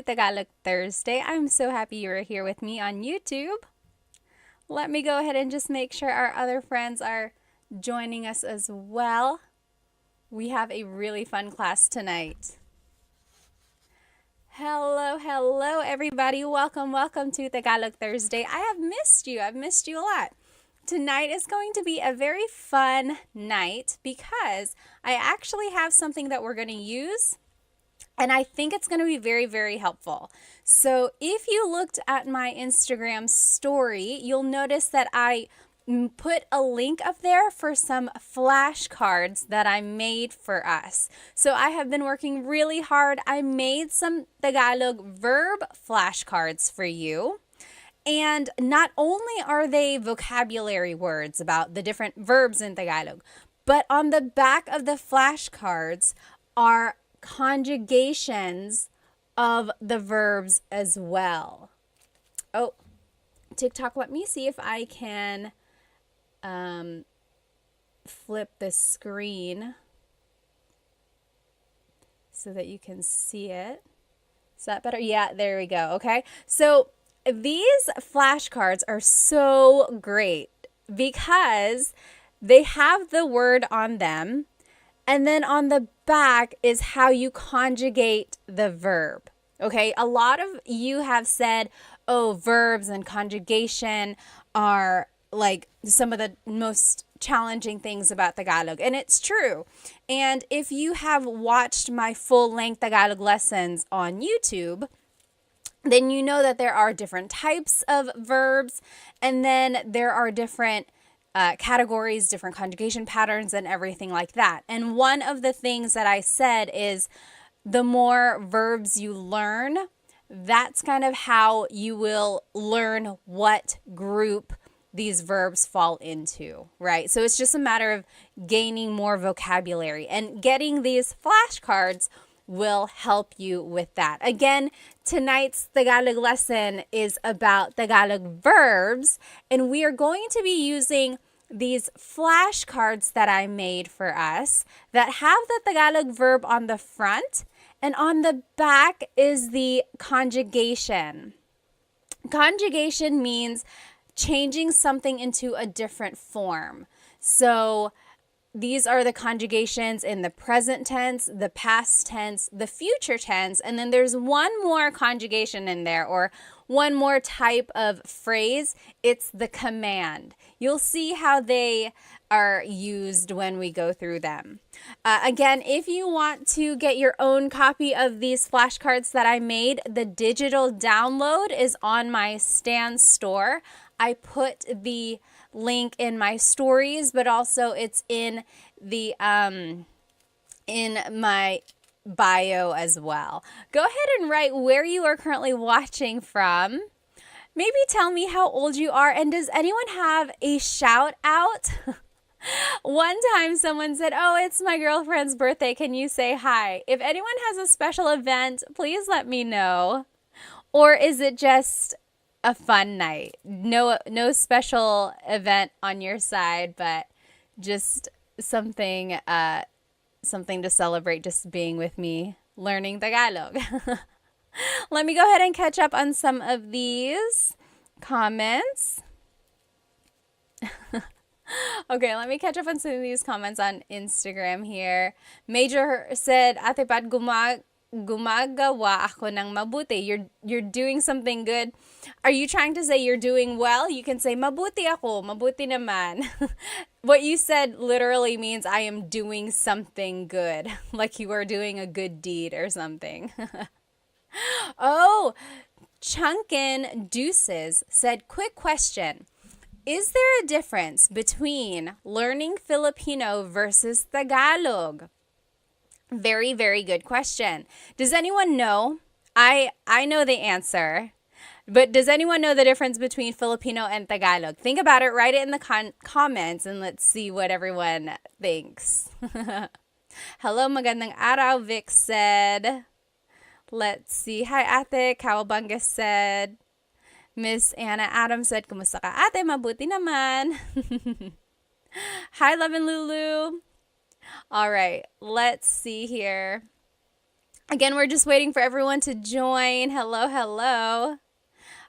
Tagalog Thursday. I'm so happy you're here with me on YouTube. Let me go ahead and just make sure our other friends are joining us as well. We have a really fun class tonight. Hello, everybody. Welcome to Tagalog Thursday. I have missed you. I've missed you a lot. Tonight is going to be a very fun night because I actually have something that we're going to use, and I think it's going to be very, very helpful. So if you looked at my Instagram story, you'll notice that I put a link up there for some flashcards that I made for us. So I have been working really hard. I made some Tagalog verb flashcards for you. And not only are they vocabulary words about the different verbs in Tagalog, but on the back of the flashcards are conjugations of the verbs as well. Oh, TikTok, let me see if I can flip the screen so that you can see it. Is that better? Yeah, there we go. Okay. So these flashcards are so great because they have the word on them, and then on the back is how you conjugate the verb. Okay, a lot of you have said, oh, verbs and conjugation are like some of the most challenging things about Tagalog, and it's true. And if you have watched my full-length Tagalog lessons on YouTube, then you know that there are different types of verbs, and then there are different categories, different conjugation patterns, and everything like that. And one of the things that I said is the more verbs you learn, that's kind of how you will learn what group these verbs fall into, right? So it's just a matter of gaining more vocabulary, and getting these flashcards will help you with that. Again, tonight's Tagalog lesson is about Tagalog verbs, and we are going to be using these flashcards that I made for us that have the Tagalog verb on the front, and on the back is the conjugation. Conjugation means changing something into a different form. So these are the conjugations in the present tense, the past tense, the future tense, and then there's one more conjugation in there, or one more type of phrase. It's the command. You'll see how they are used when we go through them. Again, if you want to get your own copy of these flashcards that I made, the digital download is on my Stan store. I put the link in my stories, but also it's in the in my bio as well. Go ahead and write where you are currently watching from. Maybe tell me how old you are, and does anyone have a shout out? One time someone said, oh, it's my girlfriend's birthday. Can you say hi? If anyone has a special event, please let me know. Or is it just a fun night? No special event on your side, but just something to celebrate just being with me learning Tagalog. Let me go ahead and catch up on some of these comments. Okay, let me catch up on some of these comments on Instagram here. Major said, Ate Pat, gumagawa ako ng mabuti. You're doing something good. Are you trying to say you're doing well? You can say, mabuti ako, mabuti naman. What you said literally means I am doing something good. Like you are doing a good deed or something. Oh, Chunkin Deuces said, quick question. Is there a difference between learning Filipino versus Tagalog? Very, very good question. Does anyone know? I know the answer, but does anyone know the difference between Filipino and Tagalog? Think about it, write it in the comments, and let's see what everyone thinks. Hello, magandang araw, Vic said. Let's see. Hi, Ate. Kawabanga said. Miss Anna Adams said, kumusta ka, ate? Mabuti naman. Hi, Love and Lulu. All right, let's see here. Again, we're just waiting for everyone to join. Hello, hello.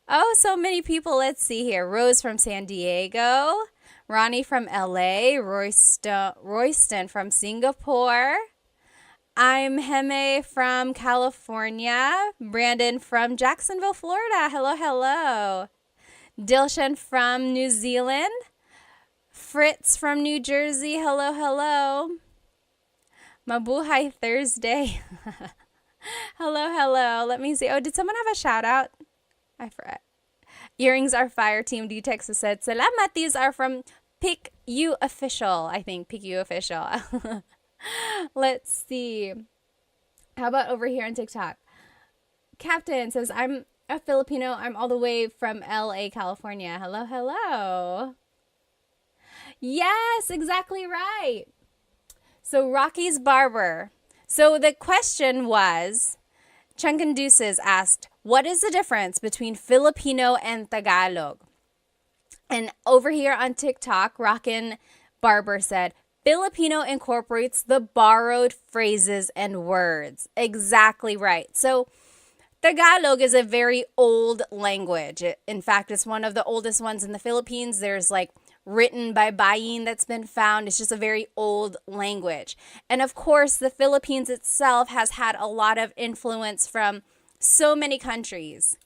Oh, so many people. Let's see here. Rose from San Diego, Ronnie from LA, Royston from Singapore. I'm Heme from California, Brandon from Jacksonville, Florida. Hello, hello. Dilshan from New Zealand, Fritz from New Jersey. Hello, hello. Mabuhay Thursday. Hello, hello. Let me see. Oh, did someone have a shout out? I forgot. Earrings are fire. Team D Texas said, Salamat. These are from Pick You Official. I think Pick You Official. Let's see. How about over here on TikTok? Captain says, I'm a Filipino. I'm all the way from LA, California. Hello, hello. Yes, exactly right. So Rocky's Barber. So the question was, Chunkin Deuces asked, what is the difference between Filipino and Tagalog? And over here on TikTok, Rockin' Barber said, Filipino incorporates the borrowed phrases and words. Exactly right. So Tagalog is a very old language. In fact, it's one of the oldest ones in the Philippines. There's like written by Bayin that's been found. It's just a very old language. And of course, the Philippines itself has had a lot of influence from so many countries,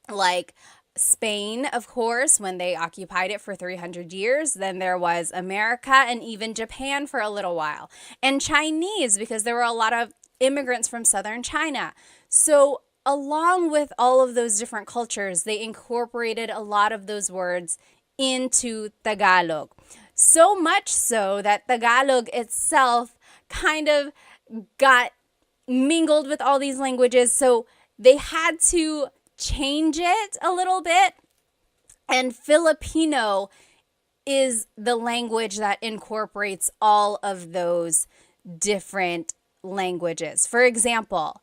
like Spain, of course, when they occupied it for 300 years. Then there was America and even Japan for a little while. And Chinese, because there were a lot of immigrants from southern China. So along with all of those different cultures, they incorporated a lot of those words into Tagalog. So much so that Tagalog itself kind of got mingled with all these languages. So they had to change it a little bit. And Filipino is the language that incorporates all of those different languages. For example,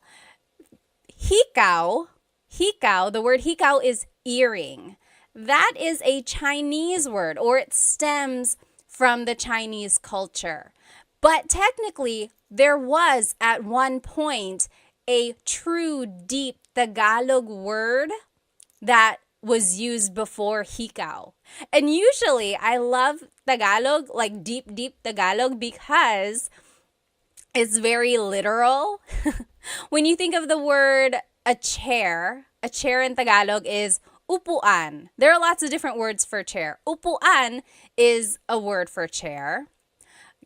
hikaw, the word hikaw is earring. That is a Chinese word, or it stems from the Chinese culture. But technically, there was at one point a true deep Tagalog word that was used before hikaw. And usually I love Tagalog, like deep Tagalog, because it's very literal. When you think of the word a chair in Tagalog is upuan. There are lots of different words for chair. Upuan is a word for chair.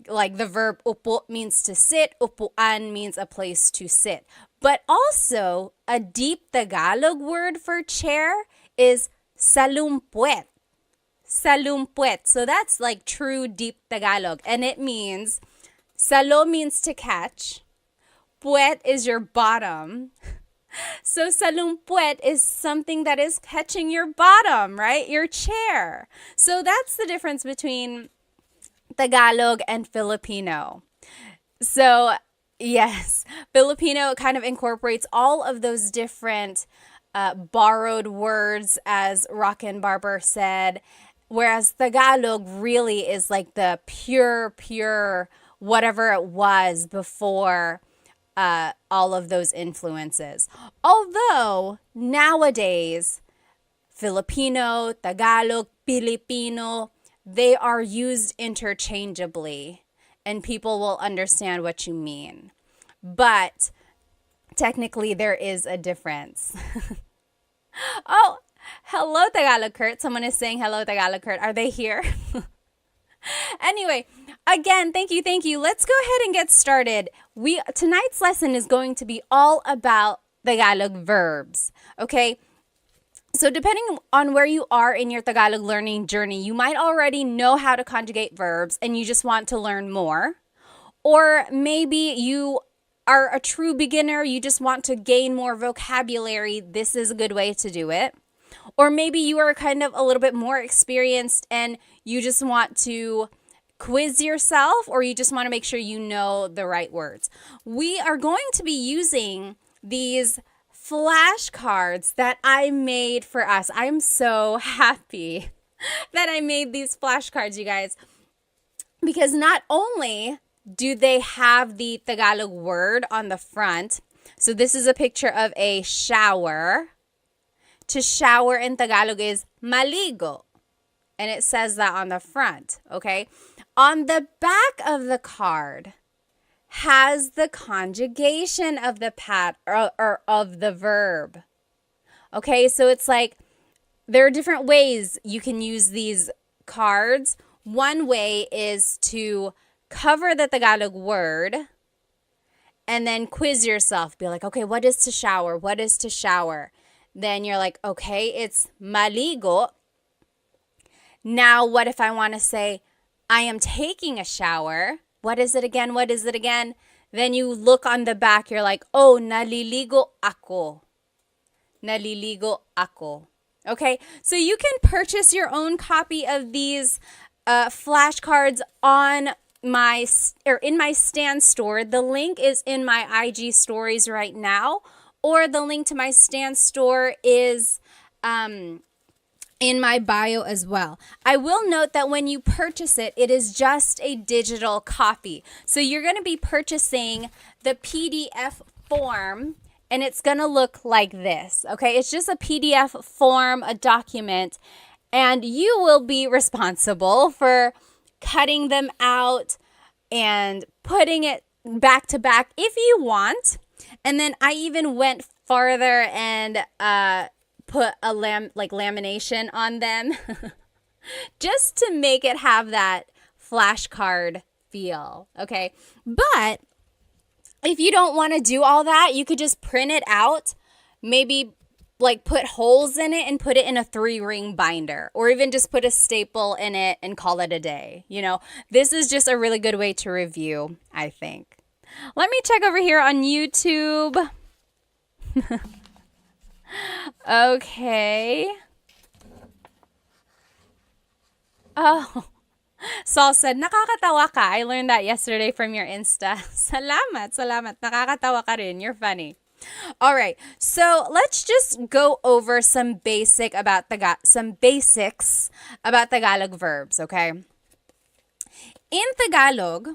Like the verb upo means to sit, upuan means a place to sit. But also, a deep Tagalog word for chair is salumpuet. Salumpuet. So that's like true deep Tagalog. And it means, salo means to catch. Puet is your bottom. So salumpuet is something that is catching your bottom, right? Your chair. So that's the difference between Tagalog and Filipino. So yes, Filipino kind of incorporates all of those different borrowed words, as Rockin' Barber said, whereas Tagalog really is like the pure whatever it was before all of those influences. Although nowadays, Filipino, Tagalog, Filipino, they are used interchangeably and people will understand what you mean. But technically, there is a difference. Oh, hello, Tagalog Kurt. Someone is saying hello, Tagalog Kurt. Are they here? Anyway, again, thank you. Let's go ahead and get started. Tonight's lesson is going to be all about Tagalog verbs, okay? So depending on where you are in your Tagalog learning journey, you might already know how to conjugate verbs and you just want to learn more. Or maybe you are a true beginner, you just want to gain more vocabulary. This is a good way to do it. Or maybe you are kind of a little bit more experienced and you just want to quiz yourself, or you just want to make sure you know the right words. We are going to be using these flashcards that I made for us. I'm so happy that I made these flashcards, you guys, because not only do they have the Tagalog word on the front, So this is a picture of a shower. To shower in Tagalog is maligo. And it says that on the front, okay? On the back of the card has the conjugation of the or of the verb. Okay, so it's like there are different ways you can use these cards. One way is to cover the Tagalog word and then quiz yourself. Be like, okay, what is to shower? What is to shower? Then you're like, okay, it's maligo. Now, what if I want to say, I am taking a shower? What is it again? What is it again? Then you look on the back. You're like, oh, naliligo ako. Naliligo ako. Okay, so you can purchase your own copy of these flashcards on in my Stan store. The link is in my IG stories right now, or the link to my Stan store is in my bio as well. I will note that when you purchase it, it is just a digital copy. So you're going to be purchasing the PDF form, and it's going to look like this. Okay, it's just a PDF form, a document, and you will be responsible for cutting them out and putting it back to back if you want. And then I even went farther and put a lamination on them just to make it have that flashcard feel. Okay, but if you don't want to do all that, you could just print it out, maybe like put holes in it and put it in a 3-ring binder, or even just put a staple in it and call it a day. You know, this is just a really good way to review, I think. Let me check over here on YouTube. Okay. Oh, Saul said, nakakatawa ka. I learned that yesterday from your Insta. Salamat, salamat. Nakakatawa ka rin. You're funny. All right. So let's just go over some basics about Tagalog verbs, okay? In Tagalog,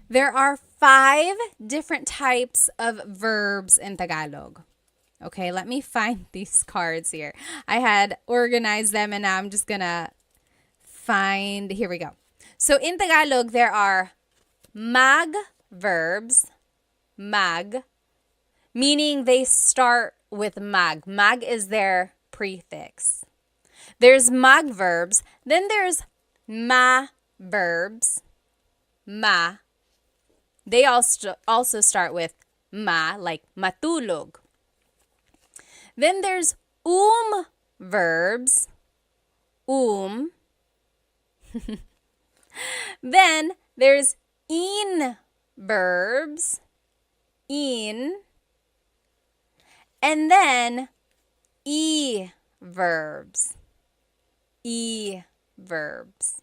there are 5 different types of verbs in Tagalog. Okay, let me find these cards here. I had organized them and now I'm just gonna find, here we go. So in Tagalog, there are mag verbs, mag, meaning they start with mag. Mag is their prefix. There's mag verbs, then there's ma verbs, ma. They also start with ma, like matulog. Then there's verbs, Then there's in verbs, in. And then verbs, verbs.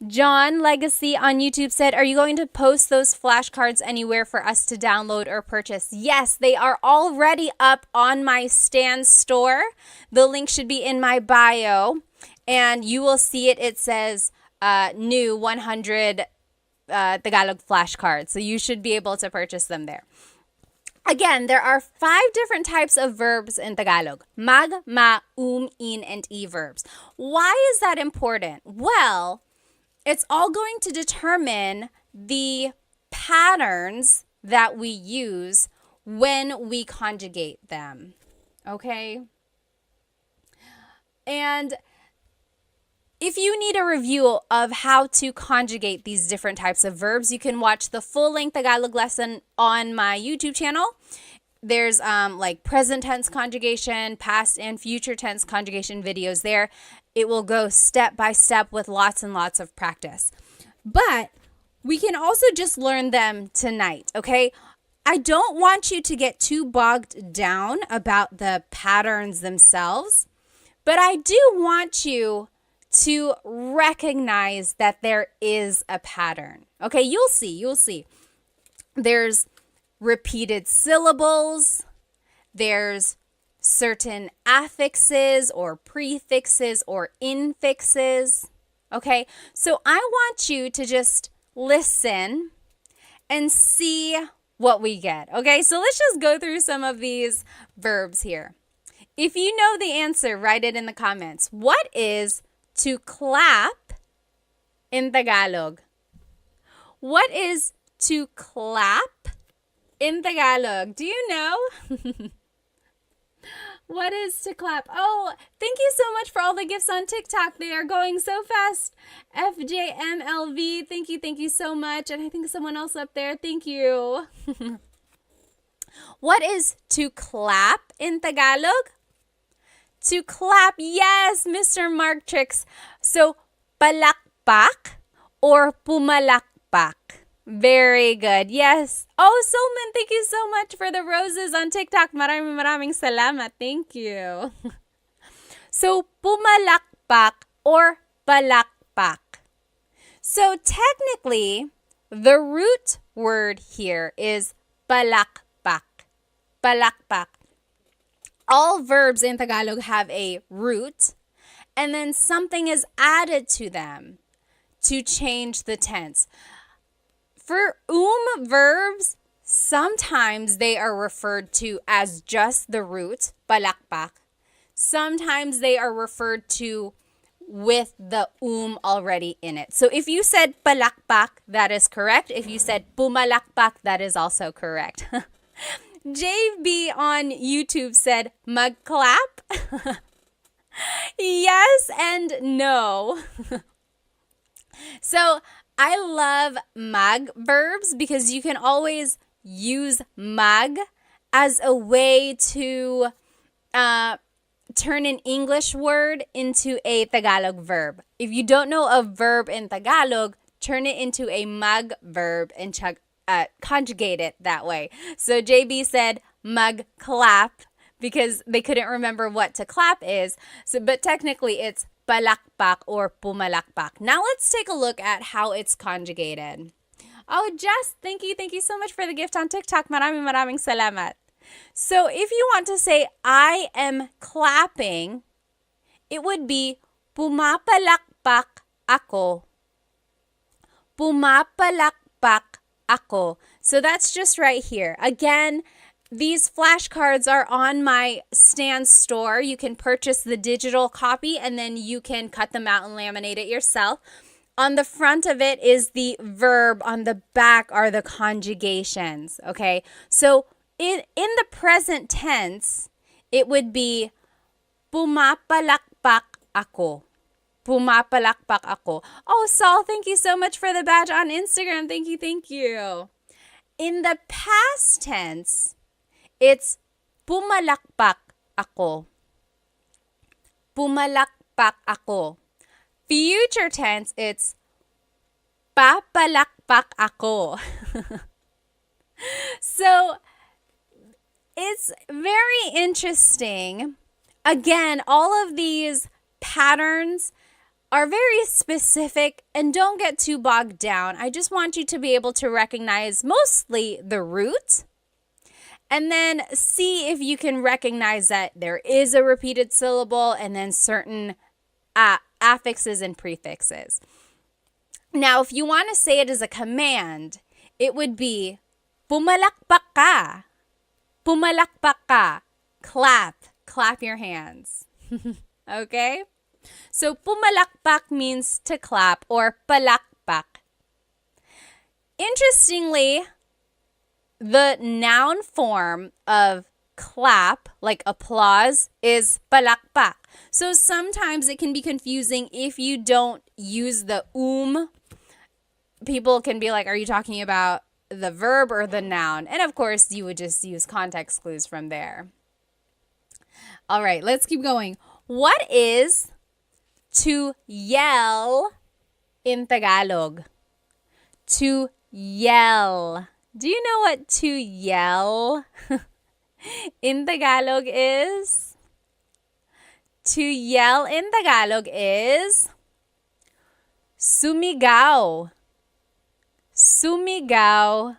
John Legacy on YouTube said, are you going to post those flashcards anywhere for us to download or purchase? Yes, they are already up on my Stan store. The link should be in my bio, and you will see it. It says new 100 Tagalog flashcards, so you should be able to purchase them there. Again, there are 5 different types of verbs in Tagalog. Mag, ma, in, and e verbs. Why is that important? Well, it's all going to determine the patterns that we use when we conjugate them, okay? And if you need a review of how to conjugate these different types of verbs, you can watch the full-length Tagalog lesson on my YouTube channel. There's like present tense conjugation, past and future tense conjugation videos there. It will go step by step with lots and lots of practice. But we can also just learn them tonight, okay? I don't want you to get too bogged down about the patterns themselves, but I do want you to recognize that there is a pattern. Okay, you'll see. There's repeated syllables. There's certain affixes or prefixes or infixes. Okay, so I want you to just listen and see what we get. Okay, so let's just go through some of these verbs here. If you know the answer, write it in the comments. What is to clap in Tagalog? What is to clap in Tagalog? Do you know? What is to clap? Oh, thank you so much for all the gifts on TikTok. They are going so fast. FJMLV, thank you so much. And I think someone else up there, thank you. What is to clap in Tagalog? To clap, yes, Mr. Mark Tricks. So, palakpak or pumalakpak? Very good. Yes. Oh, Solman, thank you so much for the roses on TikTok. Maraming salamat. Thank you. So, pumalakpak or palakpak. So, technically, the root word here is palakpak. Palakpak. All verbs in Tagalog have a root, and then something is added to them to change the tense. For verbs, sometimes they are referred to as just the root, palakpak. Sometimes they are referred to with the already in it. So if you said palakpak, that is correct. If you said pumalakpak, that is also correct. JB on YouTube said magclap. Yes and no. So I love mag verbs because you can always use mag as a way to turn an English word into a Tagalog verb. If you don't know a verb in Tagalog, turn it into a mag verb and conjugate it that way. So JB said magclap because they couldn't remember what to clap is. So, but technically it's palakpak or pumalakpak. Now let's take a look at how it's conjugated. Oh, Jess, thank you so much for the gift on TikTok. Maraming salamat. So if you want to say I am clapping, it would be pumapalakpak ako. Pumapalakpak ako. So that's just right here. Again, these flashcards are on my Stan store. You can purchase the digital copy and then you can cut them out and laminate it yourself. On the front of it is the verb. On the back are the conjugations. Okay, so in the present tense, it would be pumapalakpak ako. Pumapalakpak ako. Oh, Saul, thank you so much for the badge on Instagram. Thank you. In the past tense, it's pumalakpak ako. Pumalakpak ako. Future tense, it's papalakpak ako. So, it's very interesting. Again, all of these patterns are very specific and don't get too bogged down. I just want you to be able to recognize mostly the root and then see if you can recognize that there is a repeated syllable and then certain affixes and prefixes. Now, if you want to say it as a command, it would be pumalakpak ka. Pumalakpak ka. Clap your hands. Okay? So pumalakpak means to clap or palakpak. Interestingly, the noun form of clap, like applause, is palakpak. So sometimes it can be confusing if you don't use the People can be like, are you talking about the verb or the noun? And of course, you would just use context clues from there. All right, let's keep going. What is to yell in Tagalog? To yell. Do you know what to yell in Tagalog is? To yell in Tagalog is sumigaw. Sumigaw.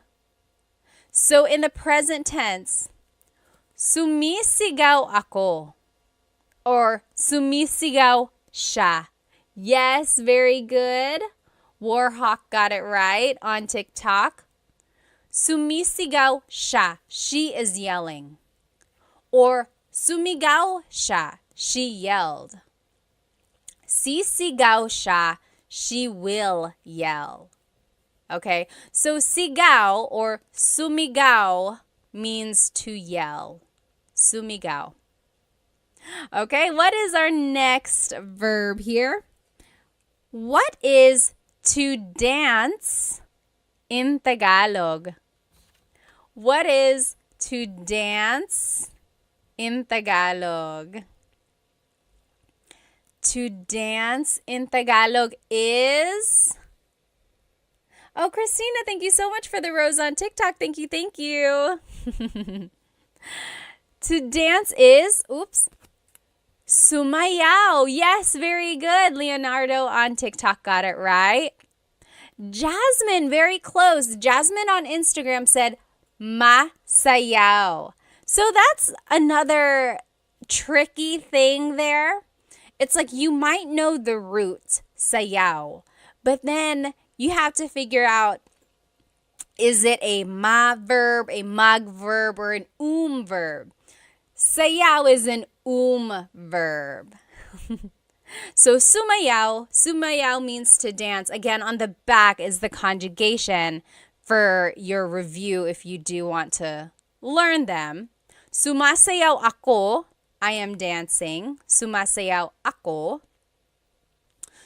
So in the present tense, sumisigaw ako or sumisigaw siya. Yes, very good. Warhawk got it right on TikTok. Sumisigaw siya. She is yelling. Or sumigaw siya. She yelled. Sisigaw siya. She will yell. Okay, so sigaw or sumigaw means to yell. Sumigaw. Okay, what is our next verb here? What is to dance in Tagalog? What is to dance in Tagalog? To dance in Tagalog is... Oh, Christina, thank you so much for the rose on TikTok. Thank you, thank you. To dance is, sumayaw. Yes, very good. Leonardo on TikTok got it right. Jasmine, very close. Jasmine on Instagram said, masayaw. So that's another tricky thing there. It's like you might know the root, sayaw, but then you have to figure out, is it a ma verb, a mag verb, or an verb? Sayaw is an verb. So sumayaw means to dance. Again, on the back is the conjugation for your review if you do want to learn them. Sumasayaw ako, I am dancing. Sumasayaw ako.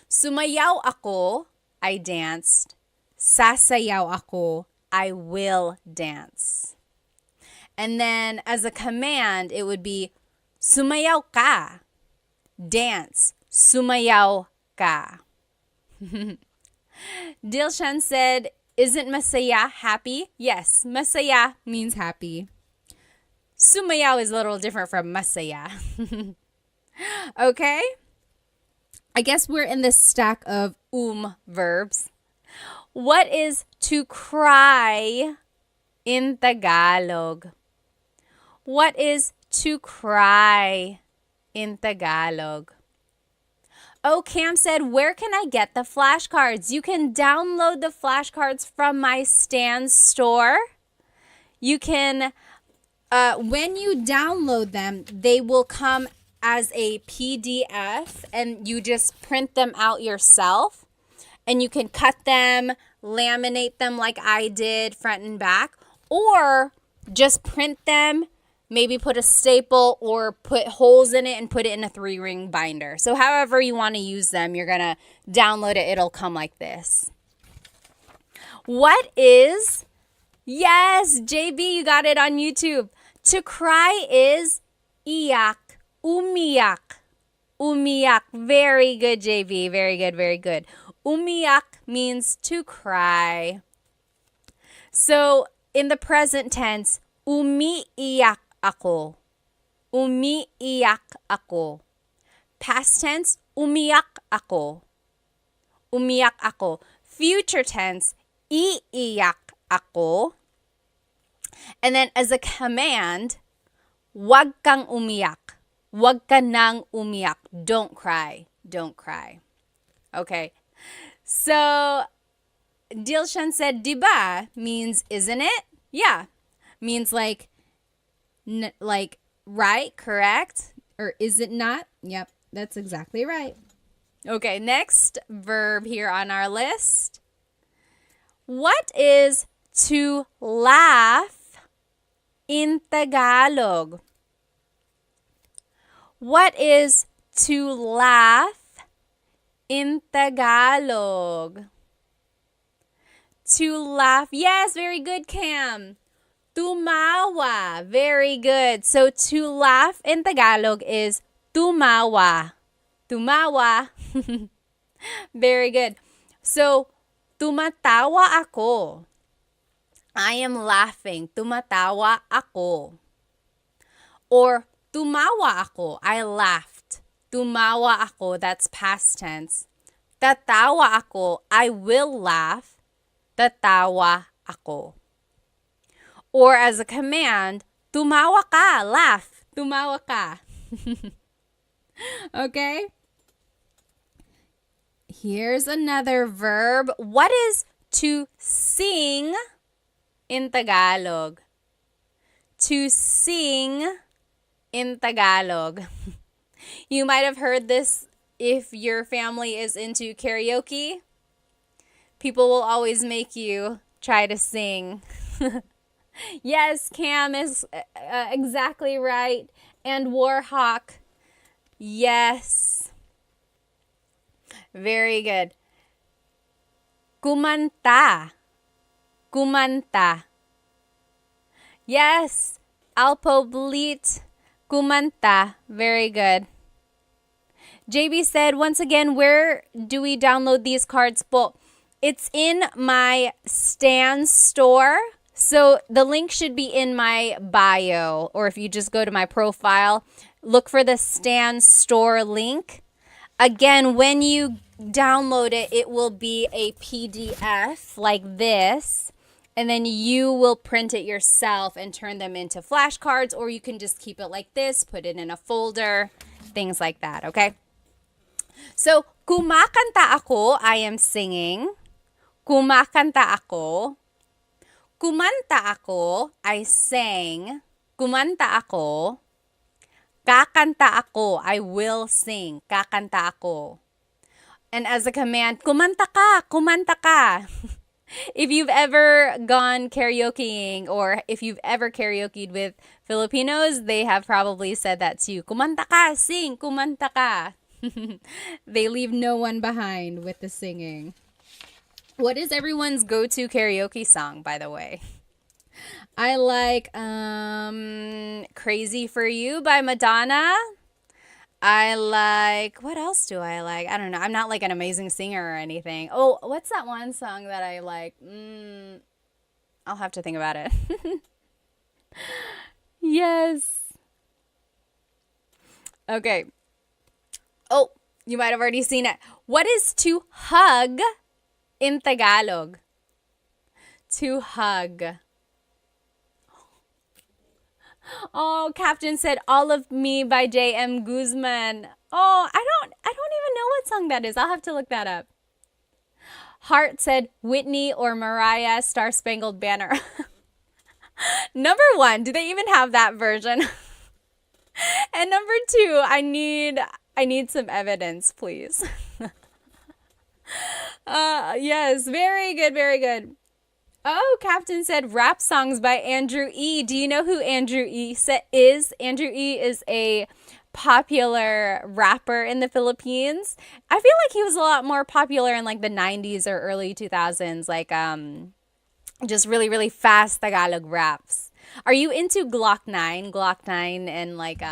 Sumayaw ako, I danced. Sasayaw ako, I will dance. And then as a command, it would be sumayaw ka. Dance. Sumayaw ka. Dilshan said, isn't masaya happy? Yes, masaya means happy. Sumayaw is a little different from masaya. Okay? I guess we're in this stack of verbs. What is to cry in Tagalog? What is to cry in Tagalog? Oh, Cam said, where can I get the flashcards? You can download the flashcards from my Stan store. You can, when you download them, they will come as a PDF and you just print them out yourself. And you can cut them, laminate them like I did, front and back, or just print them, maybe put a staple or put holes in it and put it in a 3-ring binder. So however you want to use them, you're going to download it. It'll come like this. What is, yes, JB, you got it on YouTube. To cry is iyak, umiyak, umiyak. Very good, JB. Very good, very good. Umiyak means to cry. So in the present tense, umiiyak ako. Umiiyak ako. Past tense, umiyak ako. Umiyak ako. Future tense, iiyak ako. And then as a command, wag kang umiyak. Wag ka nang umiyak. Don't cry. Don't cry. Okay. So Dilshan said, diba means isn't it? Yeah. Means like right, correct? Or is it not? Yep, that's exactly right. Okay, next verb here on our list. What is to laugh in Tagalog? What is to laugh in Tagalog? To laugh. Yes, very good, Cam. Tumawa. Very good. So to laugh in Tagalog is tumawa. Tumawa. Very good. So tumatawa ako. I am laughing. Tumatawa ako. Or tumawa ako. I laughed. Tumawa ako. That's past tense. Tatawa ako. I will laugh. Tatawa ako. Or as a command, tumawa ka. Laugh. Tumawa ka. Okay? Here's another verb. What is to sing in Tagalog. To sing in Tagalog. You might have heard this if your family is into karaoke. People will always make you try to sing. Yes, Cam is exactly right. And Warhawk. Yes. Very good. Kumanta. Kumanta. Yes. Alpoblit. Kumanta. Very good. JB said, once again, where do we download these cards po? It's in my Stan store. So the link should be in my bio, or if you just go to my profile, look for the Stan store link. Again, when you download it, it will be a PDF like this, and then you will print it yourself and turn them into flashcards, or you can just keep it like this, put it in a folder, things like that, okay? So, kumakanta ako, I am singing. Kumakanta ako. Kumanta ako, I sang. Kumanta ako. Kakanta ako, I will sing. Kakanta ako. And as a command, kumanta ka, kumanta ka. If you've ever gone karaokeing, or if you've ever karaokeed with Filipinos, they have probably said that to you. Kumanta ka, sing, kumanta ka. They leave no one behind with the singing. What is everyone's go-to karaoke song, by the way? I like Crazy for You by Madonna. I like, what else do I like? I don't know. I'm not like an amazing singer or anything. Oh, what's that one song that I like? I'll have to think about it. Yes. Okay. Oh, you might have already seen it. What is to hug in Tagalog? To hug. Oh, Captain said All of Me by J.M. Guzman. Oh, I don't even know what song that is. I'll have to look that up. Hart said Whitney or Mariah Star Spangled Banner. Number 1, do they even have that version? And number 2, I need some evidence, please. Yes, very good, very good. Oh, Captain said rap songs by Andrew E. Do you know who Andrew E. is? Andrew E. is a popular rapper in the Philippines. I feel like he was a lot more popular in like the 90s or early 2000s, like just really, really fast Tagalog raps. Are you into Glock 9? Glock 9 and like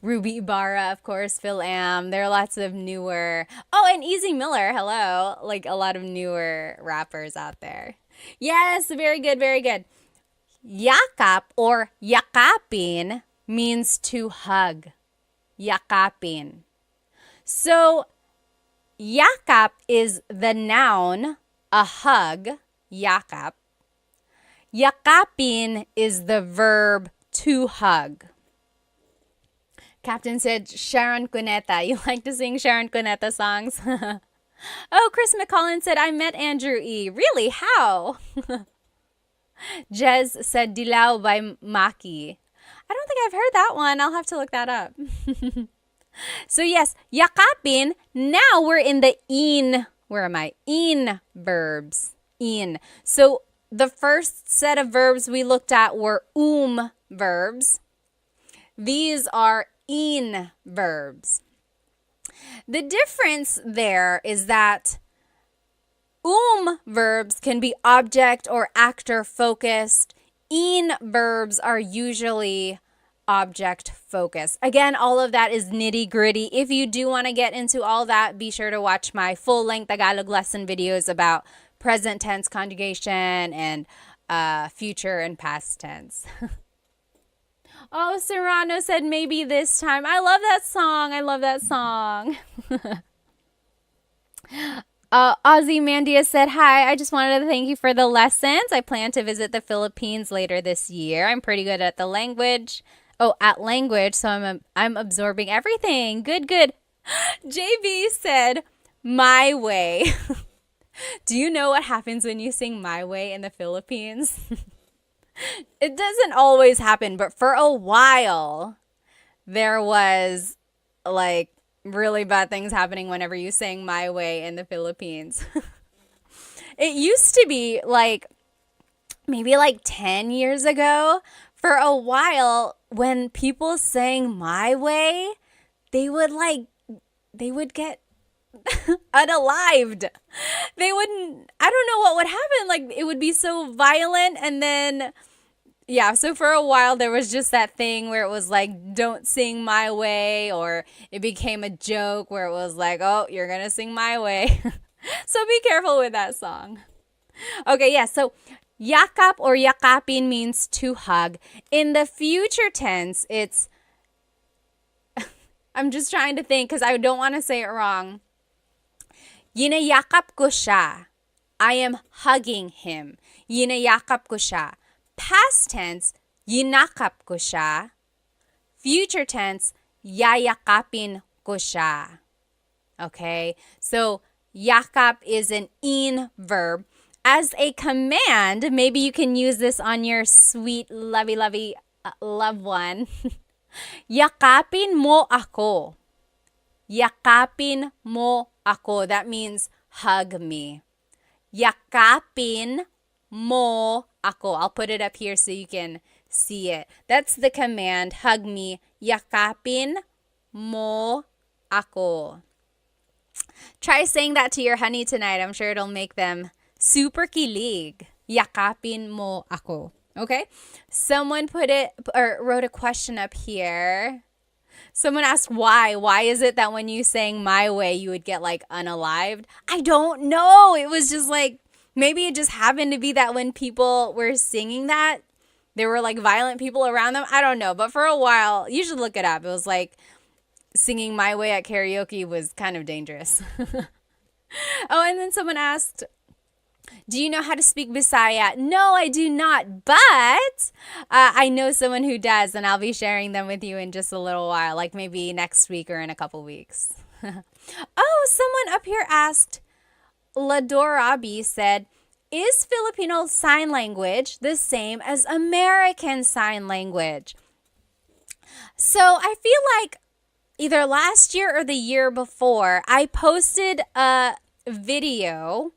Ruby Ibarra, of course, Phil Am. There are lots of newer. Oh, and Easy Miller, hello. Like a lot of newer rappers out there. Yes, very good, very good. Yakap or yakapin means to hug. Yakapin. So, yakap is the noun, a hug, yakap. Yakapin is the verb to hug. Captain said Sharon Cuneta. You like to sing Sharon Cuneta songs? Oh, Chris McCollin said, I met Andrew E. Really? How? Jez said Dilaw by Maki. I don't think I've heard that one. I'll have to look that up. So yes, yakapin. Now we're in the in. Where am I? In verbs. In. So the first set of verbs we looked at were verbs. These are in verbs. The difference there is that verbs can be object or actor focused. In verbs are usually object focused. Again, all of that is nitty gritty. If you do want to get into all that, be sure to watch my full length Tagalog lesson videos about present tense conjugation and future and past tense. Oh, Serrano said maybe this time. I love that song. I love that song. Ozzy Mandia said, hi, I just wanted to thank you for the lessons. I plan to visit the Philippines later this year. I'm pretty good at the language. Oh, at language, so I'm absorbing everything. Good, good. JB said, my way. Do you know what happens when you sing My Way in the Philippines? It doesn't always happen, but for a while, there was like really bad things happening whenever you sang My Way in the Philippines. It used to be like maybe like 10 years ago, for a while, when people sang My Way, they would like, they would get unalived. They wouldn't, I don't know what would happen. Like, it would be so violent. And then, yeah, so for a while, there was just that thing where it was like, don't sing My Way, or it became a joke where it was like, oh, you're going to sing My Way. So be careful with that song. Okay, yeah, so yakap or yakapin means to hug. In the future tense, it's, I'm just trying to think because I don't want to say it wrong. Yinayakap ko siya. I am hugging him. Yinayakap ko siya. Past tense, yinakap ko siya. Future tense, yayakapin ko siya. Okay, so yakap is an in verb. As a command, maybe you can use this on your sweet, lovey, loved one. Yakapin mo ako. Yakapin mo ako. That means hug me. Yakapin mo ako. I'll put it up here so you can see it. That's the command. Hug me. Yakapin mo ako. Try saying that to your honey tonight. I'm sure it'll make them super kilig. Yakapin mo ako. Okay? Someone put it or wrote a question up here. Someone asked why. Why is it that when you sang My Way, you would get like unalived? I don't know. It was just like, maybe it just happened to be that when people were singing that, there were like violent people around them. I don't know. But for a while, you should look it up. It was like singing My Way at karaoke was kind of dangerous. Oh, and then someone asked, do you know how to speak Bisaya? No, I do not, but I know someone who does, and I'll be sharing them with you in just a little while, like maybe next week or in a couple weeks. Oh, someone up here asked, Ladorabi said, is Filipino Sign Language the same as American Sign Language? So I feel like either last year or the year before, I posted a video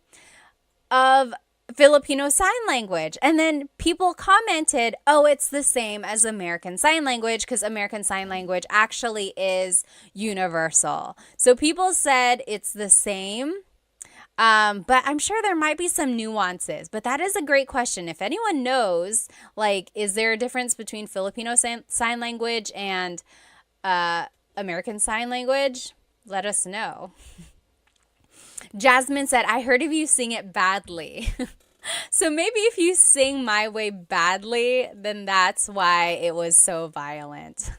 of Filipino Sign Language. And then people commented, oh, it's the same as American Sign Language because American Sign Language actually is universal. So people said it's the same, but I'm sure there might be some nuances. But that is a great question. If anyone knows, like, is there a difference between Filipino Sign Language and American Sign Language? Let us know. Jasmine said, I heard of you sing it badly. So maybe if you sing My Way badly, then that's why it was so violent.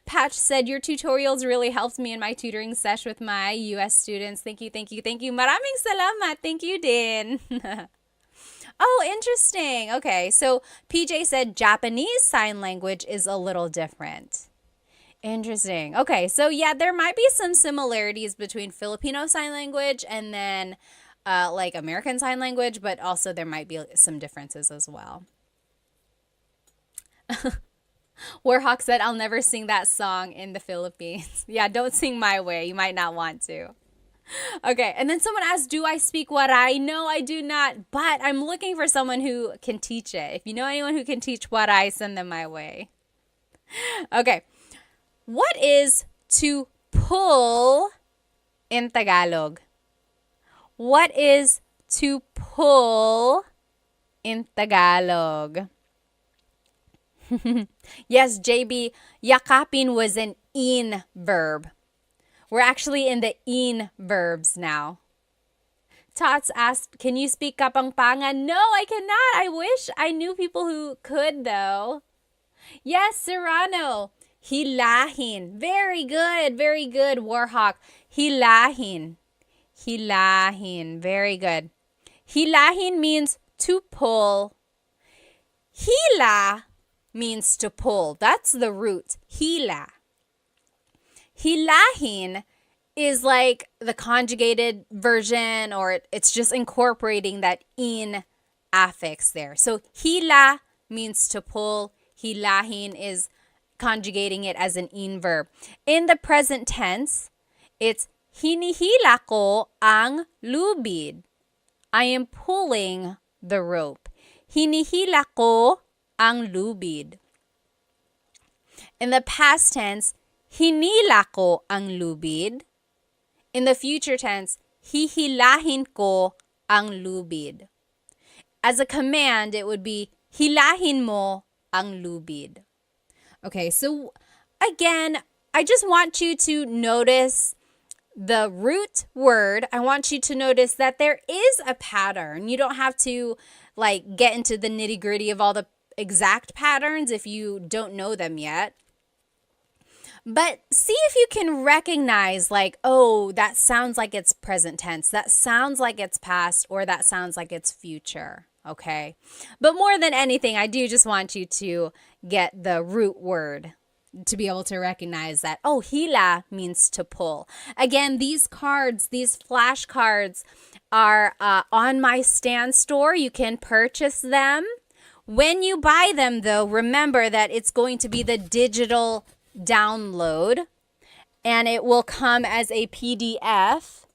Patch said, your tutorials really helped me in my tutoring sesh with my US students. Thank you, thank you, thank you. Maraming salamat. Thank you, din. Oh, interesting. Okay, so PJ said Japanese Sign Language is a little different. Interesting. Okay, so yeah, there might be some similarities between Filipino Sign Language and then like American Sign Language, but also there might be some differences as well. Warhawk said, I'll never sing that song in the Philippines. Yeah, don't sing My Way. You might not want to. Okay, and then someone asked, do I speak Waray? No, I do not, but I'm looking for someone who can teach it. If you know anyone who can teach Waray, send them my way. Okay. What is to pull in Tagalog? What is to pull in Tagalog? Yes, JB, yakapin was an in verb. We're actually in the in verbs now. Tots asked, can you speak Kapampangan? No, I cannot. I wish I knew people who could, though. Yes, Serrano. Hilahin. Very good, Warhawk. Hilahin. Hilahin. Very good. Hilahin means to pull. Hila means to pull. That's the root. Hila. Hilahin is like the conjugated version, or it's just incorporating that in affix there. So hilahin. means to pull. Hilahin is conjugating it as an in verb. In the present tense, it's hinihila ko ang lubid. I am pulling the rope. Hinihila ko ang lubid. In the past tense, hinila ko ang lubid. In the future tense, hihilahin ko ang lubid. As a command, it would be hilahin mo ang lubid. Okay, so again, I just want you to notice the root word. I want you to notice that there is a pattern. You don't have to get into the nitty-gritty of all the exact patterns if you don't know them yet. But see if you can recognize oh, that sounds like it's present tense. That sounds like it's past, or that sounds like it's future. Okay. But more than anything, I do just want you to get the root word to be able to recognize that, oh, hila means to pull. Again, these cards, these flashcards are on my stand store. You can purchase them. When you buy them, though, remember that it's going to be the digital download, and it will come as a PDF.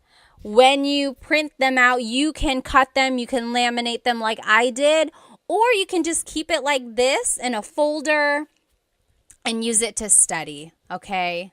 When you print them out, you can cut them, you can laminate them like I did, or you can just keep it like this in a folder and use it to study, okay?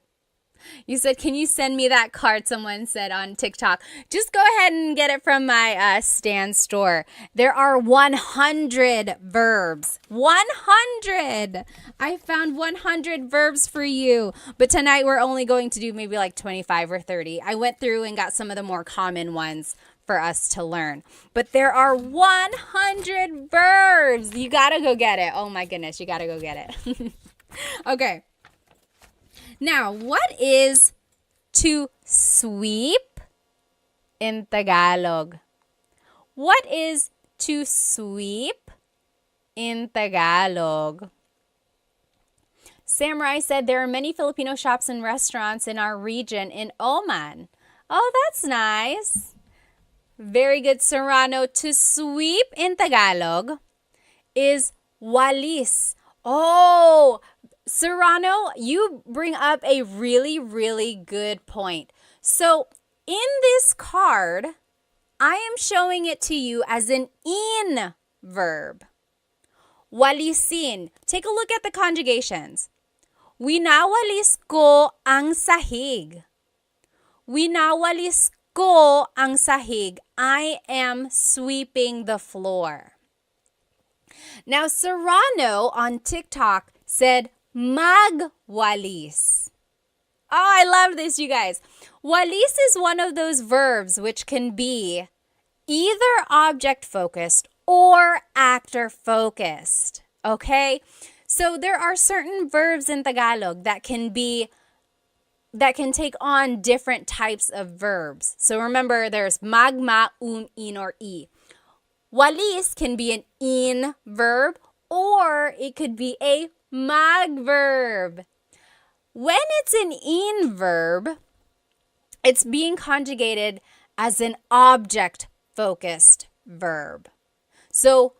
You said, can you send me that card? Someone said on TikTok. Just go ahead and get it from my stand store. There are 100 verbs. 100! I found 100 verbs for you. But tonight we're only going to do maybe 25 or 30. I went through and got some of the more common ones for us to learn. But there are 100 verbs. You gotta go get it. Oh my goodness, you gotta go get it. Okay. Now, what is to sweep in Tagalog? What is to sweep in Tagalog? Samurai said there are many Filipino shops and restaurants in our region in Oman. Oh, that's nice. Very good, Serrano. To sweep in Tagalog is walis. Oh, Serrano, you bring up a really, really good point. So in this card, I am showing it to you as an in verb. Walisin. Take a look at the conjugations. Winawalis ko ang sahig. Winawalis ko ang sahig. I am sweeping the floor. Now, Serrano on TikTok said, magwalis. Oh, I love this, you guys. Walis is one of those verbs which can be either object-focused or actor-focused. Okay? So there are certain verbs in Tagalog that can take on different types of verbs. So remember, there's magma, in, or i. Walis can be an in verb, or it could be a mag verb. When it's an in verb, it's being conjugated as an object-focused verb. So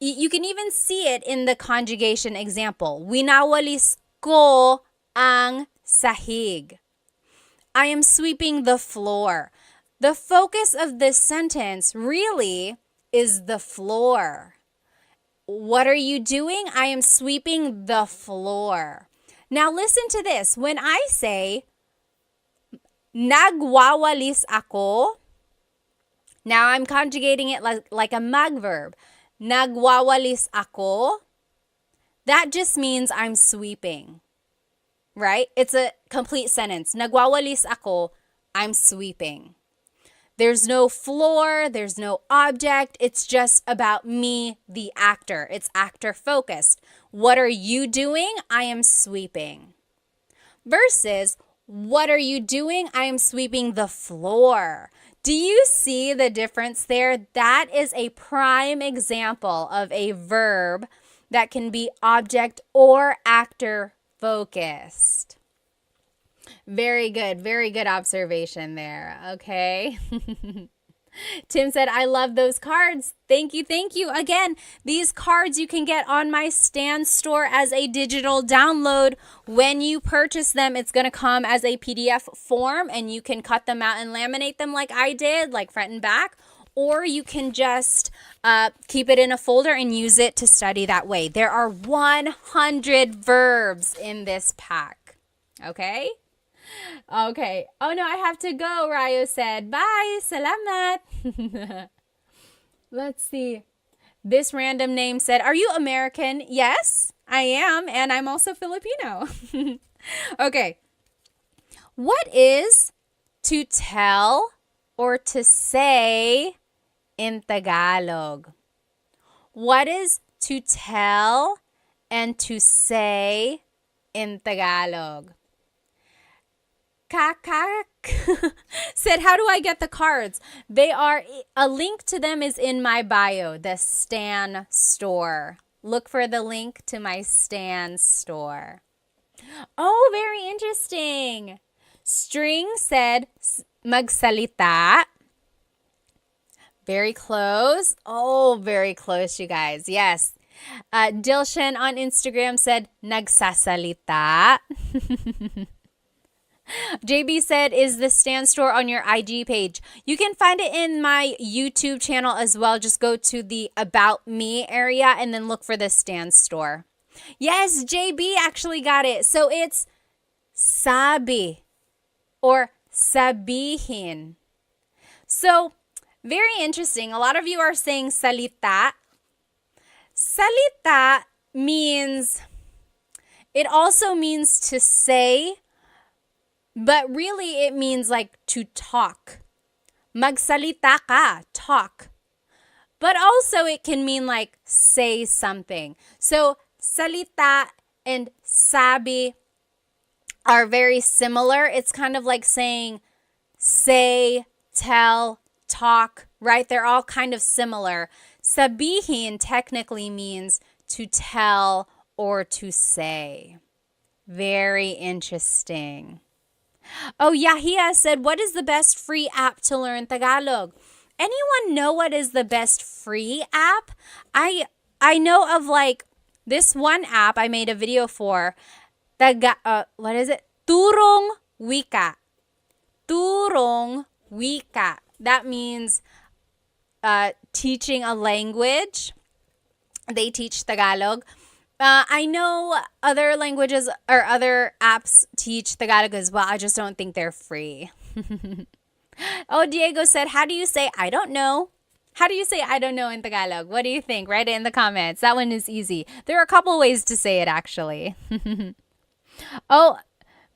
you can even see it in the conjugation example. Winawalis ko ang sahig. I am sweeping the floor. The focus of this sentence really is the floor. What are you doing? I am sweeping the floor. Now listen to this. When I say, nagwawalis ako, now I'm conjugating it like a mag verb. Nagwawalis ako, that just means I'm sweeping, right? It's a complete sentence. Nagwawalis ako, I'm sweeping. There's no floor, there's no object. It's just about me, the actor. It's actor focused. What are you doing? I am sweeping. Versus, what are you doing? I am sweeping the floor. Do you see the difference there? That is a prime example of a verb that can be object or actor focused. Very good observation there, okay? Tim said, I love those cards. Thank you. Thank you. Again, these cards you can get on my Stan store as a digital download. When you purchase them, it's going to come as a PDF form and you can cut them out and laminate them like I did, like front and back. Or you can just keep it in a folder and use it to study that way. There are 100 verbs in this pack. Okay? Okay. Oh no, I have to go, Ryo said. Bye. Salamat. Let's see. This random name said, are you American? Yes, I am. And I'm also Filipino. Okay. What is to tell or to say in Tagalog? What is to tell and to say in Tagalog? Kakak said, how do I get the cards? They are, a link to them is in my bio, the Stan store. Look for the link to my Stan store. Oh, very interesting. String said, magsalita. Very close. Oh, very close, you guys. Yes. Dilshan on Instagram said, nagsasalita. JB said, is the Stan store on your IG page? You can find it in my YouTube channel as well. Just go to the About Me area and then look for the Stan store. Yes, JB actually got it. So it's sabi or sabihin. So very interesting. A lot of you are saying salita. Salita means, it also means to say, but really it means like to talk. Magsalita ka, talk. But also it can mean like say something. So salita and sabi are very similar. It's kind of like saying say, tell, talk, right? They're all kind of similar. Sabihin technically means to tell or to say. Very interesting. Oh, Yahia said, what is the best free app to learn Tagalog? Anyone know what is the best free app? I know of like this one app I made a video for. What is it? Turong Wika. Turong Wika. That means teaching a language. They teach Tagalog. I know other languages or other apps teach Tagalog as well. I just don't think they're free. Oh, Diego said, how do you say I don't know? How do you say I don't know in Tagalog? What do you think? Write it in the comments. That one is easy. There are a couple ways to say it actually. Oh,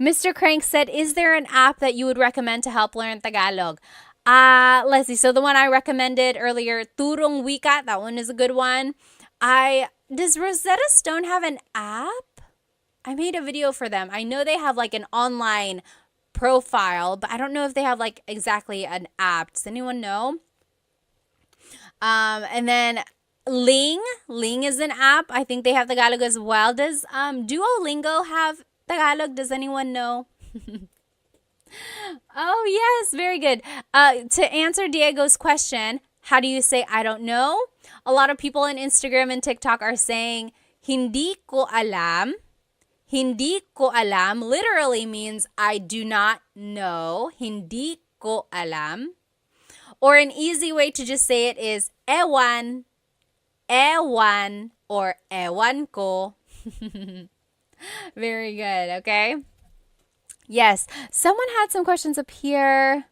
Mr. Crank said, is there an app that you would recommend to help learn Tagalog? Let's see. So the one I recommended earlier, Turong Wika, that one is a good one. Does Rosetta Stone have an app? I made a video for them. I know they have like an online profile, but I don't know if they have like exactly an app. Does anyone know? And then Ling is an app. I think they have Tagalog as well. Does Duolingo have Tagalog? Does anyone know? Oh, yes, very good. To answer Diego's question, how do you say I don't know? A lot of people on Instagram and TikTok are saying hindi ko alam. Hindi ko alam literally means I do not know. Hindi ko alam. Or an easy way to just say it is ewan, ewan, or ewan ko. Very good, okay? Yes, someone had some questions up here.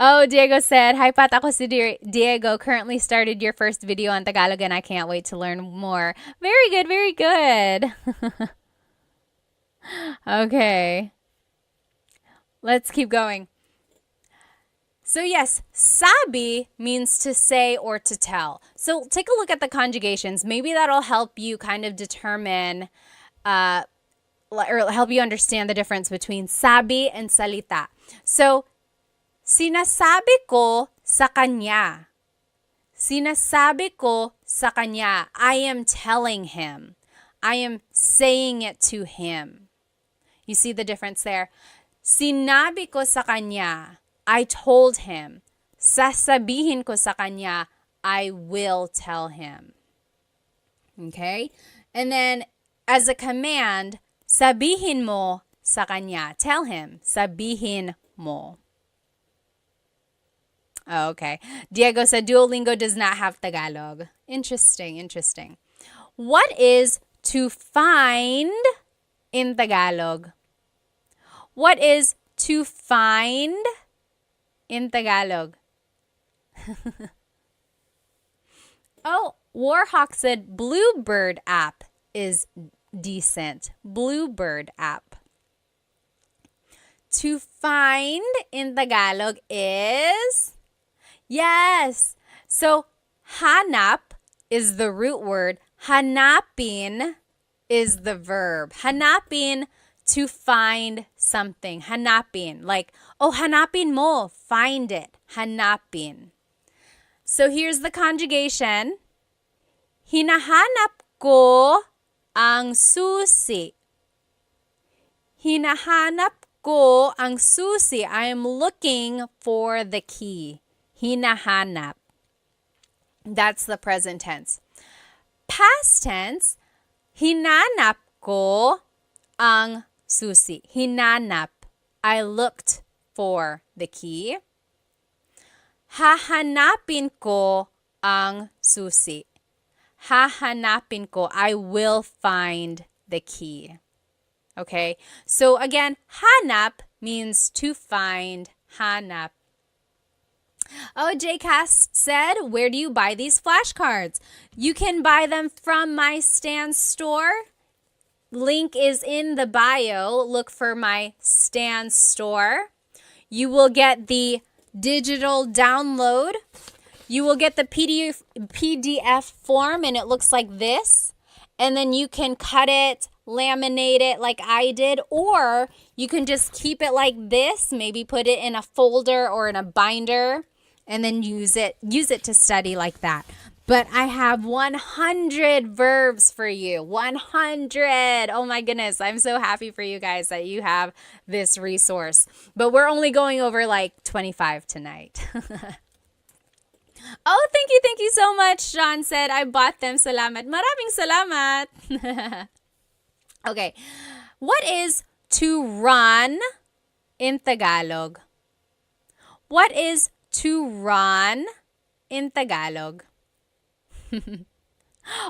Oh, Diego said, hi Pat, ako si Diego. Currently started your first video on Tagalog and I can't wait to learn more. Very good, very good. Okay. Let's keep going. So yes, sabi means to say or to tell. So take a look at the conjugations. Maybe that'll help you kind of determine or help you understand the difference between sabi and salita. So, sinasabi ko sa kanya. Sinasabi ko sa kanya. I am telling him. I am saying it to him. You see the difference there? Sinabi ko sa kanya. I told him. Sasabihin ko sa kanya. I will tell him. Okay? And then, as a command, sabihin mo sa kanya. Tell him. Sabihin mo. Okay. Diego said Duolingo does not have Tagalog. Interesting, interesting. What is to find in Tagalog? What is to find in Tagalog? Oh, Warhawk said Bluebird app is decent. Bluebird app. To find in Tagalog is, yes. So, hanap is the root word. Hanapin is the verb. Hanapin, to find something. Hanapin. Like, oh, hanapin mo. Find it. Hanapin. So here's the conjugation. Hinahanap ko ang susi. Hinahanap ko ang susi. I am looking for the key. Hinahanap. That's the present tense. Past tense, hinanap ko ang susi. Hinanap. I looked for the key. Hahanapin ko ang susi. Hahanapin ko. I will find the key. Okay? So again, hanap means to find. Hanap. Oh, Jcast said, where do you buy these flashcards? You can buy them from my Stan store. Link is in the bio. Look for my Stan store. You will get the digital download. You will get the PDF form, and it looks like this. And then you can cut it, laminate it like I did, or you can just keep it like this, maybe put it in a folder or in a binder, and then use it to study like that. But I have 100 verbs for you. 100. Oh my goodness. I'm so happy for you guys that you have this resource. But we're only going over like 25 tonight. Oh, thank you so much. Sean said, I bought them. Salamat. Maraming salamat. Okay. What is to run in Tagalog? What is to run in Tagalog?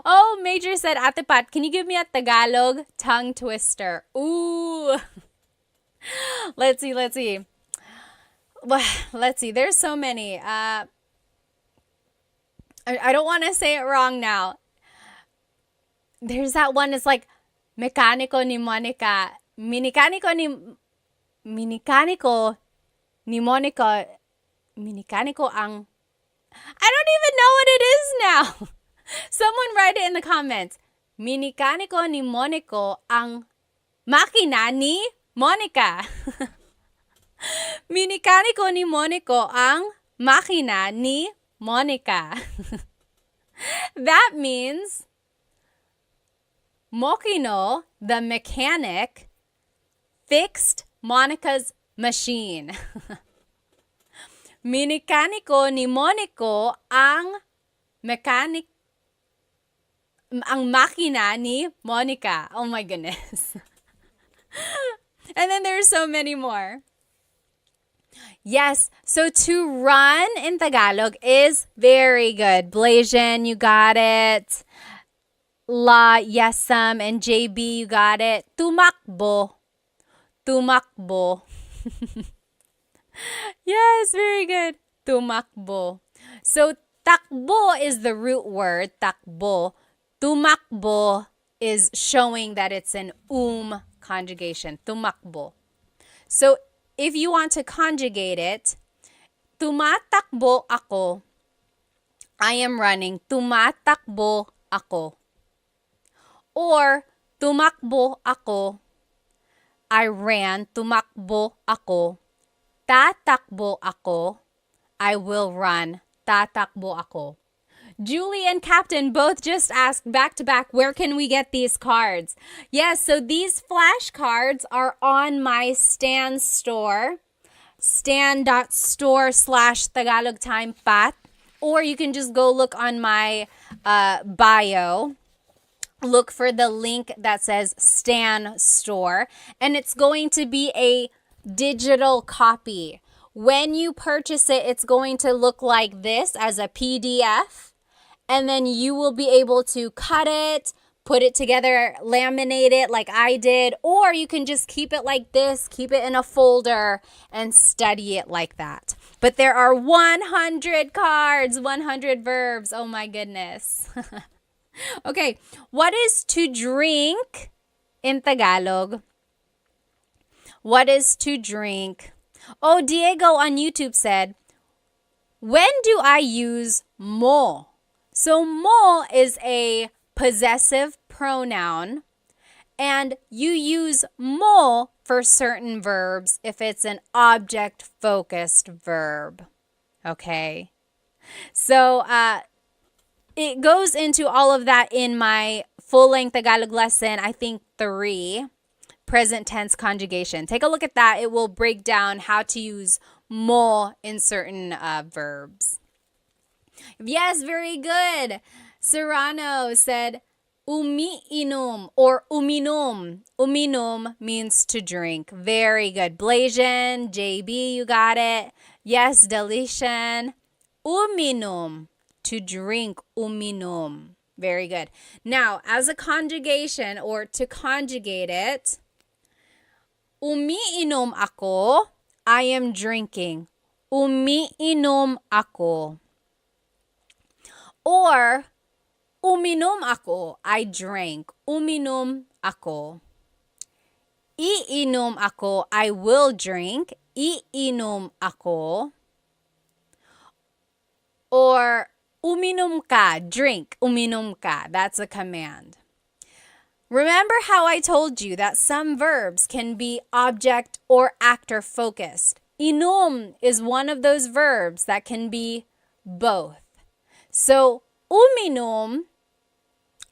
Oh, Major said, Ate Pat, can you give me a Tagalog tongue twister? Ooh. Let's see. Well, let's see. There's so many. I don't want to say it wrong now. There's that one. It's like Mecánico ni Monica. Minicánico ni Monica. Minicánico ang... I don't even know what it is now. Someone write it in the comments. Minicánico ni Monico ang makina ni Monica. Minicánico ni Monico ang makina ni Monica. That means Mokino, the mechanic, fixed Monica's machine. Minicánico ni Monico ang makina ni Monica. Oh my goodness. And then there's so many more. Yes, so to run in Tagalog is very good. Blasian, you got it. La, Yesam, and JB, you got it. Tumakbo. Yes, very good. Tumakbo. So, takbo is the root word, takbo. Tumakbo is showing that it's an conjugation. Tumakbo. So, if you want to conjugate it, tumatakbo ako. I am running. Tumatakbo ako. Or, tumakbo ako. I ran. Tumakbo ako. Tatakbo ako. I will run. Tatakbo ako. Julie and Captain both just asked back to back, where can we get these cards? Yes, so these flashcards are on my Stan store, stan.store/Tagalog Time Pat, or you can just go look on my bio. Look for the link that says Stan Store, and it's going to be a digital copy. When you purchase it, it's going to look like this as a PDF, and then you will be able to cut it, put it together, laminate it like I did, or you can just keep it like this, keep it in a folder, and study it like that. But there are 100 cards, 100 verbs. Oh my goodness. Okay, what is to drink in Tagalog? What is to drink? Oh, Diego on YouTube said, when do I use mo? So mo is a possessive pronoun, and you use mo for certain verbs if it's an object-focused verb. Okay, so it goes into all of that in my full-length Tagalog lesson, I think 3, present tense conjugation. Take a look at that. It will break down how to use mo in certain verbs. Yes, very good. Serrano said, umiinom or uminom. Uminom means to drink. Very good. Blasian, JB, you got it. Yes, Delician. Uminom. To drink, uminom. Very good. Now, as a conjugation or to conjugate it, umiinom ako, I am drinking. Umiinom ako. Or, uminom ako, I drank. Uminom ako. Iinom ako, I will drink. Iinom ako. Or, uminom ka, drink, uminom ka. That's a command. Remember how I told you that some verbs can be object or actor focused. Inom is one of those verbs that can be both. So, uminom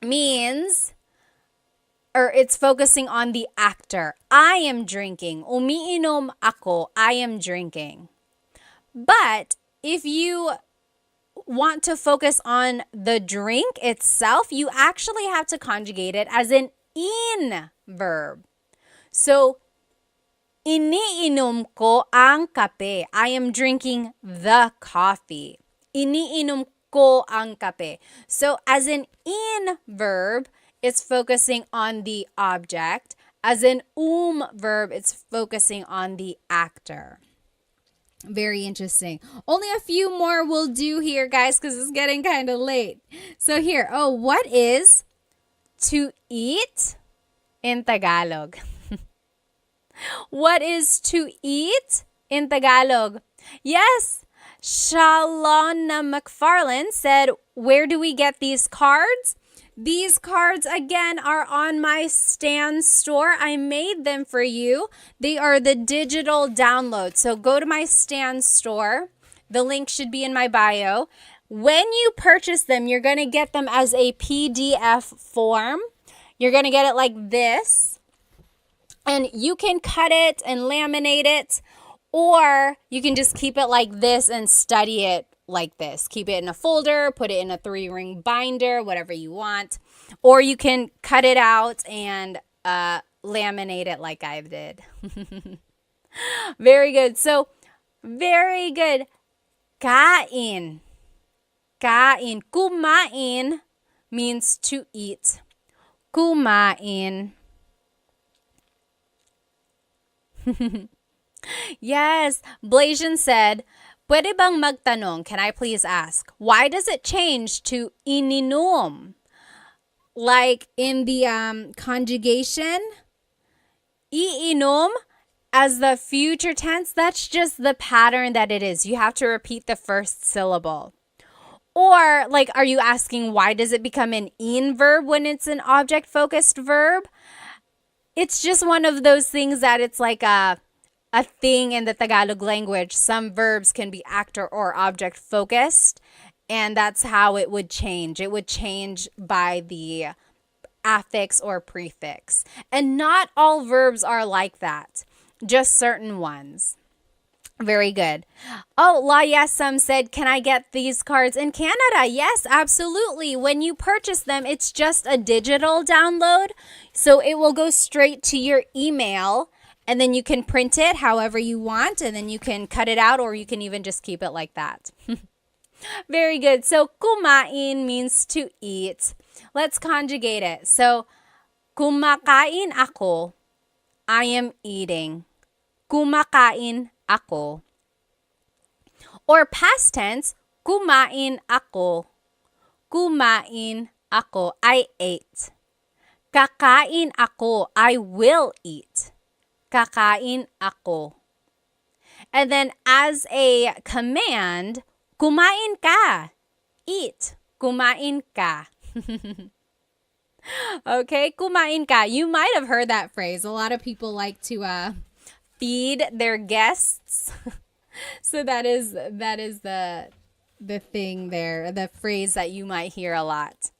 means, or it's focusing on the actor. I am drinking. Umiinom ako, I am drinking. But if you want to focus on the drink itself, you actually have to conjugate it as an in verb. So, iniinom ko ang kape. I am drinking the coffee. Iniinom ko ang kape. So, as an in verb, it's focusing on the object. As an verb, it's focusing on the actor. Very interesting. Only a few more will do here, guys, because it's getting kind of late. So here, what is to eat in Tagalog? What is to eat in Tagalog? Yes, Shalona McFarland said, where do we get these cards? These cards, again, are on my Stan store. I made them for you. They are the digital download. So go to my Stan store. The link should be in my bio. When you purchase them, you're going to get them as a PDF form. You're going to get it like this. And you can cut it and laminate it, or you can just keep it like this and study it like this. Keep it in a folder, put it in a 3-ring binder, whatever you want. Or you can cut it out and laminate it like I did. Very good. So, very good. Kain. Kain. Kumain means to eat. Kumain. Yes. Blasian said, pwede bang magtanong? Can I please ask? Why does it change to ininom? Like in the conjugation, iinom as the future tense, that's just the pattern that it is. You have to repeat the first syllable. Or like, are you asking why does it become an in verb when it's an object-focused verb? It's just one of those things that it's like a thing in the Tagalog language. Some verbs can be actor or object focused, And that's how it would change. It would change by the affix or prefix. And not all verbs are like that, just certain ones. Very good. Oh, La Yesam said, can I get these cards in Canada? Yes, absolutely. When you purchase them, it's just a digital download. So it will go straight to your email, and then you can print it however you want, and then you can cut it out, or you can even just keep it like that. Very good. So kumain means to eat. Let's conjugate it. So kumakain ako. I am eating. Kumakain ako. Or past tense, kumain ako. Kumain ako. I ate. Kakain ako. I will eat. Kakain ako. And then as a command, kumain ka. Eat. Kumain ka. Okay, kumain ka. You might have heard that phrase. A lot of people like to feed their guests. So that is the thing there, the phrase that you might hear a lot.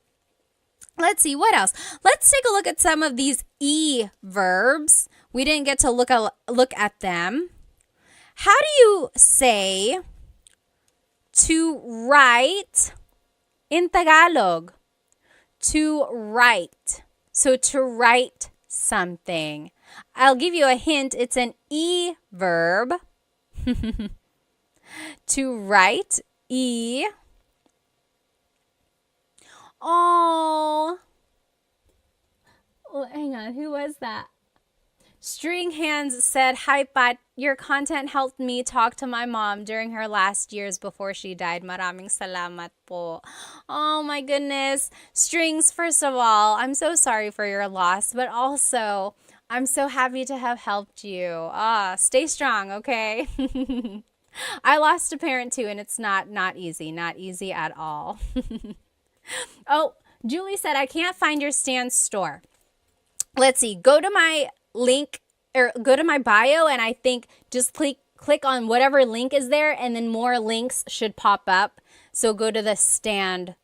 Let's see, what else? Let's take a look at some of these E verbs. We didn't get to look at them. How do you say to write in Tagalog? To write. So to write something. I'll give you a hint. It's an E verb. To write, E. Oh, hang on. Who was that? String Hands said, hi, Pat. Your content helped me talk to my mom during her last years before she died. Maraming salamat po. Oh, my goodness. Strings, first of all, I'm so sorry for your loss, but also, I'm so happy to have helped you. Stay strong, okay? I lost a parent too, and it's not easy at all. Oh, Julie said, I can't find your Stan store. Let's see, go to my link or go to my bio, and I think just click on whatever link is there, and then more links should pop up. So go to the Stan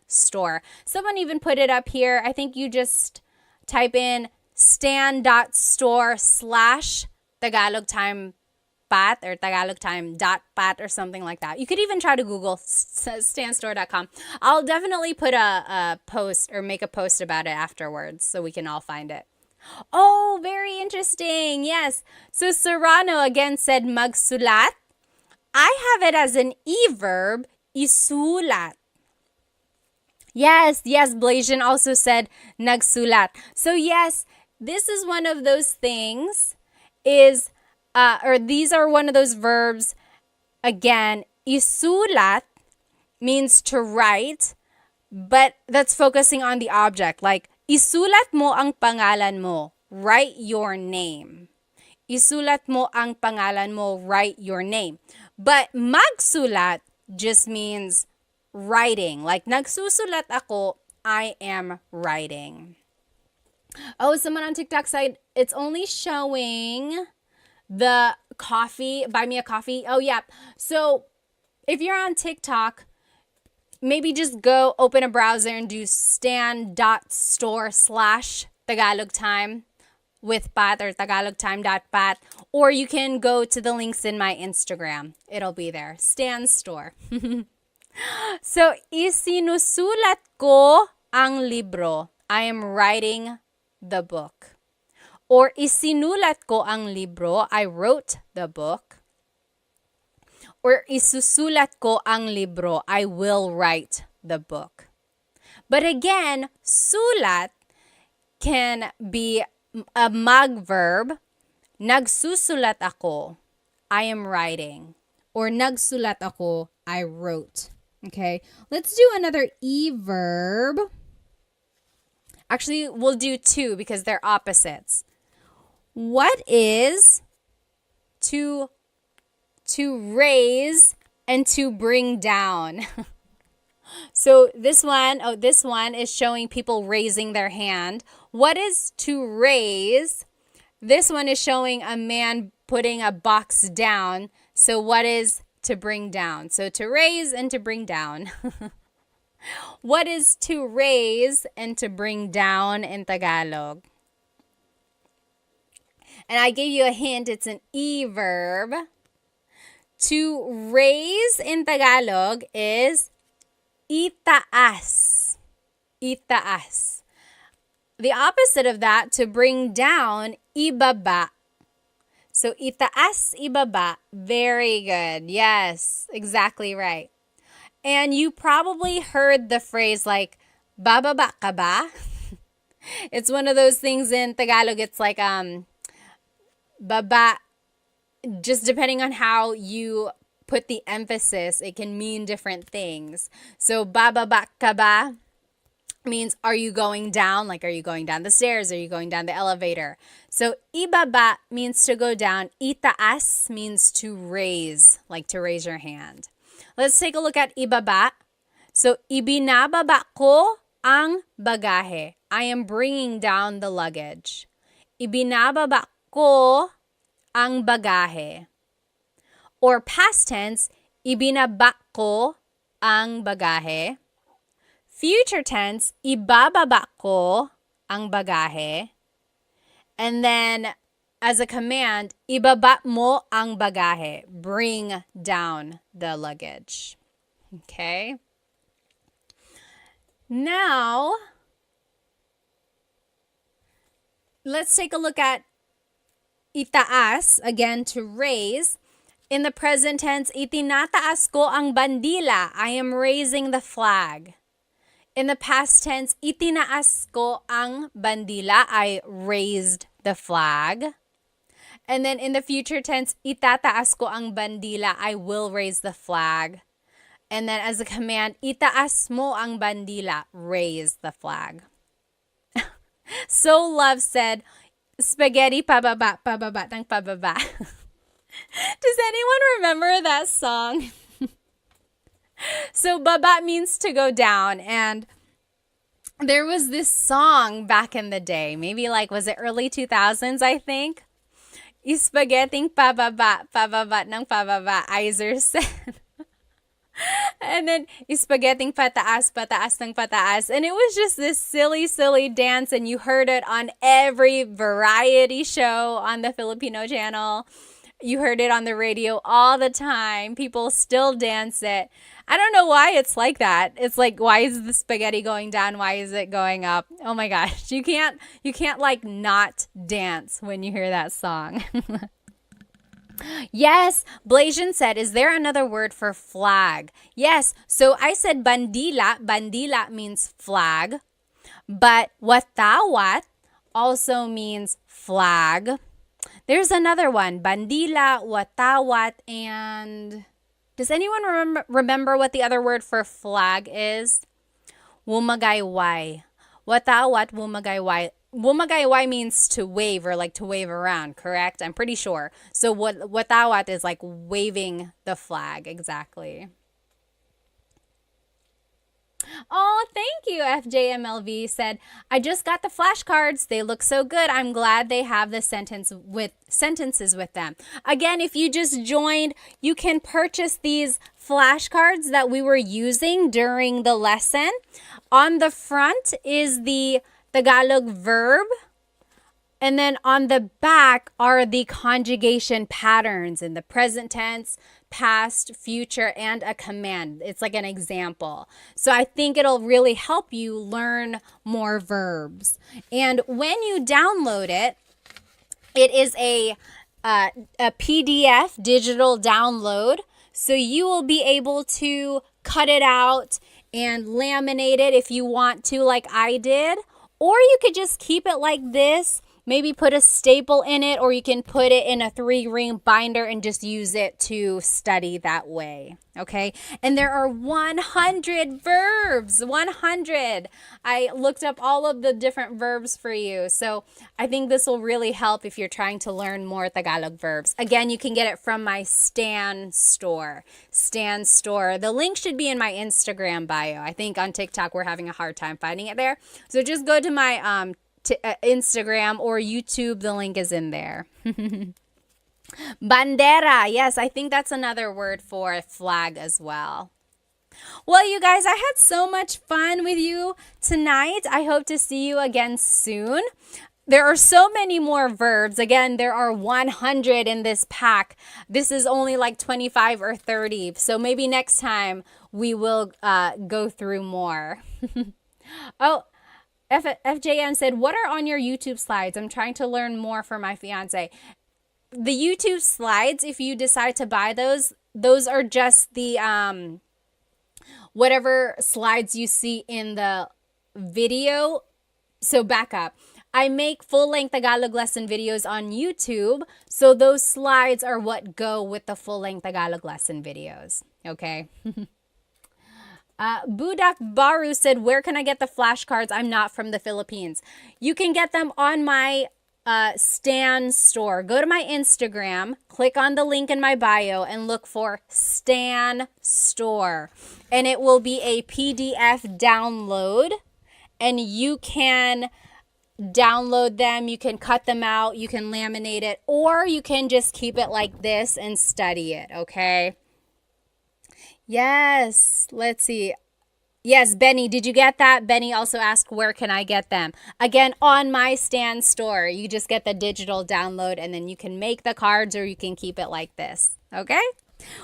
store. Someone even put it up here. I think you just type in stan.store/Tagalog Time Pat or Tagalog Time.pat or something like that. You could even try to Google stanstore.com. I'll definitely put a post or make a post about it afterwards so we can all find it. Oh, very interesting. Yes. So Serrano again said magsulat. I have it as an E verb, isulat. Yes, Blasian also said nagsulat. So yes, this is one of those things these are one of those verbs. Again, isulat means to write, but that's focusing on the object. Like, isulat mo ang pangalan mo. Write your name. Isulat mo ang pangalan mo. Write your name. But magsulat just means writing. Like, nagsusulat ako, I am writing. Oh, someone on TikTok said it's only showing the coffee, buy me a coffee. Oh, yeah. So if you're on TikTok, maybe just go open a browser and do stan.store/Tagalog Time with Pat or tagalogtime.pat, or you can go to the links in my Instagram. It'll be there. Stan Store. So, isinusulat ko ang libro. I am writing the book. Or isinulat ko ang libro. I wrote the book. Or isusulat ko ang libro. I will write the book. But again, sulat can be a mag verb. Nagsusulat ako. I am writing. Or nagsulat ako. I wrote. Okay, let's do another E verb. Actually, we'll do two because they're opposites. What is to raise and to bring down? So this one is showing people raising their hand. What is to raise? This one is showing a man putting a box down. So what is to bring down. So to raise and to bring down. What is to raise and to bring down in Tagalog? And I gave you a hint, it's an E verb. To raise in Tagalog is itaas. Itaas. The opposite of that, to bring down, ibaba. So itaas, ibaba. Very good. Yes, exactly right. And you probably heard the phrase like, bababa ka ba? It's one of those things in Tagalog. It's like, baba, just depending on how you put the emphasis, it can mean different things. So bababa ka ba means, are you going down? Like, are you going down the stairs? Are you going down the elevator? So ibaba means to go down. Itaas means to raise, like to raise your hand. Let's take a look at ibaba. So ibinababa ko ang bagahe. I am bringing down the luggage. Ibinababa ko ang bagahe. Or past tense, ibinaba ko ang bagahe. Future tense, ibababa ko ang bagahe. And then as a command, ibaba mo ang bagahe. Bring down the luggage. Okay? Now, let's take a look at itaas, again, to raise. In the present tense, itinataas ko ang bandila. I am raising the flag. In the past tense, itinaas ko ang bandila. I raised the flag. And then in the future tense, itataas ko ang bandila. I will raise the flag. And then as a command, itaas mo ang bandila. Raise the flag. So Love said, spaghetti pababa, pababa, tang pababa. Does anyone remember that song? So baba means to go down, and there was this song back in the day, maybe like, was it early 2000s, I think? Spaghetti pababa, pababa ng pababa, Iser said. And then spaghetti pataas, pataas ng pataas. And it was just this silly, silly dance, and you heard it on every variety show on the Filipino channel. You heard it on the radio all the time. People still dance it. I don't know why it's like that. It's like, why is the spaghetti going down? Why is it going up? Oh my gosh. You can't like not dance when you hear that song. Yes, Blasian said, is there another word for flag? Yes, so I said bandila. Bandila means flag. But watawat also means flag. There's another one, bandila, watawat, and does anyone remember what the other word for flag is? Wumagayway. Watawat, wumagayway. Wumagayway means to wave, or like to wave around, correct? I'm pretty sure. So watawat is like waving the flag, exactly. Oh, thank you, FJMLV said, I just got the flashcards. They look so good. I'm glad they have the sentences with them. Again, if you just joined, you can purchase these flashcards that we were using during the lesson. On the front is the Tagalog verb, and then on the back are the conjugation patterns in the present tense, past, future, and a command. It's like an example. So I think it'll really help you learn more verbs. And when you download it, it is a PDF digital download. So you will be able to cut it out and laminate it if you want to, like I did. Or you could just keep it like this. Maybe put a staple in it, or you can put it in a 3-ring binder and just use it to study that way, okay? And there are 100 verbs, 100. I looked up all of the different verbs for you, so I think this will really help if you're trying to learn more Tagalog verbs. Again, you can get it from my Stan store. Stan store. The link should be in my Instagram bio. I think on TikTok we're having a hard time finding it there. So just go to my Instagram or YouTube. The link is in there. Bandera. Yes, I think that's another word for flag as well. Well, you guys, I had so much fun with you tonight. I hope to see you again soon. There are so many more verbs. Again, there are 100 in this pack. This is only like 25 or 30. So maybe next time we will go through more. Oh, FJN said, what are on your YouTube slides? I'm trying to learn more for my fiance. The YouTube slides, if you decide to buy those are just the whatever slides you see in the video. So back up. I make full-length Tagalog lesson videos on YouTube, so those slides are what go with the full-length Tagalog lesson videos. Okay. Budak Baru said, where can I get the flashcards? I'm not from the Philippines. You can get them on my Stan store. Go to my Instagram, click on the link in my bio, and look for Stan store. And it will be a PDF download, and you can download them, you can cut them out, you can laminate it, or you can just keep it like this and study it, okay? Yes, let's see. Yes, Benny, did you get that? Benny also asked, where can I get them? Again, on my Stan store. You just get the digital download, and then you can make the cards or you can keep it like this, okay?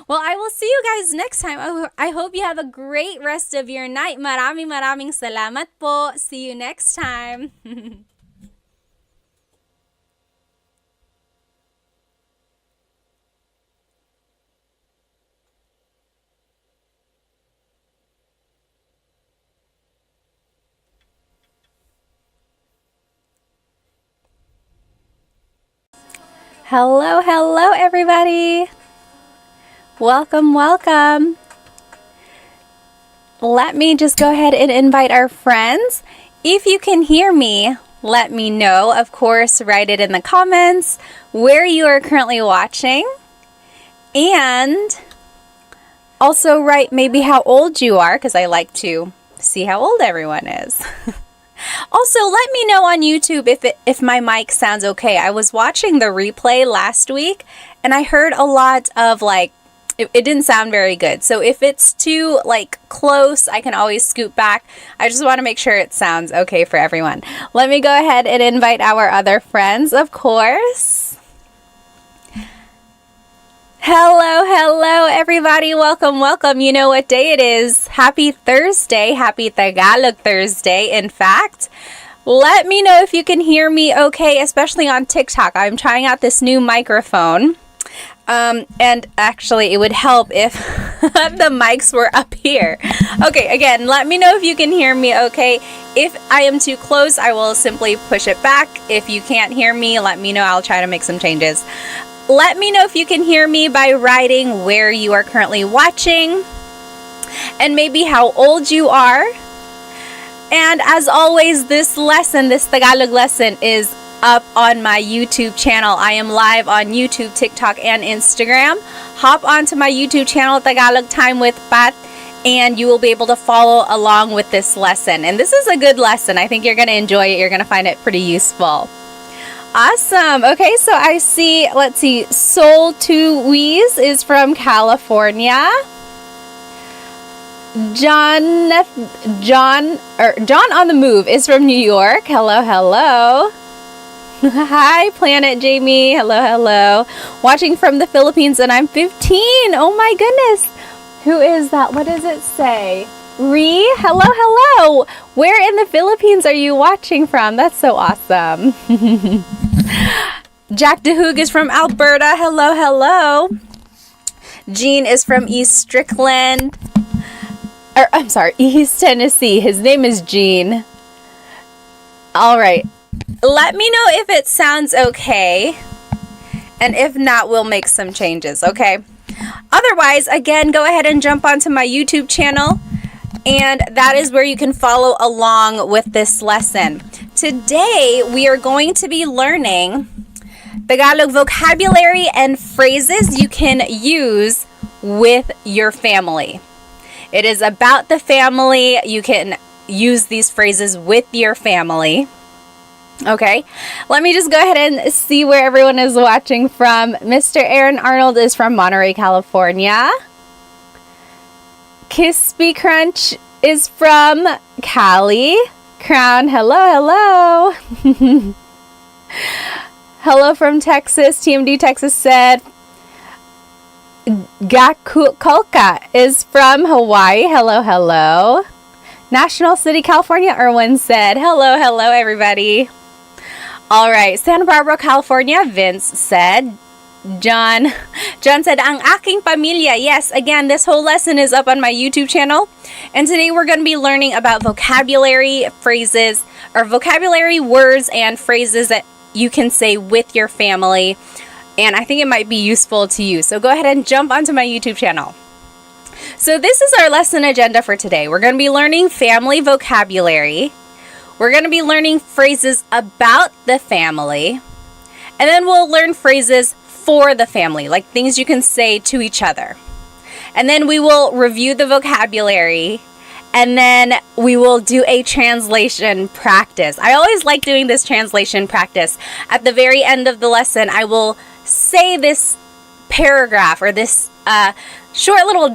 Well, I will see you guys next time. I hope you have a great rest of your night. Maraming salamat po. See you next time. Hello, everybody. Welcome, welcome. Let me just go ahead and invite our friends. If you can hear me, let me know. Of course, write it in the comments where you are currently watching. And also write maybe how old you are, because I like to see how old everyone is. Also, let me know on YouTube if my mic sounds okay. I was watching the replay last week, and I heard a lot of it didn't sound very good. So if it's too close, I can always scoot back. I just want to make sure it sounds okay for everyone. Let me go ahead and invite our other friends, of course. Hello, everybody. Welcome. You know what day it is. Happy Thursday. Happy Tagalog Thursday, in fact. Let me know if you can hear me okay, especially on TikTok. I'm trying out this new microphone. And actually, it would help if the mics were up here. Okay, again, let me know if you can hear me okay. If I am too close, I will simply push it back. If you can't hear me, let me know. I'll try to make some changes. Let me know if you can hear me by writing where you are currently watching and maybe how old you are. And as always, this Tagalog lesson is up on my YouTube channel. I am live on YouTube, TikTok, and Instagram. Hop onto my YouTube channel, Tagalog Time with Pat, and you will be able to follow along with this lesson. And this is a good lesson. I think you're going to enjoy it. You're going to find it pretty useful. Awesome. Okay, so I see, let's see, Soul to Weeze is from California. John on the Move is from New York. Hello. Hi, Planet Jamie. Hello. Watching from the Philippines, and I'm 15. Oh my goodness. Who is that? What does it say? Hello. Where in the Philippines are you watching from? That's so awesome. Jack DeHoog is from Alberta. Hello. Jean is from East Strickland. East Tennessee. His name is Jean. All right. Let me know if it sounds okay. And if not, we'll make some changes, okay? Otherwise, again, go ahead and jump onto my YouTube channel. And that is where you can follow along with this lesson. Today, we are going to be learning Tagalog vocabulary and phrases you can use with your family. It is about the family. You can use these phrases with your family. Okay, let me just go ahead and see where everyone is watching from. Mr. Aaron Arnold is from Monterey, California. Crispy Crunch is from Cali. Crown, hello, hello. Hello from Texas. TMD Texas said. Gakulka is from Hawaii. Hello, hello. National City, California, Erwin said. Hello, hello, everybody. All right, Santa Barbara, California, Vince said. John said, ang aking pamilya. Yes, again, this whole lesson is up on my YouTube channel. And today we're going to be learning about vocabulary phrases, or vocabulary words and phrases that you can say with your family. And I think it might be useful to you. So go ahead and jump onto my YouTube channel. So this is our lesson agenda for today. We're going to be learning family vocabulary. We're going to be learning phrases about the family. And then we'll learn phrases for the family, like things you can say to each other. And then we will review the vocabulary. And then we will do a translation practice. I always like doing this translation practice. At the very end of the lesson, I will say this paragraph or this short little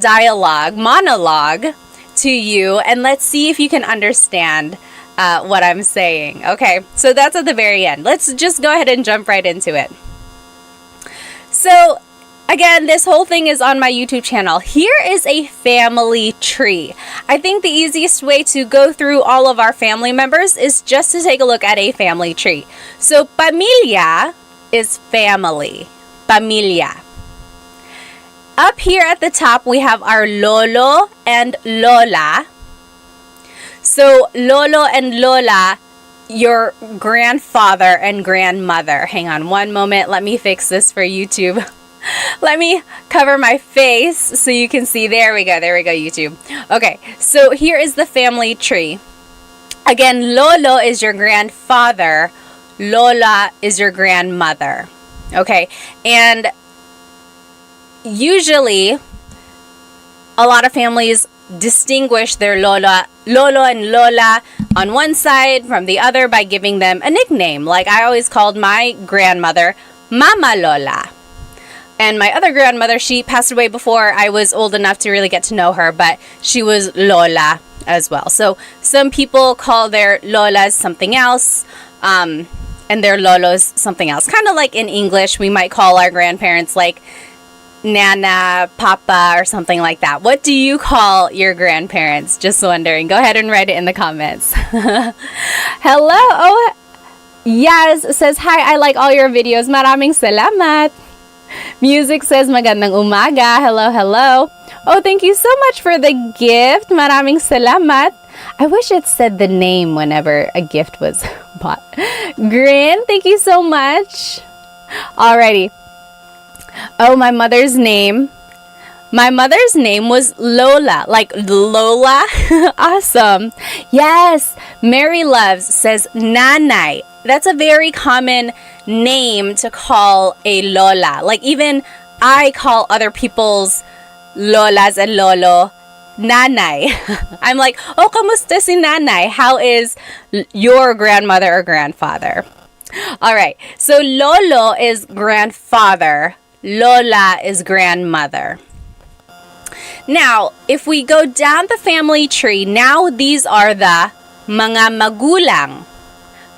monologue to you, and let's see if you can understand what I'm saying. Okay, so that's at the very end. Let's just go ahead and jump right into it. So again, this whole thing is on my YouTube channel. Here is a family tree. I think the easiest way to go through all of our family members is just to take a look at a family tree. So pamilya is family. Pamilya. Up here at the top, we have our lolo and lola. So lolo and lola, your grandfather and grandmother. Hang on one moment. Let me fix this for YouTube. Let me cover my face so you can see. There we go, YouTube. Okay, so here is the family tree. Again, lolo is your grandfather. Lola is your grandmother. Okay, and usually a lot of families distinguish their lolo and lola on one side from the other by giving them a nickname. Like I always called my grandmother Mama Lola. And my other grandmother, she passed away before I was old enough to really get to know her, but she was Lola as well. So some people call their Lolas something else, and their Lolos something else. Kind of like in English, we might call our grandparents like Nana, Papa, or something like that. What do you call your grandparents? Just wondering. Go ahead and write it in the comments. Hello. Oh, Yaz says, hi, I like all your videos. Maraming salamat. Music says, magandang umaga. Hello, hello. Oh, thank you so much for the gift. Maraming salamat. I wish it said the name whenever a gift was bought. Grin, thank you so much. Alrighty. Oh, my mother's name. My mother's name was Lola. Like Lola? Awesome. Yes. Mary Loves says Nanay. That's a very common name to call a Lola. Like even I call other people's Lolas and Lolo Nanay. I'm like, oh, kamusta si Nanay? How is your grandmother or grandfather? All right. So Lolo is grandfather. Lola is grandmother. Now, if we go down the family tree, now these are the mga magulang.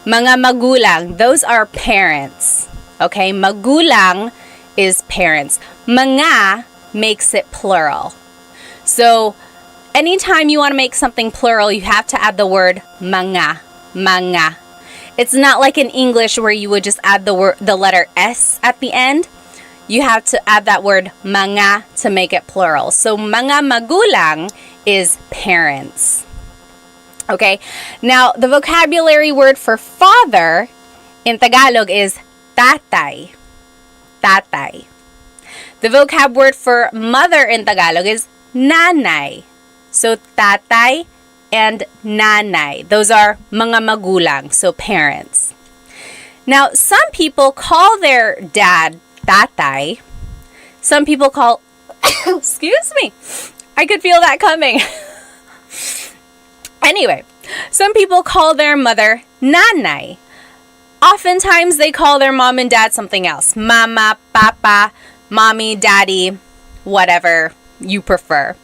Mga magulang, those are parents. Okay, magulang is parents. Mga makes it plural. So, anytime you want to make something plural, you have to add the word mga. Mga. It's not like in English where you would just add the letter S at the end. You have to add that word mga to make it plural. So, mga magulang is parents. Okay, now the vocabulary word for father in Tagalog is tatay. Tatay. The vocab word for mother in Tagalog is nanay. So tatay and nanay. Those are mga magulang, so parents. Now, some people call their dad tatay. Some people call, excuse me, I could feel that coming. Anyway, some people call their mother nanay. Oftentimes they call their mom and dad something else. Mama, papa, mommy, daddy, whatever you prefer.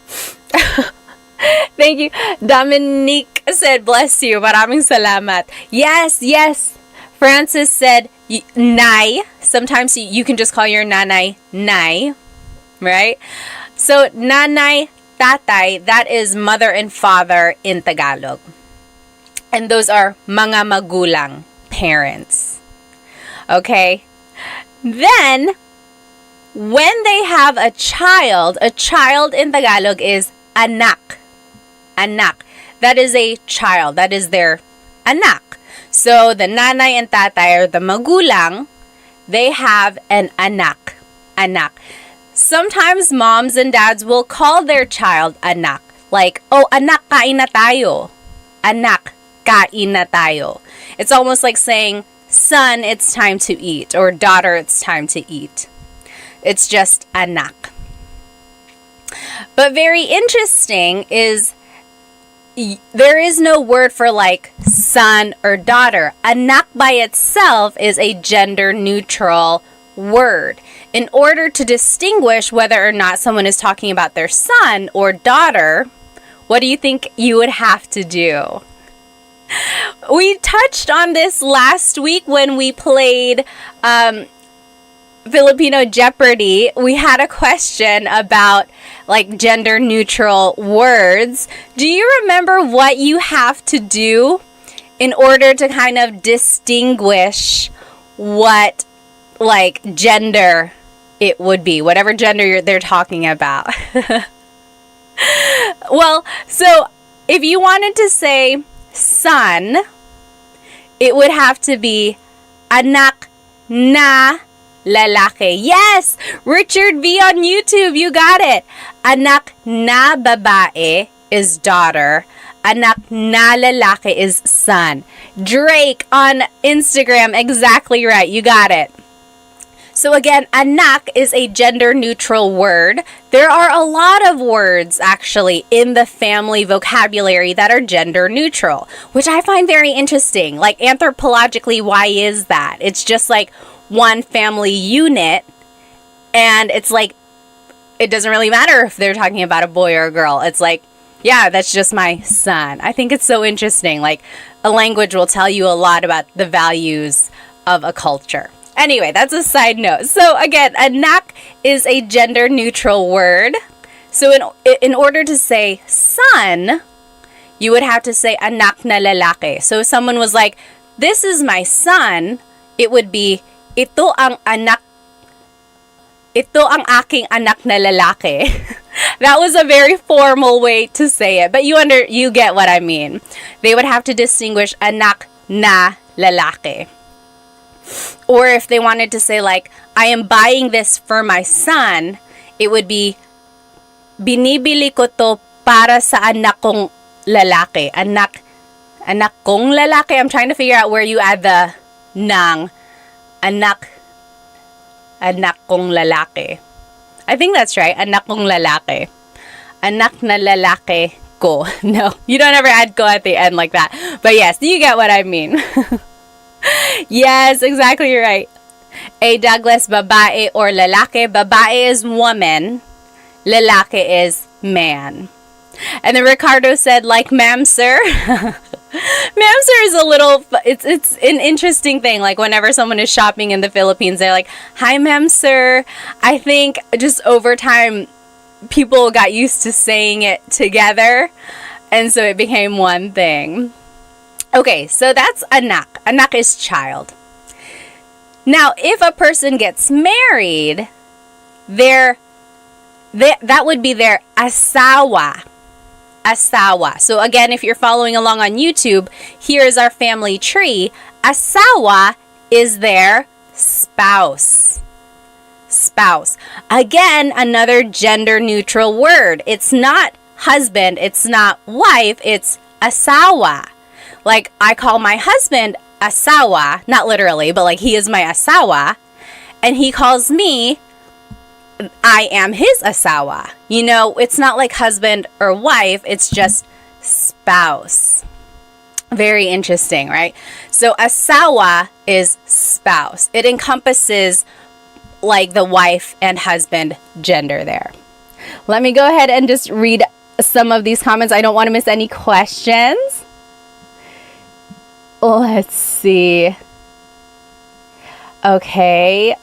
Thank you. Dominique said, bless you. Maraming salamat. Yes, yes. Francis said, nay. Sometimes you can just call your nanay, nay. Right? So, nanay, tatay, that is mother and father in Tagalog. And those are mga magulang, parents. Okay? Then, when they have a child in Tagalog is anak. Anak. That is a child. That is their anak. So, the nanay and tatay are the magulang. They have an anak. Anak. Sometimes moms and dads will call their child anak. Like, oh, anak, kain na tayo. Anak, kain na tayo. It's almost like saying, son, it's time to eat. Or daughter, it's time to eat. It's just anak. But very interesting is there is no word for like son or daughter. Anak by itself is a gender neutral word. In order to distinguish whether or not someone is talking about their son or daughter, what do you think you would have to do? We touched on this last week when we played Filipino Jeopardy. We had a question about like gender neutral words. Do you remember what you have to do in order to kind of distinguish what like gender it would be, whatever gender they're talking about? Well, so if you wanted to say son, it would have to be anak na lalaki. Yes! Richard V on YouTube, you got it. Anak na babae is daughter. Anak na lalaki is son. Drake on Instagram, exactly right. You got it. So again, anak is a gender neutral word. There are a lot of words actually in the family vocabulary that are gender neutral, which I find very interesting. Like anthropologically, why is that? It's just like one family unit, and it's like it doesn't really matter if they're talking about a boy or a girl. It's like, yeah, that's just my son. I think it's so interesting. Like a language will tell you a lot about the values of a culture. Anyway, that's a side note. So again, anak is a gender neutral word. So in order to say son, you would have to say anak na lalaki. So if someone was like, this is my son, it would be ito ang aking anak na lalaki. That was a very formal way to say it, but you get what I mean. They would have to distinguish anak na lalaki. Or if they wanted to say like, I am buying this for my son, it would be binibili ko to para sa anak kong lalaki. Anak kong lalaki. I'm trying to figure out where you add the nang. Anak kong lalaki. I think that's right. Anak kong lalaki. Anak na lalaki ko. No, you don't ever add ko at the end like that. But yes, you get what I mean. Yes, exactly right. A Douglas, babae or lalaki. Babae is woman. Lalaki is man. And then Ricardo said, like, ma'am, sir. Ma'am, sir is a little, it's an interesting thing. Like, whenever someone is shopping in the Philippines, they're like, hi, ma'am, sir. I think just over time, people got used to saying it together. And so it became one thing. Okay, so that's anak. Anak is child. Now, if a person gets married, that would be their asawa. Asawa. So again, if you're following along on YouTube, here is our family tree. Asawa is their spouse. Spouse. Again, another gender neutral word. It's not husband, it's not wife, it's asawa. Like, I call my husband asawa, not literally, but like he is my asawa, and he calls me, I am his asawa. You know, it's not like husband or wife, it's just spouse. Very interesting, right? So asawa is spouse. It encompasses like the wife and husband gender there. Let me go ahead and just read some of these comments. I don't want to miss any questions. Let's see. Okay.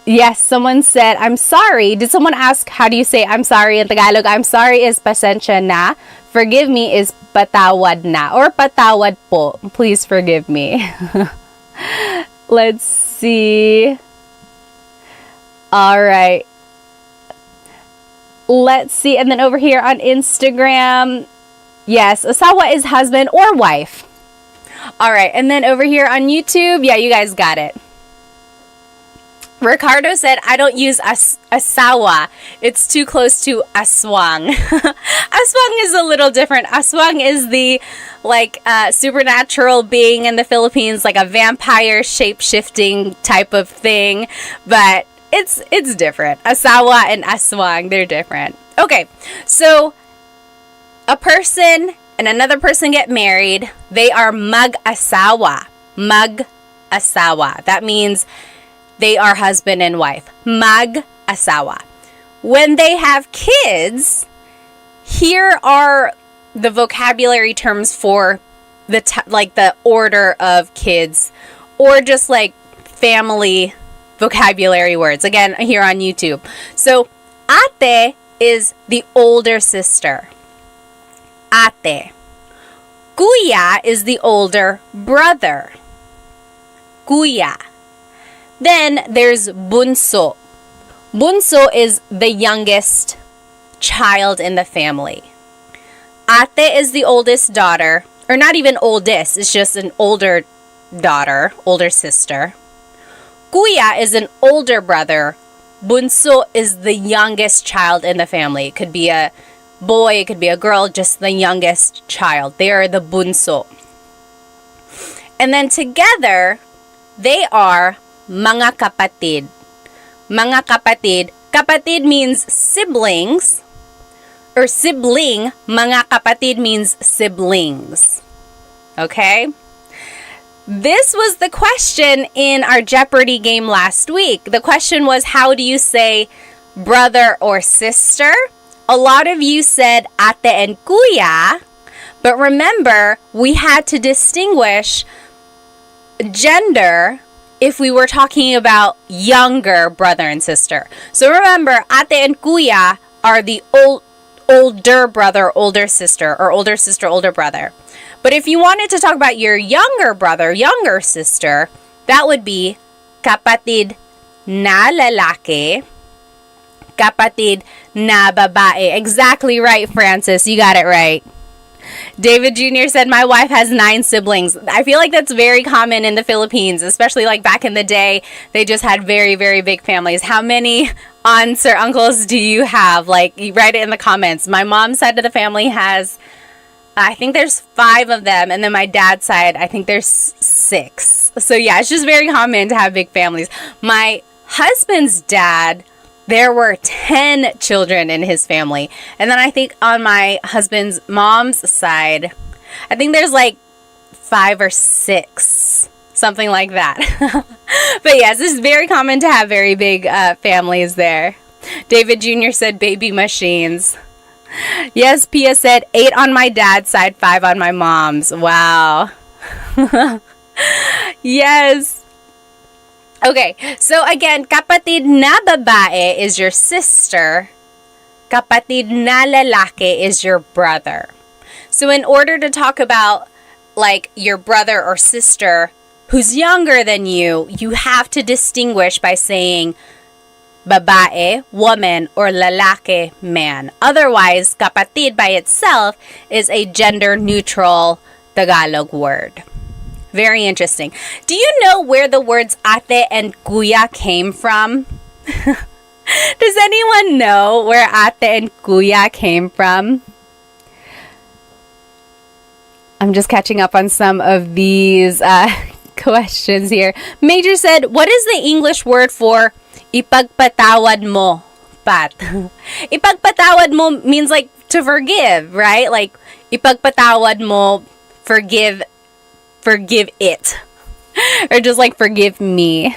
Yes, someone said, I'm sorry. Did someone ask, how do you say I'm sorry in Tagalog? I'm sorry is pasensya na. Forgive me is patawad na. Or patawad po. Please forgive me. Let's see. All right. Let's see. And then over here on Instagram, yes, asawa is husband or wife. All right. And then over here on YouTube, yeah, you guys got it. Ricardo said, I don't use asawa. It's too close to aswang. Aswang is a little different. Aswang is the supernatural being in the Philippines, like a vampire shape-shifting type of thing. But it's different. Asawa and aswang, they're different. Okay, so a person and another person get married. They are mag-asawa. Mag-asawa. That means they are husband and wife. Mag-asawa. When they have kids, here are the vocabulary terms for the order of kids, or just like family vocabulary words. Again, here on YouTube. So, ate is the older sister. Ate. Kuya is the older brother. Kuya. Then there's bunso. Bunso is the youngest child in the family. Ate is the oldest daughter, or not even oldest, it's just an older daughter, older sister. Kuya is an older brother. Bunso is the youngest child in the family. It could be a boy, it could be a girl, just the youngest child. They are the bunso. And then together, they are mga kapatid. Mga kapatid. Kapatid means siblings. Or sibling. Mga kapatid means siblings. Okay? This was the question in our Jeopardy game last week. The question was, how do you say brother or sister? A lot of you said ate and kuya. But remember, we had to distinguish gender if we were talking about younger brother and sister. So remember, ate and kuya are the older brother, older sister, or older sister, older brother. But if you wanted to talk about your younger brother, younger sister, that would be kapatid na lalaki, kapatid na babae. Exactly right, Francis. You got it right. David Jr. said, my wife has 9 siblings. I feel like that's very common in the Philippines, especially like back in the day. They just had very, very big families. How many aunts or uncles do you have? Like, you write it in the comments. My mom's side of the family has, I think there's 5 of them. And then my dad's side, I think there's 6. So yeah, it's just very common to have big families. My husband's dad, there were 10 children in his family. And then I think on my husband's mom's side, I think there's like 5 or 6, something like that. But yes, it's very common to have very big families there. David Jr. said baby machines. Yes, Pia said 8 on my dad's side, 5 on my mom's. Wow. Yes. Okay, so again, kapatid na babae is your sister. Kapatid na lalaki is your brother. So in order to talk about like your brother or sister who's younger than you have to distinguish by saying babae, woman, or lalaki, man. Otherwise, kapatid by itself is a gender-neutral Tagalog word. Very interesting. Do you know where the words ate and kuya came from? Does anyone know where ate and kuya came from? I'm just catching up on some of these questions here. Major said, what is the English word for ipagpatawad mo, Pat? Ipagpatawad mo means like to forgive, right? Like ipagpatawad mo, forgive it. Or just like forgive me.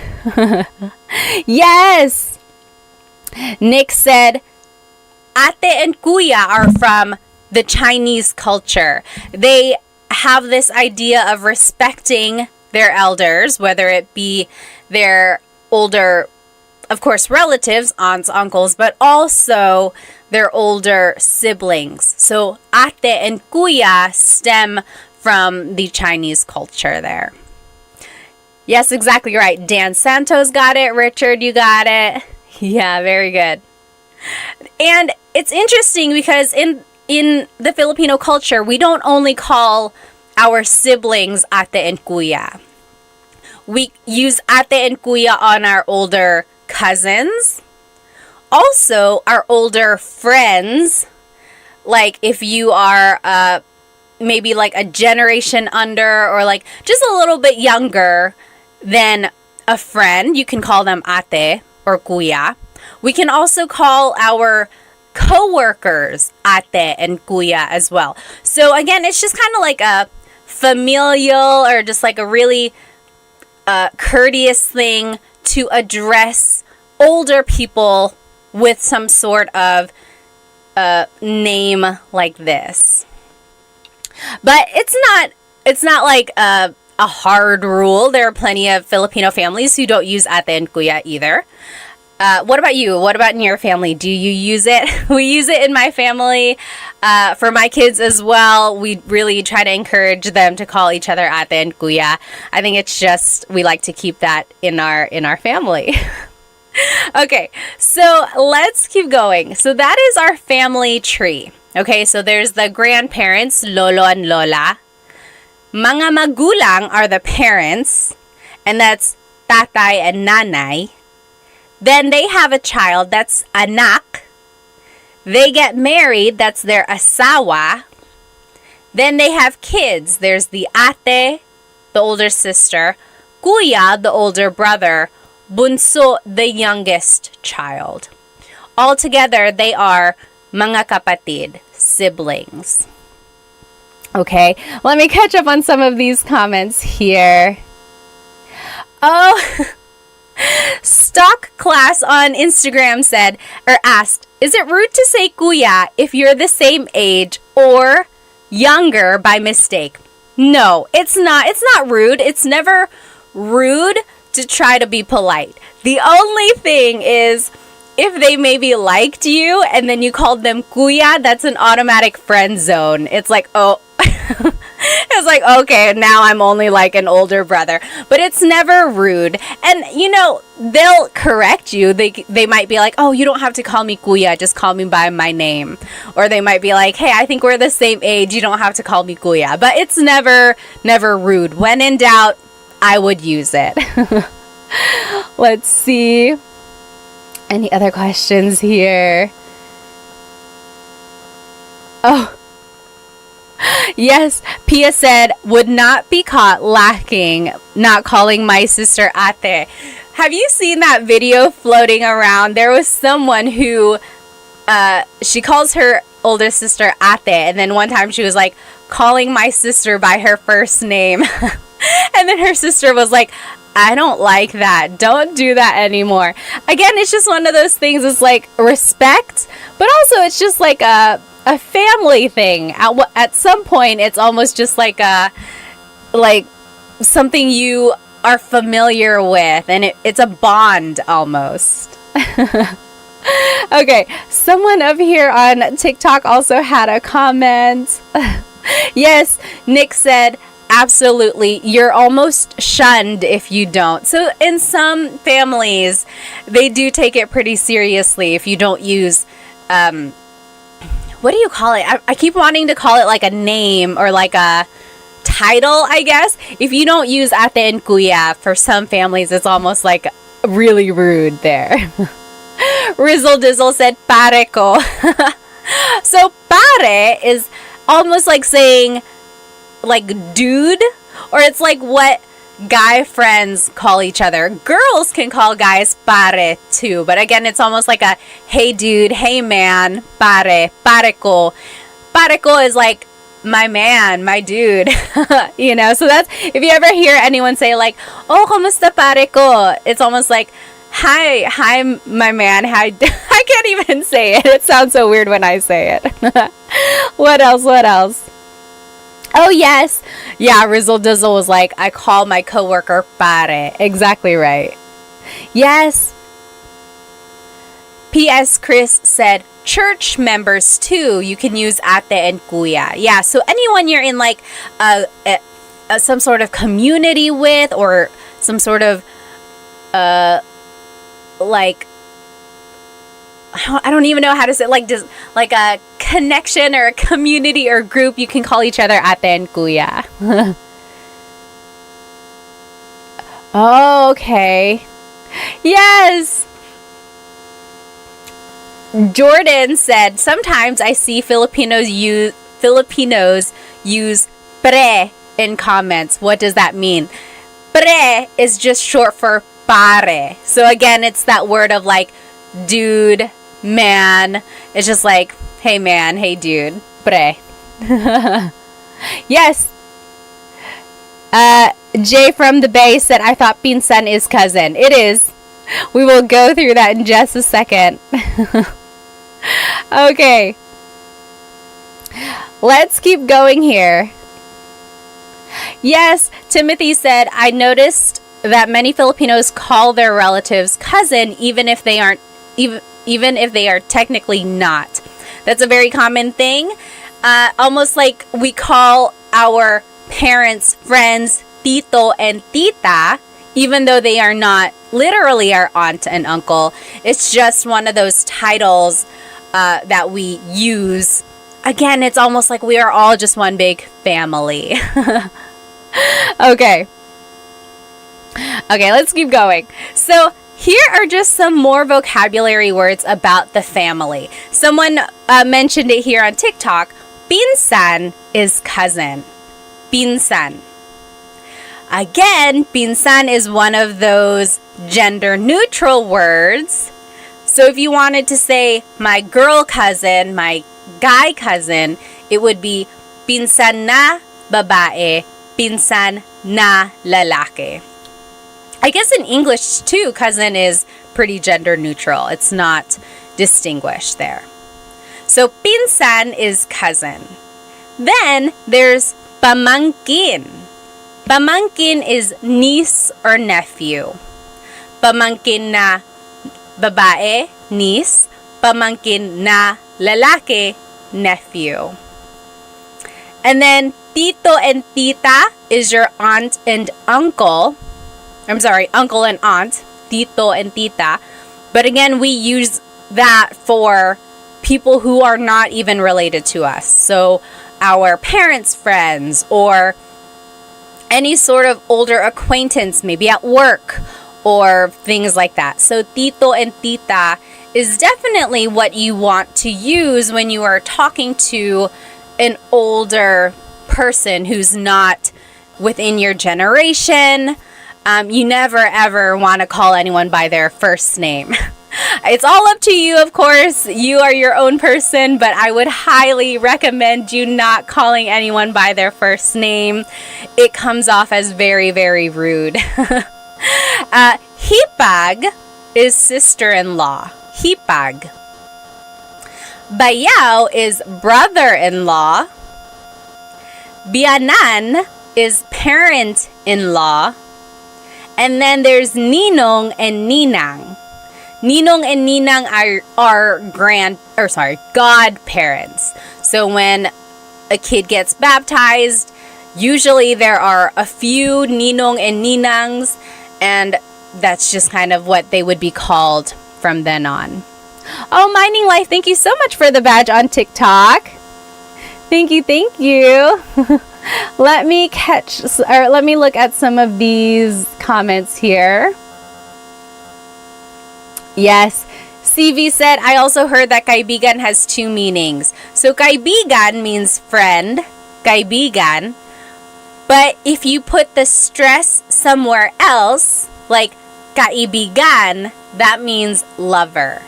Yes! Nick said, ate and kuya are from the Chinese culture. They have this idea of respecting their elders, whether it be their older, of course, relatives, aunts, uncles, but also their older siblings. So ate and kuya stem from the Chinese culture there. Yes, exactly right. Dan Santos got it. Richard, you got it. Yeah, very good. And it's interesting because in the Filipino culture, we don't only call our siblings ate and kuya. We use ate and kuya on our older cousins. Also, our older friends. Like if you are maybe like a generation under or like just a little bit younger than a friend, you can call them ate or kuya. We can also call our co-workers ate and kuya as well. So again, it's just kind of like a familial or just like a really courteous thing to address older people with some sort of name like this. But it's not like a hard rule. There are plenty of Filipino families who don't use ate and kuya either. What about you? What about in your family? Do you use it? We use it in my family. For my kids as well, we really try to encourage them to call each other ate and kuya. I think it's just, we like to keep that in our family. Okay, so let's keep going. So that is our family tree. Okay, so there's the grandparents, lolo and lola. Mga magulang are the parents, and that's tatay and nanay. Then they have a child, that's anak. They get married, that's their asawa. Then they have kids. There's the ate, the older sister, kuya, the older brother, bunso, the youngest child. Altogether, they are mga kapatid, siblings. Okay, let me catch up on some of these comments here. Oh, Stock Class on Instagram said, or asked, is it rude to say kuya if you're the same age or younger by mistake? No, it's not. It's not rude. It's never rude to try to be polite. The only thing is, if they maybe liked you and then you called them kuya, that's an automatic friend zone. It's like, oh, it's like, okay, now I'm only like an older brother. But it's never rude. And, you know, they'll correct you. They might be like, oh, you don't have to call me kuya, just call me by my name. Or they might be like, hey, I think we're the same age, you don't have to call me kuya. But it's never rude. When in doubt, I would use it. Let's see. Any other questions here? Oh, yes. Pia said, would not be caught lacking, not calling my sister ate. Have you seen that video floating around? There was someone who, she calls her older sister ate, and then one time she was like, calling my sister by her first name. And then her sister was like, I don't like that. Don't do that anymore. Again, it's just one of those things. It's like respect, but also it's just like a family thing. At some point, it's almost just like something you are familiar with, and it's a bond almost. Okay, someone up here on TikTok also had a comment. Yes, Nick said, absolutely, you're almost shunned if you don't. So in some families, they do take it pretty seriously if you don't use, what do you call it? I keep wanting to call it like a name or like a title, I guess. If you don't use ate and kuya, for some families, it's almost like really rude there. Rizzle Dizzle said, pare ko. So pare is almost like saying, like dude, or it's like what guy friends call each other. Girls can call guys pare too, but again, it's almost like a hey dude, hey man, pare ko. Pare ko is like my man, my dude. You know, so that's, if you ever hear anyone say like, oh, kamusta pare ko? It's almost like, hi, my man. Hi. I can't even say it. It sounds so weird when I say it. What else? Oh, yes. Yeah, Rizzle Dizzle was like, I call my coworker pare. Exactly right. Yes. P.S. Chris said, church members too, you can use ate and kuya. Yeah, so anyone you're in like some sort of community with, or some sort of like, I don't even know how to say it, like just like a connection or a community or group, you can call each other ate and kuya. Oh, okay. Yes. Jordan said, sometimes I see Filipinos use pre in comments. What does that mean? Pre is just short for pare. So again, it's that word of like dude, man. It's just like, hey man, hey dude, pre. Yes. Jay from the Bay said, I thought pinsan is cousin. It is. We will go through that in just a second. Okay. Let's keep going here. Yes, Timothy said, I noticed that many Filipinos call their relatives cousin even if they aren't, even if they are technically not. That's a very common thing. Almost like we call our parents, friends, tito and tita, even though they are not literally our aunt and uncle. It's just one of those titles that we use. Again, it's almost like we are all just one big family. Okay, let's keep going. So here are just some more vocabulary words about the family. Someone mentioned it here on TikTok. Pinsan is cousin. Pinsan. Again, pinsan is one of those gender neutral words. So if you wanted to say my girl cousin, my guy cousin, it would be pinsan na babae, pinsan na lalaki. I guess in English too, cousin is pretty gender neutral. It's not distinguished there. So pinsan is cousin. Then there's pamangkin. Pamangkin is niece or nephew. Pamangkin na babae, niece. Pamangkin na lalaki, nephew. And then tito and tita is your aunt and uncle. I'm sorry, uncle and aunt. Tito and tita. But again, we use that for people who are not even related to us. So our parents' friends, or any sort of older acquaintance, maybe at work or things like that. So tito and tita is definitely what you want to use when you are talking to an older person who's not within your generation. You never ever want to call anyone by their first name. It's all up to you, of course. You are your own person, but I would highly recommend you not calling anyone by their first name. It comes off as very, very rude. Hipag is sister-in-law. Hipag. Bayaw is brother-in-law. Bianan is parent-in-law. And then there's ninong and ninang. Ninong and ninang are godparents. So when a kid gets baptized, usually there are a few ninong and ninangs, and that's just kind of what they would be called from then on. Oh, Mining Life, thank you so much for the badge on TikTok. Thank you. Let me look at some of these comments here. Yes. CV said, I also heard that kaibigan has two meanings. So kaibigan means friend, kaibigan. But if you put the stress somewhere else, like kaibigan, that means lover.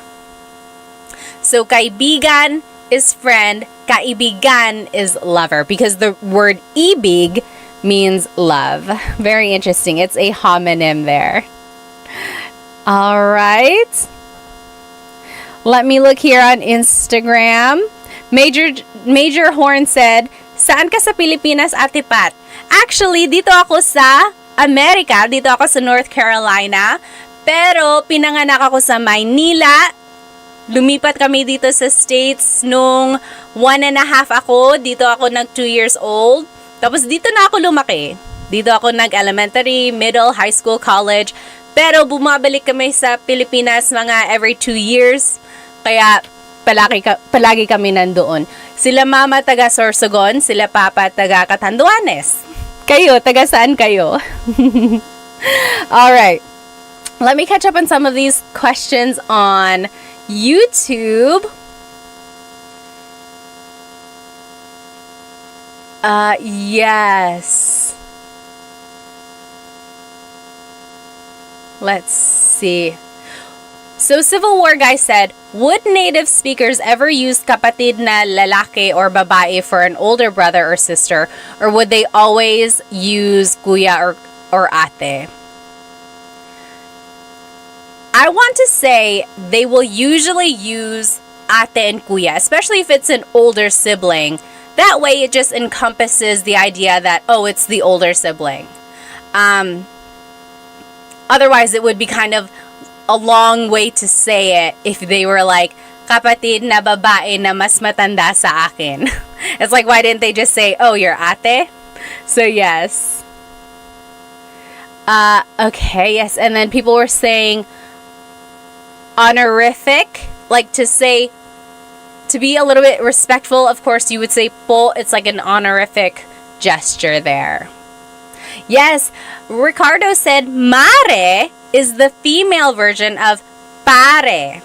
So kaibigan is friend, kaibigan is lover because the word ibig means love. Very interesting. It's a homonym there. All right. Let me look here on Instagram. Major Horn said, "Saan ka sa Pilipinas, Ate Pat?" Actually, dito ako sa Amerika. Dito ako sa North Carolina. Pero pinanganak ako sa Maynila. Lumipat kami dito sa States nung 1.5 ako. Dito ako nag 2 years old. Tapos dito na ako lumaki. Dito ako nag-elementary, middle, high school, college. Pero bumabalik kami sa Pilipinas mga every 2 years. Kaya palagi kami nandoon. Sila mama taga Sorsogon, sila papa taga Catanduanes. Kayo, taga saan kayo? Alright. Let me catch up on some of these questions on YouTube. Yes. Let's see. So Civil War guy said, would native speakers ever use kapatid na lalaki or babae for an older brother or sister, or would they always use kuya or ate? I want to say they will usually use ate and kuya, especially if it's an older sibling. That way it just encompasses the idea that, oh, it's the older sibling. Otherwise it would be kind of a long way to say it if they were like, kapatid na babae na mas matanda sa akin. It's like, why didn't they just say, oh, you're ate? So yes. Okay, yes. And then people were saying honorific, like to say, to be a little bit respectful, of course, you would say po. It's like an honorific gesture there. Yes, Ricardo said mare is the female version of pare.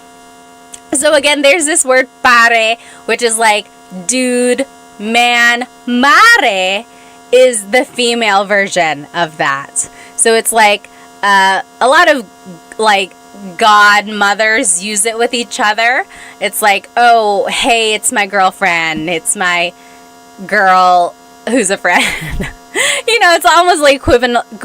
So again, there's this word pare, which is like dude, man. Mare is the female version of that. So it's like a lot of like godmothers use it with each other. It's like, oh, hey, it's my girlfriend. It's my girl who's a friend. You know, it's almost like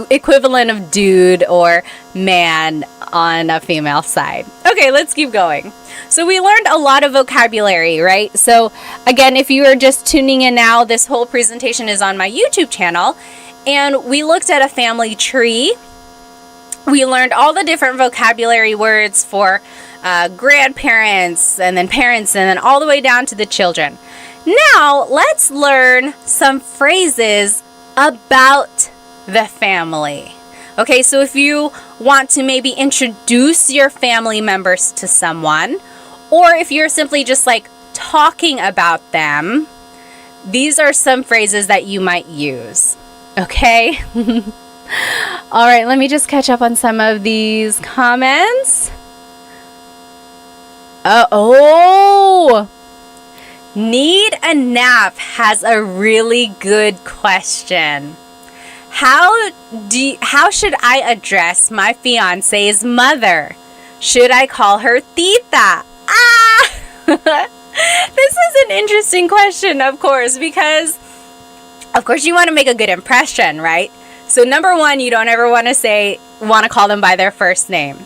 equivalent of dude or man on a female side. Okay, let's keep going. So we learned a lot of vocabulary, right? So again, if you are just tuning in now, this whole presentation is on my YouTube channel. And we looked at a family tree. We learned all the different vocabulary words for grandparents and then parents and then all the way down to the children. Now, let's learn some phrases about the family. Okay, so if you want to maybe introduce your family members to someone, or if you're simply just like talking about them, these are some phrases that you might use. Okay? All right, let me just catch up on some of these comments. Need a Nap has a really good question. How should I address my fiance's mother? Should I call her tita? This is an interesting question, of course, because of course you want to make a good impression, right? So number one, you don't ever want to call them by their first name.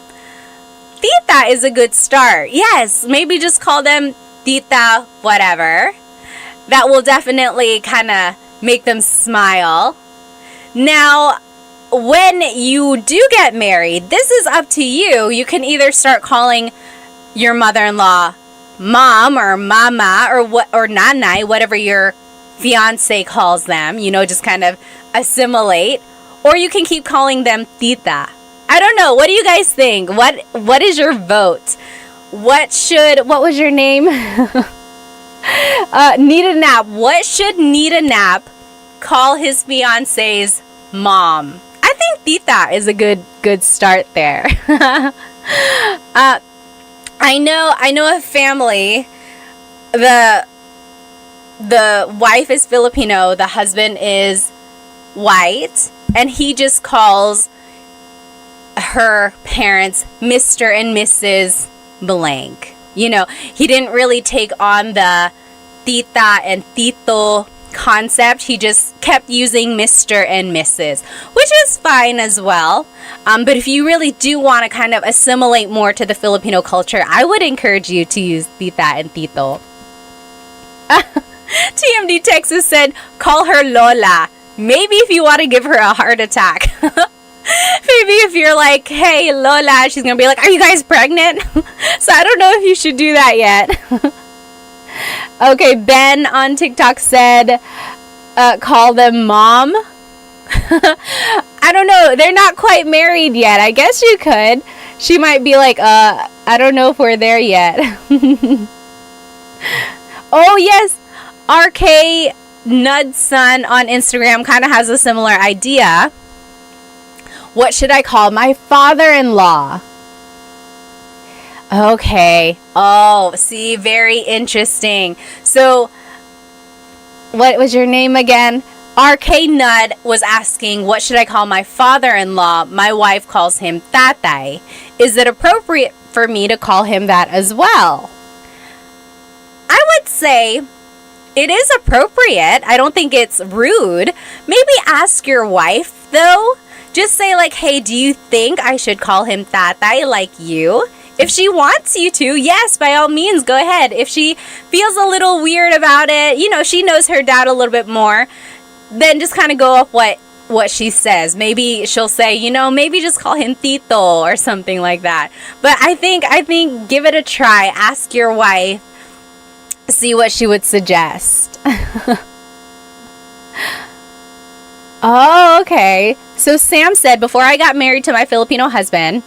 Tita is a good start. Yes, maybe just call them tita, whatever. That will definitely kind of make them smile. Now, when you do get married, this is up to you. You can either start calling your mother-in-law mom or mama or nanay, whatever your fiance calls them, you know, just kind of assimilate, or you can keep calling them tita. I don't know. What do you guys think? What is your vote? What was your name? Need a Nap. What should Need a Nap call his fiance's mom? I think tita is a good start there. I know a family. The wife is Filipino, the husband is white, and he just calls her parents Mr. and Mrs. blank. You know, he didn't really take on the tita and tito concept. He just kept using Mr. and Mrs., which is fine as well. But if you really do want to kind of assimilate more to the Filipino culture, I would encourage you to use tita and tito. TMD Texas said, call her Lola. Maybe if you want to give her a heart attack. Maybe if you're like, hey, Lola, she's going to be like, are you guys pregnant? So I don't know if you should do that yet. Okay, Ben on TikTok said, call them mom. I don't know. They're not quite married yet. I guess you could. She might be like, I don't know if we're there yet. Oh, yes. RK Nudson on Instagram kind of has a similar idea. What should I call my father-in-law? Okay. Oh, see, very interesting. So, what was your name again? RK Nud was asking, what should I call my father-in-law? My wife calls him tatay. Is it appropriate for me to call him that as well? I would say it is appropriate. I don't think it's rude. Maybe ask your wife, though. Just say like, hey, do you think I should call him tatay like you? If she wants you to, yes, by all means, go ahead. If she feels a little weird about it, you know, she knows her dad a little bit more, then just kind of go off what she says. Maybe she'll say, you know, maybe just call him Tito or something like that. But I think give it a try. Ask your wife. See what she would suggest. Oh, okay. So Sam said, before I got married to my Filipino husband,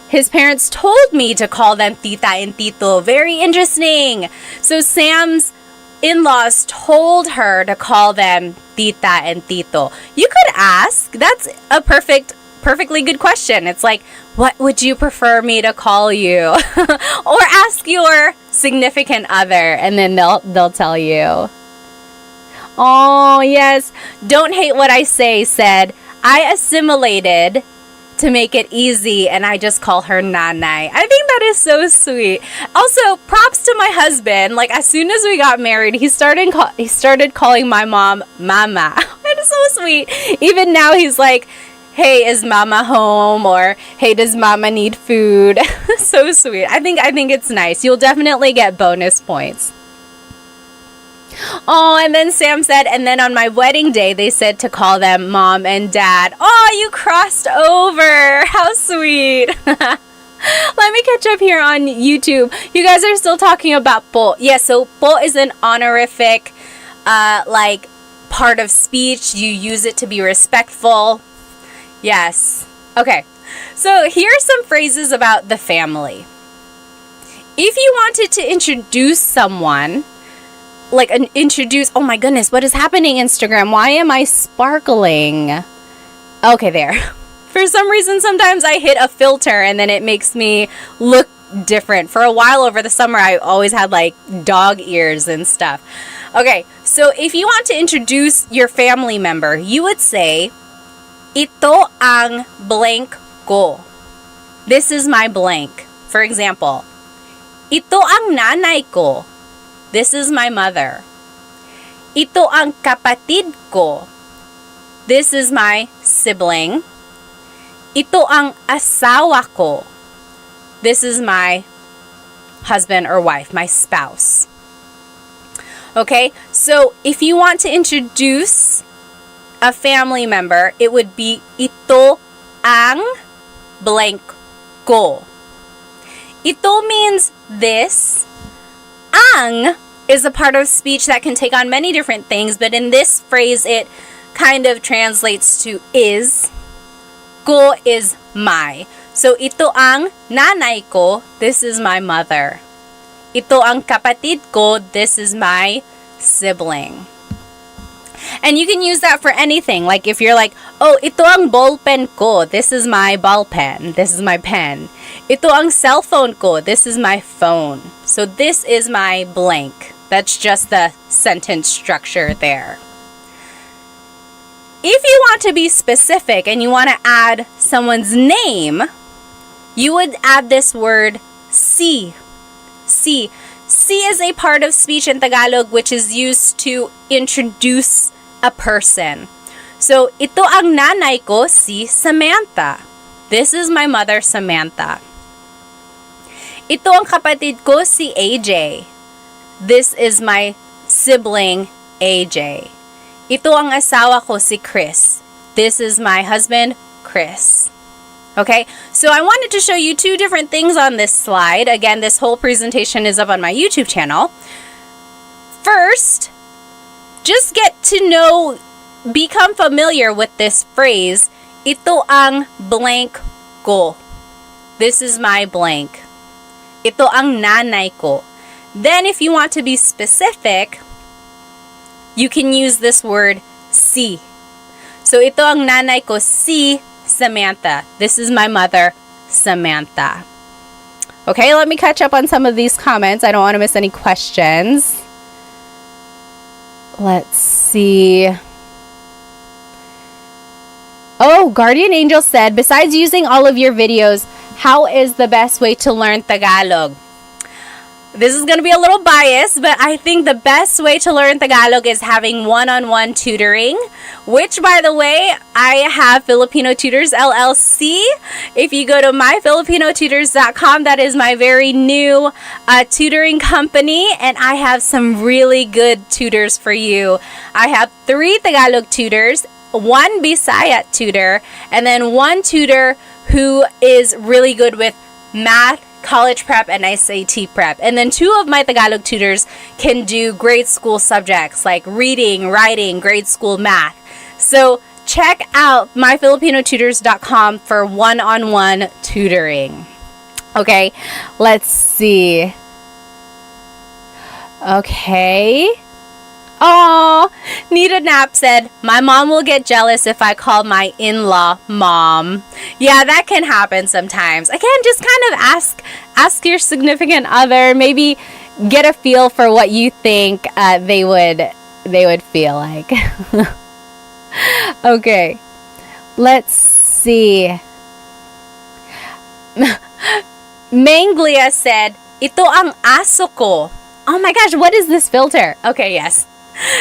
his parents told me to call them tita and tito. Very interesting. So Sam's in-laws told her to call them tita and tito. You could ask. That's a perfectly good question. It's like, what would you prefer me to call you? Or ask your significant other, and then they'll tell you. Oh, yes. Don't hate what I say said, I assimilated to make it easy, and I just call her nanay. I think that is so sweet. Also, props to my husband. Like, as soon as we got married, he started calling my mom mama. That is so sweet. Even now, he's like, hey, is mama home? Or, hey, does mama need food? So sweet. I think it's nice. You'll definitely get bonus points. Oh, and then Sam said, and then on my wedding day, they said to call them mom and dad. Oh, you crossed over. How sweet. Let me catch up here on YouTube. You guys are still talking about po. Yeah, so po is an honorific, like, part of speech. You use it to be respectful. Yes. Okay. So here are some phrases about the family. If you wanted to introduce someone, like introduce, oh my goodness, what is happening, Instagram? Why am I sparkling? Okay, there. For some reason, sometimes I hit a filter and then it makes me look different. For a while over the summer, I always had like dog ears and stuff. Okay, so if you want to introduce your family member, you would say, ito ang blank ko. This is my blank. For example, ito ang nanay ko. This is my mother. Ito ang kapatid ko. This is my sibling. Ito ang asawa ko. This is my husband or wife, my spouse. Okay, so if you want to introduce a family member, it would be ito ang blank ko. Ito means this. Ang is a part of speech that can take on many different things, but in this phrase, it kind of translates to is. Ko is my. So, ito ang nanay ko, this is my mother. Ito ang kapatid ko, this is my sibling. And you can use that for anything. Like if you're like, oh, ito ang ballpen ko, this is my ball pen, this is my pen. Ito ang cell phone ko, this is my phone. So this is my blank. That's just the sentence structure there. If you want to be specific and you want to add someone's name, you would add this word si. Si. Si is a part of speech in Tagalog which is used to introduce a person. So, ito ang nanay ko, si Samantha. This is my mother, Samantha. Ito ang kapatid ko, si AJ. This is my sibling, AJ. Ito ang asawa ko, si Chris. This is my husband, Chris. Okay, so I wanted to show you two different things on this slide. Again, this whole presentation is up on my YouTube channel. First, just get to know, become familiar with this phrase, ito ang blank ko. This is my blank. Ito ang nanay ko. Then, if you want to be specific, you can use this word, si. So, ito ang nanay ko, si Samantha. This is my mother, Samantha. Okay, let me catch up on some of these comments. I don't want to miss any questions. Let's see. Oh, Guardian Angel said, besides using all of your videos, how is the best way to learn Tagalog? This is going to be a little biased, but I think the best way to learn Tagalog is having one-on-one tutoring, which, by the way, I have Filipino Tutors LLC. If you go to myfilipinotutors.com, that is my very new tutoring company, and I have some really good tutors for you. I have 3 Tagalog tutors, 1 Bisaya tutor, and then 1 tutor who is really good with math, college prep, and SAT prep. And then 2 of my Tagalog tutors can do grade school subjects like reading, writing, grade school math. So check out myfilipinotutors.com for one-on-one tutoring. Okay, let's see. Okay. Oh, Nita Knapp said, my mom will get jealous if I call my in-law mom. Yeah, that can happen sometimes. Again, just kind of ask your significant other, maybe get a feel for what you think they would feel like. Okay, let's see. Manglia said, ito ang aso ko. Oh my gosh, what is this filter? Okay, yes.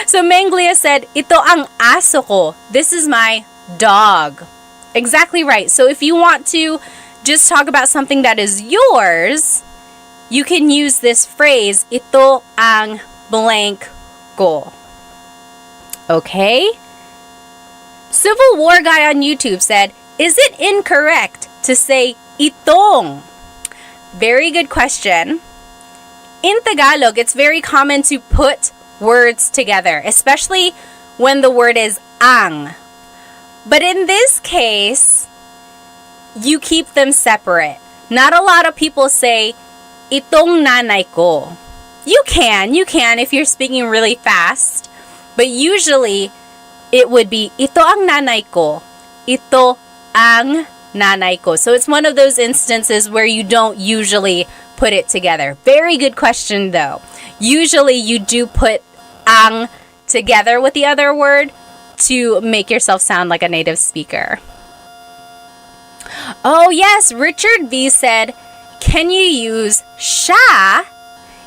So Manglia said, ito ang aso ko. This is my dog. Exactly right. So if you want to just talk about something that is yours, you can use this phrase, ito ang blank ko. Okay? Civil War Guy on YouTube said, is it incorrect to say itong? Very good question. In Tagalog, it's very common to put words together, especially when the word is ang. But in this case, you keep them separate. Not a lot of people say, itong nanay ko. You can if you're speaking really fast. But usually, it would be, ito ang nanay ko. Ito ang nanay ko. So it's one of those instances where you don't usually put it together. Very good question, though. Usually, you do put ang together with the other word to make yourself sound like a native speaker. Oh yes, Richard V said, can you use siya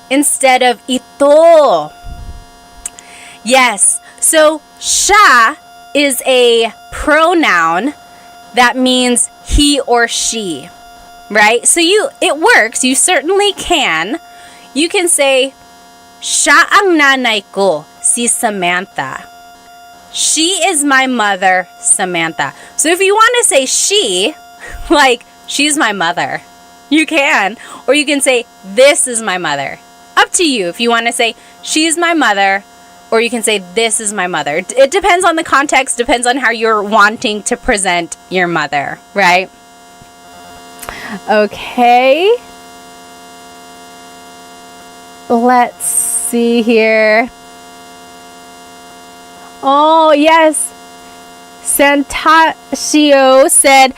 instead of ito? Yes, so siya is a pronoun that means he or she, right? So it works, you certainly can. You can say, siya ang nanay ko, si Samantha. She is my mother, Samantha. So if you want to say she, like, she's my mother, you can. Or you can say, this is my mother. Up to you if you want to say, she's my mother, or you can say, this is my mother. It depends on the context, depends on how you're wanting to present your mother, right? Okay. Let's see here. Oh, yes. Santasio said,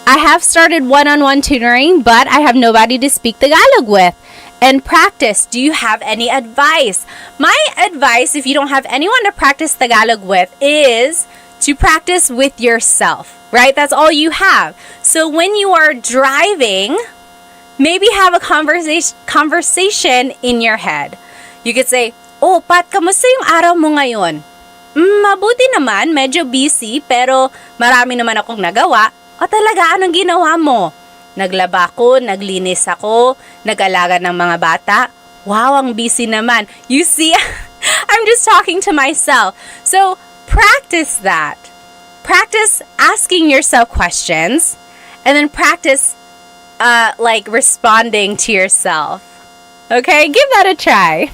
I have started one-on-one tutoring, but I have nobody to speak Tagalog with and practice. Do you have any advice? My advice, if you don't have anyone to practice Tagalog with, is to practice with yourself, right? That's all you have. So when you are driving, maybe have a conversation in your head. You could say, "Oh, Pat, kamusta yung araw mo ngayon?" Mabuti naman, medyo busy, pero marami naman akong nagawa. O talaga, anong ginawa mo? Naglaba ko, naglinis ako, nag-alaga ng mga bata. Wow, ang busy naman. You see, I'm just talking to myself. So, practice that. Practice asking yourself questions, and then practice like responding to yourself. Okay, give that a try.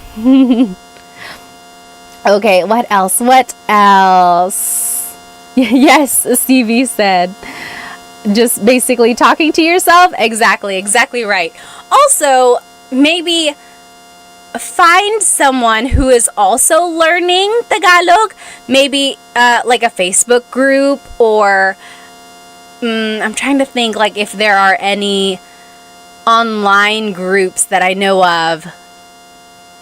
Okay, what else? What else? Yes, Stevie said. Just basically talking to yourself. Exactly right. Also, maybe find someone who is also learning Tagalog. Maybe like a Facebook group, or I'm trying to think like if there are any online groups that I know of.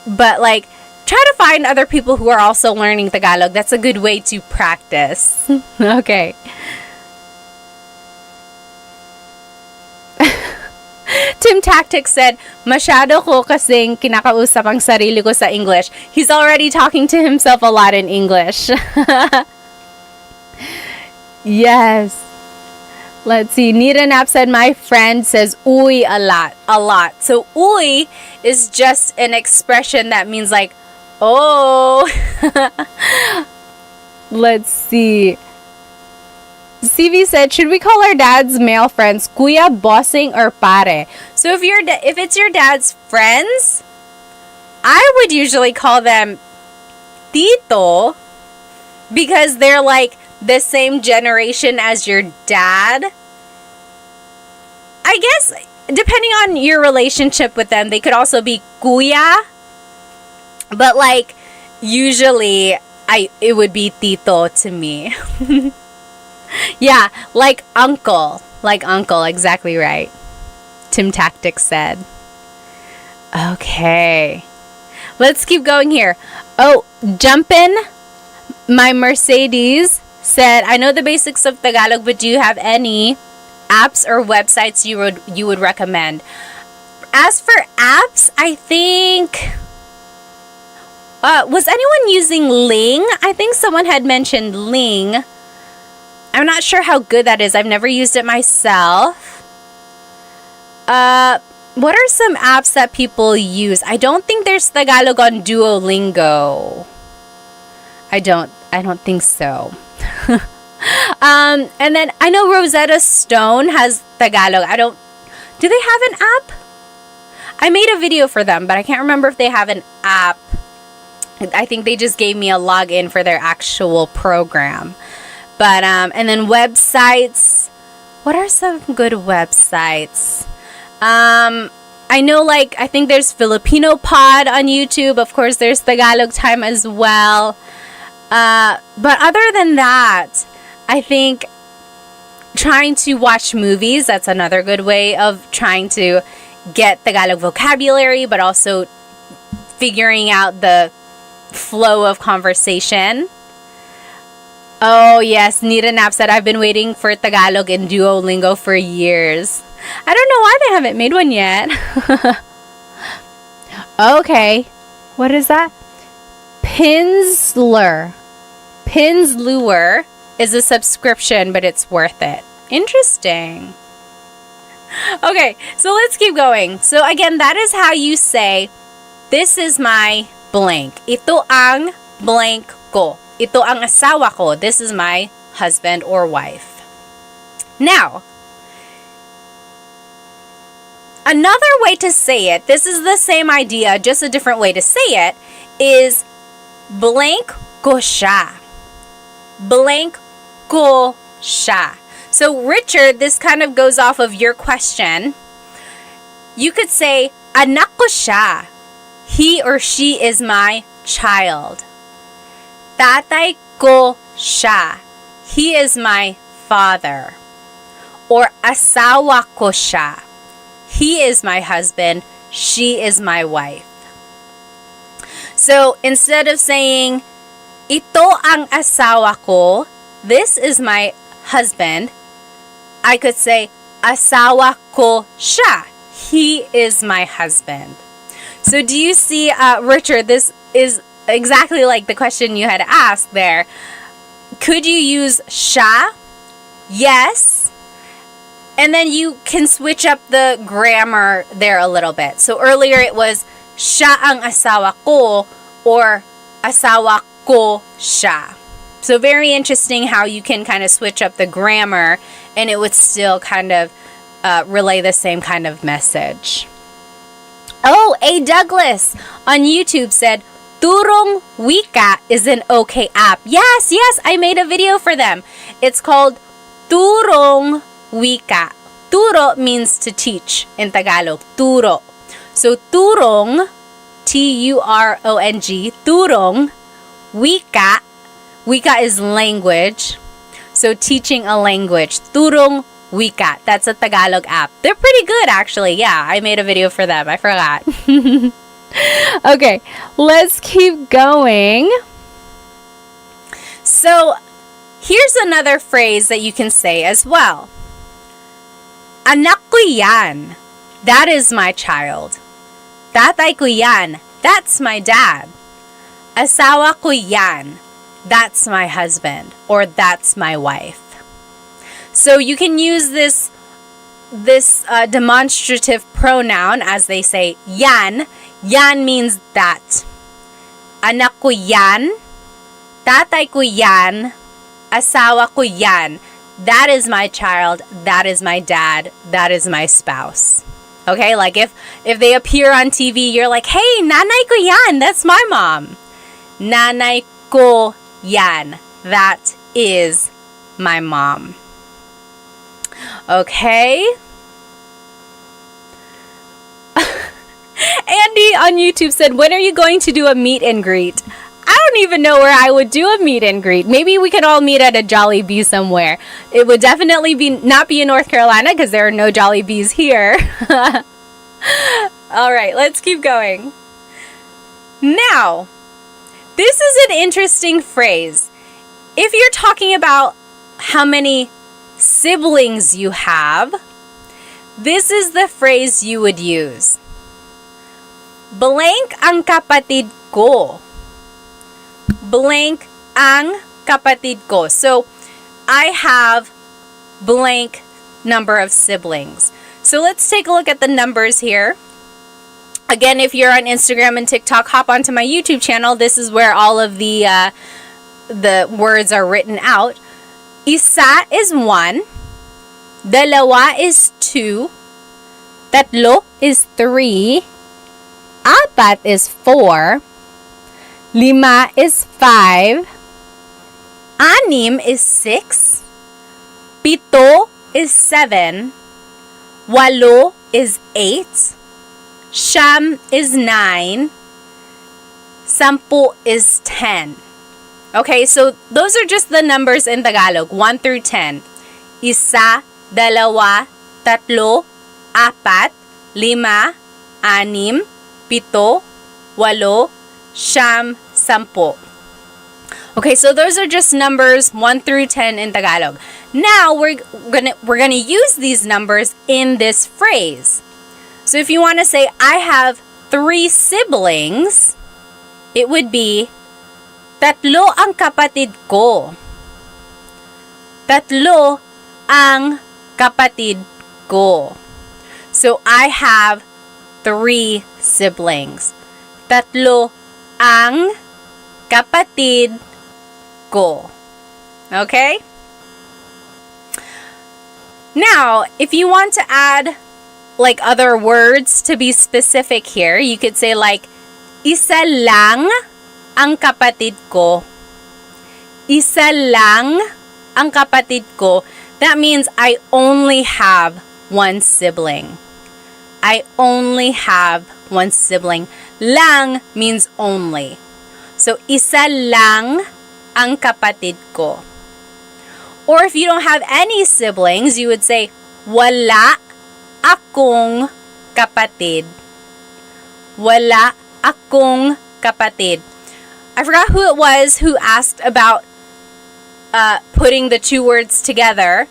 But like, try to find other people who are also learning Tagalog. That's a good way to practice. Okay. Tim Tactics said, masyado ko kasing kinakausap ang sarili ko sa English. He's already talking to himself a lot in English. Yes. Let's see. Nita Nap said, my friend says uy a lot. So uy is just an expression that means like, oh. Let's see. CV said, should we call our dad's male friends kuya, bossing, or pare? So if it's your dad's friends, I would usually call them tito, because they're like the same generation as your dad. I guess depending on your relationship with them, they could also be kuya, but like usually it would be tito to me. Yeah, like uncle, exactly right. Tim Tactics said. Okay, let's keep going here. Oh, Jumpin' My Mercedes said, I know the basics of Tagalog, but do you have any apps or websites you would recommend? As for apps, I think was anyone using Ling? I think someone had mentioned Ling. I'm not sure how good that is. I've never used it myself. What are some apps that people use? I don't think there's Tagalog on Duolingo. I don't think so. And then I know Rosetta Stone has Tagalog. Do they have an app? I made a video for them, but I can't remember if they have an app. I think they just gave me a login for their actual program. But, and then websites. What are some good websites? I know, like, I think there's Filipino Pod on YouTube. Of course, there's Tagalog Time as well. But other than that, I think trying to watch movies, that's another good way of trying to get Tagalog vocabulary, but also figuring out the flow of conversation. Oh, yes. Nita Nap said, I've been waiting for Tagalog in Duolingo for years. I don't know why they haven't made one yet. Okay. What is that? Pinsler is a subscription, but it's worth it. Interesting. Okay, so let's keep going. So again, that is how you say, this is my blank. Ito ang blank ko. Ito ang asawa ko. This is my husband or wife. Now, another way to say it, this is the same idea, just a different way to say it, is blank ko siya. Blank ko siya. So, Richard, this kind of goes off of your question. You could say, anak ko siya. He or she is my child. Tatay ko siya. He is my father. Or asawa ko siya. He is my husband. She is my wife. So, instead of saying, ito ang asawa ko, this is my husband, I could say, asawa ko siya. He is my husband. So do you see, Richard, this is exactly like the question you had asked there. Could you use siya? Yes. And then you can switch up the grammar there a little bit. So earlier it was siya ang asawa ko or asawa ko siya. So very interesting how you can kind of switch up the grammar and it would still kind of relay the same kind of message. Oh, A. Douglas on YouTube said, Turong Wika is an okay app. Yes, I made a video for them. It's called Turong Wika. Turo means to teach in Tagalog. Turo. So Turong, Turong, Turong Wika. Wika is language. So teaching a language. Turong Wika. That's a Tagalog app. They're pretty good actually. Yeah, I made a video for them. I forgot. Okay, let's keep going. So here's another phrase that you can say as well. Anak ko yan. That is my child. Tatay ko yan. That's my dad. Asawa ko yan. That's my husband. Or that's my wife. So you can use this demonstrative pronoun as they say yan. Yan means that. Anak ko yan. Tatay ko yan. Asawa ko yan. That is my child. That is my dad. That is my spouse. Okay, like if they appear on TV, you're like, hey, nanay ko yan. That's my mom. Nanay ko yan. That is my mom. Okay. Andy on YouTube said, when are you going to do a meet and greet? I don't even know where I would do a meet and greet. Maybe we could all meet at a Jollibee somewhere. It would definitely not be in North Carolina because there are no Jollibees here. All right, let's keep going. Now, this is an interesting phrase. If you're talking about how many siblings you have, this is the phrase you would use. Blank ang kapatid ko. Blank ang kapatid ko. So, I have blank number of siblings. So, let's take a look at the numbers here. Again, if you're on Instagram and TikTok, hop onto my YouTube channel. This is where all of the words are written out. Isa is 1. Dalawa is 2. Tatlo is 3. Apat is 4. Lima is 5. Anim is 6. Pito is 7. Walo is 8. Siyam is 9. Sampu is 10. Okay, so those are just the numbers in Tagalog, 1 through 10. Isa, dalawa, tatlo, apat, lima, anim, pito, walo, siyam, sampu. Okay, so those are just numbers 1 through 10 in Tagalog. Now we're gonna use these numbers in this phrase. So if you want to say I have 3 siblings, it would be tatlo ang kapatid ko. Tatlo ang kapatid ko. So I have 3 siblings. Tatlo ang kapatid ko. Okay? Now, if you want to add like other words to be specific here, you could say like, isa lang ang kapatid ko. Isa lang ang kapatid ko. That means I only have 1 sibling. I only have 1 sibling. Lang means only. So, isa lang ang kapatid ko. Or if you don't have any siblings, you would say, wala akong kapatid. Wala akong kapatid. I forgot who it was who asked about putting the 2 words together.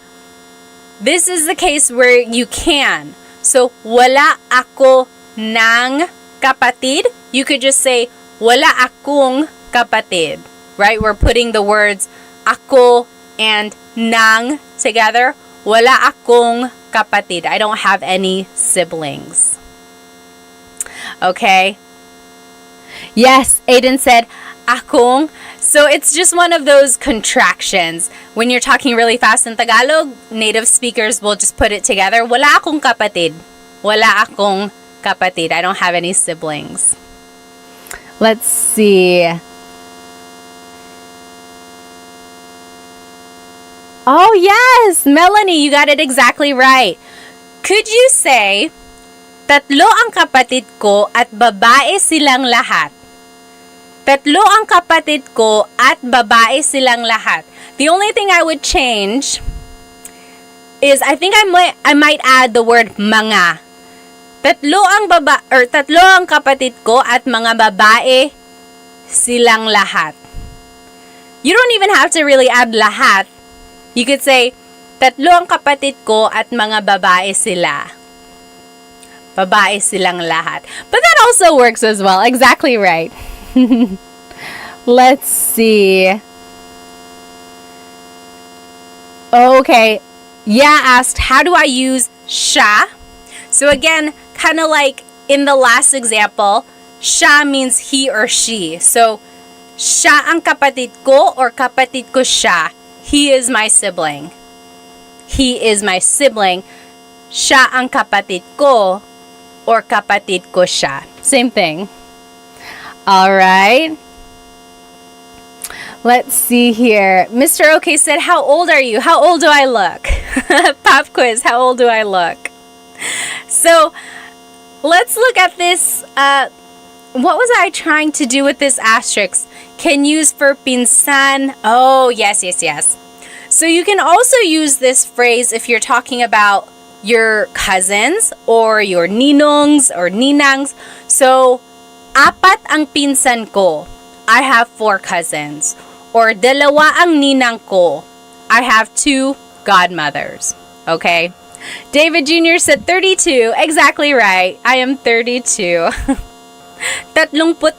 This is the case where you can. So, wala ako ng kapatid. You could just say, wala akong kapatid. Right? We're putting the words ako and nang together. Wala akong kapatid. I don't have any siblings. Okay? Yes, Aiden said, akong. So it's just one of those contractions. When you're talking really fast in Tagalog, native speakers will just put it together. Wala akong kapatid. Wala akong kapatid. I don't have any siblings. Let's see. Oh, yes! Melanie, you got it exactly right. Could you say, tatlo ang kapatid ko at babae silang lahat? Tatlo ang kapatid ko at babae silang lahat. The only thing I would change is I think I might add the word mga. Tatlo ang kapatid ko at mga babae silang lahat. You don't even have to really add lahat. You could say, tatlo ang kapatid ko at mga babae sila. Babae silang lahat. But that also works as well. Exactly right. Let's see. Okay. Yeah asked, how do I use siya? So again, kind of like in the last example, siya means he or she. So, siya ang kapatid ko or kapatid ko siya. He is my sibling. He is my sibling. Siya ang kapatid ko or kapatid ko siya. Same thing. All right. Let's see here. Mr. OK said, how old are you? How old do I look? Pop quiz, how old do I look? So, let's look at this. What was I trying to do with this asterisk? Can use for pinsan. Oh, yes. So you can also use this phrase if you're talking about your cousins or your ninongs or ninangs. So, apat ang pinsan ko. I have 4 cousins. Or dalawa ang ninang ko. I have 2 godmothers. Okay? David Jr. said 32. Exactly right. I am 32. 32.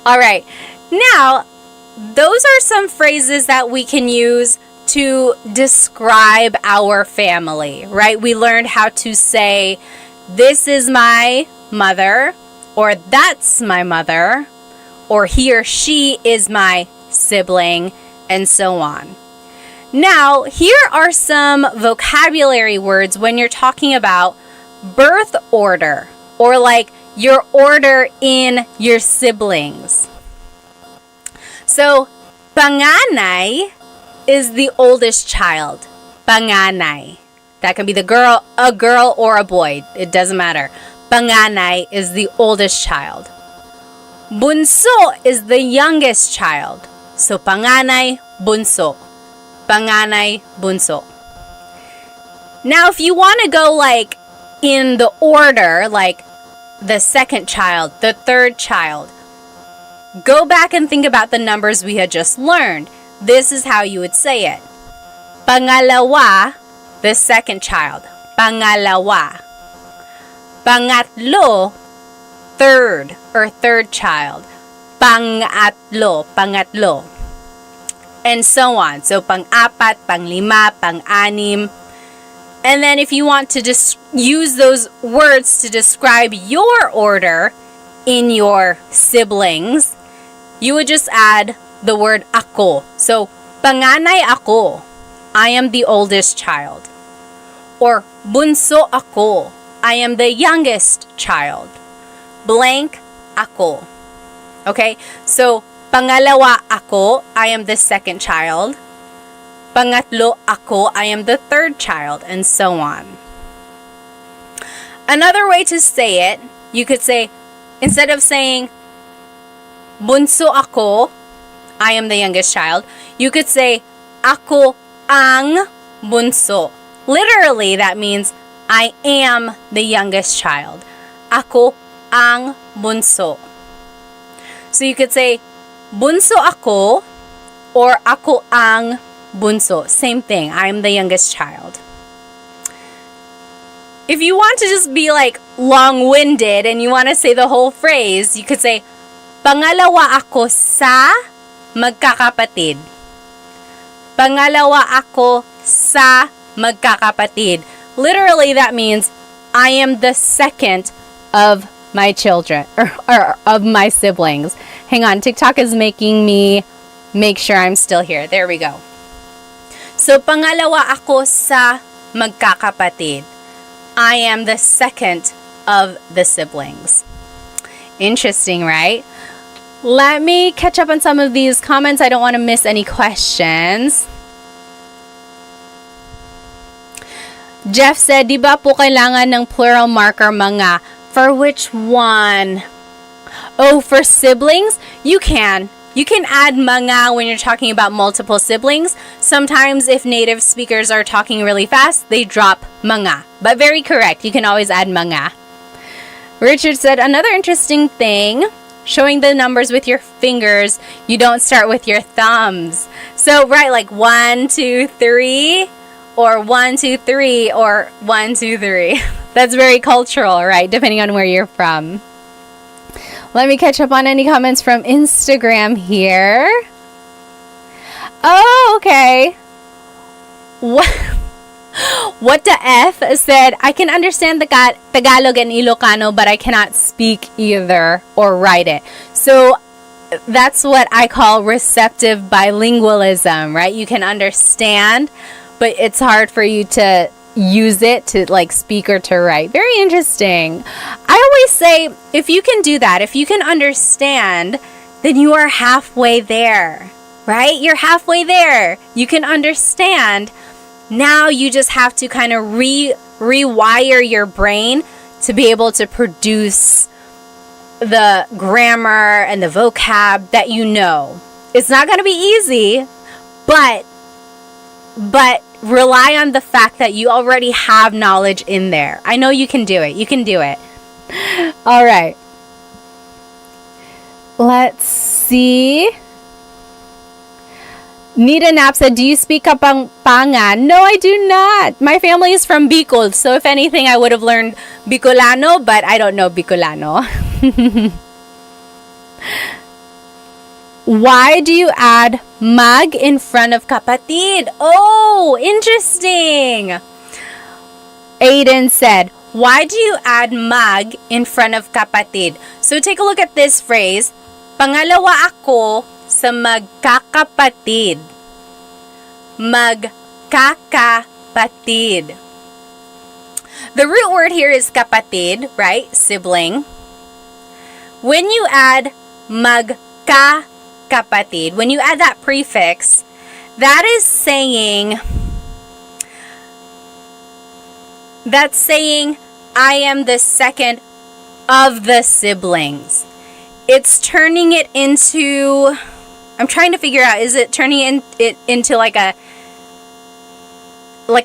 All right. Now, those are some phrases that we can use to describe our family, right? We learned how to say, this is my mother, or that's my mother, or he or she is my sibling, and so on. Now, here are some vocabulary words when you're talking about birth order, or like your order in your siblings. So, panganay is the oldest child. Panganay. That can be a girl or a boy. It doesn't matter. Panganay is the oldest child. Bunso is the youngest child. So, panganay, bunso. Panganay, bunso. Now, if you want to go like in the order, like the second child, the third child, go back and think about the numbers we had just learned. This is how you would say it. Pangalawa, the second child. Pangalawa. Pangatlo, third or third child. Pangatlo, pangatlo. And so on. So, pang-apat, pang-lima, pang-anim. And then if you want to just use those words to describe your order in your siblings, you would just add the word ako. So, panganay ako. I am the oldest child. Or, bunso ako. I am the youngest child. Blank ako. Okay? So, pangalawa ako, I am the second child. Pangatlo ako, I am the third child, and so on. Another way to say it, you could say, instead of saying, bunso ako, I am the youngest child, you could say, ako ang bunso. Literally, that means, I am the youngest child. Ako ang bunso. So you could say, bunso ako, or ako ang bunso. Same thing. I am the youngest child. if you want to just be like long-winded and you want to say the whole phrase, you could say, pangalawa ako sa magkakapatid. Pangalawa ako sa magkakapatid. Literally, that means I am the second of my children, or of my siblings. Hang on, TikTok is making me make sure I'm still here. There we go. So, pangalawa ako sa magkakapatid. I am the second of the siblings. Interesting, right? Let me catch up on some of these comments. I don't want to miss any questions. Jeff said, di ba po kailangan ng plural marker mga? For which one? Oh, for siblings? You can. You can add mga when you're talking about multiple siblings. Sometimes if native speakers are talking really fast, they drop mga. But very correct. You can always add mga. Richard said, another interesting thing, showing the numbers with your fingers, you don't start with your thumbs. So, right, like 1, 2, 3, or 1, 2, 3, or 1, 2, 3. That's very cultural, right? Depending on where you're from. Let me catch up on any comments from Instagram here. Oh, okay. What the F said, I can understand the Tagalog and Ilocano, but I cannot speak either or write it. So that's what I call receptive bilingualism, right? You can understand, but it's hard for you to use it to like speak or to write. Very interesting. I always say, if you can do that, if you can understand, then you are halfway there, right? You're halfway there. You can understand. Now you just have to kind of rewire your brain to be able to produce the grammar and the vocab that you know. It's not going to be easy, but rely on the fact that you already have knowledge in there. I know you can do it. You can do it. All right. Let's see. Nita Knapp said, do you speak Kapampangan? No, I do not. My family is from Bicol, so if anything, I would have learned Bicolano, but I don't know Bicolano. Why do you add mag in front of kapatid? Oh, interesting. Aiden said, why do you add mag in front of kapatid? So take a look at this phrase. Pangalawa ako sa magkakapatid. Magkakapatid. The root word here is kapatid, right? Sibling. When you add magkakapatid, when you add that prefix, that is saying, I am the second of the siblings. It's turning it into, I'm trying to figure out, is it turning it into like a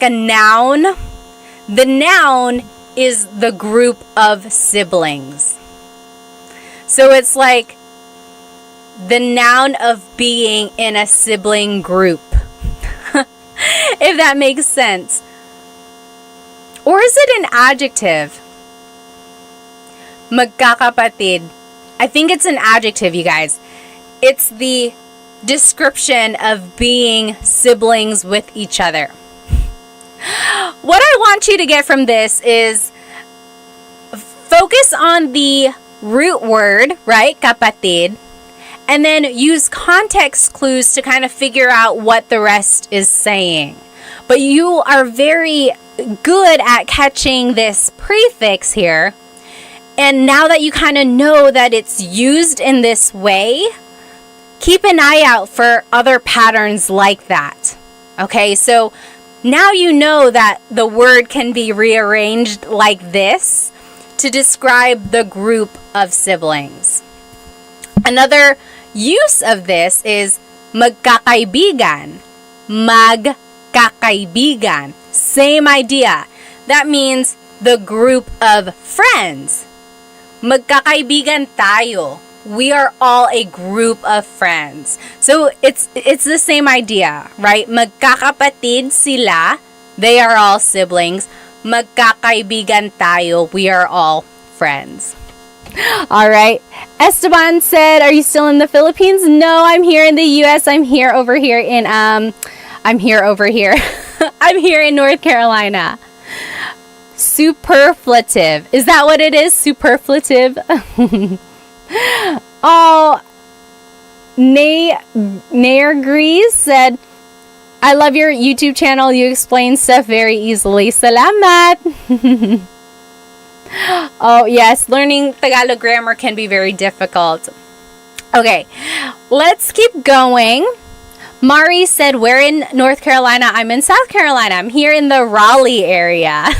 noun? The noun is the group of siblings. So it's like the noun of being in a sibling group. If that makes sense. Or is it an adjective? Magkakapatid. I think it's an adjective, you guys. It's the description of being siblings with each other. What I want you to get from this is focus on the root word, right? Kapatid. And then use context clues to kind of figure out what the rest is saying. But you are very good at catching this prefix here. And now that you kind of know that it's used in this way, keep an eye out for other patterns like that. Okay, so now you know that the word can be rearranged like this to describe the group of siblings. Another use of this is magkakaibigan. Magkakaibigan. Same idea. That means the group of friends. Magkakaibigan tayo. We are all a group of friends. So it's the same idea, right? Magkakapatid sila. They are all siblings. magkakaibigan tayo. We are all friends. All right. Esteban said, "Are you still in the Philippines?" No, I'm here in the US. I'm here over here. I'm here in North Carolina. Superflative. Is that what it is? Superflative? Oh, Nair Grease said, "I love your YouTube channel. You explain stuff very easily. Salamat." Oh, yes. Learning Tagalog grammar can be very difficult. Okay, let's keep going. Mari said, "We're in North Carolina." I'm in South Carolina. I'm here in the Raleigh area.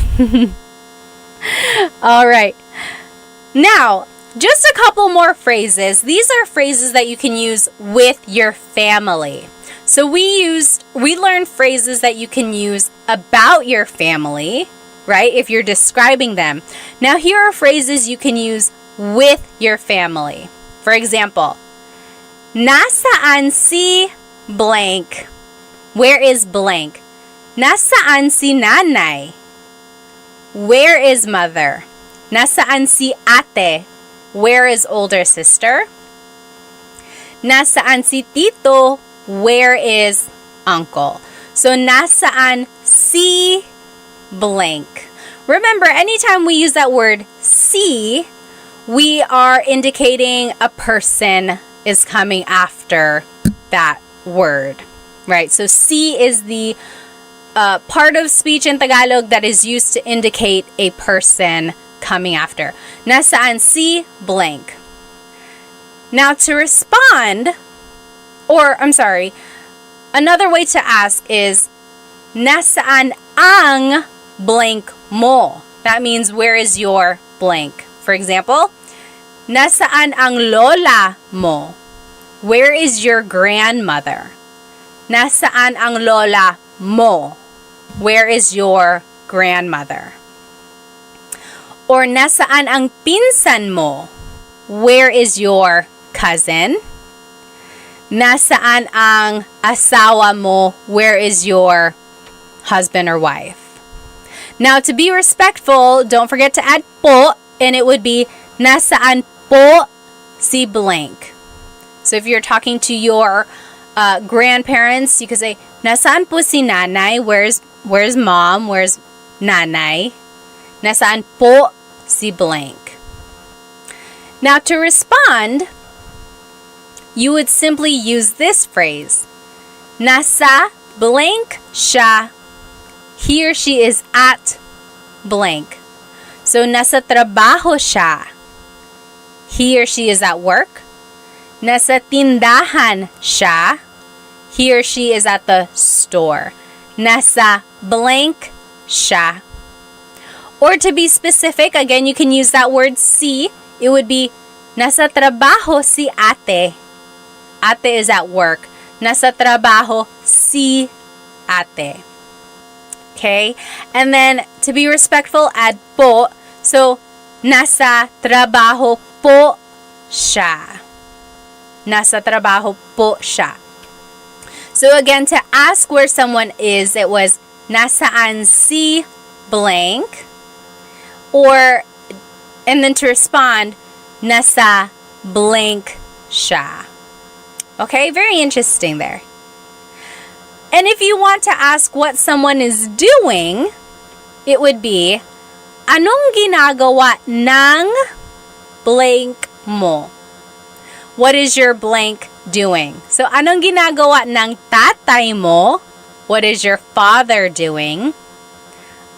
All right. Now, just a couple more phrases. These are phrases that you can use with your family. So we learned phrases that you can use about your family, right? If you're describing them. Now, here are phrases you can use with your family. For example, nasaan si blank? Where is blank? Nasaan si nanay? Where is mother? Nasaan si ate? Where is older sister? Nasaan si tito? Where is uncle? So, nasaan si blank. Remember, anytime we use that word si, we are indicating a person is coming after that word, right? So, si is the part of speech in Tagalog that is used to indicate a person coming after. Nasaan si blank. Now, to respond, another way to ask is, nasaan ang blank mo? That means, where is your blank? For example, nasaan ang lola mo? Where is your grandmother? Nasaan ang lola mo? Where is your grandmother? Or nasaan ang pinsan mo? Where is your cousin? Nasaan ang asawa mo? Where is your husband or wife? Now, to be respectful, don't forget to add po, and it would be nasaan po si blank. So if you're talking to your grandparents, you could say, nasaan po si nanay? Where's mom? Where's nanay? Nasaan po si blank? Now, to respond, you would simply use this phrase. Nasa blank siya. He or she is at blank. So, nasa trabaho siya. He or she is at work. Nasa tindahan siya. He or she is at the store. Nasa blank siya. Or to be specific, again, you can use that word si. It would be, nasa trabaho si ate. Ate is at work. Nasa trabaho si ate. Okay? And then, to be respectful, add po. So, nasa trabaho po siya. Nasa trabaho po siya. So, again, to ask where someone is, it was, nasaan si blank. And then to respond, nasa blank siya. Okay? Very interesting there. And if you want to ask what someone is doing, it would be, anong ginagawa ng blank mo? What is your blank doing? So, anong ginagawa ng tatay mo? What is your father doing?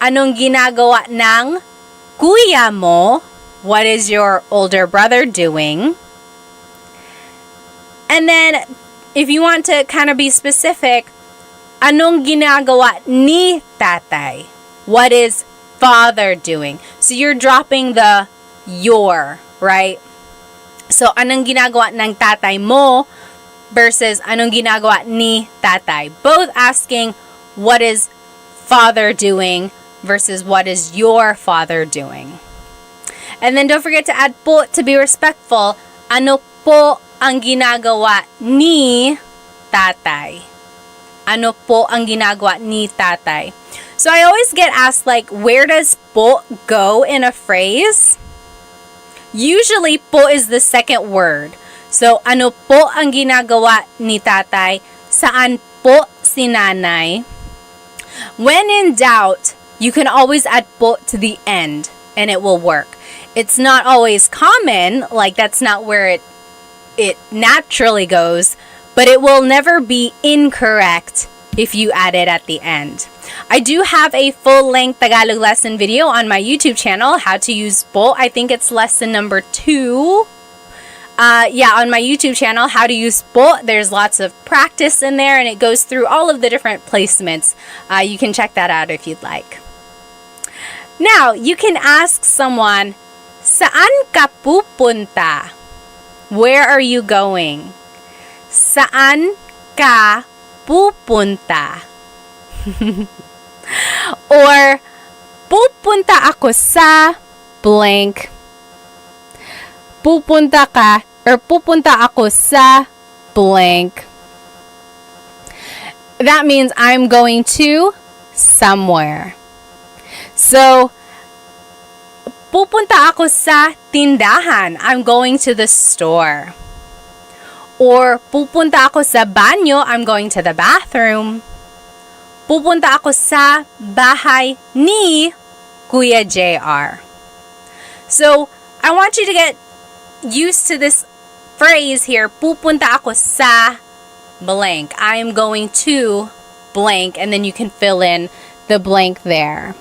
Anong ginagawa ng kuya mo? What is your older brother doing? And then, if you want to kind of be specific, anong ginagawa ni tatay? What is father doing? So you're dropping the your, right? So anong ginagawa ng tatay mo versus anong ginagawa ni tatay? Both asking what is father doing versus what is your father doing. And then don't forget to add po to be respectful. Ano po ang ginagawa ni tatay? Ano po ang ginagawa ni tatay? So I always get asked, like, where does po go in a phrase? Usually, po is the second word. So, ano po ang ginagawa ni tatay? Saan po si nanay? When in doubt, you can always add po to the end and it will work. It's not always common, like that's not where it naturally goes, but it will never be incorrect if you add it at the end. I do have a full-length Tagalog lesson video on my YouTube channel, how to use po. I think it's lesson number 2. On my YouTube channel, how to use po. There's lots of practice in there, and it goes through all of the different placements. You can check that out if you'd like. Now, you can ask someone, saan ka pupunta? Where are you going? Saan ka pupunta? Or, pupunta ako sa blank. Pupunta ka or pupunta ako sa blank. That means I'm going to somewhere. So, pupunta ako sa tindahan. I'm going to the store. Or, pupunta ako sa banyo. I'm going to the bathroom. Pupunta ako sa bahay ni Kuya JR. So, I want you to get used to this phrase here. Pupunta ako sa blank. I am going to blank, and then you can fill in the blank there.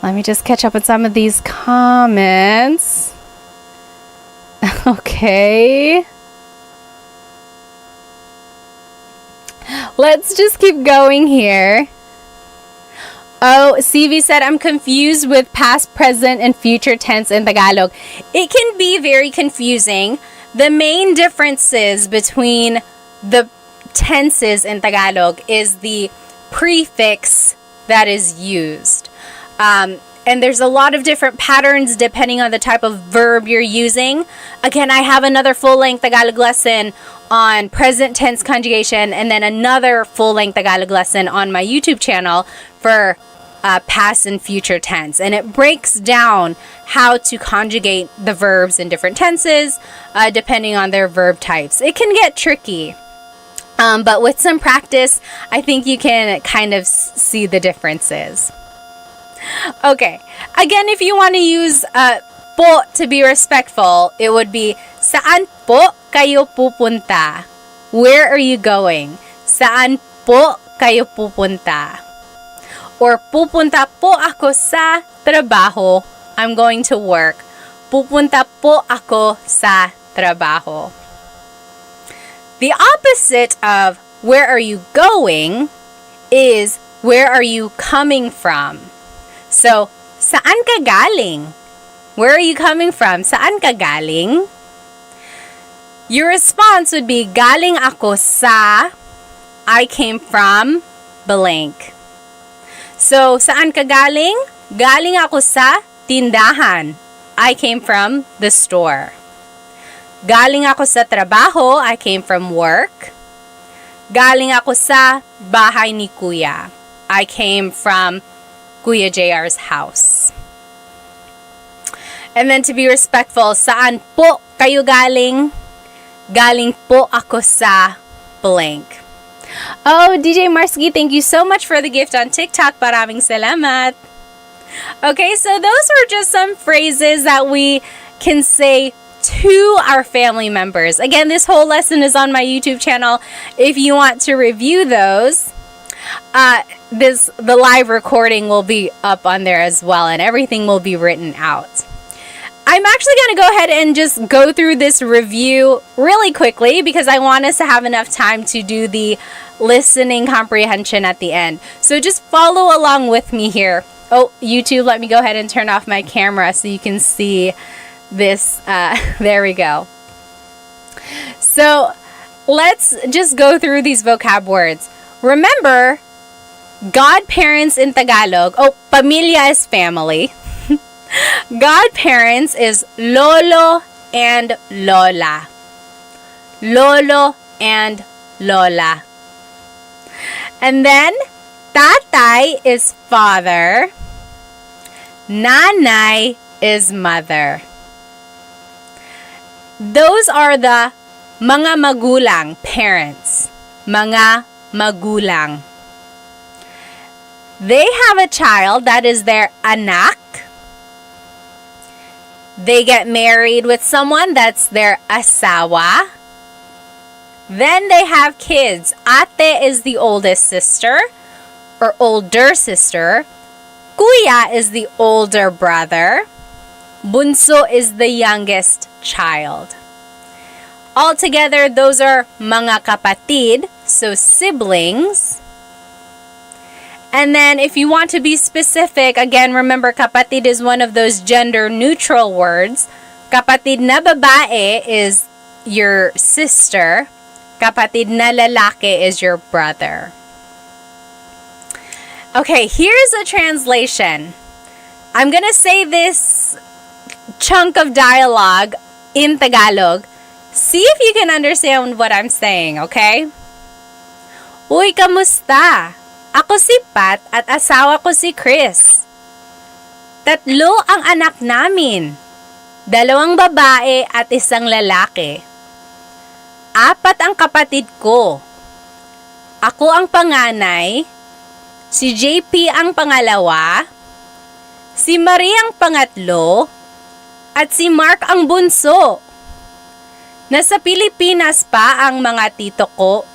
Let me just catch up with some of these comments. Okay. Let's just keep going here. Oh, CV said, I'm confused with past, present, and future tense in Tagalog. It can be very confusing. The main differences between the tenses in Tagalog is the prefix that is used. And there's a lot of different patterns depending on the type of verb you're using. Again, I have another full-length Tagalog lesson on present tense conjugation, and then another full-length Tagalog lesson on my YouTube channel for past and future tense. And it breaks down how to conjugate the verbs in different tenses depending on their verb types. It can get tricky. But with some practice, I think you can kind of see the differences. Okay. Again, if you want to use po to be respectful, it would be, saan po kayo pupunta? Where are you going? Saan po kayo pupunta? Or pupunta po ako sa trabaho. I'm going to work. Pupunta po ako sa trabaho. The opposite of where are you going is where are you coming from? So, saan ka galing? Where are you coming from? Saan ka galing? Your response would be, galing ako sa, I came from, blank. So, saan ka galing? Galing ako sa tindahan. I came from the store. Galing ako sa trabaho. I came from work. Galing ako sa bahay ni Kuya. I came from Kuya JR's house. And then to be respectful, saan po kayo galing? Galing po ako sa blank. Oh, DJ Marsky, thank you so much for the gift on TikTok. Maraming salamat. Okay, so those were just some phrases that we can say to our family members. Again, this whole lesson is on my YouTube channel. If you want to review those, the live recording will be up on there as well, and everything will be written out. I'm actually going to go ahead and just go through this review really quickly because I want us to have enough time to do the listening comprehension at the end. So just follow along with me here. Oh, YouTube, let me go ahead and turn off my camera so you can see this. There we go. So let's just go through these vocab words. Remember, godparents in Tagalog, pamilya is family. Godparents is lolo and lola. Lolo and lola. And then, tatay is father. Nanay is mother. Those are the mga magulang, parents. Mga magulang. They have a child, that is their anak. They get married with someone, that's their asawa. Then they have kids. Ate is the oldest sister or older sister. Kuya is the older brother. Bunso is the youngest child. Altogether, those are mga kapatid, so siblings. And then if you want to be specific, again, remember kapatid is one of those gender neutral words. Kapatid na babae is your sister. Kapatid na lalaki is your brother. Okay, here's a translation. I'm gonna say this chunk of dialogue in Tagalog. See if you can understand what I'm saying, okay? Uy, kamusta? Ako si Pat at asawa ko si Chris. 3 ang anak namin. 2 babae at 1 lalaki. 4 ang kapatid ko. Ako ang panganay. Si JP ang pangalawa. Si Marie ang pangatlo. At si Mark ang bunso. Nasa Pilipinas pa ang mga tito ko.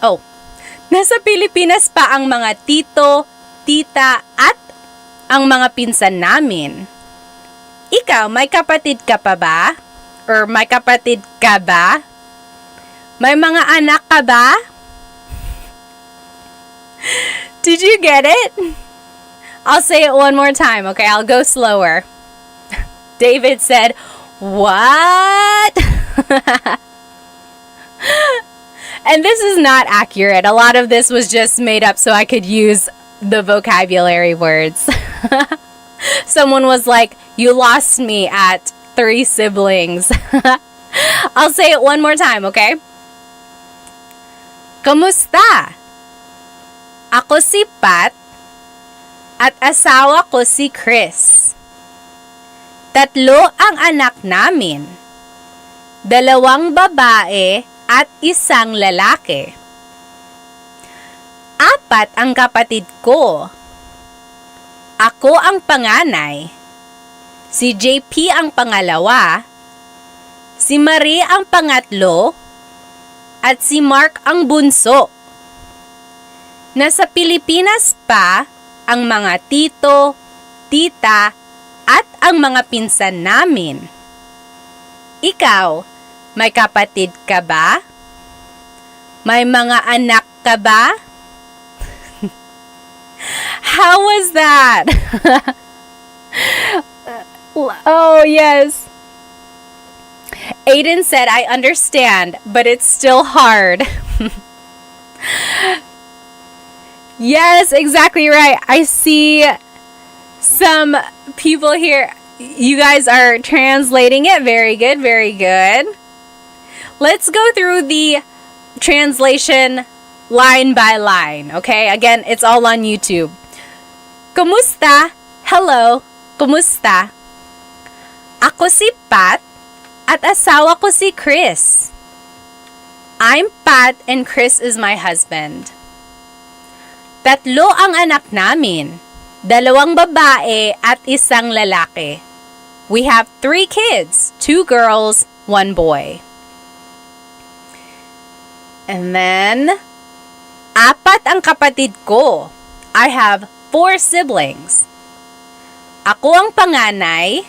Nasa Pilipinas pa ang mga tito, tita, at ang mga pinsan namin. Ikaw, may kapatid ka pa ba? Or may kapatid ka ba? May mga anak ka ba? Did you get it? I'll say it one more time, okay? I'll go slower. David said, "What?" And this is not accurate. A lot of this was just made up so I could use the vocabulary words. Someone was like, "You lost me at 3 siblings." I'll say it one more time, okay? Kamusta? Ako si Pat at asawa ko si Chris. 3 ang anak namin. 2 babae at 1 lalaki. 4 ang kapatid ko. Ako ang panganay. Si JP ang pangalawa. Si Marie ang pangatlo. At si Mark ang bunso. Nasa Pilipinas pa ang mga tito, tita, at ang mga pinsan namin. Ikaw, may kapatid ka ba? May mga anak ka ba? How was that? Oh, yes. Aiden said, "I understand, but it's still hard." Yes, exactly right. I see some people here. You guys are translating it. Very good, very good. Let's go through the translation line by line, okay? Again, it's all on YouTube. Kumusta? Hello. Kumusta? Ako si Pat at asawa ko si Chris. I'm Pat and Chris is my husband. 3 ang anak namin. 2 babae at 1 lalaki. We have 3 kids, 2 girls, 1 boy. And then, 4 ang kapatid ko. I have 4 siblings. Ako ang panganay.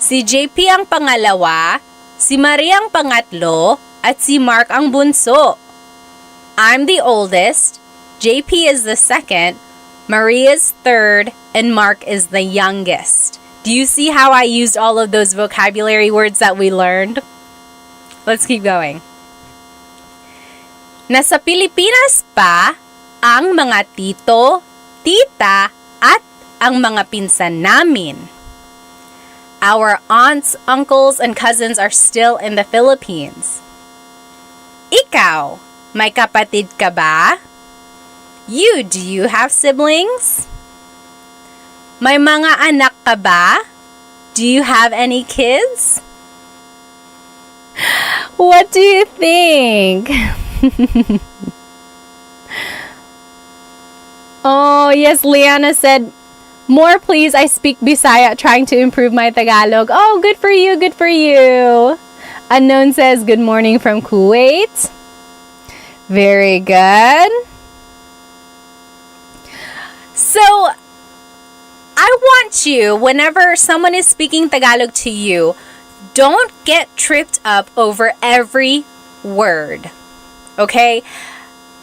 Si JP ang pangalawa. Si Marie ang pangatlo. At si Mark ang bunso. I'm the oldest. JP is the second. Marie is third. And Mark is the youngest. Do you see how I used all of those vocabulary words that we learned? Let's keep going. Nasa Pilipinas pa ang mga tito, tita, at ang mga pinsan namin. Our aunts, uncles, and cousins are still in the Philippines. Ikaw, may kapatid ka ba? Do you have siblings? May mga anak ka ba? Do you have any kids? What do you think? Oh, yes, Liana said, more please, I speak Bisaya, trying to improve my Tagalog. Oh, good for you, good for you. Unknown says, good morning from Kuwait. Very good. So, I want you, whenever someone is speaking Tagalog to you, don't get tripped up over every word. Okay?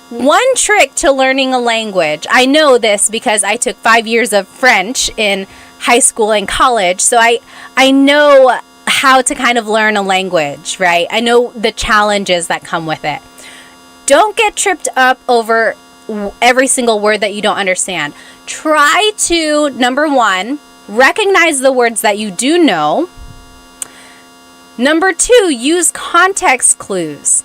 One trick to learning a language, I know this because I took 5 years of French in high school and college, so I know how to kind of learn a language, right? I know the challenges that come with it. Don't get tripped up over every single word that you don't understand. Try to, number one, recognize the words that you do know. Number two, use context clues.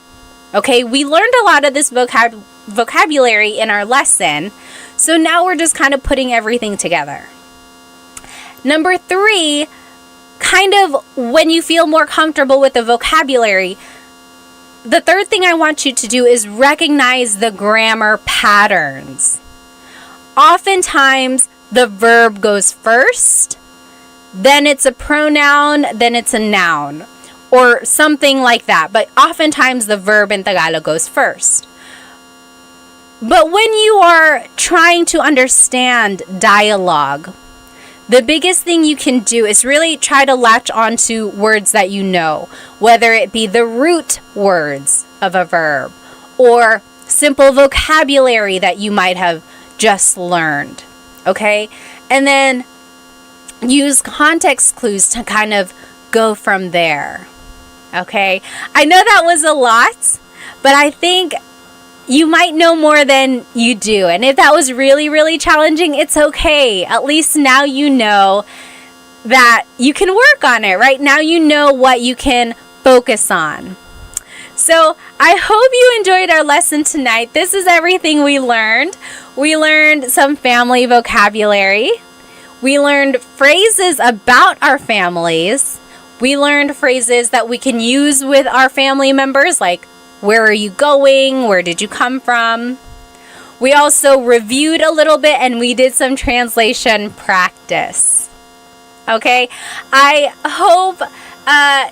Okay, we learned a lot of this vocabulary in our lesson, so now we're just kind of putting everything together. Number three, kind of when you feel more comfortable with the vocabulary, the third thing I want you to do is recognize the grammar patterns. Oftentimes, the verb goes first, then it's a pronoun, then it's a noun, or something like that. But oftentimes, the verb in Tagalog goes first. But when you are trying to understand dialogue, the biggest thing you can do is really try to latch onto words that you know, whether it be the root words of a verb or simple vocabulary that you might have just learned, okay? And then use context clues to kind of go from there, okay? I know that was a lot, but I think you might know more than you do. And if that was really, really challenging, it's okay. At least now you know that you can work on it, right? Now you know what you can focus on. So I hope you enjoyed our lesson tonight. This is everything we learned. We learned some family vocabulary. We learned phrases about our families. We learned phrases that we can use with our family members, like, where are you going? Where did you come from? We also reviewed a little bit and we did some translation practice. Okay? I hope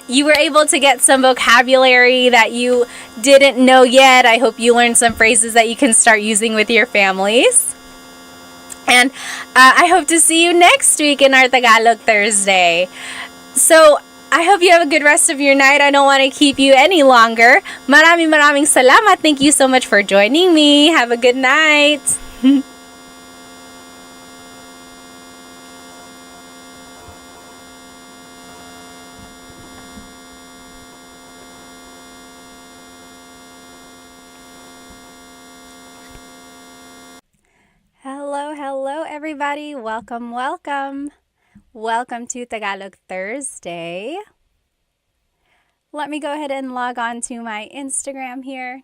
you were able to get some vocabulary that you didn't know yet. I hope you learned some phrases that you can start using with your families. And I hope to see you next week in our Tagalog Thursday. So, I hope you have a good rest of your night. I don't want to keep you any longer. Maraming salamat. Thank you so much for joining me. Have a good night. Hello, everybody. Welcome. Welcome to Tagalog Thursday. Let me go ahead and log on to my Instagram here.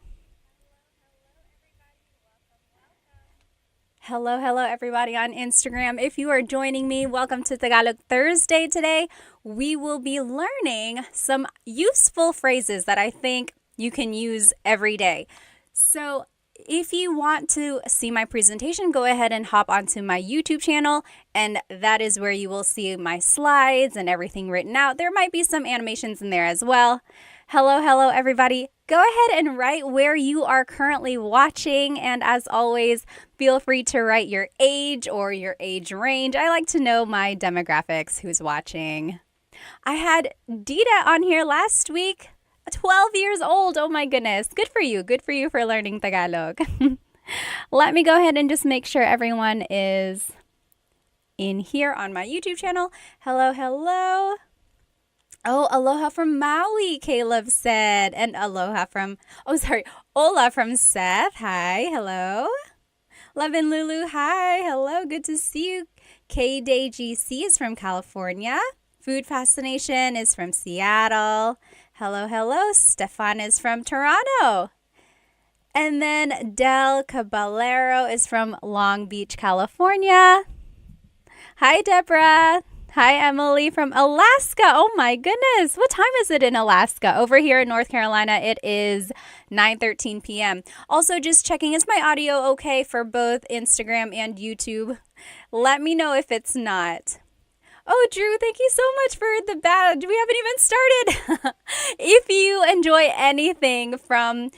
Hello, everybody on Instagram. If you are joining me, welcome to Tagalog Thursday today. We will be learning some useful phrases that I think you can use every day. So, if you want to see my presentation, go ahead and hop onto my YouTube channel, and that is where you will see my slides and everything written out. There might be some animations in there as well. Hello, everybody. Go ahead and write where you are currently watching, and as always, feel free to write your age or your age range. I like to know my demographics, who's watching. I had Dita on here last week. 12 years old. Oh my goodness. Good for you. Good for you for learning Tagalog. Let me go ahead and just make sure everyone is in here on my YouTube channel. Hello. Oh, aloha from Maui, Caleb said. And Ola from Seth. Hi. Hello. Love and Lulu. Hi. Hello. Good to see you. K-Day GC is from California. Food Fascination is from Seattle. Hello. Stefan is from Toronto. And then Del Caballero is from Long Beach, California. Hi, Deborah. Hi, Emily from Alaska. Oh my goodness. What time is it in Alaska? Over here in North Carolina, it is 9:13 p.m. Also, just checking, is my audio okay for both Instagram and YouTube? Let me know if it's not. Oh, Drew, thank you so much for the badge. We haven't even started. If you enjoy anything from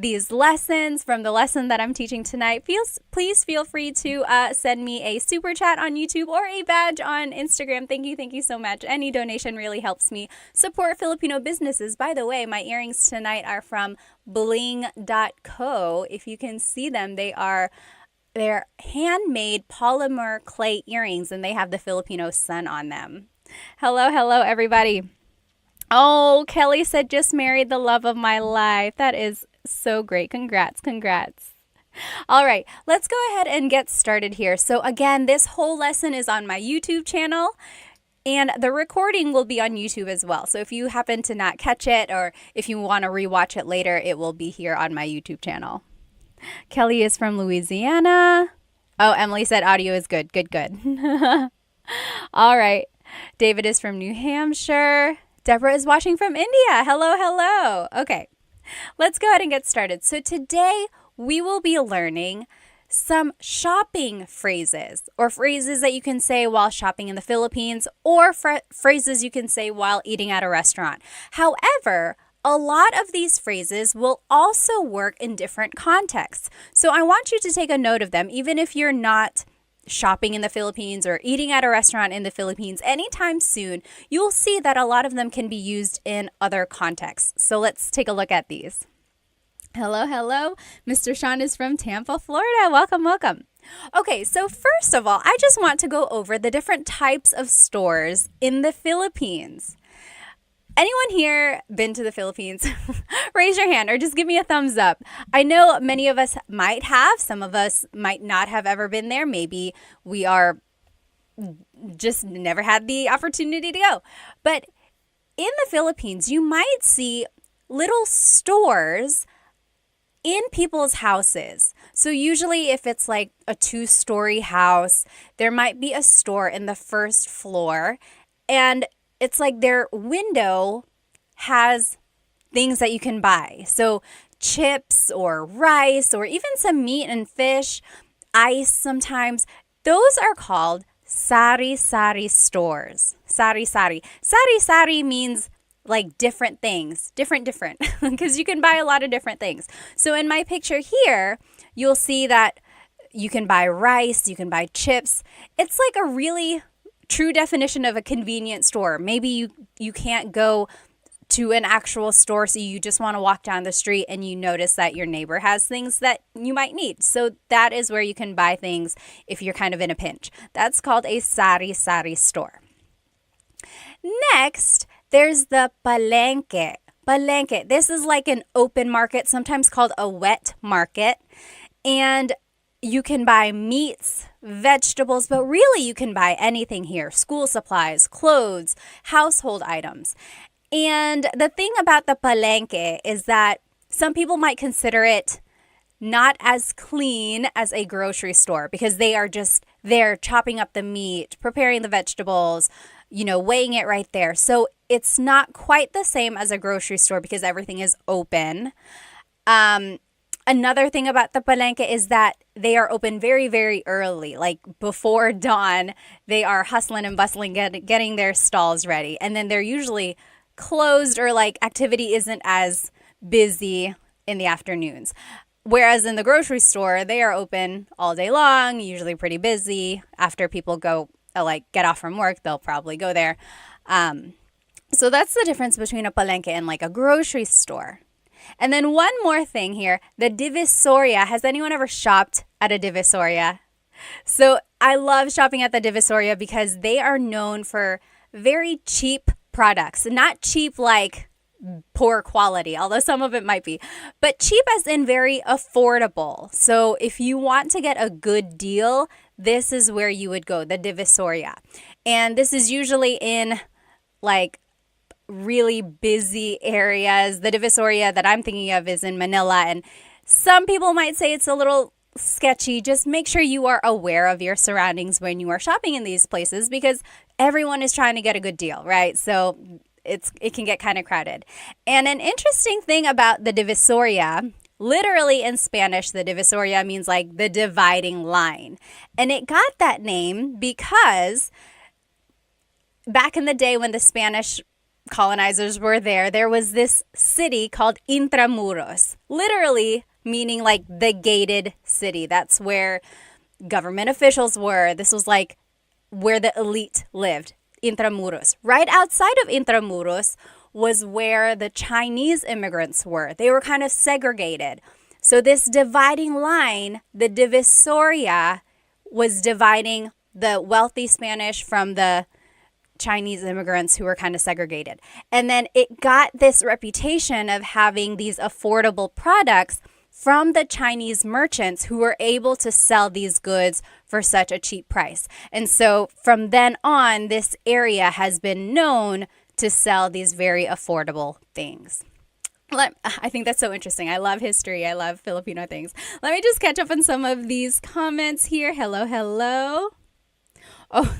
these lessons, from the lesson that I'm teaching tonight, please feel free to send me a super chat on YouTube or a badge on Instagram. Thank you so much. Any donation really helps me support Filipino businesses. By the way, my earrings tonight are from bling.co. If you can see them, they're handmade polymer clay earrings, and they have the Filipino sun on them. Hello, everybody. Oh, Kelly said, just married the love of my life. That is so great. Congrats. All right, let's go ahead and get started here. So again, this whole lesson is on my YouTube channel, and the recording will be on YouTube as well. So if you happen to not catch it, or if you want to rewatch it later, it will be here on my YouTube channel. Kelly is from Louisiana. Oh, Emily said audio is good. Good. All right. David is from New Hampshire. Deborah is watching from India. Hello. Okay, let's go ahead and get started. So today we will be learning some shopping phrases, or phrases that you can say while shopping in the Philippines, or phrases you can say while eating at a restaurant. However, a lot of these phrases will also work in different contexts. So I want you to take a note of them, even if you're not shopping in the Philippines or eating at a restaurant in the Philippines anytime soon. You'll see that a lot of them can be used in other contexts. So let's take a look at these. Hello. Mr. Sean is from Tampa, Florida. Welcome. Okay, so first of all, I just want to go over the different types of stores in the Philippines. Anyone here been to the Philippines? Raise your hand or just give me a thumbs up. I know many of us might have. Some of us might not have ever been there. Maybe we are just never had the opportunity to go. But in the Philippines, you might see little stores in people's houses. So usually if it's like a 2-story house, there might be a store in the first floor, and it's like their window has things that you can buy. So chips or rice or even some meat and fish, ice sometimes. Those are called sari-sari stores. Sari-sari. Sari-sari means like different things. Different. Because you can buy a lot of different things. So in my picture here, you'll see that you can buy rice, you can buy chips. It's like a really true definition of a convenience store. Maybe you can't go to an actual store, so you just want to walk down the street and you notice that your neighbor has things that you might need. So that is where you can buy things if you're kind of in a pinch. That's called a sari-sari store. Next, there's the palengke. Palengke. This is like an open market, sometimes called a wet market. And you can buy meats, vegetables, but really you can buy anything here. School supplies, clothes, household items. And the thing about the palengke is that some people might consider it not as clean as a grocery store, because they are just there chopping up the meat, preparing the vegetables, weighing it right there. So it's not quite the same as a grocery store because everything is open. Another thing about the palengke is that they are open very, very early, like before dawn. They are hustling and bustling, getting their stalls ready. And then they're usually closed, or like activity isn't as busy in the afternoons. Whereas in the grocery store, they are open all day long, usually pretty busy. After people go, get off from work, they'll probably go there. So that's the difference between a palengke and like a grocery store. And then one more thing here, the Divisoria. Has anyone ever shopped at a Divisoria? So I love shopping at the Divisoria because they are known for very cheap products. Not cheap like poor quality, although some of it might be, but cheap as in very affordable. So if you want to get a good deal, this is where you would go, the Divisoria. And this is usually in like really busy areas. The Divisoria that I'm thinking of is in Manila, and Some people might say it's a little sketchy. Just make sure you are aware of your surroundings when you are shopping in these places because everyone is trying to get a good deal, right? So it can get kind of crowded. And an interesting thing about the Divisoria, literally in Spanish, the Divisoria means like the dividing line. And it got that name because back in the day when the Spanish colonizers were there, there was this city called Intramuros, literally meaning like the gated city. That's where government officials were. This was like where the elite lived, Intramuros. Right outside of Intramuros was where the Chinese immigrants were. They were kind of segregated. So this dividing line, the Divisoria, was dividing the wealthy Spanish from the Chinese immigrants who were kind of segregated. And then it got this reputation of having these affordable products from the Chinese merchants who were able to sell these goods for such a cheap price. And so from then on, this area has been known to sell these very affordable things. I think that's so interesting. I love history. I love Filipino things. Let me just catch up on some of these comments here. Hello, hello. Oh,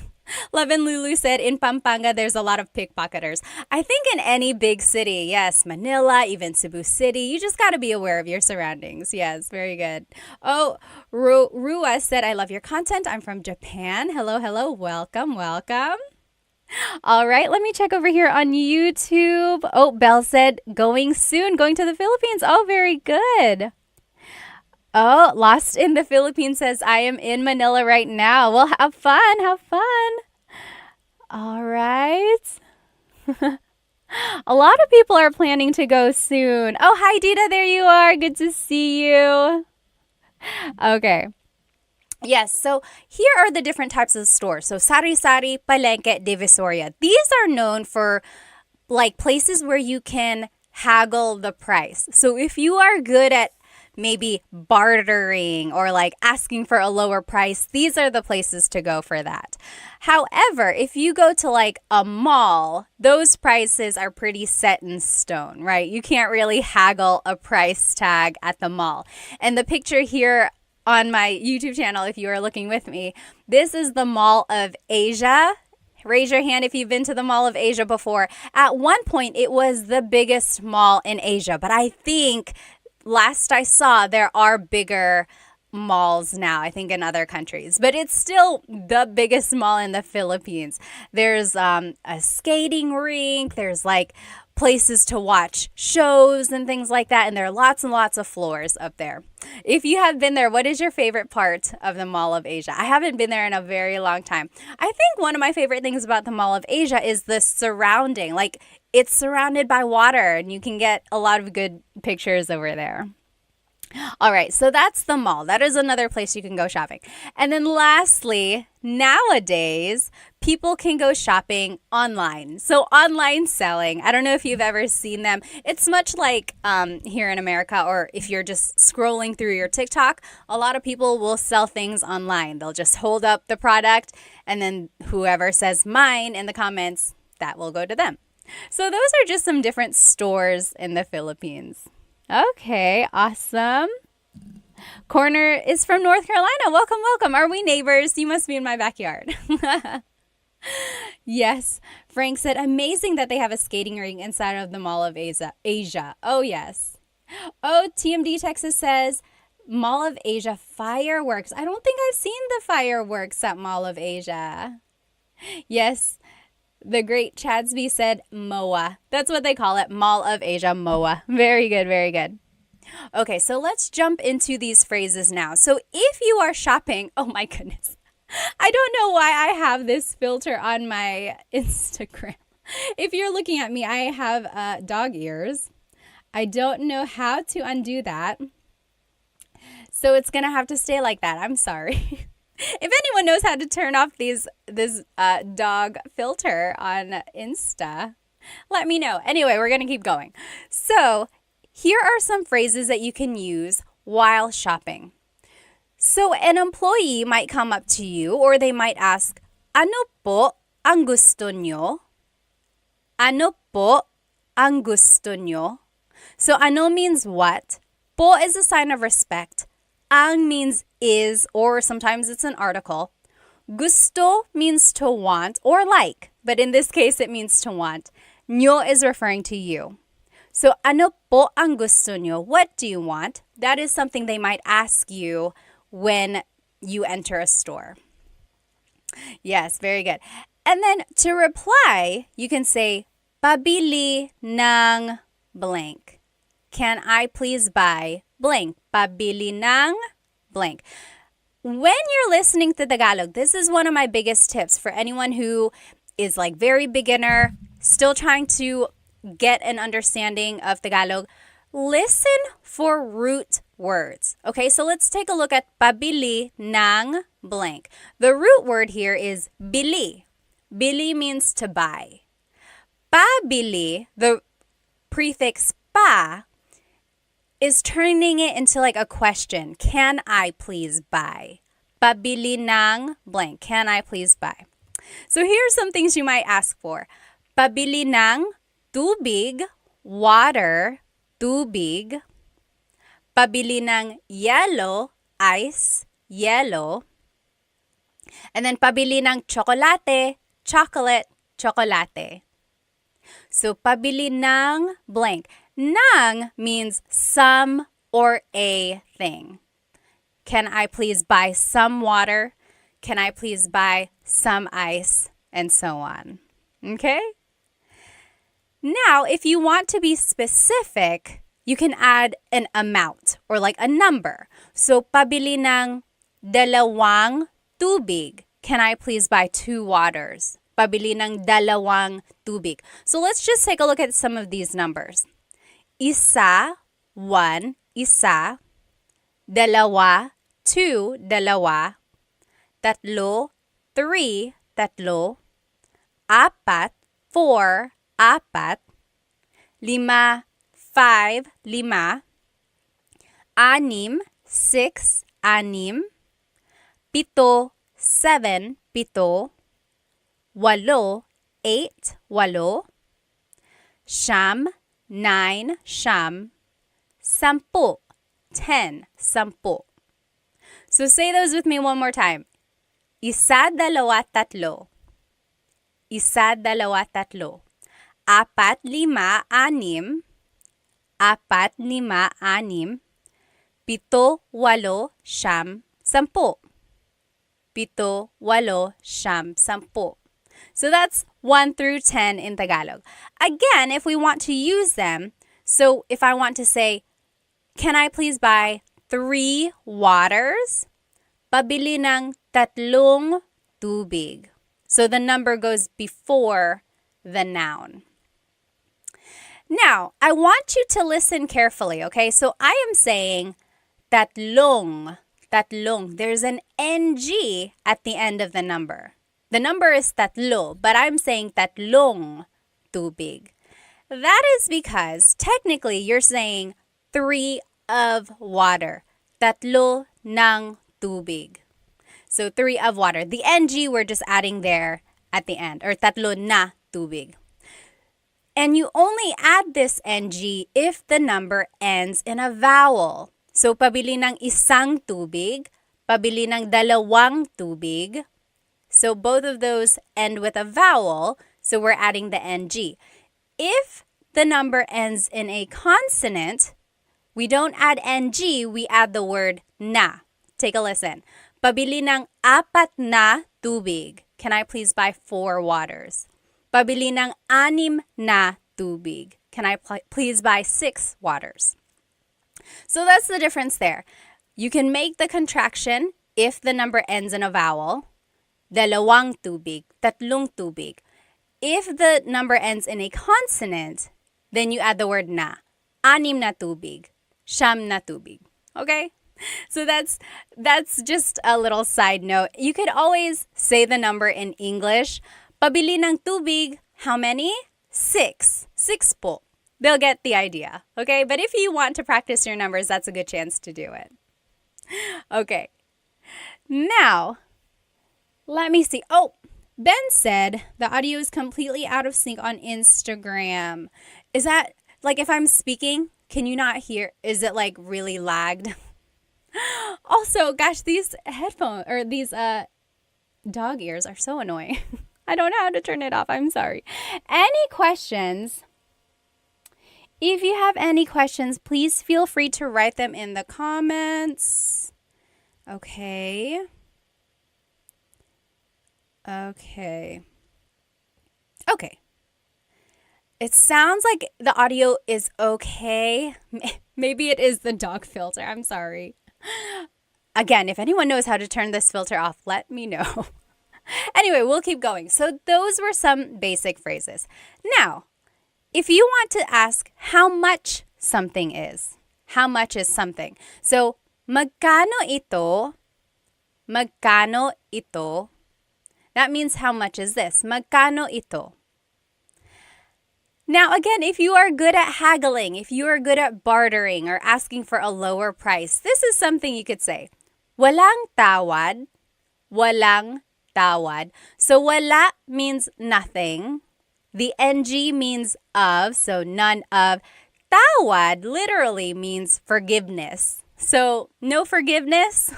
Love and Lulu said, in Pampanga, there's a lot of pickpocketers. I think in any big city, yes, Manila, even Cebu City, you just got to be aware of your surroundings. Yes, very good. Oh, Rua said, I love your content. I'm from Japan. Hello, hello. Welcome, welcome. All right, let me check over here on YouTube. Oh, Belle said, going soon, going to the Philippines. Oh, very good. Oh, Lost in the Philippines says, I am in Manila right now. Well, have fun, have fun. All right. A lot of people are planning to go soon. Oh, hi, Dita. There you are. Good to see you. Okay. Yes, so here are the different types of stores. So Sari-Sari, Palengke, Divisoria. These are known for like places where you can haggle the price. So if you are good at maybe bartering or like asking for a lower price, these are the places to go for that. However, if you go to like a mall, those prices are pretty set in stone, right? You can't really haggle a price tag at the mall. And the picture here on my YouTube channel, if you are looking with me, this is the Mall of Asia. Raise your hand if you've been to the Mall of Asia before. At one point, it was the biggest mall in Asia, but I think last I saw, there are bigger malls now, I think in other countries, but it's still the biggest mall in the Philippines. There's a skating rink, there's like places to watch shows and things like that, and there are lots and lots of floors up there. If you have been there, what is your favorite part of the Mall of Asia? I haven't been there in a very long time. I think one of my favorite things about the Mall of Asia is the surrounding. Like, it's surrounded by water, and you can get a lot of good pictures over there. All right, so that's the mall. That is another place you can go shopping. And then lastly, nowadays, people can go shopping online. So online selling, I don't know if you've ever seen them. It's much like here in America, or if you're just scrolling through your TikTok, a lot of people will sell things online. They'll just hold up the product, and then whoever says mine in the comments, that will go to them. So those are just some different stores in the Philippines. Okay, awesome. Corner is from North Carolina. Welcome, welcome. Are we neighbors? You must be in my backyard. Yes. Frank said, amazing that they have a skating rink inside of the Mall of Asia. Oh, yes. Oh, TMD Texas says, Mall of Asia fireworks. I don't think I've seen the fireworks at Mall of Asia. Yes. The great Chadsby said MOA. That's what they call it, Mall of Asia, MOA. Very good, very good. Okay, so let's jump into these phrases now. So if you are shopping, oh my goodness. I don't know why I have this filter on my Instagram. If you're looking at me, I have dog ears. I don't know how to undo that. So it's going to have to stay like that. I'm sorry. If anyone knows how to turn off this dog filter on Insta, let me know. Anyway, we're going to keep going. So here are some phrases that you can use while shopping. So an employee might come up to you, or they might ask, ano po ang gusto nyo? Ano po ang gusto nyo? So ano means what, Po is a sign of respect. Ang means is, or sometimes it's an article. Gusto means to want or like, but in this case, it means to want. Nyo is referring to you. So, ano po ang gusto nyo? What do you want? That is something they might ask you when you enter a store. Yes, very good. And then to reply, you can say, pabili ng blank. Can I please buy blank? Pabili ng blank. When you're listening to Tagalog, this is one of my biggest tips for anyone who is like very beginner, still trying to get an understanding of Tagalog. Listen for root words. Okay, so let's take a look at pabili ng blank. The root word here is bili. Bili means to buy. Pabili, the prefix pa, is turning it into like a question. Can I please buy? Pabili ng blank. Can I please buy? So here are some things you might ask for. Pabili ng tubig, water, tubig. Pabili ng yellow, ice, yellow. And then pabili ng chocolate, chocolate, chocolate. So pabili ng blank. Ng means some or a thing. Can I please buy some water? Can I please buy some ice? And so on. Okay? Now, if you want to be specific, you can add an amount or like a number. So, pabili ng dalawang tubig. Can I please buy 2 waters? Pabili ng dalawang tubig. So, let's just take a look at some of these numbers. Isa, 1, isa. Dalawa, 2, dalawa. Tatlo, 3, tatlo. Apat, 4, apat. Lima, 5, lima. Anim, 6, anim. Pito, 7, pito. Walo, 8, walo. Siyam, 9, siyam. Sampu, 10, sampu. So say those with me one more time. Isa, dalawa, tatlo. Isa, dalawa, tatlo. Apat, lima, anim. Apat, lima, anim. Pito, walo, siyam, sampu. Pito, walo, siyam, sampu. So that's 1 through 10 in Tagalog. Again, if we want to use them, so if I want to say, can I please buy 3 waters? Pabili ng tatlong tubig. So the number goes before the noun. Now, I want you to listen carefully, okay? So I am saying tatlong, tatlong. There's an NG at the end of the number. The number is tatlo, but I'm saying tatlong tubig. That is because technically you're saying 3 of water. Tatlo ng tubig. So 3 of water. The NG we're just adding there at the end, or tatlo na tubig. And you only add this NG if the number ends in a vowel. So pabili ng isang tubig, pabili ng dalawang tubig. So both of those end with a vowel, so we're adding the NG. If the number ends in a consonant, we don't add NG, we add the word na. Take a listen. Pabili ng 4 na tubig. Can I please buy 4 waters? Pabili ng 6 na tubig. Can I please buy 6 waters? So that's the difference there. You can make the contraction if the number ends in a vowel. Dalawang tubig, tatlong tubig. If the number ends in a consonant, then you add the word na. 6 na tubig. Siyam na tubig. Okay? So that's just a little side note. You could always say the number in English. Pabili ng tubig, how many? 6. 6 po. They'll get the idea. Okay? But if you want to practice your numbers, that's a good chance to do it. Okay. Now, let me see. Oh, Ben said the audio is completely out of sync on Instagram. Is that like if I'm speaking, Can you not hear? Is it like really lagged? Also, gosh, these headphones or these dog ears are so annoying. I don't know how to turn it off. I'm sorry. Any questions? If you have any questions, please feel free to write them in the comments. Okay. Okay. Okay. It sounds like the audio is okay. Maybe it is the dog filter. I'm sorry. Again, if anyone knows how to turn this filter off, let me know. Anyway, we'll keep going. So those were some basic phrases. Now, if you want to ask how much something is, how much is something? So, magkano ito? Magkano ito? That means how much is this? Magkano ito? Now, again, if you are good at haggling, if you are good at bartering or asking for a lower price, this is something you could say. Walang tawad. Walang tawad. So, wala means nothing. The ng means of, so none of. Tawad literally means forgiveness. So, no forgiveness,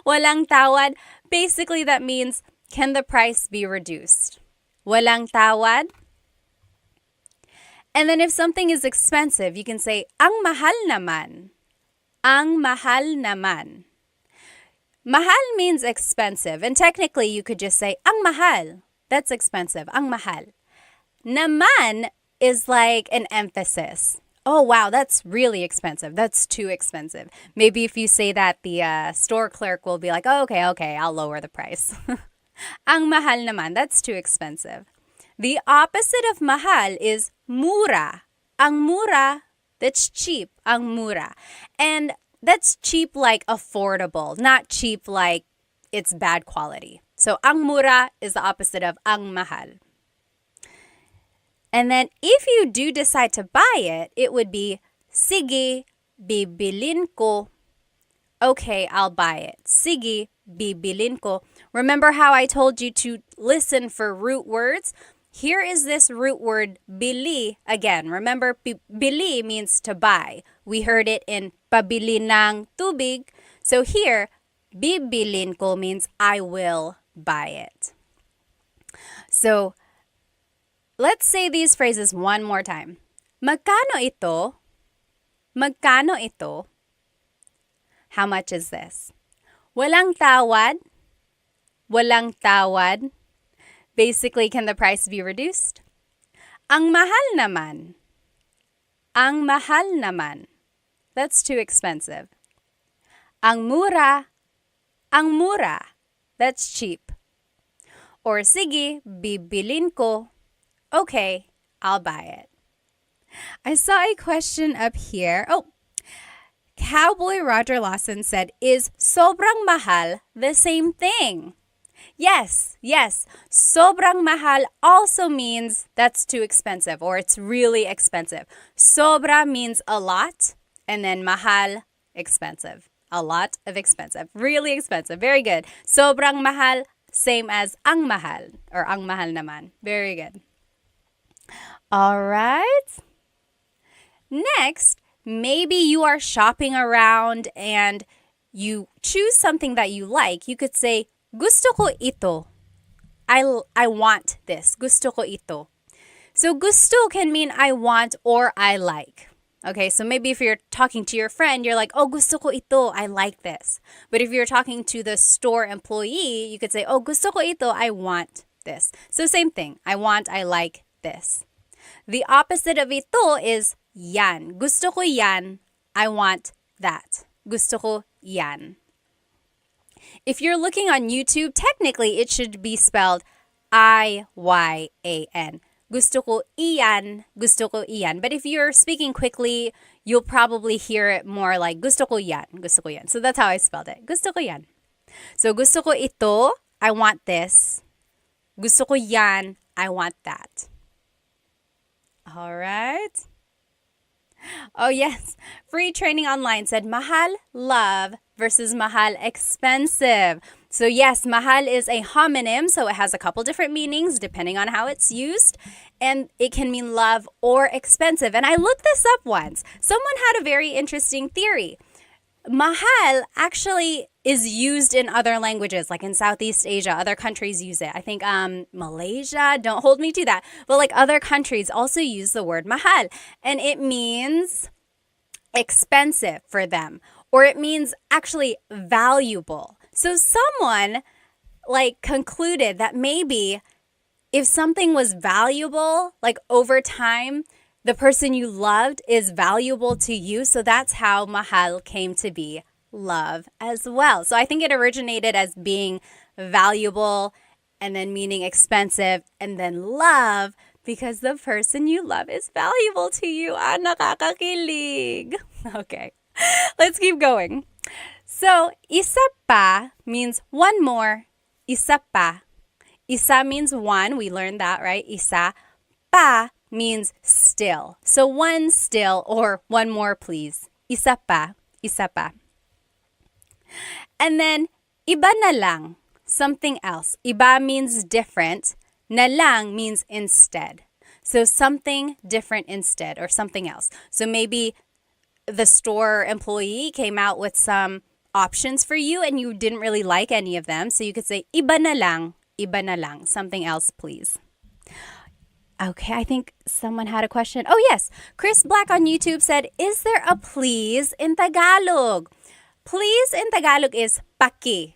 walang tawad. Basically, that means, can the price be reduced? Walang tawad. And then if something is expensive, you can say, ang mahal naman. Ang mahal naman. Mahal means expensive. And technically, you could just say, ang mahal. That's expensive. Ang mahal. Naman is like an emphasis. Oh, wow, that's really expensive. That's too expensive. Maybe if you say that, the store clerk will be like, oh, okay, I'll lower the price. Ang mahal naman, that's too expensive. The opposite of mahal is mura. Ang mura, that's cheap. Ang mura. And that's cheap like affordable, not cheap like it's bad quality. So ang mura is the opposite of ang mahal. And then if you do decide to buy it, it would be, sige, bibilin ko. Okay, I'll buy it. Sige, bibilin ko. Remember how I told you to listen for root words? Here is this root word, bili. Again, remember, bili means to buy. We heard it in pabili ng tubig. So here, bibilin ko means I will buy it. So, let's say these phrases one more time. Magkano ito? Magkano ito? How much is this? Walang tawad? Walang tawad? Basically, can the price be reduced? Ang mahal naman. Ang mahal naman. That's too expensive. Ang mura. Ang mura. That's cheap. Or sige, bibilin ko. Okay, I'll buy it. I saw a question up here. Oh, Cowboy Roger Lawson said, is sobrang mahal the same thing? Yes. Sobrang mahal also means that's too expensive or it's really expensive. Sobra means a lot and then mahal, expensive. A lot of expensive. Really expensive. Very good. Sobrang mahal, same as ang mahal or ang mahal naman. Very good. All right. Next, maybe you are shopping around and you choose something that you like. You could say, gusto ko ito. I want this. Gusto ko ito. So gusto can mean I want or I like. Okay, so maybe if you're talking to your friend, you're like, oh, gusto ko ito. I like this. But if you're talking to the store employee, you could say, oh, gusto ko ito. I want this. So same thing. I want, I like this. The opposite of ito is yan. Gusto ko yan. I want that. Gusto ko yan. If you're looking on YouTube, technically it should be spelled I-Y-A-N. Gusto ko iyan. Gusto ko iyan. But if you're speaking quickly, you'll probably hear it more like gusto ko yan. Gusto ko yan. So that's how I spelled it. Gusto ko yan. So gusto ko ito. I want this. Gusto ko yan. I want that. All right. Oh, yes. Free Training Online said mahal, love versus mahal, expensive. So yes, mahal is a homonym, so it has a couple different meanings depending on how it's used. And it can mean love or expensive. And I looked this up once. Someone had a very interesting theory. Mahal actually is used in other languages, like in Southeast Asia. Other countries use it. I think Malaysia, don't hold me to that. But like other countries also use the word mahal. And it means expensive for them. Or it means actually valuable. So someone like concluded that maybe if something was valuable, like over time, the person you loved is valuable to you. So that's how mahal came to be, love as well. So I think it originated as being valuable and then meaning expensive and then love because the person you love is valuable to you. Ah, nakakakilig. Okay, let's keep going. So, isa pa means one more. Isa pa. Isa means one. We learned that, right? Isa. Pa means still. So, one still or one more, please. Isa pa. Isa pa. And then, iba na lang. Something else. Iba means different. Na lang means instead. So, something different instead or something else. So, maybe the store employee came out with some options for you and you didn't really like any of them. So you could say, iba na lang, something else, please. Okay, I think someone had a question. Oh, yes. Chris Black on YouTube said, is there a please in Tagalog? Please in Tagalog is paki.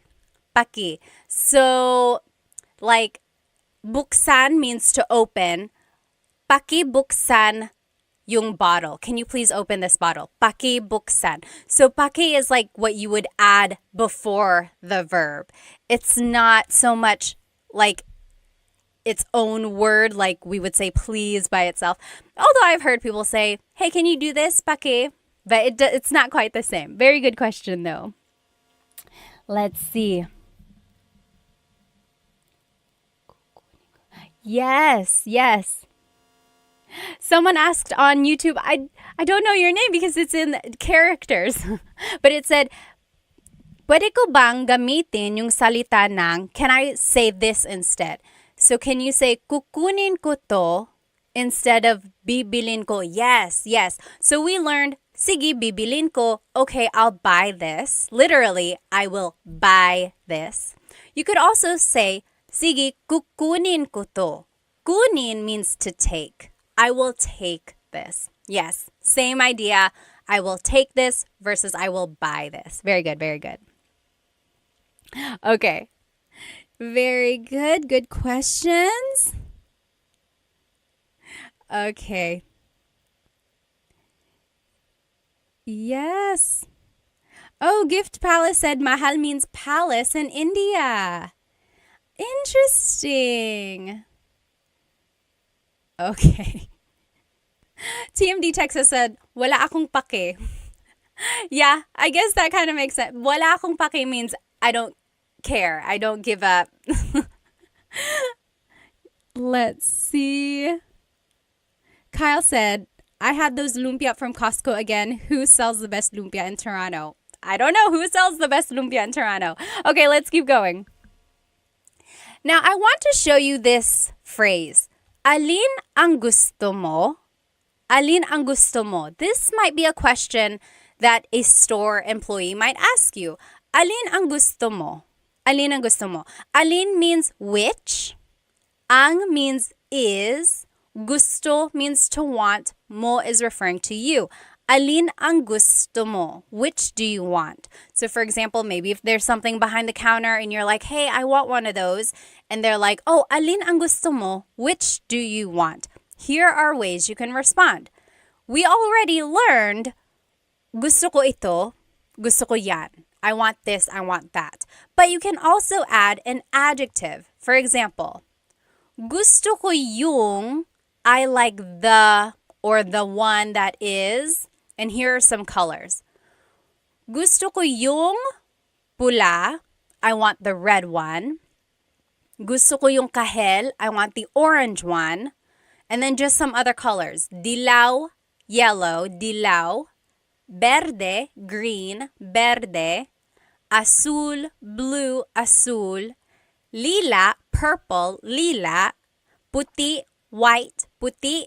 Paki. So, like, buksan means to open. Paki buksan yung bottle. Can you please open this bottle? Paki buksan. So paki is like what you would add before the verb. It's not so much like its own word like we would say please by itself. Although I've heard people say, hey, can you do this, paki? But it's not quite the same. Very good question though. Let's see. Yes. Someone asked on YouTube, I don't know your name because it's in characters. But it said, pwede ko bang gamitin yung salita ng, can I say this instead? So can you say, kukunin ko to instead of bibilin ko? Yes. So we learned, sige, bibilin ko. Okay, I'll buy this. Literally, I will buy this. You could also say, sige, kukunin ko to. Kunin means to take. I will take this. Yes, same idea. I will take this versus I will buy this. Very good. Okay. Very good. Good questions. Okay. Yes. Oh, Gift Palace said mahal means palace in India. Interesting. Okay. TMD Texas said, wala akong pake. Yeah, I guess that kind of makes sense. Wala akong pake means I don't care. I don't give up. Let's see. Kyle said, I had those lumpia from Costco again. Who sells the best lumpia in Toronto? I don't know who sells the best lumpia in Toronto. Okay, let's keep going. Now, I want to show you this phrase. Alin ang gusto mo? Alin ang gusto mo? This might be a question that a store employee might ask you. Alin ang gusto mo? Alin ang gusto mo? Alin means which. Ang means is. Gusto means to want. Mo is referring to you. Alin ang gusto mo? Which do you want? So for example, maybe if there's something behind the counter and you're like, hey, I want one of those. And they're like, oh, alin ang gusto mo? Which do you want? Here are ways you can respond. We already learned, gusto ko ito, gusto ko yan. I want this, I want that. But you can also add an adjective. For example, gusto ko yung, I like the, or the one that is, and here are some colors. Gusto ko yung pula, I want the red one. Gusto ko yung kahel, I want the orange one. And then just some other colors. Dilaw, yellow, dilaw. Verde, green, verde. azul, blue, azul, lila, purple, lila, puti, white, puti,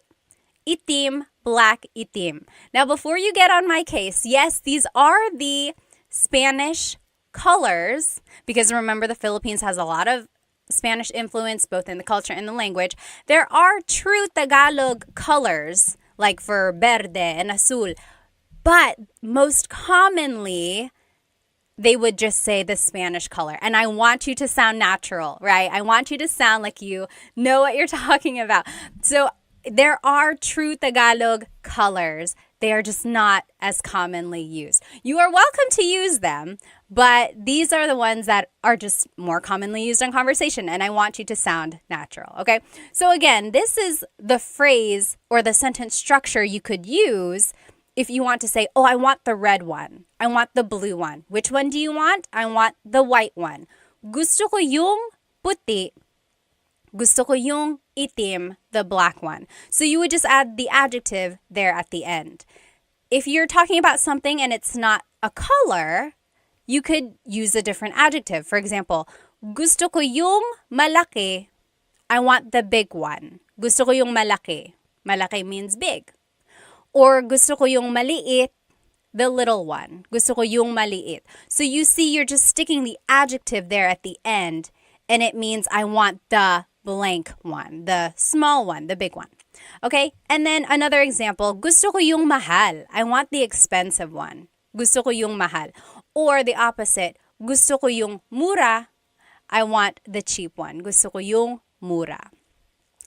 itim, black, itim. Now, before you get on my case, yes, these are the Spanish colors, because remember the Philippines has a lot of Spanish influence both in the culture and the language. There are true Tagalog colors, like for verde and azul, but most commonly, they would just say the Spanish color. And I want you to sound natural, right? I want you to sound like you know what you're talking about. So there are true Tagalog colors. They are just not as commonly used. You are welcome to use them, but these are the ones that are just more commonly used in conversation, and I want you to sound natural, okay? So again, this is the phrase or the sentence structure you could use if you want to say, oh, I want the red one. I want the blue one. Which one do you want? I want the white one. Gusto ko yung puti. Gusto ko yung itim, the black one. So you would just add the adjective there at the end. If you're talking about something and it's not a color, you could use a different adjective. For example, gusto ko yung malaki. I want the big one. Gusto ko yung malaki. Malaki means big. Or gusto ko yung maliit, the little one. Gusto ko yung maliit. So you see, you're just sticking the adjective there at the end, and it means I want the blank one, the small one, the big one. Okay? And then another example, gusto ko yung mahal. I want the expensive one. Gusto ko yung mahal. Or the opposite, gusto ko yung mura. I want the cheap one. Gusto ko yung mura.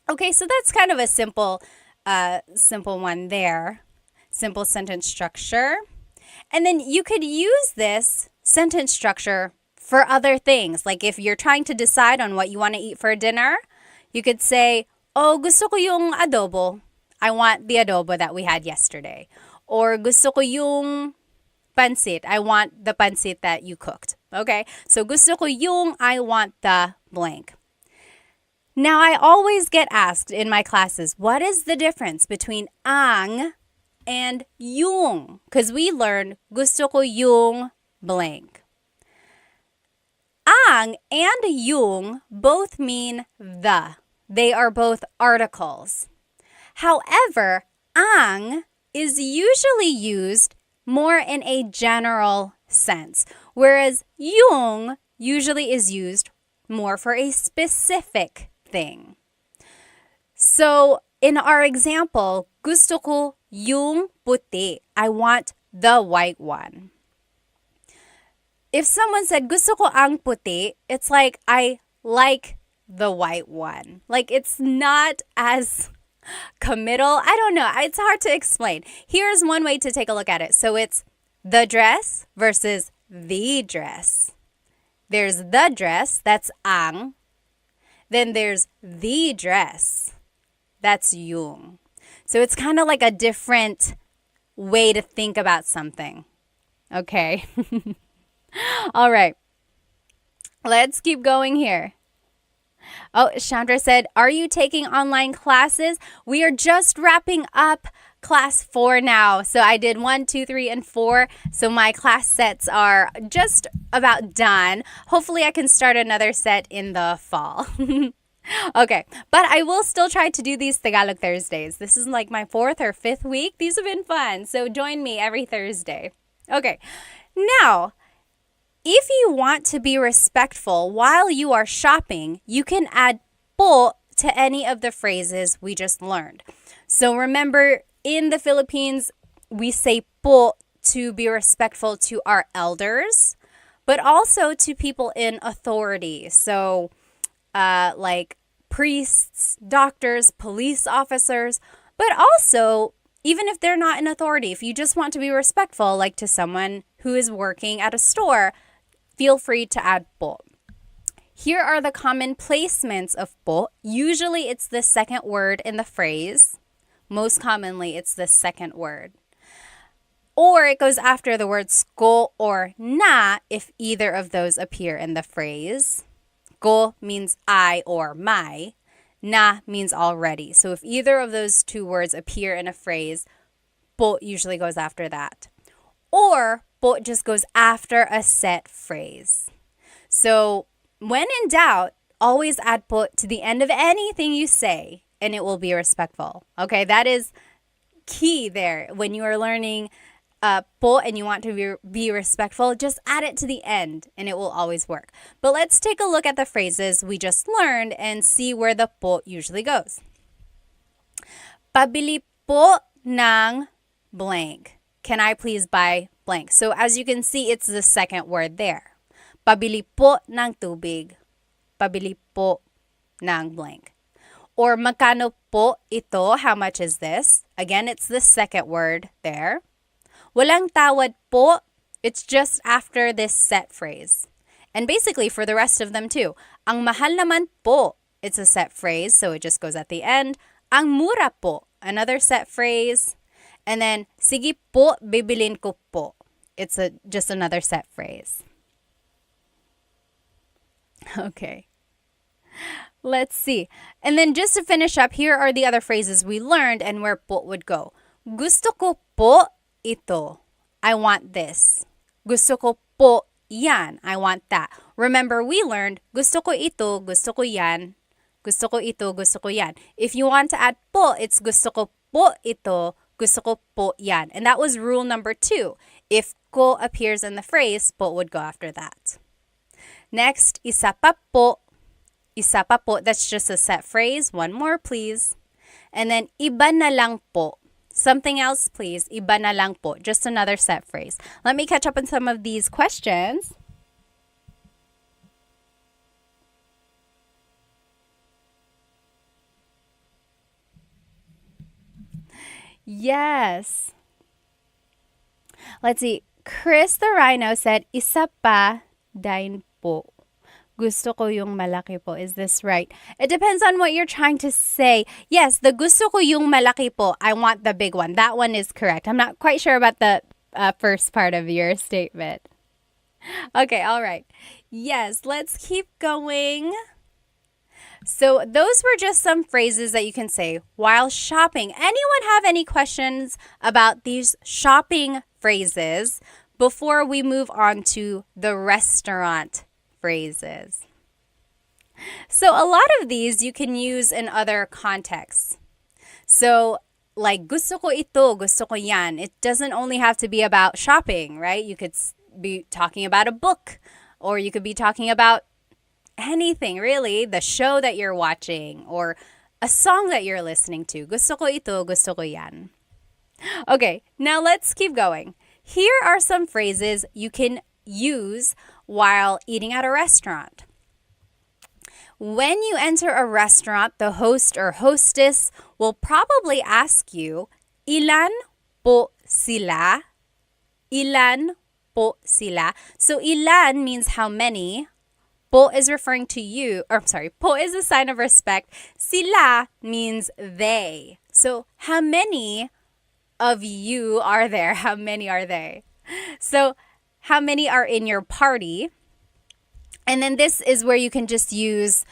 Okay, so that's kind of a simple one there. Simple sentence structure. And then you could use this sentence structure for other things. Like if you're trying to decide on what you want to eat for dinner, you could say, oh, gusto ko yung adobo. I want the adobo that we had yesterday. Or gusto ko yung pansit. I want the pansit that you cooked. Okay? So gusto ko yung, I want the blank. Now, I always get asked in my classes, what is the difference between ang and yung? Because we learned gusto ko yung blank. Ang and yung both mean the. They are both articles. However, ang is usually used more in a general sense, whereas yung usually is used more for a specific thing. So, in our example, gusto ko yung puti. I want the white one. If someone said, gusto ko ang puti, it's like, I like the white one. Like, it's not as committal. I don't know. It's hard to explain. Here's one way to take a look at it. So, it's the dress versus the dress. There's the dress, that's ang. Then there's the dress. That's yung. So it's kind of like a different way to think about something. Okay. All right. Let's keep going here. Oh, Chandra said, are you taking online classes? We are just wrapping up class 4 now. So I did 1, 2, 3, and 4. So my class sets are just about done. Hopefully I can start another set in the fall. Okay, but I will still try to do these Tagalog Thursdays. This is like my 4th or 5th week. These have been fun. So join me every Thursday. Okay, now, if you want to be respectful while you are shopping, you can add po to any of the phrases we just learned. So remember, in the Philippines, we say po to be respectful to our elders, but also to people in authority. So, like priests, doctors, police officers, but also, even if they're not in authority, if you just want to be respectful, like to someone who is working at a store, feel free to add po. Here are the common placements of po. Usually it's the second word in the phrase. Most commonly, it's the second word. Or it goes after the words ko or na if either of those appear in the phrase. Ko means I or my. Na means already. So if either of those two words appear in a phrase, po usually goes after that. Or po just goes after a set phrase. So when in doubt, always add po to the end of anything you say, and it will be respectful. Okay, that is key there. When you are learning po and you want to be respectful, just add it to the end and it will always work. But let's take a look at the phrases we just learned and see where the po usually goes. Pabili po ng blank. Can I please buy blank? So as you can see, it's the second word there. Pabili po ng tubig. Pabili po ng blank. Or magkano po ito? How much is this? Again, it's the second word there. Walang tawad po. It's just after this set phrase. And basically for the rest of them too. Ang mahal naman po. It's a set phrase, so it just goes at the end. Ang mura po. Another set phrase. And then, sige po, bibilin ko po. It's just another set phrase. Okay. Let's see. And then just to finish up, here are the other phrases we learned and where po would go. Gusto ko po ito. I want this. Gusto ko po yan. I want that. Remember, we learned gusto ko ito, gusto ko yan. Gusto ko ito, gusto ko yan. If you want to add po, it's gusto ko po ito, gusto ko po yan. And that was rule number 2. If ko appears in the phrase, po would go after that. Next, isa pa po. Isa pa po, that's just a set phrase. One more, please. And then, iba na lang po. Something else, please. Iba na lang po. Just another set phrase. Let me catch up on some of these questions. Yes. Let's see. Chris the Rhino said, isa pa din po. Gusto ko yung malaki po. Is this right? It depends on what you're trying to say. Yes, the gusto ko yung malaki po. I want the big one. That one is correct. I'm not quite sure about the first part of your statement. Okay, all right. Yes, let's keep going. So those were just some phrases that you can say while shopping. Anyone have any questions about these shopping phrases before we move on to the restaurant phrases? So a lot of these you can use in other contexts. So like gusto ko ito, gusto ko yan. It doesn't only have to be about shopping, right? You could be talking about a book, or you could be talking about anything really, the show that you're watching or a song that you're listening to. Gusto ko ito, gusto ko yan. Okay, now let's keep going. Here are some phrases you can use while eating at a restaurant. When you enter a restaurant, the host or hostess will probably ask you, ilan po sila? Ilan po sila? So ilan means how many. Po is referring to you, or I'm sorry, po is a sign of respect. Sila means they. So how many of you are there? How many are they? So how many are in your party? And then this is where you can just use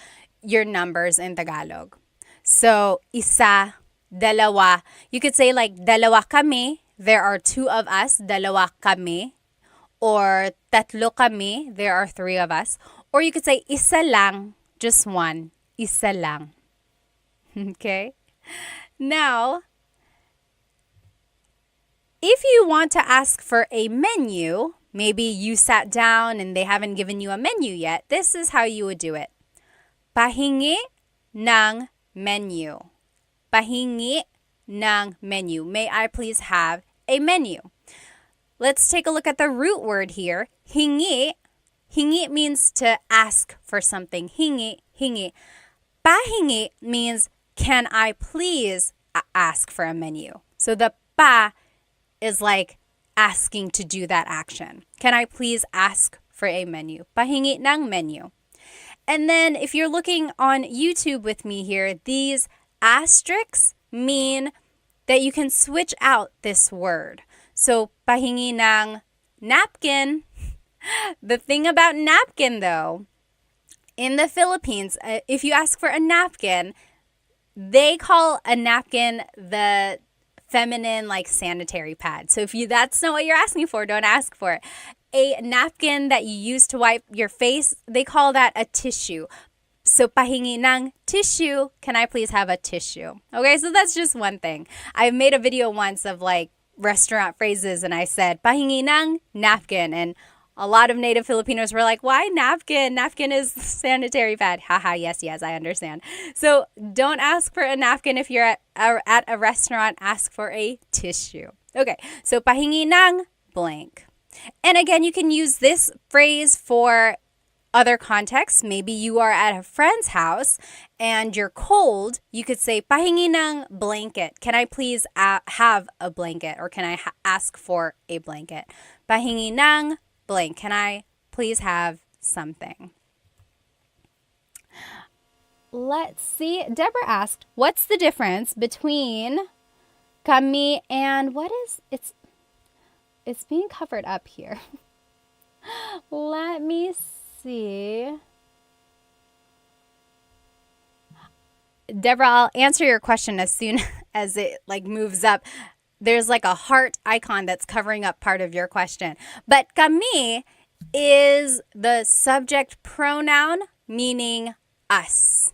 your numbers in Tagalog. So isa, dalawa. You could say like dalawa kami. There are 2 of us. Dalawa kami. Or tatlo kami. There are 3 of us. Or you could say, isa lang, just one. Isa lang. Okay? Now, if you want to ask for a menu, maybe you sat down and they haven't given you a menu yet, this is how you would do it. Pahingi ng menu. Pahingi ng menu. May I please have a menu? Let's take a look at the root word here. Hingi. Hingi means to ask for something. Hingi, hingi. Pahingi means, can I please ask for a menu? So the pa is like asking to do that action. Can I please ask for a menu? Pahingi ng menu. And then if you're looking on YouTube with me here, these asterisks mean that you can switch out this word. So pahingi ng napkin. The thing about napkin, though, in the Philippines, if you ask for a napkin, they call a napkin the feminine, like sanitary pad. So if that's not what you're asking for, don't ask for it. A napkin that you use to wipe your face, they call that a tissue. So pahingi ng tissue, can I please have a tissue? Okay, so that's just one thing. I made a video once of like restaurant phrases and I said pahingi ng napkin, and a lot of native Filipinos were like, why napkin? Napkin is sanitary pad. Haha, yes, I understand. So don't ask for a napkin if you're at a restaurant. Ask for a tissue. Okay, so pahingi ng blank. And again, you can use this phrase for other contexts. Maybe you are at a friend's house and you're cold. You could say, pahingi ng blanket. Can I please have a blanket? Or can I ask for a blanket? Pahingi ng blank. Can I please have something? Let's see. Deborah asked, what's the difference between kami and it's being covered up here. Let me see. Deborah, I'll answer your question as soon as it like moves up. There's like a heart icon that's covering up part of your question. But kami is the subject pronoun meaning us.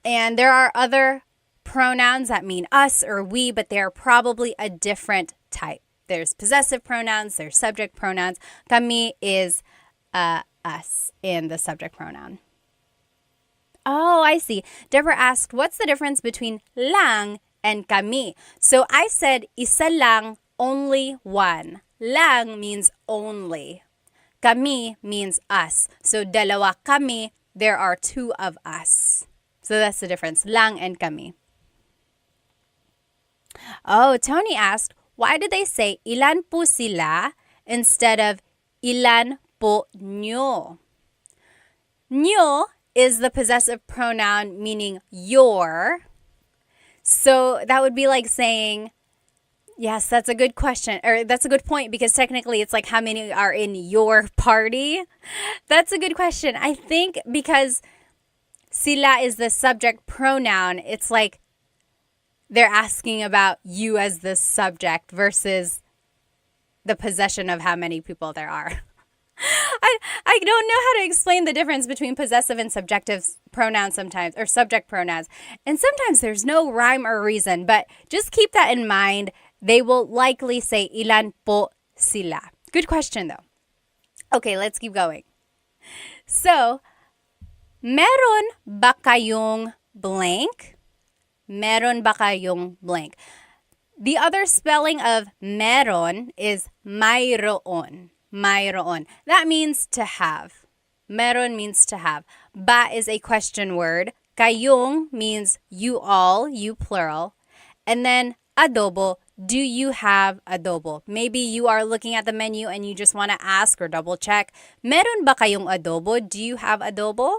And there are other pronouns that mean us or we, but they're probably a different type. There's possessive pronouns, there's subject pronouns. Kami is us in the subject pronoun. Oh, I see. Deborah asked, what's the difference between lang and kami? So I said, isa lang, only one. Lang means only. Kami means us. So dalawa kami, there are two of us. So that's the difference, lang and kami. Oh, Tony asked, why did they say ilan po sila instead of ilan po nyo? Nyo is the possessive pronoun meaning your. So that would be like saying, yes, that's a good question, or that's a good point, because technically it's like how many are in your party? That's a good question. I think because sila is the subject pronoun, it's like they're asking about you as the subject versus the possession of how many people there are. I don't know how to explain the difference between possessive and subjective pronouns sometimes, or subject pronouns. And sometimes there's no rhyme or reason, but just keep that in mind. They will likely say ilan po sila. Good question though. Okay, let's keep going. So, meron ba kayong blank? Meron ba kayong blank? The other spelling of meron is mayroon. Mayroon. That means to have. Meron means to have. Ba is a question word. Kayong means you all, you plural. And then adobo, do you have adobo? Maybe you are looking at the menu and you just want to ask or double check. Meron ba kayong adobo? Do you have adobo?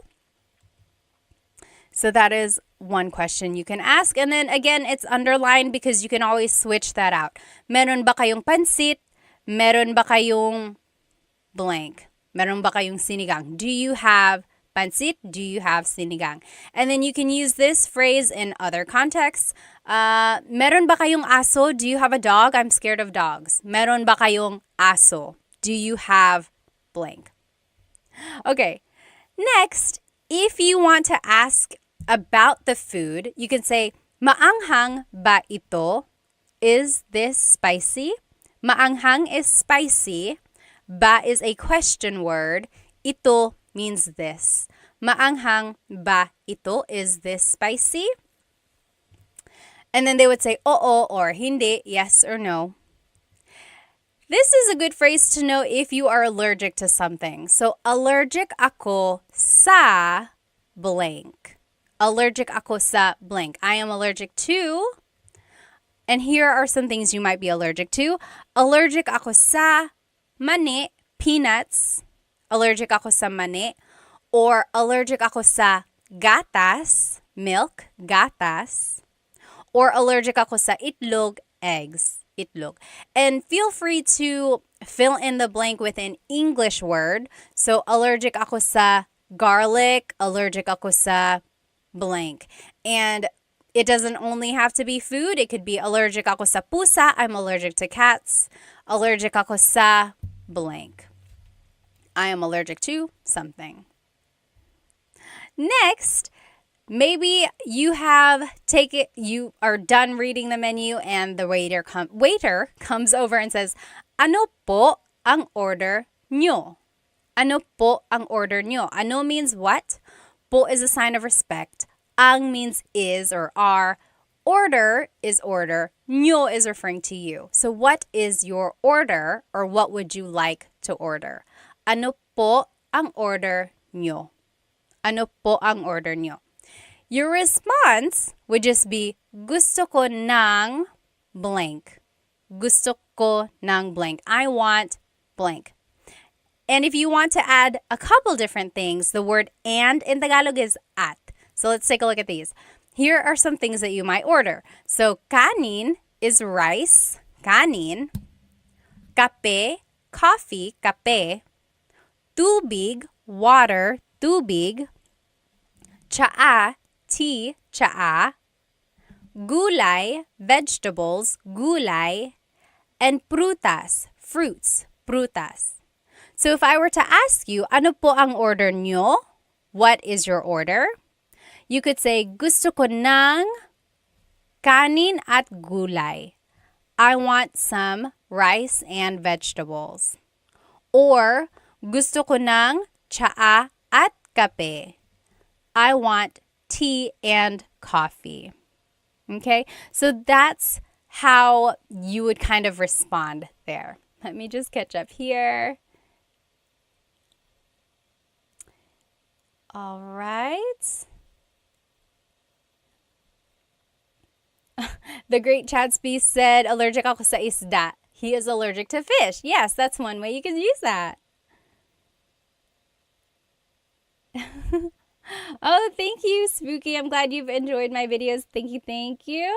So that is one question you can ask. And then again, it's underlined because you can always switch that out. Meron ba kayong pansit? Meron ba kayong blank? Meron ba kayong sinigang? Do you have pansit? Do you have sinigang? And then you can use this phrase in other contexts. Meron ba kayong aso? Do you have a dog? I'm scared of dogs. Meron ba kayong aso? Do you have blank? Okay. Next, if you want to ask about the food, you can say, maanghang ba ito? Is this spicy? Maanghang is spicy. Ba is a question word. Ito means this. Maanghang ba ito? Is this spicy? And then they would say, oo or hindi, yes or no. This is a good phrase to know if you are allergic to something. So, allergic ako sa blank. Allergic ako sa blank. I am allergic to, and here are some things you might be allergic to. Allergic ako sa mani, peanuts. Allergic ako sa mani. Or allergic ako sa gatas, milk, gatas. Or allergic ako sa itlog, eggs, itlog. And feel free to fill in the blank with an English word. So allergic ako sa garlic, allergic ako sa blank. And It doesn't only have to be food. It could be allergic ako sa pusa. I'm allergic to cats. Allergic ako sa blank. I am allergic to something. Next, maybe you are done reading the menu and the waiter comes over and says, "Ano po ang order nyo?" Ano po ang order nyo? Ano means what? Po is a sign of respect. Ang means is or are. Order is order. Nyo is referring to you. So what is your order, or what would you like to order? Ano po ang order nyo? Ano po ang order nyo? Your response would just be, gusto ko ng blank. Gusto ko ng blank. I want blank. And if you want to add a couple different things, the word and in Tagalog is at. So let's take a look at these. Here are some things that you might order. So kanin is rice, kanin. Kape, coffee, kape. Tubig, water, tubig. Tsaa, tea, tsaa. Gulay, vegetables, gulay. And prutas, fruits, prutas. So if I were to ask you, ano po ang order nyo? What is your order? You could say, gusto ko ng kanin at gulay. I want some rice and vegetables. Or, gusto ko ng tsaa at kape. I want tea and coffee. Okay, so that's how you would kind of respond there. Let me just catch up here. All right. The great Chadsby said, allergic ako sa isda. He is allergic to fish. Yes, that's one way you can use that. Oh, thank you, Spooky. I'm glad you've enjoyed my videos. Thank you, thank you.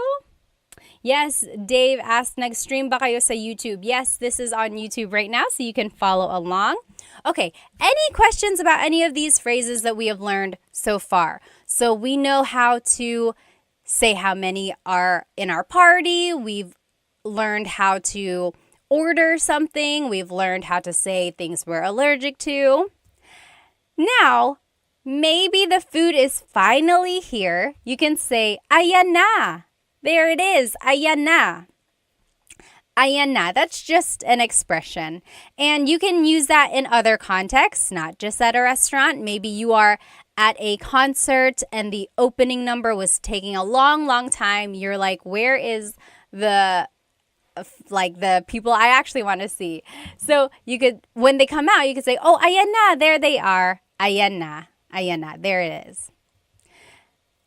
Yes, Dave asked, nag-stream ba kayo sa YouTube? Yes, this is on YouTube right now, so you can follow along. Okay, any questions about any of these phrases that we have learned so far? So we know how to say how many are in our party. We've learned how to order something. We've learned how to say things we're allergic to. Now, maybe the food is finally here. You can say, ayan na. There it is, ayan na. Ayan na, that's just an expression. And you can use that in other contexts, not just at a restaurant. Maybe you are at a concert and the opening number was taking a long, long time. You're like, where is the people I actually want to see? So you could, when they come out, you could say, oh, ayan na, there they are. Ayan na, there it is.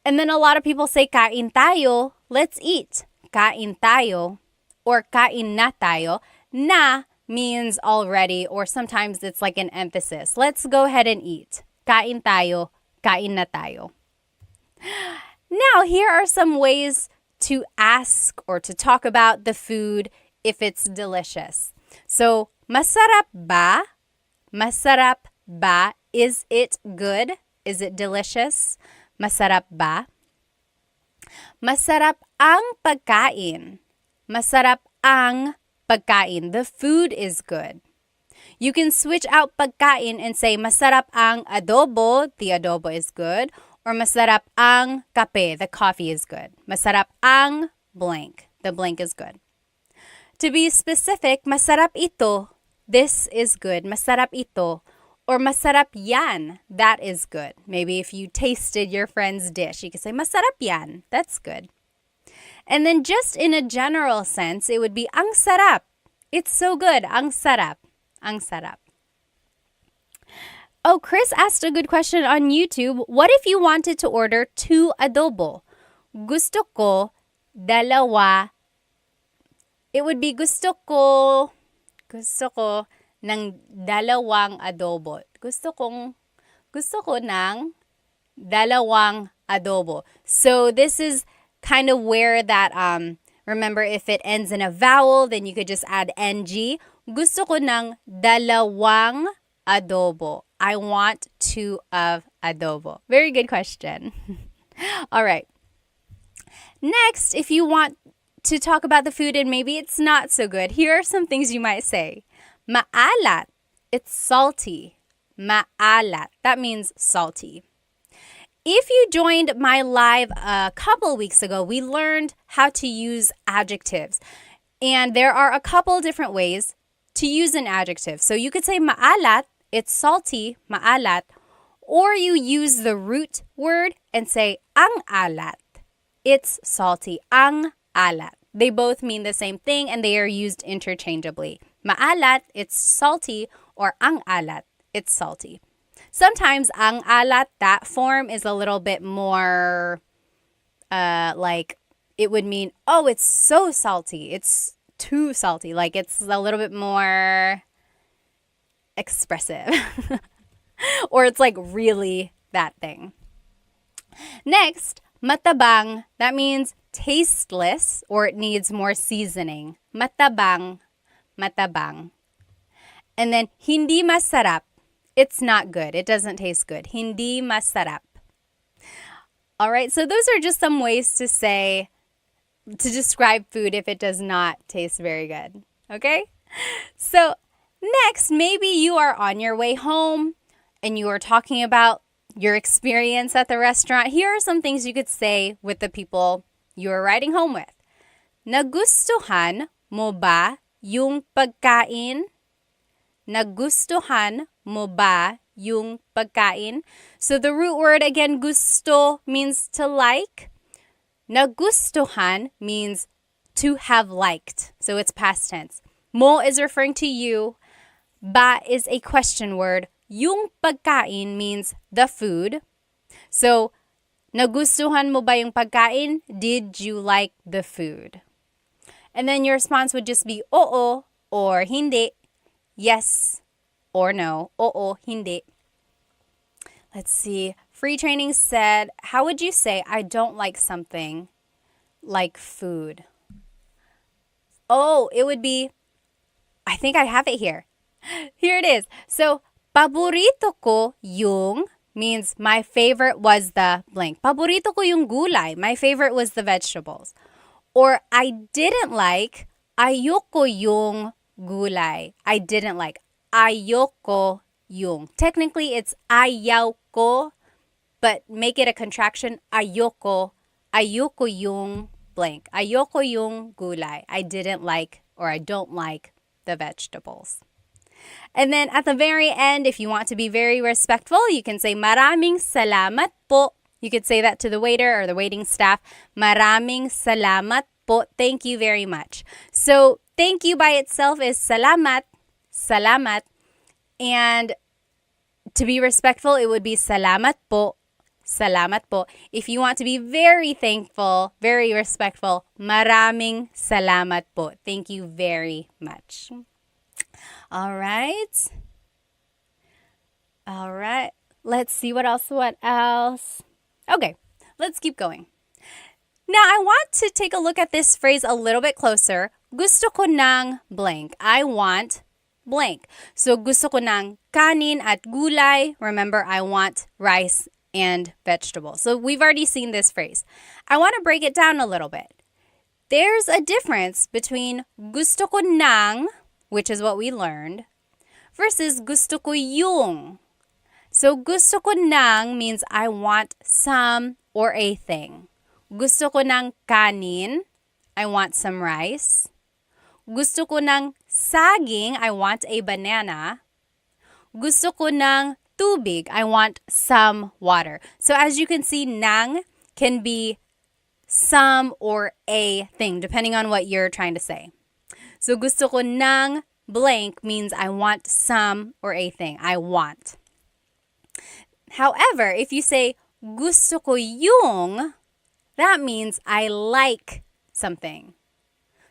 And then a lot of people say, kain tayo, let's eat. Kain tayo. Or kain na tayo. Na means already, or sometimes it's like an emphasis. Let's go ahead and eat. Kain tayo, kain na tayo. Now, here are some ways to ask or to talk about the food if it's delicious. So, masarap ba? Masarap ba? Is it good? Is it delicious? Masarap ba? Masarap ang pagkain. Masarap ang pagkain. The food is good. You can switch out pagkain and say masarap ang adobo. The adobo is good. Or masarap ang kape. The coffee is good. Masarap ang blank. The blank is good. To be specific, masarap ito. This is good. Masarap ito. Or masarap yan. That is good. Maybe if you tasted your friend's dish, you could say masarap yan. That's good. And then just in a general sense, it would be ang sarap. It's so good. Ang sarap. Ang sarap. Oh, Chris asked a good question on YouTube. What if you wanted to order 2 adobo? Gusto ko dalawa. It would be gusto ko ng dalawang adobo. Gusto ko ng dalawang adobo. So this is kind of where that, remember if it ends in a vowel, then you could just add ng. Gusto ko ng dalawang adobo. I want 2 of adobo. Very good question. All right. Next, if you want to talk about the food and maybe it's not so good, here are some things you might say. Maalat. It's salty. Maalat. That means salty. If you joined my live a couple weeks ago, we learned how to use adjectives. And there are a couple different ways to use an adjective. So you could say maalat, it's salty, maalat. Or you use the root word and say ang alat. It's salty, ang alat. They both mean the same thing and they are used interchangeably. Maalat, it's salty, or ang alat, it's salty. Sometimes ang alat, that form is a little bit more like it would mean, oh, it's so salty. It's too salty. Like it's a little bit more expressive. Or it's like really that thing. Next, matabang. That means tasteless or it needs more seasoning. Matabang, matabang. And then hindi masarap. It's not good. It doesn't taste good. Hindi masarap. All right, so those are just some ways to say, to describe food if it does not taste very good. Okay? So next, maybe you are on your way home and you are talking about your experience at the restaurant. Here are some things you could say with the people you are riding home with. Nagustuhan mo ba yung pagkain? Nagustuhan mo ba yung pagkain? So the root word again, gusto, means to like. Nagustuhan means to have liked. So it's past tense. Mo is referring to you. Ba is a question word. Yung pagkain means the food. So, nagustuhan mo ba yung pagkain? Did you like the food? And then your response would just be oo or hindi. Yes or no. Oo, hindi. Let's see. Free Training said, how would you say I don't like something like food? Oh, it would be, I think I have it here. Here it is. So, paborito ko yung means my favorite was the blank. Paborito ko yung gulay. My favorite was the vegetables. Or I didn't like, ayoko yung gulay. I didn't like, ayoko yung. Technically, it's ayaw ko, but make it a contraction, ayoko. Ayoko yung blank. Ayoko yung gulay. I didn't like or I don't like the vegetables. And then at the very end, if you want to be very respectful, you can say maraming salamat po. You could say that to the waiter or the waiting staff. Maraming salamat po. Thank you very much. So thank you by itself is salamat, salamat. And to be respectful, it would be salamat po, salamat po. If you want to be very thankful, very respectful, maraming salamat po. Thank you very much. All right. Let's see what else. Okay, let's keep going. Now, I want to take a look at this phrase a little bit closer. Gusto ko ng blank. I want blank. So, gusto ko ng kanin at gulay. Remember, I want rice and vegetables. So, we've already seen this phrase. I want to break it down a little bit. There's a difference between gusto ko ng, which is what we learned, versus gusto ko yung. So, gusto ko ng means I want some or a thing. Gusto ko ng kanin, I want some rice. Gusto ko ng saging, I want a banana. Gusto ko ng tubig, I want some water. So, as you can see, ng can be some or a thing, depending on what you're trying to say. So, gusto ko ng blank means I want some or a thing. I want. However, if you say gusto ko yung, that means I like something.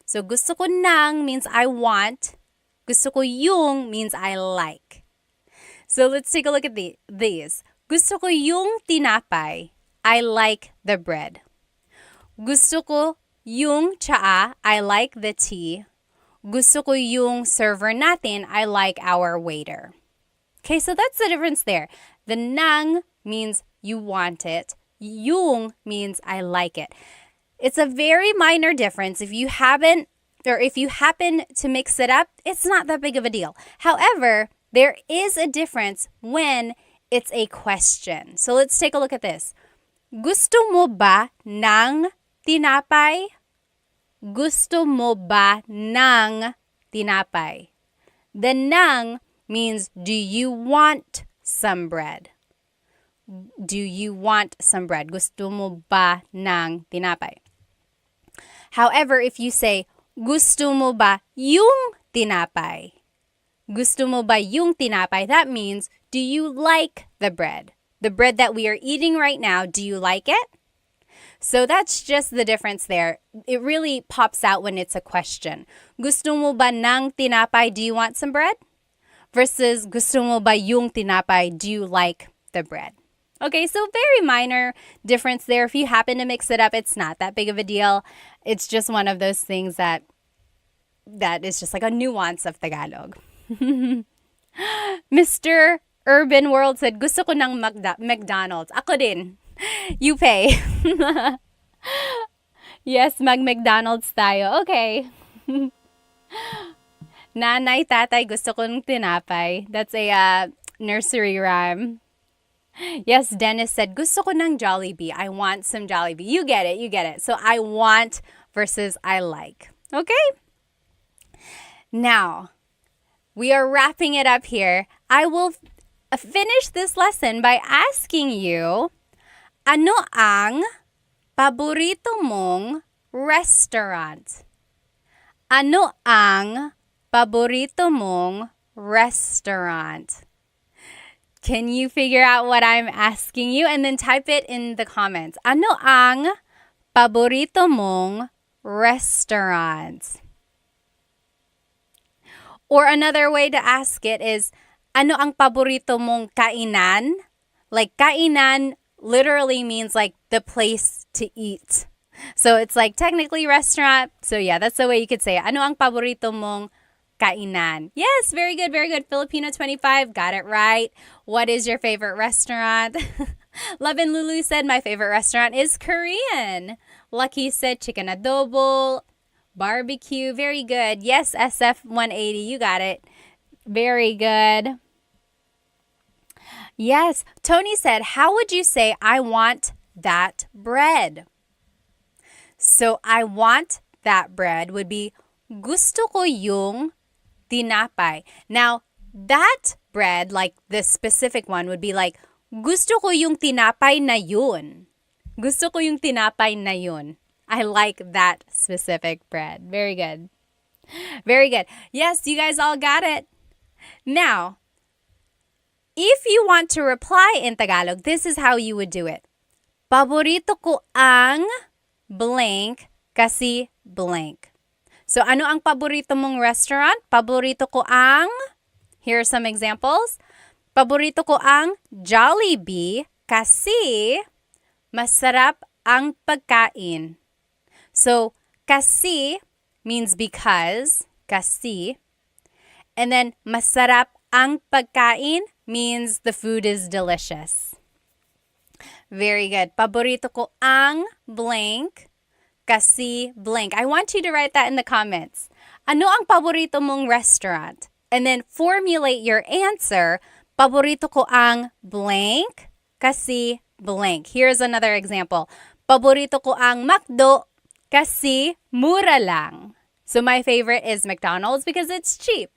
So, gusto ko ng means I want. Gusto ko yung means I like. So, let's take a look at these. Gusto ko yung tinapay. I like the bread. Gusto ko yung tsaa. I like the tea. Gusto ko yung server natin. I like our waiter. Okay, so that's the difference there. The ng means you want it. Yung means I like it. It's a very minor difference. If you happen to mix it up, it's not that big of a deal. However, there is a difference when it's a question. So let's take a look at this. Gusto mo ba ng tinapay? Gusto mo ba ng tinapay? The ng means, do you want some bread? Do you want some bread? Gusto mo ba ng tinapay? However, if you say, gusto mo ba yung tinapay? Gusto mo ba yung tinapay? That means, do you like the bread? The bread that we are eating right now, do you like it? So that's just the difference there. It really pops out when it's a question. Gusto mo ba ng tinapay? Do you want some bread? Versus gusto mo ba yung tinapay? Do you like the bread? Okay, so very minor difference there. If you happen to mix it up, it's not that big of a deal. It's just one of those things that is just like a nuance of Tagalog. Mr. Urban World said, gusto ko ng McDonald's. Ako din. You pay. Yes, McDonald's tayo. Okay. Nanay, tatay, gusto ko ng tinapay. That's a nursery rhyme. Yes, Dennis said, gusto ko ng Jollibee. I want some Jollibee. You get it. So I want versus I like. Okay? Now, we are wrapping it up here. I will finish this lesson by asking you, ano ang paborito mong restaurant? Ano ang paborito mong restaurant? Can you figure out what I'm asking you? And then type it in the comments. Ano ang paborito mong restaurant? Or another way to ask it is, ano ang paborito mong kainan? Like, kainan literally means like the place to eat. So it's like technically restaurant. So yeah, that's the way you could say it. Ano ang paborito mong kainan? Yes, very good. Filipino 25, got it right. What is your favorite restaurant? Love and Lulu said, my favorite restaurant is Korean. Lucky said chicken adobo, barbecue. Very good. Yes, SF180, you got it. Very good. Yes, Tony said, how would you say I want that bread? So I want that bread would be gusto ko yung tinapay. Now, that bread, like this specific one, would be like, gusto ko yung tinapay na yun. Gusto ko yung tinapay na yun. I like that specific bread. Very good. Very good. Yes, you guys all got it. Now, if you want to reply in Tagalog, this is how you would do it. Paborito ko ang blank kasi blank. So, ano ang paborito mong restaurant? Paborito ko ang, here are some examples. Paborito ko ang Jollibee kasi masarap ang pagkain. So, kasi means because, kasi. And then, masarap ang pagkain means the food is delicious. Very good. Paborito ko ang blank kasi blank. I want you to write that in the comments. Ano ang paborito mong restaurant? And then formulate your answer. Paborito ko ang blank kasi blank. Here's another example. Paborito ko ang McDo kasi mura lang. So my favorite is McDonald's because it's cheap.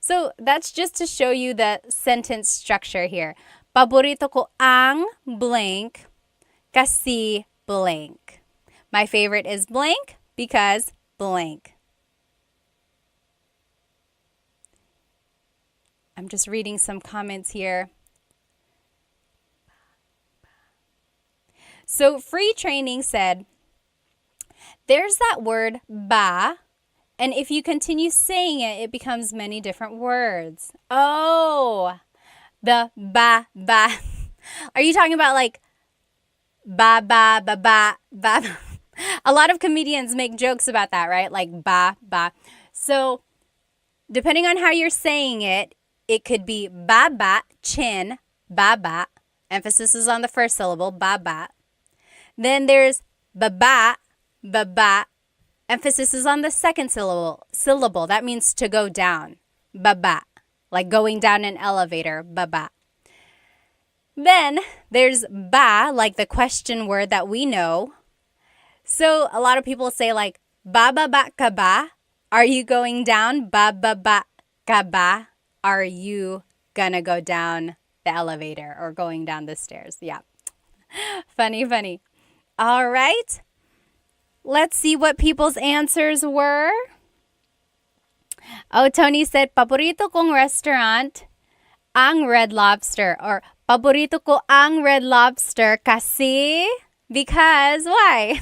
So that's just to show you the sentence structure here. Paborito ko ang blank kasi blank. My favorite is blank because blank. I'm just reading some comments here. So Free Training said, there's that word ba, and if you continue saying it, it becomes many different words. Oh, the ba. Are you talking about like ba. A lot of comedians make jokes about that, right? Like ba. So depending on how you're saying it, it could be ba, chin, ba. Emphasis is on the first syllable, ba. Then there's baba, Baba. Emphasis is on the second syllable. That means to go down. Baba. Like going down an elevator. Baba. Then there's ba, like the question word that we know. So a lot of people say like, bababa ka ba? Are you going down? Bababa ka ba? Are you gonna go down the elevator or going down the stairs? Yeah. Funny. All right. Let's see what people's answers were. Oh, Tony said, paborito kong restaurant, ang Red Lobster. Or, paborito ko ang Red Lobster kasi, because, why?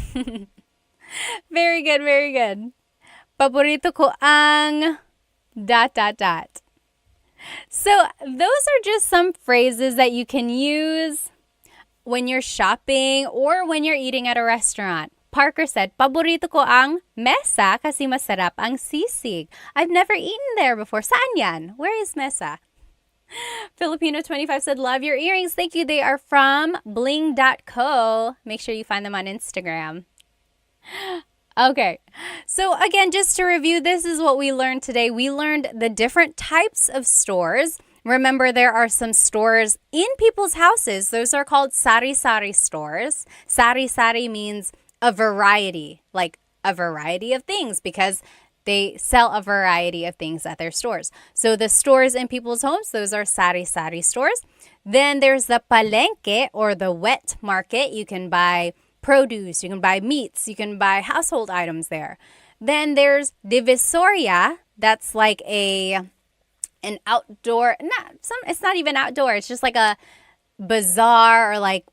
Very good. Paborito ko ang ... So, those are just some phrases that you can use when you're shopping or when you're eating at a restaurant. Parker said, paborito ko ang mesa kasi masarap ang sisig. I've never eaten there before. Saan yan? Where is mesa? Filipino25 said, love your earrings. Thank you. They are from bling.co. Make sure you find them on Instagram. Okay. So again, just to review, this is what we learned today. We learned the different types of stores. Remember, there are some stores in people's houses. Those are called sari-sari stores. Sari-sari means a variety, like a variety of things, because they sell a variety of things at their stores. So the stores in people's homes, those are sari-sari stores. Then there's the palengke, or the wet market. You can buy produce, you can buy meats, you can buy household items there. Then there's divisoria. That's like an outdoor, it's not even outdoor. It's just like a bazaar, or like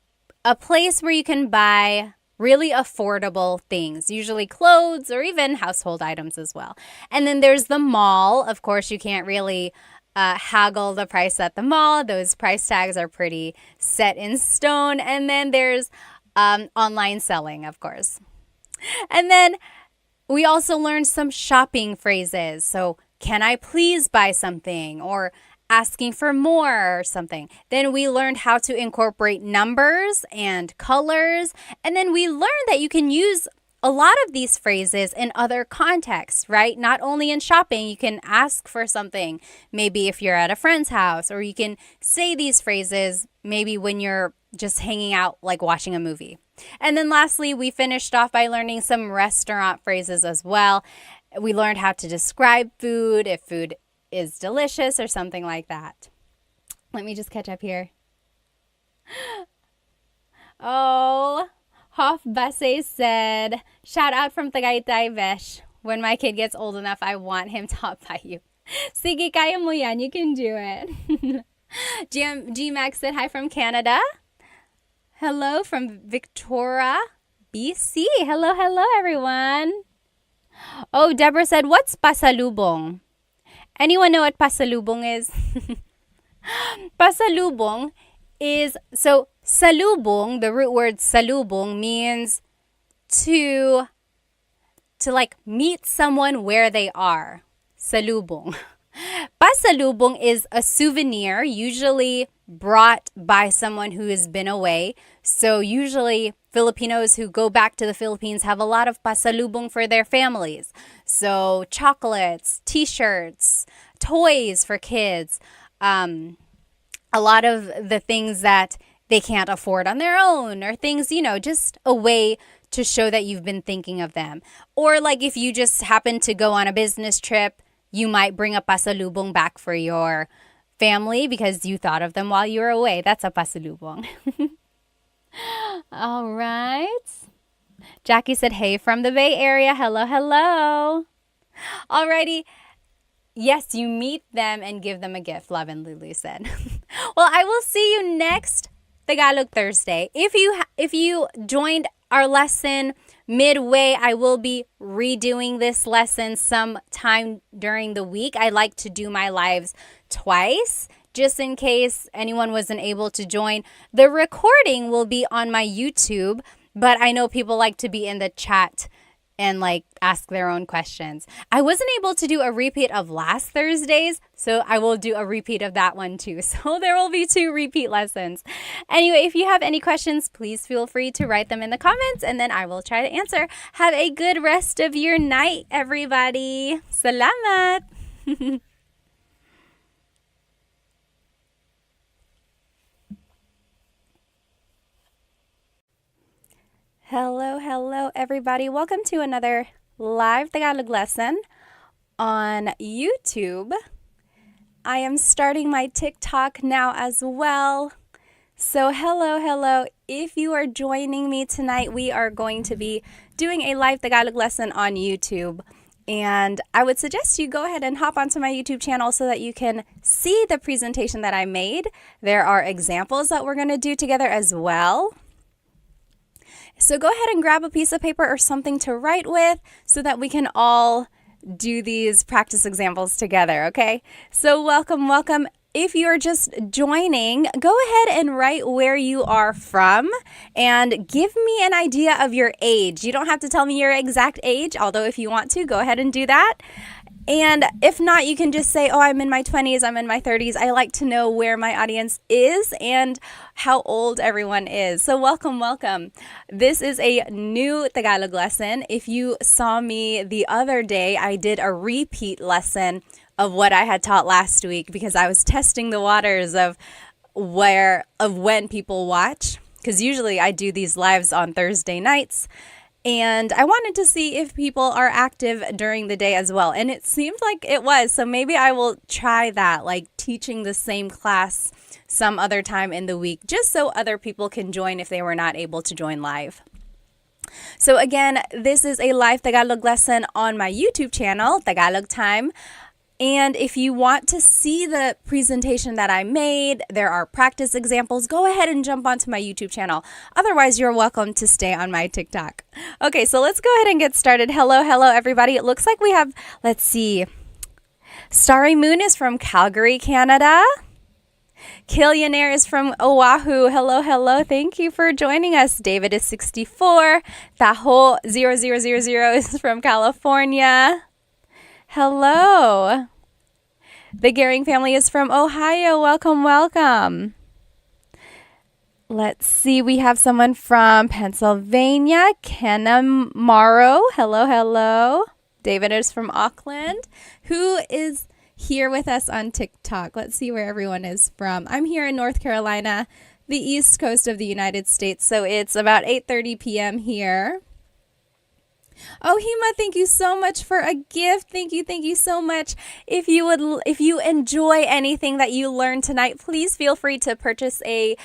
a place where you can buy really affordable things, usually clothes or even household items as well. And then there's the mall. Of course, you can't really haggle the price at the mall. Those price tags are pretty set in stone. And then there's online selling, of course. And then we also learned some shopping phrases. So, can I please buy something? Or asking for more or something. Then we learned how to incorporate numbers and colors. And then we learned that you can use a lot of these phrases in other contexts, right? Not only in shopping, you can ask for something, maybe if you're at a friend's house, or you can say these phrases maybe when you're just hanging out, like watching a movie. And then lastly, we finished off by learning some restaurant phrases as well. We learned how to describe food, if food is delicious or something like that. Let me just catch up here. Oh, Hoff Basse said, shout out from Tagaytay, Vesh. When my kid gets old enough, I want him taught by you. Sige, kaya mo yan. You can do it. G-Max said, hi from Canada. Hello from Victoria, BC. Hello, everyone. Oh, Deborah said, what's pasalubong? Anyone know what pasalubong is? Pasalubong is, so salubong, the root word salubong means to like meet someone where they are. Salubong. Pasalubong is a souvenir usually brought by someone who has been away. So usually Filipinos who go back to the Philippines have a lot of pasalubong for their families. So chocolates, t-shirts, toys for kids, a lot of the things that they can't afford on their own, or things, just a way to show that you've been thinking of them. Or like if you just happen to go on a business trip, you might bring a pasalubong back for your family because you thought of them while you were away. That's a pasalubong. All right. Jackie said, hey from the Bay Area. Hello. Alrighty. Yes, you meet them and give them a gift, Love and Lulu said. Well, I will see you next Tagalog Thursday. If you joined our lesson midway, I will be redoing this lesson sometime during the week. I like to do my lives twice, just in case anyone wasn't able to join. The recording will be on my YouTube, but I know people like to be in the chat and like ask their own questions. I wasn't able to do a repeat of last Thursday's, so I will do a repeat of that one too. So there will be 2 repeat lessons. Anyway, if you have any questions, please feel free to write them in the comments and then I will try to answer. Have a good rest of your night, everybody. Salamat! Hello, everybody. Welcome to another live Tagalog lesson on YouTube. I am starting my TikTok now as well. So hello. If you are joining me tonight, we are going to be doing a live Tagalog lesson on YouTube. And I would suggest you go ahead and hop onto my YouTube channel so that you can see the presentation that I made. There are examples that we're going to do together as well. So go ahead and grab a piece of paper or something to write with so that we can all do these practice examples together, okay? So welcome. If you're just joining, go ahead and write where you are from and give me an idea of your age. You don't have to tell me your exact age, although if you want to, go ahead and do that. And if not, you can just say, oh, I'm in my 20s, I'm in my 30s. I like to know where my audience is and how old everyone is. So welcome. This is a new Tagalog lesson. If you saw me the other day, I did a repeat lesson of what I had taught last week because I was testing the waters of when people watch. Because usually I do these lives on Thursday nights. And I wanted to see if people are active during the day as well. And it seemed like it was. So maybe I will try that, like teaching the same class some other time in the week, just so other people can join if they were not able to join live. So again, this is a live Tagalog lesson on my YouTube channel, Tagalog Time. And if you want to see the presentation that I made, there are practice examples, go ahead and jump onto my YouTube channel. Otherwise, you're welcome to stay on my TikTok. Okay, so let's go ahead and get started. Hello, everybody. It looks like we have, let's see, Starry Moon is from Calgary, Canada. Killionaire is from Oahu. Hello. Thank you for joining us. David is 64. Taho 0000 is from California. Hello. The Gehring family is from Ohio. Welcome. Let's see. We have someone from Pennsylvania. Kenna Morrow. Hello. David is from Auckland. Who is here with us on TikTok? Let's see where everyone is from. I'm here in North Carolina, the east coast of the United States. So it's about 8:30 p.m. here. Oh, Hima, thank you so much for a gift. Thank you so much. If you enjoy anything that you learned tonight, please feel free to purchase a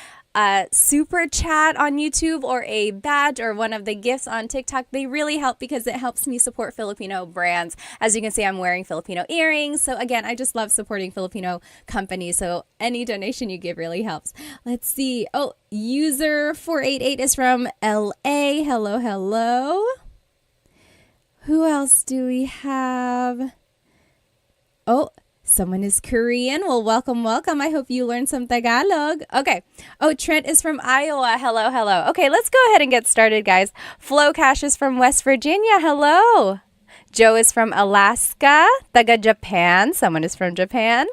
super chat on YouTube or a badge or one of the gifts on TikTok. They really help because it helps me support Filipino brands. As you can see, I'm wearing Filipino earrings. So again, I just love supporting Filipino companies. So any donation you give really helps. Let's see. Oh, user 488 is from LA. Hello. Who else do we have? Oh, someone is Korean. Well, welcome. I hope you learned some Tagalog. Okay. Oh, Trent is from Iowa. Hello. Okay, let's go ahead and get started, guys. Flo Cash is from West Virginia. Hello. Joe is from Alaska. Taga Japan. Someone is from Japan.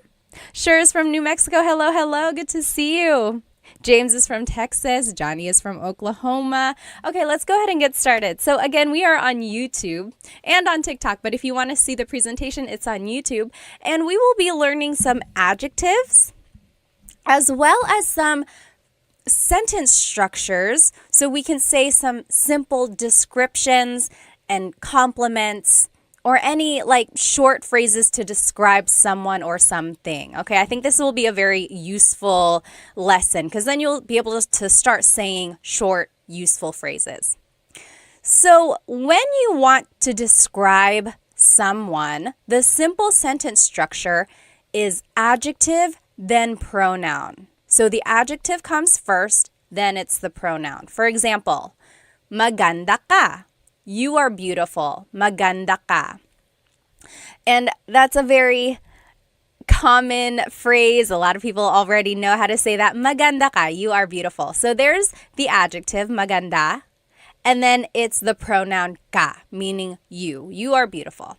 Sure is from New Mexico. Hello. Good to see you. James is from Texas. Johnny is from Oklahoma. Okay, let's go ahead and get started. So again, we are on YouTube and on TikTok, but if you want to see the presentation, it's on YouTube. And we will be learning some adjectives as well as some sentence structures so we can say some simple descriptions and compliments or any like short phrases to describe someone or something. Okay, I think this will be a very useful lesson because then you'll be able to start saying short, useful phrases. So when you want to describe someone, the simple sentence structure is adjective, then pronoun. So the adjective comes first, then it's the pronoun. For example, maganda ka. You are beautiful. Maganda ka. And that's a very common phrase. A lot of people already know how to say that. Maganda ka. You are beautiful. So there's the adjective, maganda. And then it's the pronoun ka, meaning you. You are beautiful.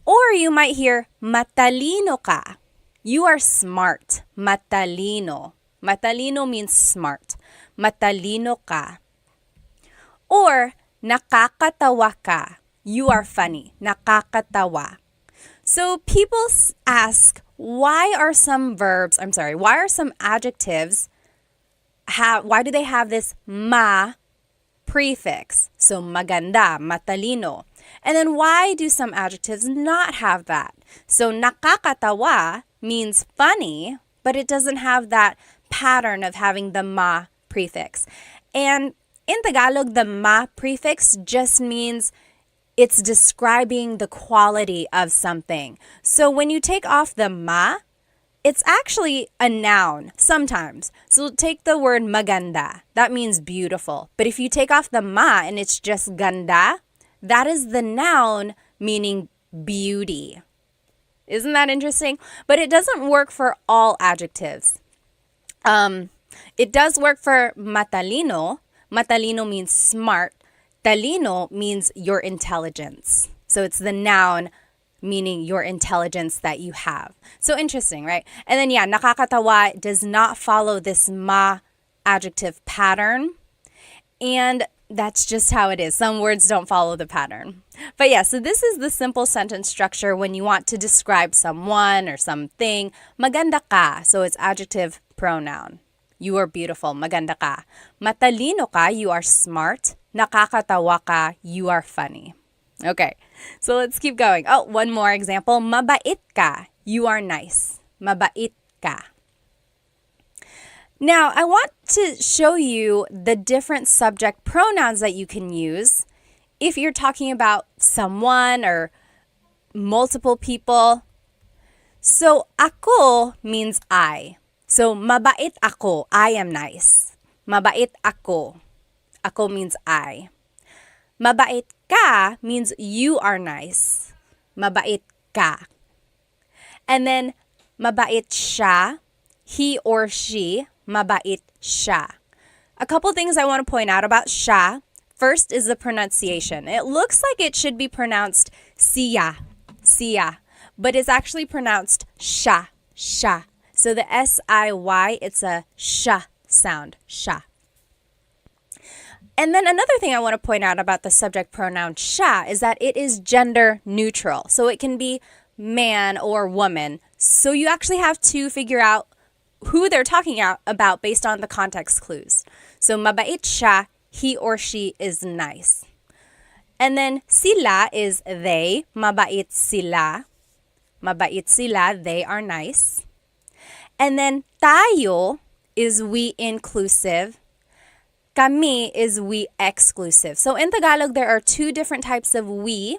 Or you might hear matalino ka. You are smart. Matalino. Matalino means smart. Matalino ka. Or nakakatawa ka. You are funny. Nakakatawa. So people ask, why are some adjectives why do they have this ma prefix? So maganda, matalino. And then why do some adjectives not have that? So nakakatawa means funny, but it doesn't have that pattern of having the ma prefix. And in Tagalog, the ma prefix just means it's describing the quality of something. So when you take off the ma, it's actually a noun sometimes. So take the word maganda. That means beautiful. But if you take off the ma and it's just ganda, that is the noun meaning beauty. Isn't that interesting? But it doesn't work for all adjectives. It does work for matalino. Matalino means smart. Talino means your intelligence. So it's the noun meaning your intelligence that you have. So interesting, right? And then nakakatawa does not follow this ma adjective pattern. And that's just how it is. Some words don't follow the pattern. But so this is the simple sentence structure when you want to describe someone or something. Maganda ka. So it's adjective pronoun. You are beautiful. Maganda ka. Matalino ka. You are smart. Nakakatawa ka. You are funny. Okay, so let's keep going. Oh, one more example. Mabait ka. You are nice. Mabait ka. Now, I want to show you the different subject pronouns that you can use if you're talking about someone or multiple people. So, ako means I. So, mabait ako. I am nice. Mabait ako. Ako means I. Mabait ka means you are nice. Mabait ka. And then, mabait siya, he or she, mabait siya. A couple things I want to point out about siya. First is the pronunciation. It looks like it should be pronounced siya, siya, but it's actually pronounced sha, sha. So the S-I-Y, it's a sha sound, sha. And then another thing I want to point out about the subject pronoun siya is that it is gender neutral. So it can be man or woman. So you actually have to figure out who they're talking about based on the context clues. So mabait siya, he or she is nice. And then sila is they, mabait sila. Mabait sila, they are nice. And then tayo is we inclusive. Kami is we exclusive. So in Tagalog, there are two different types of we.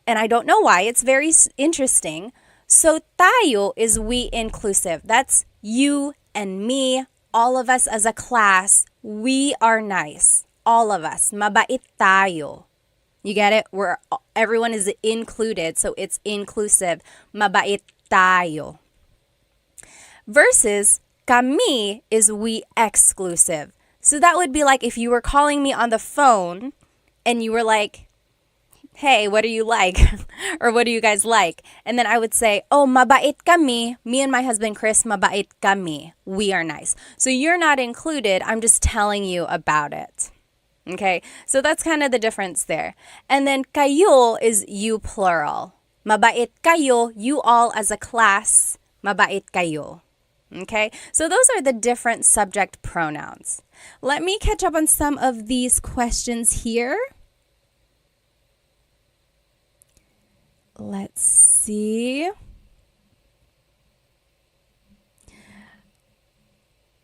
And I don't know why. It's very interesting. So tayo is we inclusive. That's you and me, all of us as a class. We are nice. All of us. Mabait tayo. You get it? Everyone is included, so it's inclusive. Mabait tayo. Versus kami is we exclusive. So that would be like if you were calling me on the phone and you were like, hey, what do you like? Or what do you guys like? And then I would say, oh, mabait kami. Me and my husband, Chris, mabait kami. We are nice. So you're not included. I'm just telling you about it. Okay, so that's kind of the difference there. And then kayo is you plural. Mabait kayo, you all as a class, mabait kayo. Okay, so those are the different subject pronouns. Let me catch up on some of these questions here. Let's see.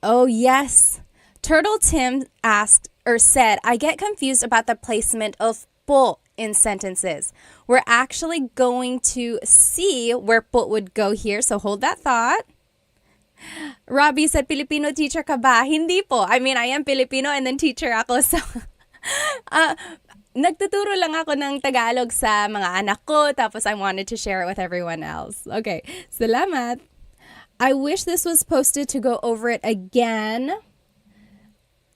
Oh, yes. Turtle Tim asked or said, I get confused about the placement of po in sentences. We're actually going to see where po would go here, so hold that thought. Robbie said, Filipino teacher ka ba? Hindi po. I mean, I am Filipino and then teacher ako. So, nagtuturo lang ako ng Tagalog sa mga anak ko, tapos I wanted to share it with everyone else. Okay, salamat. I wish this was posted to go over it again.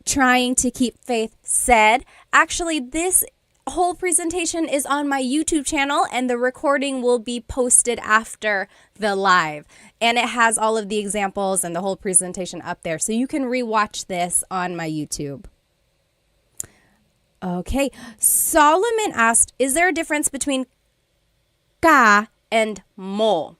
trying to keep faith said. Actually, this whole presentation is on my YouTube channel and the recording will be posted after the live. And it has all of the examples and the whole presentation up there. So you can rewatch this on my YouTube. Okay, Solomon asked, is there a difference between ka and mo?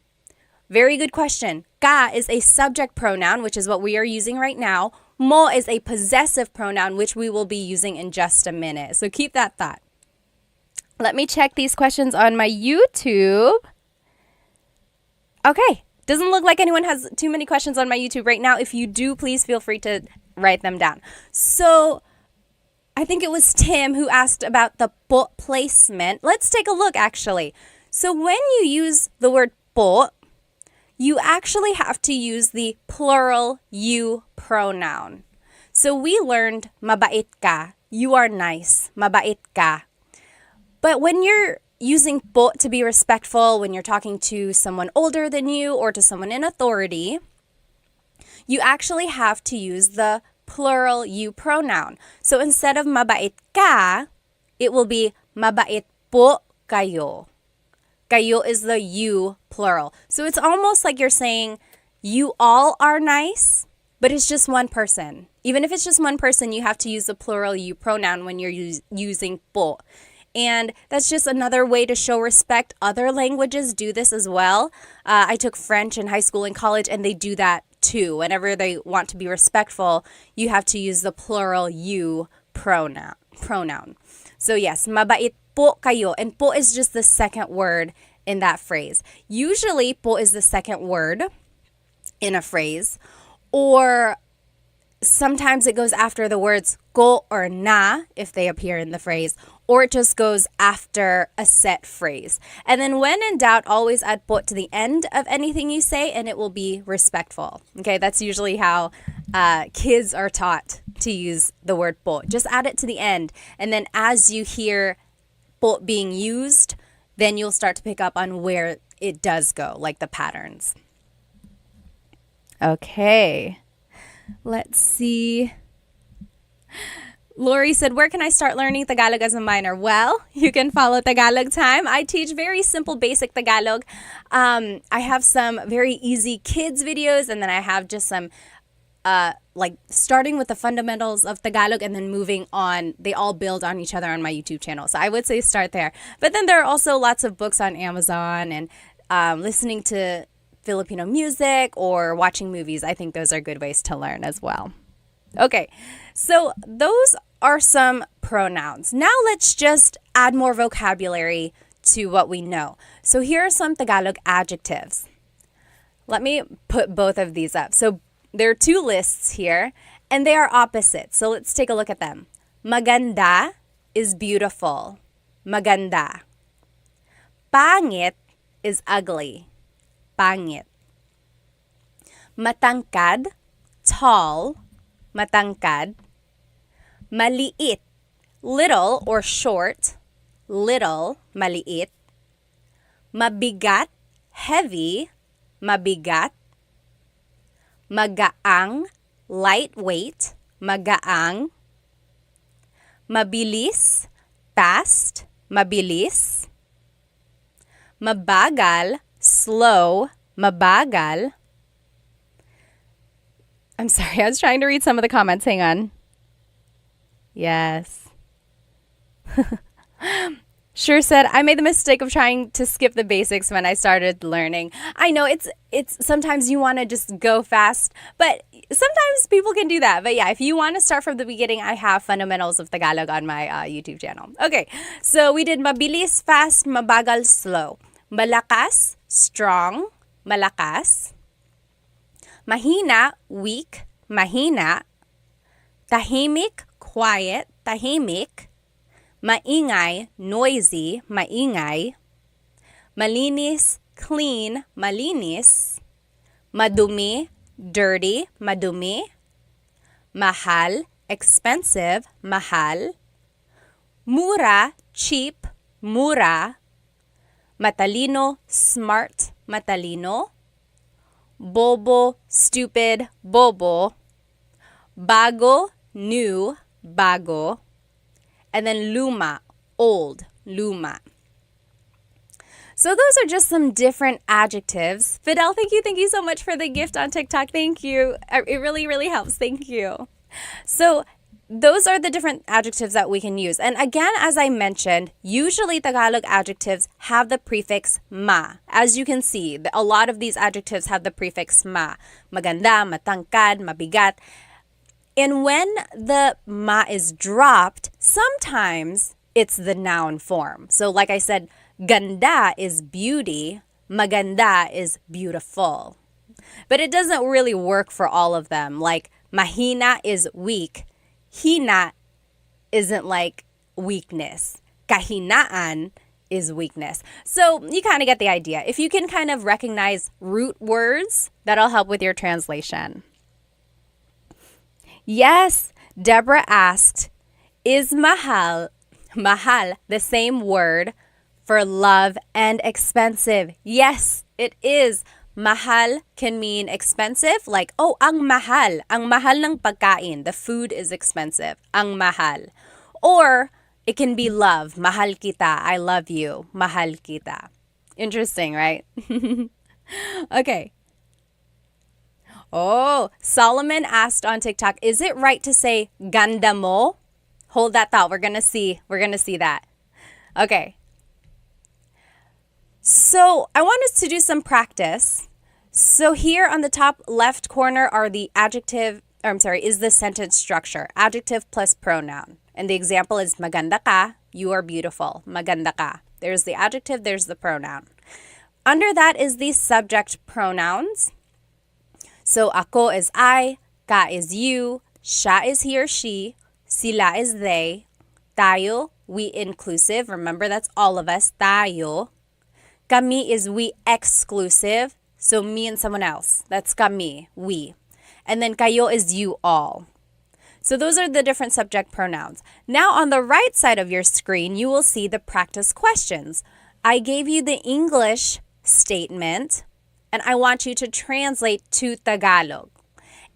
Very good question. Ka is a subject pronoun, which is what we are using right now. Mo is a possessive pronoun, which we will be using in just a minute. So keep that thought. Let me check these questions on my YouTube. Okay, doesn't look like anyone has too many questions on my YouTube right now. If you do, please feel free to write them down. So I think it was Tim who asked about the po placement. Let's take a look actually. So when you use the word po, you actually have to use the plural you pronoun. So we learned mabait ka, you are nice, mabait ka. But when you're using po to be respectful, when you're talking to someone older than you or to someone in authority, you actually have to use the plural you pronoun. So instead of mabait ka, it will be mabait po kayo. Kayo is the you plural. So it's almost like you're saying you all are nice, but it's just one person. Even if it's just one person, you have to use the plural you pronoun when you're using po. And that's just another way to show respect. Other languages do this as well. I took French in high school and college, and they do that too. Whenever they want to be respectful, you have to use the plural you pronoun. So yes, mabait po kayo. And po is just the second word in that phrase. Usually, po is the second word in a phrase. Or sometimes it goes after the words ko or na if they appear in the phrase, or it just goes after a set phrase. And then when in doubt, always add po to the end of anything you say and it will be respectful. Okay, that's usually how kids are taught to use the word po. Just add it to the end. And then as you hear po being used, then you'll start to pick up on where it does go, like the patterns. Okay. Let's see. Lori said, where can I start learning Tagalog as a minor? Well, you can follow Tagalog Time. I teach very simple, basic Tagalog. I have some very easy kids videos, and then I have just some like starting with the fundamentals of Tagalog and then moving on. They all build on each other on my YouTube channel. So I would say start there. But then there are also lots of books on Amazon and listening to Filipino music or watching movies. I think those are good ways to learn as well. Okay, so those are some pronouns. Now let's just add more vocabulary to what we know. So here are some Tagalog adjectives. Let me put both of these up. So there are two lists here and they are opposites. So let's take a look at them. Maganda is beautiful. Maganda. Pangit is ugly. Pangit. Matangkad, tall, matangkad. Maliit, little or short, little, maliit. Mabigat, heavy, mabigat. Magaang, lightweight, magaang. Mabilis, fast, mabilis. Mabagal, slow, mabagal. I'm sorry, I was trying to read some of the comments. Hang on. Yes. Sure said, I made the mistake of trying to skip the basics when I started learning. I know it's sometimes you want to just go fast, but sometimes people can do that. But yeah, if you want to start from the beginning, I have fundamentals of Tagalog on my YouTube channel. Okay, so we did mabilis, fast, mabagal, slow. Malakas, strong, malakas. Mahina, weak, mahina. Tahimik, quiet, tahimik. Maingay, noisy, maingay. Malinis, clean, malinis. Madumi, dirty, madumi. Mahal, expensive, mahal. Mura, cheap, mura. Matalino, smart, matalino. Bobo, stupid, bobo. Bago, new, bago. And then luma, old, luma. So those are just some different adjectives. Fidel, thank you so much for the gift on TikTok. Thank you. It really, really helps. Thank you. So those are the different adjectives that we can use. And again, as I mentioned, usually Tagalog adjectives have the prefix ma. As you can see, a lot of these adjectives have the prefix ma. Maganda, matangkad, mabigat. And when the ma is dropped, sometimes it's the noun form. So like I said, ganda is beauty, maganda is beautiful. But it doesn't really work for all of them. Like mahina is weak. Hina isn't like weakness. Kahinaan is weakness. So you kind of get the idea. If you can kind of recognize root words, that'll help with your translation. Yes, Deborah asked, is mahal the same word for love and expensive? Yes, it is. Mahal can mean expensive, like, oh, ang mahal ng pagkain. The food is expensive. Ang mahal. Or it can be love. Mahal kita. I love you. Mahal kita. Interesting, right? Okay. Oh, Solomon asked on TikTok, is it right to say ganda mo? Hold that thought. We're going to see that. Okay. So I want us to do some practice. So here on the top left corner are the is the sentence structure. Adjective plus pronoun. And the example is maganda ka, you are beautiful. Maganda ka. There's the adjective, there's the pronoun. Under that is the subject pronouns. So ako is I, ka is you, siya is he or she, sila is they, tayo, we inclusive. Remember, that's all of us, tayo. Kami is we exclusive. So me and someone else. That's kami, we. And then kayo is you all. So those are the different subject pronouns. Now on the right side of your screen, you will see the practice questions. I gave you the English statement, and I want you to translate to Tagalog.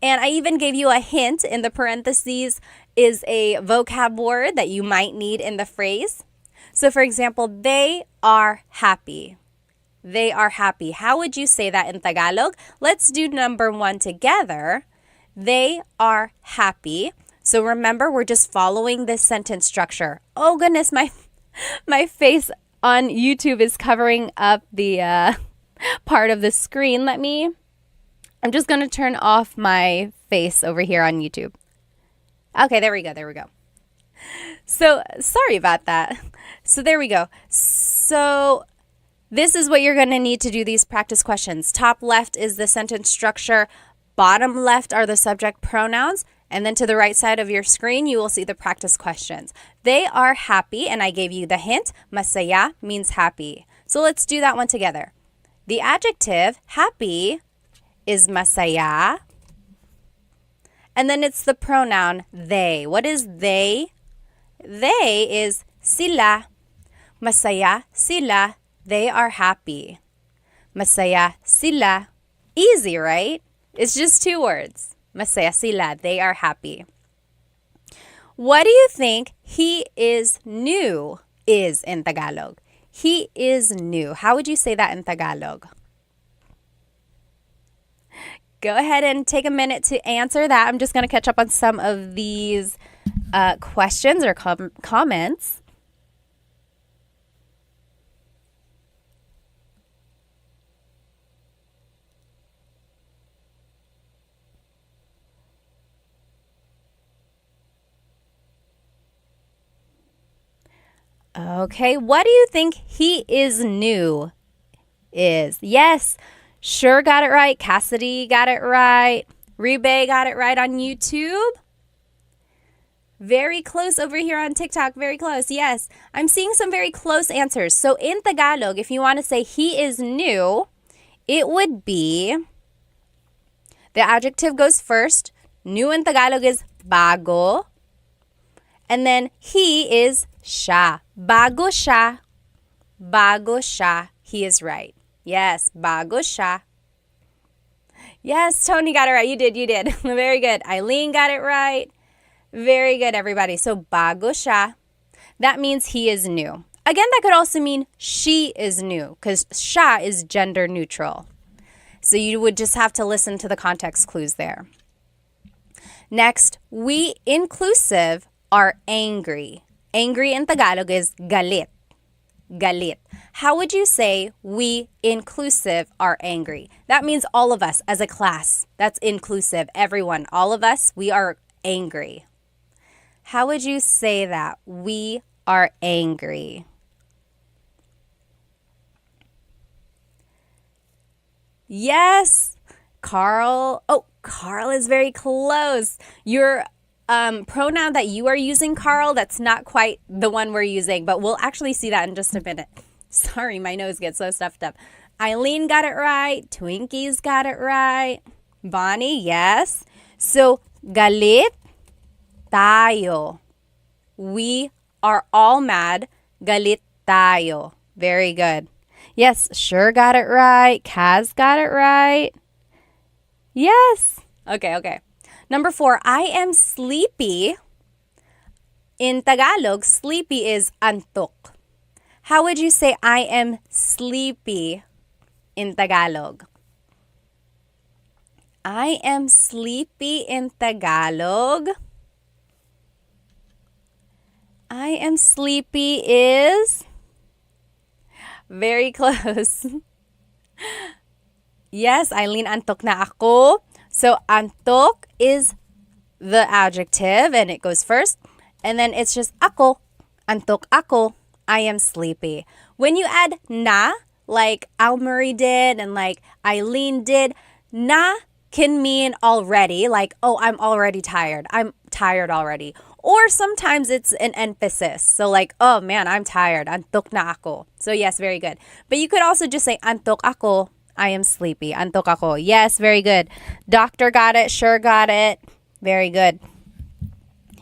And I even gave you a hint. In the parentheses is a vocab word that you might need in the phrase. So for example, they are happy. They are happy. How would you say that in Tagalog? Let's do number 1 together. They are happy. So remember, we're just following this sentence structure. Oh goodness, my face on YouTube is covering up the part of the screen. I'm just going to turn off my face over here on YouTube. Okay, there we go. So sorry about that. So there we go. So this is what you're going to need to do these practice questions. Top left is the sentence structure. Bottom left are the subject pronouns. And then to the right side of your screen, you will see the practice questions. They are happy, and I gave you the hint. Masaya means happy. So let's do that one together. The adjective happy is masaya. And then it's the pronoun they. What is they? They is sila. Masaya sila. They are happy. Masaya sila. Easy, right? It's just 2 words. Masaya sila. They are happy. What do you think he is new is in Tagalog? He is new. How would you say that in Tagalog? Go ahead and take a minute to answer that. I'm just going to catch up on some of these questions or comments. Okay, what do you think he is new is? Yes, Sure got it right. Cassidy got it right. Rebe got it right on YouTube. Very close over here on TikTok. Very close. Yes, I'm seeing some very close answers. So in Tagalog, if you want to say he is new, it would be, the adjective goes first. New in Tagalog is bago. And then he is siya. Bago siya. Bago siya. He is right. Yes, bago siya. Yes, Tony got it right. You did. Very good. Eileen got it right. Very good, everybody. So, bago siya. That means he is new. Again, that could also mean she is new because siya is gender neutral. So you would just have to listen to the context clues there. Next, we inclusive are angry. Angry in Tagalog is galit. Galit. How would you say we inclusive are angry? That means all of us as a class. That's inclusive. Everyone, all of us, we are angry. How would you say that? We are angry. Yes, Carl. Oh, Carl is very close. Your pronoun that you are using, Carl, that's not quite the one we're using, but we'll actually see that in just a minute. Sorry, my nose gets so stuffed up. Eileen got it right. Twinkie's got it right. Bonnie, yes. So, galit tayo. We are all mad. Galit tayo. Very good. Yes, sure got it right. Kaz got it right. Yes. Okay. Number 4, I am sleepy. In Tagalog, sleepy is antok. How would you say I am sleepy in Tagalog? I am sleepy in Tagalog. I am sleepy is very close. Yes, Eileen, antok na ako. So, antok is the adjective and it goes first. And then it's just ako. Antok ako. I am sleepy. When you add na, like Almarie did and like Eileen did, na can mean already, like, oh, I'm already tired. I'm tired already. Or sometimes it's an emphasis. So like, oh man, I'm tired. Antok na ako. So yes, very good. But you could also just say, antok ako. I am sleepy. Antok ako. Yes, very good. Doctor got it. Sure got it. Very good.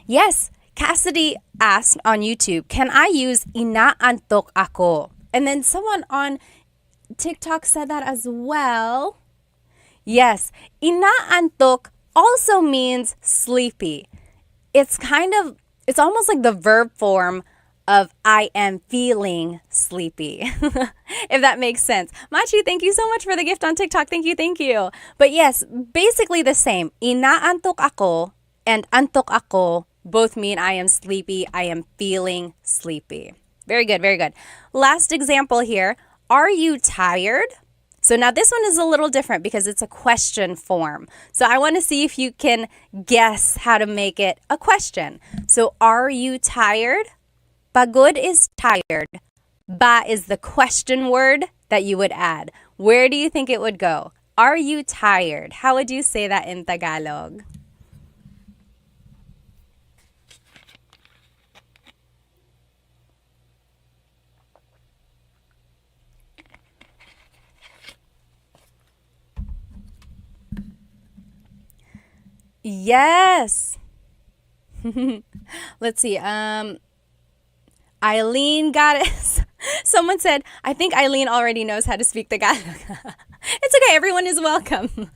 Yes, Cassidy asked on YouTube, can I use inaantok ako? And then someone on TikTok said that as well. Yes, inaantok also means sleepy. It's almost like the verb form of I am feeling sleepy, if that makes sense. Machi, thank you so much for the gift on TikTok. Thank you. But yes, basically the same. Inaantok ako and antok ako both mean I am sleepy, I am feeling sleepy. Very good. Last example here. Are you tired? So now this one is a little different because it's a question form. So I want to see if you can guess how to make it a question. So are you tired? Pagod is tired. Ba is the question word that you would add. Where do you think it would go? Are you tired? How would you say that in Tagalog? Yes. Let's see. Eileen got it. Someone said, I think Eileen already knows how to speak Tagalog. It's okay. Everyone is welcome.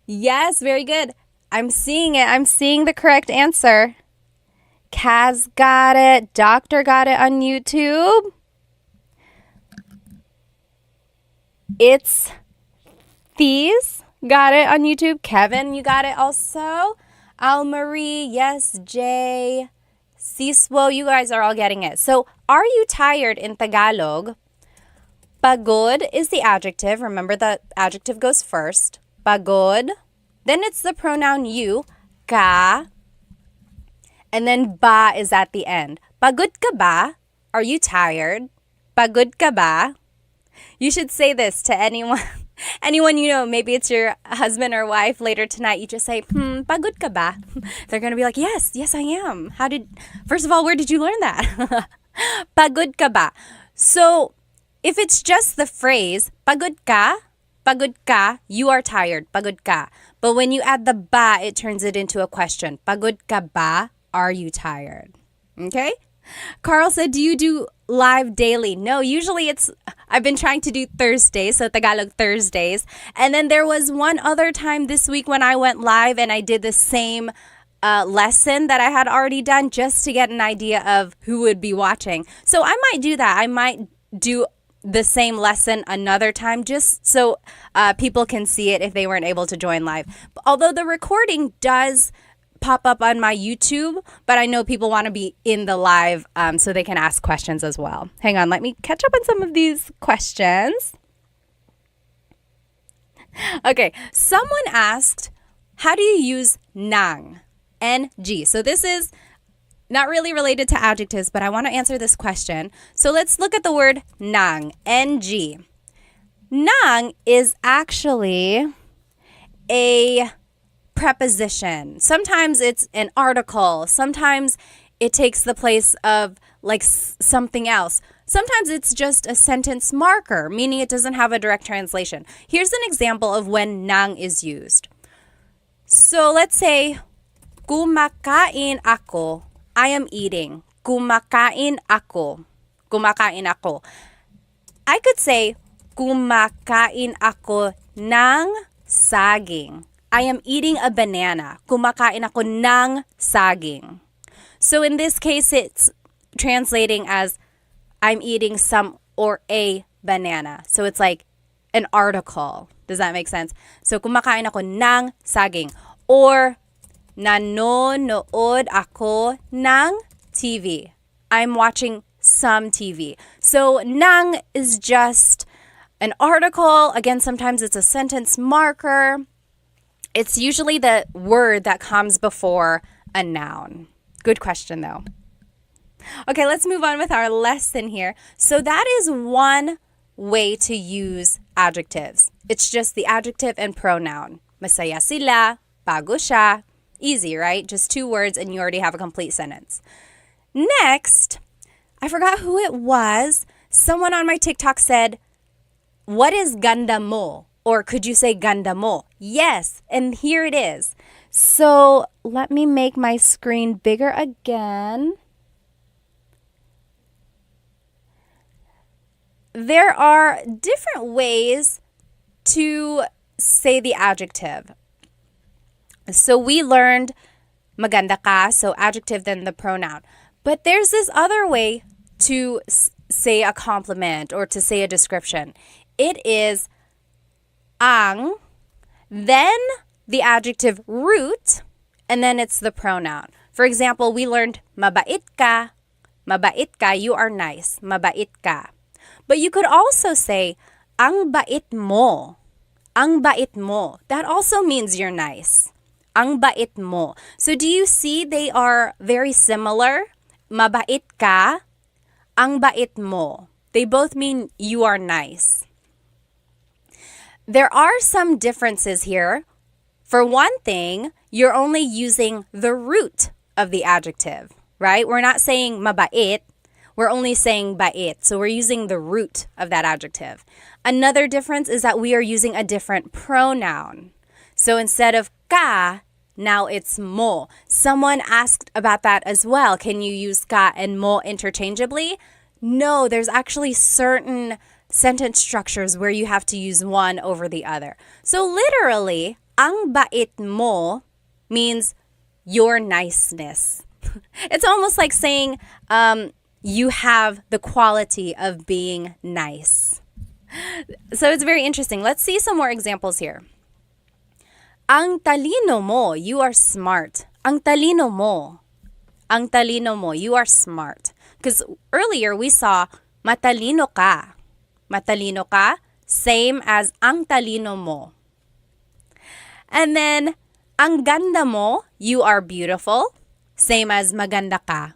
Yes, very good. I'm seeing it. I'm seeing the correct answer. Kaz got it. Doctor got it on YouTube. It's These got it on YouTube. Kevin, you got it also. Almarie, yes, Jay, Siswo, you guys are all getting it. So, are you tired in Tagalog? Pagod is the adjective. Remember the adjective goes first. Pagod. Then it's the pronoun you, ka. And then ba is at the end. Pagod ka ba? Are you tired? Pagod ka ba? You should say this to anyone you know. Maybe it's your husband or wife later tonight. You just say, pagod ka ba? They're going to be like, yes, I am. First of all, where did you learn that? Pagod ka ba? So, if it's just the phrase, pagod ka, you are tired, pagod ka. But when you add the ba, it turns it into a question. Pagod ka ba? Are you tired? Okay? Carl said, do you do live daily? No, usually I've been trying to do Thursdays, so Tagalog Thursdays. And then there was one other time this week when I went live and I did the same lesson that I had already done just to get an idea of who would be watching. So I might do that. I might do the same lesson another time just so people can see it if they weren't able to join live. Although the recording does pop up on my YouTube, but I know people want to be in the live so they can ask questions as well. Hang on, let me catch up on some of these questions. Okay, someone asked, how do you use nang? N-G. So this is not really related to adjectives, but I want to answer this question. So let's look at the word nang, N-G. Nang is actually a preposition. Sometimes it's an article. Sometimes it takes the place of like something else. Sometimes it's just a sentence marker, meaning it doesn't have a direct translation. Here's an example of when nang is used. So let's say, kumakain ako. I am eating. Kumakain ako. Kumakain ako. I could say, kumakain ako ng saging. I am eating a banana. Kumakain ako ng saging. So in this case, it's translating as I'm eating some or a banana. So it's like an article. Does that make sense? So kumakain ako ng saging. Or nanonood ako ng TV. I'm watching some TV. So nang is just an article. Again, sometimes it's a sentence marker. It's usually the word that comes before a noun. Good question, though. Okay, let's move on with our lesson here. So that is one way to use adjectives. It's just the adjective and pronoun. Masaya sila, bago siya. Easy, right? Just 2 words and you already have a complete sentence. Next, I forgot who it was. Someone on my TikTok said, what is ganda mo? Or could you say ganda mo? Yes, and here it is. So let me make my screen bigger again. There are different ways to say the adjective. So we learned maganda ka, so adjective then the pronoun. But there's this other way to say a compliment or to say a description. It is ang, then the adjective root, and then it's the pronoun. For example, we learned mabait ka, you are nice, mabait ka. But you could also say ang bait mo, that also means you're nice. Ang bait mo. So do you see they are very similar? Mabait ka, ang bait mo. They both mean you are nice. There are some differences here. For one thing, you're only using the root of the adjective, right? We're not saying mabait. We're only saying bait. So we're using the root of that adjective. Another difference is that we are using a different pronoun. So instead of ka, now it's mo. Someone asked about that as well. Can you use ka and mo interchangeably? No, there's actually certain sentence structures where you have to use one over the other. So literally, ang bait mo means your niceness. It's almost like saying you have the quality of being nice. So it's very interesting. Let's see some more examples here. Ang talino mo, you are smart. Ang talino mo, you are smart. Because earlier we saw matalino ka. Matalino ka, same as ang talino mo. And then, ang ganda mo, you are beautiful, same as maganda ka.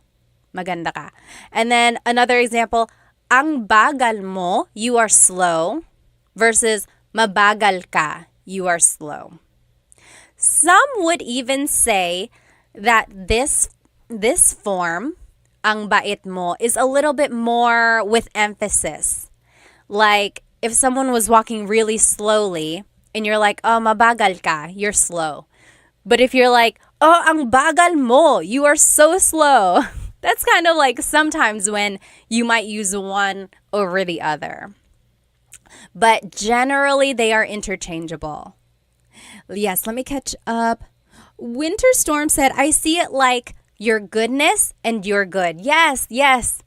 Maganda ka. And then another example, ang bagal mo, you are slow, versus mabagal ka, you are slow. Some would even say that this form, ang bait mo, is a little bit more with emphasis. Like if someone was walking really slowly and you're like, oh, mabagal ka, you're slow. But if you're like, oh, ang bagal mo, you are so slow. That's kind of like sometimes when you might use one over the other. But generally they are interchangeable. Yes, let me catch up. Winter Storm said, I see it like your goodness and you're good. Yes, yes.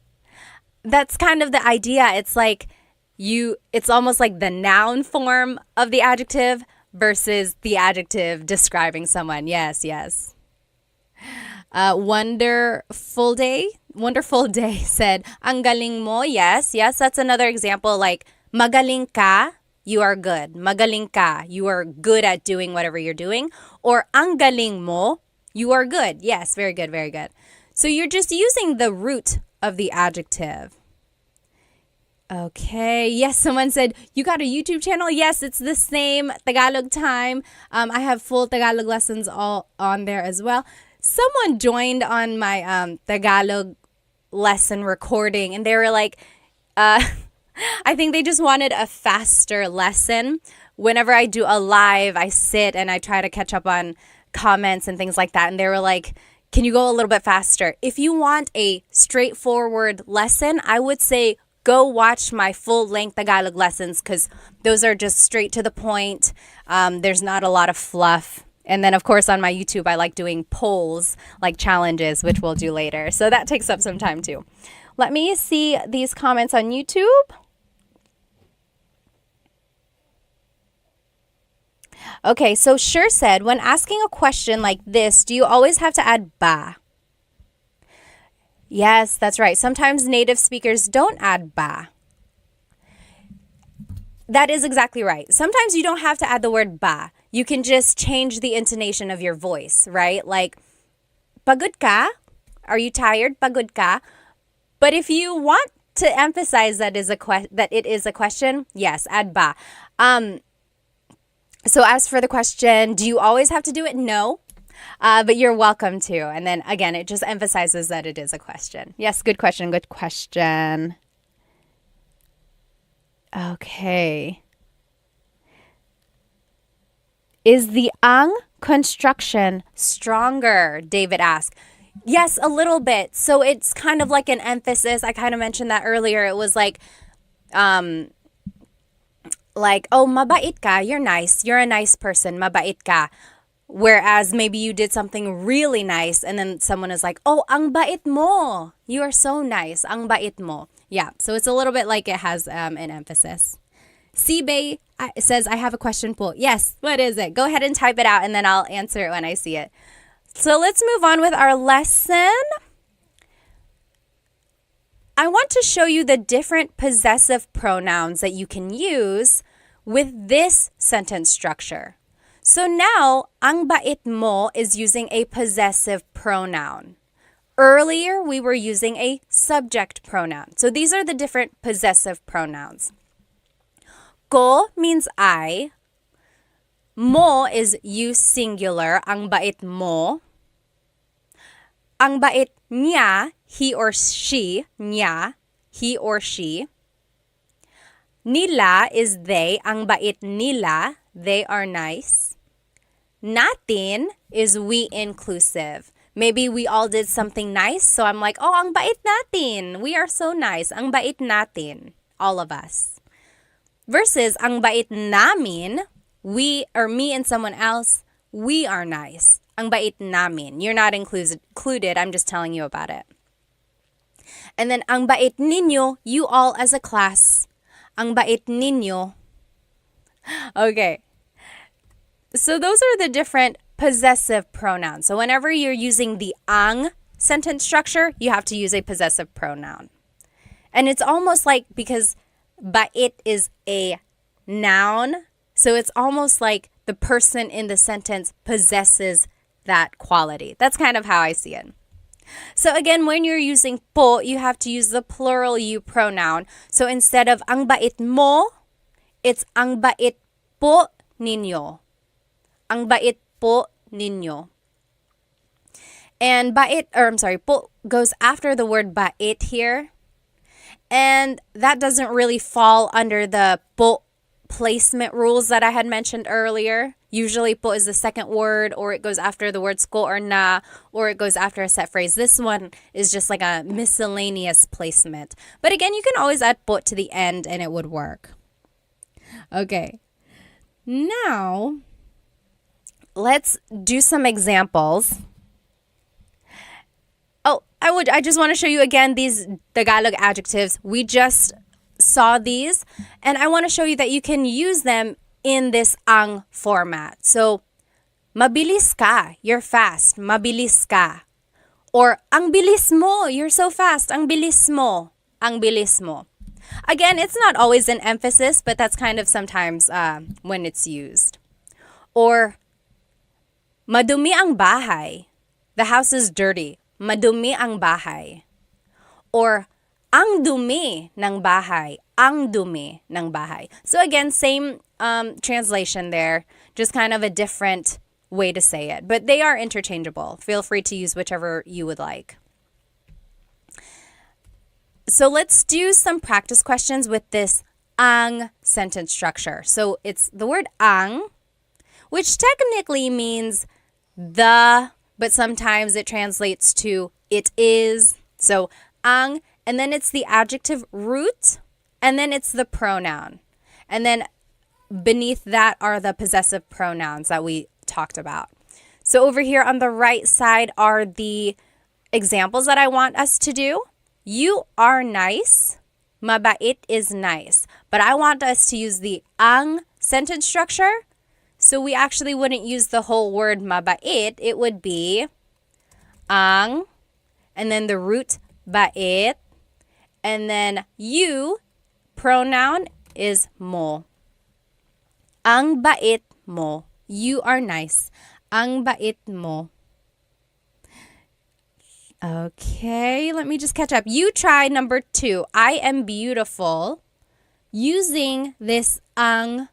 That's kind of the idea. It's like it's almost like the noun form of the adjective versus the adjective describing someone. Yes, yes. Wonderful Day said, ang galing mo. Yes, yes, that's another example. Like, magaling ka, you are good. Magaling ka, you are good at doing whatever you're doing. Or ang galing mo, you are good. Yes, very good, very good. So you're just using the root of the adjective. Okay. Yes, someone said, you got a YouTube channel? Yes, it's the same, Tagalog Time. I have full Tagalog lessons all on there as well. Someone joined on my Tagalog lesson recording, and they were like, I think they just wanted a faster lesson. Whenever I do a live, I sit and I try to catch up on comments and things like that. And they were like, can you go a little bit faster? If you want a straightforward lesson, I would say go watch my full-length Tagalog lessons because those are just straight to the point. There's not a lot of fluff. And then, of course, on my YouTube, I like doing polls, like challenges, which we'll do later. So that takes up some time, too. Let me see these comments on YouTube. Okay, so Sure said, when asking a question like this, do you always have to add ba? Yes, that's right. Sometimes native speakers don't add ba. That is exactly right. Sometimes you don't have to add the word ba. You can just change the intonation of your voice, right? Like, pagod ka? Are you tired? Pagod ka? But if you want to emphasize that it is a question, yes, add ba. So as for the question, do you always have to do it? No. But you're welcome to. And then again, it just emphasizes that it is a question. Yes, good question, good question. Okay. Is the ang construction stronger? David asked. Yes, a little bit. So it's kind of like an emphasis. I kind of mentioned that earlier. It was like, oh, mabait ka, you're nice. You're a nice person, mabait ka. Whereas maybe you did something really nice and then someone is like, oh, ang bait mo. You are so nice. Ang bait mo. Yeah, so it's a little bit like it has an emphasis. Sibay says, I have a question po. Yes, what is it? Go ahead and type it out and then I'll answer it when I see it. So let's move on with our lesson. I want to show you the different possessive pronouns that you can use with this sentence structure. So now, ang bait mo is using a possessive pronoun. Earlier, we were using a subject pronoun. So these are the different possessive pronouns. Ko means I. Mo is you singular, ang bait mo. Ang bait niya, he or she, niya, he or she. Nila is they, ang bait nila, they are nice. Natin is we inclusive. Maybe we all did something nice, so I'm like, oh, ang bait natin. We are so nice. Ang bait natin. All of us. Versus, ang bait namin, we or me and someone else, we are nice. Ang bait namin. You're not included. I'm just telling you about it. And then, ang bait ninyo, you all as a class. Ang bait ninyo. Okay. So those are the different possessive pronouns. So whenever you're using the ang sentence structure, you have to use a possessive pronoun. And it's almost like, because bait is a noun, so it's almost like the person in the sentence possesses that quality. That's kind of how I see it. So again, when you're using po, you have to use the plural you pronoun. So instead of ang bait mo, it's ang bait po ninyo. Ang bait po ninyo. And po goes after the word bait here. And that doesn't really fall under the po placement rules that I had mentioned earlier. Usually po is the second word, or it goes after the words ko or na, or it goes after a set phrase. This one is just like a miscellaneous placement. But again, you can always add po to the end and it would work. Okay. Now, let's do some examples. Oh, I just want to show you again these Tagalog adjectives. We just saw these, and I want to show you that you can use them in this ang format. So, mabilis ka, you're fast. Mabilis ka. Or, ang bilis mo, you're so fast. Ang bilis mo. Ang bilis mo. Again, it's not always an emphasis, but that's kind of sometimes when it's used. Or, madumi ang bahay. The house is dirty. Madumi ang bahay. Or, ang dumi ng bahay. Ang dumi ng bahay. So again, same translation there, just kind of a different way to say it. But they are interchangeable. Feel free to use whichever you would like. So let's do some practice questions with this ang sentence structure. So it's the word ang, which technically means the, but sometimes it translates to it is. So ang, and then it's the adjective root, and then it's the pronoun. And then beneath that are the possessive pronouns that we talked about. So over here on the right side are the examples that I want us to do. You are nice. Mabait is nice. But I want us to use the ang sentence structure. So we actually wouldn't use the whole word mabait. It would be ang, and then the root bait, and then you, pronoun is mo. Ang bait mo. You are nice. Ang bait mo. Okay, let me just catch up. You try number 2. I am beautiful using this ang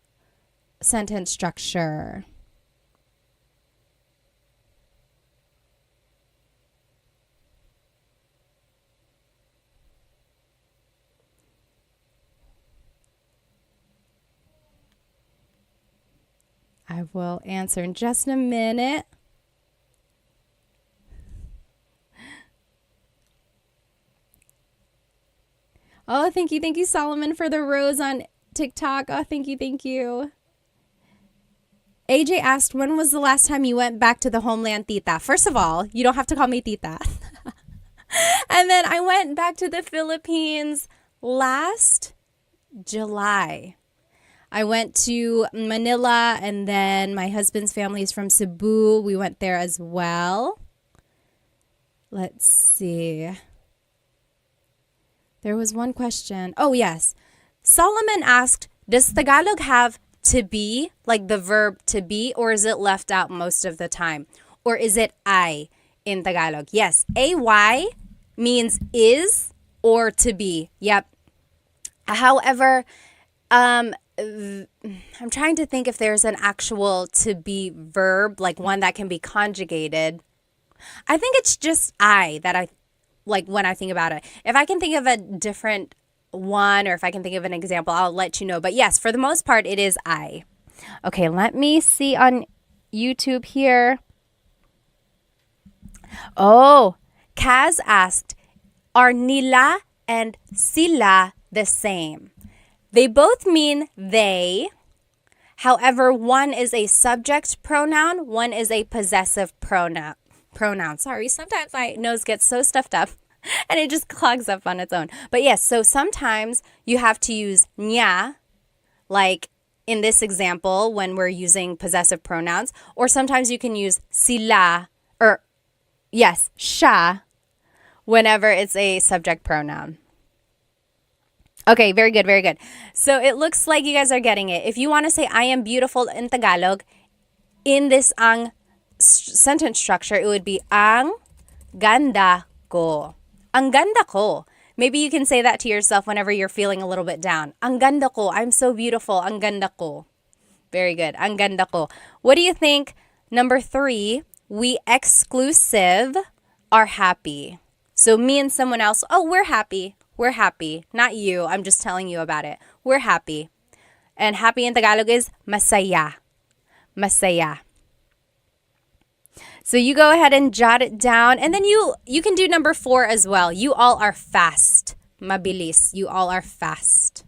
sentence structure. I will answer in just a minute. Oh, thank you. Thank you, Solomon, for the rose on TikTok. Oh, thank you. Thank you. AJ asked, when was the last time you went back to the homeland, tita? First of all, you don't have to call me tita. And then I went back to the Philippines last July. I went to Manila, and then my husband's family is from Cebu. We went there as well. Let's see. There was one question. Oh, yes. Solomon asked, does Tagalog have to be, like the verb to be, or is it left out most of the time? Or is it I in Tagalog? Yes, AY means is or to be. Yep. However, I'm trying to think if there's an actual to be verb, like one that can be conjugated. I think it's just I that I like when I think about it. If I can think of a different one, or if I can think of an example, I'll let you know. But yes, for the most part, it is I. Okay, let me see on YouTube here. Oh, Kaz asked, are nila and sila the same? They both mean they. However, one is a subject pronoun, one is a possessive pronoun. Sorry, sometimes my nose gets so stuffed up and it just clogs up on its own. But yes, so sometimes you have to use niya, like in this example when we're using possessive pronouns, or sometimes you can use sila, or yes, siya, whenever it's a subject pronoun. Okay, very good, very good. So it looks like you guys are getting it. If you want to say I am beautiful in Tagalog, in this ang sentence structure, it would be ang ganda ko. Ang ganda ko. Maybe you can say that to yourself whenever you're feeling a little bit down. Ang ganda ko. I'm so beautiful. Ang ganda ko. Very good. Ang ganda ko. What do you think? Number 3, we exclusive are happy. So me and someone else, oh, we're happy. We're happy. Not you. I'm just telling you about it. We're happy. And happy in Tagalog is masaya. Masaya. So you go ahead and jot it down. And then you can do number 4 as well. You all are fast. Mabilis. You all are fast.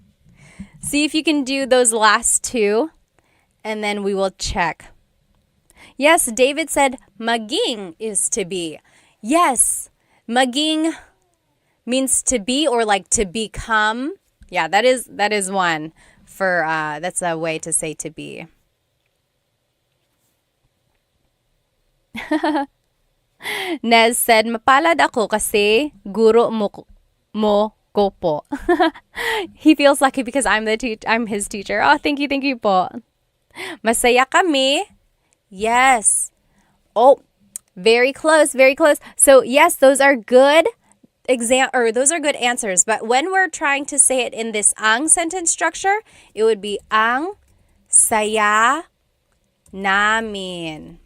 See if you can do those last 2. And then we will check. Yes, David said maging is to be. Yes, maging means to be or like to become. Yeah, that is one for that's a way to say to be. Nez said, mapalad ako kasi guro mo ko po. He feels lucky because I'm his teacher. Oh, thank you po. Masaya kami. Yes. Oh, very close, very close. So, yes, those are good those are good answers, but when we're trying to say it in this ang sentence structure, it would be ang saya namin.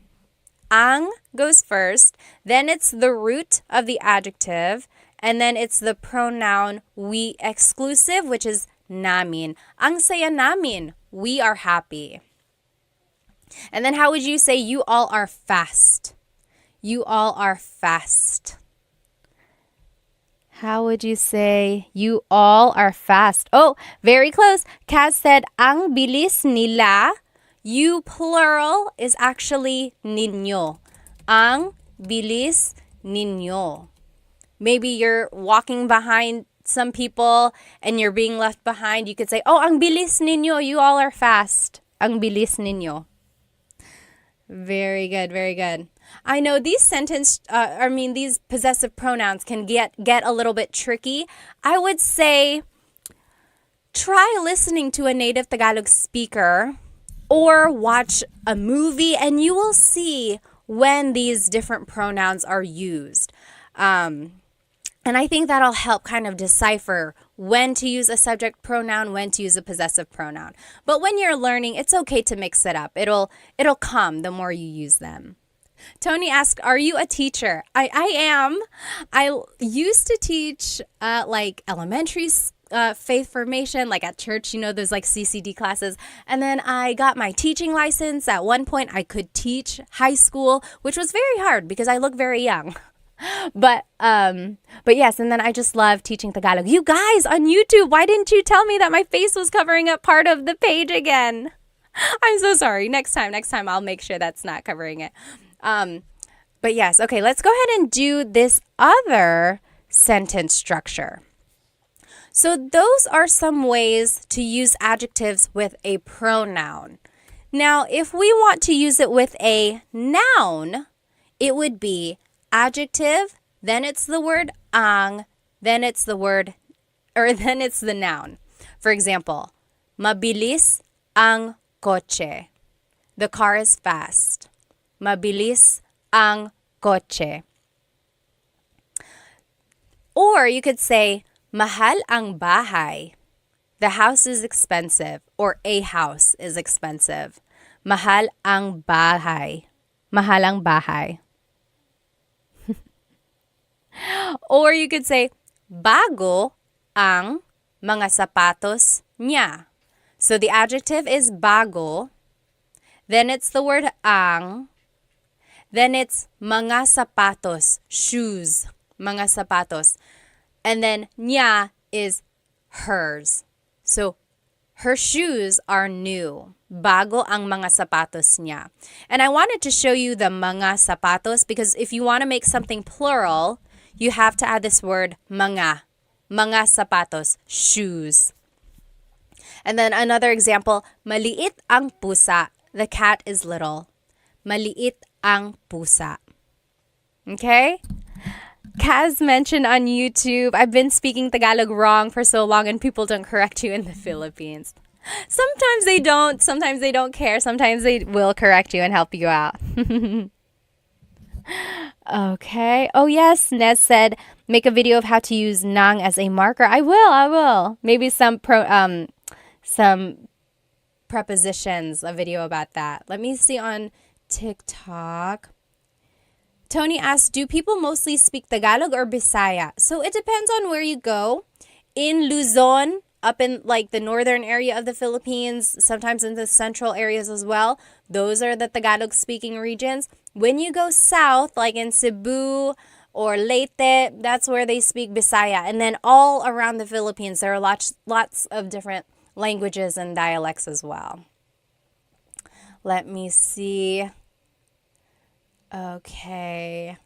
Ang goes first, then it's the root of the adjective, and then it's the pronoun we exclusive, which is namin. Ang saya namin. We are happy. And then how would you say you all are fast? You all are fast. How would you say you all are fast? Oh, very close. Kaz said, ang bilis nila. You plural is actually ninyo. Ang bilis ninyo. Maybe you're walking behind some people and you're being left behind. You could say, oh, ang bilis ninyo. You all are fast. Ang bilis ninyo. Very good, very good. I know these these possessive pronouns can get a little bit tricky. I would say try listening to a native Tagalog speaker or watch a movie and you will see when these different pronouns are used. And I think that'll help kind of decipher when to use a subject pronoun, when to use a possessive pronoun. But when you're learning, it's okay to mix it up. It'll come the more you use them. Tony asked, are you a teacher? I am. I used to teach like elementary faith formation, like at church, those like CCD classes. And then I got my teaching license. At one point, I could teach high school, which was very hard because I look very young. But yes, and then I just love teaching Tagalog. You guys on YouTube, why didn't you tell me that my face was covering up part of the page again? I'm so sorry. Next time I'll make sure that's not covering it. But yes, okay, let's go ahead and do this other sentence structure. So those are some ways to use adjectives with a pronoun. Now, if we want to use it with a noun, it would be adjective, then it's the word ang, then it's the noun. For example, mabilis ang kotse. The car is fast. Mabilis ang kotse. Or you could say, mahal ang bahay. The house is expensive, or a house is expensive. Mahal ang bahay. Mahal ang bahay. Or you could say, bago ang mga sapatos niya. So the adjective is bago. Then it's the word ang. Then it's mga sapatos, shoes, mga sapatos. And then niya is hers. So her shoes are new. Bago ang mga sapatos niya. And I wanted to show you the mga sapatos because if you want to make something plural, you have to add this word mga. Mga sapatos, shoes. And then another example, maliit ang pusa. The cat is little. Maliit ang pusa. Okay? Kaz mentioned on YouTube, I've been speaking Tagalog wrong for so long and people don't correct you in the Philippines. Sometimes they don't care. Sometimes they will correct you and help you out. Okay. Oh yes, Nez said make a video of how to use nang as a marker. I will. Maybe some prepositions, a video about that. Let me see on TikTok. Tony asked, do people mostly speak Tagalog or Bisaya? So it depends on where you go. In Luzon, up in like the northern area of the Philippines, sometimes in the central areas as well, those are the Tagalog speaking regions. When you go south, like in Cebu or Leyte, that's where they speak Bisaya. And then all around the Philippines, there are lots of different languages and dialects as well. Let me see. Okay.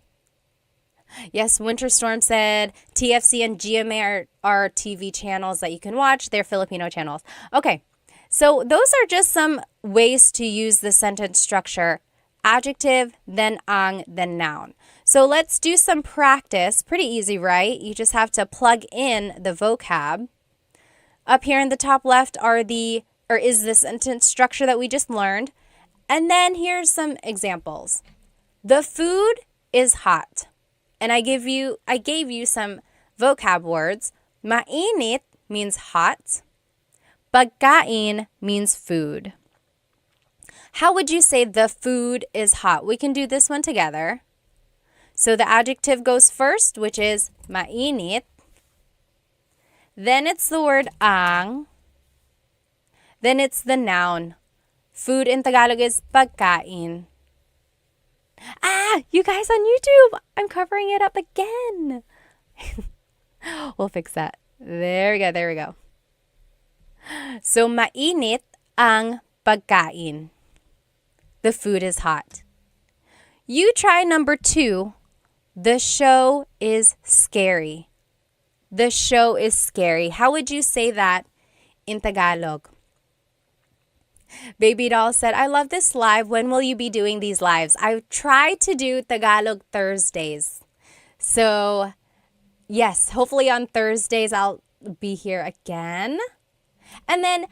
Yes, Winter Storm said TFC and GMA are TV channels that you can watch. They're Filipino channels. Okay, so those are just some ways to use the sentence structure. Adjective, then ang, then noun. So let's do some practice. Pretty easy, right? You just have to plug in the vocab. Up here in the top left is the sentence structure that we just learned. And then here's some examples. The food is hot. And I gave you some vocab words. Mainit means hot. Pagkain means food. How would you say the food is hot? We can do this one together. So the adjective goes first, which is mainit. Then it's the word ang. Then it's the noun. Food in Tagalog is pagkain. You guys on YouTube, I'm covering it up again. We'll fix that. There we go. So, mainit ang pagkain. The food is hot. You try number 2. The show is scary. The show is scary. How would you say that in Tagalog? Baby Doll said, I love this live. When will you be doing these lives? I try to do Tagalog Thursdays. So, yes, hopefully on Thursdays I'll be here again. And then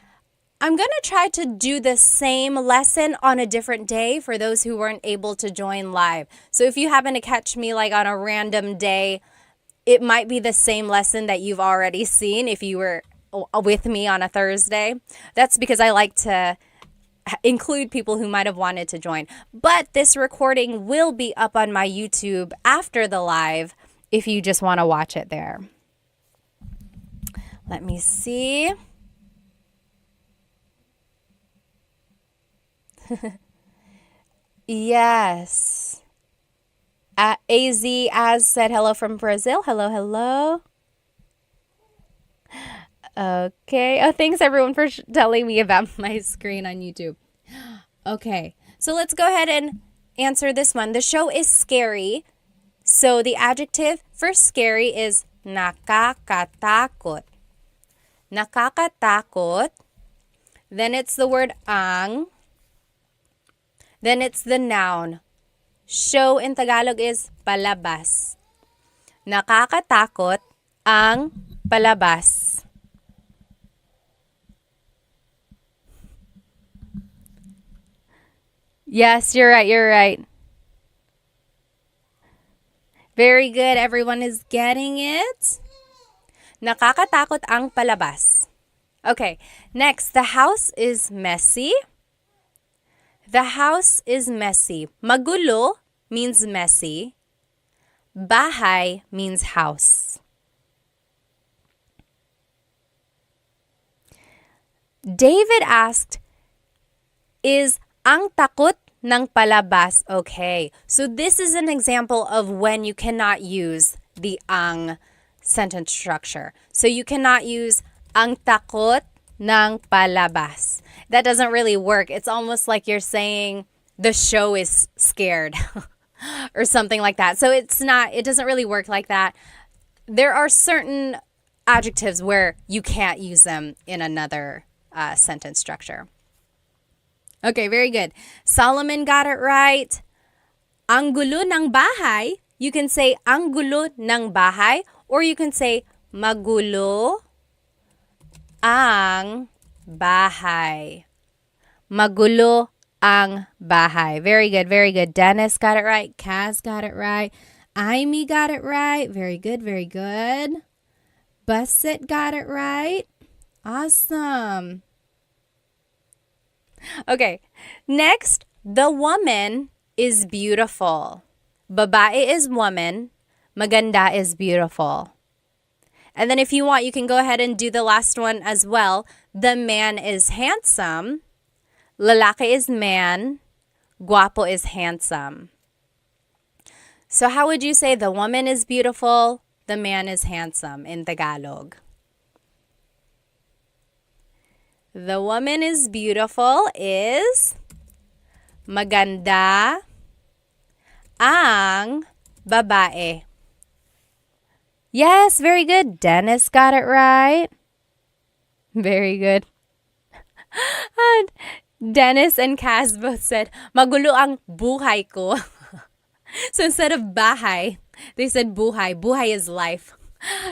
I'm going to try to do the same lesson on a different day for those who weren't able to join live. So if you happen to catch me like on a random day, it might be the same lesson that you've already seen if you were with me on a Thursday. That's because I like to include people who might have wanted to join. But this recording will be up on my YouTube after the live if you just want to watch it there. Let me see. Yes. Az said hello from Brazil. Hello. Okay. Oh, thanks everyone for telling me about my screen on YouTube. Okay. So let's go ahead and answer this one. The show is scary. So the adjective for scary is nakakatakot. Nakakatakot. Then it's the word ang. Then it's the noun. Show in Tagalog is palabas. Nakakatakot ang palabas. Yes, you're right. Very good. Everyone is getting it. Nakakatakot ang palabas. Okay, next. The house is messy. The house is messy. Magulo means messy. Bahay means house. David asked, is ang takot ng palabas okay? So this is an example of when you cannot use the ang sentence structure. So you cannot use ang takot ng palabas. That doesn't really work. It's almost like you're saying the show is scared or something like that. So it doesn't really work like that. There are certain adjectives where you can't use them in another sentence structure. Okay, very good. Solomon got it right. Ang gulo ng bahay, you can say ang gulo ng bahay, or you can say magulo ang bahay. Magulo ang bahay. Very good. Dennis got it right. Kaz got it right. Amy got it right. Very good. Busset got it right. Awesome. Okay, next, the woman is beautiful. Babae is woman. Maganda is beautiful. And then if you want, you can go ahead and do the last one as well. The man is handsome. Lalaki is man. Guapo is handsome. So how would you say the woman is beautiful, the man is handsome in Tagalog? The woman is beautiful is maganda ang babae. Yes, very good. Dennis got it right. Very good. And Dennis and Cass both said, magulo ang buhay ko. So instead of bahay, they said buhay. Buhay is life.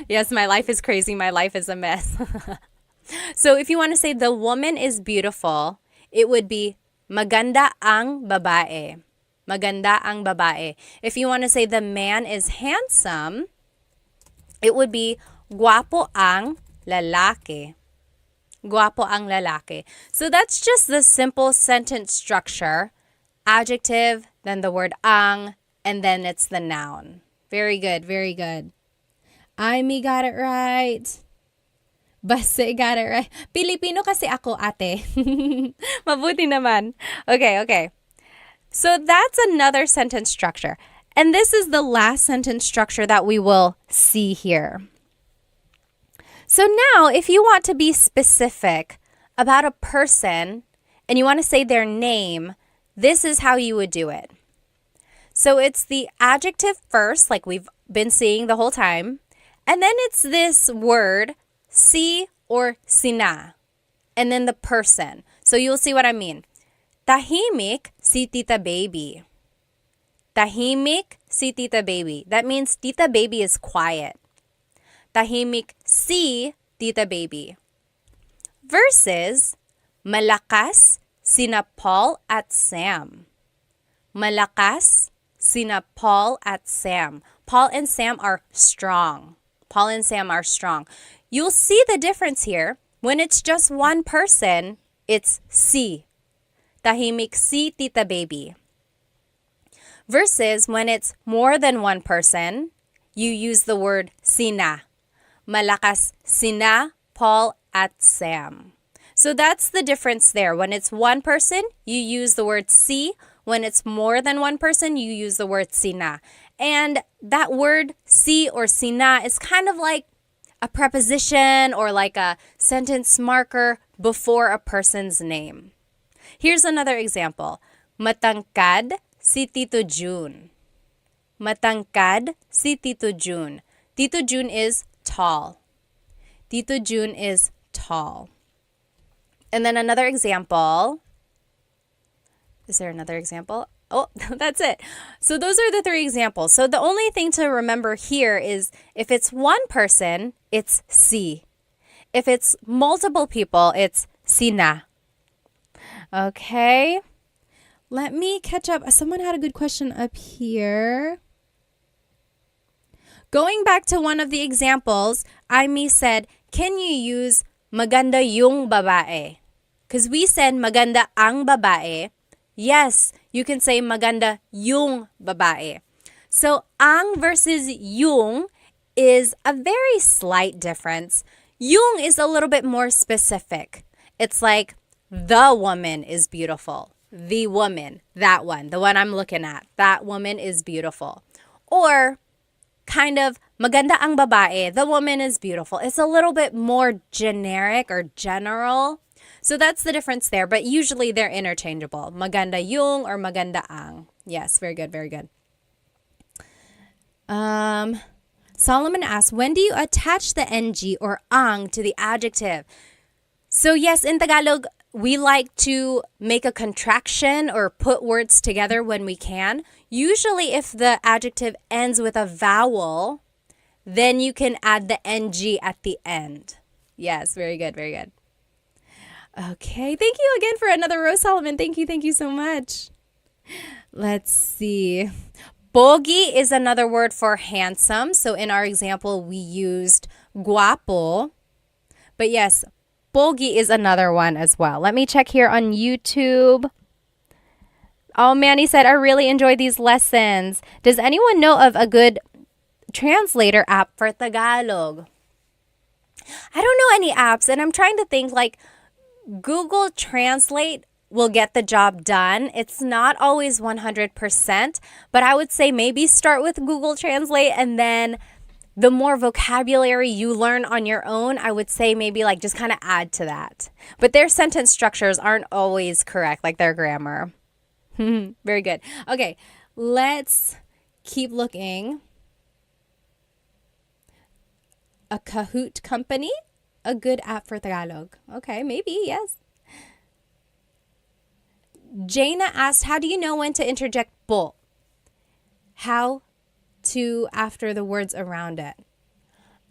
Yes, my life is crazy. My life is a mess. So if you want to say the woman is beautiful, it would be maganda ang babae. Maganda ang babae. If you want to say the man is handsome, it would be guwapo ang lalaki. Guwapo ang lalaki. So that's just the simple sentence structure. Adjective, then the word ang, and then it's the noun. Very good, very good. Amy got it right. Base got it right. Pilipino kasi ako, ate. Mabuti naman. Okay. So that's another sentence structure. And this is the last sentence structure that we will see here. So now, if you want to be specific about a person and you want to say their name, this is how you would do it. So it's the adjective first, like we've been seeing the whole time. And then it's this word, si or sina. And then the person. So you'll see what I mean. Tahimik si Tita Baby. Tahimik si Tita Baby. That means Tita Baby is quiet. Tahimik si Tita Baby. Versus malakas sina Paul at Sam. Malakas sina Paul at Sam. Paul and Sam are strong. Paul and Sam are strong. You'll see the difference here. When it's just one person, it's si. Tahimik si Tita Baby. Versus when it's more than one person, you use the word sina. Malakas sina Paul at Sam. So that's the difference there. When it's one person, you use the word si. When it's more than one person, you use the word sina. And that word si or sina is kind of like a preposition or like a sentence marker before a person's name. Here's another example. Matangkad si Tito June. Matangkad si Tito June. Tito June is tall. Tito June is tall. And then another example. Is there another example? Oh, that's it. So those are the three examples. So the only thing to remember here is if it's one person, it's si. If it's multiple people, it's sina. Okay. Let me catch up. Someone had a good question up here. Going back to one of the examples, Aimee said, can you use maganda yung babae? Because we said maganda ang babae. Yes, you can say maganda yung babae. So ang versus yung is a very slight difference. Yung is a little bit more specific. It's like the woman is beautiful. The woman, that one, the one I'm looking at, that woman is beautiful. Or kind of maganda ang babae, the woman is beautiful. It's a little bit more generic or general. So that's the difference there, but usually they're interchangeable. Maganda yung or maganda ang. Yes, very good, very good. Solomon asks, when do you attach the ng or ang to the adjective? So yes, in Tagalog, we like to make a contraction or put words together when we can. Usually if the adjective ends with a vowel, then you can add the ng at the end. Yes, very good, very good. Okay, thank you again for another Rose Solomon. Thank you so much. Let's see. Pogi is another word for handsome. So in our example, we used guapo. But yes, pogi is another one as well. Let me check here on YouTube. Oh, Manny said, I really enjoy these lessons. Does anyone know of a good translator app for Tagalog? I don't know any apps, and I'm trying to think like Google Translate will get the job done. It's not always 100%, but I would say maybe start with Google Translate, and then the more vocabulary you learn on your own, I would say maybe like just kind of add to that. But their sentence structures aren't always correct, like their grammar. Very good. Okay, Let's keep looking. A Kahoot company? A good app for Tagalog. Okay, maybe, yes. Jaina asked, how do you know when to interject po? How to after the words around it.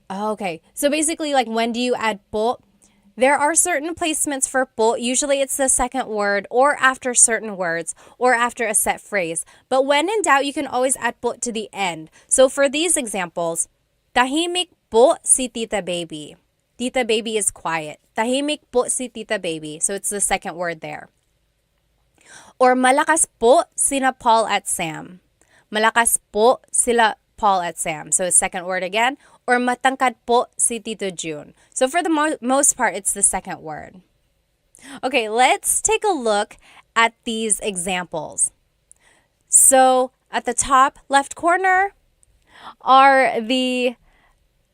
Okay, so basically, like, when do you add po? There are certain placements for po. Usually it's the second word or after certain words or after a set phrase. But when in doubt, you can always add po to the end. So for these examples, tahimik po si Tita Baby. Tita Baby is quiet. Tahimik po si Tita Baby. So it's the second word there. Or malakas po sina Paul at Sam. Malakas po sila Paul at Sam. So second word again. Or matangkad po si Tito June. So for the most part, it's the second word. Okay, let's take a look at these examples. So at the top left corner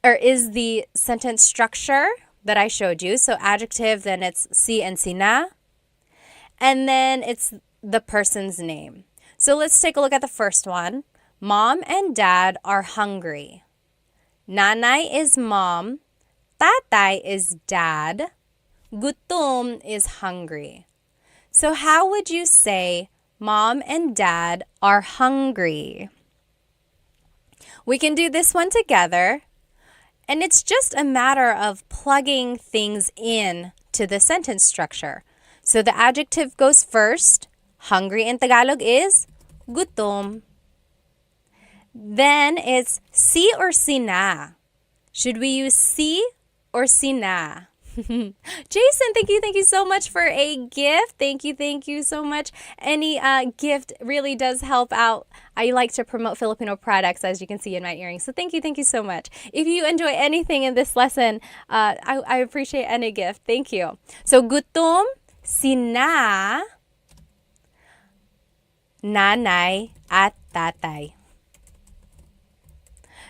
is the sentence structure that I showed you. So adjective, then it's si and sina. And then it's the person's name. So let's take a look at the first one. Mom and dad are hungry. Nanay is mom. Tatay is dad. Gutom is hungry. So how would you say mom and dad are hungry? We can do this one together. And it's just a matter of plugging things in to the sentence structure. So the adjective goes first. Hungry in Tagalog is gutom. Then it's si or sina. Should we use si or sina? Jason, thank you so much for a gift. Thank you so much. Any gift really does help out. I like to promote Filipino products, as you can see in my earrings. So thank you so much. If you enjoy anything in this lesson, I appreciate any gift. Thank you. So gutom, sina, nanay, at tatay.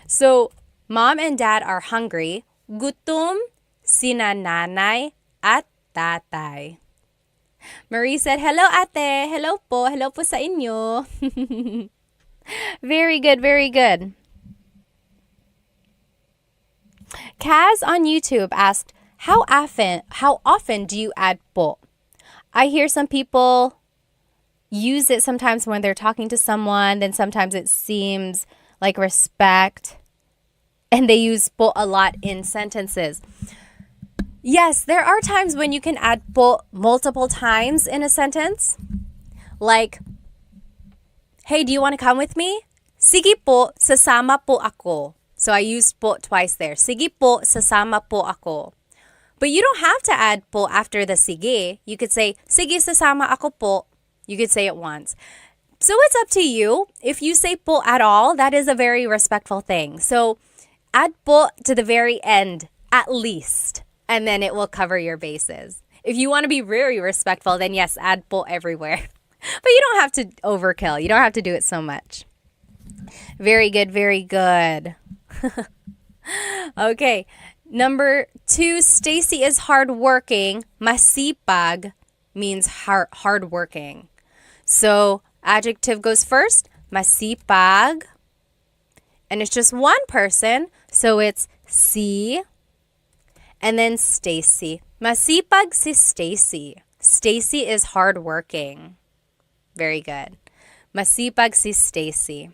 So mom and dad are hungry. Gutom sina nanay at tatay. Marie said, hello ate. Hello po. Hello po sa inyo. Very good, very good. Kaz on YouTube asked, how often do you add po? I hear some people use it sometimes when they're talking to someone, then sometimes it seems like respect, and they use po a lot in sentences. Yes, there are times when you can add po multiple times in a sentence. Like, hey, do you want to come with me? Sige po, sasama po ako. So I used po twice there. Sige po, sasama po ako. But you don't have to add po after the sige. You could say, sige, sasama ako po. You could say it once. So it's up to you. If you say po at all, that is a very respectful thing. So add po to the very end, at least, and then it will cover your bases. If you want to be very respectful, then yes, add po everywhere. But you don't have to overkill. You don't have to do it so much. Very good, very good. Okay, number 2, Stacy is hardworking. Masipag means hardworking. So adjective goes first, masipag. And it's just one person, so it's si, and then Stacy. Masipag si Stacy. Stacy is hardworking. Very good. Masipag si Stacy.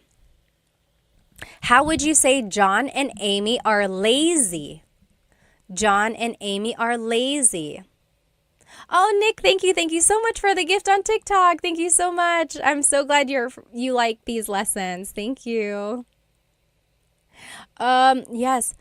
How would you say John and Amy are lazy? John and Amy are lazy. Oh, Nick, thank you so much for the gift on TikTok. Thank you so much. I'm so glad you like these lessons. Thank you. Yes.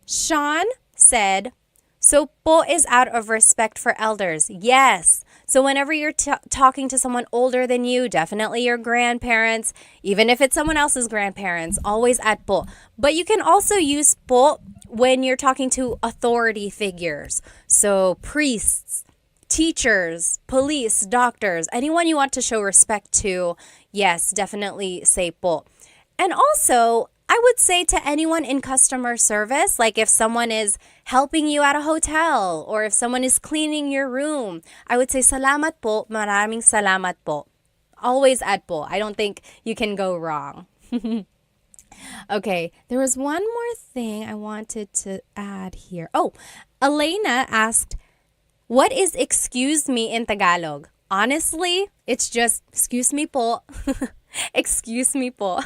Sean said, so po is out of respect for elders. Yes. So whenever you're talking to someone older than you, definitely your grandparents, even if it's someone else's grandparents, always add po. But you can also use po when you're talking to authority figures. So priests, teachers, police, doctors, anyone you want to show respect to, yes, definitely say po. And also, I would say to anyone in customer service, like if someone is helping you at a hotel or if someone is cleaning your room, I would say salamat po, maraming salamat po. always add po. I don't think you can go wrong. Okay, there was one more thing I wanted to add here. Oh, Elena asked, what is excuse me in Tagalog? Honestly, it's just excuse me po. Excuse me po.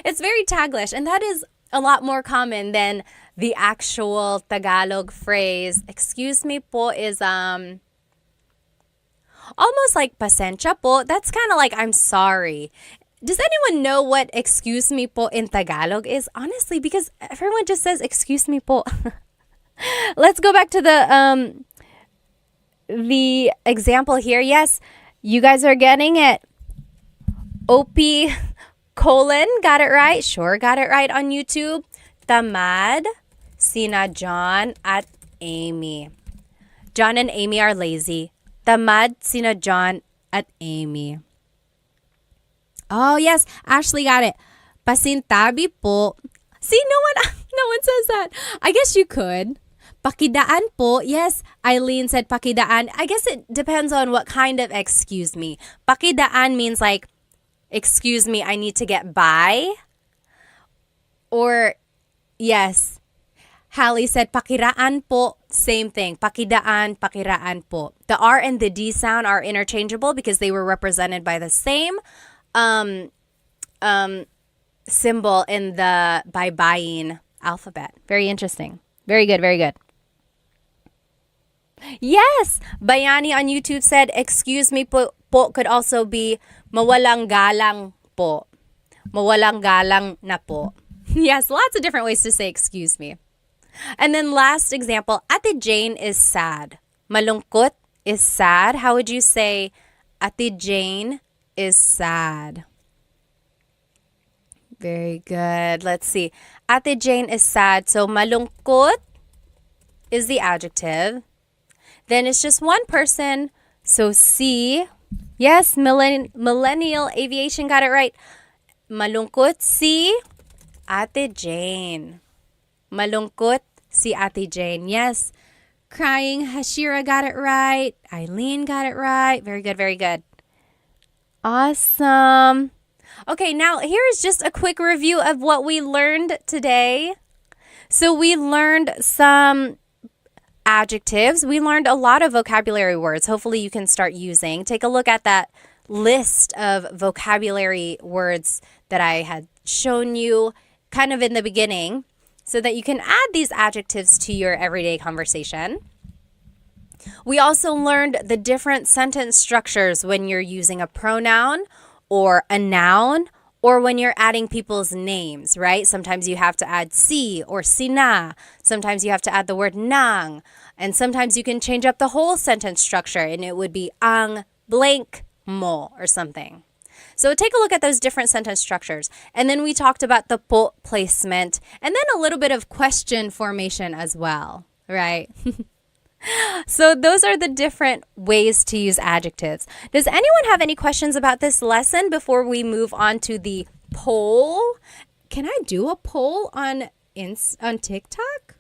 It's very Taglish, and that is a lot more common than the actual Tagalog phrase. Excuse me po is almost like pasensya po. That's kind of like I'm sorry. Does anyone know what excuse me po in Tagalog is? Honestly, because everyone just says excuse me po. Let's go back to the example here. Yes, you guys are getting it. OP colon, got it right? Sure, got it right on YouTube. Tamad, sina John at Amy. John and Amy are lazy. Tamad, sina John at Amy. Oh, yes, Ashley got it. Pasintabi po. See, no one says that. I guess you could. Pakidaan po. Yes, Eileen said pakidaan. I guess it depends on what kind of excuse me. Pakidaan means like, excuse me, I need to get by. Or, yes, Hallie said pakiraan po. Same thing. Pakidaan, pakiraan po. The R and the D sound are interchangeable because they were represented by the same symbol in the baybayin alphabet. Very interesting. Very good, very good. Yes, Bayani on YouTube said, excuse me po could also be mawalang galang po. Mawalang galang na po. Yes, lots of different ways to say excuse me. And then last example, Ate Jane is sad. Malungkot is sad. How would you say Ate Jane is sad? Very good. Let's see. Ate Jane is sad. So malungkot is the adjective. Then it's just one person. So si. Yes, Millennial Aviation got it right. Malungkot si Ate Jane. Malungkot si Ate Jane. Yes. Crying Hashira got it right. Eileen got it right. Very good, very good. Awesome. Okay, now here is just a quick review of what we learned today. So we learned some adjectives. We learned a lot of vocabulary words. Hopefully you can start using. Take a look at that list of vocabulary words that I had shown you kind of in the beginning so that you can add these adjectives to your everyday conversation. We also learned the different sentence structures when you're using a pronoun or a noun or when you're adding people's names, right? Sometimes you have to add si or sina. Sometimes you have to add the word nang. And sometimes you can change up the whole sentence structure and it would be ang blank mo or something. So take a look at those different sentence structures. And then we talked about the po placement and then a little bit of question formation as well, right? So those are the different ways to use adjectives. Does anyone have any questions about this lesson before we move on to the poll? Can I do a poll on TikTok?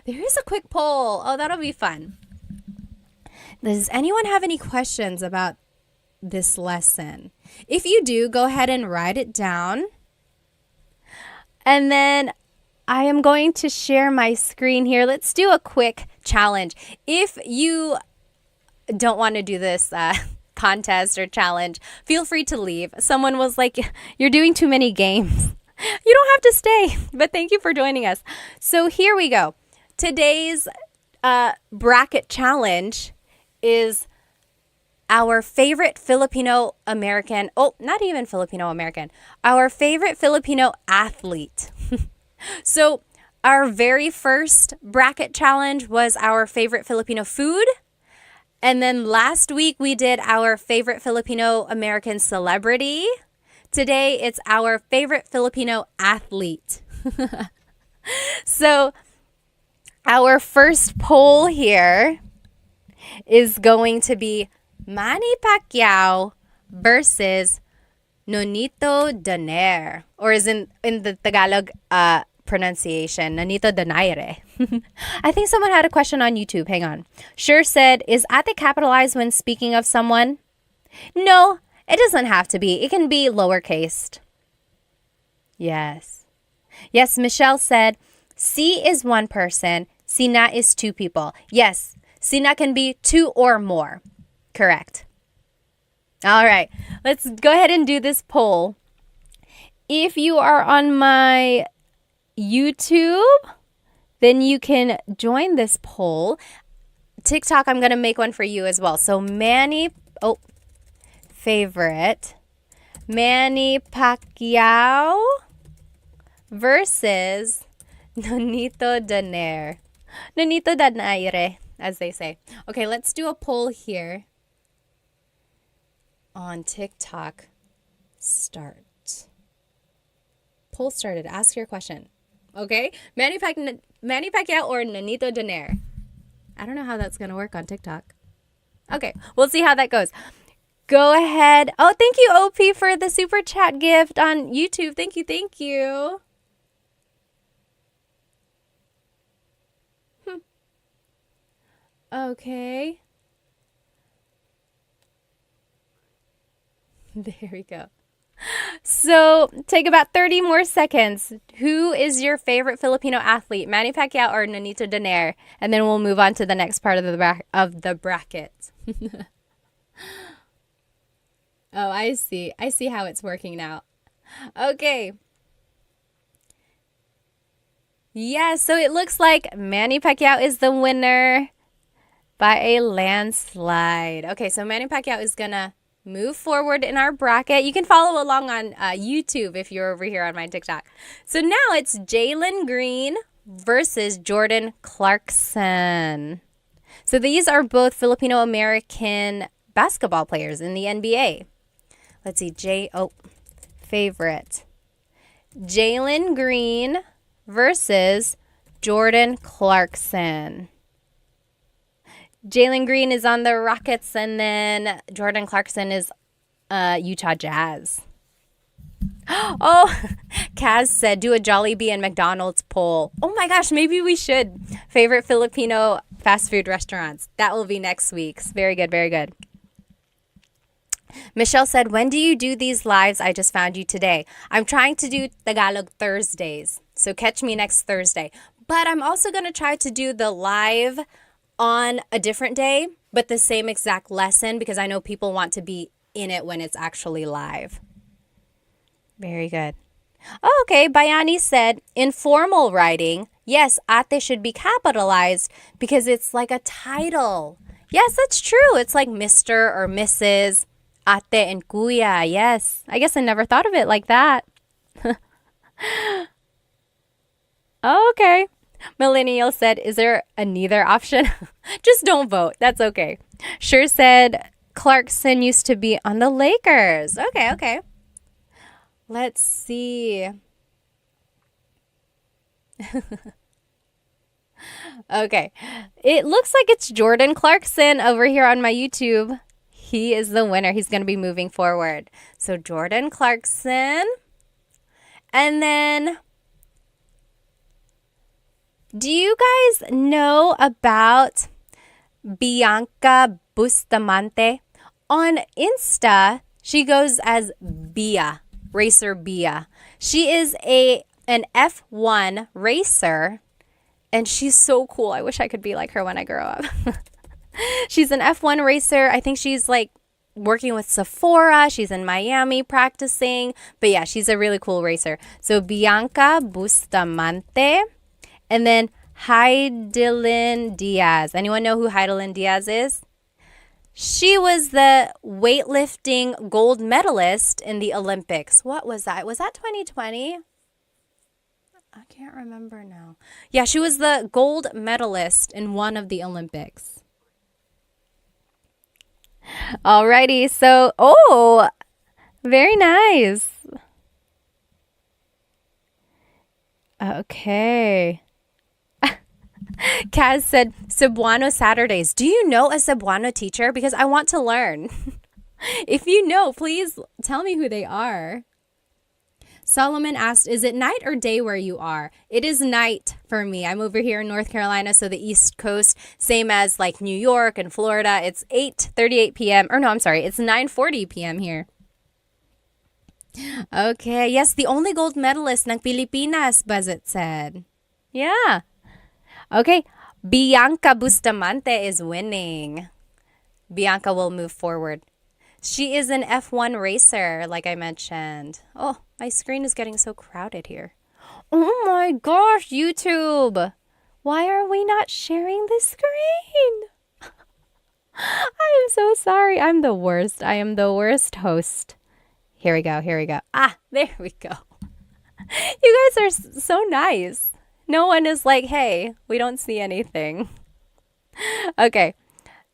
There is a quick poll. Oh, that'll be fun. Does anyone have any questions about this lesson? If you do, go ahead and write it down. And then I am going to share my screen here. Let's do a quick challenge. If you don't want to do this contest or challenge, feel free to leave. Someone was like, you're doing too many games. You don't have to stay, but thank you for joining us. So here we go. Today's bracket challenge is our favorite Filipino American, not even Filipino American, our favorite Filipino athlete. So our very first bracket challenge was our favorite Filipino food. And then last week we did our favorite Filipino American celebrity. Today it's our favorite Filipino athlete. So our first poll here is going to be Manny Pacquiao versus Nonito Donaire, or is in the Tagalog pronunciation, Nonito Donaire. I think someone had a question on YouTube. Hang on. Sure said, is ate capitalized when speaking of someone? No, it doesn't have to be. It can be lowercased. Yes. Yes, Michelle said, si is one person, sina is two people. Yes, sina can be two or more. Correct. All right, let's go ahead and do this poll. If you are on my YouTube, then you can join this poll. TikTok, I'm going to make one for you as well. So favorite, Manny Pacquiao versus Nonito Donaire. Nonito Donaire, as they say. Okay, let's do a poll here on TikTok. Start. Poll started. Ask your question. Okay? Manny Pacquiao or Nonito Donaire? I don't know how that's going to work on TikTok. Okay, we'll see how that goes. Go ahead. Oh, thank you, OP, for the super chat gift on YouTube. Thank you, thank you. Okay. There we go. So take about 30 more seconds. Who is your favorite Filipino athlete, Manny Pacquiao or Nonito Donaire? And then we'll move on to the next part of the bracket. Oh, I see. I see how it's working now. Okay. Yeah, so it looks like Manny Pacquiao is the winner by a landslide. Okay, so Manny Pacquiao is going to move forward in our bracket. You can follow along on YouTube if you're over here on my TikTok. So now it's Jalen Green versus Jordan Clarkson. So these are both Filipino-American basketball players in the NBA. Let's see, favorite. Jalen Green versus Jordan Clarkson. Jalen Green is on the Rockets, and then Jordan Clarkson is Utah Jazz. Oh, Kaz said, do a Jollibee and McDonald's poll. Oh my gosh, maybe we should. Favorite Filipino fast food restaurants. That will be next week's. Very good, very good. Michelle said, when do you do these lives? I just found you today. I'm trying to do Tagalog Thursdays, so catch me next Thursday. But I'm also going to try to do the live on a different day, but the same exact lesson, because I know people want to be in it when it's actually live. Very good. Oh, okay, Bayani said, informal writing, yes, ate should be capitalized because it's like a title. Yes, that's true. It's like Mr. or Mrs. Ate and Kuya. Yes. I guess I never thought of it like that. Oh, okay. Millennial said, is there a neither option? Just don't vote. That's okay. Sure said, Clarkson used to be on the Lakers. Okay, okay. Let's see. Okay. It looks like it's Jordan Clarkson over here on my YouTube. He is the winner. He's going to be moving forward. So Jordan Clarkson. And then, do you guys know about Bianca Bustamante? On Insta, she goes as Bia, Racer Bia. She is an F1 racer, and she's so cool. I wish I could be like her when I grow up. She's an F1 racer. I think she's like working with Sephora. She's in Miami practicing. But yeah, she's a really cool racer. So Bianca Bustamante. And then Heidelin Diaz. Anyone know who Heidelin Diaz is? She was the weightlifting gold medalist in the Olympics. What was that? Was that 2020? I can't remember now. Yeah, she was the gold medalist in one of the Olympics. Alrighty, so, very nice. Okay. Kaz said, Cebuano Saturdays. Do you know a Cebuano teacher? Because I want to learn. If you know, please tell me who they are. Solomon asked, is it night or day where you are? It is night for me. I'm over here in North Carolina, so the East Coast, same as like New York and Florida. It's 8:38 p.m. Or no, I'm sorry. It's 9:40 p.m. here. Okay. Yes, the only gold medalist ng Pilipinas, Buzzet said. Yeah. Okay. Bianca Bustamante is winning. Bianca will move forward. She is an F1 racer, like I mentioned. Oh, my screen is getting so crowded here. Oh my gosh, YouTube. Why are we not sharing the screen? I am so sorry. I'm the worst. I am the worst host. Here we go. Here we go. Ah, there we go. You guys are so nice. No one is like, hey, we don't see anything. Okay.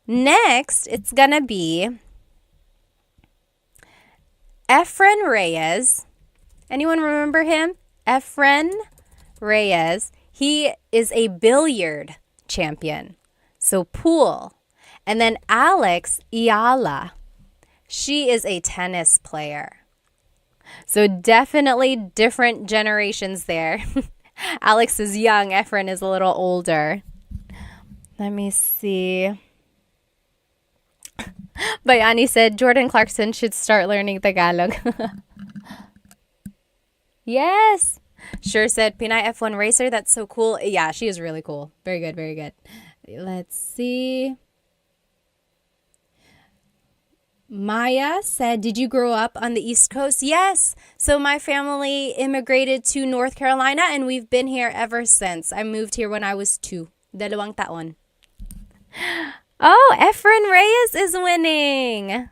Next, it's going to be Efren Reyes. Anyone remember him? Efren Reyes. He is a billiard champion. So pool. And then Alex Iala. She is a tennis player. So definitely different generations there. Alex is young. Efren is a little older. Let me see. Bayani said Jordan Clarkson should start learning Tagalog. Yes. Sure said Pinay F1 racer. That's so cool. Yeah, she is really cool. Very good. Very good. Let's see. Maya said, did you grow up on the East Coast? Yes. So my family immigrated to North Carolina and we've been here ever since. I moved here when I was 2. 2 taon. Oh, Efren Reyes is winning.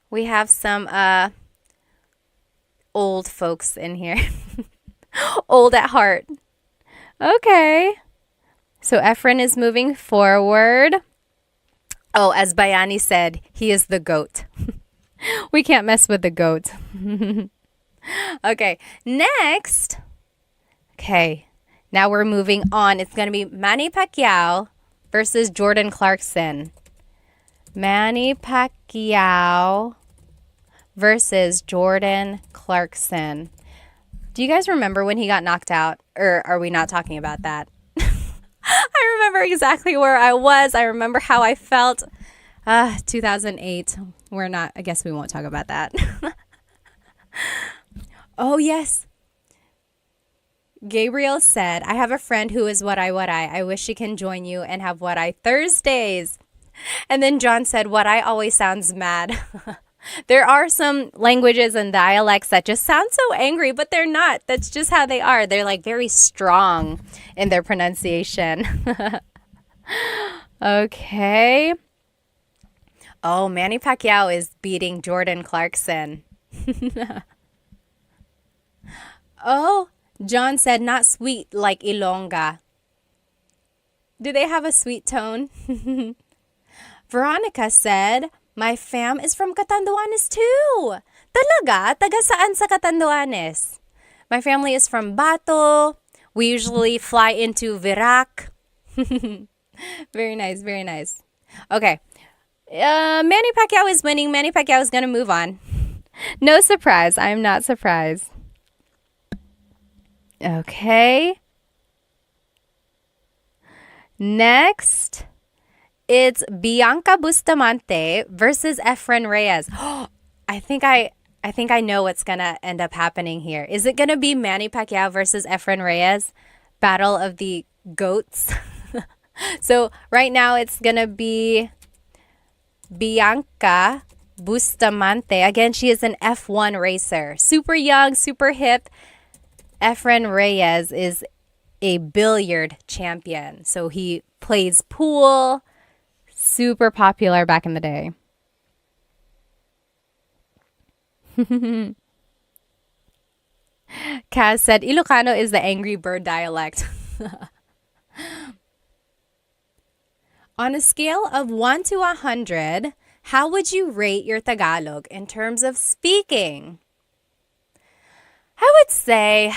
We have some old folks in here. Old at heart. Okay. So Efren is moving forward. Oh, as Bayani said, he is the GOAT. We can't mess with the GOAT. Okay, next. Okay, now we're moving on. It's going to be Manny Pacquiao versus Jordan Clarkson. Manny Pacquiao versus Jordan Clarkson. Do you guys remember when he got knocked out? Or are we not talking about that? I remember exactly where I was. I remember how I felt. 2008. I guess we won't talk about that. Oh, yes. Gabriel said, I have a friend who is what I wish she can join you and have what I Thursdays. And then John said, what I always sounds mad. There are some languages and dialects that just sound so angry, but they're not. That's just how they are. They're like very strong in their pronunciation. Okay. Oh, Manny Pacquiao is beating Jordan Clarkson. Oh, John said not sweet like Ilongga. Do they have a sweet tone? Veronica said, my fam is from Catanduanes too. Talaga? Taga saan sa Catanduanes? My family is from Bato. We usually fly into Virac. Very nice, very nice. Okay. Manny Pacquiao is winning. Manny Pacquiao is going to move on. No surprise. I am not surprised. Okay. Next, it's Bianca Bustamante versus Efren Reyes. I think I know what's going to end up happening here. Is it going to be Manny Pacquiao versus Efren Reyes? Battle of the GOATs. So right now it's going to be Bianca Bustamante. Again, she is an F1 racer. Super young, super hip. Efren Reyes is a billiard champion. So he plays pool. Super popular back in the day. Kaz said, Ilocano is the Angry Bird dialect. On a scale of 1 to 100, how would you rate your Tagalog in terms of speaking? I would say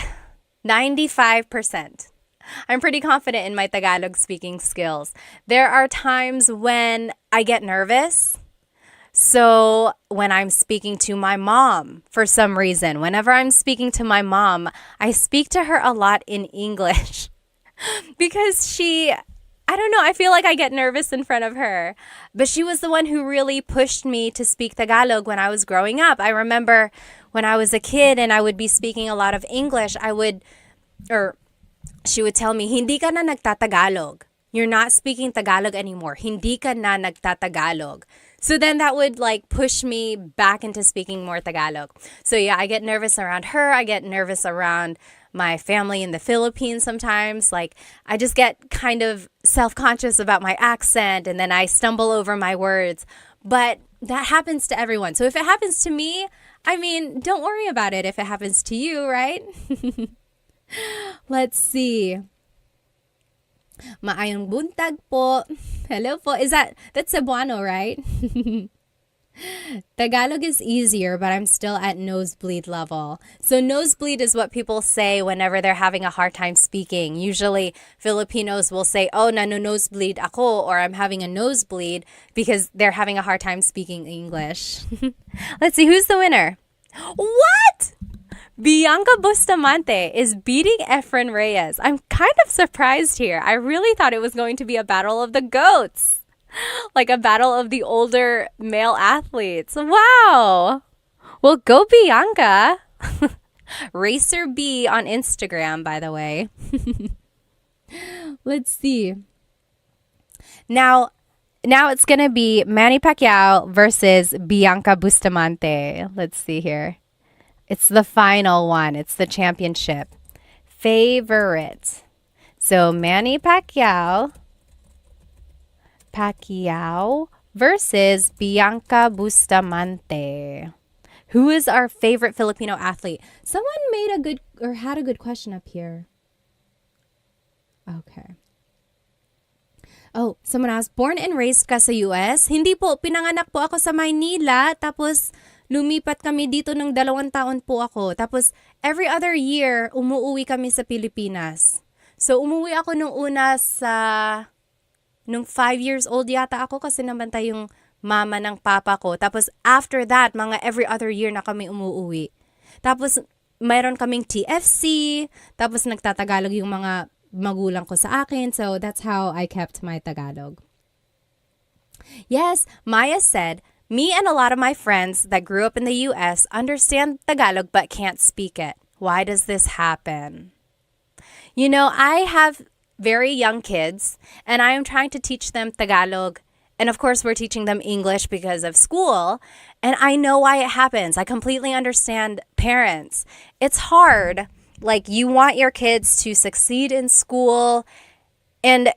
95%. I'm pretty confident in my Tagalog speaking skills. There are times when I get nervous So when I'm speaking to my mom, for some reason, whenever I'm speaking to my mom, I speak to her a lot in English because I don't know, I feel like I get nervous in front of her. But she was the one who really pushed me to speak Tagalog when I was growing up. I remember when I was a kid and I would be speaking a lot of English, or she would tell me, hindi ka na nagtatagalog. You're not speaking Tagalog anymore. Hindi ka na nagtatagalog. So then that would like push me back into speaking more Tagalog. So yeah, I get nervous around her. I get nervous around my family in the Philippines sometimes. Like I just get kind of self-conscious about my accent and then I stumble over my words. But that happens to everyone. So if it happens to me, I mean, don't worry about it if it happens to you, right? Let's see. Maayong buntag po. Hello po. That's Cebuano, right? Tagalog is easier, but I'm still at nosebleed level. So nosebleed is what people say whenever they're having a hard time speaking. Usually Filipinos will say, oh, nosebleed ako, or I'm having a nosebleed because they're having a hard time speaking English. Let's see, who's the winner? What? Bianca Bustamante is beating Efren Reyes. I'm kind of surprised here. I really thought it was going to be a battle of the goats. Like a battle of the older male athletes. Wow. Well, go Bianca. Racer B on Instagram, by the way. Let's see. Now it's going to be Manny Pacquiao versus Bianca Bustamante. Let's see here. It's the final one. It's the championship. Favorite. So Manny Pacquiao versus Bianca Bustamante. Who is our favorite Filipino athlete? Someone had a good question up here. Okay. Oh, someone asked, born and raised ka sa US? Hindi po, pinanganak po ako sa Maynila, tapos lumipat kami dito ng 2 taon po ako. Tapos every other year, umuwi kami sa Pilipinas. So umuwi ako nung 5 years old yata ako kasi nabantay yung mama ng papa ko. Tapos after that, mga every other year na kami umuwi. Tapos mayroon kaming TFC, tapos nagtatagalog yung mga magulang ko sa akin. So that's how I kept my Tagalog. Yes, Maya said, me and a lot of my friends that grew up in the US understand Tagalog but can't speak it. Why does this happen? You know, I have very young kids and I am trying to teach them Tagalog. And of course, we're teaching them English because of school. And I know why it happens. I completely understand parents. It's hard. Like, you want your kids to succeed in school. And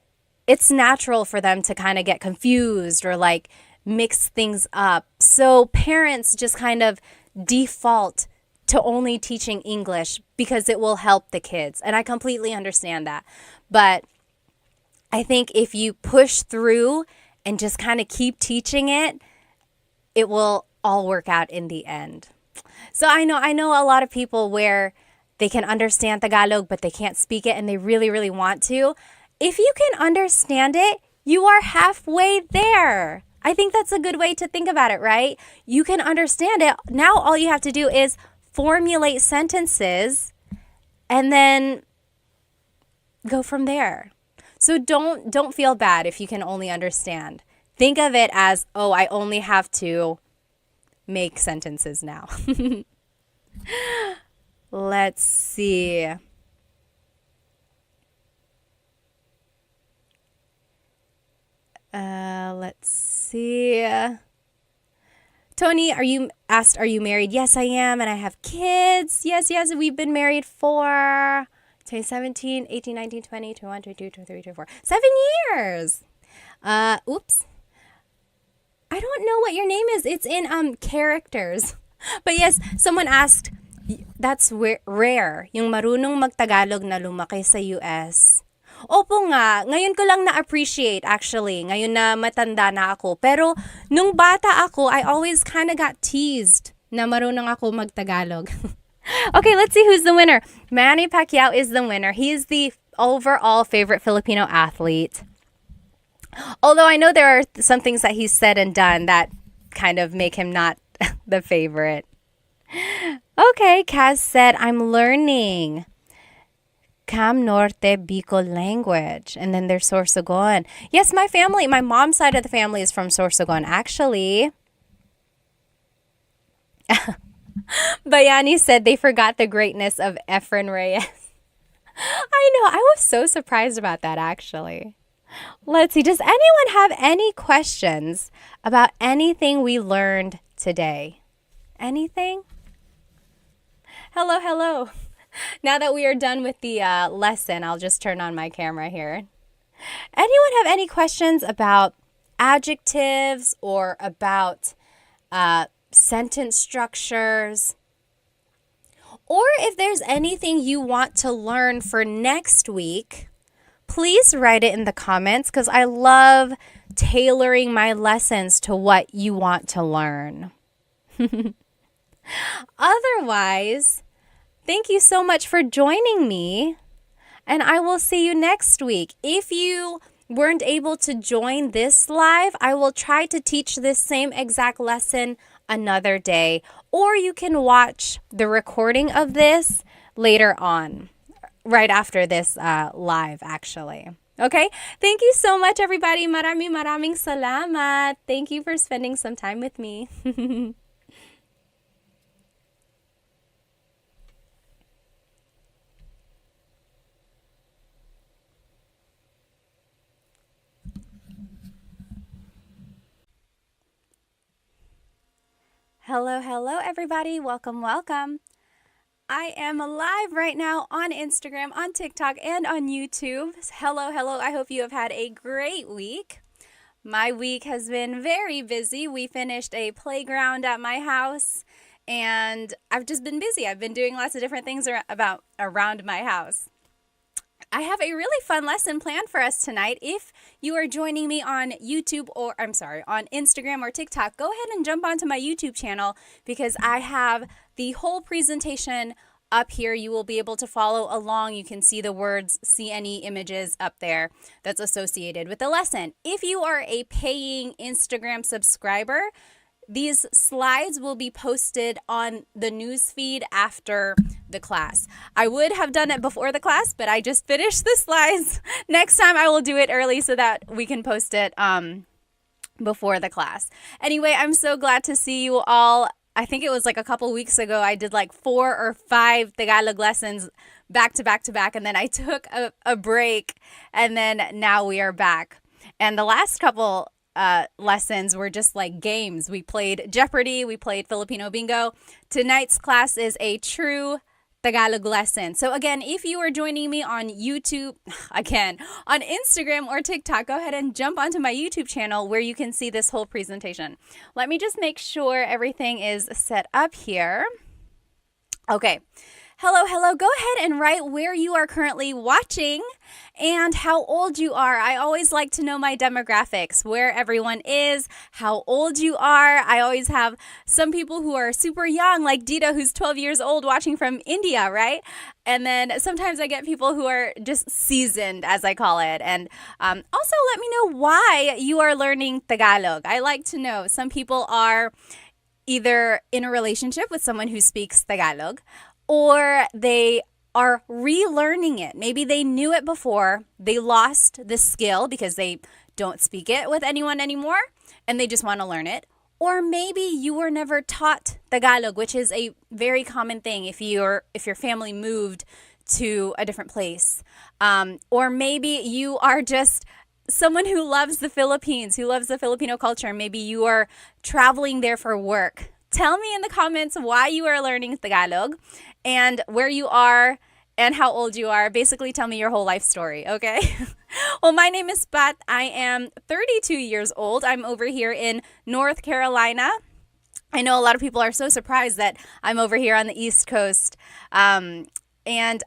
it's natural for them to kind of get confused or like mix things up. So parents just kind of default to only teaching English because it will help the kids. And I completely understand that. But I think if you push through and just kind of keep teaching it, it will all work out in the end. So I know a lot of people where they can understand Tagalog, but they can't speak it and they really, really want to. If you can understand it, you are halfway there. I think that's a good way to think about it, right? You can understand it. Now all you have to do is formulate sentences and then go from there. So don't feel bad if you can only understand. Think of it as, oh, I only have to make sentences now. Let's see. Let's see. Tony, are you married? Yes, I am, and I have kids. Yes, we've been married for 2017, 18, 19, 20, 21, 22, 23, 24. 7 years. Oops. I don't know what your name is. It's in characters. But yes, someone asked, that's rare, yung marunong magtagalog na lumaki sa US. Opo nga, ngayon ko lang na-appreciate actually, ngayon na matanda na ako. Pero nung bata ako, I always kind of got teased na marunong ako magtagalog. Okay, let's see who's the winner. Manny Pacquiao is the winner. He is the overall favorite Filipino athlete. Although I know there are some things that he's said and done that kind of make him not the favorite. Okay, Kaz said, I'm learning Cam Norte Bicol language. And then there's Sorsogon. Yes, my mom's side of the family is from Sorsogon, actually. Bayani said they forgot the greatness of Efren Reyes. I know, I was so surprised about that, actually. Let's see, does anyone have any questions about anything we learned today? Anything? Hello, hello. Now that we are done with the lesson, I'll just turn on my camera here. Anyone have any questions about adjectives or about sentence structures? Or if there's anything you want to learn for next week, please write it in the comments because I love tailoring my lessons to what you want to learn. Otherwise, thank you so much for joining me, and I will see you next week. If you weren't able to join this live, I will try to teach this same exact lesson another day, or you can watch the recording of this later on, right after this live, actually. Okay? Thank you so much, everybody. Maraming salamat. Thank you for spending some time with me. Hello, hello, everybody. Welcome, welcome. I am live right now on Instagram, on TikTok, and on YouTube. Hello, hello. I hope you have had a great week. My week has been very busy. We finished a playground at my house, and I've just been busy. I've been doing lots of different things around my house. I have a really fun lesson planned for us tonight. If you are joining me on YouTube on Instagram or TikTok, go ahead and jump onto my YouTube channel because I have the whole presentation up here. You will be able to follow along. You can see the words, see any images up there that's associated with the lesson. If you are a paying Instagram subscriber, these slides will be posted on the news feed after the class. I would have done it before the class, but I just finished the slides. Next time I will do it early so that we can post it before the class. Anyway, I'm so glad to see you all. I think it was like a couple weeks ago, I did like 4 or 5 Tagalog lessons back to back to back, and then I took a break, and then now we are back. And the last couple lessons were just like games. We played Jeopardy, we played Filipino Bingo. Tonight's class is a true Tagalog lesson. So again, if you are joining me on YouTube, again, on Instagram or TikTok, go ahead and jump onto my YouTube channel where you can see this whole presentation. Let me just make sure everything is set up here. Okay. Hello, hello. Go ahead and write where you are currently watching and how old you are. I always like to know my demographics, where everyone is, how old you are. I always have some people who are super young, like Dita, who's 12 years old, watching from India, right? And then sometimes I get people who are just seasoned, as I call it. And also let me know why you are learning Tagalog. I like to know. Some people are either in a relationship with someone who speaks Tagalog, or they are relearning it. Maybe they knew it before, they lost the skill because they don't speak it with anyone anymore, and they just want to learn it. Or maybe you were never taught Tagalog, which is a very common thing if your family moved to a different place. Or maybe you are just someone who loves the Philippines, who loves the Filipino culture. Maybe you are traveling there for work. Tell me in the comments why you are learning Tagalog and where you are and how old you are. Basically, tell me your whole life story, okay? Well, my name is Pat. I am 32 years old. I'm over here in North Carolina. I know a lot of people are so surprised that I'm over here on the East Coast. And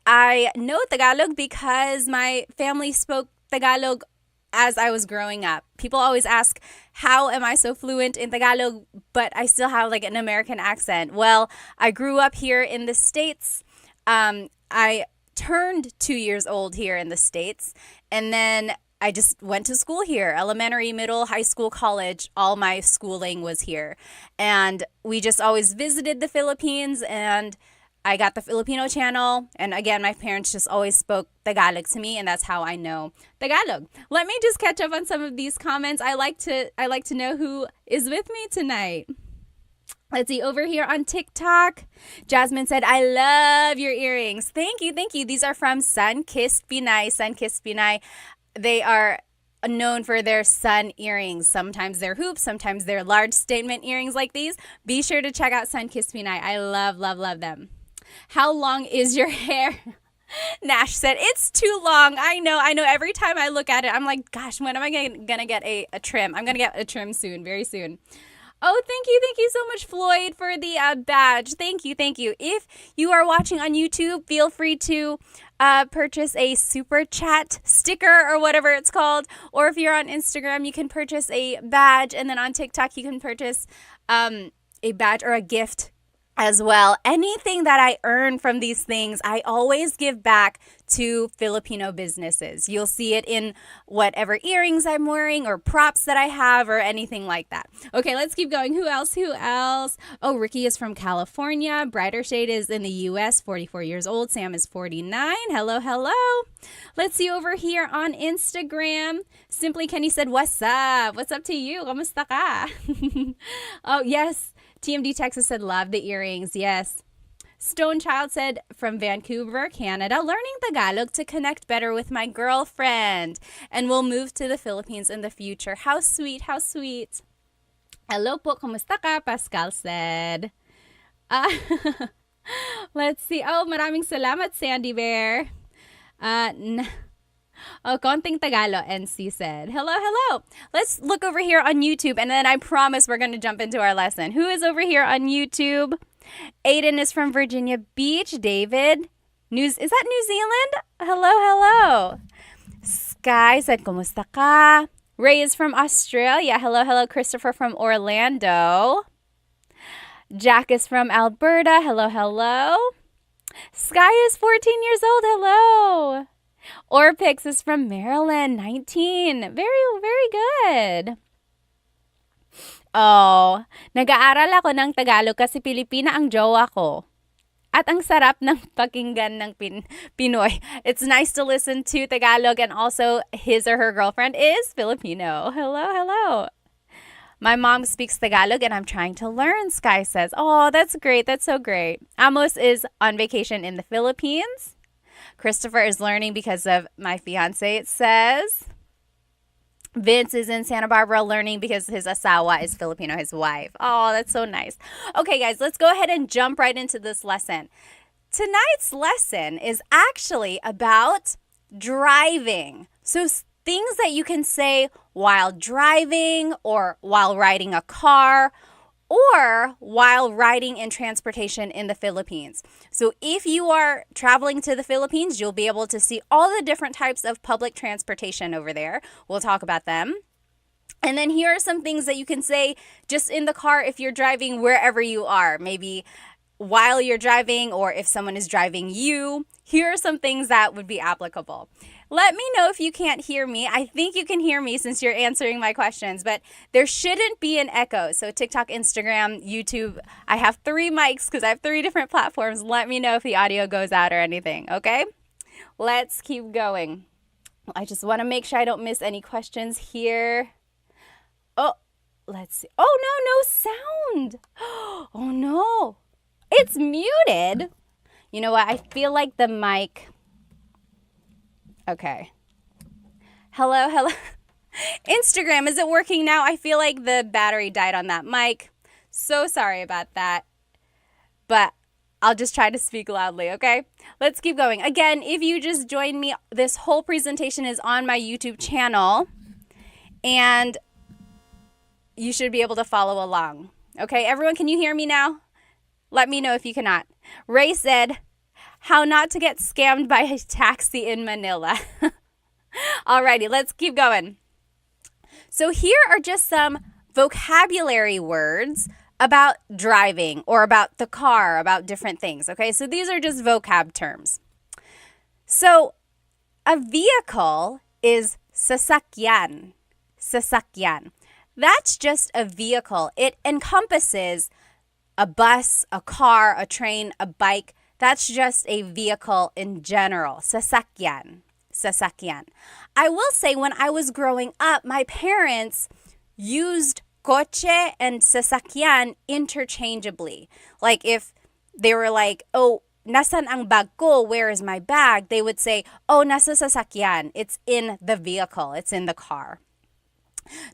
I know Tagalog because my family spoke Tagalog as I was growing up. People always ask, how am I so fluent in Tagalog, but I still have like an American accent? Well, I grew up here in the States. I turned 2 years old here in the States. And then I just went to school here, elementary, middle, high school, college. All my schooling was here. And we just always visited the Philippines, and I got the Filipino channel. And again, my parents just always spoke Tagalog to me, and that's how I know Tagalog. Let me just catch up on some of these comments. I like to know who is with me tonight. Let's see, over here on TikTok, Jasmine said, I love your earrings. Thank you, thank you. These are from Sun-Kissed Pinay. Sun-Kissed Pinay. They are known for their sun earrings. Sometimes they're hoops, sometimes they're large statement earrings like these. Be sure to check out Sun-Kissed Pinay. I love, love, love them. How long is your hair? Nash said, it's too long. I know. Every time I look at it, I'm like, gosh, when am I going to get a trim? I'm going to get a trim soon, very soon. Oh, thank you so much, Floyd, for the badge. Thank you. If you are watching on YouTube, feel free to purchase a super chat sticker or whatever it's called. Or if you're on Instagram, you can purchase a badge. And then on TikTok, you can purchase a badge or a gift as well. Anything that I earn from these things, I always give back to Filipino businesses. You'll see it in whatever earrings I'm wearing or props that I have or anything like that. Okay, let's keep going. Who else? Oh, Ricky is from California. Brighter Shade is in the US, 44 years old. Sam is 49. Hello. Let's see over here on Instagram. Simply Kenny said, what's up? What's up to you? Kamusta ka? Oh, yes. TMD Texas said, love the earrings. Yes. Stone Child said, from Vancouver, Canada, learning Tagalog to connect better with my girlfriend. And we'll move to the Philippines in the future. How sweet. Hello po, kumusta ka? Pascal said. Let's see. Oh, maraming salamat, Sandy Bear. Oh, konting Tagalog, NC said. Hello. Let's look over here on YouTube, and then I promise we're going to jump into our lesson. Who is over here on YouTube? Aiden is from Virginia Beach. David, is that New Zealand? Hello. Sky said, kumusta ka? Ray is from Australia. Hello. Christopher from Orlando. Jack is from Alberta. Hello. Sky is 14 years old. Hello. Orpix is from Maryland, 19. Very good. Oh, nag-aaral ako ng Tagalog kasi Pilipina ang jowa ko. At ang sarap ng pakinggan ng Pinoy. It's nice to listen to Tagalog, and also his or her girlfriend is Filipino. Hello. My mom speaks Tagalog and I'm trying to learn, Sky says. Oh, that's great. That's so great. Amos is on vacation in the Philippines. Christopher is learning because of my fiance, it says. Vince is in Santa Barbara learning because his asawa is Filipino, his wife. Oh, that's so nice. Okay, guys, let's go ahead and jump right into this lesson. Tonight's lesson is actually about driving. So things that you can say while driving or while riding a car or while riding in transportation in the Philippines. So if you are traveling to the Philippines, you'll be able to see all the different types of public transportation over there. We'll talk about them. And then here are some things that you can say just in the car if you're driving wherever you are. Maybe while you're driving, or if someone is driving you. Here are some things that would be applicable. Let me know if you can't hear me. I think you can hear me since you're answering my questions, but there shouldn't be an echo. So TikTok, Instagram, YouTube, I have 3 mics because I have 3 different platforms. Let me know if the audio goes out or anything, okay? Let's keep going. I just want to make sure I don't miss any questions here. Oh, let's see. Oh, no sound. Oh, no. It's muted. You know what? I feel like the mic... Okay. Hello. Instagram, is it working now? I feel like the battery died on that mic. So sorry about that. But I'll just try to speak loudly, okay? Let's keep going. Again, if you just joined me, this whole presentation is on my YouTube channel. And you should be able to follow along. Okay, everyone, can you hear me now? Let me know if you cannot. Ray said, how not to get scammed by a taxi in Manila. Alrighty, let's keep going. So here are just some vocabulary words about driving or about the car, about different things. Okay, so these are just vocab terms. So a vehicle is sasakyan. Sasakyan. That's just a vehicle. It encompasses a bus, a car, a train, a bike. That's just a vehicle in general. Sasakyan. Sasakyan. I will say when I was growing up, my parents used coche and sasakyan interchangeably. Like if they were like, oh, nasan ang bag ko? Where is my bag? They would say, oh, nasa sasakyan. It's in the vehicle. It's in the car.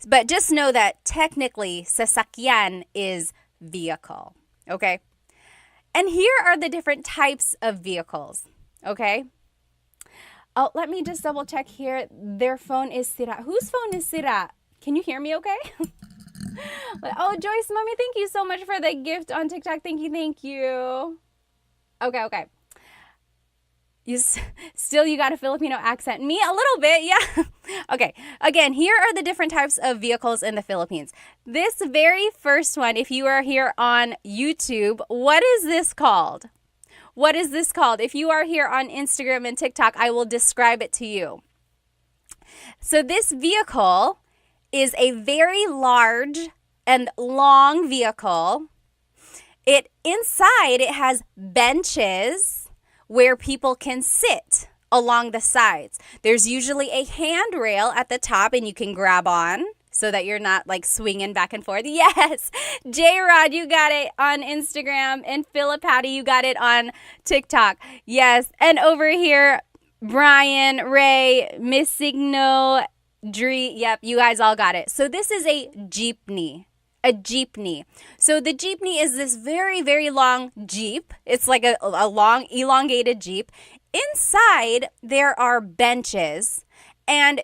But just know that technically sasakyan is vehicle. Okay? And here are the different types of vehicles. Okay? Oh, let me just double check here. Their phone is sira. Whose phone is sira? Can you hear me okay? Oh, Joyce, Mommy, thank you so much for the gift on TikTok. Thank you. Okay. You got a Filipino accent. Me, a little bit, yeah. Okay, again, here are the different types of vehicles in the Philippines. This very first one, if you are here on YouTube, what is this called? What is this called? If you are here on Instagram and TikTok, I will describe it to you. So this vehicle is a very large and long vehicle. Inside it has benches where people can sit along the sides. There's usually a handrail at the top and you can grab on so that you're not like swinging back and forth. Yes, J-Rod, you got it on Instagram, and Philipati, you got it on TikTok. Yes, and over here, Brian, Ray, Miss Signo, Dree, yep, you guys all got it. So this is a jeepney. A jeepney. So the jeepney is this very, very long jeep. It's like a long, elongated jeep. Inside, there are benches, and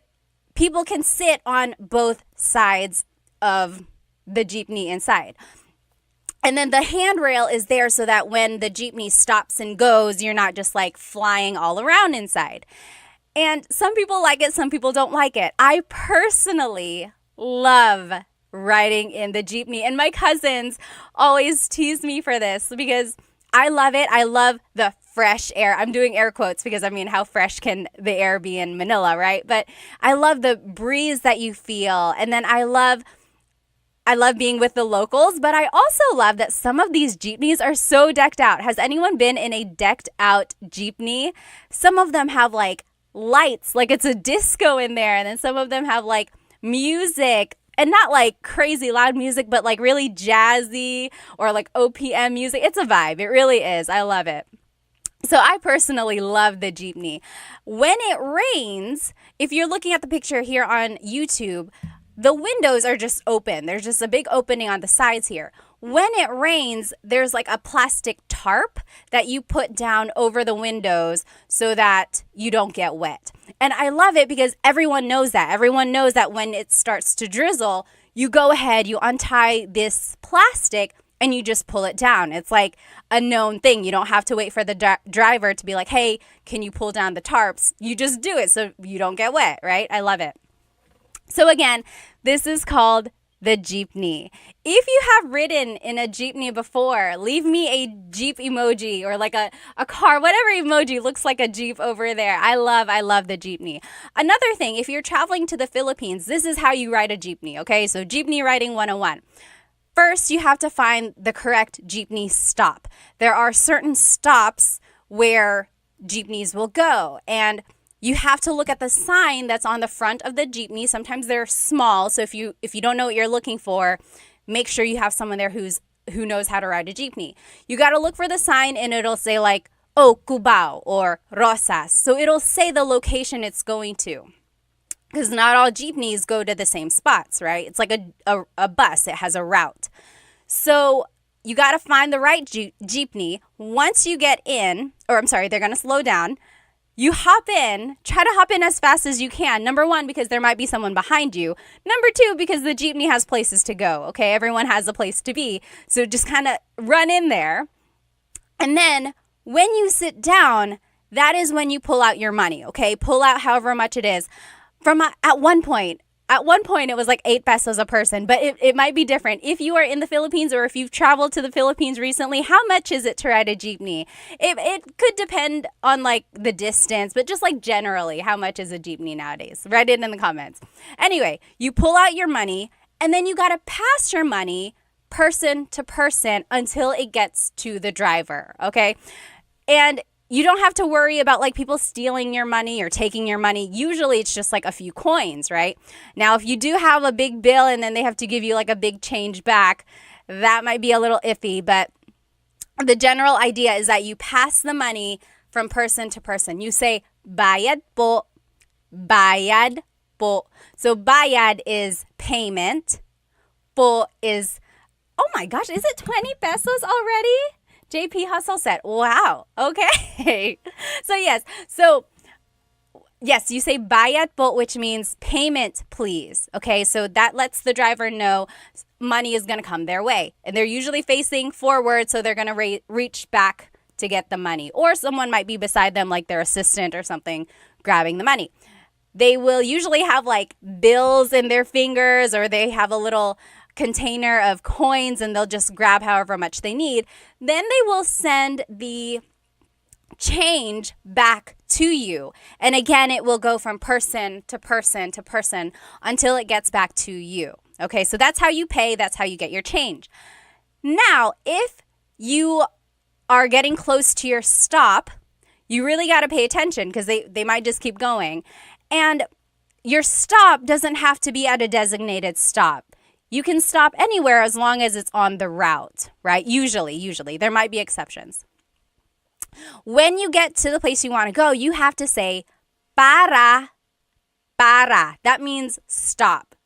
people can sit on both sides of the jeepney inside. And then the handrail is there so that when the jeepney stops and goes, you're not just like flying all around inside. And some people like it, some people don't like it. I personally love riding in the jeepney, and my cousins always tease me for this because I love it. I love the fresh air. I'm doing air quotes because, I mean, how fresh can the air be in Manila, right? But I love the breeze that you feel. And then I love being with the locals, but I also love that some of these jeepneys are so decked out. Has anyone been in a decked out jeepney? Some of them have like lights, like it's a disco in there. And then some of them have like music, and not like crazy loud music, but like really jazzy or like OPM music. It's a vibe. It really is. I love it. So I personally love the jeepney. When it rains, if you're looking at the picture here on YouTube, the windows are just open. There's just a big opening on the sides here. When it rains, there's like a plastic tarp that you put down over the windows so that you don't get wet. And I love it because everyone knows that. Everyone knows that when it starts to drizzle, you go ahead, you untie this plastic, and you just pull it down. It's like a known thing. You don't have to wait for the driver to be like, hey, can you pull down the tarps? You just do it so you don't get wet, right? I love it. So again, this is called the jeepney. If you have ridden in a jeepney before, leave me a jeep emoji or like a car, whatever emoji looks like a jeep over there. I love the jeepney. Another thing, if you're traveling to the Philippines, this is how you ride a jeepney, okay? So jeepney riding 101. First, you have to find the correct jeepney stop. There are certain stops where jeepneys will go, and you have to look at the sign that's on the front of the jeepney. Sometimes they're small, so if you don't know what you're looking for, make sure you have someone there who knows how to ride a jeepney. You got to look for the sign, and it'll say like, oh, Cubao or Rosas. So it'll say the location it's going to, because not all jeepneys go to the same spots, right? It's like a bus. It has a route. So you got to find the right jeepney. Once you get in, they're going to slow down. You hop in, try to hop in as fast as you can. Number one, because there might be someone behind you. Number two, because the jeepney has places to go, okay? Everyone has a place to be. So just kind of run in there. And then when you sit down, that is when you pull out your money, okay? Pull out however much it is. At one point, at one point it was like 8 pesos a person, but it might be different. If you are in the Philippines or if you've traveled to the Philippines recently, how much is it to ride a jeepney? It could depend on like the distance, but just like generally, how much is a jeepney nowadays? Write it in the comments. Anyway, you pull out your money and then you got to pass your money person to person until it gets to the driver, okay? And you don't have to worry about like people stealing your money or taking your money. Usually it's just like a few coins, right? Now, if you do have a big bill and then they have to give you like a big change back, that might be a little iffy. But the general idea is that you pass the money from person to person. You say, bayad po, bayad po. So bayad is payment. Po is, oh my gosh, is it 20 pesos already? JP Hustle said, wow, okay. So yes, you say bayad po, which means payment, please. Okay, so that lets the driver know money is going to come their way. And they're usually facing forward, so they're going to reach back to get the money. Or someone might be beside them, like their assistant or something, grabbing the money. They will usually have like bills in their fingers, or they have a little container of coins and they'll just grab however much they need. Then they will send the change back to you. And again, it will go from person to person to person until it gets back to you. Okay, so that's how you pay. That's how you get your change. Now, if you are getting close to your stop, you really got to pay attention because they might just keep going. And your stop doesn't have to be at a designated stop. You can stop anywhere as long as it's on the route, right? Usually. There might be exceptions. When you get to the place you want to go, you have to say, para. That means stop.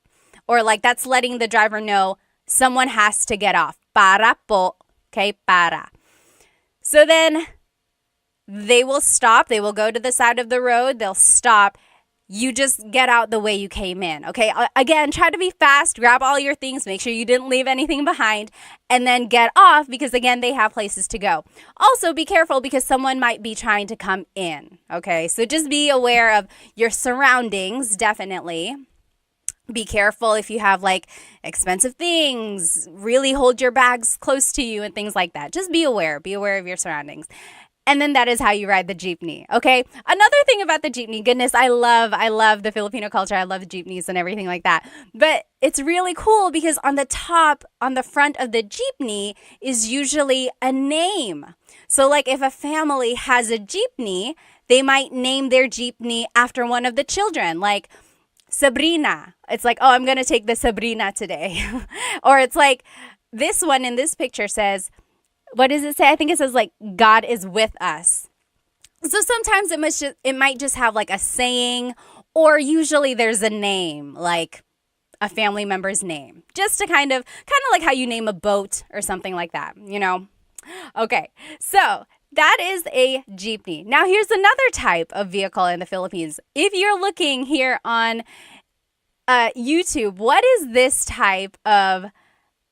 Or like that's letting the driver know someone has to get off. Para po. Okay, para. So then they will stop. They will go to the side of the road. They'll stop. You just get out the way you came in, okay? Again, try to be fast, grab all your things, make sure you didn't leave anything behind, and then get off because, again, they have places to go. Also, be careful because someone might be trying to come in, okay? So just be aware of your surroundings, definitely. Be careful if you have like expensive things, really hold your bags close to you and things like that. Just be aware of your surroundings. And then that is how you ride the jeepney, okay? Another thing about the jeepney, goodness, I love the Filipino culture. I love jeepneys and everything like that. But it's really cool because on the top, on the front of the jeepney is usually a name. So like if a family has a jeepney, they might name their jeepney after one of the children, like Sabrina. It's like, oh, I'm going to take the Sabrina today. Or it's like this one in this picture says, what does it say? I think it says like, God is with us. So sometimes it might just have like a saying, or usually there's a name, like a family member's name, just to kind of like how you name a boat or something like that, you know? Okay, so that is a jeepney. Now here's another type of vehicle in the Philippines. If you're looking here on YouTube, what is this type of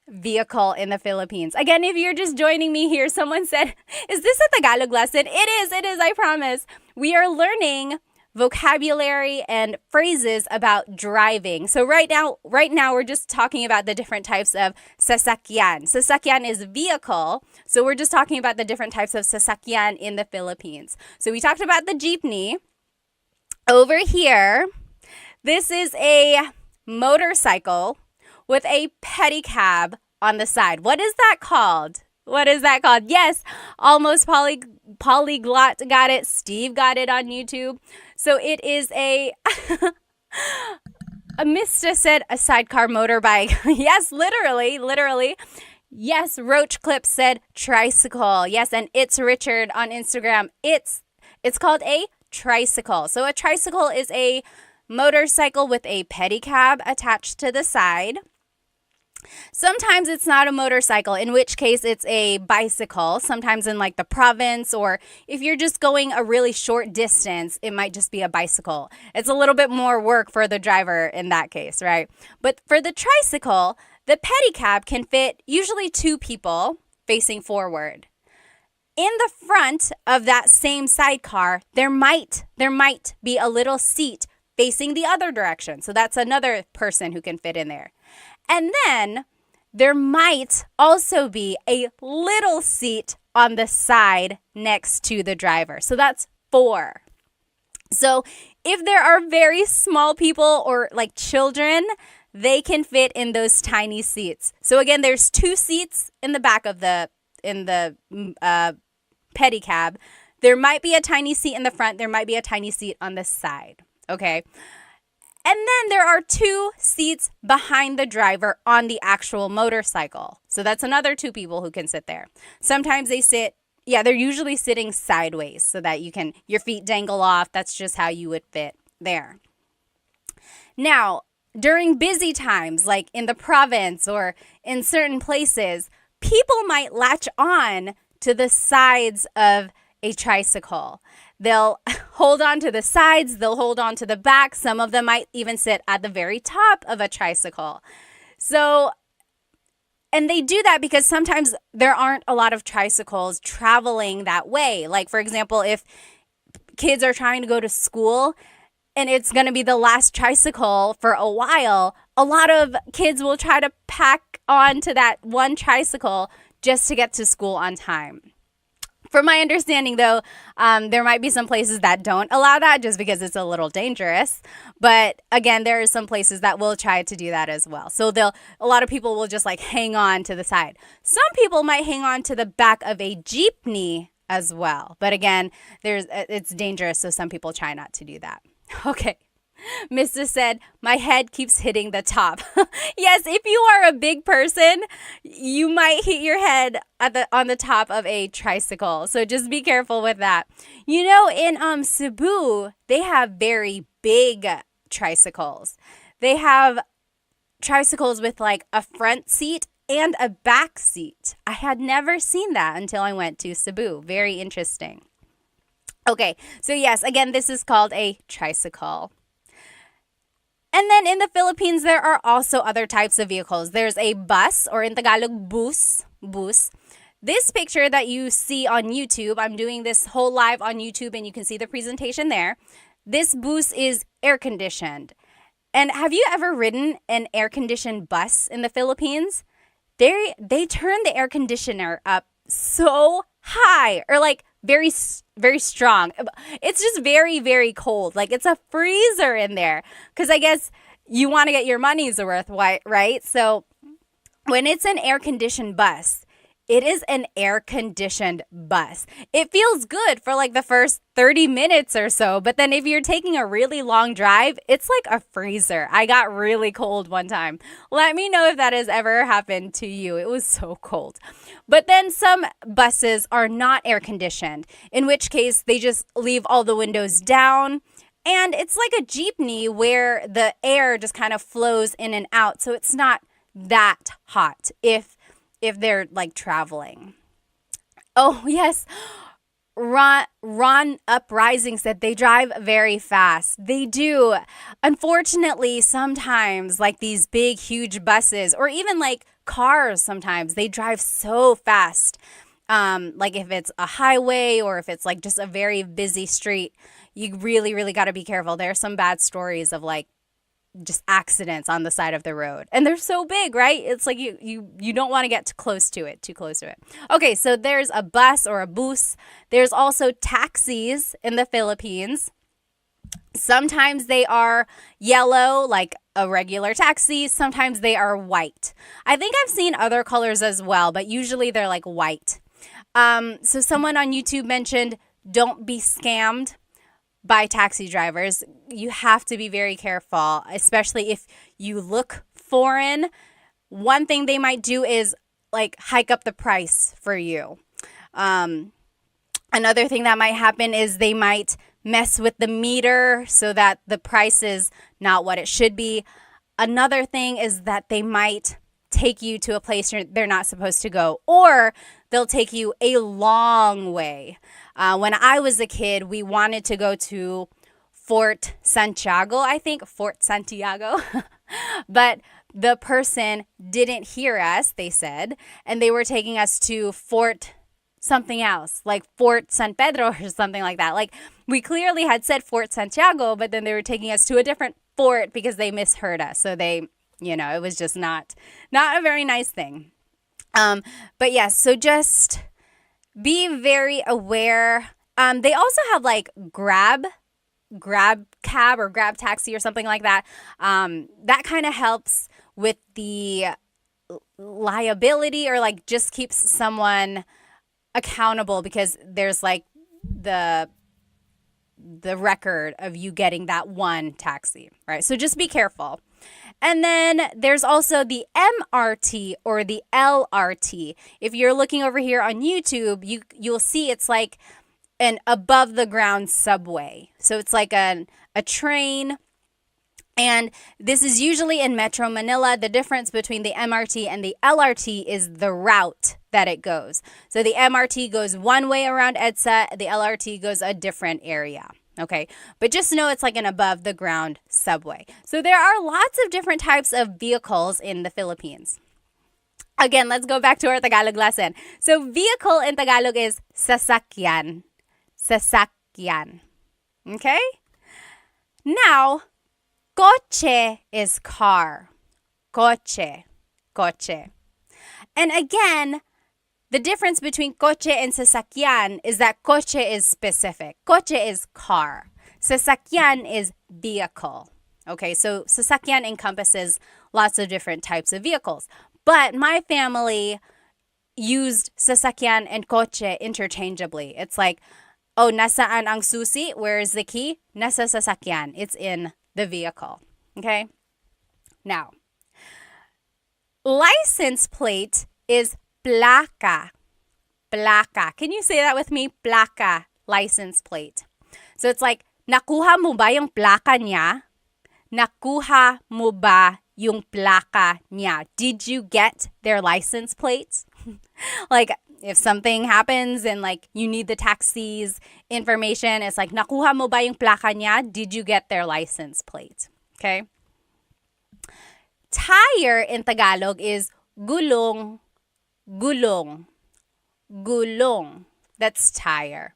vehicle in the Philippines? Again, if you're just joining me here, someone said, is this a Tagalog lesson? It is, I promise. We are learning vocabulary and phrases about driving. So right now we're just talking about the different types of sasakyan. Sasakyan is vehicle. So we're just talking about the different types of sasakyan in the Philippines. So we talked about the jeepney. Over here, this is a motorcycle with a pedicab on the side. What is that called? Yes, almost polyglot got it. Steve got it on YouTube. So it is a Mista said a sidecar motorbike. Yes, literally. Yes, Roach Clip said tricycle. Yes, and it's Richard on Instagram. It's called a tricycle. So a tricycle is a motorcycle with a pedicab attached to the side. Sometimes it's not a motorcycle, in which case it's a bicycle. Sometimes in like the province, or if you're just going a really short distance, it might just be a bicycle. It's a little bit more work for the driver in that case, right? But for the tricycle, the pedicab can fit usually 2 people facing forward. In the front of that same sidecar, there might be a little seat facing the other direction. So that's another person who can fit in there. And then there might also be a little seat on the side next to the driver. So that's 4. So if there are very small people or like children, they can fit in those tiny seats. So again, there's 2 seats in the back of the pedicab. There might be a tiny seat in the front. There might be a tiny seat on the side. Okay. And then there are 2 seats behind the driver on the actual motorcycle. So that's another 2 people who can sit there. Sometimes they sit, they're usually sitting sideways so that your feet dangle off. That's just how you would fit there. Now, during busy times, like in the province or in certain places, people might latch on to the sides of a tricycle. They'll hold on to the sides, they'll hold on to the back. Some of them might even sit at the very top of a tricycle. And they do that because sometimes there aren't a lot of tricycles traveling that way. Like, for example, if kids are trying to go to school and it's going to be the last tricycle for a while, a lot of kids will try to pack onto that one tricycle just to get to school on time. From my understanding, though, there might be some places that don't allow that just because it's a little dangerous. But again, there are some places that will try to do that as well. So a lot of people will just like hang on to the side. Some people might hang on to the back of a jeepney as well. But again, it's dangerous, so some people try not to do that. Okay. Mr. said, my head keeps hitting the top. Yes, if you are a big person, you might hit your head on the top of a tricycle. So just be careful with that. You know, in Cebu, they have very big tricycles. They have tricycles with like a front seat and a back seat. I had never seen that until I went to Cebu. Very interesting. Okay, so yes, again, this is called a tricycle. And then in the Philippines, there are also other types of vehicles. There's a bus, or in Tagalog, bus. This picture that you see on YouTube, I'm doing this whole live on YouTube and you can see the presentation there. This bus is air-conditioned. And have you ever ridden an air-conditioned bus in the Philippines? They turn the air conditioner up so high, or like very, very strong. It's just very, very cold. Like it's a freezer in there because I guess you want to get your money's worth, right? So when it's an air-conditioned bus, it is an air-conditioned bus. It feels good for like the first 30 minutes or so, but then if you're taking a really long drive, it's like a freezer. I got really cold one time. Let me know if that has ever happened to you. It was so cold. But then some buses are not air-conditioned, in which case they just leave all the windows down. And it's like a jeepney where the air just kind of flows in and out. So it's not that hot if they're like traveling. Oh, yes. Ron Uprising said they drive very fast. They do. Unfortunately, sometimes like these big, huge buses or even like cars, sometimes they drive so fast. Like if it's a highway or if it's like just a very busy street, you really, really got to be careful. There are some bad stories of like just accidents on the side of the road. And they're so big, right? It's like you don't want to get too close to it. Okay, so there's a bus or a bus. There's also taxis in the Philippines. Sometimes they are yellow, like a regular taxi. Sometimes they are white. I think I've seen other colors as well, but usually they're like white. So someone on YouTube mentioned, don't be scammed by taxi drivers. You have to be very careful, especially if you look foreign. One thing they might do is like hike up the price for you. Another thing that might happen is they might mess with the meter so that the price is not what it should be. Another thing is that they might take you to a place they're not supposed to go, or they'll take you a long way. When I was a kid, we wanted to go to Fort Santiago, but the person didn't hear us, they said, and they were taking us to Fort something else, like Fort San Pedro or something like that. Like we clearly had said Fort Santiago, but then they were taking us to a different fort because they misheard us. So they, it was just not a very nice thing. But yes, so just be very aware. They also have like grab cab or grab taxi or something like that. That kind of helps with the liability, or like just keeps someone accountable, because there's like the record of you getting that one taxi, right? So just be careful. And then there's also the MRT or the LRT. If you're looking over here on YouTube, you'll see it's like an above the ground subway. So it's like a train. And this is usually in Metro Manila. The difference between the MRT and the LRT is the route that it goes. So the MRT goes one way around EDSA, the LRT goes a different area. Okay, but just know it's like an above the ground subway. So there are lots of different types of vehicles in the Philippines. Again, let's go back to our Tagalog lesson. So vehicle in Tagalog is sasakyan. Sasakyan. Okay? Now, coche is car. Coche. Coche. And again, the difference between coche and sasakyan is that coche is specific. Coche is car. Sasakyan is vehicle. Okay, so sasakyan encompasses lots of different types of vehicles. But my family used sasakyan and coche interchangeably. It's like, oh, nasaan ang susi? Where is the key? Nasa sasakyan. It's in the vehicle. Okay? Now, license plate is placa. Placa. Can you say that with me? Placa. License plate. So it's like, nakuha mo ba yung placa niya? Nakuha mo ba yung placa niya? Did you get their license plates? Like, if something happens and like you need the taxi's information, it's like, nakuha mo ba yung placa niya? Did you get their license plate? Okay? Tire in Tagalog is gulong. Gulong. Gulong. That's tire.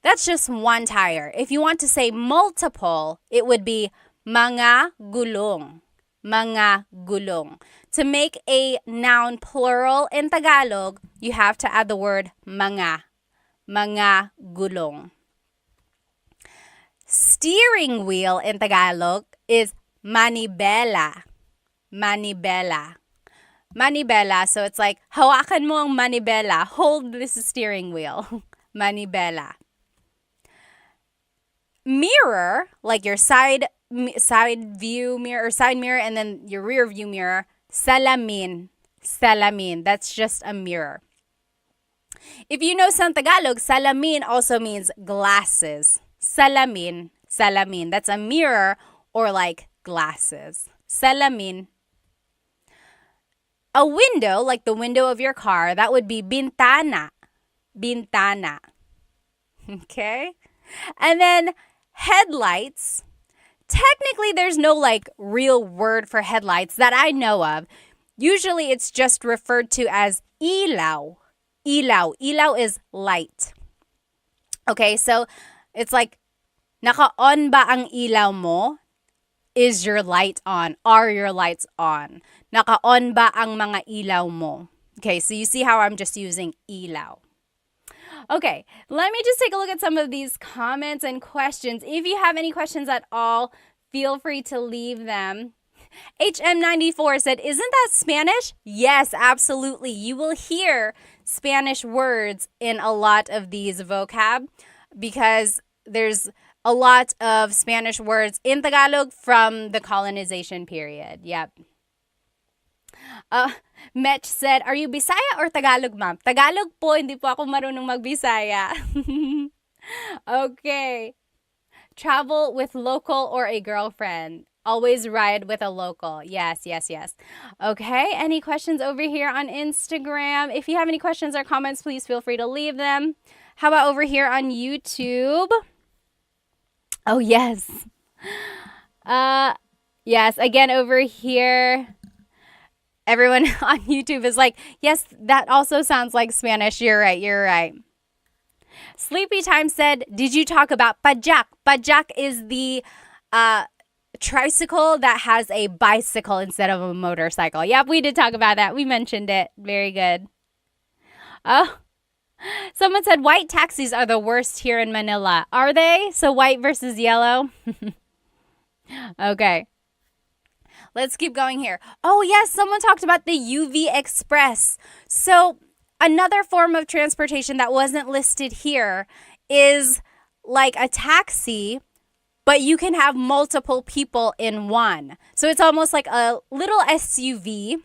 That's just one tire. If you want to say multiple, it would be mga gulong. Mga gulong. To make a noun plural in Tagalog, you have to add the word mga. Mga gulong. Steering wheel in Tagalog is manibela. Manibela. Manibela. So it's like, hawakan mo ang manibela. Hold this steering wheel. Manibela. Mirror, like your side view mirror or side mirror, and then your rear view mirror. Salamin. Salamin. That's just a mirror. If you know some Tagalog, salamin also means glasses. Salamin. Salamin. That's a mirror or like glasses. Salamin. A window, like the window of your car, that would be bintana. Bintana. Okay? And then headlights. Technically, there's no like real word for headlights that I know of. Usually, it's just referred to as ilaw. Ilaw. Ilaw is light. Okay, so it's like, naka-on ba ang ilaw mo? Is your light on? Are your lights on? Naka-on ba ang mga ilaw mo? Okay, so you see how I'm just using ilaw. Okay, let me just take a look at some of these comments and questions. If you have any questions at all, feel free to leave them. HM94 said, isn't that Spanish? Yes, absolutely. You will hear Spanish words in a lot of these vocab because there's a lot of Spanish words in Tagalog from the colonization period. Yep. Mech said, are you Bisaya or Tagalog, ma'am? Tagalog po, hindi po ako marunong mag-Bisaya. Okay. Travel with local or a girlfriend. Always ride with a local. Yes, yes, yes. Okay, any questions over here on Instagram? If you have any questions or comments, please feel free to leave them. How about over here on YouTube? Oh, yes. Yes, again over here. Everyone on YouTube is like, yes, that also sounds like Spanish. You're right. You're right. Sleepy Time said, did you talk about pajak? Pajak is the tricycle that has a bicycle instead of a motorcycle. Yep, we did talk about that. We mentioned it. Very good. Oh, someone said white taxis are the worst here in Manila. Are they? So white versus yellow? Okay. Let's keep going here. Oh, yes, someone talked about the UV Express. So another form of transportation that wasn't listed here is like a taxi, but you can have multiple people in one. So it's almost like a little SUV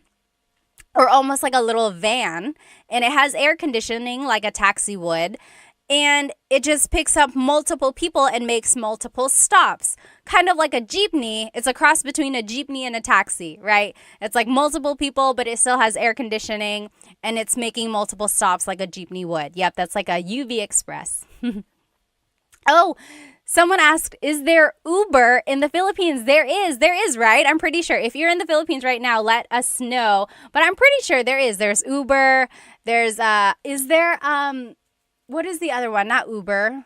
or almost like a little van, and it has air conditioning like a taxi would. And it just picks up multiple people and makes multiple stops. Kind of like a jeepney. It's a cross between a jeepney and a taxi, right? It's like multiple people, but it still has air conditioning and it's making multiple stops like a jeepney would. Yep, that's like a UV Express. Oh, someone asked, is there Uber in the Philippines? There is, right? I'm pretty sure. If you're in the Philippines right now, let us know. But I'm pretty sure there is. There's Uber. There's, what is the other one? Not Uber.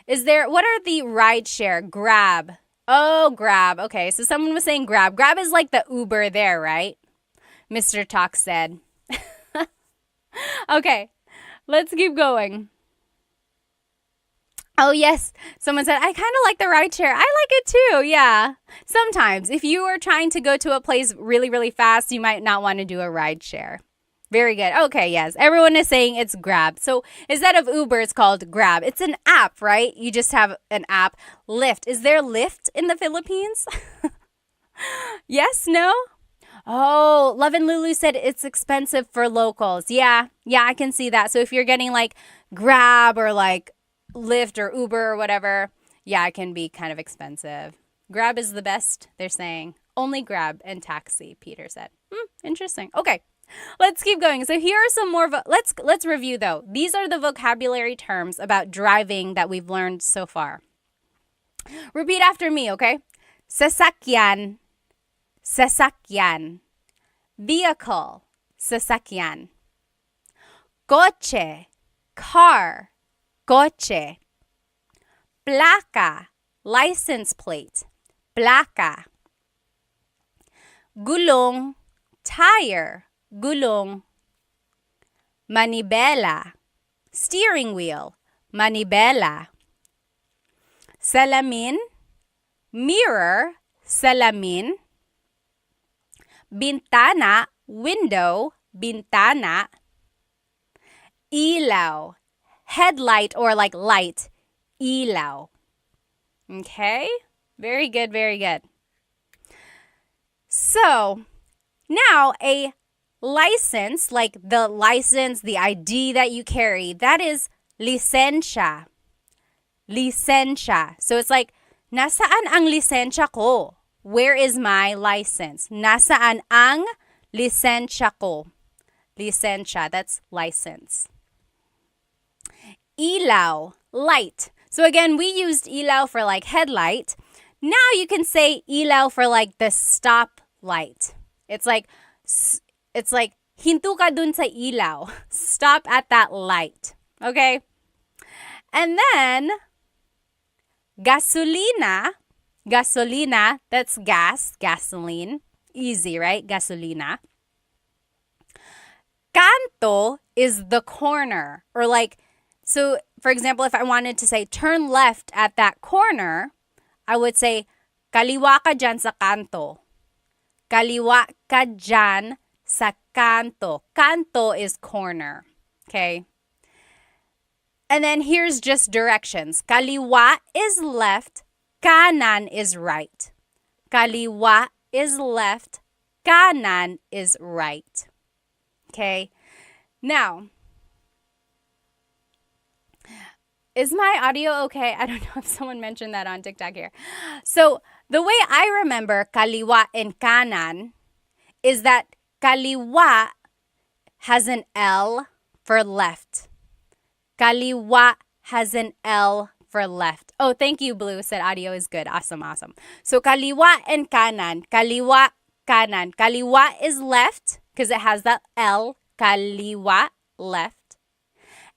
What are the rideshare? Grab. Oh, Grab. Okay, so someone was saying Grab. Grab is like the Uber there, right? Mr. Talk said. Okay, let's keep going. Oh, yes. Someone said, I kind of like the rideshare. I like it too. Yeah. Sometimes if you are trying to go to a place really, really fast, you might not want to do a rideshare. Very good. Okay, yes. Everyone is saying it's Grab. So instead of Uber, it's called Grab. It's an app, right? You just have an app. Lyft. Is there Lyft in the Philippines? Yes? No? Oh, Love and Lulu said it's expensive for locals. Yeah, I can see that. So if you're getting like Grab or like Lyft or Uber or whatever, yeah, it can be kind of expensive. Grab is the best, they're saying. Only Grab and taxi, Peter said. Interesting. Okay. Let's keep going. So here are some more. Let's review though. These are the vocabulary terms about driving that we've learned so far. Repeat after me, okay? Sasakyan, sasakyan. Vehicle, sasakyan. Coche, car, coche. Placa, license plate, placa. Gulong, tire, gulong. Manibela, steering wheel, manibela. Salamin, mirror, salamin. Bintana, window, bintana. Ilaw, headlight or like light, ilaw. Okay? Very good, very good. So, now a license, like the license, the ID that you carry, that is lisensya. Lisensya. So it's like, nasaan ang lisensya ko? Where is my license? Nasaan ang lisensya ko? Lisensya, that's license. Ilaw, light. So again, we used ilaw for like headlight. Now you can say ilaw for like the stop light. It's like hinto ka dun sa ilaw. Stop at that light. Okay? And then gasolina, that's gas, gasoline. Easy, right? Gasolina. Kanto is the corner, or like, so for example, if I wanted to say turn left at that corner, I would say kaliwa ka dyan sa kanto. Kaliwa ka dyan sa kanto. Kanto is corner. Okay? And then here's just directions. Kaliwa is left, kanan is right. Kaliwa is left, kanan is right. Okay? Now, is my audio okay? I don't know if someone mentioned that on TikTok here. So, the way I remember kaliwa and kanan is that kaliwa has an L for left. Kaliwa has an L for left. Oh, thank you, Blue. Said audio is good. Awesome. So, kaliwa and kanan. Kaliwa, kanan. Kaliwa is left because it has that L. Kaliwa, left.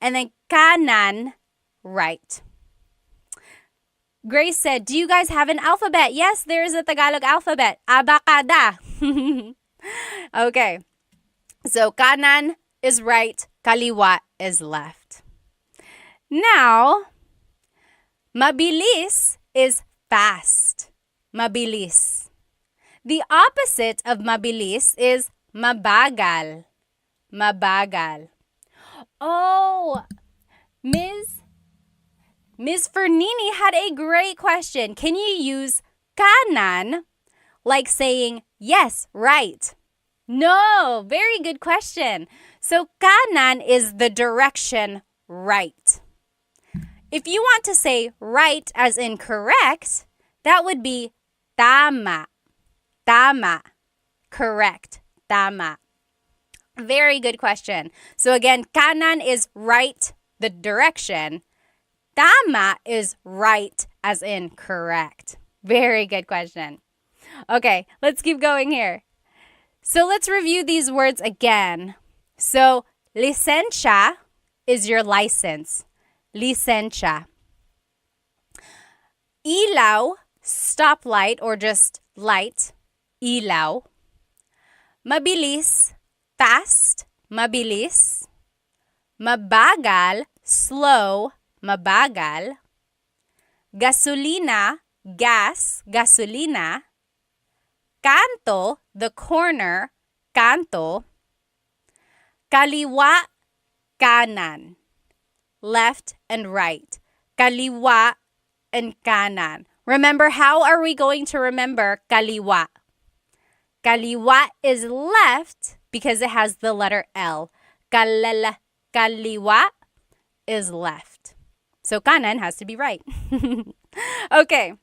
And then kanan, right. Grace said, do you guys have an alphabet? Yes, there is a Tagalog alphabet. Abacada. Okay. So kanan is right, kaliwa is left. Now, mabilis is fast. Mabilis. The opposite of mabilis is mabagal. Mabagal. Oh, Ms. Fernini had a great question. Can you use kanan like saying, yes, right? No, very good question. So kanan is the direction right. If you want to say right as in correct, that would be tama. Tama. Correct. Tama. Very good question. So again, kanan is right, the direction. Tama is right as in correct. Very good question. Okay, let's keep going here. So let's review these words again. So licencia is your license. Licencia. Ilaw, stoplight or just light. Ilaw. Mabilis, fast. Mabilis. Mabagal, slow. Mabagal. Gasolina, gas. Gasolina. Kanto, the corner. Kanto. Kaliwa, kanan. Left and right. Kaliwa and kanan. Remember, how are we going to remember kaliwa? Kaliwa is left because it has the letter L. Kaliwa is left. So kanan has to be right. Okay.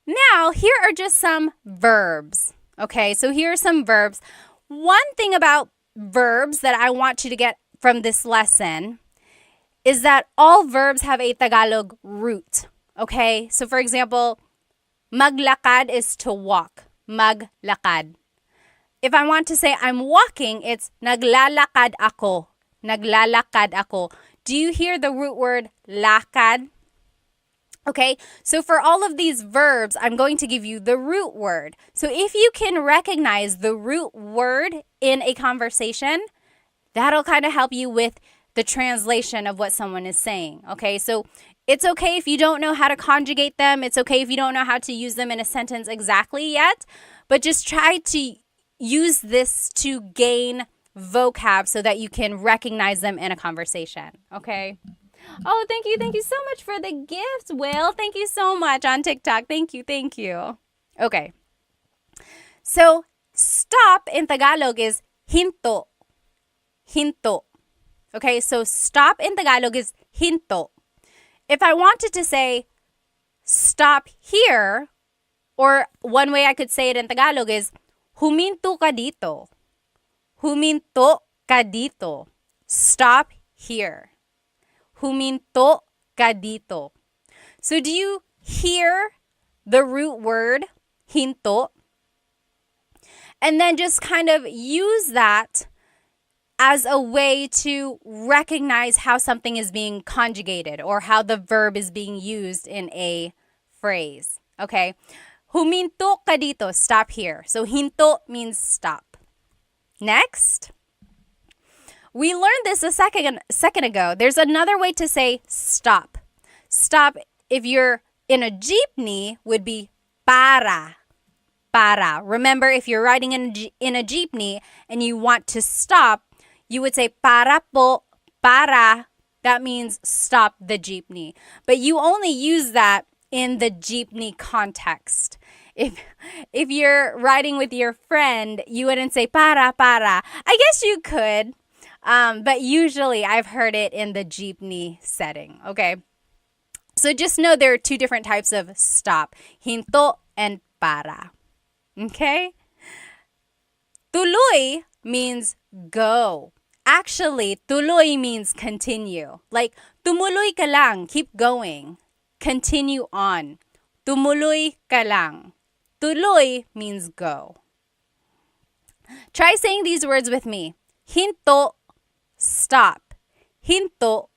Now, here are just some verbs. Okay, so here are some verbs. One thing about verbs that I want you to get from this lesson is that all verbs have a Tagalog root. Okay, so for example, maglakad is to walk. Maglakad. If I want to say I'm walking, it's naglalakad ako. Naglalakad ako. Do you hear the root word lakad? Okay, so for all of these verbs, I'm going to give you the root word. So if you can recognize the root word in a conversation, that'll kind of help you with the translation of what someone is saying. Okay, so it's okay if you don't know how to conjugate them. It's okay if you don't know how to use them in a sentence exactly yet, but just try to use this to gain vocab so that you can recognize them in a conversation. Okay. Oh, thank you. Thank you so much for the gift, Will. Thank you so much on TikTok. Thank you. Thank you. Okay. So, stop in Tagalog is hinto. Hinto. Okay, so stop in Tagalog is hinto. If I wanted to say stop here, or one way I could say it in Tagalog is huminto ka dito. Huminto ka dito. Stop here. Huminto ka dito. So do you hear the root word hinto? And then just kind of use that as a way to recognize how something is being conjugated or how the verb is being used in a phrase. Okay? Huminto ka dito. Stop here. So hinto means stop. Next. We learned this a second ago. There's another way to say stop. Stop, if you're in a jeepney, would be para. Para. Remember, if you're riding in a jeepney and you want to stop, you would say para po, para. That means stop the jeepney. But you only use that in the jeepney context. If you're riding with your friend, you wouldn't say para. I guess you could. But usually I've heard it in the jeepney setting, okay? So just know there are two different types of stop, hinto and para, okay? Tuloy means go. Actually, tuloy means continue. Like, tumuloy ka lang, keep going. Continue on. Tumuloy ka lang. Tuloy means go. Try saying these words with me. Hinto, stop. Hinto.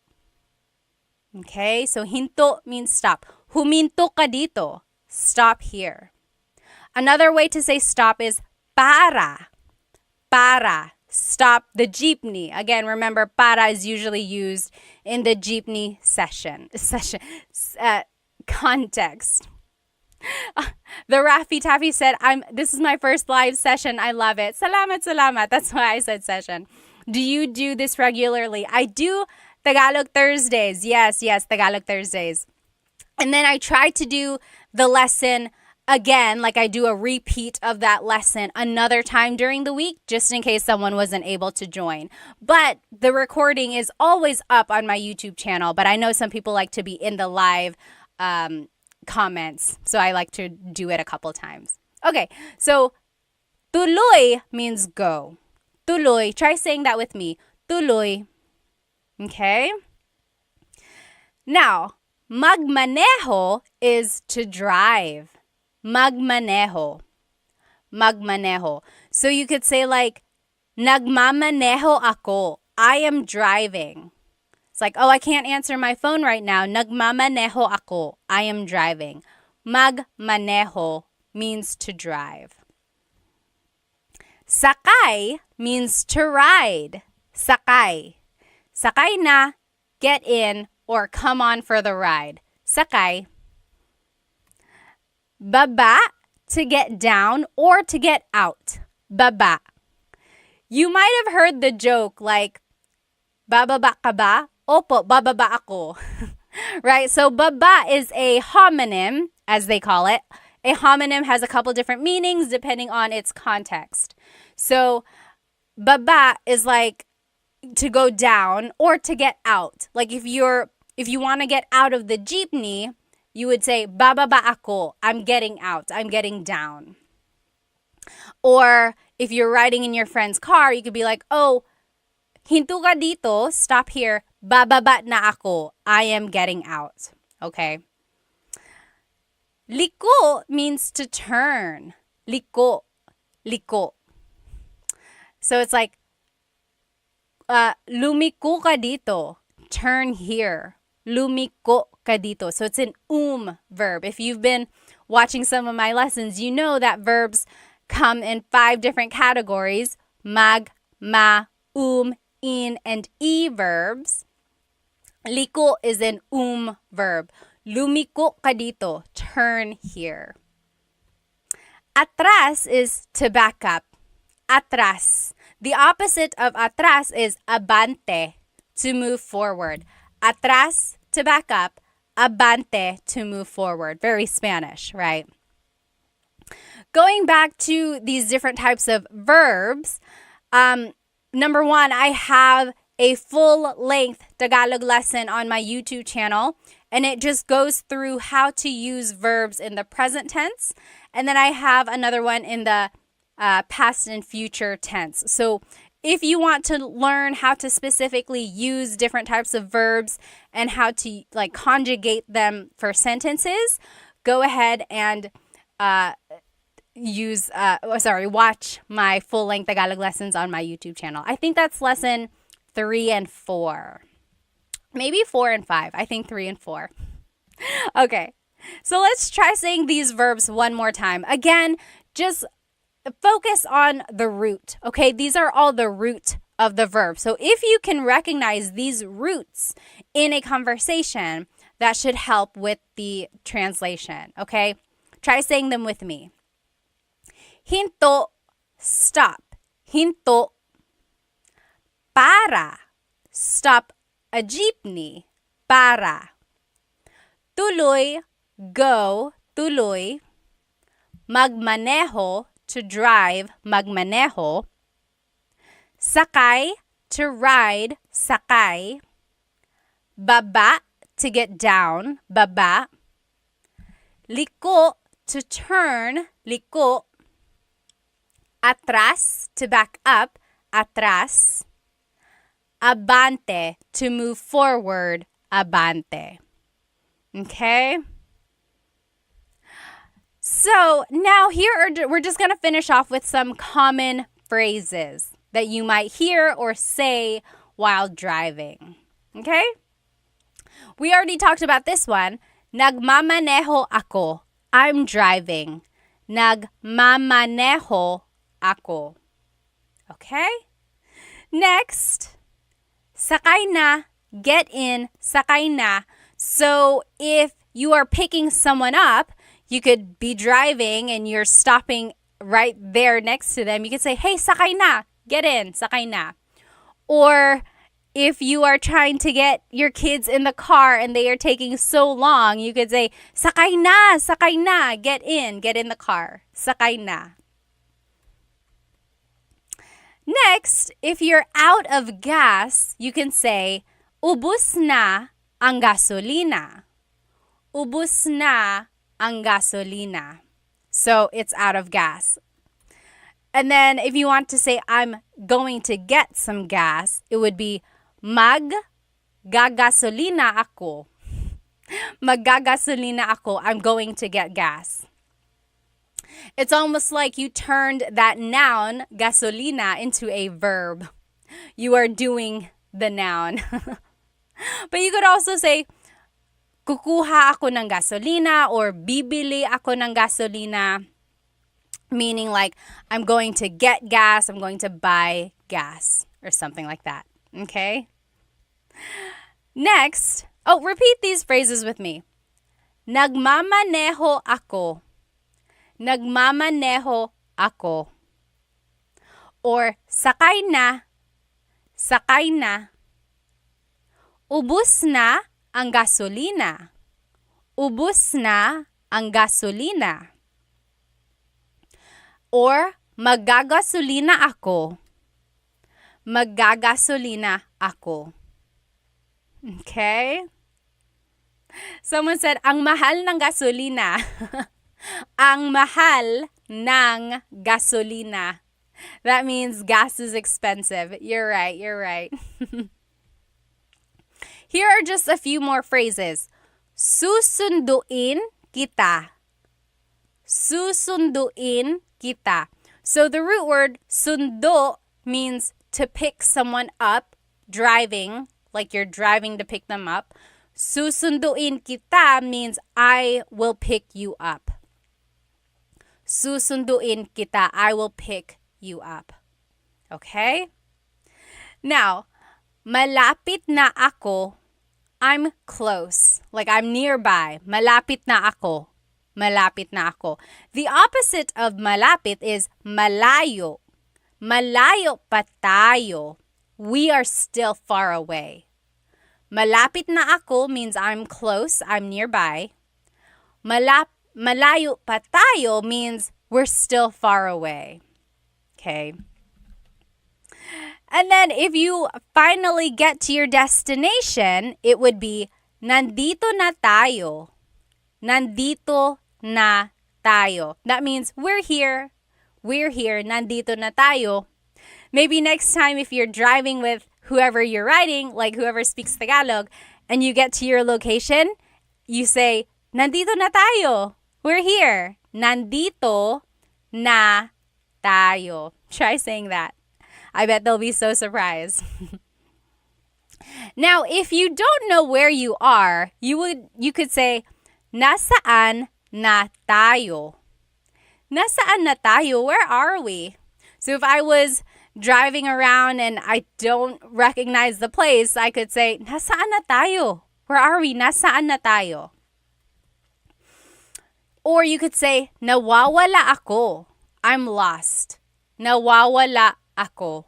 Okay, so hinto means stop. Huminto ka dito. Stop here. Another way to say stop is para. Para. Stop the jeepney. Again, remember, para is usually used in the jeepney context. The Raffy Taffy said, this is my first live session. I love it. Salamat, salamat. That's why I said session. Do you do this regularly? I do Tagalog Thursdays. Yes, Tagalog Thursdays. And then I try to do the lesson again, like I do a repeat of that lesson another time during the week, just in case someone wasn't able to join. But the recording is always up on my YouTube channel, but I know some people like to be in the live comments, so I like to do it a couple times. Okay, so tuloy means go. Tuloy, try saying that with me. Tuloy. Okay? Now, magmaneho is to drive. Magmaneho. Magmaneho. So you could say like, nagmamaneho ako. I am driving. It's like, oh, I can't answer my phone right now. Nagmamaneho ako. I am driving. Magmaneho means to drive. Sakay means to ride. Sakay. Sakay na, get in, or come on for the ride. Sakay. Baba, to get down or to get out. Baba. You might have heard the joke like, bababa ka ba? Opo, bababa ako. Right? So baba is a homonym, as they call it. A homonym has a couple different meanings depending on its context. So baba is like to go down or to get out. Like if you want to get out of the jeepney, you would say, bababa ako, I'm getting out, I'm getting down. Or if you're riding in your friend's car, you could be like, oh, hinto ka dito, stop here, bababa na ako, I am getting out. Okay? Liko means to turn. Liko. Liko. So it's like, lumiko ka dito, turn here. Lumiko ka dito. So it's an verb. If you've been watching some of my lessons, you know that verbs come in 5 different categories. Mag, ma, in, and e verbs. Liko is an verb. Lumiko ka dito. Turn here. Atras is to back up. Atras. The opposite of atras is abante, to move forward. Atras, to back up. Abante, to move forward. Very Spanish, right? Going back to these different types of verbs, number 1, I have a full-length Tagalog lesson on my YouTube channel, and it just goes through how to use verbs in the present tense. And then I have another one in the past and future tense. So if you want to learn how to specifically use different types of verbs and how to like conjugate them for sentences, go ahead and watch my full-length Tagalog lessons on my YouTube channel. I think that's lesson 3 and 4. Maybe 4 and 5. I think 3 and 4. Okay, so let's try saying these verbs one more time. Again, just focus on the root, okay? These are all the root of the verb. So if you can recognize these roots in a conversation, that should help with the translation, okay? Try saying them with me. Hinto, stop. Hinto. Para, stop a jeepney. Para. Tuloy, go. Tuloy. Magmaneho, to drive. Magmaneho. Sakay, to ride. Sakay. Baba, to get down. Baba. Liko, to turn. Liko. Atras, to back up. Atras. Abante, to move forward. Abante. Okay? So now we're just going to finish off with some common phrases that you might hear or say while driving. Okay? We already talked about this one. Nagmamaneho ako. I'm driving. Nagmamaneho ako. Okay? Next, sakay na, get in, sakay na. So if you are picking someone up, you could be driving and you're stopping right there next to them. You could say, hey, sakay na, get in, sakay na. Or if you are trying to get your kids in the car and they are taking so long, you could say, sakay na, get in the car, sakay na. Next, if you're out of gas, you can say, ubus na ang gasolina. Ubus na ang gasolina. So it's out of gas. And then if you want to say, I'm going to get some gas, it would be, maggagasolina ako. Maggagasolina ako. I'm going to get gas. It's almost like you turned that noun, gasolina, into a verb. You are doing the noun. But you could also say, kukuha ako ng gasolina or bibili ako ng gasolina, meaning like I'm going to get gas, I'm going to buy gas or something like that. Okay? Next, repeat these phrases with me. Nagmamaneho ako. Nagmamaneho ako. Or sakay na. Sakay na. Ubus na ang gasolina. Ubus na ang gasolina. Or maggagasolina ako. Maggagasolina ako. Okay? Someone said, ang mahal ng gasolina. Ang mahal ng gasolina. That means gas is expensive. You're right. Here are just a few more phrases. Susunduin kita. Susunduin kita. So the root word sundo means to pick someone up, driving, like you're driving to pick them up. Susunduin kita means I will pick you up. Susunduin kita, I will pick you up. Okay? Now, malapit na ako, I'm close. Like I'm nearby. Malapit na ako. Malapit na ako. The opposite of malapit is malayo. Malayo pa tayo. We are still far away. Malapit na ako means I'm close, I'm nearby. Malayo pa tayo means we're still far away. Okay? And then if you finally get to your destination, it would be, nandito na tayo. Nandito na tayo. That means we're here. We're here. Nandito na tayo. Maybe next time if you're driving with whoever you're riding, like whoever speaks Tagalog, and you get to your location, you say, nandito na tayo. We're here. Nandito na tayo. Try saying that. I bet they'll be so surprised. Now, if you don't know where you are, you could say, nasaan na tayo? Nasaan na tayo? Where are we? So if I was driving around and I don't recognize the place, I could say, nasaan na tayo? Where are we? Nasaan na tayo? Or you could say, nawawala ako. I'm lost. Nawawala ako.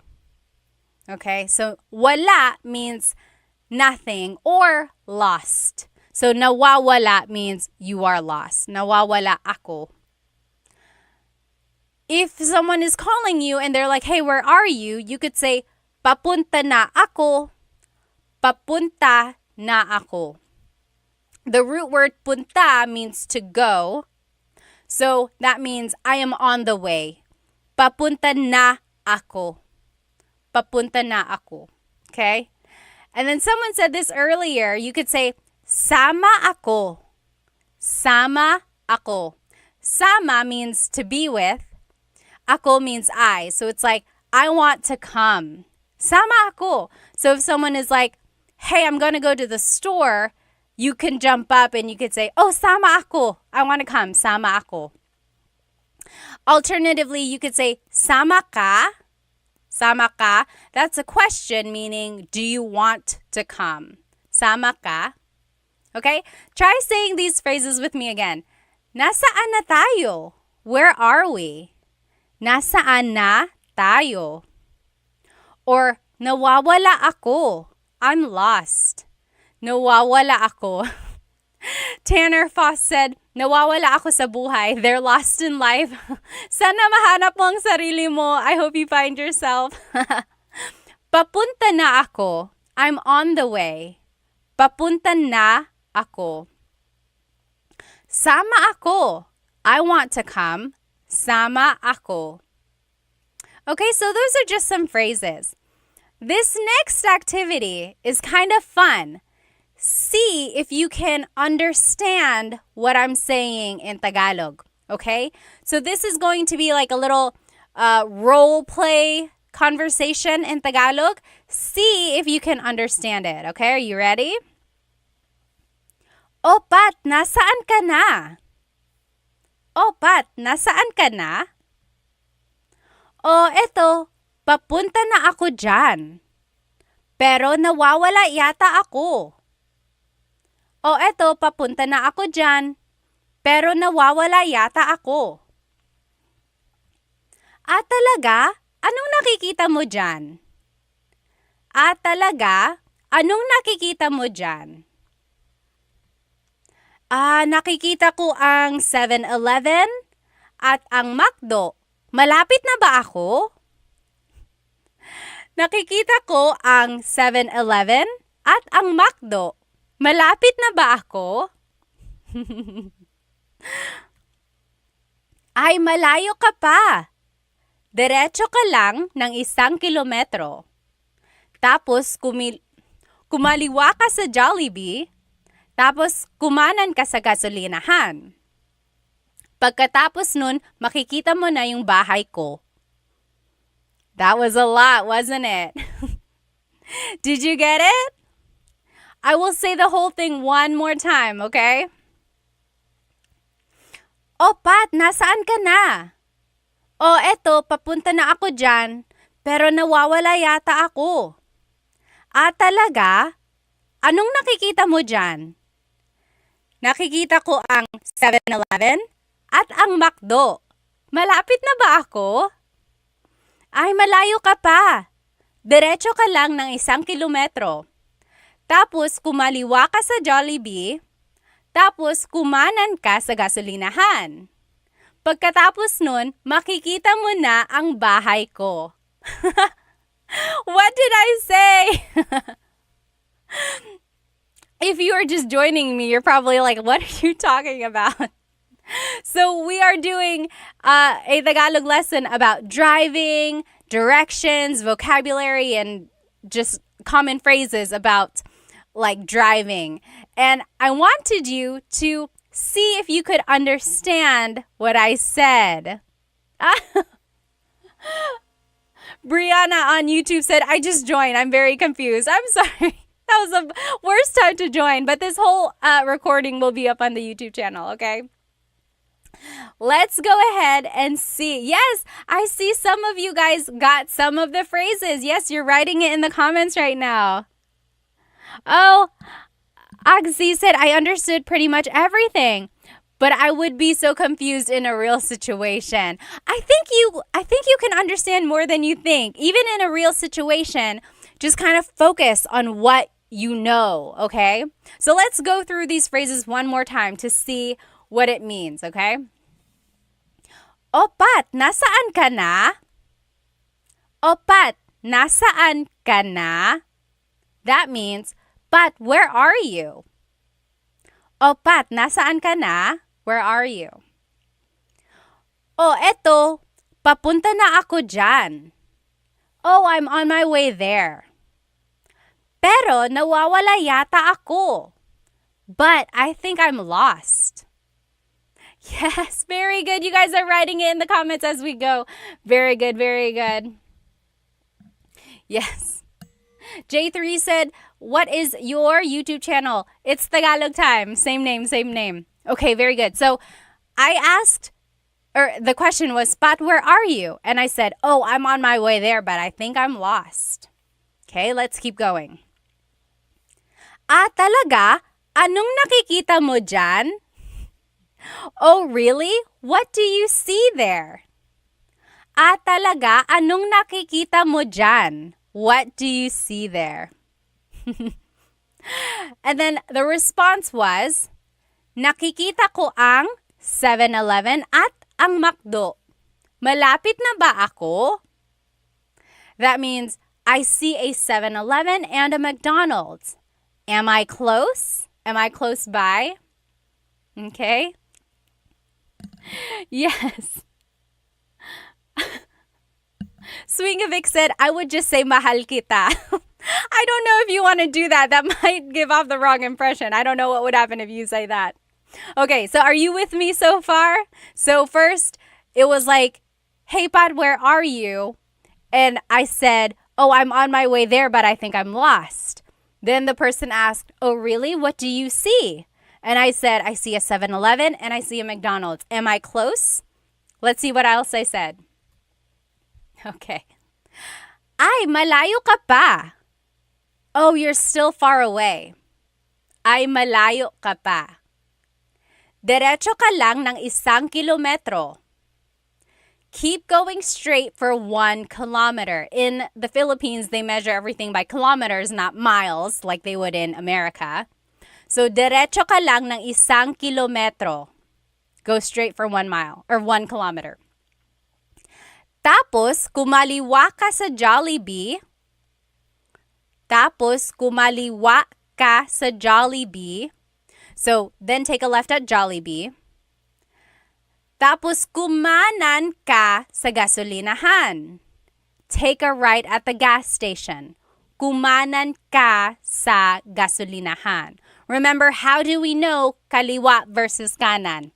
Okay, so wala means nothing or lost. So nawawala means you are lost. Nawawala ako. If someone is calling you and they're like, hey, where are you? You could say, papunta na ako. Papunta na ako. The root word punta means to go. So that means I am on the way. Papunta na ako. Papunta na ako. Okay? And then someone said this earlier. You could say, sama ako. Sama ako. Sama means to be with. Ako means I. So it's like, I want to come. Sama ako. So if someone is like, hey, I'm going to go to the store, you can jump up and you could say, oh, sama ako. I want to come. Sama ako. Alternatively, you could say, sama ka. Sama ka. That's a question, meaning, do you want to come? Sama ka. Okay? Try saying these phrases with me again. Nasaan na tayo? Where are we? Nasaan na tayo? Or, nawawala ako. I'm lost. Nawawala ako. Tanner Foss said, nawawala ako sa buhay. They're lost in life. Sana mahanap mo ang sarili mo. I hope you find yourself. Papunta na ako. I'm on the way. Papunta na ako. Sama ako. I want to come. Sama ako. Okay, so those are just some phrases. This next activity is kind of fun. See if you can understand what I'm saying in Tagalog, okay? So this is going to be like a little role play conversation in Tagalog. See if you can understand it, okay? Are you ready? O Pat, nasaan ka na? O Pat, nasaan ka na? O eto, papunta na ako dyan. Pero nawawala yata ako. O eto, papunta na ako dyan. Pero nawawala yata ako. Talaga? Anong nakikita mo dyan? Talaga? Anong nakikita mo dyan? Nakikita ko ang 7-Eleven at ang McDo. Malapit na ba ako? Nakikita ko ang 7-Eleven at ang McDo. Malapit na ba ako? Ay, malayo ka pa. Diretso ka lang ng 1 kilometro. Tapos kumaliwa ka sa Jollibee. Tapos kumanan ka sa gasolinahan. Pagkatapos nun, makikita mo na yung bahay ko. That was a lot, wasn't it? Did you get it? I will say the whole thing one more time, okay? O Pat, nasaan ka na? O eto, papunta na ako dyan, pero nawawala yata ako. Talaga? Anong nakikita mo dyan? Nakikita ko ang 7-Eleven at ang McDo. Malapit na ba ako? Ay, malayo ka pa. Diretso ka lang ng 1 kilometro. Tapos kumaliwa ka sa Jollibee. Tapos kumanan ka sa gasolinahan. Pagkatapos nun, makikita mo na ang bahay ko. What did I say? If you are just joining me, you're probably like, what are you talking about? So we are doing a Tagalog lesson about driving, directions, vocabulary, and just common phrases about like driving. And I wanted you to see if you could understand what I said. Brianna on YouTube said, I just joined. I'm very confused. I'm sorry. That was the worst time to join. But this whole recording will be up on the YouTube channel, okay? Let's go ahead and see. Yes, I see some of you guys got some of the phrases. Yes, you're writing it in the comments right now. Oh, Agzi said, I understood pretty much everything, but I would be so confused in a real situation. I think you can understand more than you think. Even in a real situation, just kind of focus on what you know, okay? So let's go through these phrases one more time to see what it means, okay? O Pat, nasaan ka na? O Pat, nasaan ka na? That means, Pat, where are you? O Pat, nasaan ka na? Where are you? O eto, papunta na ako dyan. Oh, I'm on my way there. Pero nawawala yata ako. But I think I'm lost. Yes, very good. You guys are writing it in the comments as we go. Very good, very good. Yes. J3 said, what is your YouTube channel? It's Tagalog Time. Same name, same name. Okay, very good. So I asked, or the question was, Pat, where are you? And I said, oh, I'm on my way there, but I think I'm lost. Okay, let's keep going. Talaga? Anong nakikita mo dyan? Oh, really? What do you see there? Talaga? Anong nakikita mo dyan? What do you see there? And then the response was, nakikita ko ang 7-Eleven at ang McDo. Malapit na ba ako? That means I see a 7-Eleven and a McDonald's. Am I close? Am I close by? Okay. Yes. Swingovic said, I would just say mahal kita. I don't know if you want to do that. That might give off the wrong impression. I don't know what would happen if you say that. Okay, so are you with me so far? So first, it was like, hey, Pod, where are you? And I said, oh, I'm on my way there, but I think I'm lost. Then the person asked, oh, really? What do you see? And I said, I see a 7-Eleven and I see a McDonald's. Am I close? Let's see what else I said. Okay. Ay, malayo ka pa. Oh, you're still far away. Ay, malayo ka pa. Diretso ka lang ng 1 kilometro. Keep going straight for 1 kilometer. In the Philippines, they measure everything by kilometers, not miles, like they would in America. So, diretso ka lang ng 1 kilometro. Go straight for 1 mile or 1 kilometer. Tapos, kumaliwa ka sa Jollibee. So, then take a left at Jollibee. Tapos, kumanan ka sa gasolinahan. Take a right at the gas station. Kumanan ka sa gasolinahan. Remember, how do we know kaliwa versus kanan?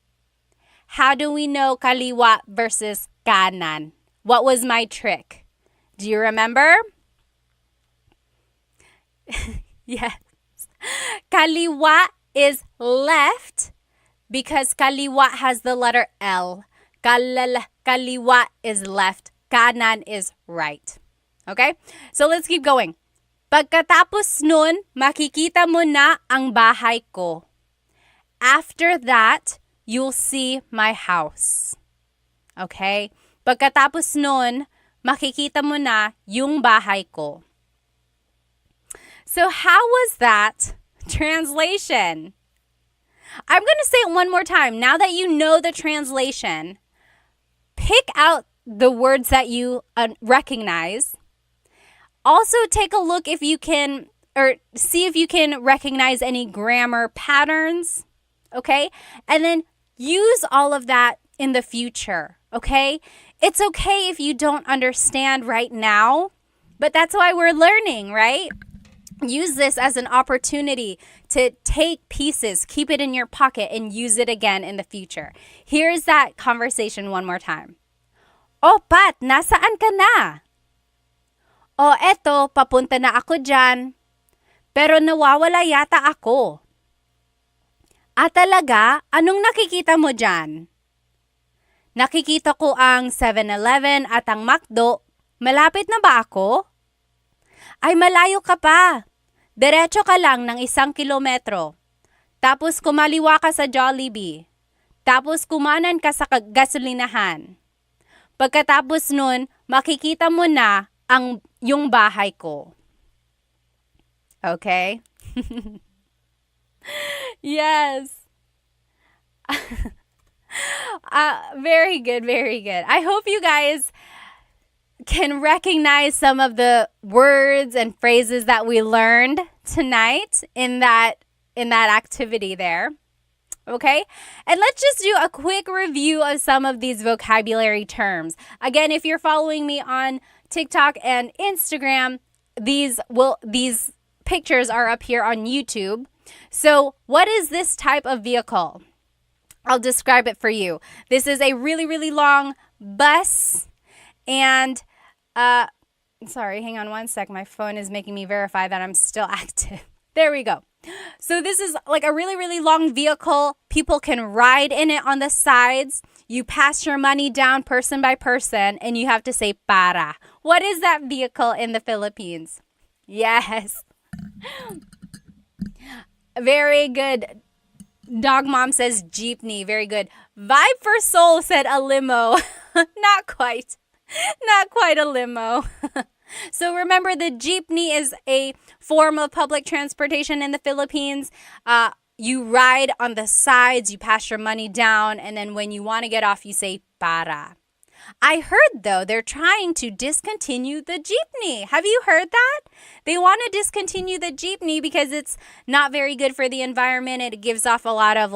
How do we know kaliwa versus kanan? What was my trick? Do you remember? Yes. Kaliwa is left because kaliwa has the letter L. Kaliwa is left. Kanan is right. Okay? So let's keep going. Pagkatapos nun, makikita mo na ang bahay ko. After that, you'll see my house. Okay? Pagkatapos nun, makikita mo na yung bahay ko. So how was that translation? I'm going to say it one more time. Now that you know the translation, pick out the words that you recognize. Also take a look if you can, or see if you can recognize any grammar patterns, okay? And then use all of that in the future, okay? It's okay if you don't understand right now, but that's why we're learning, right? Use this as an opportunity to take pieces, keep it in your pocket, and use it again in the future. Here's that conversation one more time. Oh, Pat, nasaan ka na? Oh, eto, papunta na ako dyan. Pero nawawala yata ako. Talaga? Anong nakikita mo dyan? Nakikita ko ang 7-Eleven at ang McDo. Malapit na ba ako? Ay, malayo ka pa. Diretso ka lang ng 1 kilometro. Tapos kumaliwa ka sa Jollibee. Tapos kumanan ka sa gasolinahan. Pagkatapos nun, makikita mo na yung bahay ko. Okay? Yes. Very good, very good. I hope you guys can recognize some of the words and phrases that we learned tonight in that activity there. Okay? And let's just do a quick review of some of these vocabulary terms. Again, if you're following me on TikTok and Instagram, these pictures are up here on YouTube. So, what is this type of vehicle? I'll describe it for you. This is a really, really long bus. And, sorry, hang on one sec. My phone is making me verify that I'm still active. There we go. So this is like a really, really long vehicle. People can ride in it on the sides. You pass your money down person by person, and you have to say para. What is that vehicle in the Philippines? Yes. Very good. Dog Mom says jeepney. Very good. Vibe for Soul said a limo. Not quite. Not quite a limo. So remember, the jeepney is a form of public transportation in the Philippines. You ride on the sides, you pass your money down, and then when you want to get off, you say para. I heard, though, they're trying to discontinue the jeepney. Have you heard that? They want to discontinue the jeepney because it's not very good for the environment. It gives off a lot of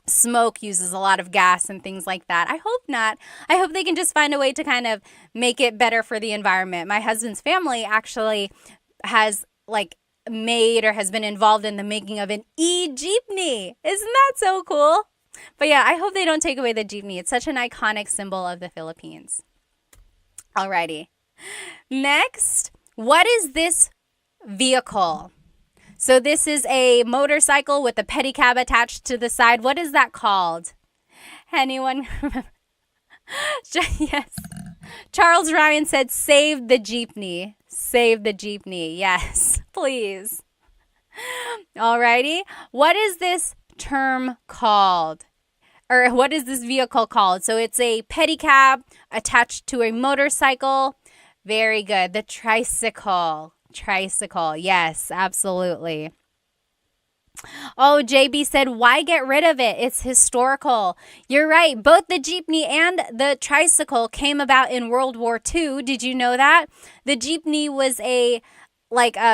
smoke, uses a lot of gas and things like that. I hope not. I hope they can just find a way to kind of make it better for the environment. My husband's family actually has made or has been involved in the making of an e-jeepney. Isn't that so cool? But yeah, I hope they don't take away the jeepney. It's such an iconic symbol of the Philippines. Alrighty. Next, what is this vehicle? So this is a motorcycle with a pedicab attached to the side. What is that called? Anyone remember? Yes. Charles Ryan said, save the jeepney. Save the jeepney. Yes, please. Alrighty. What is this term called? Or what is this vehicle called? So it's a pedicab attached to a motorcycle. Very good. The tricycle. Tricycle. Yes, absolutely. Oh, JB said, why get rid of it? It's historical. You're right. Both the jeepney and the tricycle came about in World War II. Did you know that? The jeepney was a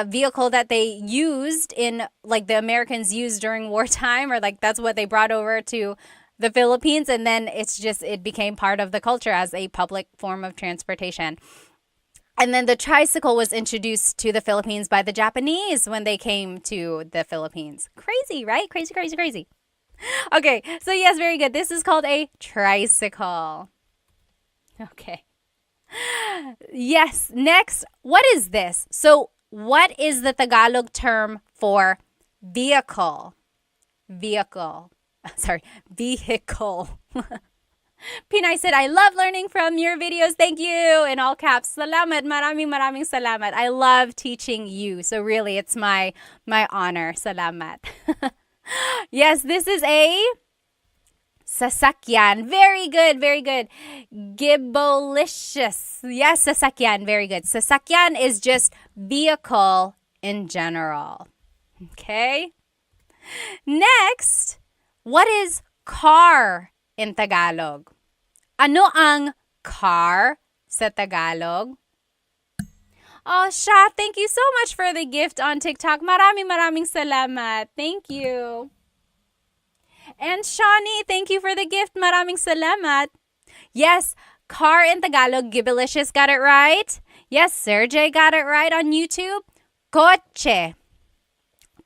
vehicle that they used in, the Americans used during wartime, or that's what they brought over to the Philippines. And then it became part of the culture as a public form of transportation. And then the tricycle was introduced to the Philippines by the Japanese when they came to the Philippines. Crazy, right? Crazy, crazy, crazy. Okay, so yes, very good. This is called a tricycle. Okay. Yes, next, what is this? So what is the Tagalog term for vehicle? Vehicle. Sorry, vehicle. Pinay said, I love learning from your videos. Thank you. In all caps. Salamat. Maraming salamat. I love teaching you. So really, it's my honor. Salamat. Yes, this is a sasakyan. Very good. Very good. Gibolicious. Yes, sasakyan. Very good. Sasakyan is just vehicle in general. Okay. Next, what is car in Tagalog? Ano ang car sa Tagalog? Oh, Sha, thank you so much for the gift on TikTok. Maraming salamat. Thank you. And Shawnee, thank you for the gift. Maraming salamat. Yes, car in Tagalog. Gibilicious got it right. Yes, Sergey got it right on YouTube. Coche.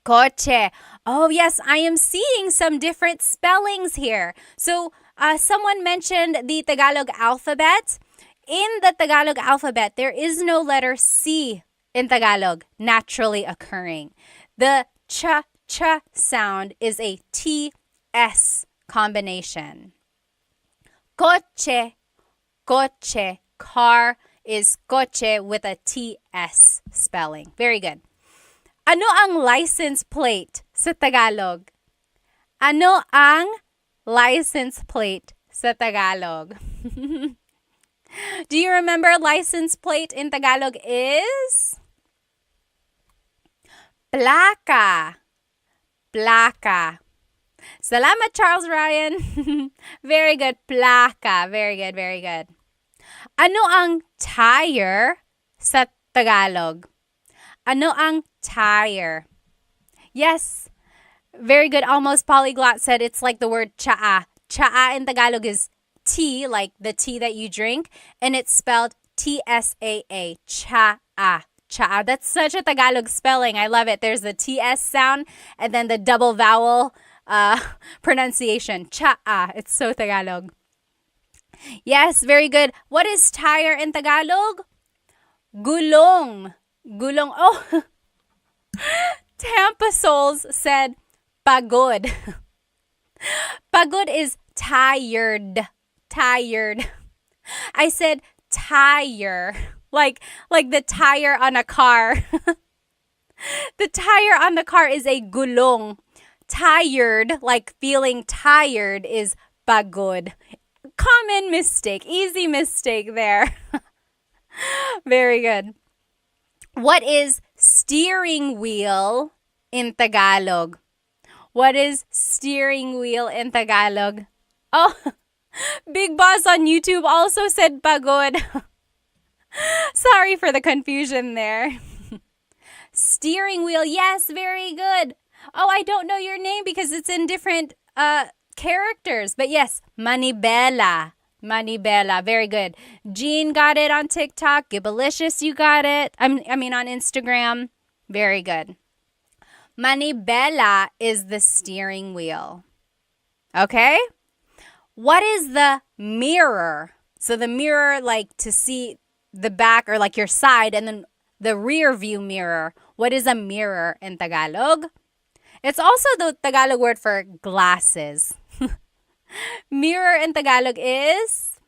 Coche. Oh, yes, I am seeing some different spellings here. So, someone mentioned the Tagalog alphabet. In the Tagalog alphabet, there is no letter C in Tagalog naturally occurring. The ch sound is a TS combination. Coche, coche, car is coche with a TS spelling. Very good. Ano ang license plate sa Tagalog? Ano ang license plate sa Tagalog? Do you remember license plate in Tagalog is? Plaka. Plaka. Salamat, Charles Ryan. Very good. Plaka. Very good, very good. Ano ang tire sa Tagalog? Ano ang tire? Yes. Very good. Almost polyglot said it's like the word tsaa. Tsaa in Tagalog is tea, like the tea that you drink, and it's spelled T-S-A-A. Tsaa. Tsaa. That's such a Tagalog spelling. I love it. There's the TS sound and then the double vowel pronunciation. Chaa. It's so Tagalog. Yes, very good. What is tire in Tagalog? Gulong. Gulong. Oh, Tampa Souls said pagod. Pagod is tired. Tired. I said tire. Like the tire on a car. The tire on the car is a gulong. Tired, like feeling tired, is pagod. Common mistake. Easy mistake there. Very good. What is steering wheel in Tagalog? What is steering wheel in Tagalog? Oh, Big Boss on YouTube also said pagod. Sorry for the confusion there. Steering wheel, yes, very good. Oh, I don't know your name because it's in different characters. But yes, Manibela. Manibela, very good. Jean got it on TikTok. Gibalicious, you got it. I mean on Instagram. Very good. Manibela is the steering wheel. Okay? What is the mirror? So the mirror, like to see the back or like your side, and then the rear view mirror. What is a mirror in Tagalog? It's also the Tagalog word for glasses. Mirror in Tagalog is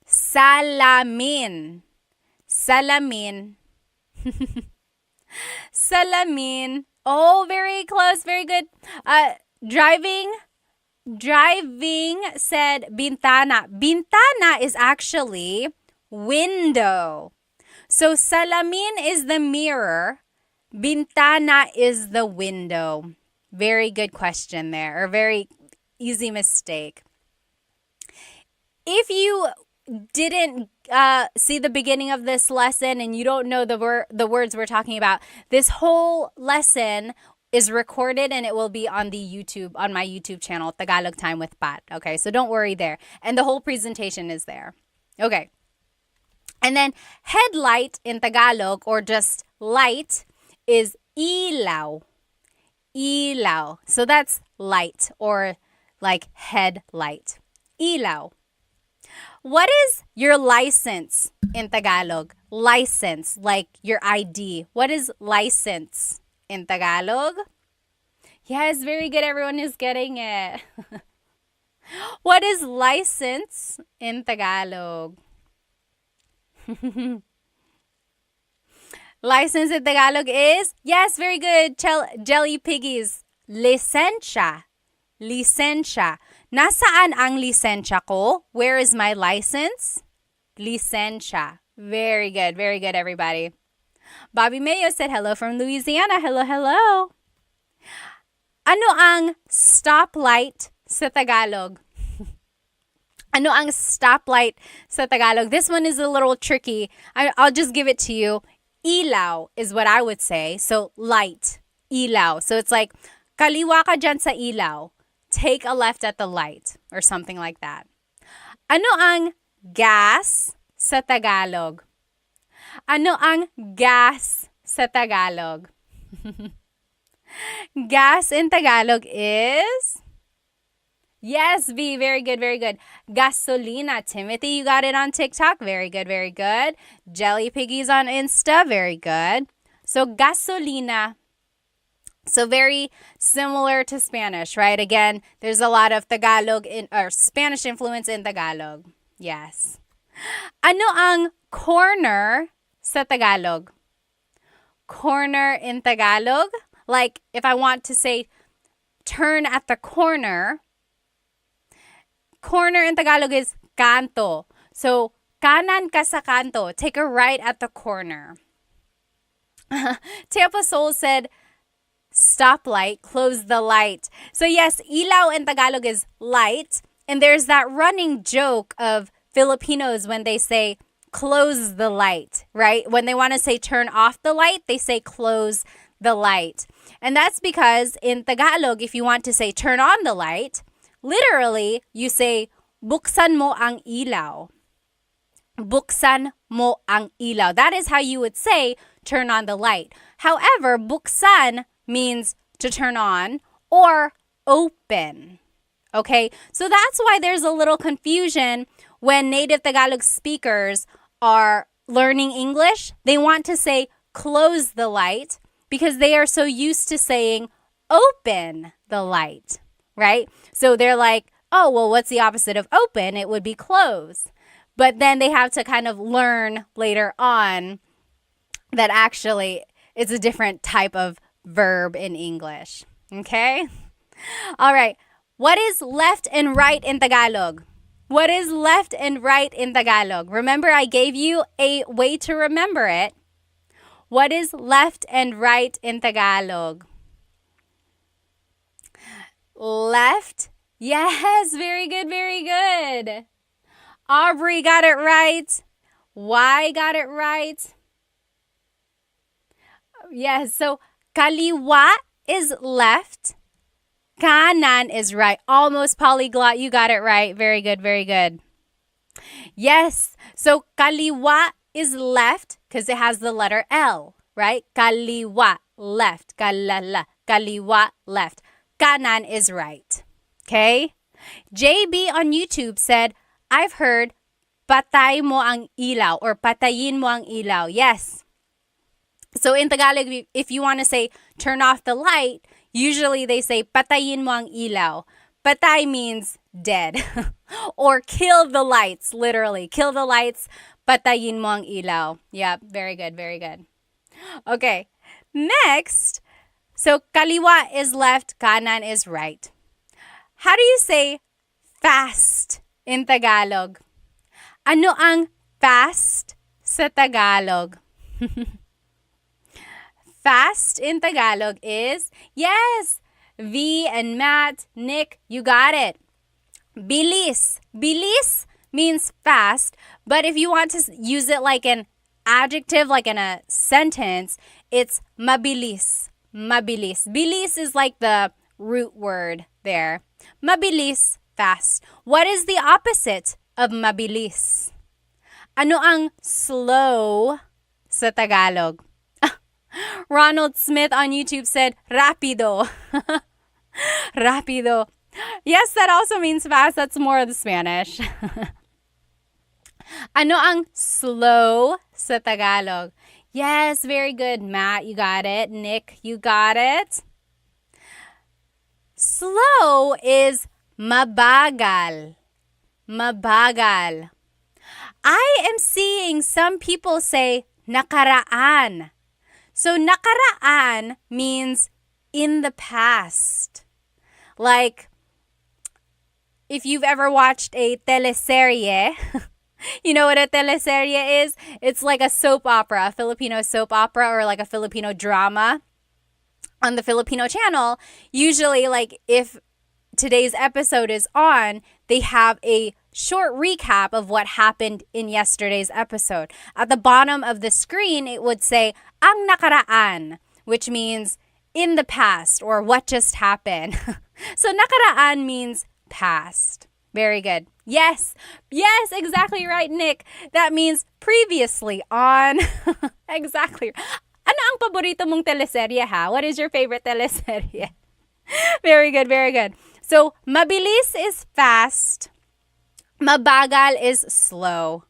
salamin. Salamin. Salamin. Oh, very close. Very good. Driving said bintana. Bintana is actually window. So salamin is the mirror. Bintana is the window. Very good question there, or very easy mistake. If you didn't see the beginning of this lesson and you don't know the words we're talking about, this whole lesson is recorded and it will be on my YouTube channel, Tagalog Time with Pat. Okay, so don't worry there. And the whole presentation is there. Okay. And then headlight in Tagalog, or just light, is ilaw. Ilaw. So that's light, or like headlight. Ilaw. What is your license in Tagalog? License, like your ID. What is license in Tagalog? Yes, very good. Everyone is getting it. What is license in Tagalog? License in Tagalog is, yes, very good. Jelly Piggies. Lisensya. Lisensya. Nasaan ang lisensya ko? Where is my license? Lisensya. Very good, everybody. Bobby Mayo said hello from Louisiana. Hello, hello. Ano ang stoplight sa Tagalog? Ano ang stoplight sa Tagalog? This one is a little tricky. I'll just give it to you. Ilaw is what I would say. So light. Ilaw. So it's like, kaliwa ka dyan sa ilaw. Take a left at the light, or something like that. Ano ang gas sa Tagalog? Ano ang gas sa Tagalog? Gas in Tagalog is, yes, V, very good, very good. Gasolina. Timothy, you got it on TikTok. Very good, very good. Jelly Piggies on Insta. Very good. So gasolina. So very similar to Spanish, right? Again, there's a lot of Tagalog or Spanish influence in Tagalog. Yes. Ano ang corner sa Tagalog? Corner in Tagalog? Like if I want to say turn at the corner, corner in Tagalog is kanto. So kanan ka sa kanto. Take a right at the corner. Tampa Soul said, stoplight, close the light. So yes, ilaw in Tagalog is light. And there's that running joke of Filipinos when they say close the light, right? When they want to say turn off the light, they say close the light. And that's because in Tagalog, if you want to say turn on the light, literally you say buksan mo ang ilaw. Buksan mo ang ilaw. That is how you would say turn on the light. However, buksan means to turn on, or open. Okay, so that's why there's a little confusion when native Tagalog speakers are learning English. They want to say close the light because they are so used to saying open the light, right? So they're like, oh, well, what's the opposite of open? It would be close. But then they have to kind of learn later on that actually it's a different type of verb in English. Okay? All right. What is left and right in Tagalog? What is left and right in Tagalog? Remember, I gave you a way to remember it. What is left and right in Tagalog? Left. Yes, very good, very good. Aubrey got it right. Y got it right. Yes, so kaliwa is left. Kanan is right. Almost polyglot. You got it right. Very good, very good. Yes, so kaliwa is left because it has the letter L, right? Kaliwa, left. Kalala, kaliwa, left. Kanan is right. Okay? JB on YouTube said, I've heard patay mo ang ilaw or patayin mo ang ilaw. Yes. So in Tagalog, if you want to say turn off the light, usually they say patayin mo ang ilaw. Patay means dead or kill the lights, literally. Kill the lights, patayin mo ang ilaw. Yeah, very good, very good. Okay, next. So kaliwa is left, kanan is right. How do you say fast in Tagalog? Ano ang fast sa Tagalog? Fast in Tagalog is, yes, V and Matt, Nick, you got it. Bilis. Bilis means fast, but if you want to use it like an adjective, like in a sentence, it's mabilis. Mabilis. Bilis is like the root word there. Mabilis, fast. What is the opposite of mabilis? Ano ang slow sa Tagalog? Ronald Smith on YouTube said, rapido. Rapido. Yes, that also means fast. That's more of the Spanish. Ano ang slow sa Tagalog? Yes, very good. Matt, you got it. Nick, you got it. Slow is mabagal. Mabagal. I am seeing some people say nakaraan. So nakaraan means in the past. Like, if you've ever watched a teleserye, you know what a teleserye is? It's like a soap opera, a Filipino soap opera, or like a Filipino drama on the Filipino channel. Usually, like, if today's episode is on, they have a short recap of what happened in yesterday's episode. At the bottom of the screen, it would say, ang nakaraan, which means in the past or what just happened. So nakaraan means past. Very good. Yes. Yes, exactly right, Nick. That means previously on. Exactly. Ano ang paborito mong teleserye, ha? What is your favorite teleserye? Very good, very good. So, mabilis is fast. Mabagal is slow.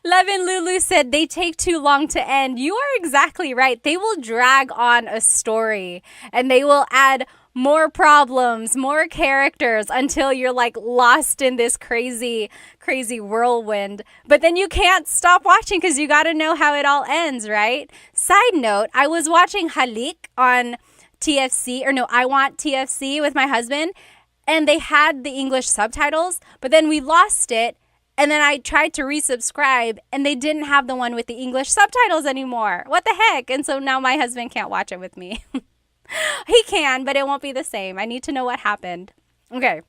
Levin Lulu said they take too long to end. You are exactly right. They will drag on a story and they will add more problems, more characters until you're like lost in this crazy whirlwind. But then you can't stop watching because you got to know how it all ends, right? Side note, I was watching Halik on TFC, or no, I Want TFC with my husband, and they had the English subtitles, but then we lost it. And then I tried to resubscribe and they didn't have the one with the English subtitles anymore. What the heck? And so now my husband can't watch it with me. He can, but it won't be the same. I need to know what happened. Okay.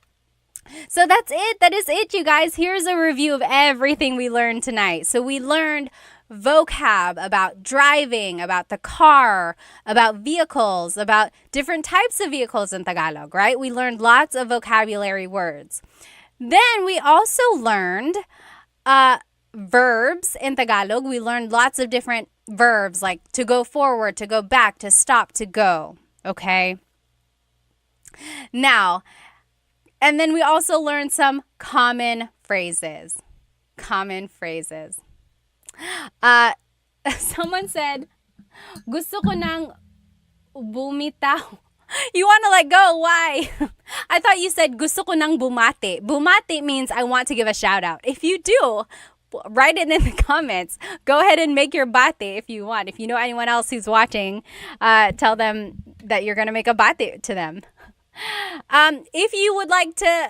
So that's it. That is it, you guys. Here's a review of everything we learned tonight. So we learned vocab about driving, about the car, about vehicles, about different types of vehicles in Tagalog, right? We learned lots of vocabulary words. Then we also learned verbs in Tagalog. We learned lots of different verbs like to go forward, to go back, to stop, to go. Okay? Now, and then we also learned some common phrases. Common phrases. Uh, someone said, gusto ko nang bumitaw. You want to let go? Why? I thought you said gusto ko nang bumate. Bumate means I want to give a shout out. If you do, write it in the comments. Go ahead and make your bate if you want. If you know anyone else who's watching, tell them that you're going to make a bate to them. If you would like to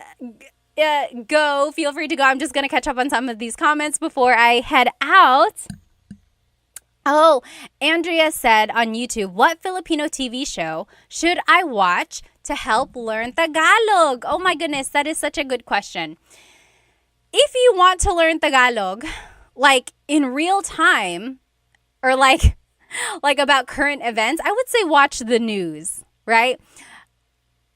go, feel free to go. I'm just going to catch up on some of these comments before I head out. Oh, Andrea said on YouTube, what Filipino TV show should I watch to help learn Tagalog? Oh my goodness, that is such a good question. If you want to learn Tagalog, like in real time, or like about current events, I would say watch the news, right?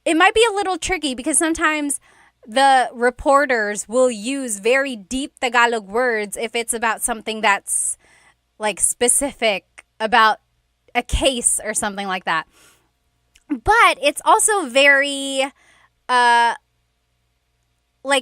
It might be a little tricky because sometimes the reporters will use very deep Tagalog words if it's about something that's like specific about a case or something like that. But it's also very, like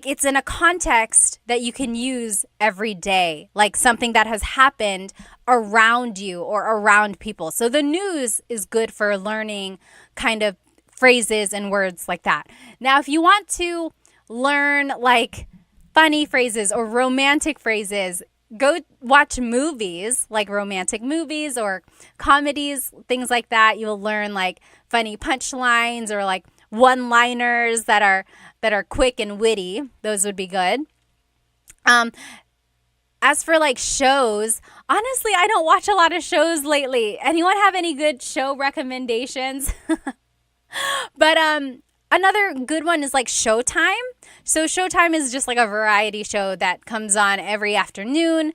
it's in a context that you can use every day, like something that has happened around you or around people. So the news is good for learning kind of phrases and words like that. Now, if you want to learn like funny phrases or romantic phrases, go watch movies, like romantic movies or comedies, things like that. You'll learn like funny punchlines or like one-liners that are quick and witty. Those would be good. As for like shows, honestly, I don't watch a lot of shows lately. Anyone have any good show recommendations? But another good one is like Showtime. So Showtime is just like a variety show that comes on every afternoon.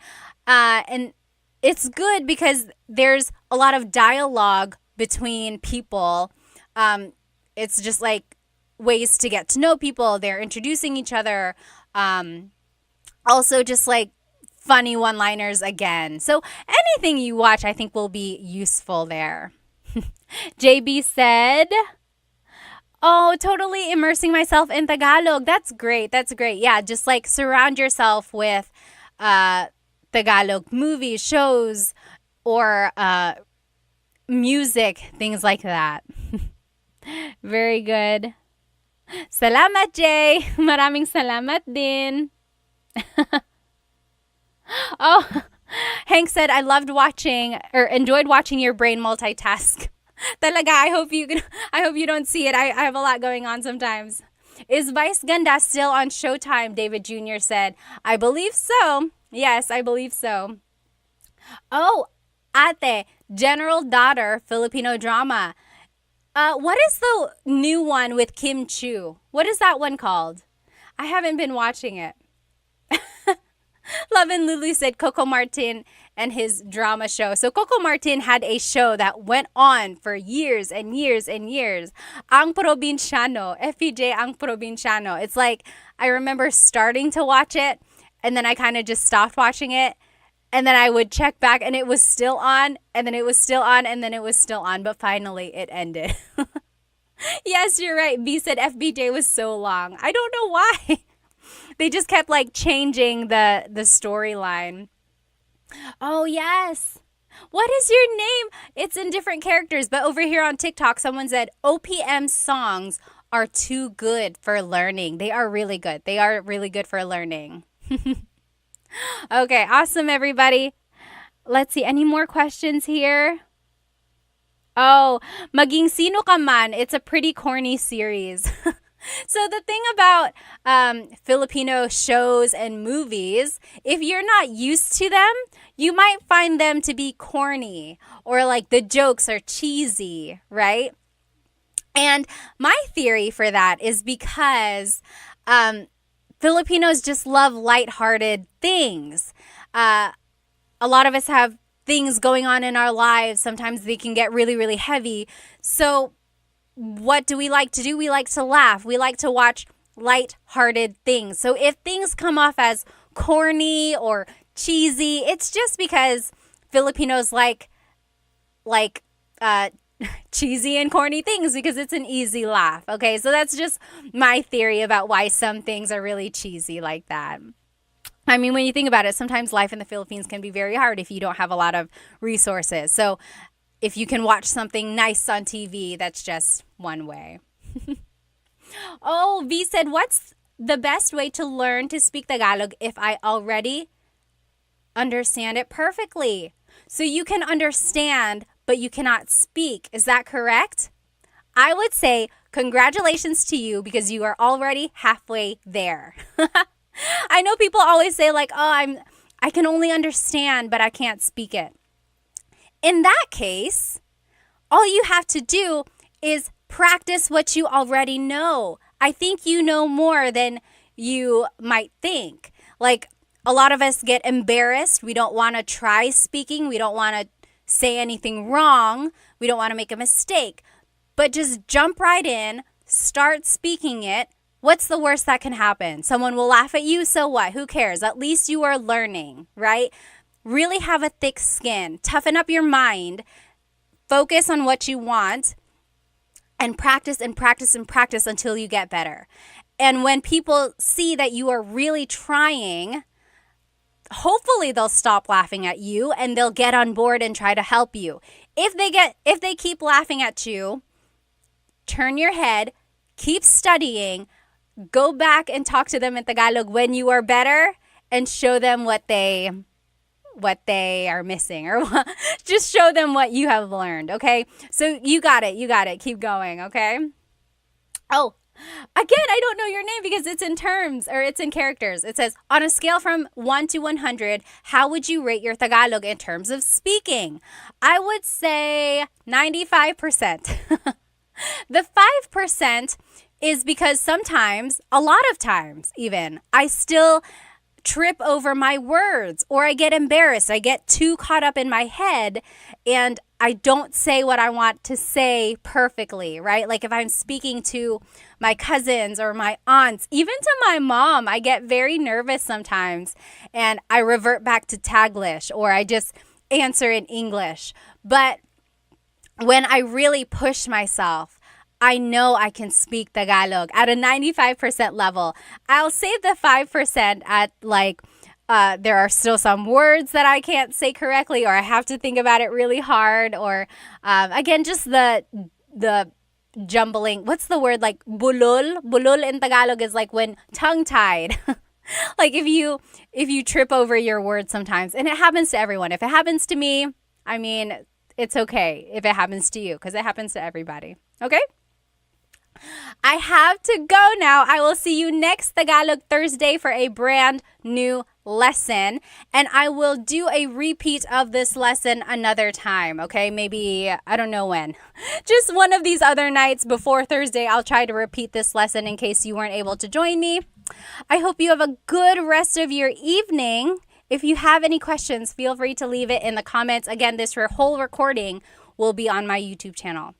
And it's good because there's a lot of dialogue between people. It's just like ways to get to know people. They're introducing each other. Also just like funny one-liners again. So anything you watch, I think, will be useful there. JB said, oh, totally immersing myself in Tagalog. That's great. That's great. Yeah, just like surround yourself with Tagalog movies, shows, or music, things like that. Very good. Salamat, Jay. Maraming salamat din. Oh, Hank said, I loved watching or enjoyed watching your brain multitask. Talaga, I hope you don't see it. I have a lot going on sometimes. Is Vice Ganda still on Showtime? David Jr. said. I believe so. Yes, I believe so. Oh, Ate, General Daughter, Filipino drama. What is the new one with Kim Chu? What is that one called? I haven't been watching it. Love and Lulu said Coco Martin and his drama show. So Coco Martin had a show that went on for years and years and years. Ang Provinciano, FPJ Ang Provinciano. It's like I remember starting to watch it and then I kind of just stopped watching it. And then I would check back and it was still on and then it was still on and then it was still on. But finally it ended. Yes, you're right. B said FBJ was so long. I don't know why. They just kept like changing the storyline. Oh, yes. What is your name? It's in different characters. But over here on TikTok, someone said OPM songs are too good for learning. They are really good. They are really good for learning. Okay, awesome, everybody. Let's see. Any more questions here? Oh, Maging Sino Ka Man. It's a pretty corny series. So the thing about Filipino shows and movies, if you're not used to them, you might find them to be corny or like the jokes are cheesy, right? And my theory for that is because Filipinos just love lighthearted things. A lot of us have things going on in our lives. Sometimes they can get really, really heavy. So what do we like to do? We like to laugh. We like to watch light-hearted things. So if things come off as corny or cheesy, it's just because Filipinos like cheesy and corny things because it's an easy laugh. Okay, so that's just my theory about why some things are really cheesy like that. I mean, when you think about it, sometimes life in the Philippines can be very hard if you don't have a lot of resources. So if you can watch something nice on TV, that's just one way. Oh, V said, what's the best way to learn to speak Tagalog if I already understand it perfectly? So you can understand, but you cannot speak. Is that correct? I would say congratulations to you because you are already halfway there. I know people always say like, "Oh, I can only understand, but I can't speak it." In that case, all you have to do is practice what you already know. I think you know more than you might think. Like a lot of us get embarrassed. We don't want to try speaking. We don't want to say anything wrong. We don't want to make a mistake. But just jump right in, start speaking it. What's the worst that can happen? Someone will laugh at you, so what? Who cares? At least you are learning, right? Really have a thick skin. Toughen up your mind. Focus on what you want and practice and practice and practice until you get better. And when people see that you are really trying, hopefully they'll stop laughing at you and they'll get on board and try to help you. If they keep laughing at you, turn your head, keep studying, go back and talk to them in Tagalog when you are better and show them what they are missing, or just show them what you have learned, okay? So you got it. Keep going, okay? Oh, again, I don't know your name because it's in terms or it's in characters. It says, on a scale from 1 to 100, how would you rate your Tagalog in terms of speaking? I would say 95%. The 5% is because sometimes, a lot of times even, I still trip over my words or I get embarrassed. I get too caught up in my head and I don't say what I want to say perfectly, right? Like if I'm speaking to my cousins or my aunts, even to my mom, I get very nervous sometimes and I revert back to Taglish or I just answer in English. But when I really push myself, I know I can speak Tagalog at a 95% level. I'll save the 5% at like, there are still some words that I can't say correctly or I have to think about it really hard or, again, just the jumbling. What's the word? Like bulol? Bulol in Tagalog is like when tongue-tied. Like if you trip over your words sometimes, and it happens to everyone. If it happens to me, I mean, it's okay if it happens to you because it happens to everybody. Okay? I have to go now. I will see you next Tagalog Thursday for a brand new lesson. And I will do a repeat of this lesson another time, okay? Maybe, I don't know when. Just one of these other nights before Thursday, I'll try to repeat this lesson in case you weren't able to join me. I hope you have a good rest of your evening. If you have any questions, feel free to leave it in the comments. Again, this whole recording will be on my YouTube channel.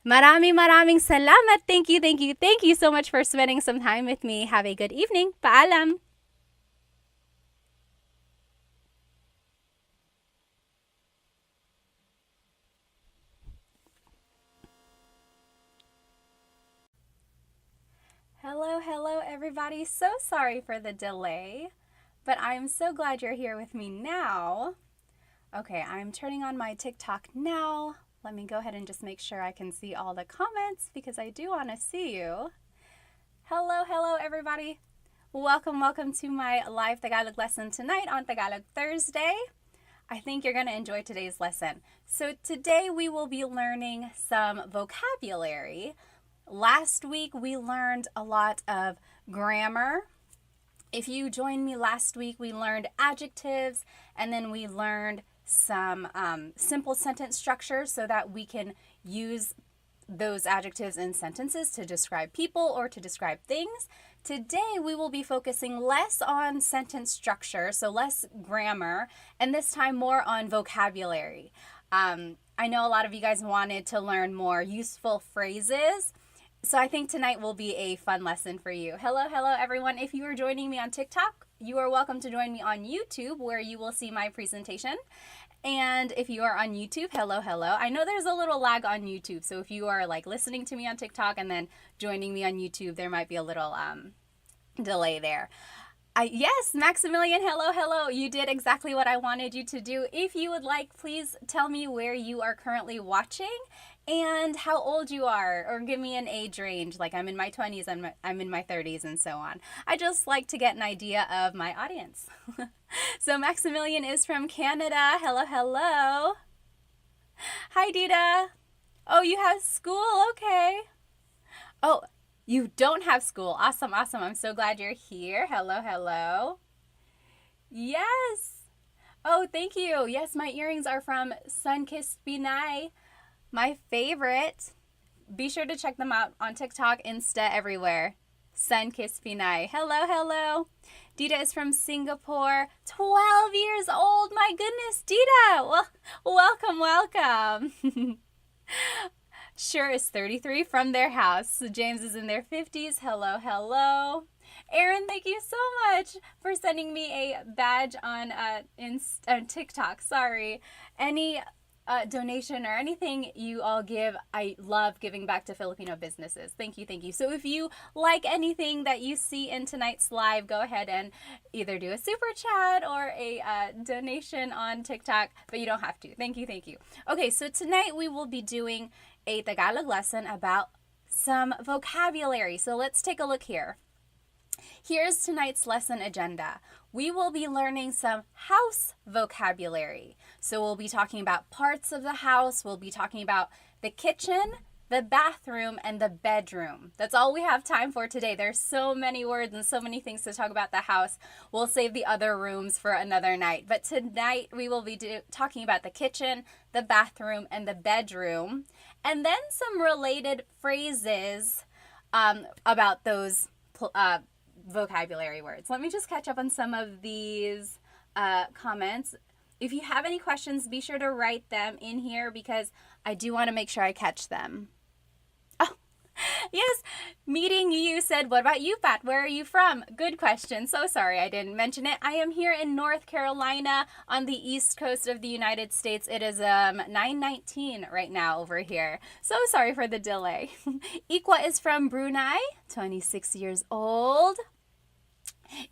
Maraming salamat. Thank you so much for spending some time with me. Have a good evening. Paalam. Hello, everybody. So sorry for the delay, but I'm so glad you're here with me now. Okay, I'm turning on my TikTok now. Let me go ahead and just make sure I can see all the comments because I do want to see you. Hello, everybody. Welcome to my live Tagalog lesson tonight on Tagalog Thursday. I think you're going to enjoy today's lesson. So today we will be learning some vocabulary. Last week we learned a lot of grammar. If you joined me last week, we learned adjectives and then we learned some simple sentence structures so that we can use those adjectives in sentences to describe people or to describe things. Today we will be focusing less on sentence structure, so less grammar, and this time more on vocabulary. I know a lot of you guys wanted to learn more useful phrases, so I think tonight will be a fun lesson for you. Hello everyone. If you are joining me on TikTok, you are welcome to join me on YouTube where you will see my presentation. And if you are on YouTube, hello, hello. I know there's a little lag on YouTube. So if you are like listening to me on TikTok and then joining me on YouTube, there might be a little delay there. Yes, Maximilian, hello, hello. You did exactly what I wanted you to do. If you would like, please tell me where you are currently watching and how old you are, or give me an age range. Like I'm in my 20s, I'm in my 30s, and so on. I just like to get an idea of my audience. So Maximilian is from Canada. Hello, hello. Hi, Dita. Oh, you have school? Okay. Oh, you don't have school. Awesome, awesome. I'm so glad you're here. Hello, hello. Yes. Oh, thank you. Yes, my earrings are from Sunkissed Pinay, my favorite. Be sure to check them out on TikTok, Insta, everywhere. Sunkissed Pinay. Hello, hello. Dita is from Singapore. 12 years old. My goodness, Dita. Well, welcome, welcome. Sure is 33 from their house. James is in their 50s. Hello, hello. Aaron, thank you so much for sending me a badge on TikTok. Sorry. Any donation or anything you all give, I love giving back to Filipino businesses. Thank you, thank you. So if you like anything that you see in tonight's live, go ahead and either do a super chat or a donation on TikTok, but you don't have to. Thank you, thank you. Okay, so tonight we will be doing a Tagalog lesson about some vocabulary. So let's take a look here. Here's tonight's lesson agenda. We will be learning some house vocabulary. So we'll be talking about parts of the house. We'll be talking about the kitchen, the bathroom, and the bedroom. That's all we have time for today. There's so many words and so many things to talk about the house. We'll save the other rooms for another night. But tonight we will be talking about the kitchen, the bathroom, and the bedroom. And then some related phrases about those vocabulary words. Let me just catch up on some of these comments. If you have any questions, be sure to write them in here because I do want to make sure I catch them. Oh, yes, meeting you said, what about you, Pat? Where are you from? Good question. So sorry I didn't mention it. I am here in North Carolina on the east coast of the United States. It is 9:19 right now over here. So sorry for the delay. Ikwa is from Brunei, 26 years old.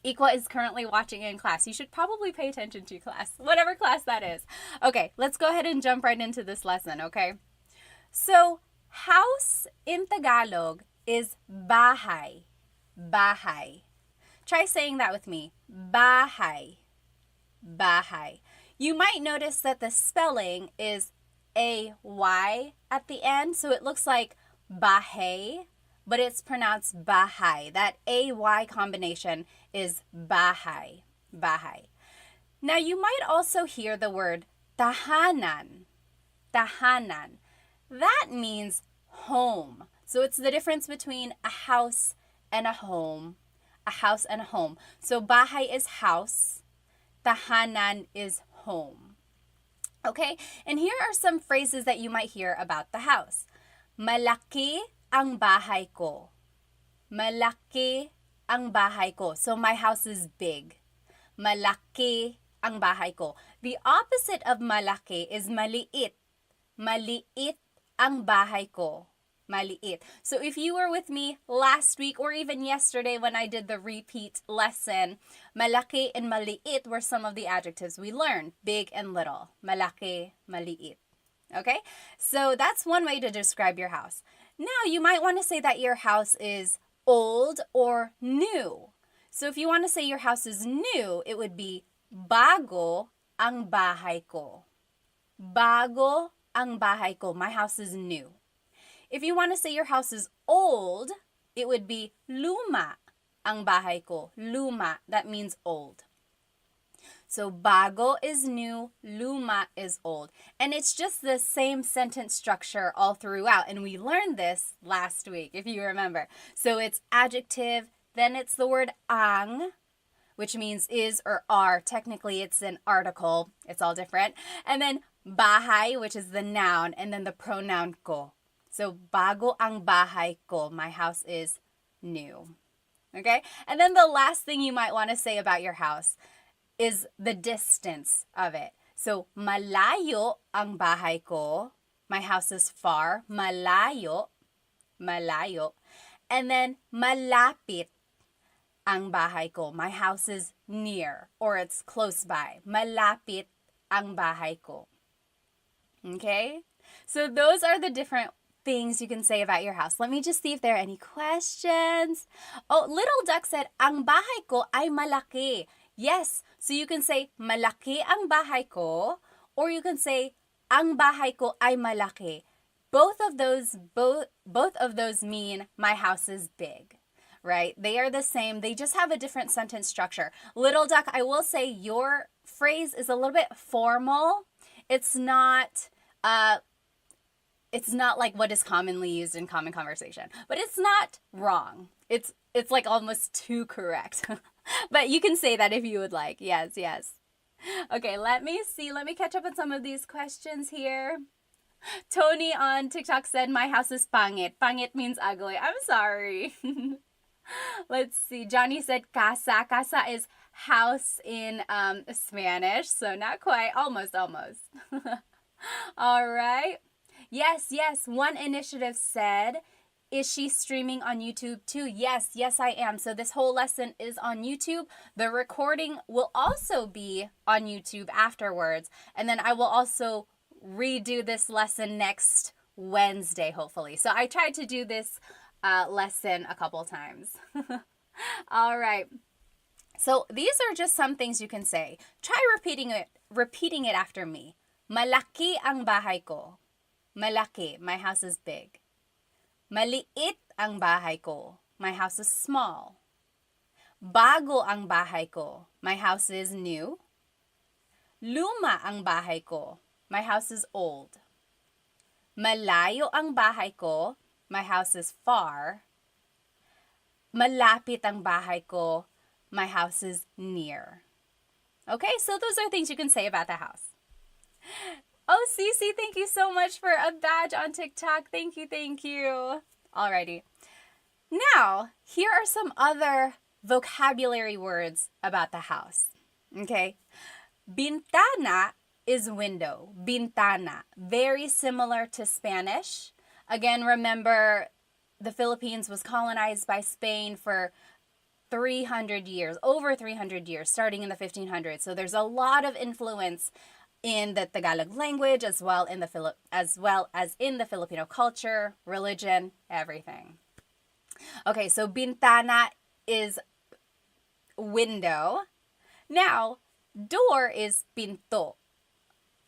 Ikwa is currently watching in class. You should probably pay attention to class, whatever class that is. Okay, let's go ahead and jump right into this lesson, okay? So, house in Tagalog is bahay. Bahay. Try saying that with me. Bahay. Bahay. You might notice that the spelling is A-Y at the end, so it looks like bahay, but it's pronounced bahay. That A-Y combination is bahay. Bahay. Now, you might also hear the word tahanan. Tahanan. That means home. So it's the difference between a house and a home. A house and a home. So bahay is house. Tahanan is home. Okay? And here are some phrases that you might hear about the house. Malaki ang bahay ko. Malaki ang bahay ko. So my house is big. Malaki ang bahay ko. The opposite of malaki is maliit. Maliit ang bahay ko. Maliit. So if you were with me last week or even yesterday when I did the repeat lesson, malaki and maliit were some of the adjectives we learned. Big and little. Malaki, maliit. Okay? So that's one way to describe your house. Now, you might want to say that your house is old or new. So if you want to say your house is new, it would be bago ang bahay ko. Bago ang bahay ko. My house is new. If you want to say your house is old, it would be luma ang bahay ko. Luma, that means old. So bago is new, luma is old. And it's just the same sentence structure all throughout. And we learned this last week, if you remember. So it's adjective, then it's the word ang, which means is or are. Technically, it's an article. It's all different. And then bahay, which is the noun, and then the pronoun ko. So bago ang bahay ko. My house is new. Okay? And then the last thing you might want to say about your house is the distance of it. So, malayo ang bahay ko. My house is far. Malayo. Malayo. And then, malapit ang bahay ko. My house is near or it's close by. Malapit ang bahay ko. Okay? So those are the different things you can say about your house. Let me just see if there are any questions. Oh, Little Duck said, ang bahay ko ay malaki. Yes, so you can say, malaki ang bahay ko, or you can say, ang bahay ko ay malaki. Both of those mean my house is big, right? They are the same. They just have a different sentence structure. Little Duck, I will say your phrase is a little bit formal. It's not like what is commonly used in common conversation, but it's not wrong. It's like almost too correct. But you can say that if you would like. Yes, yes. Okay, let me see. Let me catch up on some of these questions here. Tony on TikTok said, my house is pangit. Pangit means ugly. I'm sorry. Let's see. Johnny said casa. Casa is house in Spanish. So not quite. Almost. All right. Yes. One initiative said, is she streaming on YouTube too? Yes, I am. So this whole lesson is on YouTube. The recording will also be on YouTube afterwards. And then I will also redo this lesson next Wednesday, hopefully. So I tried to do this lesson a couple times. All right. So these are just some things you can say. Try repeating it after me. Malaki ang bahay ko. Malaki, my house is big. Maliit ang bahay ko. My house is small. Bago ang bahay ko. My house is new. Luma ang bahay ko. My house is old. Malayo ang bahay ko. My house is far. Malapit ang bahay ko. My house is near. Okay, so those are things you can say about the house. Oh, Cece, thank you so much for a badge on TikTok. Thank you. Alrighty. Now, here are some other vocabulary words about the house. Okay. Bintana is window. Bintana. Very similar to Spanish. Again, remember, the Philippines was colonized by Spain for 300 years, over 300 years, starting in the 1500s. So there's a lot of influence in the Tagalog language, as well as in the Filipino culture, religion, everything. Okay, so bintana is window. Now, door is pinto.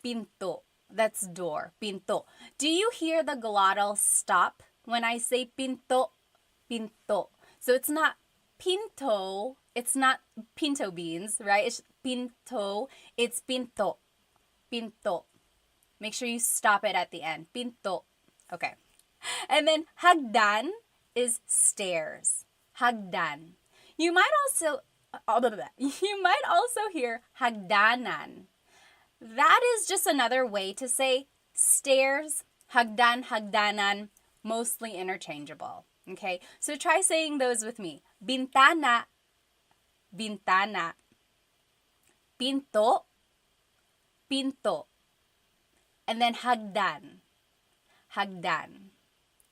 Pinto. That's door. Pinto. Do you hear the glottal stop when I say pinto? Pinto. So it's not pinto. It's not pinto beans, right? It's pinto. It's pinto. Pinto. Make sure you stop it at the end. Pinto. Okay. And then hagdan is stairs. Hagdan. You might also hear hagdanan. That is just another way to say stairs, hagdan, hagdanan, mostly interchangeable. Okay? So try saying those with me. Bintana, bintana. Pinto, pinto. And then hagdan, hagdan.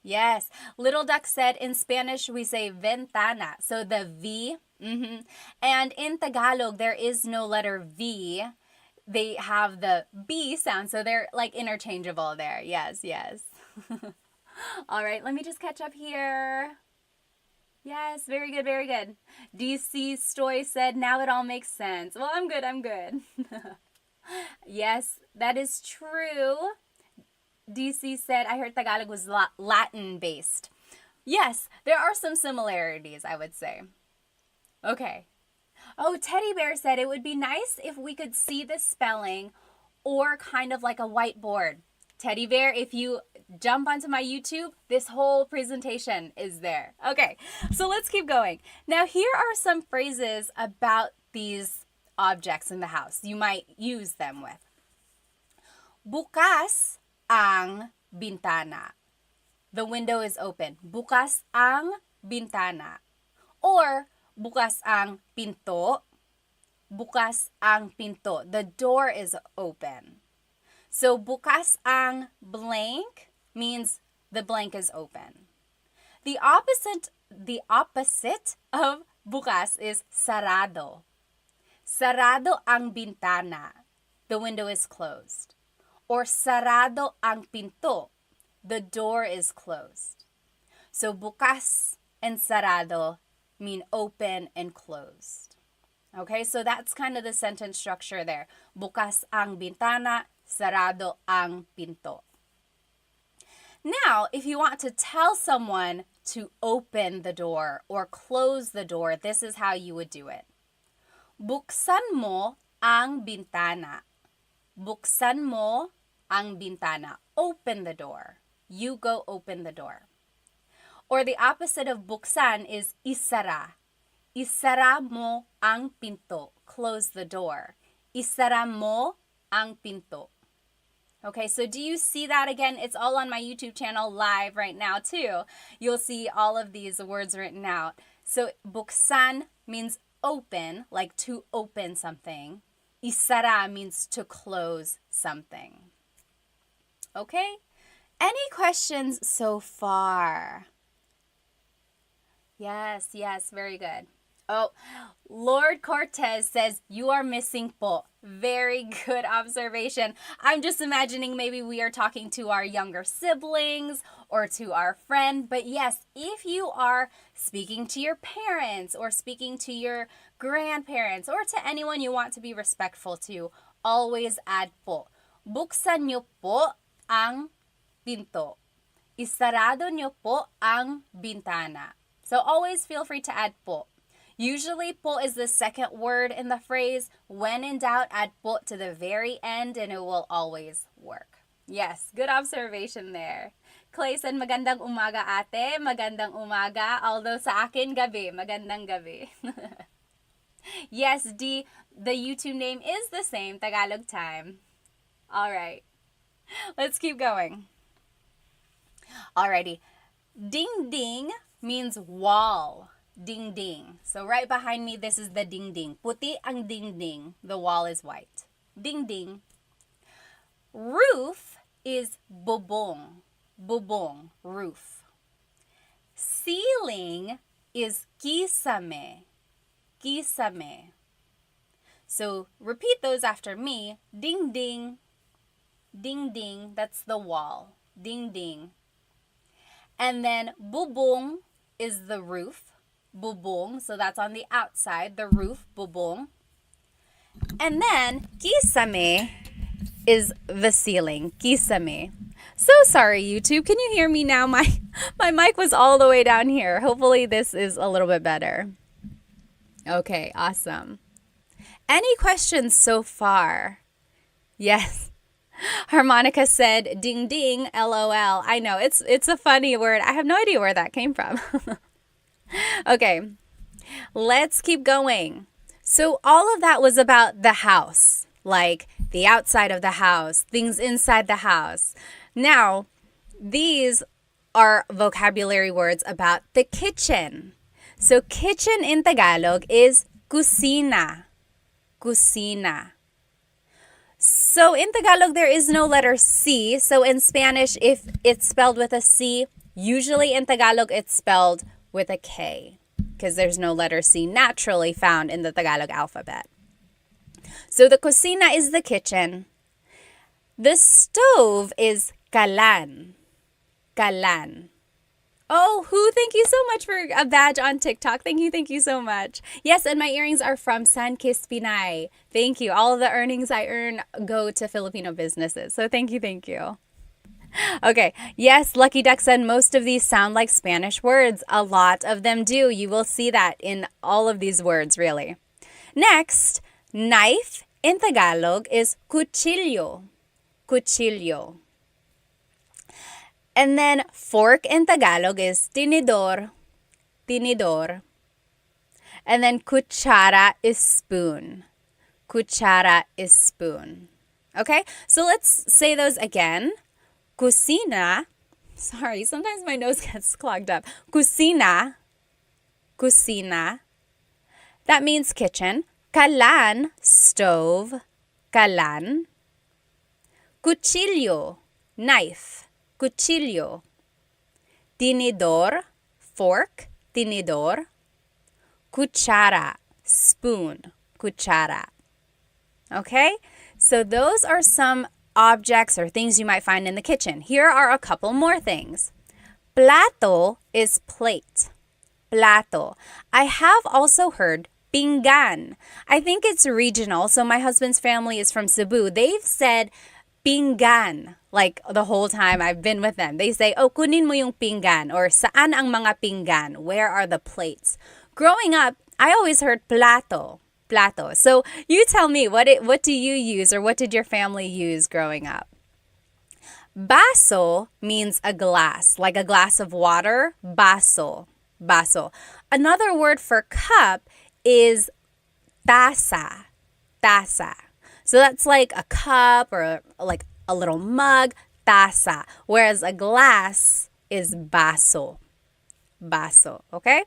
Yes. Little Duck said in Spanish we say ventana. So the V. And in Tagalog there is no letter V. They have the B sound. So they're like interchangeable there. Yes. All right. Let me just catch up here. Yes. Very good. DC Stoy said, now it all makes sense. Well, I'm good. Yes, that is true. DC said, I heard Tagalog was Latin-based. Yes, there are some similarities, I would say. Okay. Oh, Teddy Bear said it would be nice if we could see the spelling or kind of like a whiteboard. Teddy Bear, if you jump onto my YouTube, this whole presentation is there. Okay, so let's keep going. Now, here are some phrases about these objects in the house you might use them with. Bukas ang bintana. The window is open. Bukas ang bintana. Or bukas ang pinto. bukas ang pinto. The door is open. So bukas ang blank means the blank is open. The opposite of bukas is sarado. Sarado ang bintana. The window is closed. Or sarado ang pinto. The door is closed. So bukas and sarado mean open and closed. Okay, so that's kind of the sentence structure there. Bukas ang bintana, sarado ang pinto. Now, if you want to tell someone to open the door or close the door, this is how you would do it. Buksan mo ang bintana. Buksan mo ang bintana. Open the door. You go open the door. Or the opposite of buksan is isara. Isara mo ang pinto. Close the door. Isara mo ang pinto. Okay, so do you see that again? It's all on my YouTube channel live right now too. You'll see all of these words written out. So buksan means open, like to open something. Isara means to close something. Okay? Any questions so far? Yes, very good. Oh, Lord Cortez says, you are missing po. Very good observation. I'm just imagining maybe we are talking to our younger siblings or to our friend. But yes, if you are speaking to your parents or speaking to your grandparents or to anyone you want to be respectful to, always add po. Buksan niyo po ang pinto. Isarado niyo po ang bintana. So always feel free to add po. Usually, po is the second word in the phrase. When in doubt, add po to the very end and it will always work. Yes, good observation there. Clay said, magandang umaga ate, magandang umaga. Although sa akin, gabi, magandang gabi. Yes, D, the YouTube name is the same, Tagalog Time. All right, let's keep going. Alrighty, ding ding means wall. Ding ding. So right behind me, this is the ding ding. Puti ang ding ding. The wall is white. Ding ding. Roof is bubong. Bubong, roof. Ceiling is kisame. Kisame. So repeat those after me. Ding ding. Ding ding. That's the wall. Ding ding. And then bubong is the roof. Bubong, so that's on the outside, the roof, bubong. And then kisame is the ceiling, kisame. So sorry, YouTube. Can you hear me now? My mic was all the way down here. Hopefully this is a little bit better. Okay, awesome. Any questions so far? Yes. Harmonica said, ding ding, LOL. I know, it's a funny word. I have no idea where that came from. Okay, let's keep going. So all of that was about the house, like the outside of the house, things inside the house. Now, these are vocabulary words about the kitchen. So kitchen in Tagalog is kusina. Kusina. So in Tagalog, there is no letter C. So in Spanish, if it's spelled with a C, usually in Tagalog, it's spelled with a K because there's no letter C naturally found in the Tagalog alphabet. So the cocina is the kitchen. The stove is kalan. Kalan. Oh, thank you so much for a badge on TikTok. Thank you so much. Yes, and my earrings are from San Pinay. Thank you. All of the earnings I earn go to Filipino businesses. So thank you. Okay, yes, Lucky Duck said most of these sound like Spanish words. A lot of them do. You will see that in all of these words, really. Next, knife in Tagalog is cuchillo. Cuchillo. And then fork in Tagalog is tinidor. Tinidor. And then kutsara is spoon. Kutsara is spoon. Okay, so let's say those again. Kusina, sorry, sometimes my nose gets clogged up. Kusina, kusina. That means kitchen. Kalan, stove. Kalan. Cuchillo, knife. Cuchillo. Tinidor, fork. Tinidor. Cuchara, spoon. Cuchara. Okay? So those are some objects or things you might find in the kitchen. Here are a couple more things. Plato is plate. Plato. I have also heard pinggan. I think it's regional. So my husband's family is from Cebu. They've said pinggan like the whole time I've been with them. They say, oh, kunin mo yung pinggan, or saan ang mga pinggan? Where are the plates? Growing up, I always heard plato. Plato. So you tell me, what do you use, or what did your family use growing up? Baso means a glass, like a glass of water. Baso. Baso. Another word for cup is taza. Taza. So that's like a cup or like a little mug. Taza. Whereas a glass is baso. Baso. Okay?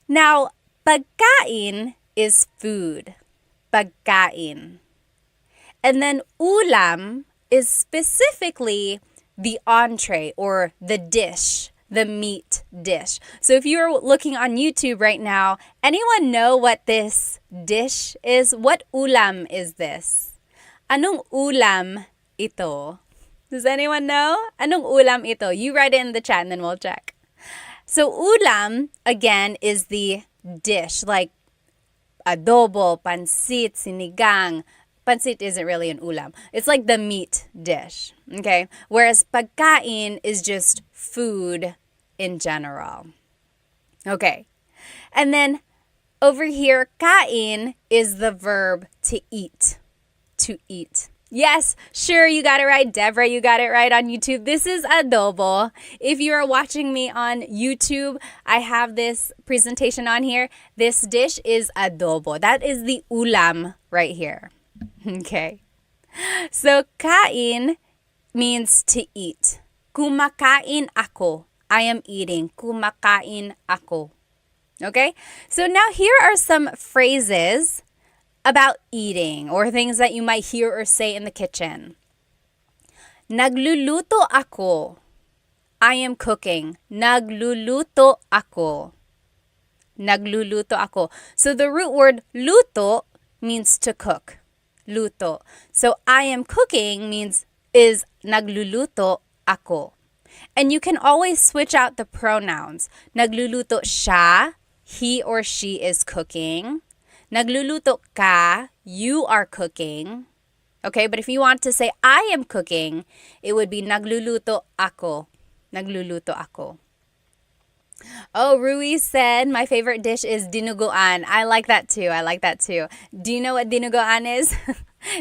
Now, pagkain is food. Pagkain. And then ulam is specifically the entree or the dish, the meat dish. So if you're looking on YouTube right now, anyone know what this dish is? What ulam is this? Anong ulam ito? Does anyone know? Anong ulam ito? You write it in the chat and then we'll check. So ulam, again, is the dish, like adobo, pansit, sinigang. Pansit isn't really an ulam. It's like the meat dish, okay? Whereas pagkain is just food in general. Okay. And then over here, kain is the verb to eat. To eat. Yes, sure, you got it right. Deborah, you got it right on YouTube. This is adobo. If you are watching me on YouTube, I have this presentation on here. This dish is adobo. That is the ulam right here. Okay. So, kain means to eat. Kumakain ako. I am eating. Kumakain ako. Okay? So now here are some phrases about eating or things that you might hear or say in the kitchen. Nagluluto ako. I am cooking. Nagluluto ako. Nagluluto ako. So the root word luto means to cook. Luto. So I am cooking is nagluluto ako. And you can always switch out the pronouns. Nagluluto siya, he or she is cooking. Nagluluto ka, you are cooking. Okay, but if you want to say I am cooking, it would be nagluluto ako. Nagluluto ako. Oh, Rui said my favorite dish is dinuguan. I like that too. Do you know what dinuguan is?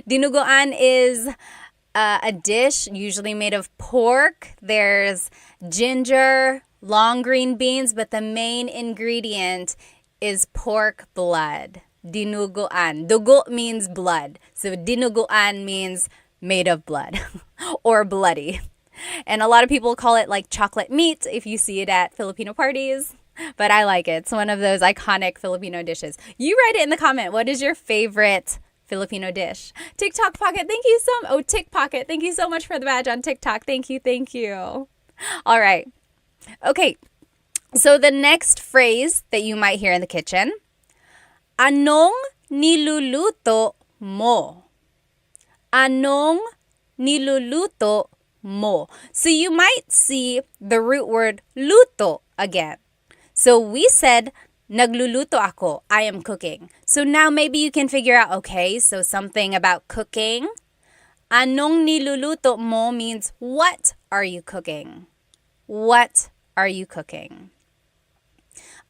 Dinuguan is a dish usually made of pork. There's ginger, long green beans, but the main ingredient is pork blood. Dinuguan. Dugo means blood. So dinuguan means made of blood or bloody. And a lot of people call it like chocolate meat if you see it at Filipino parties. But I like it. It's one of those iconic Filipino dishes. You write it in the comment. What is your favorite Filipino dish? TikTok Pocket, thank you so much. Oh, Tick Pocket, thank you so much for the badge on TikTok. Thank you. All right. Okay. So the next phrase that you might hear in the kitchen, anong niluluto mo? Anong niluluto mo? So you might see the root word luto again. So we said nagluluto ako, I am cooking. So now maybe you can figure out, okay, so something about cooking. Anong niluluto mo means what are you cooking? What are you cooking?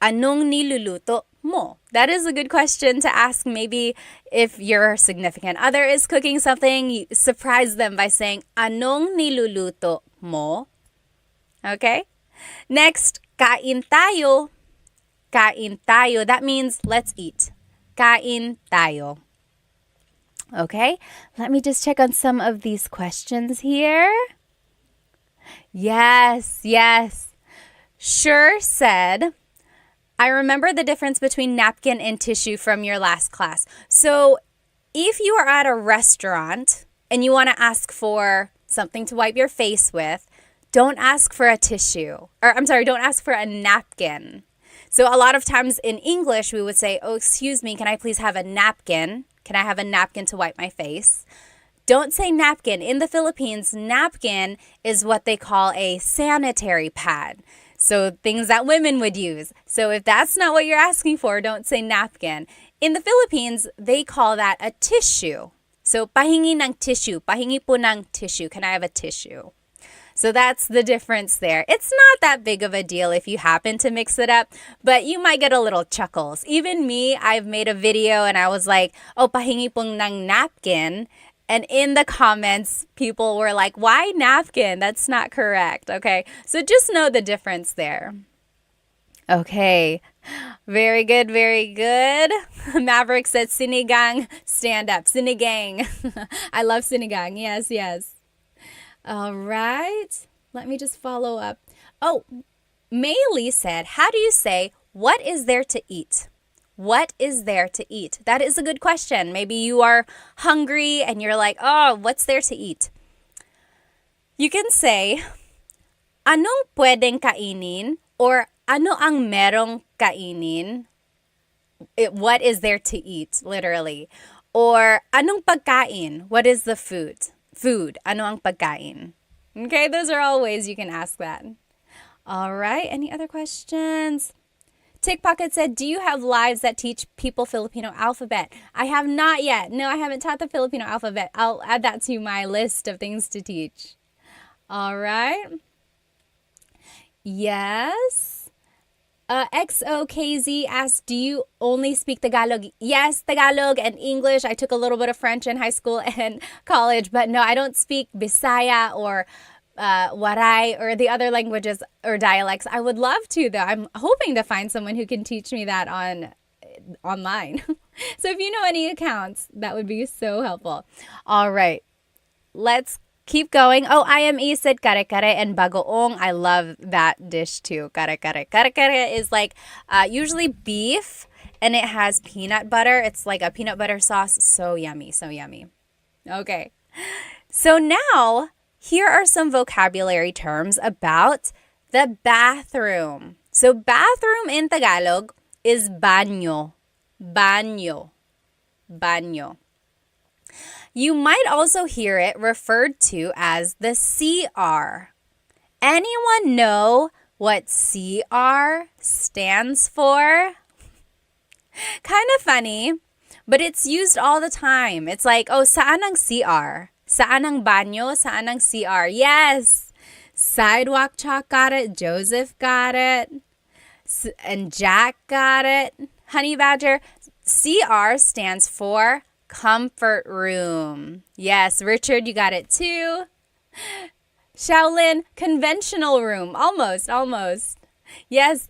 Anong niluluto mo? That is a good question to ask. Maybe if your significant other is cooking something, you surprise them by saying, anong niluluto mo? Okay? Next, kain tayo. Kain tayo. That means let's eat. Kain tayo. Okay? Let me just check on some of these questions here. Yes. Sure said, I remember the difference between napkin and tissue from your last class. So if you are at a restaurant and you want to ask for something to wipe your face with, don't ask for a tissue. Don't ask for a napkin. So a lot of times in English, we would say, oh, excuse me, can I please have a napkin? Can I have a napkin to wipe my face? Don't say napkin. In the Philippines, napkin is what they call a sanitary pad. So things that women would use. So if that's not what you're asking for, don't say napkin. In the Philippines, they call that a tissue. So pahingi ng tissue. Pahingi po ng tissue. Can I have a tissue? So that's the difference there. It's not that big of a deal if you happen to mix it up, but you might get a little chuckles. Even me, I've made a video and I was like, oh, pahingi pong ng napkin. And in the comments, people were like, why napkin? That's not correct. Okay, so just know the difference there. Okay, very good, very good. Maverick said, sinigang, stand up. Sinigang. I love sinigang. Yes, yes. All right. Let me just follow up. Oh, Maylee said, how do you say, what is there to eat? What is there to eat? That is a good question. Maybe you are hungry and you're like, oh, what's there to eat? You can say, anong pwedeng kainin? Or ano ang merong kainin? What is there to eat, literally. Or anong pagkain? What is the food? Food. Ano ang pagkain? Okay, those are all ways you can ask that. All right, any other questions? Tick Pocket said, do you have lives that teach people Filipino alphabet? I have not yet. No, I haven't taught the Filipino alphabet. I'll add that to my list of things to teach. All right. Yes. XOKZ asked, do you only speak Tagalog? Yes, Tagalog and English. I took a little bit of French in high school and college, but no, I don't speak Bisaya or Waray or the other languages or dialects. I would love to, though. I'm hoping to find someone who can teach me that online. So if you know any accounts, that would be so helpful. All right, let's keep going. Oh, IME said kare-kare and bagoong. I love that dish too. Kare-kare. Kare-kare is like usually beef and it has peanut butter. It's like a peanut butter sauce. So yummy, so yummy. Okay, so now here are some vocabulary terms about the bathroom. So bathroom in Tagalog is baño. Baño. Baño. You might also hear it referred to as the CR. Anyone know what CR stands for? Kind of funny, but it's used all the time. It's like, oh, saan ang CR? Saan ang banyo? Saan ang CR? Yes! Sidewalk Chalk got it. Joseph got it. And Jack got it. Honey Badger. CR stands for comfort room. Yes, Richard, you got it too. Shaolin, conventional room. Almost, almost. Yes.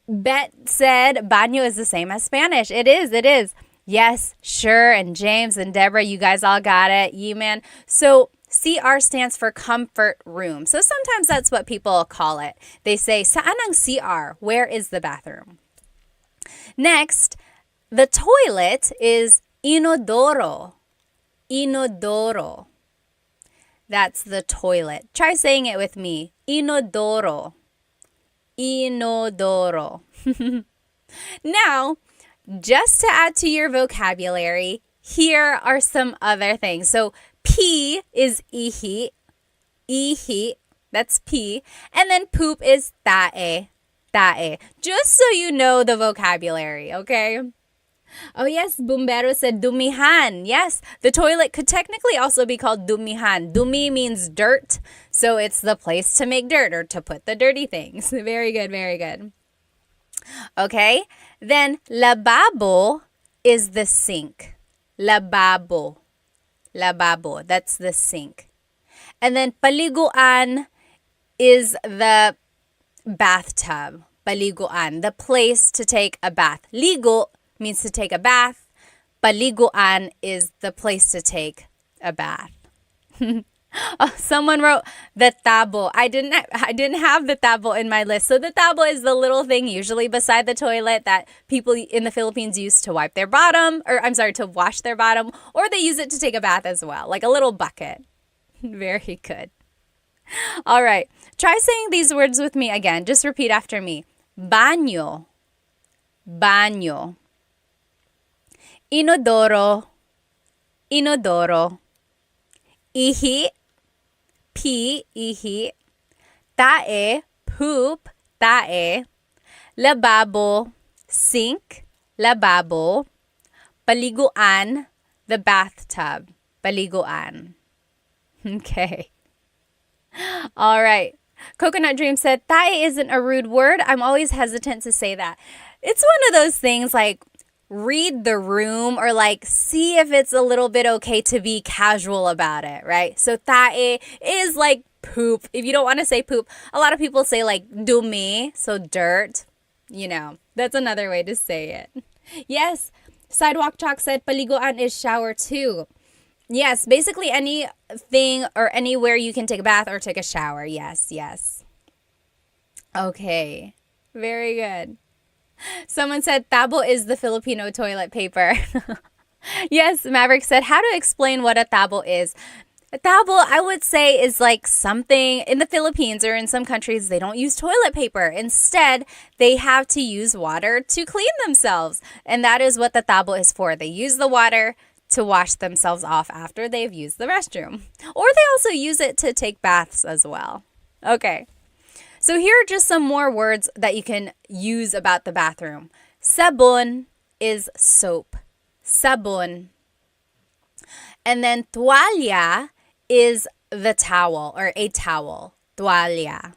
Bet said baño is the same as Spanish. It is, it is. Yes, sure. And James and Deborah, you guys all got it. Man. So CR stands for comfort room. So sometimes that's what people call it. They say, saan ang CR? Where is the bathroom? Next, the toilet is inodoro. Inodoro. That's the toilet. Try saying it with me. Inodoro. Inodoro. Now, just to add to your vocabulary, here are some other things. So, pee is ihi. Ihi. That's pee. And then poop is tae. Tae. Just so you know the vocabulary, okay? Oh yes, Bumbero said dumihan. Yes, the toilet could technically also be called dumihan. Dumi means dirt, so it's the place to make dirt or to put the dirty things. Very good, very good. Okay, then lababo is the sink. Lababo. Lababo, that's the sink. And then paliguan is the bathtub. Paliguan, the place to take a bath. Ligo means to take a bath. Paliguan is the place to take a bath. Oh, someone wrote the tabo. I didn't have the tabo in my list. So the tabo is the little thing usually beside the toilet that people in the Philippines use to wipe their bottom, or I'm sorry, to wash their bottom, or they use it to take a bath as well, like a little bucket. Very good. All right. Try saying these words with me again. Just repeat after me. Baño, baño. Inodoro, inodoro. Ihi, pee, ihi. Tae, poop, tae. Lababo, sink, lababo. Paliguan, the bathtub. Paliguan. Okay. All right. Coconut Dream said, tae isn't a rude word. I'm always hesitant to say that. It's one of those things like read the room or like see if it's a little bit okay to be casual about it, right? So tae is like poop. If you don't want to say poop, a lot of people say like dumi, so dirt. That's another way to say it. Yes, Sidewalk Chalk said paliguan is shower too. Yes, basically anything or anywhere you can take a bath or take a shower. Yes, yes. Okay, very good. Someone said tabo is the Filipino toilet paper. Yes, Maverick said, how to explain what a tabo is. A tabo, I would say, is like something in the Philippines or in some countries, they don't use toilet paper. Instead, they have to use water to clean themselves. And that is what the tabo is for. They use the water to wash themselves off after they've used the restroom. Or they also use it to take baths as well. Okay. So here are just some more words that you can use about the bathroom. Sabon is soap. Sabon. And then tuwalya is the towel or a towel. Tuwalya.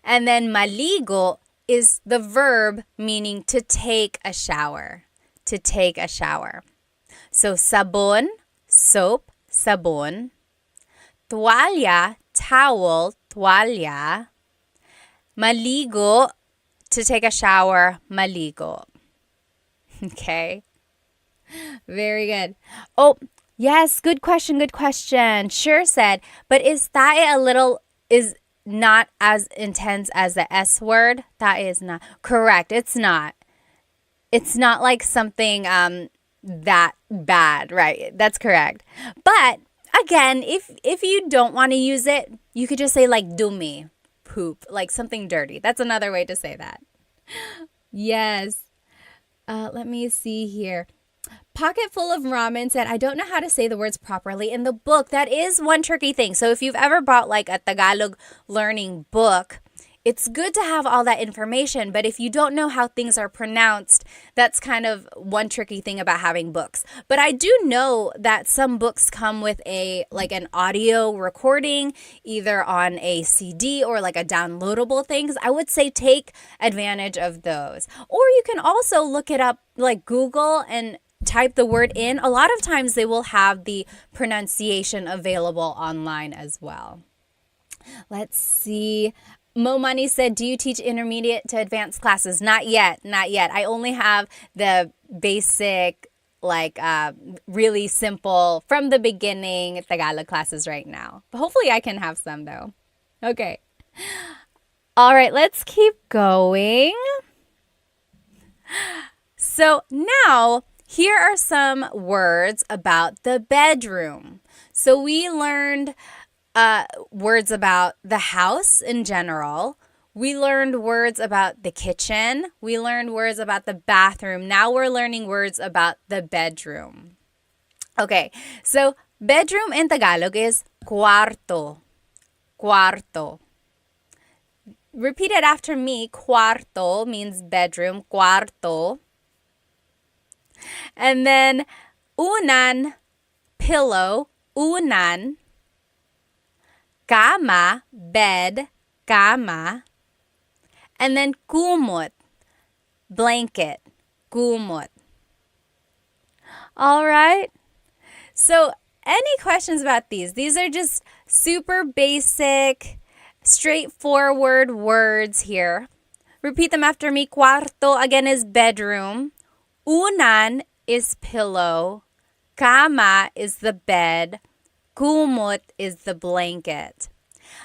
And then maligo is the verb meaning to take a shower. To take a shower. So sabon, soap, sabon. Tuwalya, towel, tuwalya. Maligo, to take a shower, maligo. Okay. Very good. Oh, yes, good question, good question. Sure said, but is tae is not as intense as the S word? Tae is not. Correct, it's not. It's not like something that bad, right? That's correct. But again, if you don't want to use it, you could just say like dumi, poop, like something dirty. That's another way to say that. Yes. Let me see here. Pocket Full of Ramen said, I don't know how to say the words properly in the book. That is one tricky thing. So if you've ever bought like a Tagalog learning book, it's good to have all that information, but if you don't know how things are pronounced, that's kind of one tricky thing about having books. But I do know that some books come with an audio recording, either on a CD or like a downloadable thing. I would say take advantage of those. Or you can also look it up like Google and type the word in. A lot of times they will have the pronunciation available online as well. Let's see. Mo Money said, do you teach intermediate to advanced classes? Not yet. I only have the basic, really simple, from the beginning Tagalog classes right now. But hopefully I can have some though. Okay. All right, let's keep going. So now, here are some words about the bedroom. So we learned words about the house in general. We learned words about the kitchen. We learned words about the bathroom. Now we're learning words about the bedroom. Okay, so bedroom in Tagalog is cuarto. Cuarto. Repeat it after me. Cuarto means bedroom. Cuarto. And then unan, pillow. Unan. Cama, bed, cama. And then kumot, blanket, kumot. All right. So any questions about these? These are just super basic, straightforward words here. Repeat them after me. Cuarto, again, is bedroom. Unan is pillow. Cama is the bed. Kumot is the blanket.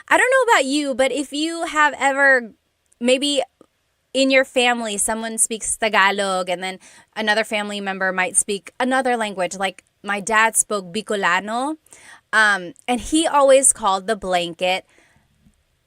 I don't know about you, but if you have ever, maybe in your family, someone speaks Tagalog and then another family member might speak another language. Like my dad spoke Bicolano, and he always called the blanket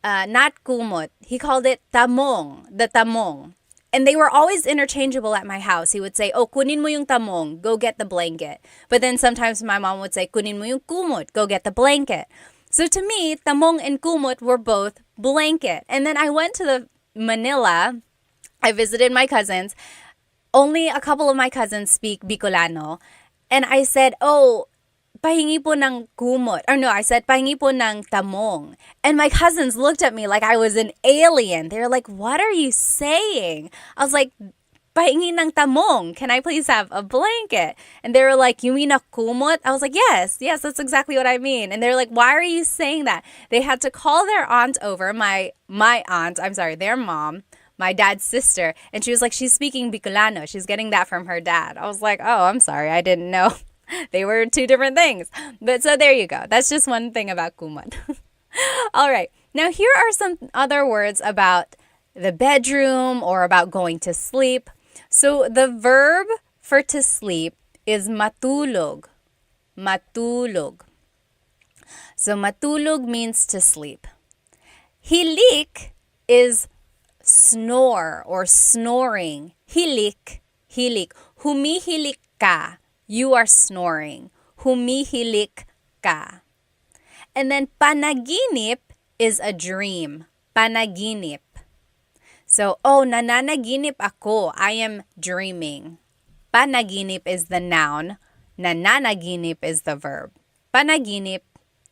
not kumot. He called it tamong, the tamong. And they were always interchangeable at my house. He would say, oh, kunin mo yung tamong, go get the blanket. But then sometimes my mom would say, kunin mo yung kumot, go get the blanket. So to me, tamong and kumot were both blanket. And then I went to the Manila. I visited my cousins. Only a couple of my cousins speak Bicolano. And I said, oh, pahingi po ng kumot. Or no, I said, pahingi po ng tamong. And my cousins looked at me like I was an alien. They were like, what are you saying? I was like, pahingi ng tamong. Can I please have a blanket? And they were like, you mean a kumot? I was like, yes, that's exactly what I mean. And they're like, why are you saying that? They had to call their aunt over, their mom, my dad's sister, and she was like, she's speaking Bicolano. She's getting that from her dad. I was like, oh, I'm sorry. I didn't know. They were two different things. But so there you go. That's just one thing about kumot. All right. Now here are some other words about the bedroom or about going to sleep. So the verb for to sleep is matulog. Matulog. So matulog means to sleep. Hilik is snore or snoring. Hilik. Humihilik ka. You are snoring. Humihilik ka. And then panaginip is a dream. Panaginip. So, oh, nananaginip ako. I am dreaming. Panaginip is the noun. Nananaginip is the verb. Panaginip,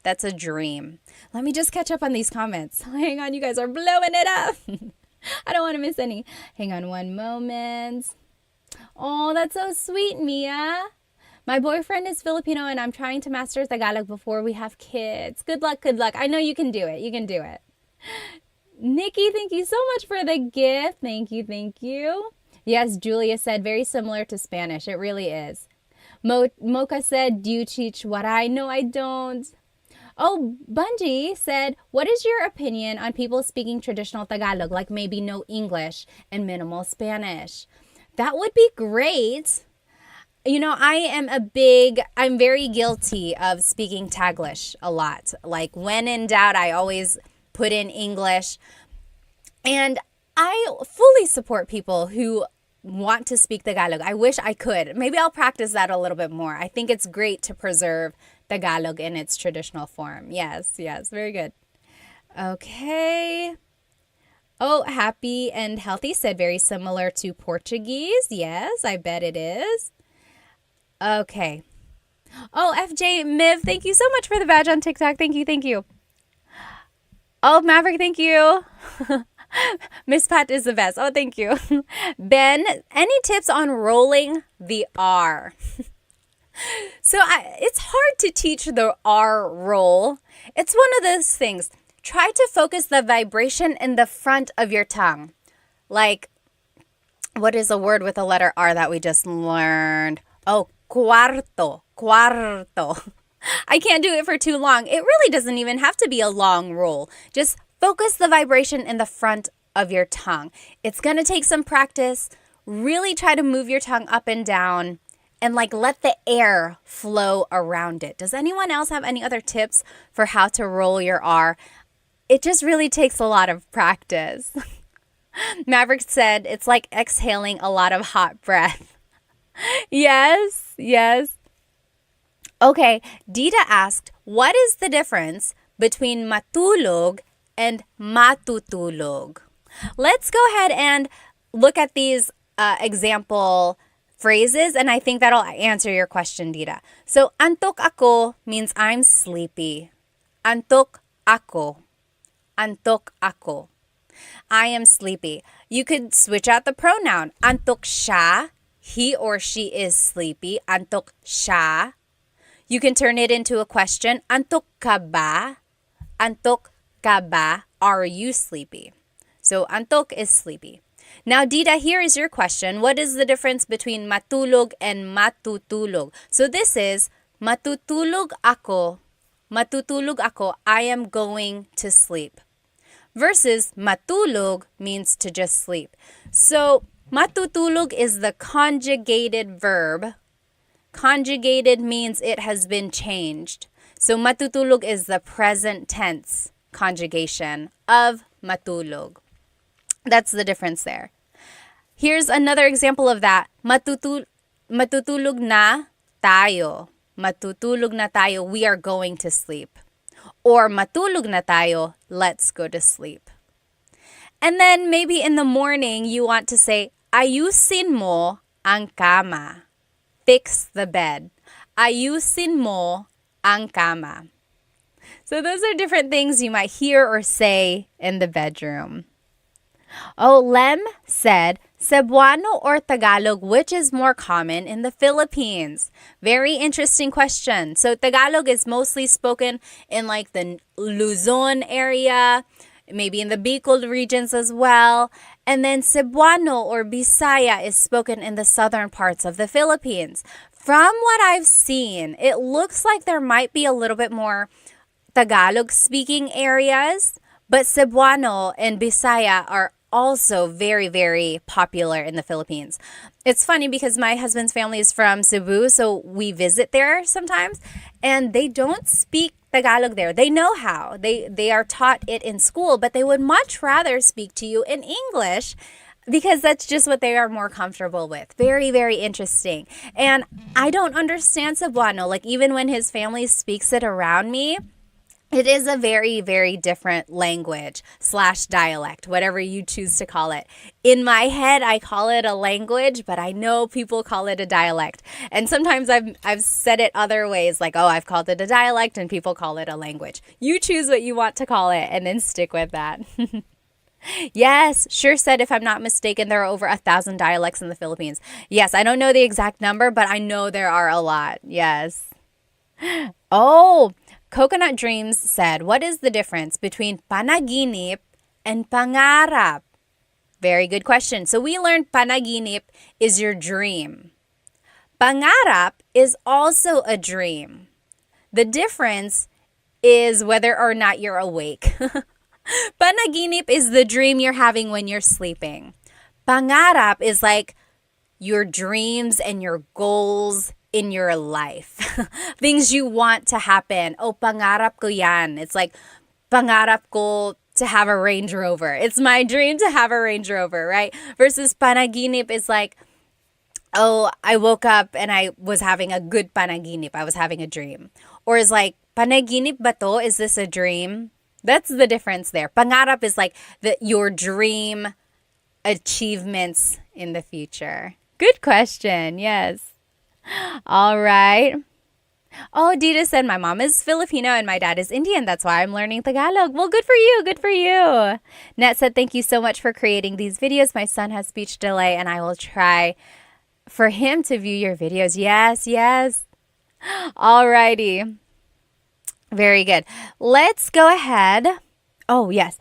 that's a dream. Let me just catch up on these comments. Hang on, you guys are blowing it up. I don't want to miss any. Hang on one moment. Oh, that's so sweet, Mia. My boyfriend is Filipino and I'm trying to master Tagalog before we have kids. Good luck. I know you can do it. Nikki, thank you so much for the gift. Thank you. Yes, Julia said very similar to Spanish. It really is. Mocha said, do you teach Waray? No, I don't. Oh, Bungie said, what is your opinion on people speaking traditional Tagalog, like maybe no English and minimal Spanish? That would be great. You know, I'm very guilty of speaking Taglish a lot. Like when in doubt, I always put in English. And I fully support people who want to speak Tagalog. I wish I could. Maybe I'll practice that a little bit more. I think it's great to preserve Tagalog in its traditional form. Yes, very good. Okay. Oh, happy and healthy said very similar to Portuguese. Yes, I bet it is. Okay. Oh, FJ Miv, thank you so much for the badge on TikTok. Thank you. Oh, Maverick, thank you. Miss Pat is the best. Oh, thank you. Ben, any tips on rolling the R? So it's hard to teach the R roll. It's one of those things. Try to focus the vibration in the front of your tongue. Like, what is a word with a letter R that we just learned? Oh, cuarto. I can't do it for too long. It really doesn't even have to be a long roll. Just focus the vibration in the front of your tongue. It's going to take some practice. Really try to move your tongue up and down and let the air flow around it. Does anyone else have any other tips for how to roll your R? It just really takes a lot of practice. Maverick said it's like exhaling a lot of hot breath. Yes. Okay, Dita asked, what is the difference between matulog and matutulog? Let's go ahead and look at these example phrases, and I think that'll answer your question, Dita. So, antok ako means I'm sleepy. Antok ako. I am sleepy. You could switch out the pronoun. Antok siya. He or she is sleepy. Antok siya. You can turn it into a question. Antok ka ba? Antok ka ba? Are you sleepy? So, antok is sleepy. Now, Dita, here is your question. What is the difference between matulog and matutulog? So, this is matutulog ako matutulog ako, I am going to sleep. Versus matulog means to just sleep. So matutulog is the conjugated verb. Conjugated means it has been changed. So matutulog is the present tense conjugation of matulog. That's the difference there. Here's another example of that. Matutulog na tayo. Matutulog na tayo. We are going to sleep. Or matulog na tayo. Let's go to sleep. And then maybe in the morning, you want to say, ayusin mo ang kama. Fix the bed. Ayusin mo ang kama. So those are different things you might hear or say in the bedroom. Oh, Lem said, Cebuano or Tagalog, which is more common in the Philippines? Very interesting question. So Tagalog is mostly spoken in like the Luzon area, maybe in the Bicol regions as well. And then Cebuano or Bisaya is spoken in the southern parts of the Philippines. From what I've seen, it looks like there might be a little bit more Tagalog speaking areas, but Cebuano and Bisaya are also very, very popular in the Philippines. It's funny because my husband's family is from Cebu, so we visit there sometimes, and they don't speak Tagalog there. They know how. They are taught it in school, but they would much rather speak to you in English because that's just what they are more comfortable with. Very, very interesting. And I don't understand Cebuano. Like even when his family speaks it around me, it is a very, very different language / dialect, whatever you choose to call it. In my head, I call it a language, but I know people call it a dialect. And sometimes I've said it other ways, like, oh, I've called it a dialect, and people call it a language. You choose what you want to call it, and then stick with that. Yes, sure said, if I'm not mistaken, there are over 1,000 dialects in the Philippines. Yes, I don't know the exact number, but I know there are a lot. Yes. Oh, Coconut Dreams said, what is the difference between panaginip and pangarap? Very good question. So we learned panaginip is your dream. Pangarap is also a dream. The difference is whether or not you're awake. Panaginip is the dream you're having when you're sleeping. Pangarap is like your dreams and your goals in your life. Things you want to happen. Oh, pangarap ko yan. It's like, pangarap ko to have a Range Rover. It's my dream to have a Range Rover, right? Versus panaginip is like, oh, I woke up and I was having a good panaginip. I was having a dream. Or is like, panaginip ba to? Is this a dream? That's the difference there. Pangarap is like your dream achievements in the future. Good question. Yes. All right. Oh, Dita said, my mom is Filipino and my dad is Indian. That's why I'm learning Tagalog. Well, good for you. Good for you. Net said, thank you so much for creating these videos. My son has speech delay and I will try for him to view your videos. Yes, yes. All righty. Very good. Let's go ahead. Oh, yes.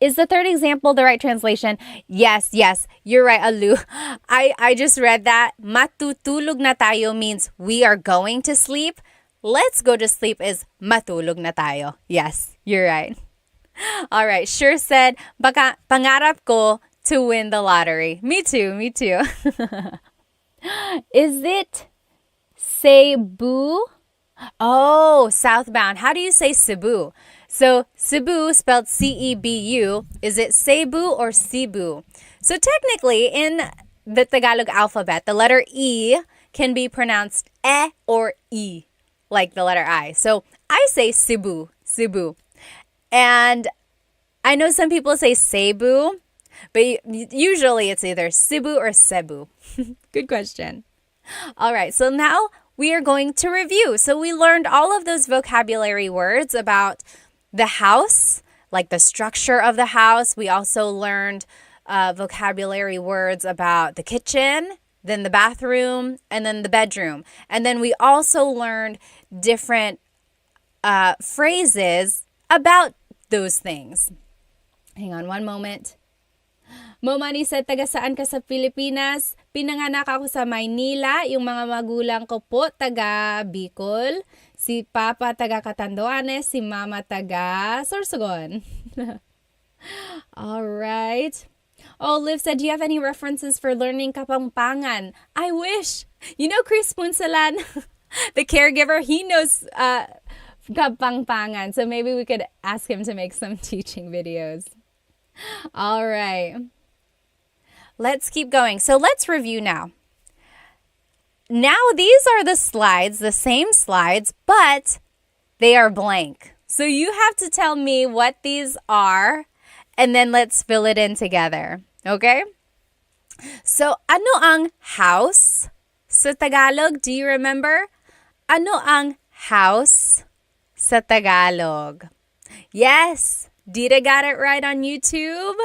Is the third example the right translation? Yes, yes. You're right, Alu. I just read that. Matutulog na tayo means we are going to sleep. Let's go to sleep is matulog na tayo. Yes, you're right. All right. Sure said, baka pangarap ko to win the lottery. Me too, me too. Is it Cebu? Oh, southbound. How do you say Cebu? So Cebu, spelled C-E-B-U, is it Cebu or Cebu? So technically, in the Tagalog alphabet, the letter E can be pronounced E or E, like the letter I. So I say Cebu, Cebu. And I know some people say Cebu, but usually it's either Cebu or Cebu. Good question. All right, so now we are going to review. So we learned all of those vocabulary words about the house, like the structure of the house. We also learned vocabulary words about the kitchen, then the bathroom, and then the bedroom. And then we also learned different phrases about those things. Hang on one moment. Momani said, taga saan ka sa Pilipinas? Pinanganak ako sa Maynila. Yung mga magulang ko po, taga Bicol. Si Papa taga Catanduanes, si Mama taga Sorsogon. All right. Oh, Liv said, do you have any references for learning Kapampangan? I wish. You know Chris Punsalan, the caregiver, he knows Kapampangan. So maybe we could ask him to make some teaching videos. All right. Let's keep going. So let's review now. Now these are the slides, the same slides, but they are blank. So you have to tell me what these are, and then let's fill it in together. Okay? So, ano ang house sa Tagalog? Do you remember? Ano ang house sa Tagalog? Yes, Dita got it right on YouTube.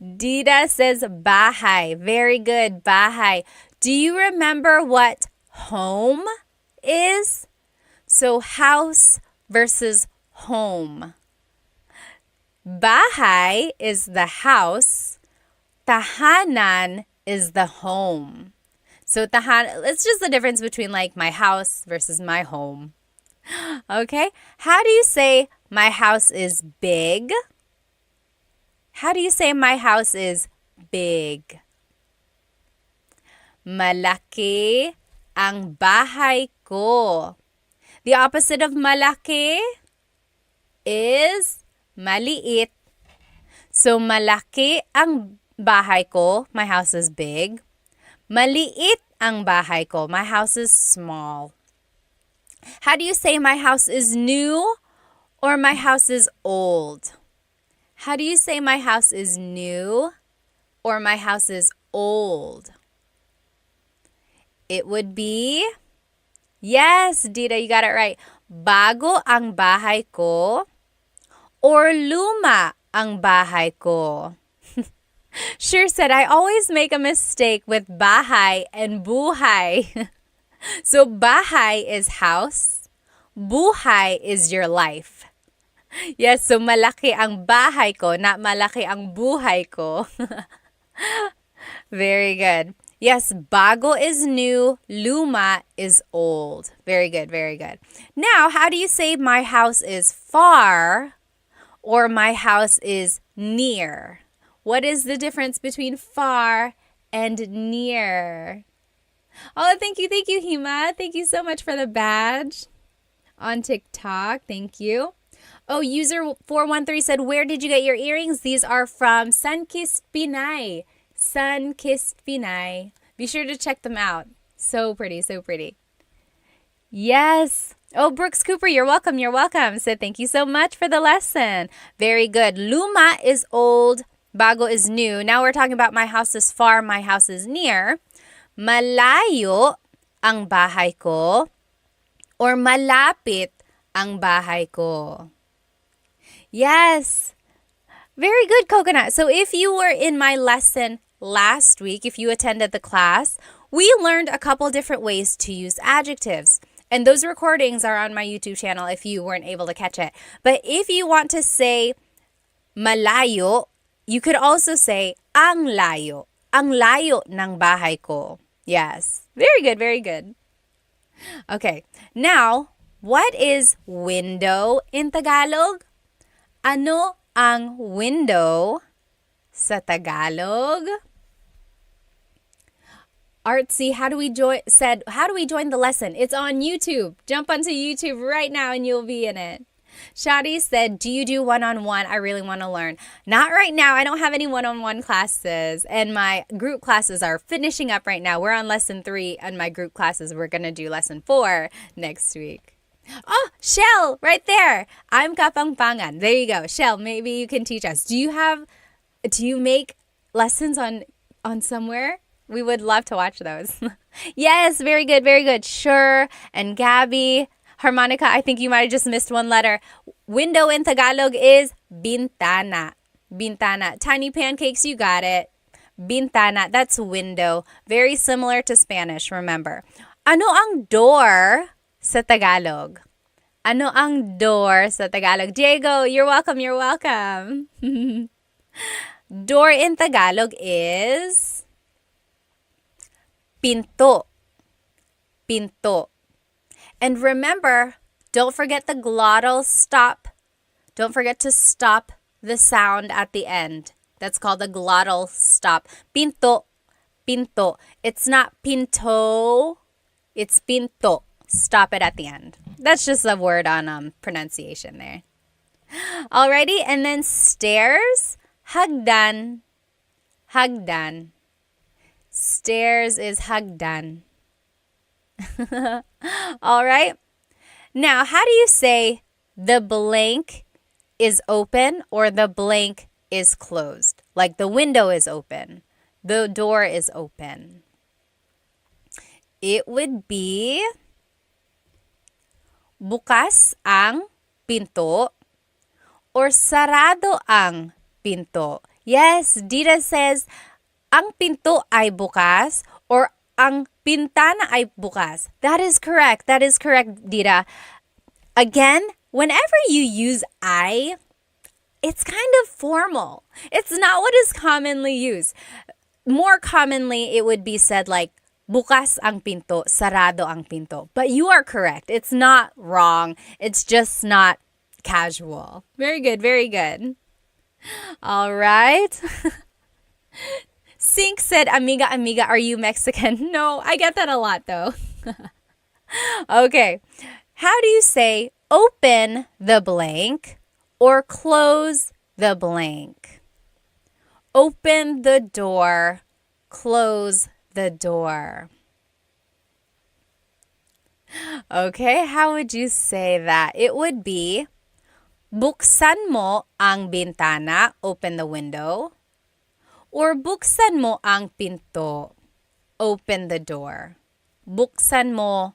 Dita says bahay. Very good, bahay. Do you remember what home is? So house versus home. Bahay is the house. Tahanan is the home. So it's just the difference between like my house versus my home. Okay? How do you say my house is big? How do you say my house is big? Malaki ang bahay ko. The opposite of malaki is maliit. So malaki ang bahay ko, my house is big. Maliit ang bahay ko, my house is small. How do you say my house is new or my house is old? How do you say my house is new or my house is old? It would be, yes, Dita, you got it right. Bago ang bahay ko or luma ang bahay ko? Sure said, I always make a mistake with bahay and buhay. So bahay is house, buhay is your life. Yes, so malaki ang bahay ko, not malaki ang buhay ko. Very good. Yes, bago is new, luma is old. Very good, very good. Now, how do you say my house is far or my house is near? What is the difference between far and near? Oh, thank you, Hima. Thank you so much for the badge on TikTok. Thank you. Oh, user 413 said, where did you get your earrings? These are from Sunkissed Pinay. Sunkissed Pinay. Be sure to check them out. So pretty, so pretty. Yes. Oh, Brooks Cooper, you're welcome. You're welcome. So thank you so much for the lesson. Very good. Luma is old. Bago is new. Now we're talking about my house is far, my house is near. Malayo ang bahay ko or malapit ang bahay ko. Yes. Very good, Coconut. So if you were in my lesson last week, if you attended the class, we learned a couple different ways to use adjectives. And those recordings are on my YouTube channel if you weren't able to catch it. But if you want to say malayo, you could also say ang layo. Ang layo ng bahay ko. Yes. Very good, very good. Okay. Now, what is window in Tagalog? Ano ang window sa Tagalog? Artsy, how do we join the lesson? It's on YouTube. Jump onto YouTube right now and you'll be in it. Shadi said, do you do one-on-one? I really want to learn. Not right now. I don't have any one-on-one classes. And my group classes are finishing up right now. We're on lesson 3 and my group classes. We're going to do lesson 4 next week. Oh, Shell, right there. I'm Kapampangan. There you go. Shell, maybe you can teach us. Do you make lessons on somewhere? We would love to watch those. Yes, very good, very good. Sure. And Gabby, Harmonica, I think you might have just missed one letter. Window in Tagalog is bintana. Bintana. Tiny Pancakes, you got it. Bintana, that's window. Very similar to Spanish, remember. Ano ang door sa Tagalog? Ano ang door sa Tagalog? Diego, you're welcome, you're welcome. Door in Tagalog is pinto. Pinto. And remember, don't forget the glottal stop. Don't forget to stop the sound at the end. That's called the glottal stop. Pinto, pinto. It's not pinto, it's pinto. Stop it at the end. That's just a word on pronunciation there. Alrighty, and then stairs, hagdan, hagdan. Stairs is hagdan. All right. Now, how do you say the blank is open or the blank is closed? Like the window is open, the door is open. It would be bukas ang pinto or sarado ang pinto. Yes, Dita says ang pinto ay bukas or ang pintana ay bukas. That is correct. That is correct, Dita. Again, whenever you use I, it's kind of formal. It's not what is commonly used. More commonly, it would be said like, bukas ang pinto, sarado ang pinto. But you are correct. It's not wrong. It's just not casual. Very good, very good. All right. Sink said, amiga, amiga, are you Mexican? No, I get that a lot though. Okay. How do you say open the blank or close the blank? Open the door, close the door. Okay, how would you say that? It would be, buksan mo ang bintana, open the window. Or buksan mo ang pinto, open the door. Buksan mo,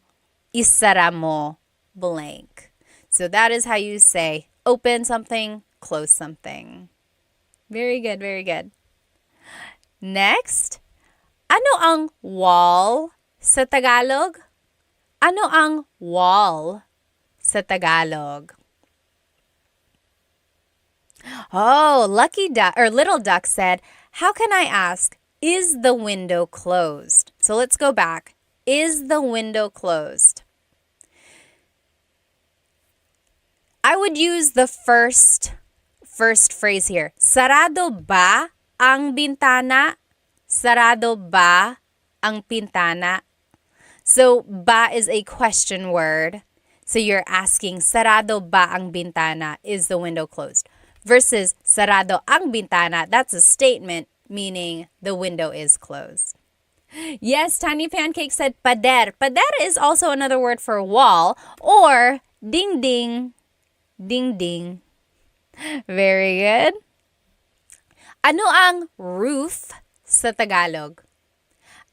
isara mo, blank. So that is how you say open something, close something. Very good, very good. Next, ano ang wall sa Tagalog? Ano ang wall sa Tagalog? Oh, Lucky Duck or Little Duck said, how can I ask, is the window closed? So let's go back. Is the window closed? I would use the first phrase here. Sarado ba ang bintana? Sarado ba ang pintana? So, ba is a question word. So you're asking, sarado ba ang bintana? Is the window closed? Versus sarado ang bintana, that's a statement meaning the window is closed. Yes, Tiny Pancake said pader. Pader is also another word for wall or ding ding. Ding ding. Very good. Ano ang roof sa Tagalog?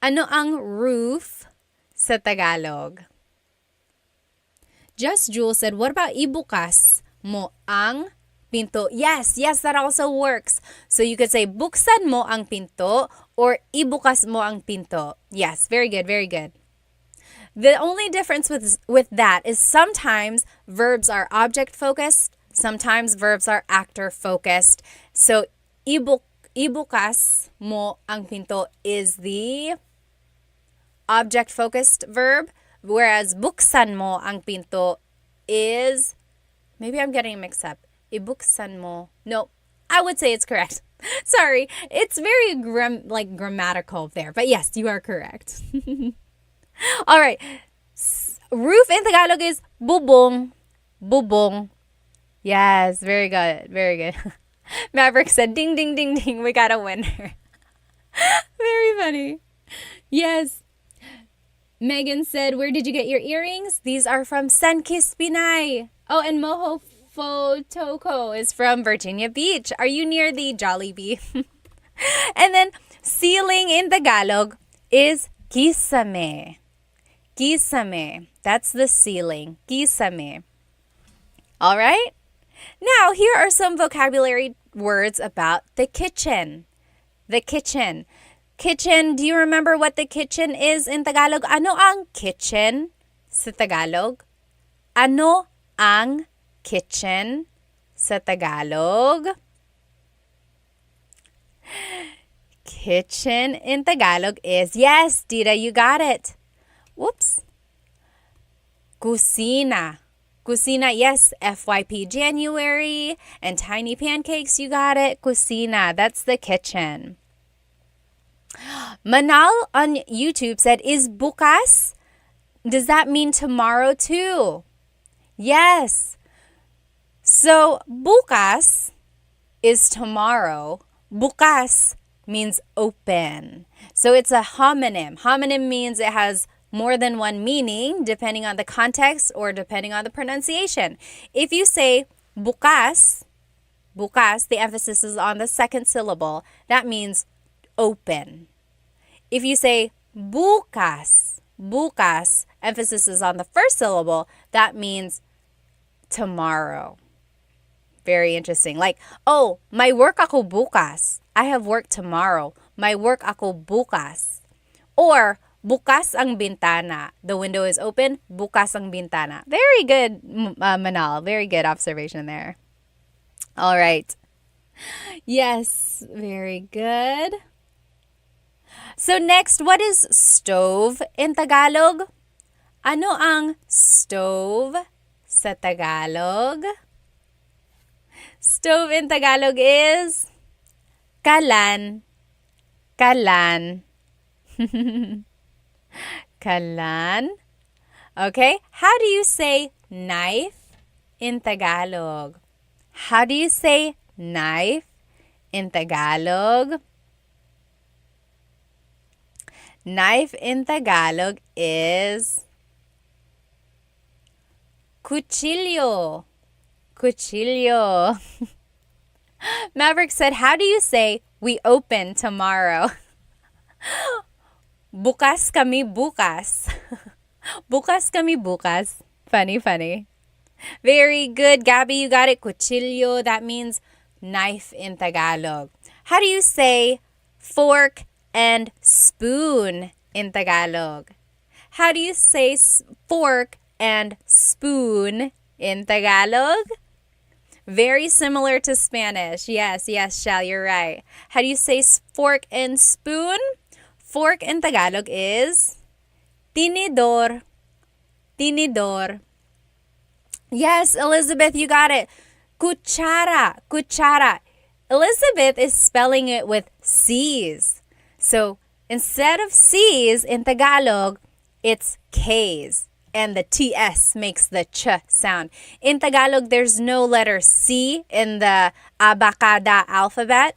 Ano ang roof sa Tagalog? Just Jewel said, what about ibukas mo ang pinto? Yes, that also works. So you could say, buksan mo ang pinto or ibukas mo ang pinto. Yes, very good, very good. The only difference with that is sometimes verbs are object-focused, sometimes verbs are actor-focused. So, ibukas mo ang pinto is the object-focused verb, whereas buksan mo ang pinto is, maybe I'm getting mixed up. Ibuksan mo. No, I would say it's correct. Sorry, it's very grammatical there, but yes, you are correct. All right. Roof in Tagalog is bubong. Bubong. Yes, very good. Very good. Maverick said, ding, ding, ding, ding. We got a winner. Very funny. Yes. Megan said, where did you get your earrings? These are from Sunkist Pinay. Oh, and Moho Fotoko is from Virginia Beach. Are you near the Jollibee? And then ceiling in Tagalog is kisame. Kisame. That's the ceiling. Kisame. All right? Now, here are some vocabulary words about the kitchen. The kitchen. Kitchen, do you remember what the kitchen is in Tagalog? Ano ang kitchen sa Tagalog? Ano ang kitchen sa Tagalog? Kitchen in Tagalog is, yes, Dita, you got it. Whoops. Kusina. Kusina, yes, FYP January. And Tiny Pancakes, you got it. Kusina, that's the kitchen. Manal on YouTube said, is bukas? Does that mean tomorrow too? Yes. So, bukas is tomorrow. Bukas means open. So it's a homonym. Homonym means it has more than one meaning depending on the context or depending on the pronunciation. If you say bukas, bukas, the emphasis is on the second syllable, that means open. If you say bukas, bukas, emphasis is on the first syllable, that means tomorrow. Very interesting. Like, oh, may work ako bukas. I have work tomorrow. May work ako bukas. Or, bukas ang bintana. The window is open. Bukas ang bintana. Very good, Manal. Very good observation there. All right. Yes, very good. So next, what is stove in Tagalog? Ano ang stove sa Tagalog? Stove in Tagalog is kalan. Kalan. Kalan. Okay, how do you say knife in Tagalog? How do you say knife in Tagalog? Knife in Tagalog is cuchillo. Cuchillo. Maverick said, how do you say we open tomorrow? Bukas kami bukas. Bukas kami bukas. Funny, funny. Very good, Gabby. You got it. Cuchillo. That means knife in Tagalog. How do you say fork and spoon in Tagalog? How do you say fork and spoon in Tagalog? Very similar to Spanish. Yes, Shell, you're right. How do you say fork and spoon? Fork in Tagalog is tinidor. Tinidor. Yes, Elizabeth, you got it. Cuchara. Cuchara. Elizabeth is spelling it with C's. So instead of C's in Tagalog, it's K's. And the TS makes the ch sound. In Tagalog, there's no letter C in the abacada alphabet.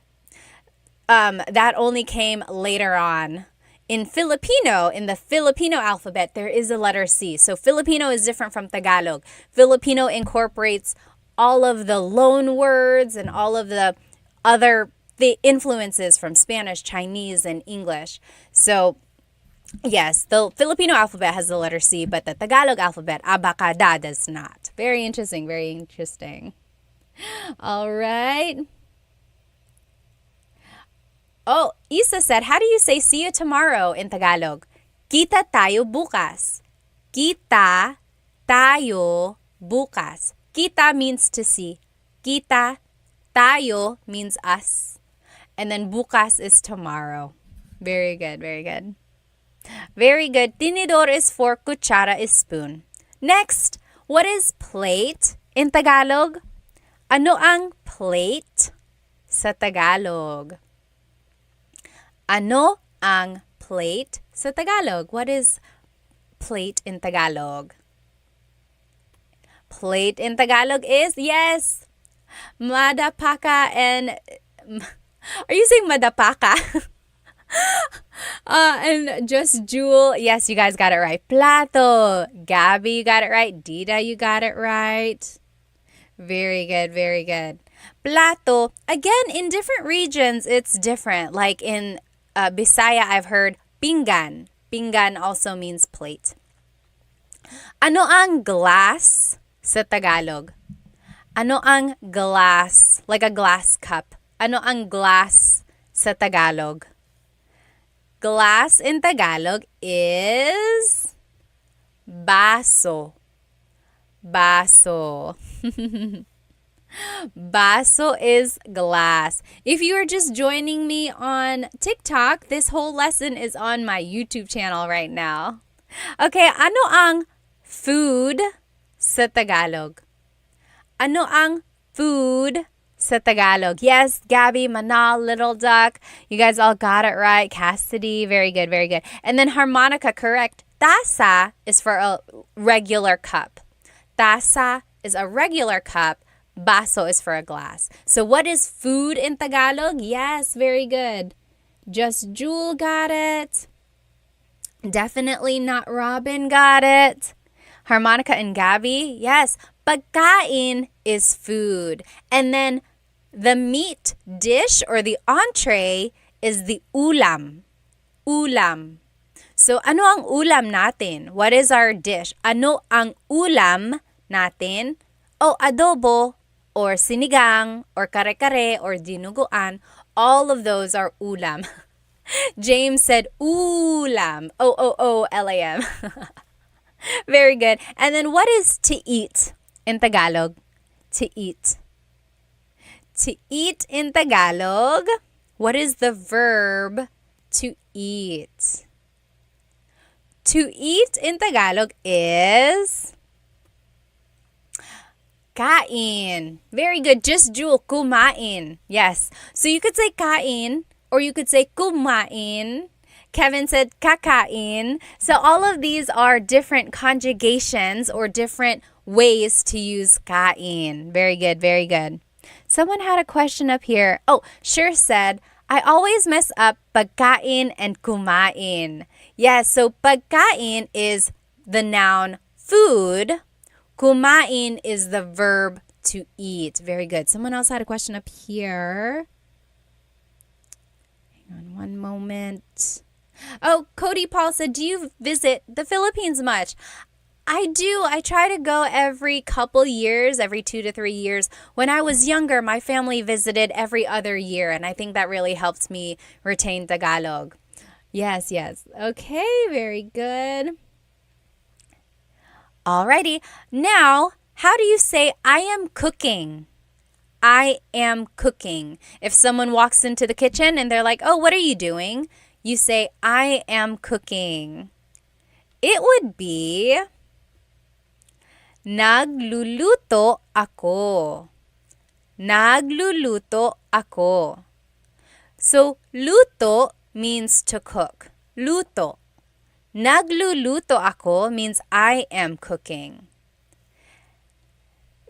That only came later on. In Filipino, in the Filipino alphabet, there is a letter C. So Filipino is different from Tagalog. Filipino incorporates all of the loan words and all of the other influences from Spanish, Chinese, and English. So yes, the Filipino alphabet has the letter C, but the Tagalog alphabet, abacada, does not. Very interesting, very interesting. All right. Oh, Isa said, how do you say see you tomorrow in Tagalog? Kita tayo bukas. Kita tayo bukas. Kita means to see. Kita, tayo means us. And then bukas is tomorrow. Very good, very good. Very good. Tinidor is fork, kutsara is spoon. Next, what is plate in Tagalog? Ano ang plate sa Tagalog? Ano ang plate sa Tagalog? What is plate in Tagalog? Plate in Tagalog is, yes, madapaka and... Are you saying madapaka? And just Jewel, yes, you guys got it right. Plato, Gabby, you got it right. Dida, you got it right. Very good, very good. Plato, again, in different regions, it's different. Like in Bisaya, I've heard pinggan. Pinggan also means plate. Ano ang glass sa Tagalog? Ano ang glass? Like a glass cup. Ano ang glass sa Tagalog? Glass in Tagalog is baso. Baso. Baso is glass. If you are just joining me on TikTok, this whole lesson is on my YouTube channel right now. Okay, ano ang food sa Tagalog? Ano ang food sa Tagalog? Yes, Gabby, Manal, Little Duck. You guys all got it right. Cassidy, very good, very good. And then harmonica, correct. Taza is for a regular cup. Taza is a regular cup. Baso is for a glass. So what is food in Tagalog? Yes, very good. Just Jewel got it. Definitely not Robin got it. Harmonica and Gabby, yes. Pagkain is food. And then the meat dish or the entree is the ulam. Ulam. So ano ang ulam natin? What is our dish? Ano ang ulam natin? O adobo or sinigang or kare-kare or dinuguan. All of those are ulam. James said ulam. O-O-O-L-A-M. Very good. And then what is to eat in Tagalog? To eat. To eat in Tagalog, what is the verb to eat? To eat in Tagalog is kain. Very good. Just Jewel, kumain. Yes. So you could say kain or you could say kumain. Kevin said kakain. So all of these are different conjugations or different ways to use kain. Very good, very good. Someone had a question up here. Oh, Sure said, I always mess up pagkain and kumain. Yes, so pagkain is the noun food. Kumain is the verb to eat. Very good. Someone else had a question up here. Hang on one moment. Oh, Cody Paul said, do you visit the Philippines much? I do. I try to go every couple years, every 2 to 3 years. When I was younger, my family visited every other year, and I think that really helped me retain Tagalog. Yes, yes. Okay, very good. Alrighty. Now, how do you say I am cooking? I am cooking. If someone walks into the kitchen and they're like, oh, what are you doing? You say, I am cooking. It would be, nagluluto ako. Nagluluto ako. So, luto means to cook. Luto. Nagluluto ako means I am cooking.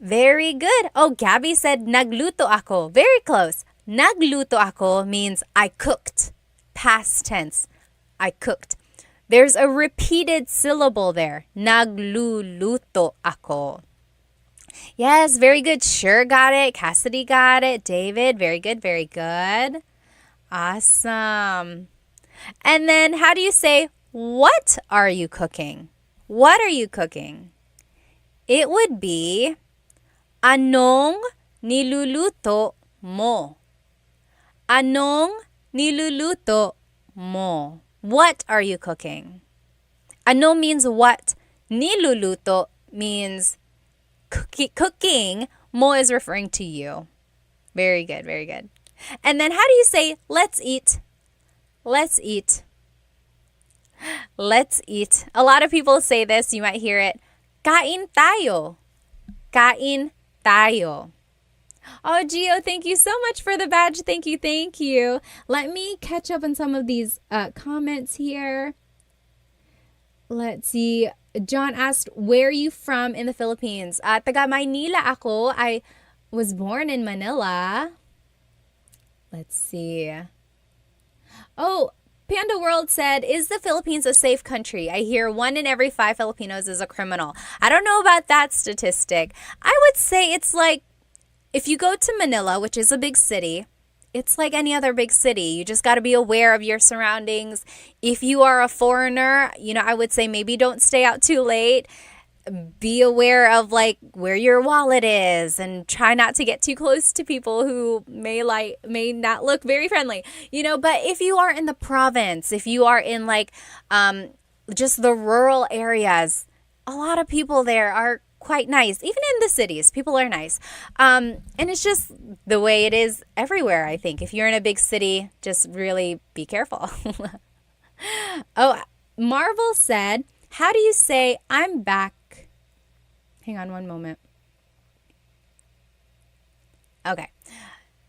Very good. Oh, Gabby said nagluto ako. Very close. Nagluto ako means I cooked. Past tense. I cooked. There's a repeated syllable there. Nagluluto ako. Yes, very good. Sure got it. Cassidy got it. David, very good, very good. Awesome. And then how do you say, what are you cooking? What are you cooking? It would be, anong niluluto mo? Anong niluluto mo? What are you cooking? Ano means what. Niluluto means cooking. Mo is referring to you. Very good, very good. And then how do you say, let's eat? Let's eat. Let's eat. A lot of people say this. You might hear it. Kain tayo. Kain tayo. Oh, Gio, thank you so much for the badge. Thank you, thank you. Let me catch up on some of these comments here. Let's see. John asked, where are you from in the Philippines? Taga Maynila ako. I was born in Manila. Let's see. Oh, Panda World said, is the Philippines a safe country? I hear 1 in every 5 Filipinos is a criminal. I don't know about that statistic. I would say it's like, if you go to Manila, which is a big city, it's like any other big city. You just got to be aware of your surroundings. If you are a foreigner, I would say maybe don't stay out too late. Be aware of like where your wallet is and try not to get too close to people who may not look very friendly. But if you are in the province, if you are in like just the rural areas, a lot of people there are quite nice. Even in the cities, people are nice. And it's just the way it is everywhere, I think. If you're in a big city, just really be careful. Oh, Marvel said, how do you say I'm back Hang on one moment. Okay.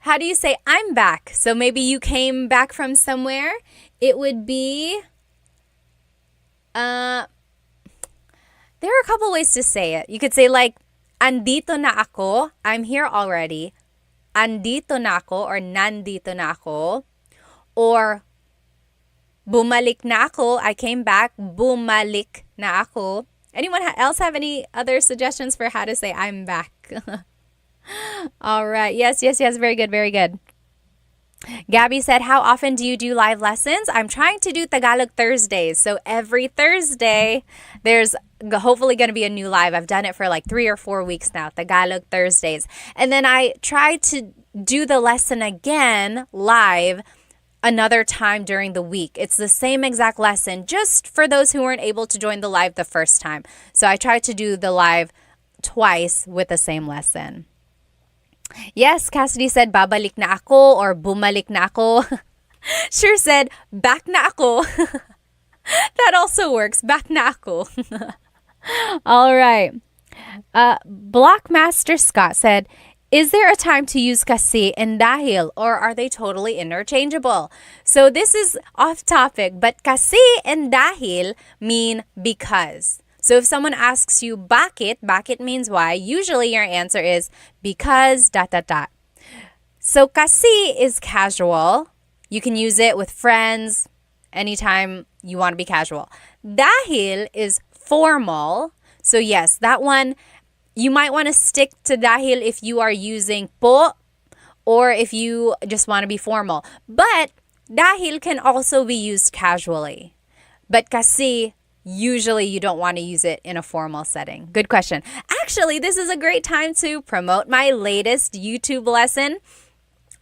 How do you say I'm back? So maybe you came back from somewhere. It would be, there are a couple ways to say it. You could say like, andito na ako. I'm here already. Andito na ako or nandito na ako. Or, bumalik na ako. I came back. Bumalik na ako. Anyone else have any other suggestions for how to say I'm back? All right. Yes. Very good. Very good. Gabby said, how often do you do live lessons? I'm trying to do Tagalog Thursdays. So every Thursday, there's hopefully going to be a new live. I've done it for like 3 or 4 weeks now, Tagalog Thursdays. And then I try to do the lesson again live another time during the week. It's the same exact lesson, just for those who weren't able to join the live the first time. So I try to do the live twice with the same lesson. Yes, Cassidy said, babalik na ako or bumalik na ako. Sure said, back na ako. That also works. Back na ako. All right. Blockmaster Scott said, is there a time to use kasi and dahil, or are they totally interchangeable? So this is off topic, but kasi and dahil mean because. So if someone asks you bakit means why, usually your answer is because ... So kasi is casual. You can use it with friends anytime you want to be casual. Dahil is formal. So yes, that one, you might want to stick to dahil if you are using po or if you just want to be formal. But dahil can also be used casually. But kasi, usually you don't want to use it in a formal setting. Good question. Actually, this is a great time to promote my latest YouTube lesson.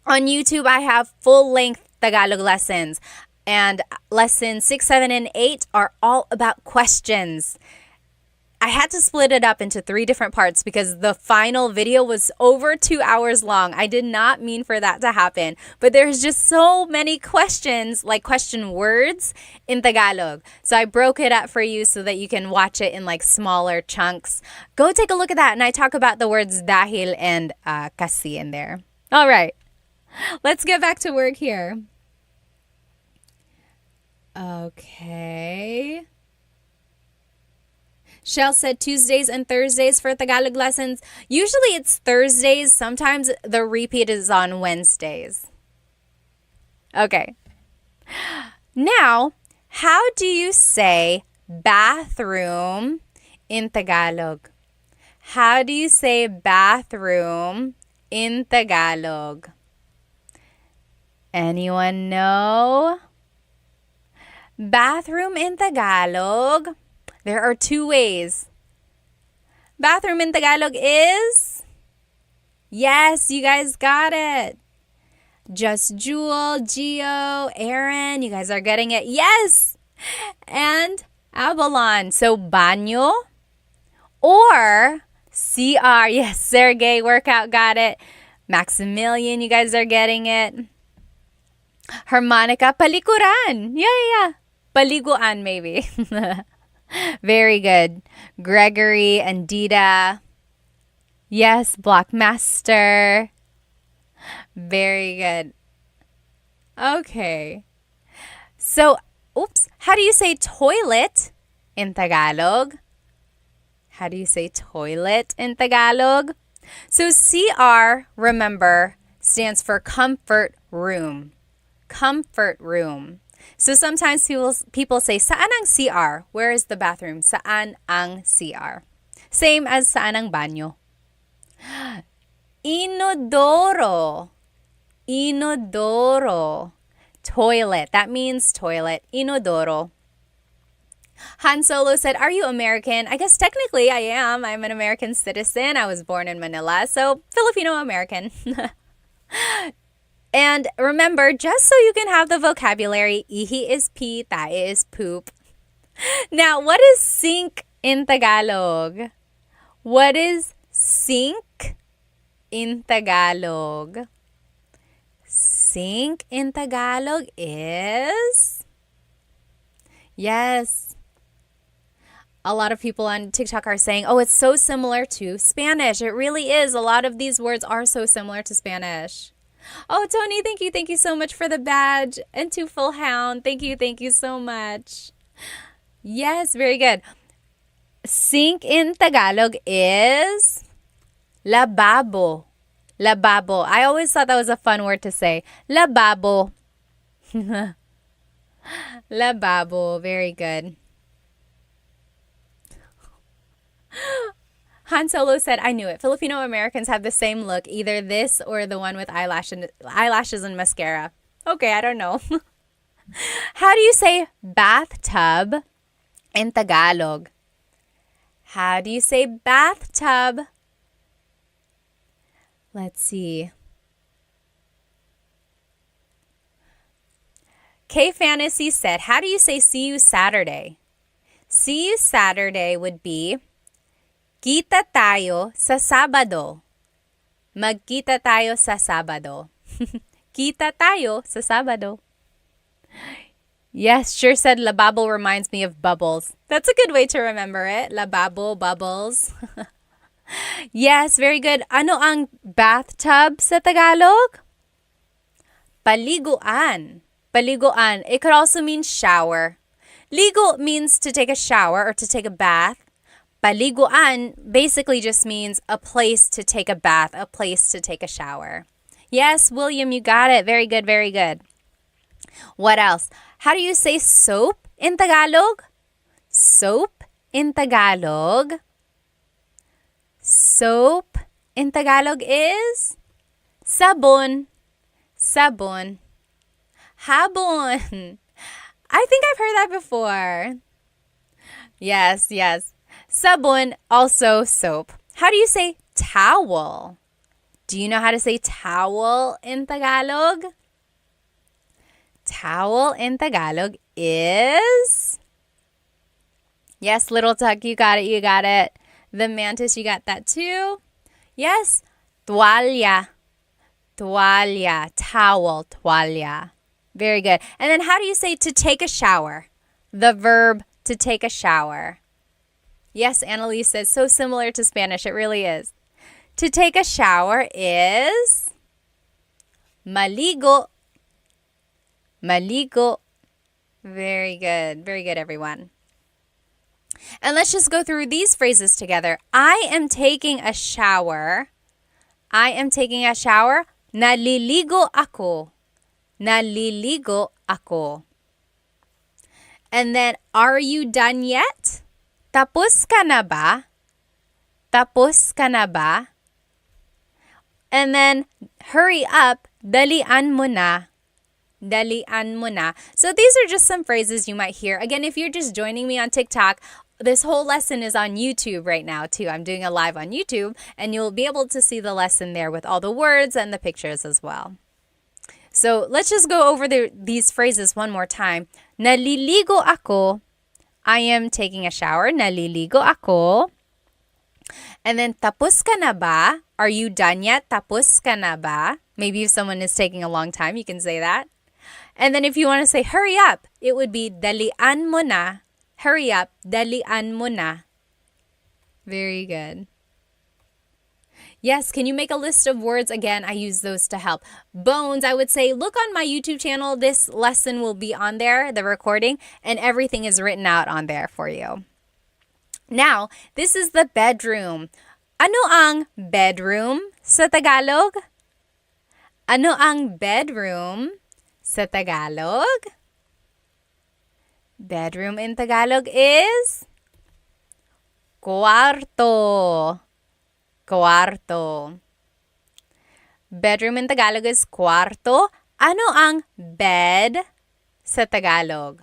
On YouTube, I have full-length Tagalog lessons. And lessons 6, 7, and 8 are all about questions. I had to split it up into 3 different parts because the final video was over 2 hours long. I did not mean for that to happen. But there's just so many questions, like question words in Tagalog. So I broke it up for you so that you can watch it in like smaller chunks. Go take a look at that. And I talk about the words dahil and kasi in there. All right. Let's get back to work here. Okay. Shell said Tuesdays and Thursdays for Tagalog lessons. Usually it's Thursdays. Sometimes the repeat is on Wednesdays. Okay. Now, how do you say bathroom in Tagalog? How do you say bathroom in Tagalog? Anyone know? Bathroom in Tagalog. There are 2 ways. Bathroom in Tagalog is? Yes, you guys got it. Just Jewel, Gio, Aaron, you guys are getting it. Yes! And Avalon. So, banyo or CR. Yes, Sergey, workout, got it. Maximilian, you guys are getting it. Harmonica, palikuran. Yeah. Paliguan, maybe. Very good. Gregory and Dita. Yes, Blockmaster. Very good. Okay. So, how do you say toilet in Tagalog? How do you say toilet in Tagalog? So, CR, remember, stands for comfort room. Comfort room. So sometimes people say, saan ang CR? Where is the bathroom? Saan ang CR? Same as saan ang banyo. Inodoro. Inodoro. Toilet. That means toilet. Inodoro. Han Solo said, are you American? I guess technically I am. I'm an American citizen. I was born in Manila, so Filipino-American. And remember, just so you can have the vocabulary, ihi is pee, tae is poop. Now, what is sink in Tagalog? What is sink in Tagalog? Sink in Tagalog is? Yes. A lot of people on TikTok are saying, oh, it's so similar to Spanish. It really is. A lot of these words are so similar to Spanish. Oh, Tony, thank you. Thank you so much for the badge. And to Full Hound, thank you. Thank you so much. Yes, very good. Sink in Tagalog is lababo. Lababo. I always thought that was a fun word to say. Lababo. Lababo. Very good. Han Solo said, I knew it. Filipino Americans have the same look, either this or the one with eyelashes and mascara. Okay, I don't know. How do you say bathtub in Tagalog? How do you say bathtub? Let's see. K Fantasy said, how do you say see you Saturday? See you Saturday would be kita tayo sa Sabado. Magkita tayo sa Sabado. Kita tayo sa Sabado. Yes, sure said lababo reminds me of bubbles. That's a good way to remember it. Lababo, bubbles. Yes, very good. Ano ang bathtub sa Tagalog? Paliguan. Paliguan. It could also mean shower. Ligo means to take a shower or to take a bath. Paliguan basically just means a place to take a bath, a place to take a shower. Yes, William, you got it. Very good, very good. What else? How do you say soap in Tagalog? Soap in Tagalog. Soap in Tagalog is sabon. Sabon. Habon. I think I've heard that before. Yes, yes. Sabon, also soap. How do you say towel? Do you know how to say towel in Tagalog? Towel in Tagalog is... Yes, Little Tuck, you got it, you got it. The Mantis, you got that too. Yes, toalla. Toalla, towel, toalla. Very good. And then how do you say to take a shower? The verb to take a shower. Yes, Annalise says, so similar to Spanish. It really is. To take a shower is maligo. Maligo. Very good. Very good, everyone. And let's just go through these phrases together. I am taking a shower. I am taking a shower. Naliligo ako. Naliligo ako. And then, are you done yet? Tapos ka na ba? Tapos ka na ba? And then, hurry up. Dalian mo na. Dalian mo na. So these are just some phrases you might hear. Again, if you're just joining me on TikTok, this whole lesson is on YouTube right now too. I'm doing a live on YouTube and you'll be able to see the lesson there with all the words and the pictures as well. So let's just go over these phrases one more time. Naliligo ako. I am taking a shower. Naliligo ako. And then tapos ka na ba? Are you done yet? Tapos ka na ba? Maybe if someone is taking a long time, you can say that. And then if you want to say hurry up, it would be dalian mo na. Hurry up, dalian mo na. Very good. Yes, can you make a list of words? Again, I use those to help. Bones, I would say, look on my YouTube channel. This lesson will be on there, the recording, and everything is written out on there for you. Now, this is the bedroom. Ano ang bedroom sa Tagalog? Ano ang bedroom sa Tagalog? Bedroom in Tagalog is cuarto. Cuarto. Bedroom in Tagalog is cuarto. Ano ang bed sa Tagalog?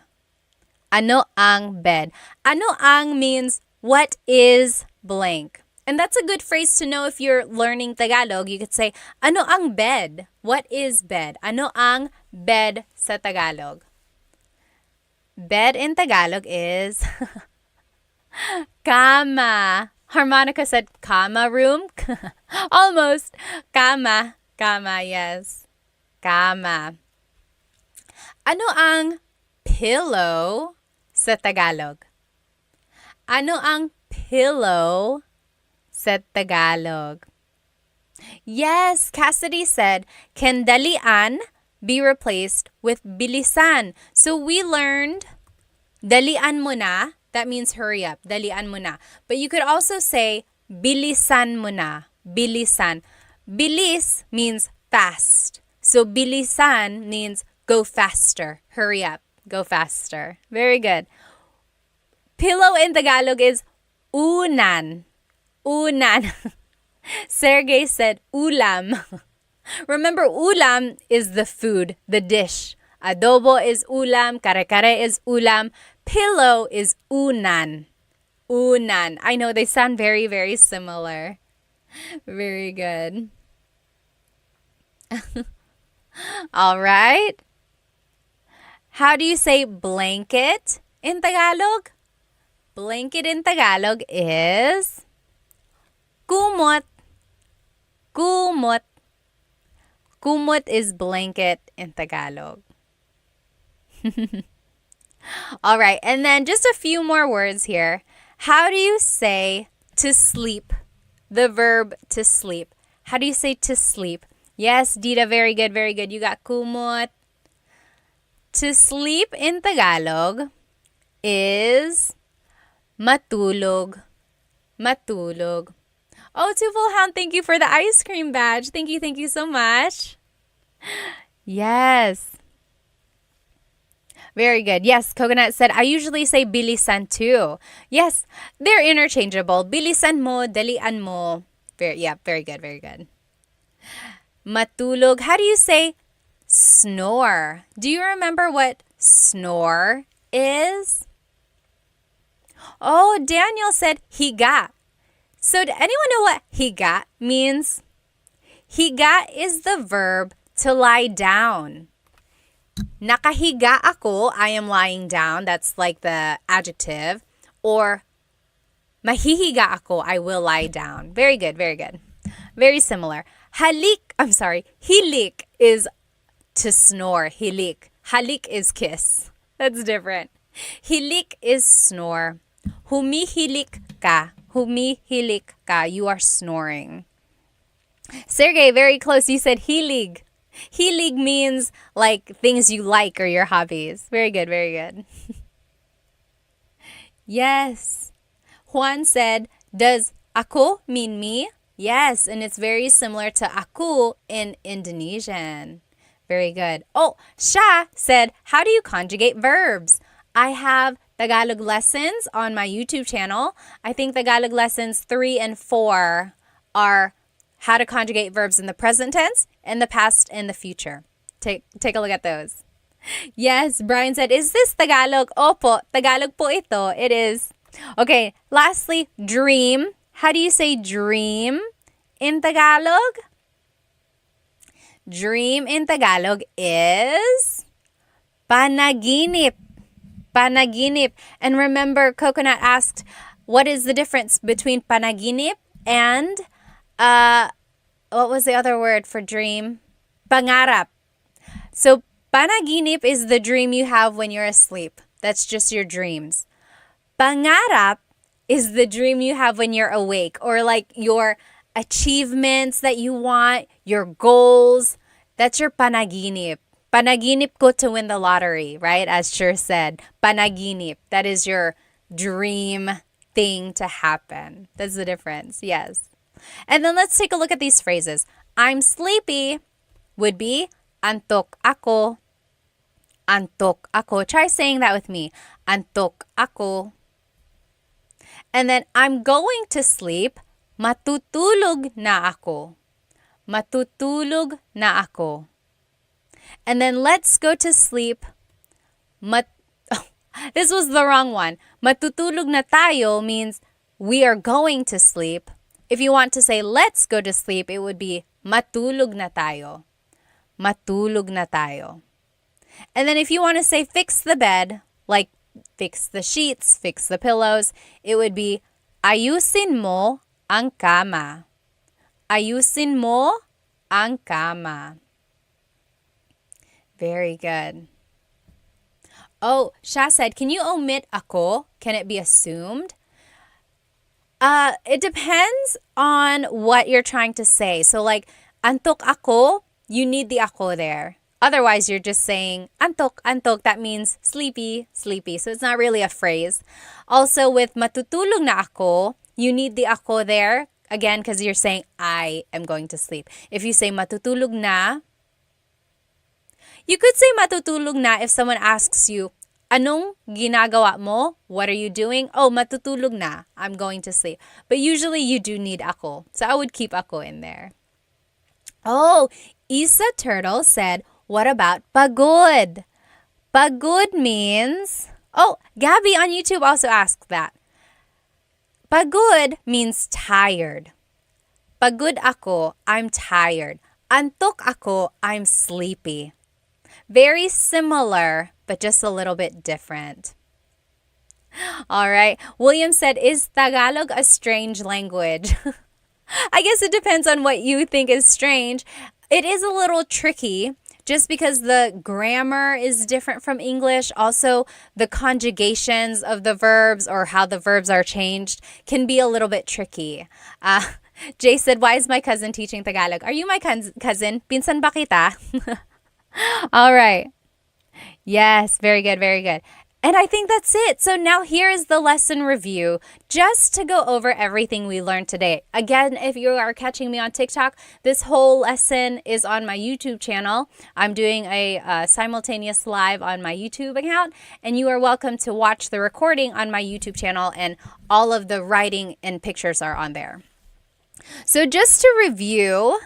Ano ang bed? Ano ang means what is blank. And that's a good phrase to know if you're learning Tagalog. You could say, ano ang bed? What is bed? Ano ang bed sa Tagalog? Bed in Tagalog is kama. Harmonica said kama room. Almost. Kama. Kama, yes. Kama. Ano ang pillow sa Tagalog? Ano ang pillow sa Tagalog? Yes, Cassidy said, can dalian be replaced with bilisan? So we learned dalian mo na. That means hurry up. Dalian mo na. But you could also say bilisan mo na. Bilisan. Bilis means fast. So bilisan means go faster. Hurry up. Go faster. Very good. Pillow in Tagalog is unan. Unan. Sergey said ulam. Remember, ulam is the food, the dish. Adobo is ulam, kare-kare is ulam, pillow is unan. Unan. I know they sound very, very similar. Very good. All right. How do you say blanket in Tagalog? Blanket in Tagalog is kumot. Kumot. Kumot is blanket in Tagalog. All right, and then just a few more words here. How do you say to sleep? The verb to sleep. How do you say to sleep? Yes, Dita, very good, very good. You got kumot. To sleep in Tagalog is matulog. Matulog. Oh, Tufel Hound, thank you for the ice cream badge. Thank you so much. Yes. Very good. Yes, Coconut said, I usually say bilisan too. Yes, they're interchangeable. Bilisan mo, dalian mo. Very good, very good. Matulog. How do you say snore? Do you remember what snore is? Oh, Daniel said higa. So, does anyone know what higa means? Higa is the verb to lie down. Nakahiga ako, I am lying down. That's like the adjective. Or mahihiga ako, I will lie down. Very good, very good. Very similar. Hilik is to snore. Hilik. Halik is kiss. That's different. Hilik is snore. Humihilik ka. Humihilik ka. You are snoring. Sergey, very close. You said hilig. Hilig means like things you like or your hobbies. Very good, very good. Yes. Juan said, does ako mean me? Yes, and it's very similar to aku in Indonesian. Very good. Oh, Sha said, how do you conjugate verbs? I have Tagalog lessons on my YouTube channel. I think Tagalog lessons 3 and 4 are how to conjugate verbs in the present tense, in the past, and the future. Take a look at those. Yes, Brian said, is this Tagalog? Opo, Tagalog po ito. It is. Okay, lastly, dream. How do you say dream in Tagalog? Dream in Tagalog is panaginip. Panaginip. And remember, Coconut asked, what is the difference between panaginip and, what was the other word for dream? Pangarap. So, panaginip is the dream you have when you're asleep. That's just your dreams. Pangarap is the dream you have when you're awake, or like your achievements that you want, your goals. That's your panaginip. Panaginip ko to win the lottery, right? As Cher said, panaginip. That is your dream thing to happen. That's the difference, yes. And then let's take a look at these phrases. I'm sleepy would be antok ako. Antok ako. Try saying that with me. Antok ako. And then I'm going to sleep. Matutulog na ako. Matutulog na ako. And then let's go to sleep. This was the wrong one. Matutulog na tayo means we are going to sleep. If you want to say let's go to sleep, it would be matulog na tayo. Matulog na tayo. And then if you want to say fix the bed, like fix the sheets, fix the pillows, it would be ayusin mo ang kama. Ayusin mo ang kama. Very good. Oh, Sha said, can you omit ako? Can it be assumed? It depends on what you're trying to say. So like, antok ako, you need the ako there. Otherwise, you're just saying antok, antok. That means sleepy, sleepy. So it's not really a phrase. Also, with matutulog na ako, you need the ako there. Again, because you're saying I am going to sleep. If you say matutulog na, you could say matutulog na if someone asks you, anong ginagawa mo? What are you doing? Oh, matutulog na. I'm going to sleep. But usually you do need ako. So I would keep ako in there. Oh, Isa Turtle said, what about pagod? Pagod means... Oh, Gabby on YouTube also asked that. Pagod means tired. Pagod ako, I'm tired. Antok ako, I'm sleepy. Very similar, but just a little bit different. All right. William said, is Tagalog a strange language? I guess it depends on what you think is strange. It is a little tricky just because the grammar is different from English. Also, the conjugations of the verbs or how the verbs are changed can be a little bit tricky. Jay said, why is my cousin teaching Tagalog? Are you my cousin? Pinsan ba kita? All right. Yes, very good, very good. And I think that's it. So now here is the lesson review, just to go over everything we learned today. Again, if you are catching me on TikTok, this whole lesson is on my YouTube channel. I'm doing a simultaneous live on my YouTube account, and you are welcome to watch the recording on my YouTube channel, and all of the writing and pictures are on there. So just to review,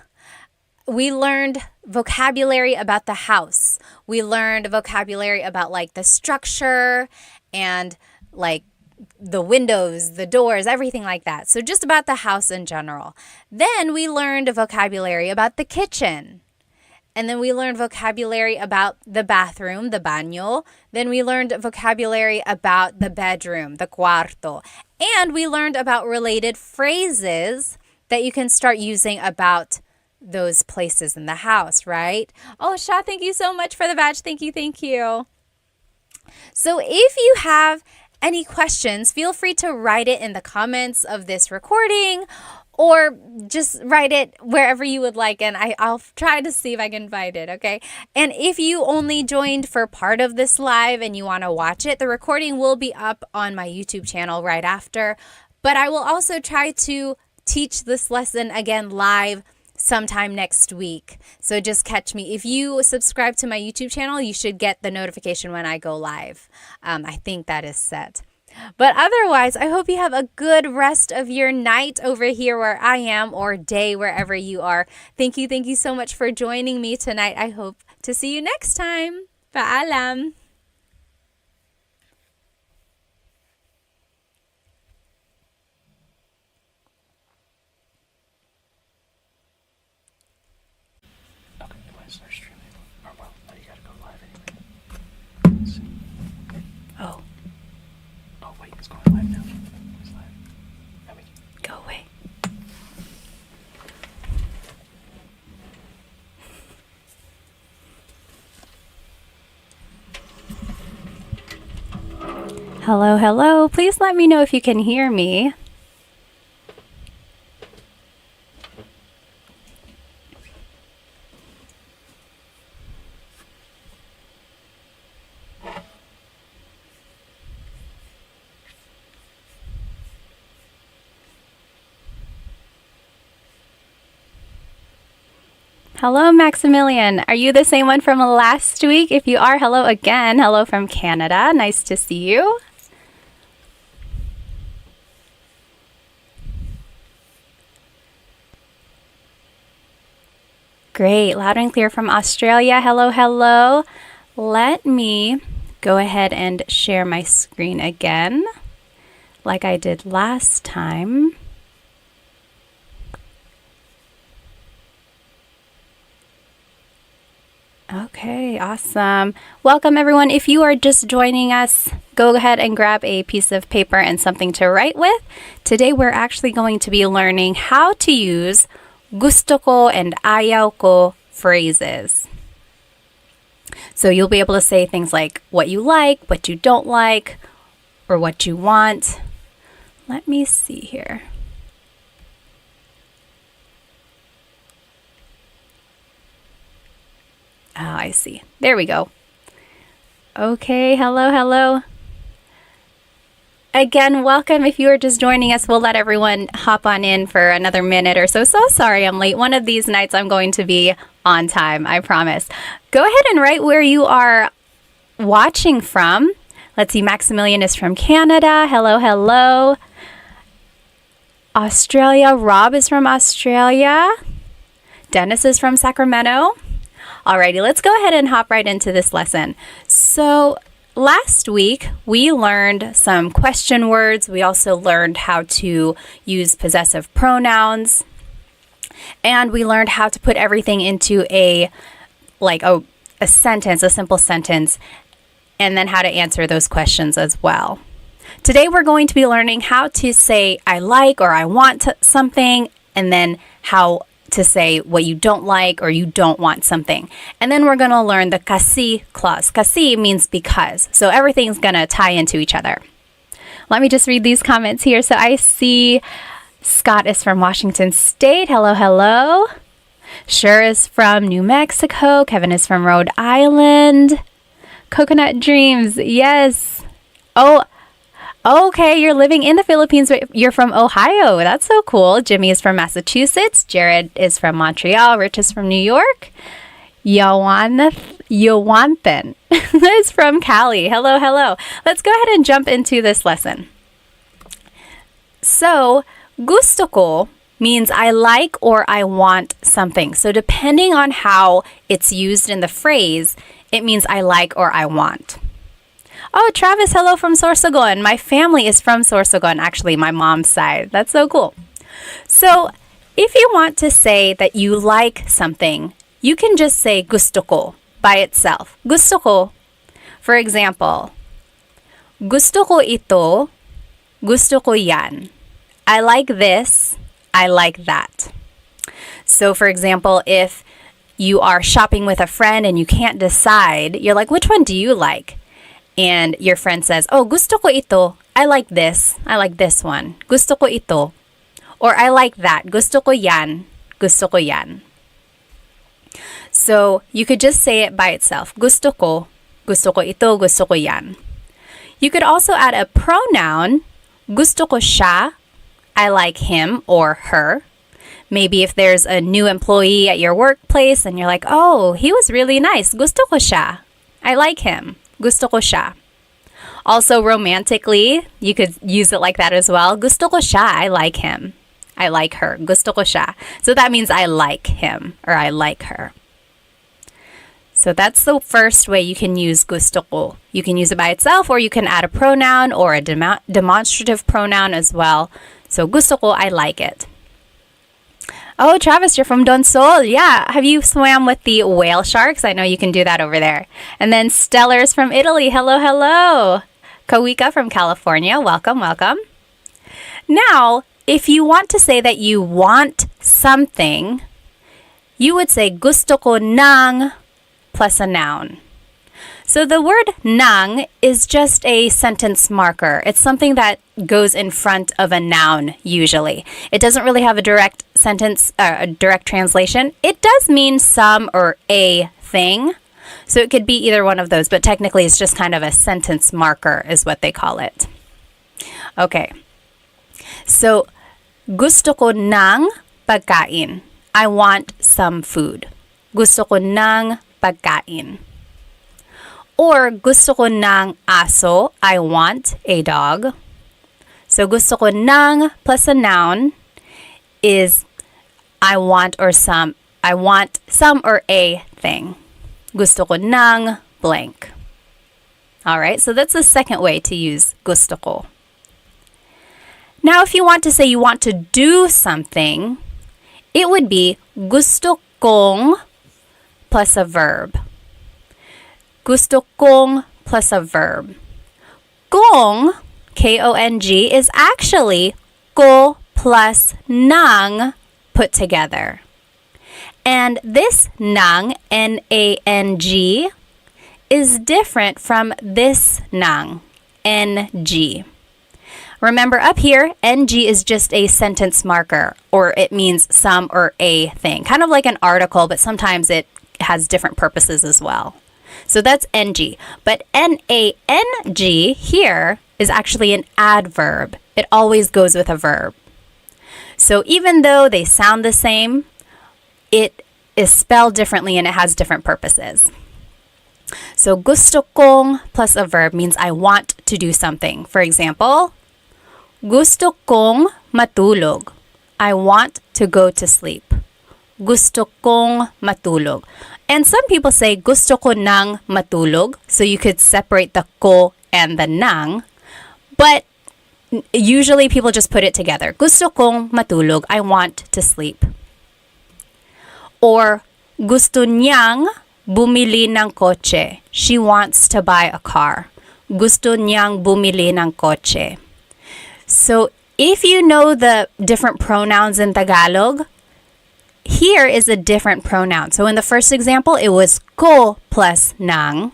we learned vocabulary about the house. We learned vocabulary about like the structure and like the windows, the doors, everything like that. So just about the house in general. Then we learned vocabulary about the kitchen. And then we learned vocabulary about the bathroom, the baño. Then we learned vocabulary about the bedroom, the cuarto. And we learned about related phrases that you can start using about those places in the house, right? Oh, Sha, thank you so much for the badge. Thank you, thank you. So if you have any questions, feel free to write it in the comments of this recording or just write it wherever you would like, and I'll try to see if I can find it, okay? And if you only joined for part of this live and you want to watch it, the recording will be up on my YouTube channel right after. But I will also try to teach this lesson again live sometime next week. So just catch me. If you subscribe to my YouTube channel, you should get the notification when I go live. I think that is set. But otherwise, I hope you have a good rest of your night over here where I am, or day wherever you are. Thank you so much for joining me tonight. I hope to see you next time. Paalam. Oh. Oh, wait, it's going live now. It's live. There we go. Go away. Hello, hello. Please let me know if you can hear me. Hello, Maximilian. Are you the same one from last week? If you are, hello again. Hello from Canada. Nice to see you. Great. Loud and clear from Australia. Hello, hello. Let me go ahead and share my screen again, like I did last time. Okay, awesome. Welcome, everyone. If you are just joining us, go ahead and grab a piece of paper and something to write with. Today, we're actually going to be learning how to use gusto ko and ayaw ko phrases. So you'll be able to say things like what you like, what you don't like, or what you want. Let me see here. Oh, I see. There we go. Okay, hello, hello. Again, welcome. If you are just joining us, we'll let everyone hop on in for another minute or so. So sorry I'm late. One of these nights I'm going to be on time, I promise. Go ahead and write where you are watching from. Let's see, Maximilian is from Canada. Hello, hello. Australia. Rob is from Australia. Dennis is from Sacramento. Alrighty, let's go ahead and hop right into this lesson. So last week, we learned some question words. We also learned how to use possessive pronouns. And we learned how to put everything into a sentence, a simple sentence, and then how to answer those questions as well. Today, we're going to be learning how to say I like or I want something, and then how to say what you don't like or you don't want something. And then we're going to learn the kasi clause. Kasi means because. So everything's going to tie into each other. Let me just read these comments here. So I see Scott is from Washington State. Hello, hello. Sher is from New Mexico. Kevin is from Rhode Island. Coconut Dreams. Yes. Oh, okay, you're living in the Philippines, but you're from Ohio. That's so cool. Jimmy is from Massachusetts. Jared is from Montreal. Rich is from New York. Yawanthan is from Cali. Hello, hello. Let's go ahead and jump into this lesson. So, gusto ko means I like or I want something. So, depending on how it's used in the phrase, it means I like or I want. Oh, Travis, hello from Sorsogon. My family is from Sorsogon, actually, my mom's side. That's so cool. So, if you want to say that you like something, you can just say gusto ko by itself. Gusto ko. For example, gusto ko ito, gusto ko yan. I like this, I like that. So, for example, if you are shopping with a friend and you can't decide, you're like, which one do you like? And your friend says, oh, gusto ko ito. I like this. I like this one. Gusto ko ito. Or I like that. Gusto ko yan. Gusto ko yan. So you could just say it by itself. Gusto ko ito, gusto ko yan. You could also add a pronoun. Gusto ko siya. I like him or her. Maybe if there's a new employee at your workplace and you're like, oh, he was really nice. Gusto ko siya. I like him. Gusto ko siya. Also, romantically, you could use it like that as well. Gusto ko siya. I like him. I like her. Gusto ko siya. So that means I like him or I like her. So that's the first way you can use gusto ko. You can use it by itself or you can add a pronoun or a demonstrative pronoun as well. So gusto ko, I like it. Oh, Travis, you're from Donsol. Yeah. Have you swam with the whale sharks? I know you can do that over there. And then Stellar's from Italy. Hello, hello. Kawika from California. Welcome, welcome. Now, if you want to say that you want something, you would say gusto ko ng plus a noun. So the word ng is just a sentence marker. It's something that goes in front of a noun usually. It doesn't really have a direct sentence, a direct translation. It does mean some or a thing. So it could be either one of those, but technically it's just kind of a sentence marker is what they call it. Okay. So gusto ko ng pagkain. I want some food. Gusto ko ng pagkain. Or gusto ko ng aso. I want a dog. So gusto ko ng plus a noun is I want some or a thing. Gusto ko ng blank. All right, so that's the second way to use gusto ko. Now, if you want to say you want to do something, it would be gusto kong plus a verb. Gusto kong plus a verb. Kong, K-O-N-G, is actually ko plus ng put together. And this ng, N-A-N-G, is different from this ng, N-G. Remember up here, ng is just a sentence marker, or it means some or a thing. Kind of like an article, but sometimes it has different purposes as well. So that's ng. But nang here is actually an adverb. It always goes with a verb. So even though they sound the same, it is spelled differently and it has different purposes. So gusto kong plus a verb means I want to do something. For example, gusto kong matulog. I want to go to sleep. Gusto kong matulog. And some people say gusto ko nang matulog. So you could separate the ko and the nang. But usually people just put it together. Gusto kong matulog. I want to sleep. Or gusto niyang bumili ng kotse. She wants to buy a car. Gusto niyang bumili ng kotse. So if you know the different pronouns in Tagalog, here is a different pronoun. So in the first example, it was ko plus nang.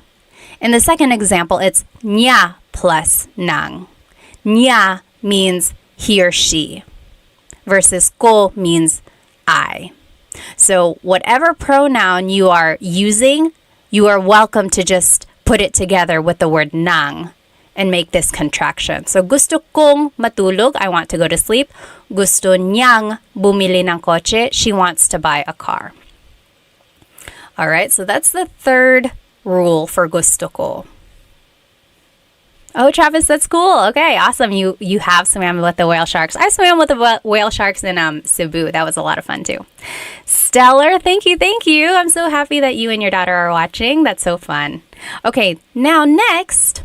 In the second example, it's niya plus nang. Niya means he or she, versus ko means I. So whatever pronoun you are using, you are welcome to just put it together with the word nang and make this contraction. So gusto kong matulog, I want to go to sleep. Gusto niyang bumili ng kotse, she wants to buy a car. All right, so that's the third rule for gusto ko. Oh, Travis, that's cool. Okay, awesome. You have swam with the whale sharks. I swam with the whale sharks in Cebu. That was a lot of fun too. Stellar, thank you. I'm so happy that you and your daughter are watching. That's so fun. Okay, now next,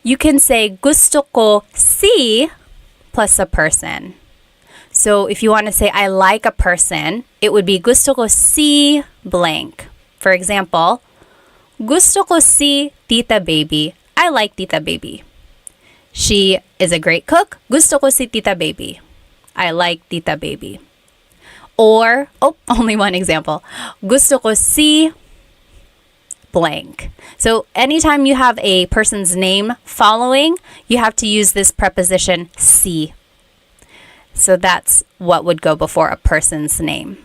you can say gusto ko si plus a person. So if you want to say I like a person, it would be gusto ko si blank. For example, gusto ko si Tita Baby. I like Tita Baby. She is a great cook. Gusto ko si Tita Baby. I like Tita Baby. Or, only one example. Gusto ko si blank. So anytime you have a person's name following, you have to use this preposition si. So that's what would go before a person's name.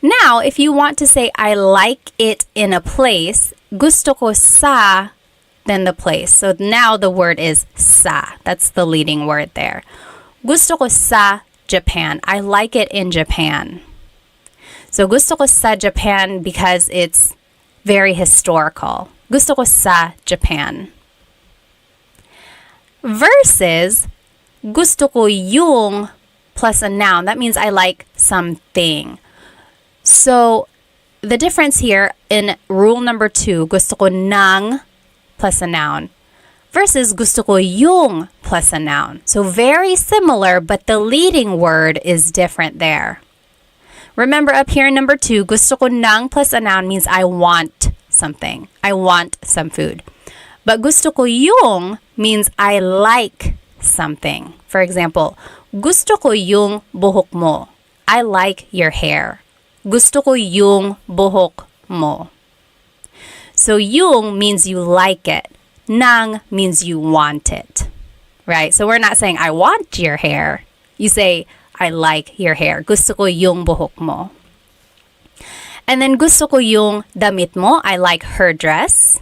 Now, if you want to say I like it in a place, gusto ko sa, then the place. So now the word is sa. That's the leading word there. Gusto ko sa Japan. I like it in Japan. So gusto ko sa Japan because it's very historical. Gusto ko sa Japan. Versus gusto ko yung plus a noun. That means I like something. So the difference here in rule number 2, gusto ko ng plus a noun versus gusto ko yung plus a noun. So very similar, but the leading word is different there. Remember up here in number 2, gusto ko ng plus a noun means I want something. I want some food. But gusto ko yung means I like something. For example, gusto ko yung buhok mo. I like your hair. Gusto ko yung buhok mo. So yung means you like it. Nang means you want it. Right? So we're not saying I want your hair. You say I like your hair. Gusto ko yung buhok mo. And then gusto ko yung damit mo. I like her dress.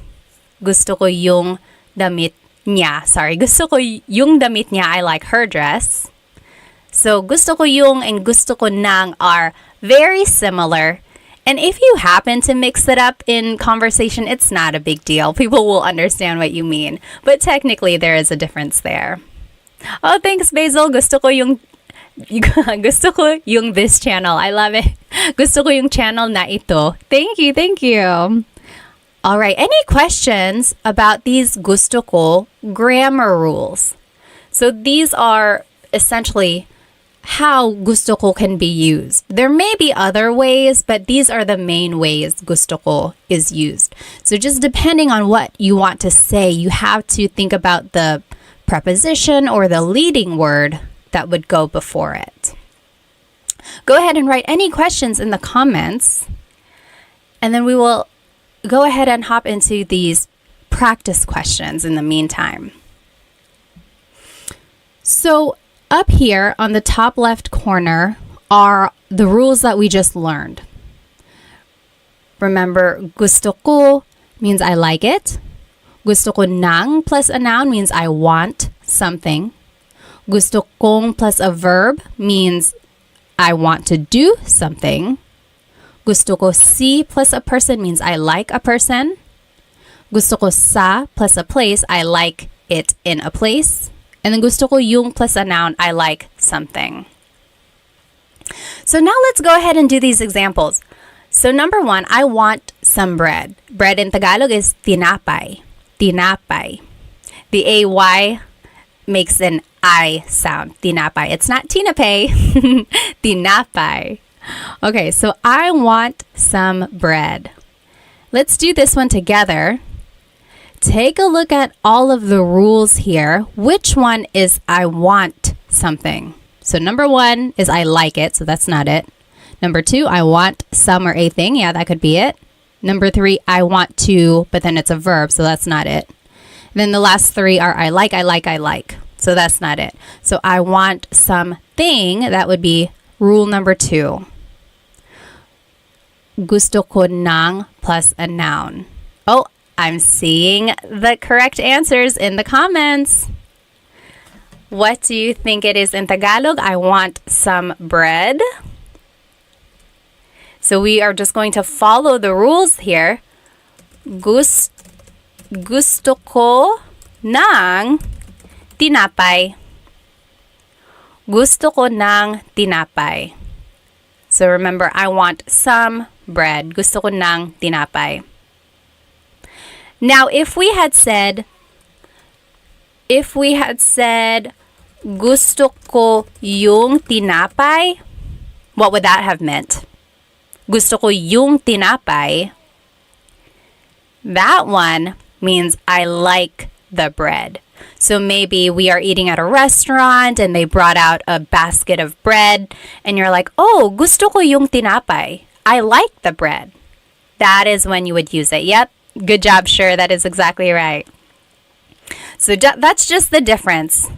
Gusto ko yung damit niya. Gusto ko yung damit niya. I like her dress. So gusto ko yung and gusto ko nang are very similar. And if you happen to mix it up in conversation, it's not a big deal. People will understand what you mean. But technically, there is a difference there. Oh, thanks, Basil. Gusto ko yung this channel. I love it. Gusto ko yung channel na ito. Thank you. All right. Any questions about these gusto ko grammar rules? So these are essentially how gusto ko can be used. There may be other ways, but these are the main ways gusto ko is used. So just depending on what you want to say, you have to think about the preposition or the leading word that would go before it. Go ahead and write any questions in the comments, and then we will go ahead and hop into these practice questions in the meantime. So up here on the top left corner are the rules that we just learned. Remember, gusto ko means I like it. Gusto ko ng plus a noun means I want something. Gusto kong plus a verb means I want to do something. Gusto ko si plus a person means I like a person. Gusto ko sa plus a place, I like it in a place. And then gusto ko yung plus a noun, I like something. So now let's go ahead and do these examples. So number one, I want some bread. Bread in Tagalog is tinapay. Tinapay. The AY makes an I sound. Tinapay. It's not tinapay. Tinapay. Okay, so I want some bread. Let's do this one together. Take a look at all of the rules here. Which one is I want something? So number one is I like it, so that's not it. Number two, I want some or a thing. Yeah, that could be it. Number three, I want to, but then it's a verb, so that's not it. Then the last three are I like, I like, I like. So that's not it. So I want something, that would be rule number two. Gusto ko ng plus a noun. Oh, I'm seeing the correct answers in the comments. What do you think it is in Tagalog? I want some bread. So we are just going to follow the rules here. Gusto ko ng tinapay. Gusto ko ng tinapay. So remember, I want some bread. Gusto ko ng tinapay. Now, if we had said, gusto ko yung tinapay, what would that have meant? Gusto ko yung tinapay. That one means I like the bread. So maybe we are eating at a restaurant and they brought out a basket of bread and you're like, oh, gusto ko yung tinapay. I like the bread. That is when you would use it. Yep. Good job, Sure. That is exactly right. So that's just the difference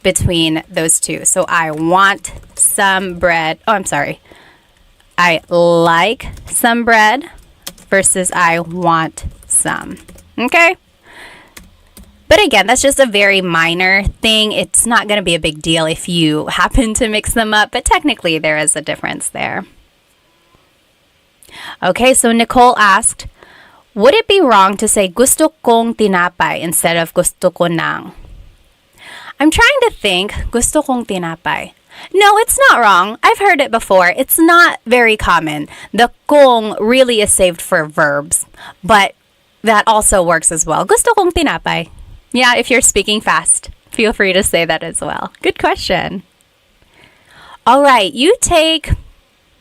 between those two. So I want some bread. Oh, I'm sorry. I like some bread versus I want some. Okay? But again, that's just a very minor thing. It's not going to be a big deal if you happen to mix them up, but technically there is a difference there. Okay, so Nicole asked, would it be wrong to say gusto kong tinapay instead of gusto ko ng? I'm trying to think, gusto kong tinapay. No, it's not wrong. I've heard it before. It's not very common. The kong really is saved for verbs, but that also works as well. Gusto kong tinapay. Yeah, if you're speaking fast, feel free to say that as well. Good question. All right, you take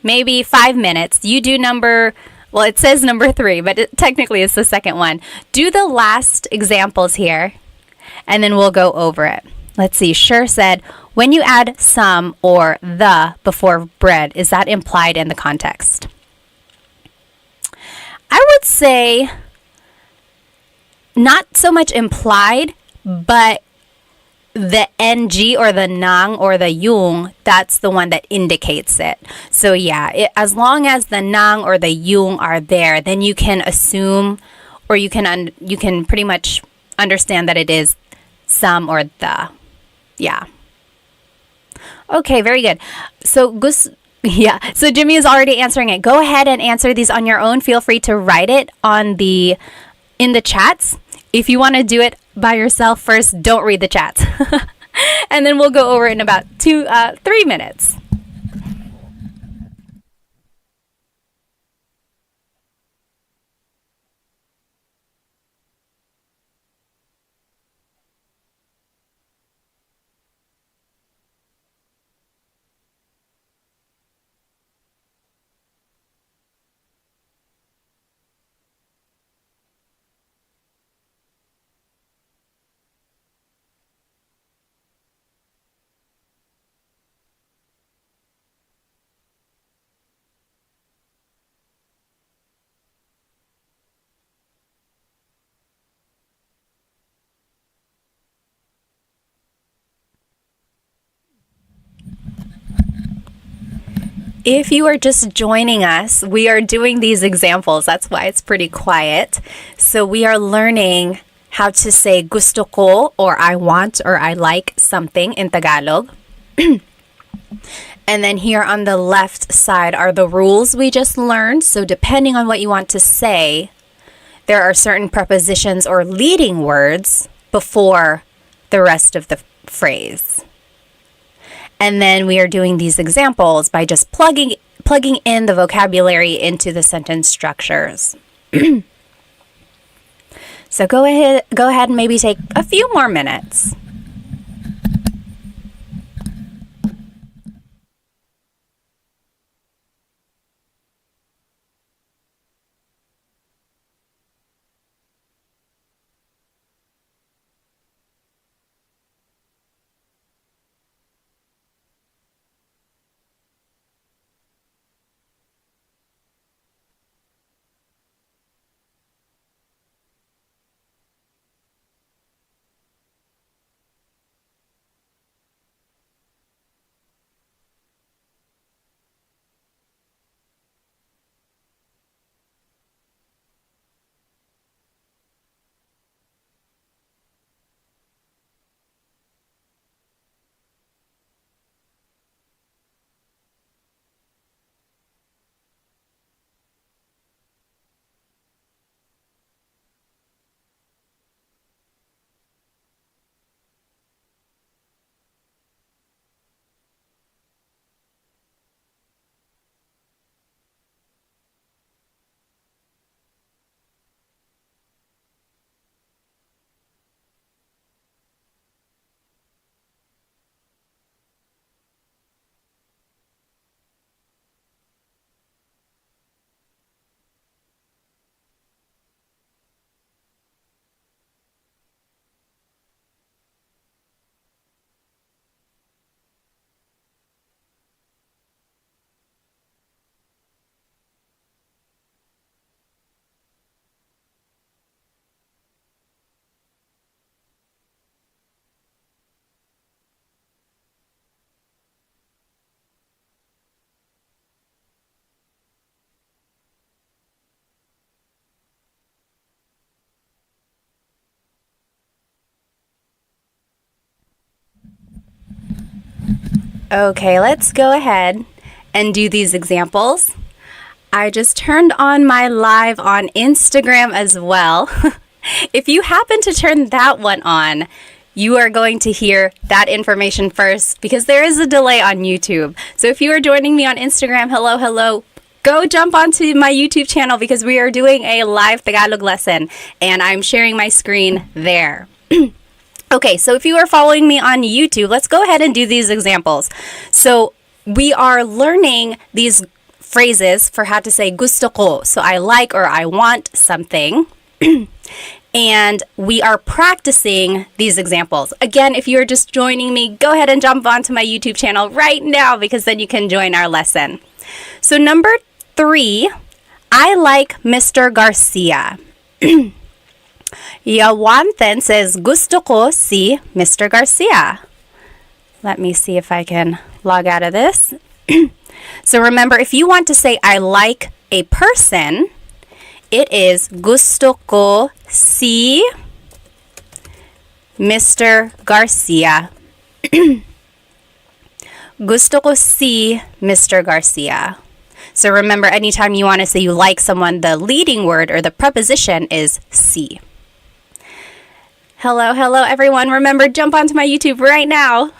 maybe 5 minutes. You do well, it says number 3, but technically it's the second one. Do the last examples here, and then we'll go over it. Let's see. Sure said, when you add some or the before bread, is that implied in the context? I would say not so much implied, but the ng or the nang or the yung, that's the one that indicates it. So yeah, as long as the nang or the yung are there, then you can assume or you can pretty much understand that it is some or the. Yeah. Okay, very good. So so Jimmy is already answering it. Go ahead and answer these on your own. Feel free to write it in the chats. If you want to do it by yourself first, don't read the chats. And then we'll go over it in about 3 minutes. If you are just joining us, we are doing these examples. That's why it's pretty quiet. So we are learning how to say gusto ko, or I want, or I like something in Tagalog. And then here on the left side are the rules we just learned. So depending on what you want to say, there are certain prepositions or leading words before the rest of the phrase. And then we are doing these examples by just plugging in the vocabulary into the sentence structures. So go ahead and maybe take a few more minutes. Okay, let's go ahead and do these examples. I just turned on my live on Instagram as well. If you happen to turn that one on, you are going to hear that information first because there is a delay on YouTube. So if you are joining me on Instagram, hello, go jump onto my YouTube channel because we are doing a live Tagalog lesson and I'm sharing my screen there. Okay, so if you are following me on YouTube, let's go ahead and do these examples. So we are learning these phrases for how to say gusto ko. So I like or I want something. And we are practicing these examples. Again, if you're just joining me, go ahead and jump onto my YouTube channel right now because then you can join our lesson. So number 3, I like Mr. Garcia. Yawanten says, gusto ko si Mr. Garcia. Let me see if I can log out of this. So remember, if you want to say I like a person, it is gusto ko si Mr. Garcia. Gusto ko si Mr. Garcia. So remember, anytime you want to say you like someone, the leading word or the preposition is si. Hello, everyone. Remember, jump onto my YouTube right now.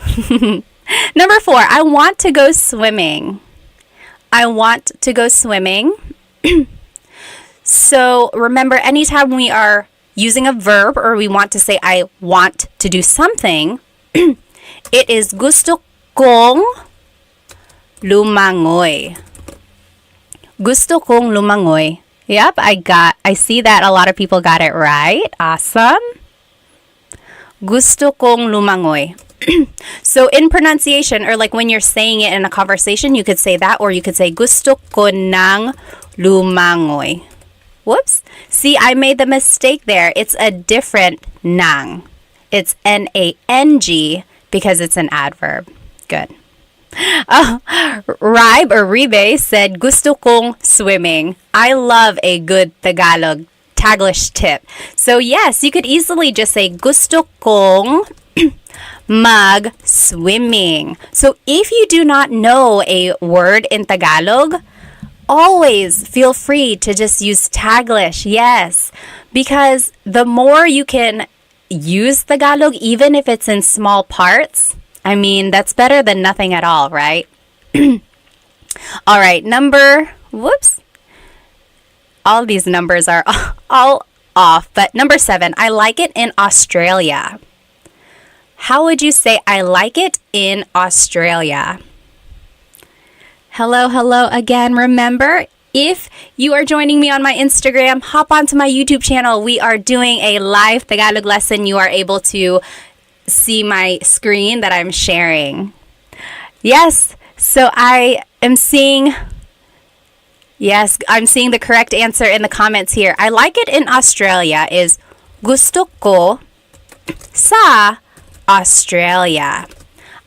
Number 4, I want to go swimming. I want to go swimming. So remember, anytime we are using a verb or we want to say I want to do something, it is gusto kong lumangoy. Gusto kong lumangoy. Yep, I see that a lot of people got it right. Awesome. Gusto kong lumangoy. So in pronunciation, or like when you're saying it in a conversation, you could say that, or you could say gusto ko nang lumangoy. Whoops. See, I made the mistake there. It's a different nang. It's N-A-N-G because it's an adverb. Good. Ribe or Ribe said, gusto kong swimming. I love a good Taglish tip. So yes, you could easily just say, gusto kong mag-swimming. So if you do not know a word in Tagalog, always feel free to just use Taglish. Yes, because the more you can use Tagalog, even if it's in small parts, I mean, that's better than nothing at all, right? All right, whoops. All these numbers are all off, but number 7, I like it in Australia. How would you say I like it in Australia? Hello again. Remember, if you are joining me on my Instagram, hop onto my YouTube channel. We are doing a live Tagalog lesson. You are able to see my screen that I'm sharing. Yes, so I'm seeing the correct answer in the comments here. I like it in Australia is gusto ko sa Australia.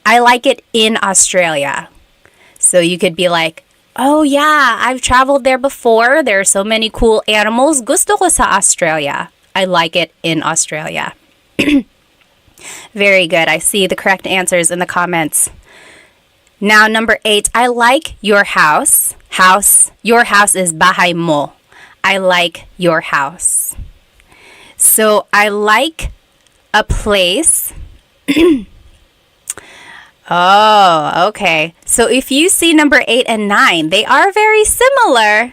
I like it in Australia. So you could be like, oh yeah, I've traveled there before. There are so many cool animals. Gusto ko sa Australia. I like it in Australia. Very good. I see the correct answers in the comments. Now, number 8, I like your house. Your house is bahay mo. I like your house. So I like a place. Oh, okay. So if you see number 8 and 9, they are very similar.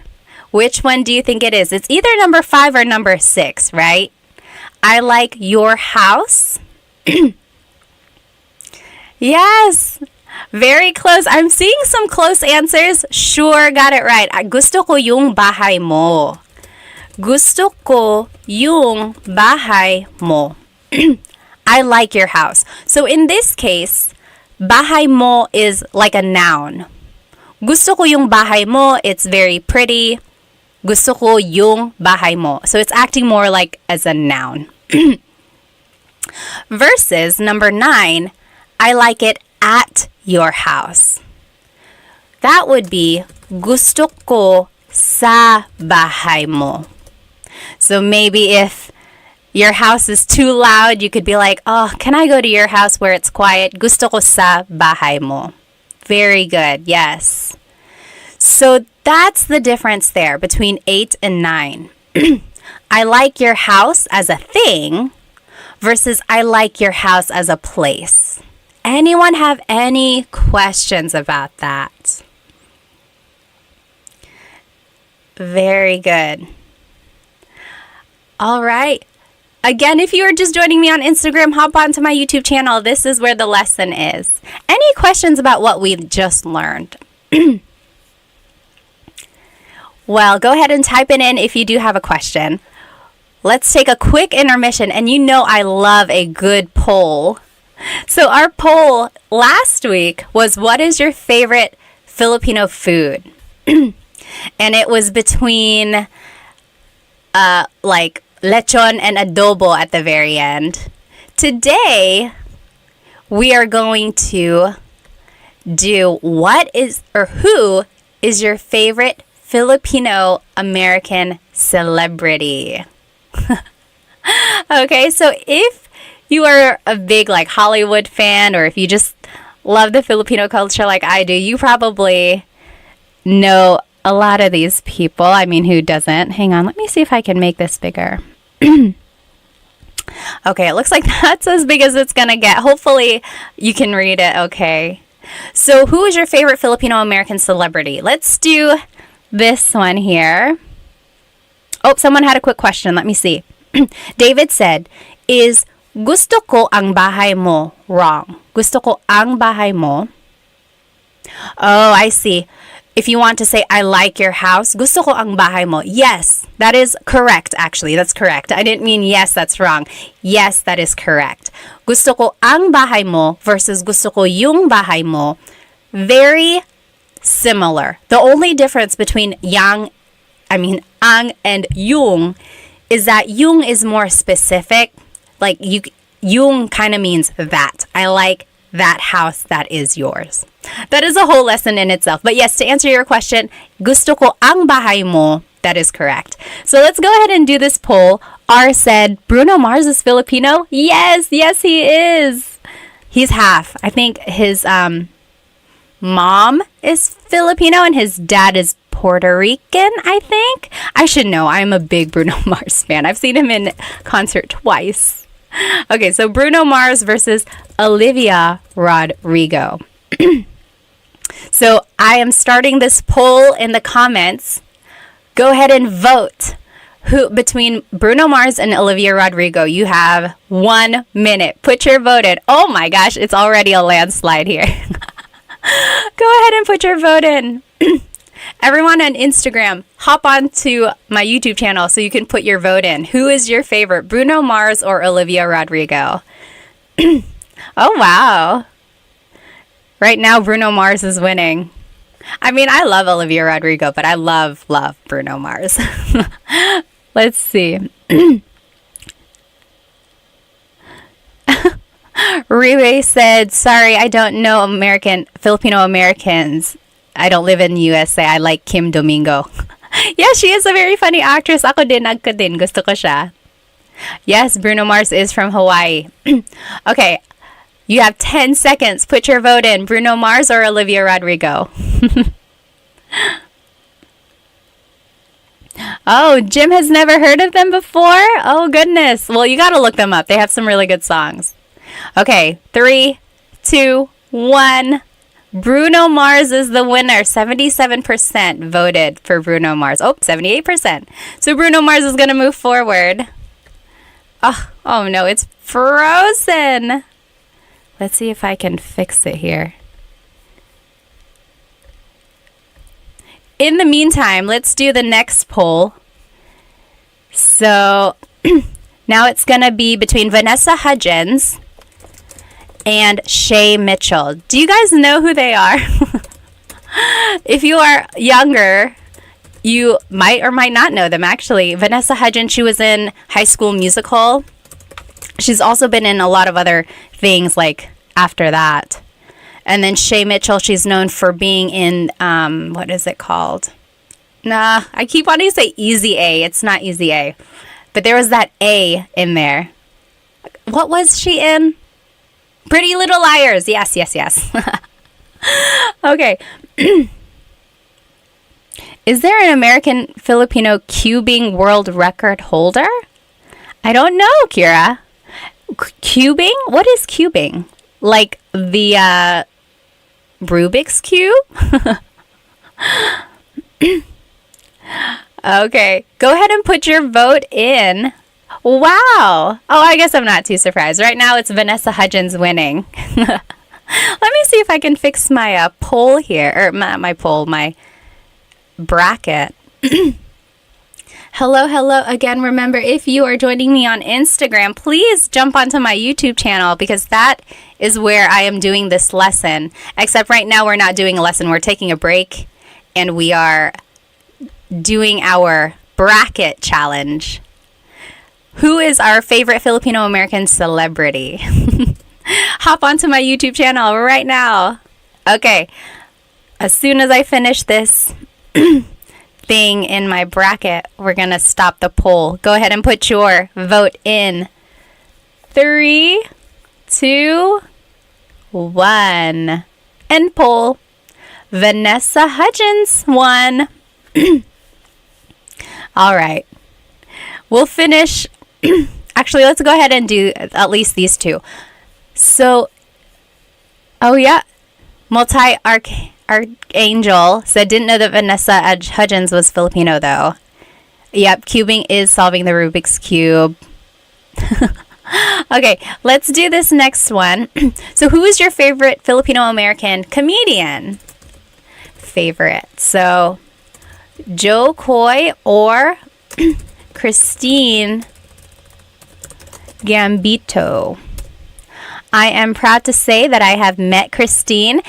Which one do you think it is? It's either number 5 or number 6, right? I like your house. Yes, very close. I'm seeing some close answers. Sure, got it right. Gusto ko yung bahay mo. Gusto ko yung bahay mo. I like your house. So in this case, bahay mo is like a noun. Gusto ko yung bahay mo, it's very pretty. Gusto ko yung bahay mo. So it's acting more like as a noun. Versus number 9, I like it at your house. That would be gusto ko sa bahay mo. So maybe if your house is too loud, you could be like, oh, can I go to your house where it's quiet? Gusto ko sa bahay mo. Very good, yes. So that's the difference there between 8 and 9. I like your house as a thing versus I like your house as a place. Anyone have any questions about that? Very good. All right. Again, if you are just joining me on Instagram, hop onto my YouTube channel. This is where the lesson is. Any questions about what we just learned? Well, go ahead and type it in if you do have a question. Let's take a quick intermission, and you know I love a good poll. So our poll last week was, what is your favorite Filipino food? And it was between like lechon and adobo at the very end. Today, we are going to do who is your favorite Filipino American celebrity? Okay, so if you are a big like Hollywood fan, or if you just love the Filipino culture like I do, you probably know a lot of these people. I mean, who doesn't? Hang on, let me see if I can make this bigger. Okay, it looks like that's as big as it's gonna get. Hopefully you can read it okay. So who is your favorite Filipino American celebrity? Let's do this one here. Oh, someone had a quick question. Let me see. David said, is gusto ko ang bahay mo wrong? Gusto ko ang bahay mo. Oh, I see. If you want to say, I like your house, gusto ko ang bahay mo. Yes, that is correct, actually. That's correct. I didn't mean yes, that's wrong. Yes, that is correct. Gusto ko ang bahay mo versus gusto ko yung bahay mo. Very similar. The only difference between ang and yung is that yung is more specific. Like yung kind of means that. I like that house that is yours. That is a whole lesson in itself. But yes, to answer your question, gusto ko ang bahay mo. That is correct. So let's go ahead and do this poll. R said, Bruno Mars is Filipino? Yes, yes, he is. He's half. I think his mom is Filipino and his dad is Puerto Rican, I think. I should know. I'm a big Bruno Mars fan. I've seen him in concert twice. Okay, so Bruno Mars versus Olivia Rodrigo. So I am starting this poll in the comments. Go ahead and vote. Who between Bruno Mars and Olivia Rodrigo? You have 1 minute. Put your vote in. Oh my gosh, it's already a landslide here. Go ahead and put your vote in. Everyone on Instagram, hop on to my YouTube channel so you can put your vote in. Who is your favorite, Bruno Mars or Olivia Rodrigo? Oh, wow. Right now, Bruno Mars is winning. I mean, I love Olivia Rodrigo, but I love Bruno Mars. Let's see. Riwe said, sorry, I don't know Filipino Americans. I don't live in the USA. I like Kim Domingo. Yeah, she is a very funny actress. Ako din. Gusto ko siya. Yes, Bruno Mars is from Hawaii. Okay, you have 10 seconds. Put your vote in. Bruno Mars or Olivia Rodrigo? Oh, Jim has never heard of them before? Oh, goodness. Well, you got to look them up. They have some really good songs. Okay, 3, 2, 1. Bruno Mars is the winner. 77% voted for Bruno Mars. Oh, 78%. So Bruno Mars is going to move forward. Oh no, it's frozen. Let's see if I can fix it here. In the meantime, let's do the next poll. So now it's going to be between Vanessa Hudgens and Shay Mitchell. Do you guys know who they are? If you are younger, you might or might not know them, actually. Vanessa Hudgens, she was in High School Musical. She's also been in a lot of other things like after that. And then Shay Mitchell, she's known for being in, what is it called? Nah, I keep wanting to say Easy A. It's not Easy A. But there was that A in there. What was she in? Pretty Little Liars. Yes. Okay. Is there an American Filipino cubing world record holder? I don't know, Kira. Cubing? What is cubing? Like the Rubik's Cube? Okay. Go ahead and put your vote in. Wow. Oh, I guess I'm not too surprised. Right now, it's Vanessa Hudgens winning. Let me see if I can fix my poll here. Or my bracket. Hello again. Remember, if you are joining me on Instagram, please jump onto my YouTube channel because that is where I am doing this lesson. Except right now, we're not doing a lesson. We're taking a break and we are doing our bracket challenge. Who is our favorite Filipino American celebrity? Hop onto my YouTube channel right now. Okay. As soon as I finish this thing in my bracket, we're going to stop the poll. Go ahead and put your vote in. 3, 2, 1. End poll. Vanessa Hudgens won. All right. We'll finish. Actually, let's go ahead and do at least these two. So, oh yeah, Multi-Archangel said, didn't know that Vanessa Hudgens was Filipino though. Yep, cubing is solving the Rubik's Cube. Okay, let's do this next one. So who is your favorite Filipino American comedian? Favorite. So, Joe Coy or Christine Gambito. I am proud to say that I have met Christine.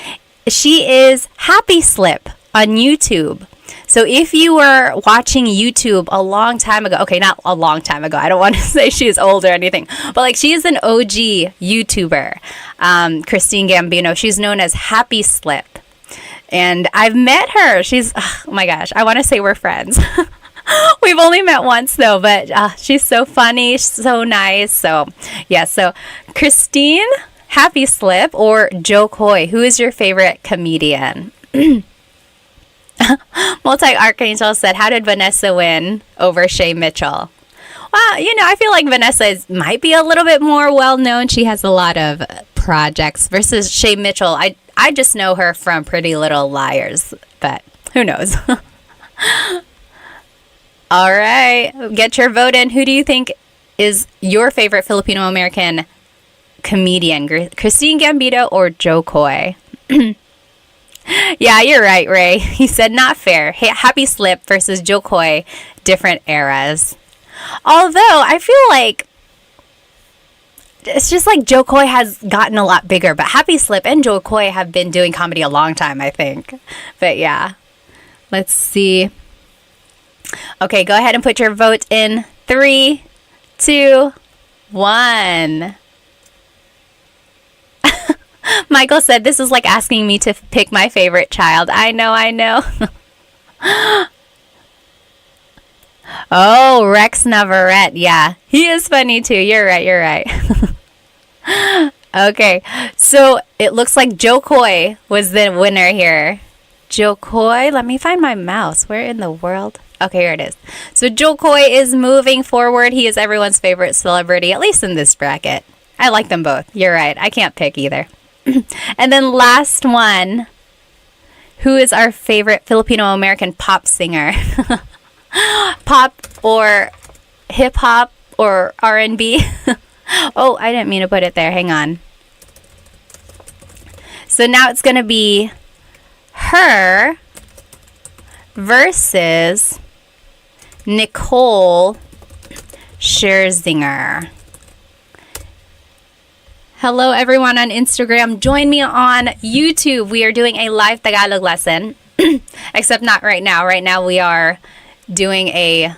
She is Happy Slip on YouTube. So if you were watching YouTube a long time ago, okay, not a long time ago, I don't want to say she's old or anything, but like she is an OG YouTuber, Christine Gambino. She's known as Happy Slip. And I've met her. She's, oh my gosh, I want to say we're friends. We've only met once though, but she's so funny, she's so nice. So, yeah, so Christine, Happy Slip, or Joe Coy, who is your favorite comedian? Multi Archangel said, how did Vanessa win over Shay Mitchell? Well, I feel like might be a little bit more well known. She has a lot of projects versus Shay Mitchell. I just know her from Pretty Little Liars, but who knows? All right, get your vote in. Who do you think is your favorite Filipino American comedian? Christine Gambino or Joe Coy? Yeah, you're right, Ray. He said not fair. Happy Slip versus Joe Coy, different eras. Although I feel like it's just like Joe Coy has gotten a lot bigger, but Happy Slip and Joe Coy have been doing comedy a long time, I think. But yeah, let's see. Okay, go ahead and put your vote in. 3, 2, 1. Michael said, this is like asking me to pick my favorite child. I know. Oh, Rex Navarrete. Yeah, he is funny too. You're right. Okay, so it looks like Joe Coy was the winner here. Joe Coy, let me find my mouse. Where in the world? Okay, here it is. So Joe Coy is moving forward. He is everyone's favorite celebrity, at least in this bracket. I like them both. You're right. I can't pick either. And then last one. Who is our favorite Filipino American pop singer? Pop or hip hop or R&B? Oh, I didn't mean to put it there. Hang on. So now it's going to be her versus Nicole Scherzinger. Hello, everyone on Instagram. Join me on YouTube. We are doing a live Tagalog lesson, except not right now. Right now, we are doing a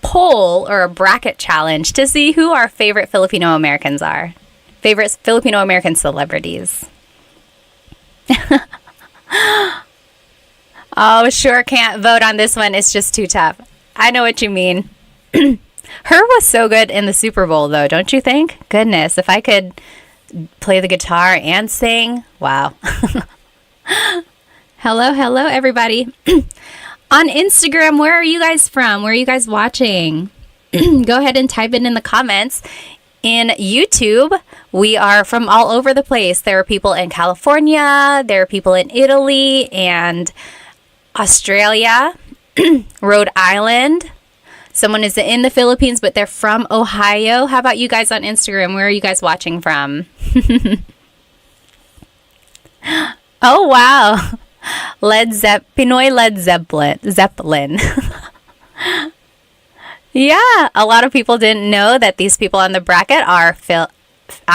poll or a bracket challenge to see who our favorite Filipino Americans are. Favorite Filipino American celebrities. Oh, sure can't vote on this one. It's just too tough. I know what you mean. Her was so good in the Super Bowl, though, don't you think? Goodness, if I could play the guitar and sing, wow. Hello, everybody. On Instagram, where are you guys from? Where are you guys watching? Go ahead and type it in the comments. In YouTube, we are from all over the place. There are people in California, there are people in Italy and Australia, Rhode Island. Someone is in the Philippines, but they're from Ohio. How about you guys on Instagram? Where are you guys watching from? Oh, wow. Pinoy Led Zeppelin. Yeah, a lot of people didn't know that these people on the bracket are Phil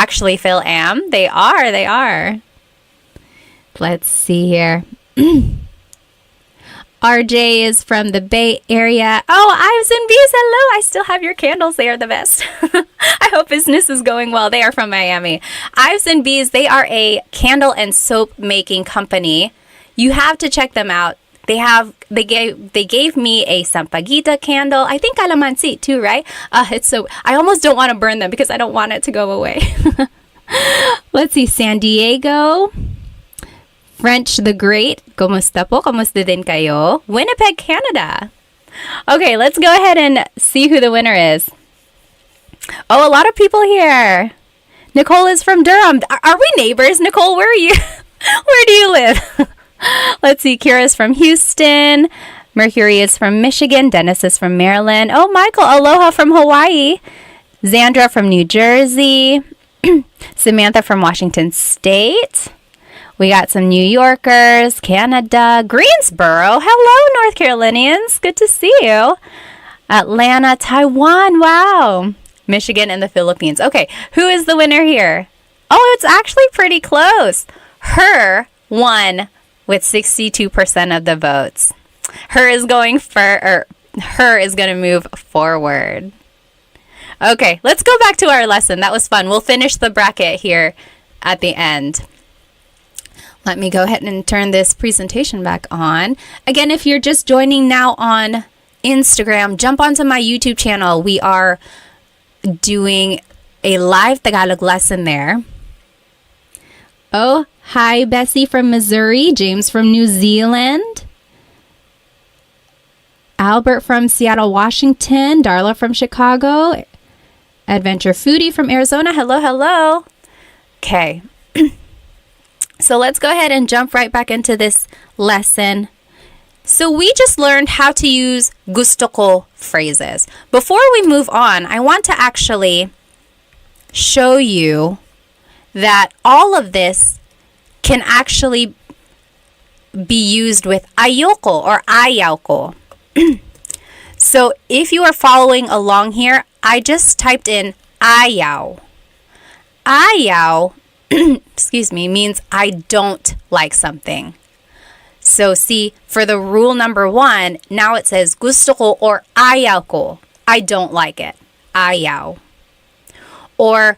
Am. They are. Let's see here. RJ is from the Bay Area. Oh, Ives and Bees, hello. I still have your candles. They are the best. I hope business is going well. They are from Miami. Ives and Bees, they are a candle and soap making company. You have to check them out. They gave me a Sampaguita candle. I think calamansi too, right? I almost don't want to burn them because I don't want it to go away. Let's see, San Diego. French the Great, kumusta po? Kumusta din kayo? Winnipeg, Canada. Okay, let's go ahead and see who the winner is. Oh, a lot of people here. Nicole is from Durham. Are we neighbors? Nicole, where are you? Where do you live? Let's see, Kira's from Houston. Mercury is from Michigan. Dennis is from Maryland. Oh, Michael, aloha from Hawaii. Zandra from New Jersey. Samantha from Washington State. We got some New Yorkers, Canada, Greensboro. Hello, North Carolinians. Good to see you. Atlanta, Taiwan. Wow. Michigan and the Philippines. Okay, who is the winner here? Oh, it's actually pretty close. Her won with 62% of the votes. Her is going her is going to move forward. Okay, let's go back to our lesson. That was fun. We'll finish the bracket here at the end. Let me go ahead and turn this presentation back on. Again, if you're just joining now on Instagram, jump onto my YouTube channel. We are doing a live Tagalog lesson there. Oh, hi, Bessie from Missouri, James from New Zealand, Albert from Seattle, Washington, Darla from Chicago, Adventure Foodie from Arizona. Hello, hello. Okay. So let's go ahead and jump right back into this lesson. So we just learned how to use gusto ko phrases. Before we move on, I want to actually show you that all of this can actually be used with ayoko or ayaw ko. So if you are following along here, I just typed in ayaw. Ayaw, excuse me, means I don't like something. So see, for the rule number 1, now it says gusto ko or ayaw ko. I don't like it. Ayaw. Or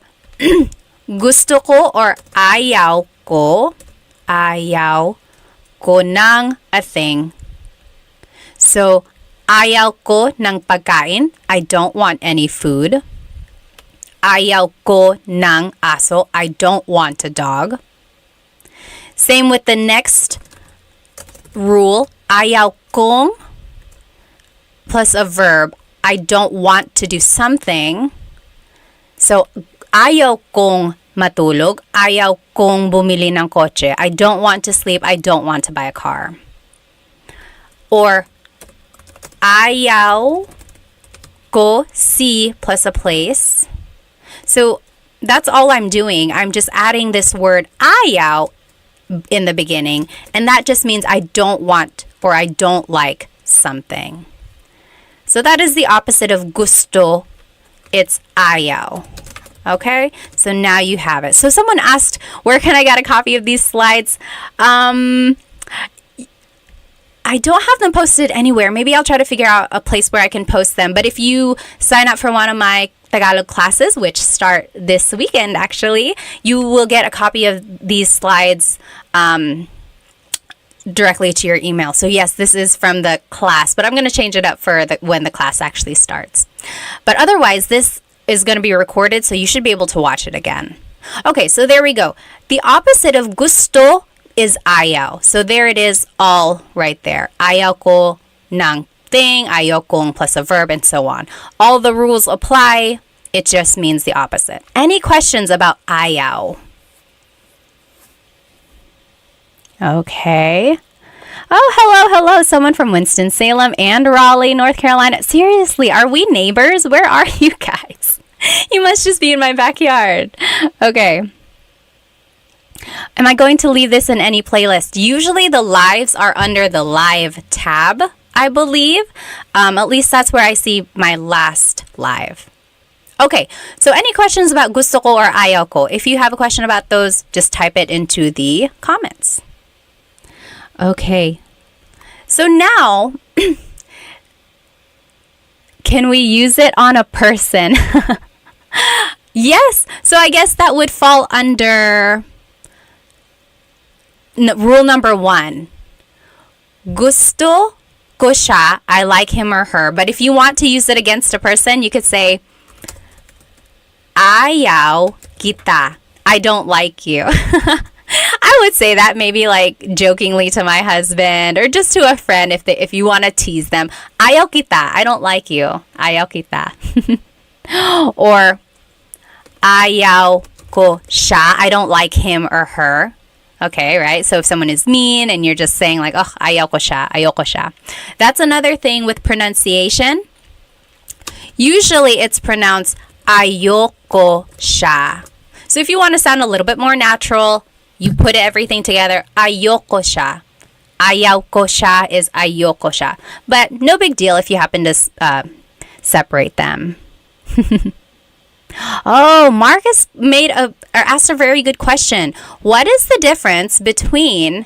gusto ko or ayaw ko ng a thing. So, ayaw ko ng pagkain. I don't want any food. Ayaw ko ng aso. I don't want a dog. Same with the next rule. Ayaw kong plus a verb. I don't want to do something. So, ayaw kong matulog. Ayaw kong bumili ng kotse. I don't want to sleep. I don't want to buy a car. Or, ayaw ko see plus a place. So, that's all I'm doing. I'm just adding this word ayaw in the beginning. And that just means I don't want or I don't like something. So, that is the opposite of gusto. It's ayaw. Okay, so now you have it. So someone asked, where can I get a copy of these slides? I don't have them posted anywhere. Maybe I'll try to figure out a place where I can post them. But if you sign up for one of my Tagalog classes, which start this weekend actually, you will get a copy of these slides directly to your email. So yes, this is from the class, but I'm going to change it up for when the class actually starts. But otherwise, this is going to be recorded, so you should be able to watch it again. Okay, so there we go. The opposite of gusto is ayaw. So there it is, all right there. Ayaw ko ng thing, ayaw kong plus a verb, and so on. All the rules apply. It just means the opposite. Any questions about ayaw? Okay. Oh, hello. Someone from Winston-Salem and Raleigh, North Carolina. Seriously, are we neighbors? Where are you guys? You must just be in my backyard. Okay. Am I going to leave this in any playlist? Usually the lives are under the live tab, I believe. At least that's where I see my last live. Okay, so any questions about gusto ko or ayaw ko? If you have a question about those, just type it into the comments. Okay, so now, can we use it on a person? Yes, so I guess that would fall under rule number 1. Gusto ko siya, I like him or her. But if you want to use it against a person, you could say, ayaw kita, I don't like you. I would say that maybe like jokingly to my husband or just to a friend if you want to tease them. Ayaw kita, I don't like you. Ayaw kita. Or ayaw ko siya, I don't like him or her. Okay, right? So if someone is mean and you're just saying like, oh, ayaw ko siya. That's another thing with pronunciation. Usually it's pronounced ayoko siya. So if you want to sound a little bit more natural, you put everything together, ayoko siya. Ayaw ko siya is ayoko siya. But no big deal if you happen to separate them. Oh, Marcus asked a very good question. What is the difference between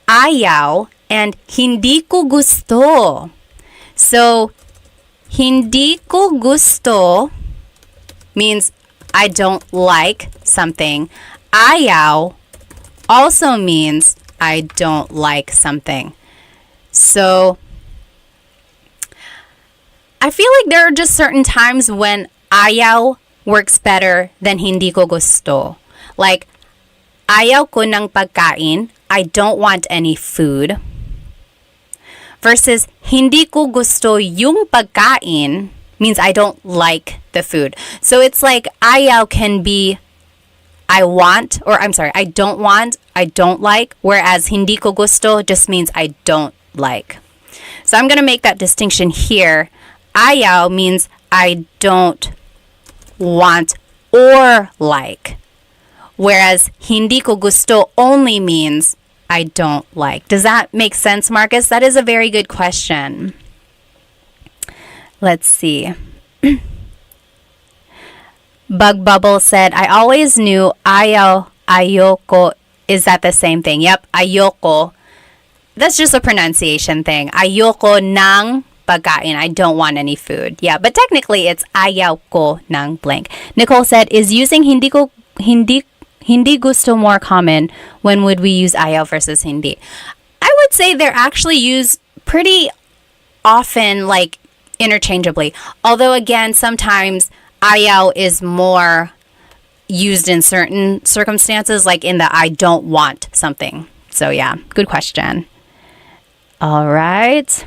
ayaw and hindi ko gusto. So, hindi ko gusto means I don't like something. Ayaw also means I don't like something. So, I feel like there are just certain times when ayaw works better than hindi ko gusto. Like, ayaw ko ng pagkain. I don't want any food. Versus, hindi ko gusto yung pagkain means I don't like the food. So it's like ayaw can be I want, or I'm sorry, I don't want, I don't like, whereas hindi ko gusto just means I don't like. So I'm going to make that distinction here. Ayaw means I don't want or like, whereas hindi ko gusto only means I don't like. Does that make sense, Marcus? That is a very good question. Let's see. Bug Bubble said, I always knew ayaw, ayoko. Is that the same thing? Yep, ayoko. That's just a pronunciation thing. Ayoko ng pagkain. I don't want any food. Yeah, but technically it's ayaw ko ng blank. Nicole said, is using hindi gusto more common? When would we use ayaw versus hindi? I would say they're actually used pretty often, like interchangeably. Although again, sometimes ayaw is more used in certain circumstances, like in the I don't want something. So yeah, good question. All right.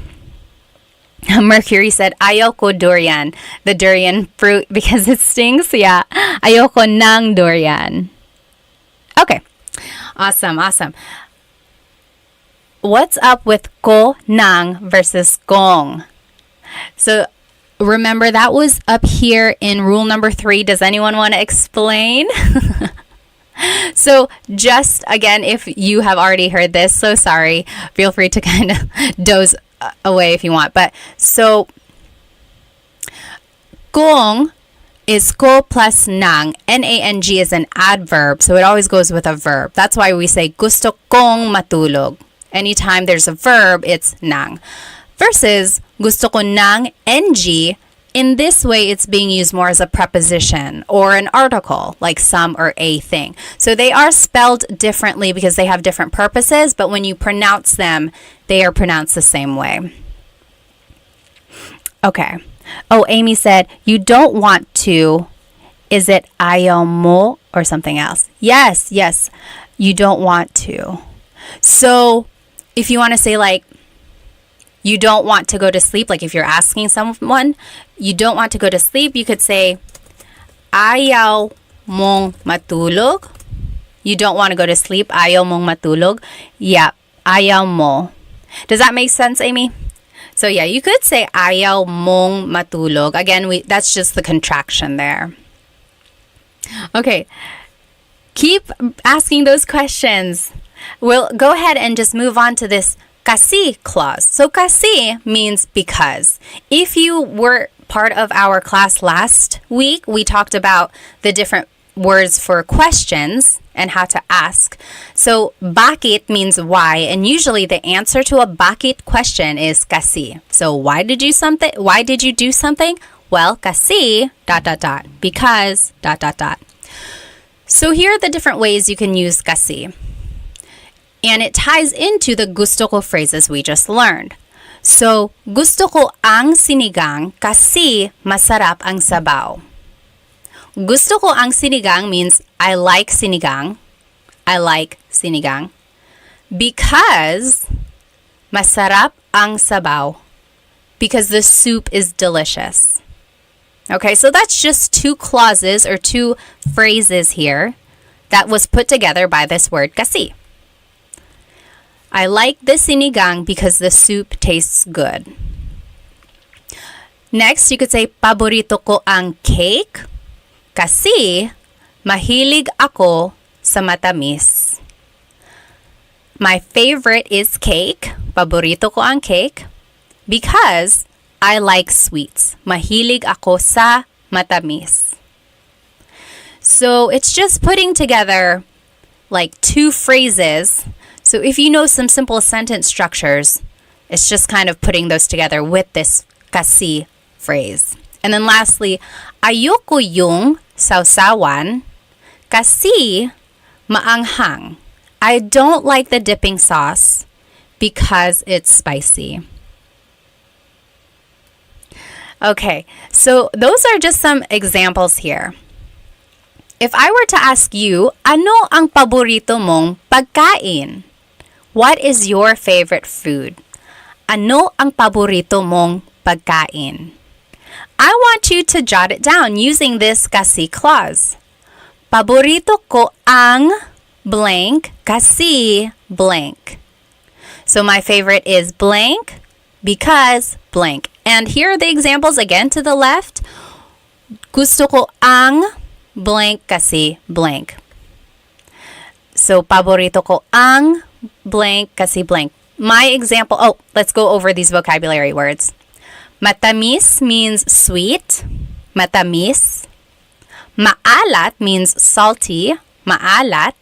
Mercury said, ayoko durian, the durian fruit because it stings. Yeah, ayoko ng durian. Okay, awesome. What's up with ko ng versus gong? So remember that was up here in rule number 3. Does anyone want to explain? So just again, if you have already heard this, so sorry, feel free to kind of doze away if you want. But so gong is ko plus nang. N-A-N-G is an adverb, so it always goes with a verb. That's why we say gusto kong matulog. Anytime there's a verb, it's nang. Versus gusto ko ng ng. In this way, it's being used more as a preposition or an article, like some or a thing. So they are spelled differently because they have different purposes, but when you pronounce them, they are pronounced the same way. Okay. Oh, Amy said, you don't want to. Is it ayaw mo or something else? Yes. You don't want to. So if you want to say like, you don't want to go to sleep, like if you're asking someone, you don't want to go to sleep, you could say, ayaw mong matulog. You don't want to go to sleep, ayaw mong matulog. Yeah, ayaw mo. Does that make sense, Amy? So yeah, you could say ayaw mong matulog. Again, that's just the contraction there. Okay, keep asking those questions. We'll go ahead and just move on to this kasi clause. So kasi means because. If you were part of our class last week, we talked about the different words for questions and how to ask. So bakit means why, and usually the answer to a bakit question is kasi. So why did you do something? Well, kasi ... because ... So here are the different ways you can use kasi. And it ties into the gusto ko phrases we just learned. So, gusto ko ang sinigang kasi masarap ang sabaw. Gusto ko ang sinigang means I like sinigang. I like sinigang. Because masarap ang sabaw. Because the soup is delicious. Okay, so that's just 2 clauses or 2 phrases here that was put together by this word kasi. I like the sinigang because the soup tastes good. Next, you could say, paborito ko ang cake kasi mahilig ako sa matamis. My favorite is cake. Paborito ko ang cake because I like sweets. Mahilig ako sa matamis. So it's just putting together like 2 phrases. So if you know some simple sentence structures, it's just kind of putting those together with this kasi phrase. And then lastly, ayoko yung sausawan kasi maanghang. I don't like the dipping sauce because it's spicy. Okay, so those are just some examples here. If I were to ask you, ano ang paborito mong pagkain? What is your favorite food? Ano ang paborito mong pagkain? I want you to jot it down using this kasi clause. Paborito ko ang blank kasi blank. So my favorite is blank because blank. And here are the examples again to the left. Gusto ko ang blank kasi blank. So paborito ko ang blank kasi blank. My example, let's go over these vocabulary words. Matamis means sweet. Matamis. Maalat means salty. Maalat.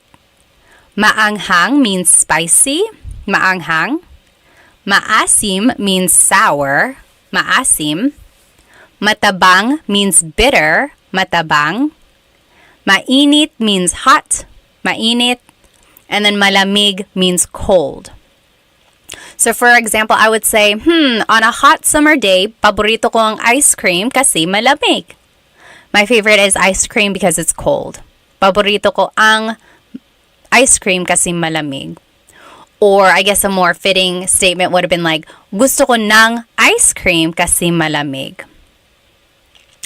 Maanghang means spicy. Maanghang. Maasim means sour. Maasim. Matabang means bitter. Matabang. Mainit means hot. Mainit. And then malamig means cold. So for example, I would say, on a hot summer day, paborito ko ang ice cream kasi malamig. My favorite is ice cream because it's cold. Paborito ko ang ice cream kasi malamig. Or I guess a more fitting statement would have been like, gusto ko ng ice cream kasi malamig.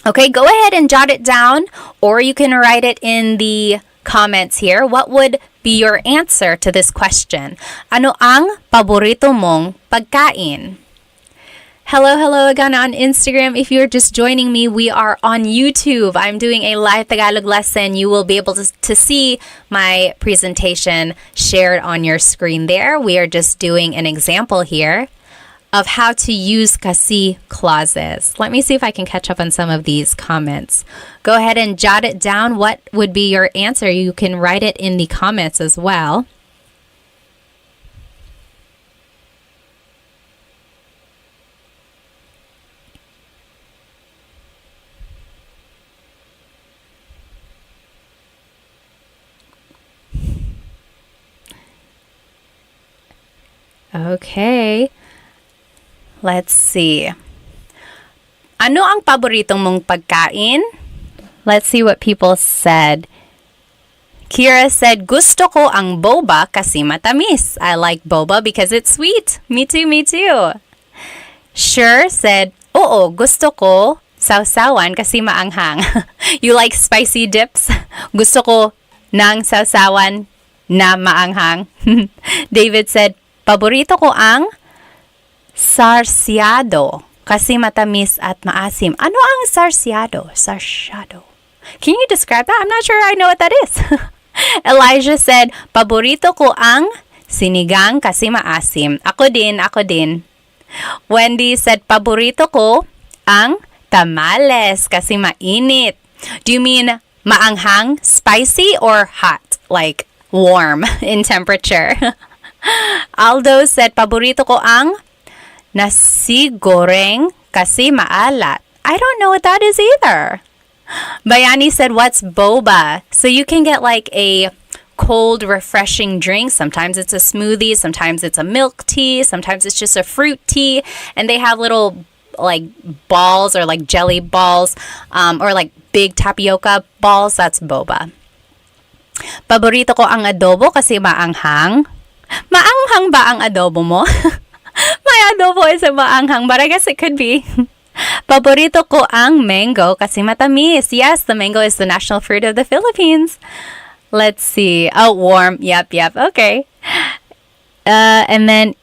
Okay, go ahead and jot it down, or you can write it in the comments here. What would be your answer to this question? Ano ang paborito mong pagkain? Hello again on Instagram. If you're just joining me, we are on YouTube. I'm doing a live Tagalog lesson. You will be able to see my presentation shared on your screen there. We are just doing an example here of how to use kasi clauses. Let me see if I can catch up on some of these comments. Go ahead and jot it down. What would be your answer? You can write it in the comments as well. Okay. Let's see. Ano ang paboritong mong pagkain? Let's see what people said. Kira said, gusto ko ang boba kasi matamis. I like boba because it's sweet. Me too, me too. Sure said, oo, gusto ko sausawan kasi maanghang. You like spicy dips? Gusto ko ng sausawan na maanghang. David said, paborito ko ang sarsyado kasi matamis at maasim. Ano ang sarsyado? Sarsyado. Can you describe that? I'm not sure I know what that is. Elijah said, paborito ko ang sinigang kasi maasim. Ako din. Wendy said, paborito ko ang tamales kasi mainit. Do you mean maanghang, spicy, or hot? Like warm in temperature? Aldo said, paborito ko ang nasi goreng kasi maalat. I don't know what that is either. Bayani said, what's boba? So you can get like a cold, refreshing drink. Sometimes it's a smoothie. Sometimes it's a milk tea. Sometimes it's just a fruit tea. And they have little like balls or like jelly balls or like big tapioca balls. That's boba. Paborito ko ang adobo kasi maanghang. Maanghang ba ang adobo mo? My adobo is a maanghang, but I guess it could be. Paborito ko ang mango kasi matamis. Yes, the mango is the national fruit of the Philippines. Let's see. Oh, warm. Yep. Okay. And then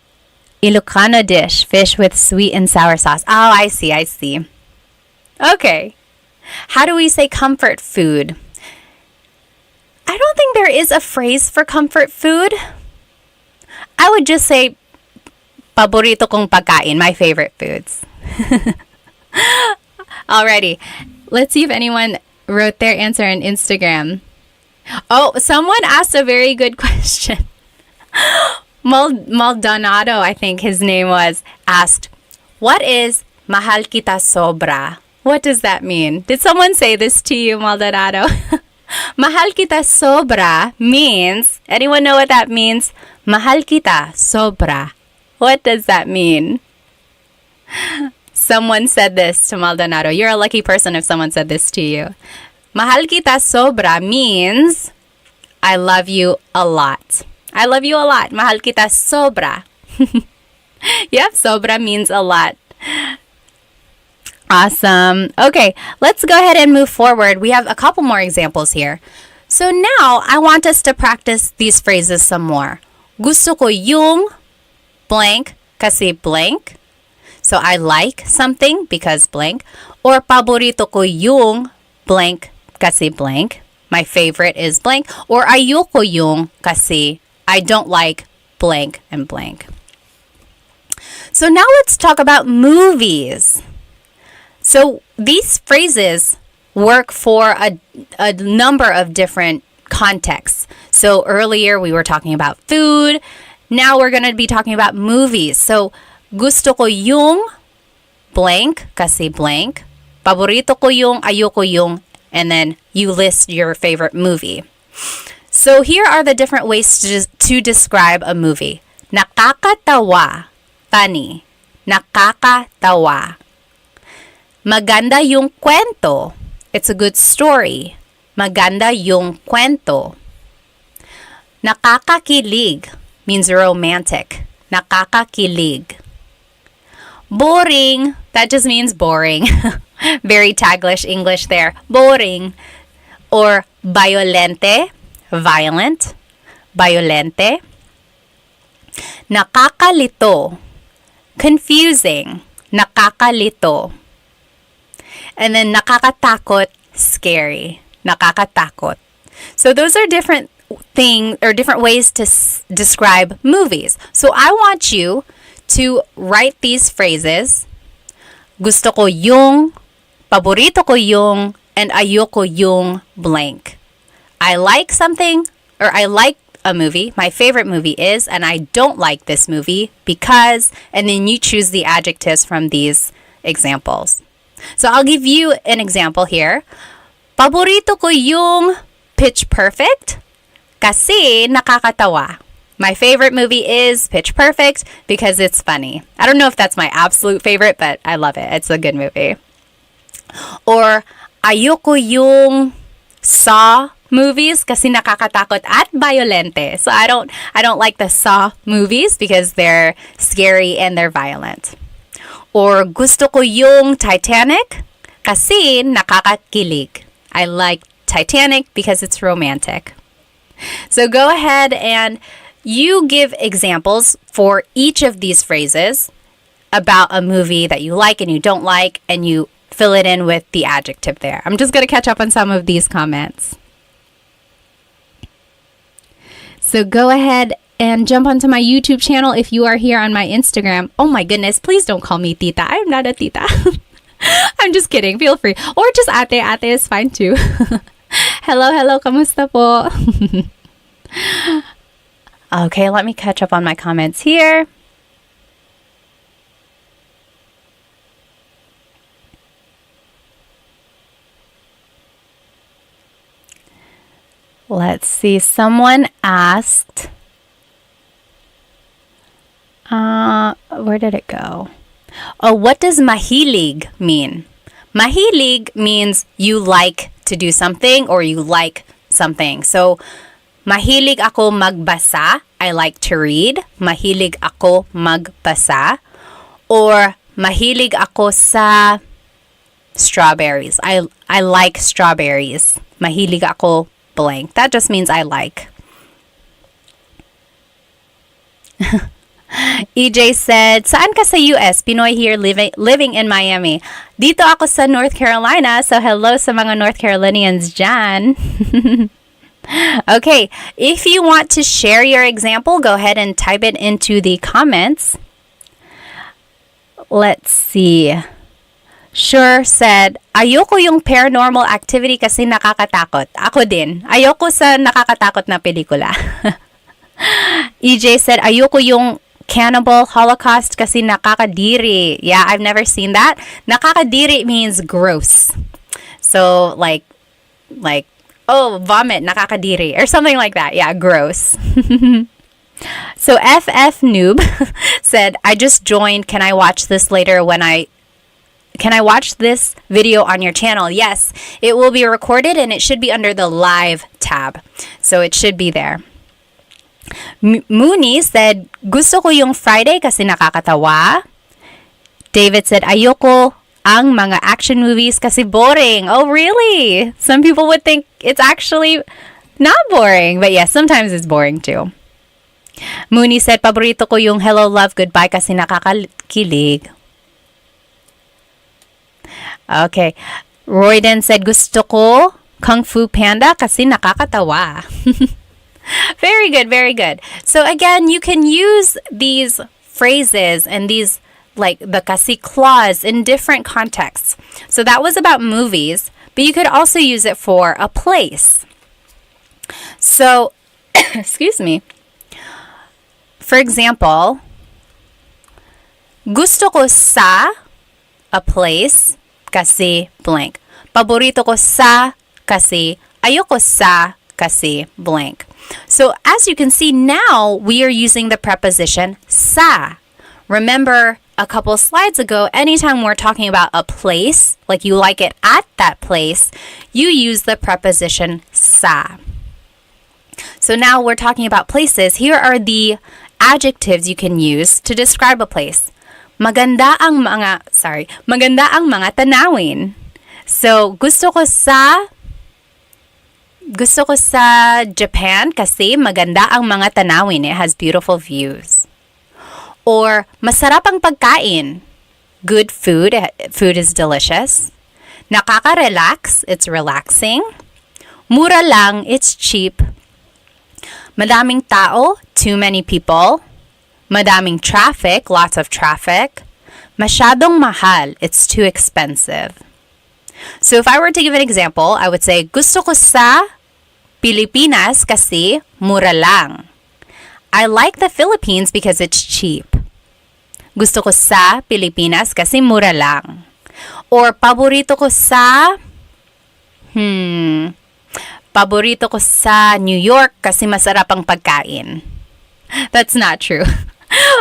Ilocano dish, fish with sweet and sour sauce. Oh, I see. Okay. How do we say comfort food? I don't think there is a phrase for comfort food. I would just say paborito kong pagkain, my favorite foods. Alrighty. Let's see if anyone wrote their answer on Instagram. Oh, someone asked a very good question. Maldonado, I think his name was, asked, what is mahal kita sobra? What does that mean? Did someone say this to you, Maldonado? Mahal kita sobra means, anyone know what that means? Mahal kita sobra. What does that mean? Someone said this to Maldonado. You're a lucky person if someone said this to you. Mahal kita sobra means I love you a lot. I love you a lot. Mahal kita sobra. Yep, sobra means a lot. Awesome. Okay, let's go ahead and move forward. We have a couple more examples here. So now I want us to practice these phrases some more. Gusto ko yung blank kasi blank. So I like something because blank. Or paborito ko yung blank kasi blank. My favorite is blank. Or ayoko yung kasi I don't like blank and blank. So now let's talk about movies. So these phrases work for a number of different contexts. So earlier we were talking about food. Now we're going to be talking about movies. So gusto ko yung blank kasi blank. Paborito ko yung, ayoko yung, and then you list your favorite movie. So here are the different ways to describe a movie. Nakakatawa, funny. Nakakatawa. Maganda yung kwento. It's a good story. Maganda yung kwento. Nakakakilig means romantic. Nakakakilig. Boring, that just means boring. Very Taglish English there. Boring. Or violente, violent. Violente. Nakakalito, confusing. Nakakalito. And then nakakatakot, scary. Nakakatakot. So those are different things or different ways to describe movies. So I want you to write these phrases. Gusto ko yung, paborito ko yung, and ayoko yung blank. I like something or I like a movie. My favorite movie is, and I don't like this movie because, and then you choose the adjectives from these examples. So I'll give you an example here. Paborito ko yung Pitch Perfect kasi nakakatawa. My favorite movie is Pitch Perfect because it's funny. I don't know if that's my absolute favorite, but I love it. It's a good movie. Or ayoko yung Saw movies kasi nakakatakot at violente. So I don't like the Saw movies because they're scary and they're violent. Or gusto ko yung Titanic kasi nakakakilig. I like Titanic because it's romantic. So go ahead and you give examples for each of these phrases about a movie that you like and you don't like, and you fill it in with the adjective there. I'm just going to catch up on some of these comments. So go ahead and jump onto my YouTube channel if you are here on my Instagram. Oh my goodness, please don't call me tita. I'm not a tita. I'm just kidding. Feel free. Or just ate. Ate is fine too. Hello. Kamusta po? Okay, let me catch up on my comments here. Let's see. Someone asked, where did it go? Oh, what does mahilig mean? Mahilig means you like to do something or you like something. So, mahilig ako magbasa. I like to read. Mahilig ako magbasa. Or mahilig ako sa strawberries. I like strawberries. Mahilig ako blank. That just means I like. EJ said, saan ka sa US? Pinoy here living in Miami. Dito ako sa North Carolina. So hello sa mga North Carolinians dyan. Okay, if you want to share your example, go ahead and type it into the comments. Let's see. Sure said, ayoko yung paranormal activity kasi nakakatakot. Ako din. Ayoko sa nakakatakot na pelikula. EJ said, ayoko yung cannibal holocaust kasi nakakadiri. Yeah, I've never seen that. Nakakadiri means gross. So like oh, vomit, nakakadiri or something like that. Yeah, gross. So FF Noob said, I just joined. Can I watch this later can I watch this video on your channel? Yes, it will be recorded and it should be under the live tab. So it should be there. Mooney said, gusto ko yung Friday kasi nakakatawa. David said, ayoko ang mga action movies kasi boring. Oh, really? Some people would think it's actually not boring. But yes, sometimes it's boring too. Mooney said, paborito ko yung Hello, Love, Goodbye kasi nakakakilig. Okay. Royden said, gusto ko Kung Fu Panda kasi nakakatawa. Very good, very good. So again, you can use these phrases and these like the kasi clause in different contexts. So that was about movies, but you could also use it for a place. So, excuse me. For example, gusto ko sa a place kasi blank. Paborito ko sa kasi ayoko sa kasi blank. So as you can see now, we are using the preposition sa. Remember a couple slides ago, anytime we're talking about a place, like you like it at that place, you use the preposition sa. So now we're talking about places. Here are the adjectives you can use to describe a place. Maganda ang mga tanawin. So gusto ko sa Japan kasi maganda ang mga tanawin. It has beautiful views. Or masarap ang pagkain. Good food. Food is delicious. Nakaka-relax. It's relaxing. Mura lang. It's cheap. Madaming tao. Too many people. Madaming traffic. Lots of traffic. Masyadong mahal. It's too expensive. So if I were to give an example, I would say, gusto ko sa Pilipinas kasi mura lang. I like the Philippines because it's cheap. Gusto ko sa Pilipinas kasi mura lang. Or paborito ko sa New York kasi masarap ang pagkain. That's not true.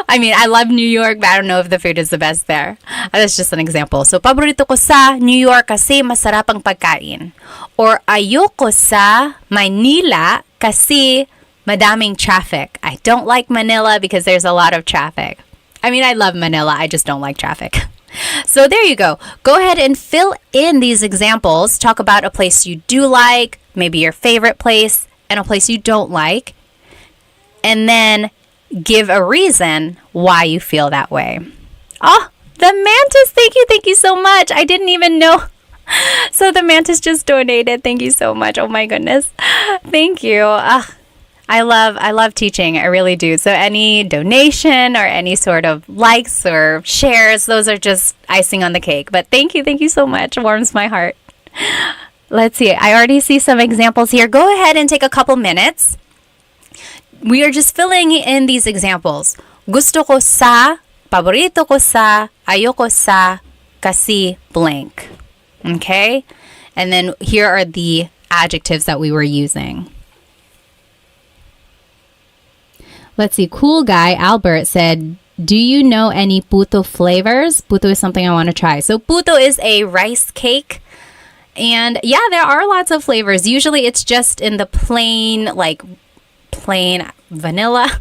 I mean, I love New York, but I don't know if the food is the best there. That's just an example. So, paborito ko sa New York kasi masarap ang pagkain. Or ayoko sa Manila kasi madaming traffic. I don't like Manila because there's a lot of traffic. I mean, I love Manila. I just don't like traffic. So there you go. Go ahead and fill in these examples. Talk about a place you do like, maybe your favorite place, and a place you don't like. And then give a reason why you feel that way. Oh, the mantis. Thank you so much. I didn't even know. So the mantis just donated. Thank you so much. Oh my goodness. Thank you. I love teaching. I really do. So any donation or any sort of likes or shares, those are just icing on the cake. But thank you so much. It warms my heart. Let's see. I already see some examples here. Go ahead and take a couple minutes. We are just filling in these examples. Gusto ko sa, paborito ko sa, ayoko sa, kasi blank. Okay? And then here are the adjectives that we were using. Let's see. Cool guy Albert said, do you know any puto flavors? Puto is something I want to try. So puto is a rice cake. And yeah, there are lots of flavors. Usually it's just in the plain vanilla,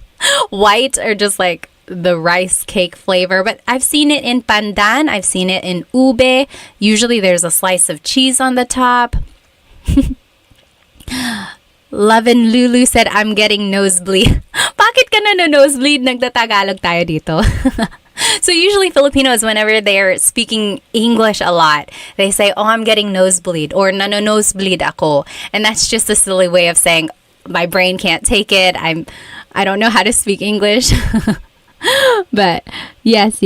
white, or just like the rice cake flavor. But I've seen it in pandan. I've seen it in ube. Usually there's a slice of cheese on the top. Lovin Lulu said, I'm getting nosebleed. Bakit ka na nosebleed? Nagtatagalog tayo dito. So usually Filipinos, whenever they're speaking English a lot, they say, oh, I'm getting nosebleed, or nosebleed ako. And that's just a silly way of saying, my brain can't take it. I don't know how to speak English. But yes.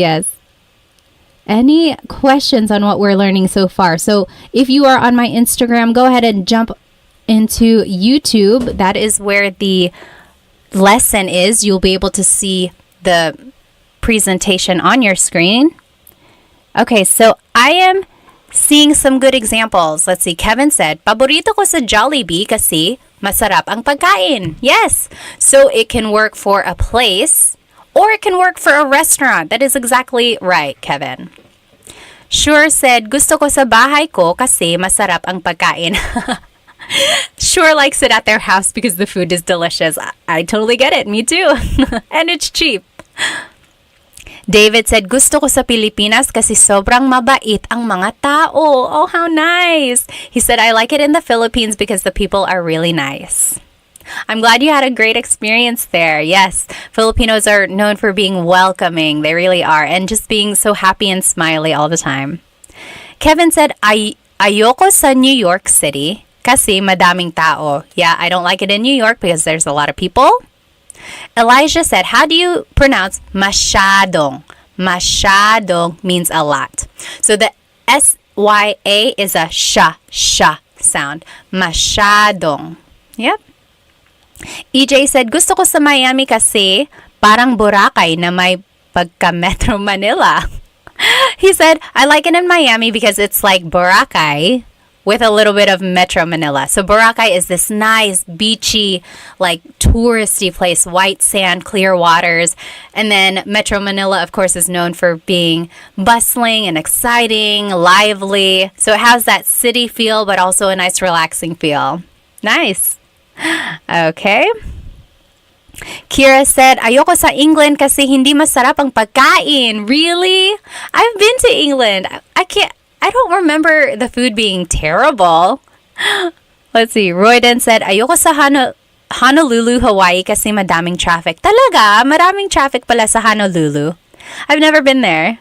Any questions on what we're learning so far? So if you are on my Instagram, go ahead and jump into YouTube. That is where the lesson is, you'll be able to see the presentation on your screen. Okay, so I am seeing some good examples. Let's see. Kevin said, paborito ko sa Jollibee kasi masarap ang pagkain. Yes. So it can work for a place or it can work for a restaurant. That is exactly right, Kevin. Sure said, gusto ko sa bahay ko kasi masarap ang pagkain. Sure likes it at their house because the food is delicious. I totally get it. Me too. And it's cheap. David said, gusto ko sa Pilipinas kasi sobrang mabait ang mga tao. Oh, how nice. He said, I like it in the Philippines because the people are really nice. I'm glad you had a great experience there. Yes, Filipinos are known for being welcoming. They really are. And just being so happy and smiley all the time. Kevin said, ayoko sa New York City kasi madaming tao. Yeah, I don't like it in New York because there's a lot of people. Elijah said, how do you pronounce masyadong? Masyadong means a lot. So the S-Y-A is a sha sound. Masyadong. Yep. EJ said, gusto ko sa Miami kasi parang Boracay na may pagka Metro Manila. He said, I like it in Miami because it's like Boracay with a little bit of Metro Manila. So Boracay is this nice, beachy, like touristy place, white sand, clear waters. And then Metro Manila, of course, is known for being bustling and exciting, lively. So it has that city feel, but also a nice, relaxing feel. Nice. Okay. Kira said, ayoko sa England kasi hindi masarap ang pagkain. Really? I've been to England. I don't remember the food being terrible. Let's see. Royden said, ayoko sa Honolulu, Hawaii kasi madaming traffic. Talaga? Maraming traffic pala sa Honolulu. I've never been there.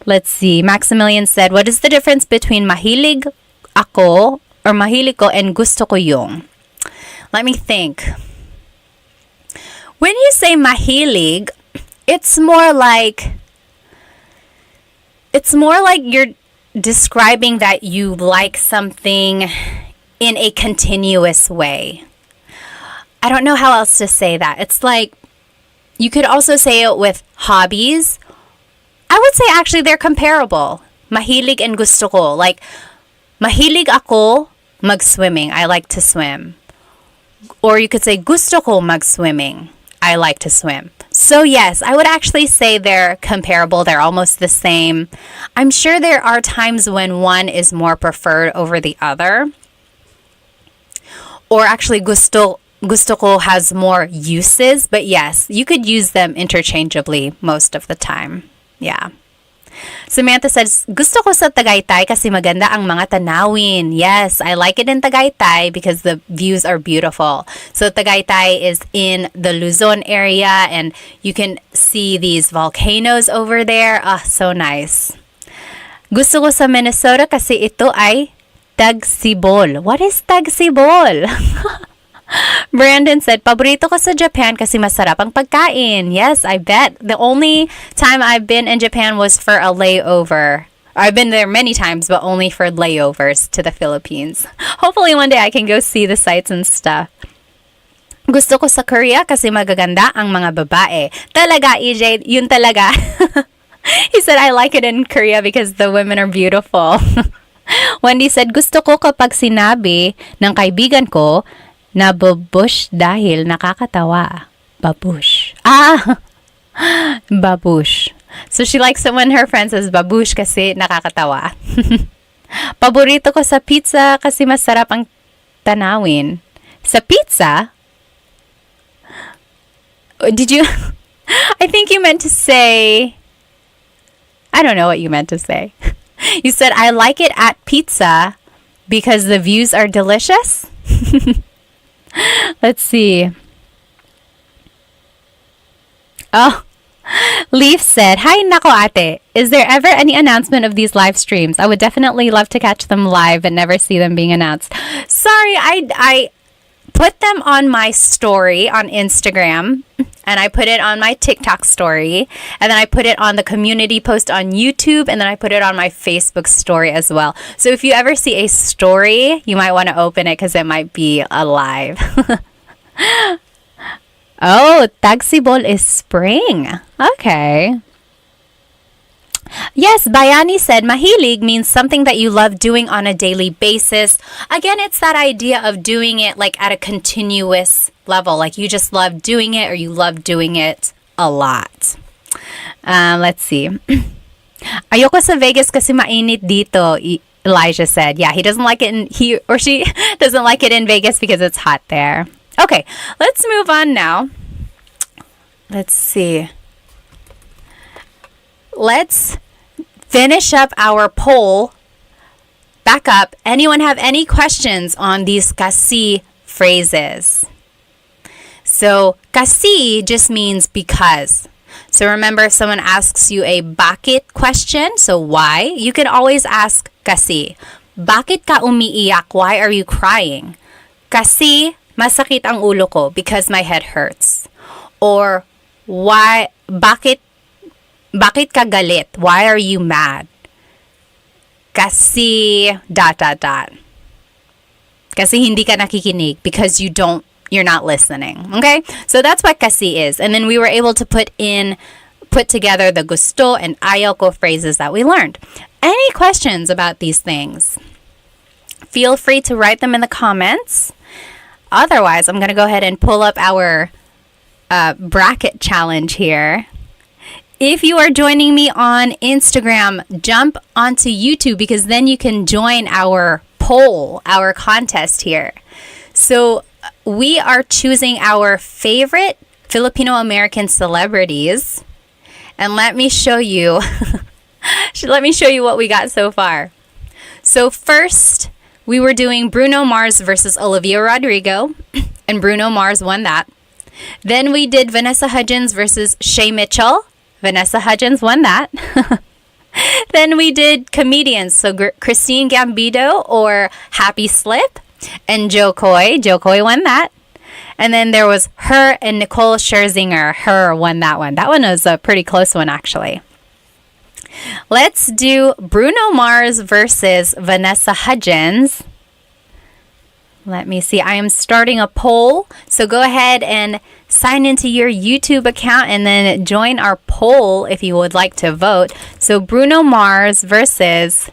Let's see. Maximilian said, what is the difference between mahilig ako or mahilig ko and gusto ko yung? Let me think. When you say mahilig, it's more like you're describing that you like something in a continuous way. I don't know how else to say that. It's like you could also say it with hobbies. I would say actually they're comparable. Mahilig and gusto ko. Like, mahilig ako mag-swimming. I like to swim. Or you could say gusto ko mag-swimming. I like to swim. So yes, I would actually say they're comparable. They're almost the same. I'm sure there are times when one is more preferred over the other. Or actually gusto ko has more uses. But yes, you could use them interchangeably most of the time. Yeah. Samantha says, gusto ko sa Tagaytay kasi maganda ang mga tanawin. Yes, I like it in Tagaytay because the views are beautiful. So Tagaytay is in the Luzon area and you can see these volcanoes over there. Ah, so nice. Gusto ko sa Minnesota kasi ito ay tagsibol. What is tagsibol? Brandon said, paborito ko sa Japan kasi masarap ang pagkain. Yes, I bet. The only time I've been in Japan was for a layover. I've been there many times, but only for layovers to the Philippines. Hopefully one day I can go see the sights and stuff. Gusto ko sa Korea kasi magaganda ang mga babae. Talaga, EJ, yun talaga. He said, I like it in Korea because the women are beautiful. Wendy said, gusto ko kapag sinabi ng kaibigan ko, na babush dahil nakakatawa. Babush. Ah! Babush. So she likes it when her friend says babush kasi nakakatawa. Paborito ko sa pizza kasi masarap ang tanawin. Sa pizza? Did you... I think you meant to say... I don't know what you meant to say. You said, I like it at pizza because the views are delicious? Let's see. Oh, Leaf said, hi, nako ate. Is there ever any announcement of these live streams? I would definitely love to catch them live and never see them being announced. Sorry, I put them on my story on Instagram, and I put it on my TikTok story, and then I put it on the community post on YouTube, and then I put it on my Facebook story as well. So if you ever see a story, you might want to open it because it might be alive. Oh, tagsibol is spring. Okay. Yes, Bayani said mahilig means something that you love doing on a daily basis. Again, it's that idea of doing it like at a continuous level. Like you just love doing it or you love doing it a lot. Let's see. Ayoko sa Vegas kasi mainit dito, Elijah said. Yeah, he doesn't like it he or she doesn't like it in Vegas because it's hot there. Okay, let's move on now. Let's see. Let's finish up our poll. Back up. Anyone have any questions on these kasi phrases? So, kasi just means because. So remember, if someone asks you a bakit question, so why, you can always ask kasi. Bakit ka umiiyak? Why are you crying? Kasi masakit ang ulo ko because my head hurts. Or why, bakit ka galit? Why are you mad? Kasi dot dot dot. Kasi hindi ka nakikinig because you're not listening. Okay? So that's what kasi is. And then we were able to put together the gusto and ayoko phrases that we learned. Any questions about these things? Feel free to write them in the comments. Otherwise, I'm going to go ahead and pull up our bracket challenge here. If you are joining me on Instagram, jump onto YouTube because then you can join our poll, our contest here. So we are choosing our favorite Filipino American celebrities. And let me show you what we got so far. So first, we were doing Bruno Mars versus Olivia Rodrigo, and Bruno Mars won that. Then we did Vanessa Hudgens versus Shay Mitchell. Vanessa Hudgens won that. Then we did comedians, so Christine Gambino or Happy Slip, and Joe Coy. Joe Coy won that. And then there was her and Nicole Scherzinger. Her won that one. That one was a pretty close one, actually. Let's do Bruno Mars versus Vanessa Hudgens. Let me see. I am starting a poll. So go ahead and sign into your YouTube account and then join our poll if you would like to vote. So Bruno Mars versus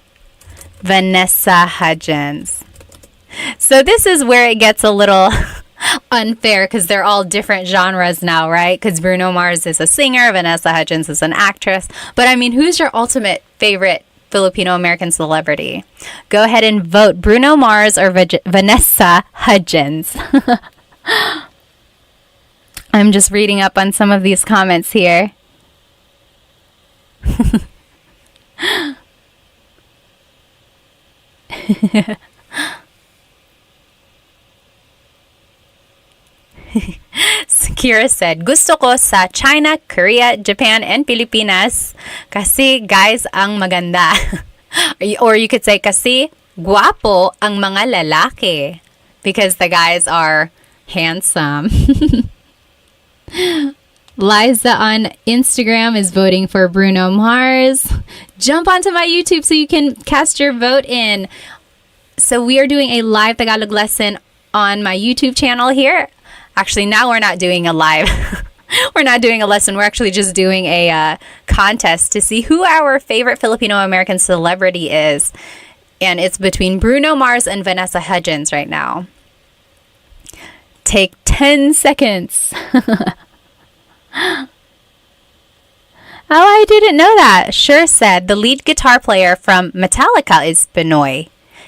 Vanessa Hudgens. So this is where it gets a little unfair because they're all different genres now, right? Because Bruno Mars is a singer, Vanessa Hudgens is an actress. But I mean, who's your ultimate favorite Filipino American celebrity? Go ahead and vote Bruno Mars or Vanessa Hudgens. I'm just reading up on some of these comments here. Kira said, gusto ko sa China, Korea, Japan, and Pilipinas kasi guys ang maganda. Or you could say kasi guwapo ang mga lalaki because the guys are handsome. Liza on Instagram is voting for Bruno Mars. Jump onto my YouTube so you can cast your vote in. So we are doing a live Tagalog lesson on my YouTube channel here. Actually, now we're not doing a live. We're not doing a lesson. We're actually just doing a contest to see who our favorite Filipino American celebrity is. And it's between Bruno Mars and Vanessa Hudgens right now. Take 10 seconds. Oh, I didn't know that. Sure said the lead guitar player from Metallica is Benoy.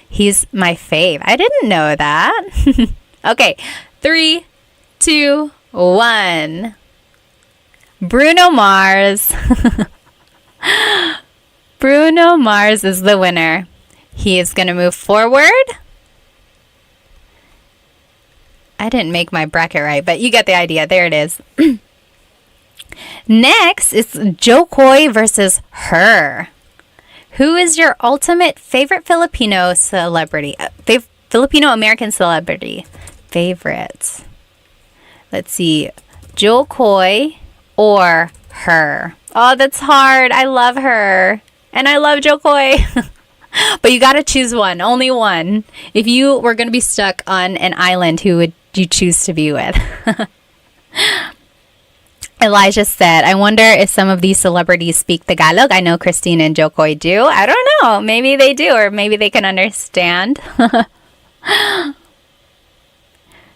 He's my fave. I didn't know that. Okay, 3, 2, 1. Bruno Mars. Bruno Mars is the winner. He is going to move forward. I didn't make my bracket right, but you get the idea. There it is. Next, it's Joe Coy versus her. Who is your ultimate favorite Filipino celebrity? Filipino American celebrity. Favorites. Let's see. Joe Coy or her. Oh, that's hard. I love her. And I love Joe Coy. But you got to choose one. Only one. If you were going to be stuck on an island, who would you choose to be with? Elijah said, I wonder if some of these celebrities speak Tagalog. I know Christine and Jokoy do. I don't know. Maybe they do, or maybe they can understand.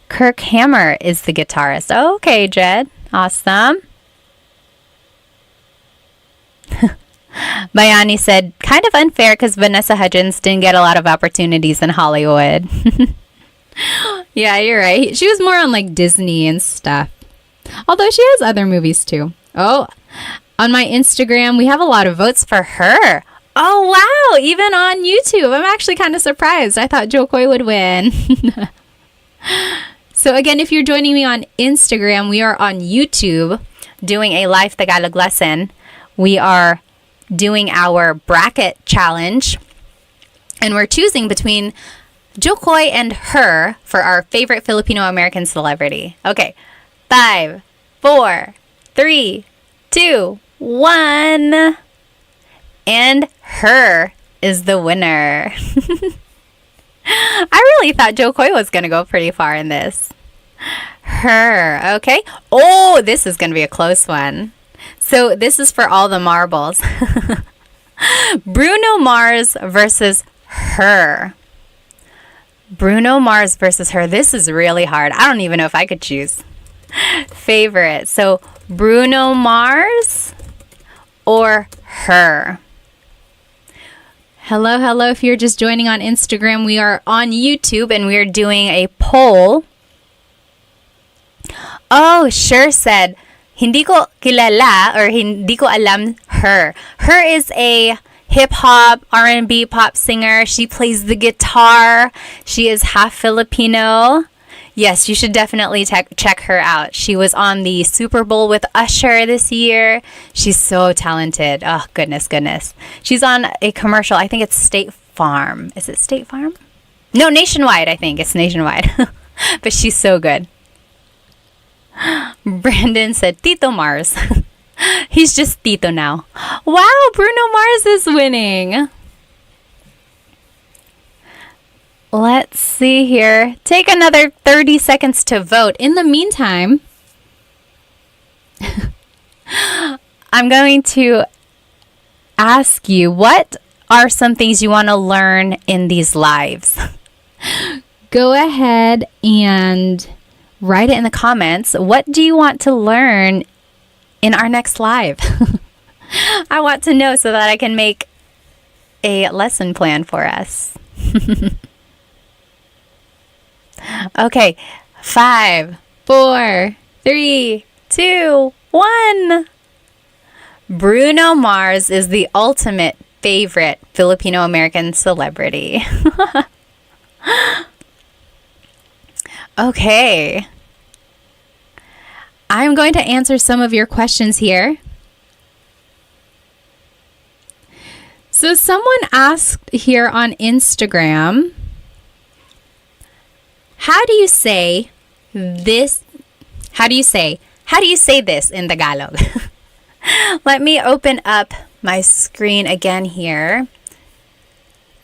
Kirk Hammer is the guitarist. Okay, Jed. Awesome. Bayani said, kind of unfair because Vanessa Hudgens didn't get a lot of opportunities in Hollywood. Yeah, you're right. She was more on like Disney and stuff. Although she has other movies too. Oh, on my Instagram, we have a lot of votes for her. Oh, wow. Even on YouTube. I'm actually kind of surprised. I thought Jokoy would win. So again, if you're joining me on Instagram, we are on YouTube doing a live Tagalog lesson. We are doing our bracket challenge. And we're choosing between Jokoy and her for our favorite Filipino-American celebrity. Okay. 5, 4, 3, 2, 1. And her is the winner. I really thought Jokoy was going to go pretty far in this. Her. Okay. Oh, this is going to be a close one. So this is for all the marbles. Bruno Mars versus her. Bruno Mars versus her. This is really hard. I don't even know if I could choose. Favorite. So Bruno Mars or her. Hello. If you're just joining on Instagram, we are on YouTube and we're doing a poll. Oh, sure said, hindi ko kilala or hindi ko alam her. Her is a hip-hop, R&B pop singer. She plays the guitar. She is half Filipino. Yes, you should definitely check her out. She was on the Super Bowl with Usher this year. She's so talented. Oh, goodness. She's on a commercial. I think it's State Farm. Is it State Farm? No, Nationwide, I think. It's Nationwide. But she's so good. Brandon said, Tito Mars. He's just Tito now. Wow, Bruno Mars is winning. Let's see here. Take another 30 seconds to vote. In the meantime, I'm going to ask you, what are some things you want to learn in these lives? Go ahead and write it in the comments. What do you want to learn in our next live? I want to know so that I can make a lesson plan for us. Okay, 5, 4, 3, 2, 1. Bruno Mars is the ultimate favorite Filipino-American celebrity. Okay. I'm going to answer some of your questions here. So someone asked here on Instagram, how do you say this? How do you say this in Tagalog? Let me open up my screen again here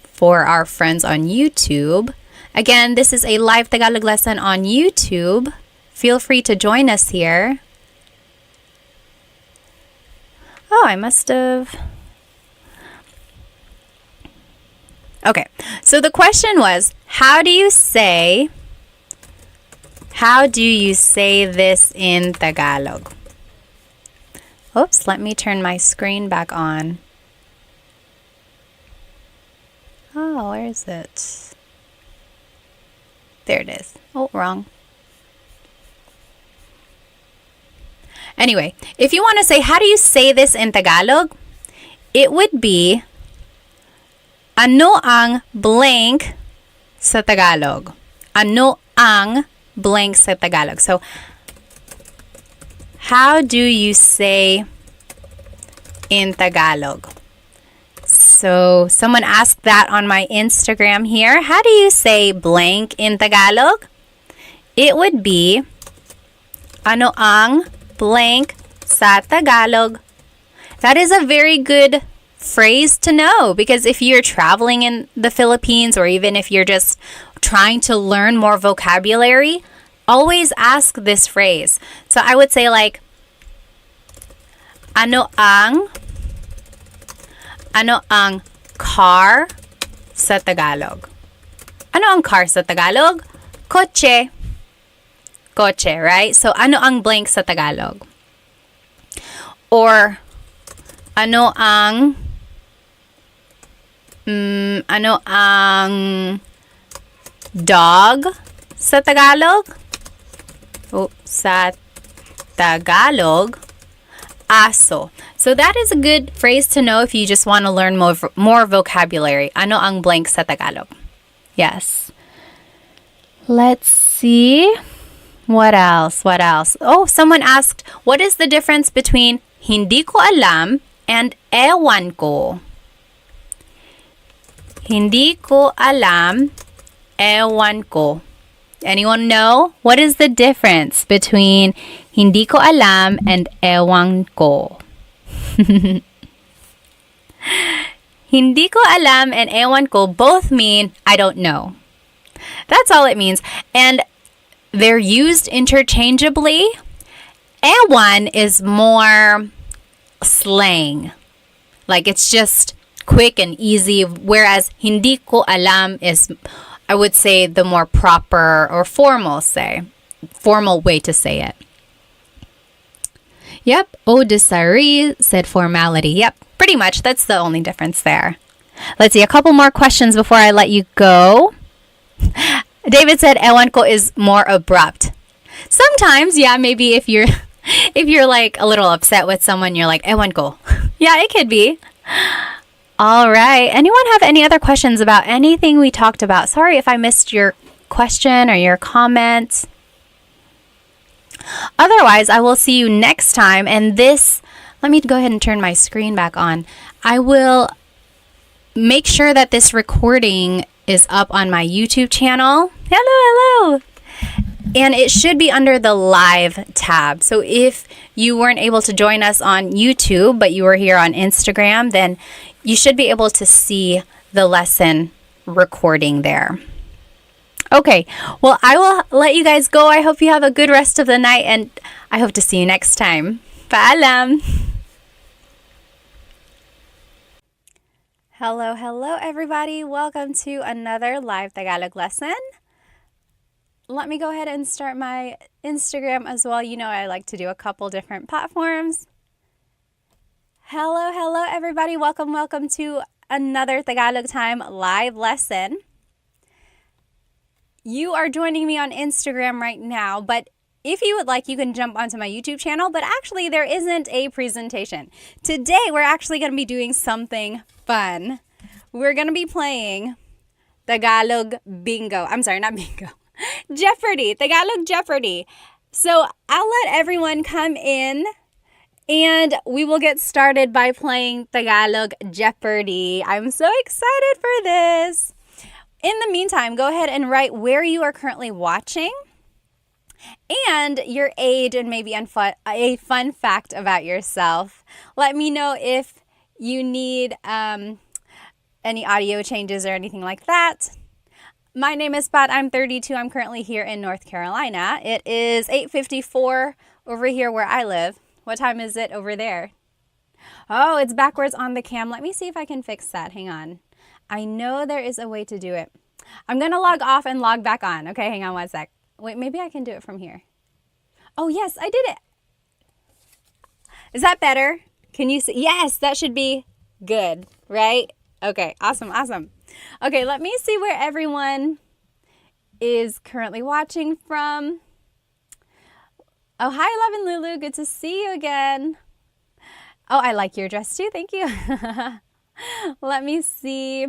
for our friends on YouTube. Again, this is a live Tagalog lesson on YouTube. Feel free to join us here. Oh, I must have... Okay, so the question was, how do you say this in Tagalog? Oops, let me turn my screen back on. Oh, where is it? There it is. Oh, wrong. Anyway, if you want to say, how do you say this in Tagalog? It would be, ano ang blank sa Tagalog? Ano ang blank sa Tagalog? So, how do you say in Tagalog? So, someone asked that on my Instagram here. How do you say blank in Tagalog? It would be, ano ang blank sa Tagalog? That is a very good phrase to know, because if you're traveling in the Philippines, or even if you're just trying to learn more vocabulary, always ask this phrase. So I would say like, Ano ang car sa Tagalog? Ano ang car sa Tagalog? Kotse. Kotse, right? So, ano ang blank sa Tagalog? Or, ano ang dog sa Tagalog? Oh, sa Tagalog, aso. So that is a good phrase to know if you just want to learn more vocabulary. Ano ang blank sa Tagalog? Yes. Let's see. What else? What else? Oh, someone asked, what is the difference between hindi ko alam and ewan ko? Hindi ko alam, ewan ko. Anyone know? What is the difference between hindi ko alam and ewan ko? Hindi ko alam and ewan ko both mean I don't know. That's all it means. And they're used interchangeably. Ewan is more slang. Like it's just quick and easy, whereas hindi ko alam is, I would say, the more proper or formal way to say it. Yep, Odisari said formality. Yep, pretty much. That's the only difference there. Let's see, a couple more questions before I let you go. David said ewan ko is more abrupt. Sometimes, yeah, maybe if you're like a little upset with someone, you're like ewan ko. Yeah, it could be. All right. Anyone have any other questions about anything we talked about? Sorry if I missed your question or your comment. Otherwise, I will see you next time. And let me go ahead and turn my screen back on. I will make sure that this recording is up on my YouTube channel. Hello. And it should be under the live tab. So if you weren't able to join us on YouTube, but you were here on Instagram, then you should be able to see the lesson recording there. Okay, well, I will let you guys go. I hope you have a good rest of the night, and I hope to see you next time. Paalam! Hello, everybody. Welcome to another live Tagalog lesson. Let me go ahead and start my Instagram as well. You know I like to do a couple different platforms. Hello, everybody. Welcome to another Tagalog Time live lesson. You are joining me on Instagram right now, but if you would like, you can jump onto my YouTube channel, but actually there isn't a presentation. Today, we're actually going to be doing something fun. We're going to be playing Tagalog Bingo. I'm sorry, not Bingo. Jeopardy, Tagalog Jeopardy. So I'll let everyone come in and we will get started by playing Tagalog Jeopardy. I'm so excited for this. In the meantime, go ahead and write where you are currently watching and your age and maybe a fun fact about yourself. Let me know if you need any audio changes or anything like that. My name is Pat. I'm 32. I'm currently here in North Carolina. It is 8:54 over here where I live. What time is it over there? Oh, it's backwards on the cam. Let me see if I can fix that. Hang on. I know there is a way to do it. I'm going to log off and log back on. Okay, hang on one sec. Wait, maybe I can do it from here. Oh, yes, I did it. Is that better? Can you see? Yes, that should be good, right? Okay, awesome. Okay, let me see where everyone is currently watching from. Oh, hi, Love and Lulu. Good to see you again. Oh, I like your dress too. Thank you. Let me see.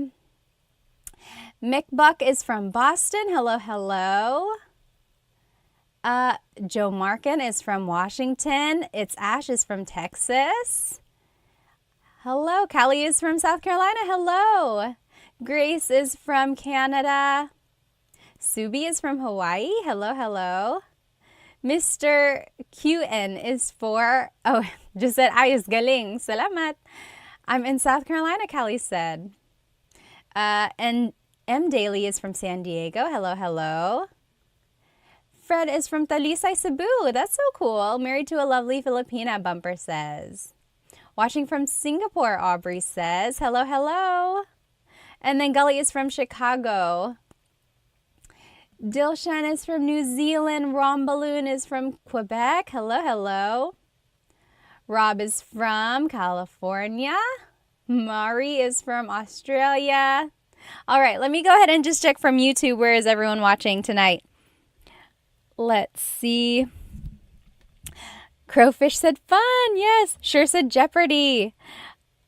Mick Buck is from Boston. Hello. Joe Markin is from Washington. It's Ash is from Texas. Hello. Callie is from South Carolina. Hello. Grace is from Canada. Subi is from Hawaii. Hello. Mr. QN is just said, ayos galing. Salamat. I'm in South Carolina, Callie said. And M. Daly is from San Diego. Hello. Fred is from Talisay, Cebu. That's so cool. Married to a lovely Filipina, Bumper says. Watching from Singapore, Aubrey says. Hello, hello. And then Gully is from Chicago. Dilshan is from New Zealand. Rombaloon is from Quebec. Hello, hello. Rob is from California. Mari is from Australia. All right, let me go ahead and just check from YouTube. Where is everyone watching tonight? Let's see. Crowfish said fun. Yes. Sure said Jeopardy.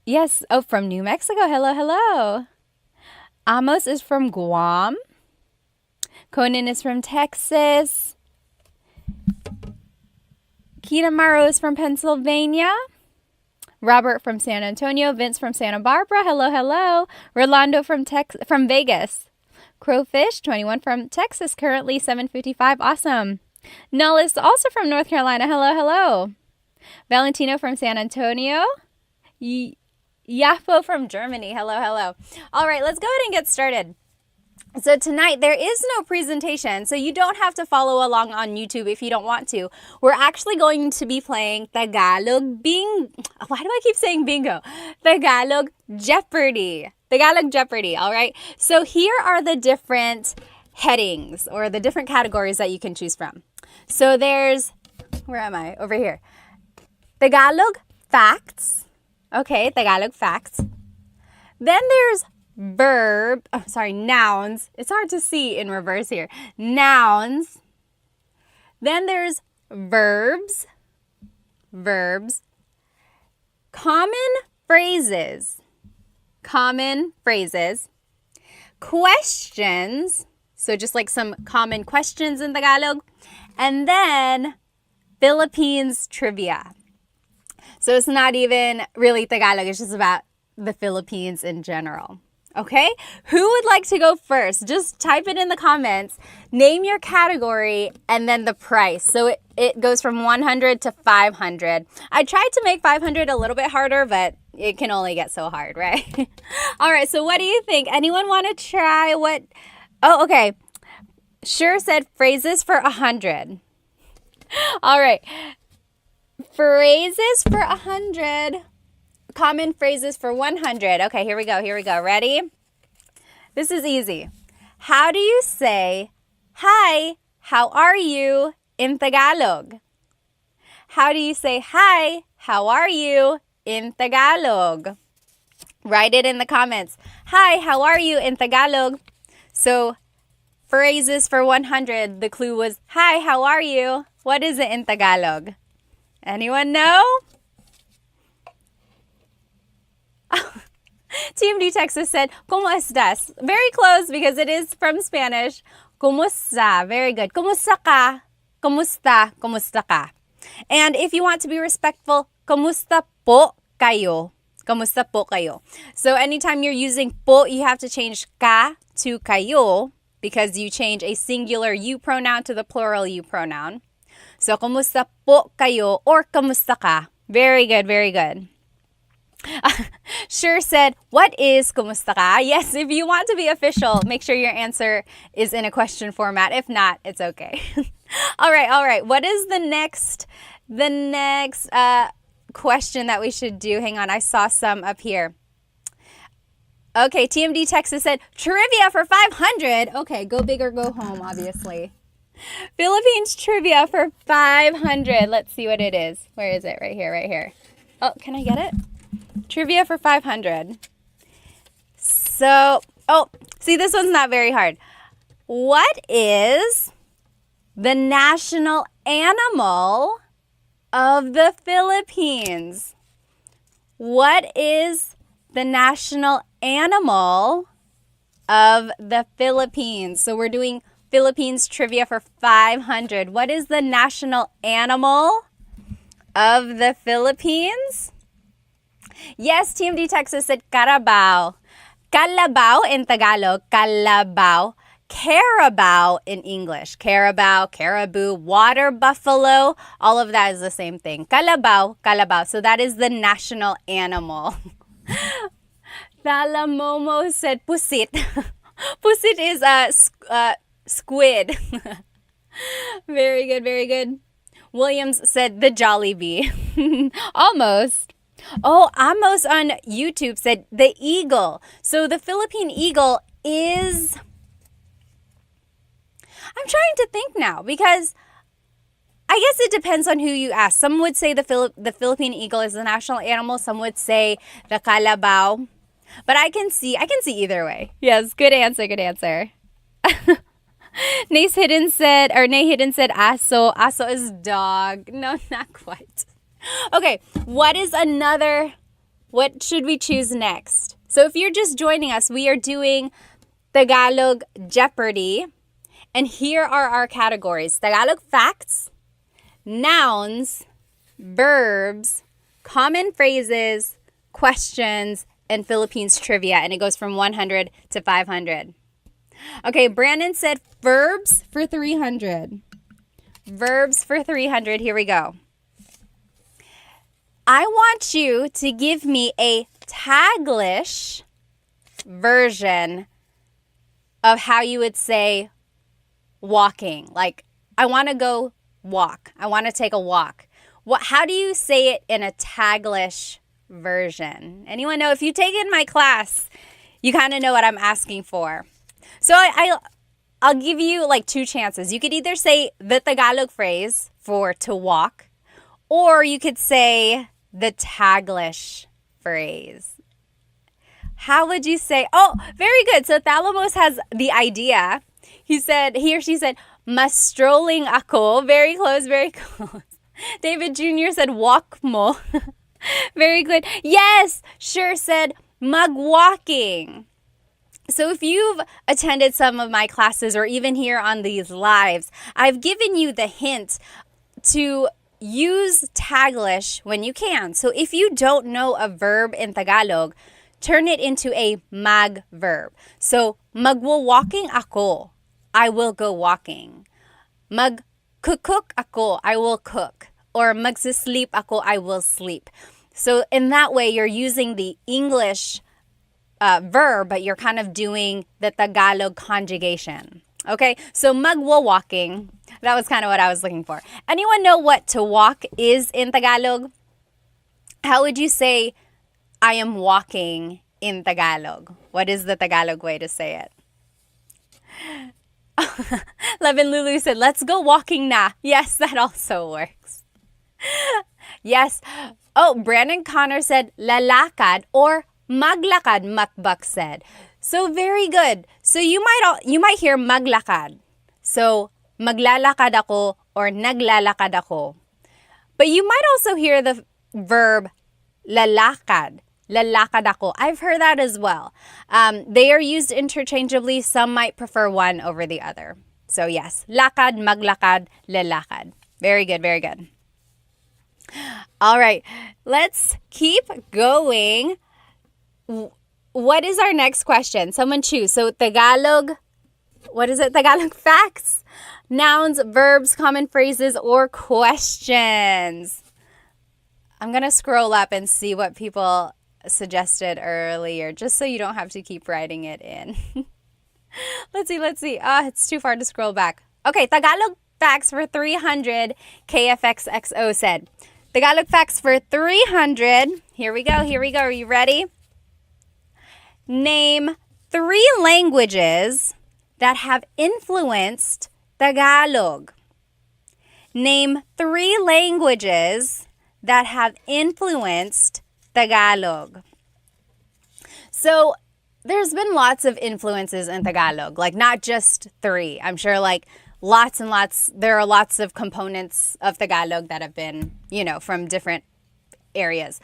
Yes. Oh, from New Mexico. Hello, hello. Amos is from Guam. Conan is from Texas. Kinamaro is from Pennsylvania. Robert from San Antonio. Vince from Santa Barbara. Hello, hello. Rolando from Vegas. Crowfish, 21 from Texas, currently 7:55. Awesome. Null is also from North Carolina. Hello, hello. Valentino from San Antonio. Yafo from Germany. Hello, hello. All right, let's go ahead and get started. So tonight there is no presentation, so you don't have to follow along on YouTube if you don't want to. We're actually going to be playing Tagalog Why do I keep saying bingo? Tagalog Jeopardy. Tagalog Jeopardy, all right? So here are the different headings or the different categories that you can choose from. So there's, where am I? Over here. Tagalog facts. Okay, Tagalog facts. Then there's nouns. It's hard to see in reverse here. Nouns. Then there's verbs. Common phrases. Questions. So just like some common questions in Tagalog. And then Philippines trivia. So it's not even really Tagalog. It's just about the Philippines in general. Okay? Who would like to go first? Just type it in the comments. Name your category and then the price. So it goes from 100 to 500. I tried to make 500 a little bit harder, but it can only get so hard, right? All right, so what do you think? Anyone want to try what? Oh, okay. Sure said phrases for 100. All right. Phrases for 100. Common phrases for 100. Okay, here we go. Ready? This is easy. How do you say, hi, how are you in Tagalog? How do you say, hi, how are you in Tagalog? Write it in the comments. Hi, how are you in Tagalog? So, phrases for 100. The clue was, hi, how are you? What is it in Tagalog? Anyone know? Team D Texas said, ¿Cómo estás? Very close because it is from Spanish. ¿Cómo Very good. ¿Cómo ka? ¿Cómo ka? And if you want to be respectful, ¿Cómo po kayo? ¿Cómo po kayo? So anytime you're using po, you have to change ka to kayo because you change a singular you pronoun to the plural you pronoun. So, ¿Cómo po kayo or ¿Cómo ka? Very good. Sure said, what is kumusta ka? Yes, if you want to be official, make sure your answer is in a question format. If not, it's okay. All right. What is the next question that we should do? Hang on, I saw some up here. Okay, TMD Texas said, trivia for 500. Okay, go big or go home, obviously. Philippines trivia for 500. Let's see what it is. Where is it? Right here. Oh, can I get it? Trivia for 500. So, see, this one's not very hard. What is the national animal of the Philippines? What is the national animal of the Philippines? So we're doing Philippines trivia for 500. What is the national animal of the Philippines? Yes, TMD Texas said carabao. Calabao in Tagalog, calabao. Carabao in English. Carabao, caribou, water buffalo, all of that is the same thing. Calabao. So that is the national animal. Thalamomo said pusit. Pusit is squid. Very good. Williams said the Jollibee. Almost. Oh, Amos on YouTube said the eagle. So the Philippine eagle is. I'm trying to think now because I guess it depends on who you ask. Some would say the Philippine eagle is the national animal. Some would say the kalabaw. But I can see either way. Yes, good answer, good answer. Nay Hidden said aso. Aso is dog. No, not quite. Okay, what should we choose next? So if you're just joining us, we are doing Tagalog Jeopardy. And here are our categories: Tagalog facts, nouns, verbs, common phrases, questions, and Philippines trivia. And it goes from 100 to 500. Okay, Brandon said verbs for 300. Verbs for 300. Here we go. I want you to give me a Taglish version of how you would say walking. Like, I want to go walk. I want to take a walk. How do you say it in a Taglish version? Anyone know? If you take in my class, you kind of know what I'm asking for. So I'll give you like two chances. You could either say the Tagalog phrase for to walk, or you could say the Taglish phrase. How would you say? Oh, very good. So Thalamos has the idea. He or she said, mas strolling ako. Very close, very close. David Jr. said, walk mo. Very good. Yes, sure said, magwalking. So if you've attended some of my classes or even here on these lives, I've given you the hint to use Taglish when you can. So if you don't know a verb in Tagalog, turn it into a mag verb. So magwo-walking ako. I will go walking. Mag-cook ako. I will cook. Or magsisleep ako. I will sleep. So in that way, you're using the English verb, but you're kind of doing the Tagalog conjugation. Okay, so magwo-walking. That was kind of what I was looking for. Anyone know what to walk is in Tagalog? How would you say, I am walking in Tagalog? What is the Tagalog way to say it? Levin Lulu said, let's go walking na. Yes, that also works. Yes. Oh, Brandon Connor said, lalakad or maglakad, Makbak said. So very good. So you might hear maglakad. So maglalakad ako or naglalakad ako. But you might also hear the verb lalakad. Lalakad ako. I've heard that as well. They are used interchangeably. Some might prefer one over the other. So yes, lakad, maglakad, lalakad. Very good, very good. All right, let's keep going. What is our next question? Someone choose. So Tagalog, what is it? Tagalog facts, nouns, verbs, common phrases, or questions. I'm going to scroll up and see what people suggested earlier, just so you don't have to keep writing it in. Let's see. It's too far to scroll back. Okay, Tagalog facts for 300, KFXXO said. Tagalog facts for 300. Here we go. Are you ready? Name 3 languages that have influenced Tagalog. Name 3 languages that have influenced Tagalog. So there's been lots of influences in Tagalog, like not just 3. I'm sure like lots and lots, there are lots of components of Tagalog that have been, from different areas.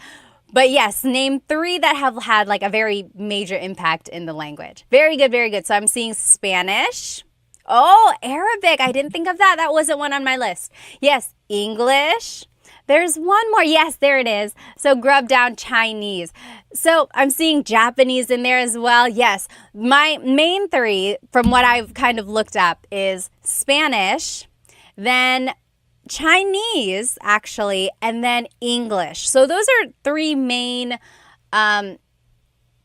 But yes, name 3 that have had like a very major impact in the language. Very good, very good. So I'm seeing Spanish. Oh, Arabic. I didn't think of that. That wasn't one on my list. Yes, English. There's one more. Yes, there it is. So grub down Chinese. So I'm seeing Japanese in there as well. Yes, my main 3 from what I've kind of looked up is Spanish, then Chinese, actually, and then English. So those are 3 main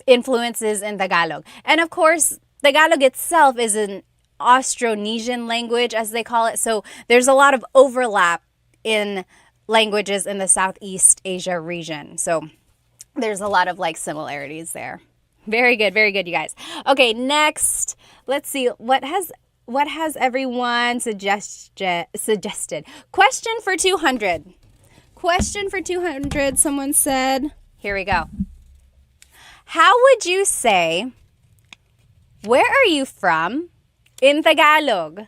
influences in Tagalog. And of course, Tagalog itself is an Austronesian language, as they call it. So there's a lot of overlap in languages in the Southeast Asia region. So There's a lot of like similarities there. Very good, you guys. Okay, next, let's see what has everyone suggested. Question for 200. Question for 200, someone said. Here we go. How would you say, where are you from in Tagalog?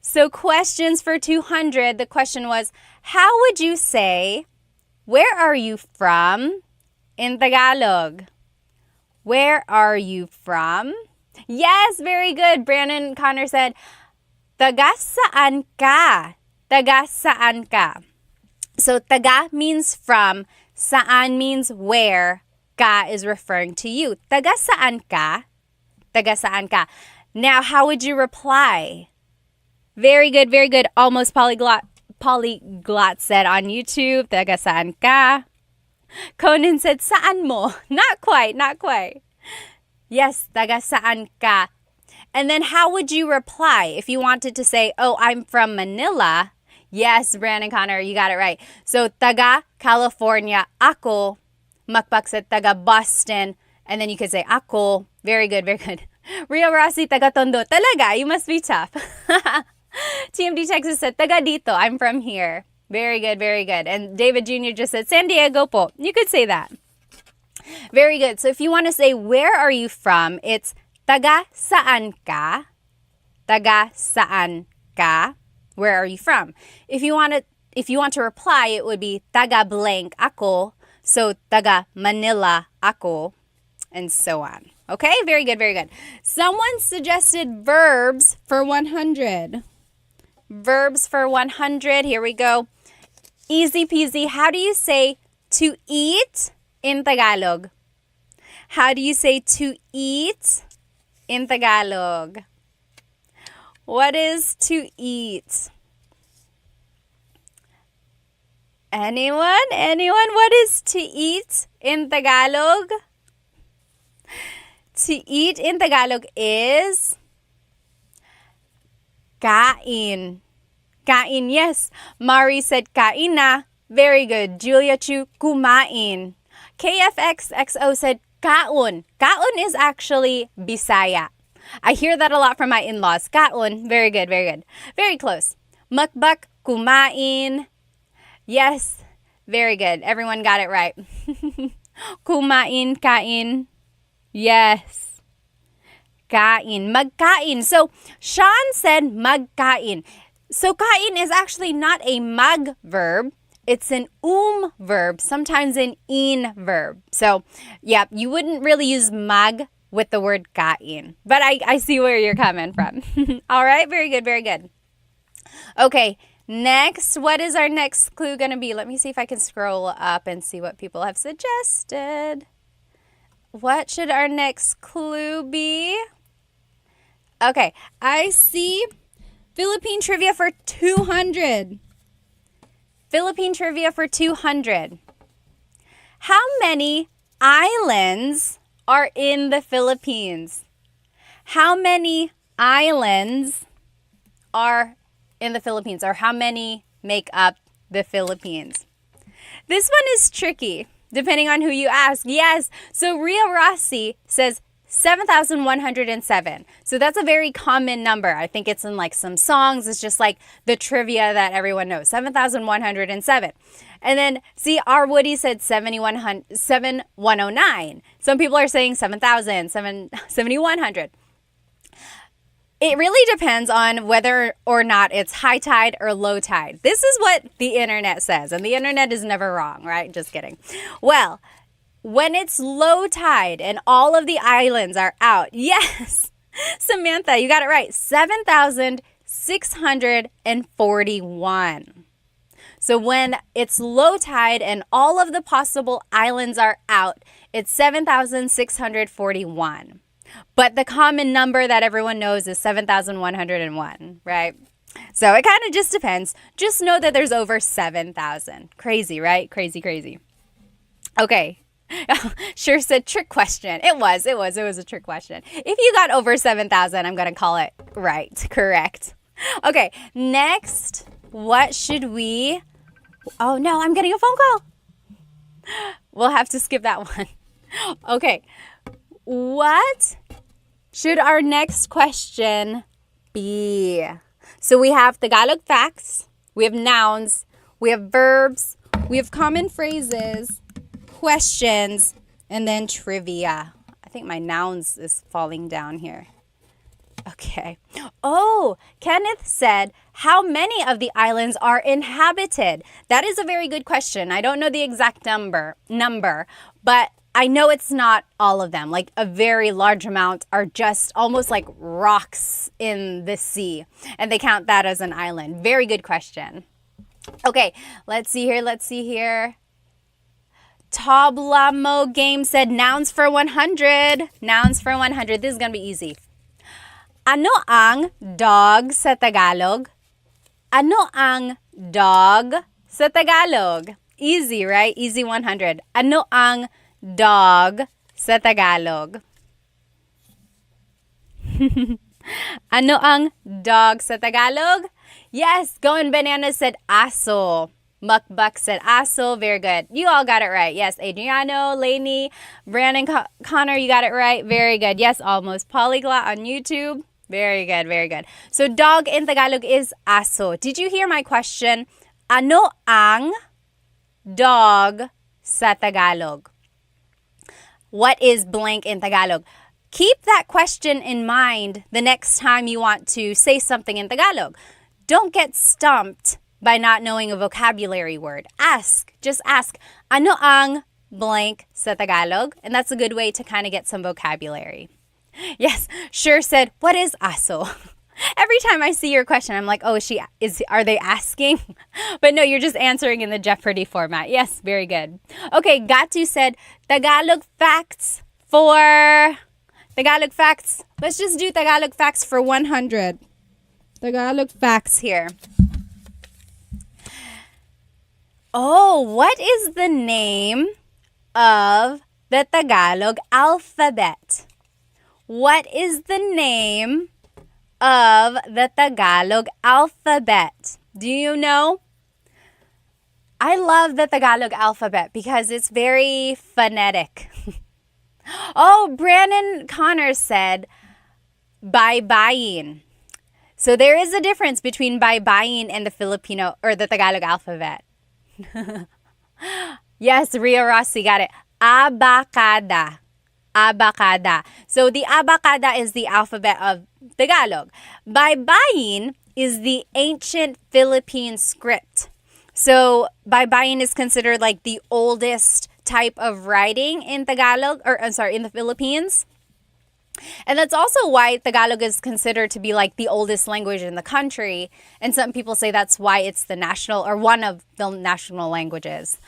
So questions for 200, the question was, how would you say, where are you from in Tagalog? Where are you from? Yes, very good. Brandon Connor said, taga saan ka? Taga saan ka? So taga means from, saan means where, ka is referring to you. Taga saan ka? Taga saan ka? Now, how would you reply? Very good, very good. Almost polyglot said on YouTube, taga saan ka? Conan said, saan mo? Not quite, not quite. Yes, taga saan ka? And then how would you reply if you wanted to say, oh, I'm from Manila? Yes, Brandon Connor, you got it right. So, taga California, ako. Makpak said taga Boston. And then you could say, ako. Very good, very good. Rio Rossi, taga Tondo. Talaga, you must be tough. TMD Texas said, taga dito. I'm from here. Very good, very good. And David Jr. just said, San Diego po. You could say that. Very good. So if you want to say, where are you from? It's taga saan ka? Taga saan ka? Where are you from? If you want to reply, it would be taga blank ako. So taga Manila ako, and so on. Okay, very good, very good. Someone suggested verbs for 100. Verbs for 100. Here we go. Easy peasy. How do you say to eat in Tagalog? How do you say to eat in Tagalog? What is to eat? Anyone? Anyone? What is to eat in Tagalog? To eat in Tagalog is kain. Kain, yes. Mari said kain na. Very good. Julia Chu, kumain. KFXXO said kaon. Kaon is actually Bisaya. I hear that a lot from my in-laws. Kaon. Very good, very good. Very close. Mukbak, kumain. Yes, very good. Everyone got it right. Kumain, kain. Yes. Kain. Magkain. So, Sean said magkain. So, kain is actually not a mag verb. It's an verb, sometimes an in verb. So, yeah, you wouldn't really use mag with the word kain. But I see where you're coming from. All right, very good, very good. Okay, next, what is our next clue going to be? Let me see if I can scroll up and see what people have suggested. What should our next clue be? Okay, I see Philippine trivia for 200. Philippine trivia for 200. How many islands are in the Philippines? How many islands are in the Philippines, or how many make up the Philippines? This one is tricky, depending on who you ask. Yes, so Ria Rossi says 7,107. So that's a very common number. I think it's in like some songs. It's just like the trivia that everyone knows. 7,107. And then see, R. Woody said 7,109. Some people are saying 7,000, 7,100. It really depends on whether or not it's high tide or low tide. This is what the internet says, and the internet is never wrong, right? Just kidding. Well, when it's low tide and all of the islands are out, yes, Samantha, you got it right, 7,641. So when it's low tide and all of the possible islands are out, it's 7,641. But the common number that everyone knows is 7,101, right? So it kind of just depends. Just know that there's over 7,000. Crazy, right? Crazy, crazy. Okay. Sure said trick question. It was a trick question. If you got over 7,000, I'm going to call it right. Correct. Okay. Next, what should we... Oh no, I'm getting a phone call. We'll have to skip that one. Okay. What should our next question be? So we have Tagalog facts, we have nouns, we have verbs, we have common phrases, questions, and then trivia. I think my nouns is falling down here. Okay. Oh, Kenneth said, how many of the islands are inhabited? That is a very good question. I don't know the exact number, but I know it's not all of them. Like a very large amount are just almost like rocks in the sea, and they count that as an island. Very good question. Okay, let's see here. Tablamo Game said nouns for 100. Nouns for 100. This is going to be easy. Ano ang dog sa Tagalog? Ano ang dog sa Tagalog? Easy, right? Easy 100. Ano ang dog sa Tagalog? Ano ang dog sa Tagalog? Yes, Going Banana said aso. Mukbuk said aso. Very good. You all got it right. Yes, Adriano, Lainey, Brandon, Connor, you got it right. Very good. Yes, almost. Polyglot on YouTube. Very good, very good. So dog in Tagalog is aso. Did you hear my question? Ano ang dog sa Tagalog? What is blank in Tagalog? Keep that question in mind the next time you want to say something in Tagalog. Don't get stumped by not knowing a vocabulary word. Just ask, ano ang blank sa Tagalog? And that's a good way to kind of get some vocabulary. Yes, Sure said, what is aso? Every time I see your question, I'm like, oh, are they asking? But no, you're just answering in the Jeopardy format. Yes, very good. Okay, Gatu said, Tagalog facts. Let's just do Tagalog facts for 100. Tagalog facts here. Oh, what is the name of the Tagalog alphabet? What is the name of the Tagalog alphabet? Do you know? I love the Tagalog alphabet because it's very phonetic. Oh, Brandon Connor said, baybayin. So there is a difference between baybayin and the Filipino or the Tagalog alphabet. Yes, Ria Rossi got it. Abacada. So the abacada is the alphabet of Tagalog. Baybayin is the ancient Philippine script. So baybayin is considered like the oldest type of writing in Tagalog, in the Philippines. And that's also why Tagalog is considered to be like the oldest language in the country. And some people say that's why it's the national or one of the national languages,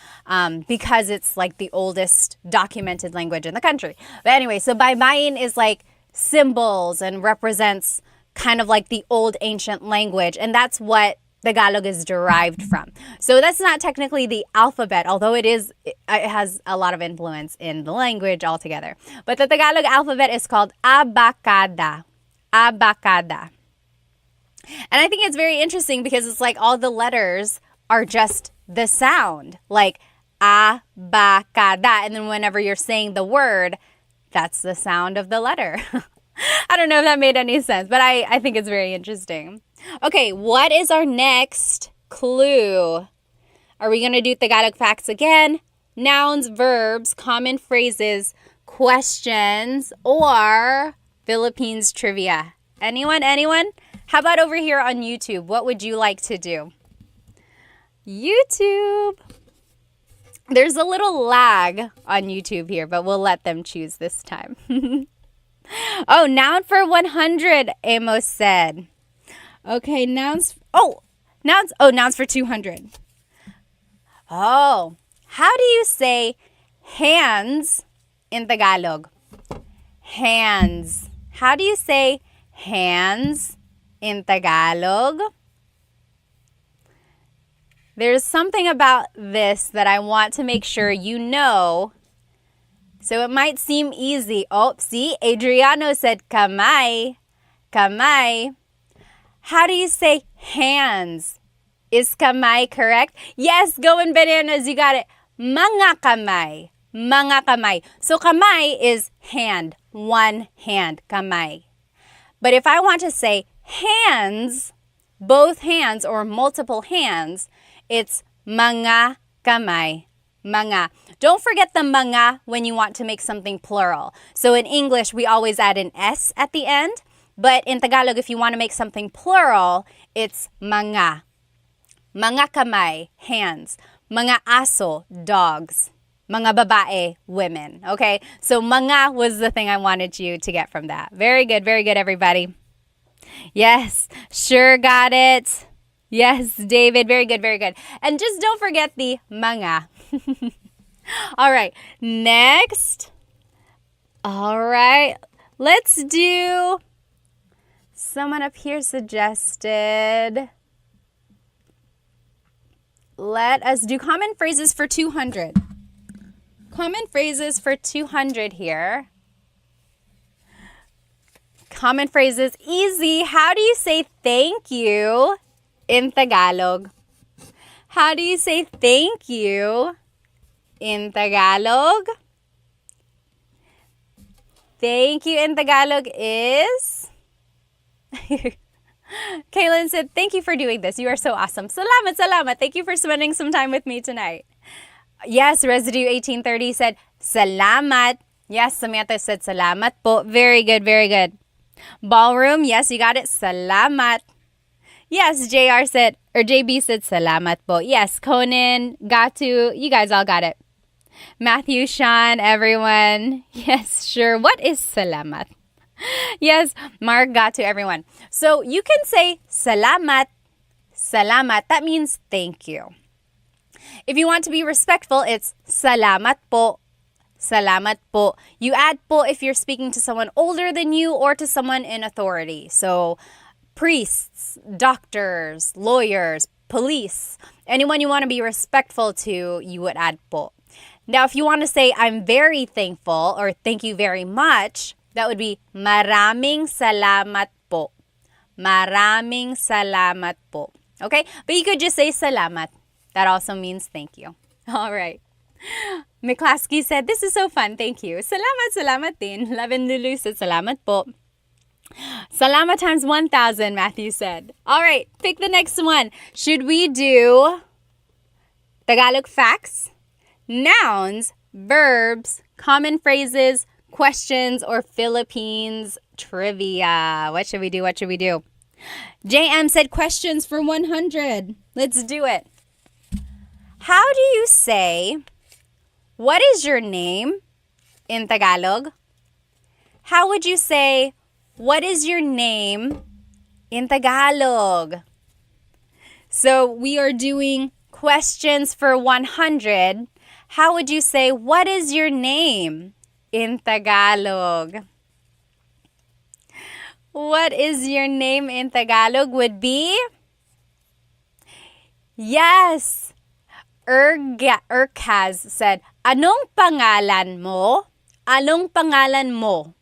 because it's like the oldest documented language in the country. But anyway, so baybayin is like symbols and represents kind of like the old ancient language. And that's what Tagalog is derived from. So that's not technically the alphabet, although it has a lot of influence in the language altogether. But the Tagalog alphabet is called abacada. Abacada. And I think it's very interesting because it's like all the letters are just the sound, like abacada. And then whenever you're saying the word, that's the sound of the letter. I don't know if that made any sense, but I think it's very interesting. Okay, what is our next clue? Are we going to do Tagalog facts again? Nouns, verbs, common phrases, questions, or Philippines trivia? Anyone? How about over here on YouTube? What would you like to do? YouTube. There's a little lag on YouTube here, but we'll let them choose this time. Oh, noun for 100, Amos said. Okay, nouns for 200. Oh, how do you say hands in Tagalog? Hands. How do you say hands in Tagalog? There's something about this that I want to make sure you know. So it might seem easy. Oh, see, Adriano said kamay. Kamay. How do you say hands? Is kamay correct? Yes, Going Bananas, you got it. mga kamay. Mga kamay. So kamay is hand, one hand, kamay. But if I want to say hands, both hands or multiple hands, it's mga kamay. Mga. Don't forget the mga when you want to make something plural. So in English, we always add an S at the end. But in Tagalog, if you want to make something plural, it's mga. Mga kamay, hands. Mga aso, dogs. Mga babae, women. Okay? So mga was the thing I wanted you to get from that. Very good, everybody. Yes, sure got it. Yes, David, very good. And just don't forget the mga. All right, next. All right, let's do, someone up here suggested, let us do common phrases for 200. Common phrases for 200 here. Common phrases, easy. How do you say thank you in Tagalog? How do you say thank you in Tagalog? Thank you in Tagalog is... Kaylin said, thank you for doing this. You are so awesome. Salamat, salamat. Thank you for spending some time with me tonight. Yes, Residue 1830 said, salamat. Yes, Samantha said, salamat po. Very good. Ballroom, yes, you got it. Salamat. Yes, JB said salamat po. Yes, Conan, Gatu, you guys all got it. Matthew, Sean, everyone. Yes, sure. What is salamat? Yes, Mark, Gatu, everyone. So you can say salamat. Salamat. That means thank you. If you want to be respectful, it's salamat po. Salamat po. You add po if you're speaking to someone older than you or to someone in authority. So priests, doctors, lawyers, police, anyone you want to be respectful to, you would add po. Now, if you want to say I'm very thankful or thank you very much, that would be maraming salamat po. Maraming salamat po. Okay? But you could just say salamat. That also means thank you. All right. McClaskey said, this is so fun. Thank you. Salamat din. Lavin Lulu said, salamat po. Salamat times 1,000, Matthew said. All right, pick the next one. Should we do Tagalog facts, nouns, verbs, common phrases, questions, or Philippines trivia? What should we do? JM said questions for 100. Let's do it. How do you say, what is your name in Tagalog? How would you say, what is your name in Tagalog? So we are doing questions for 100. How would you say, what is your name in Tagalog? What is your name in Tagalog would be? Yes. Urkaz said, anong pangalan mo? Anong pangalan mo?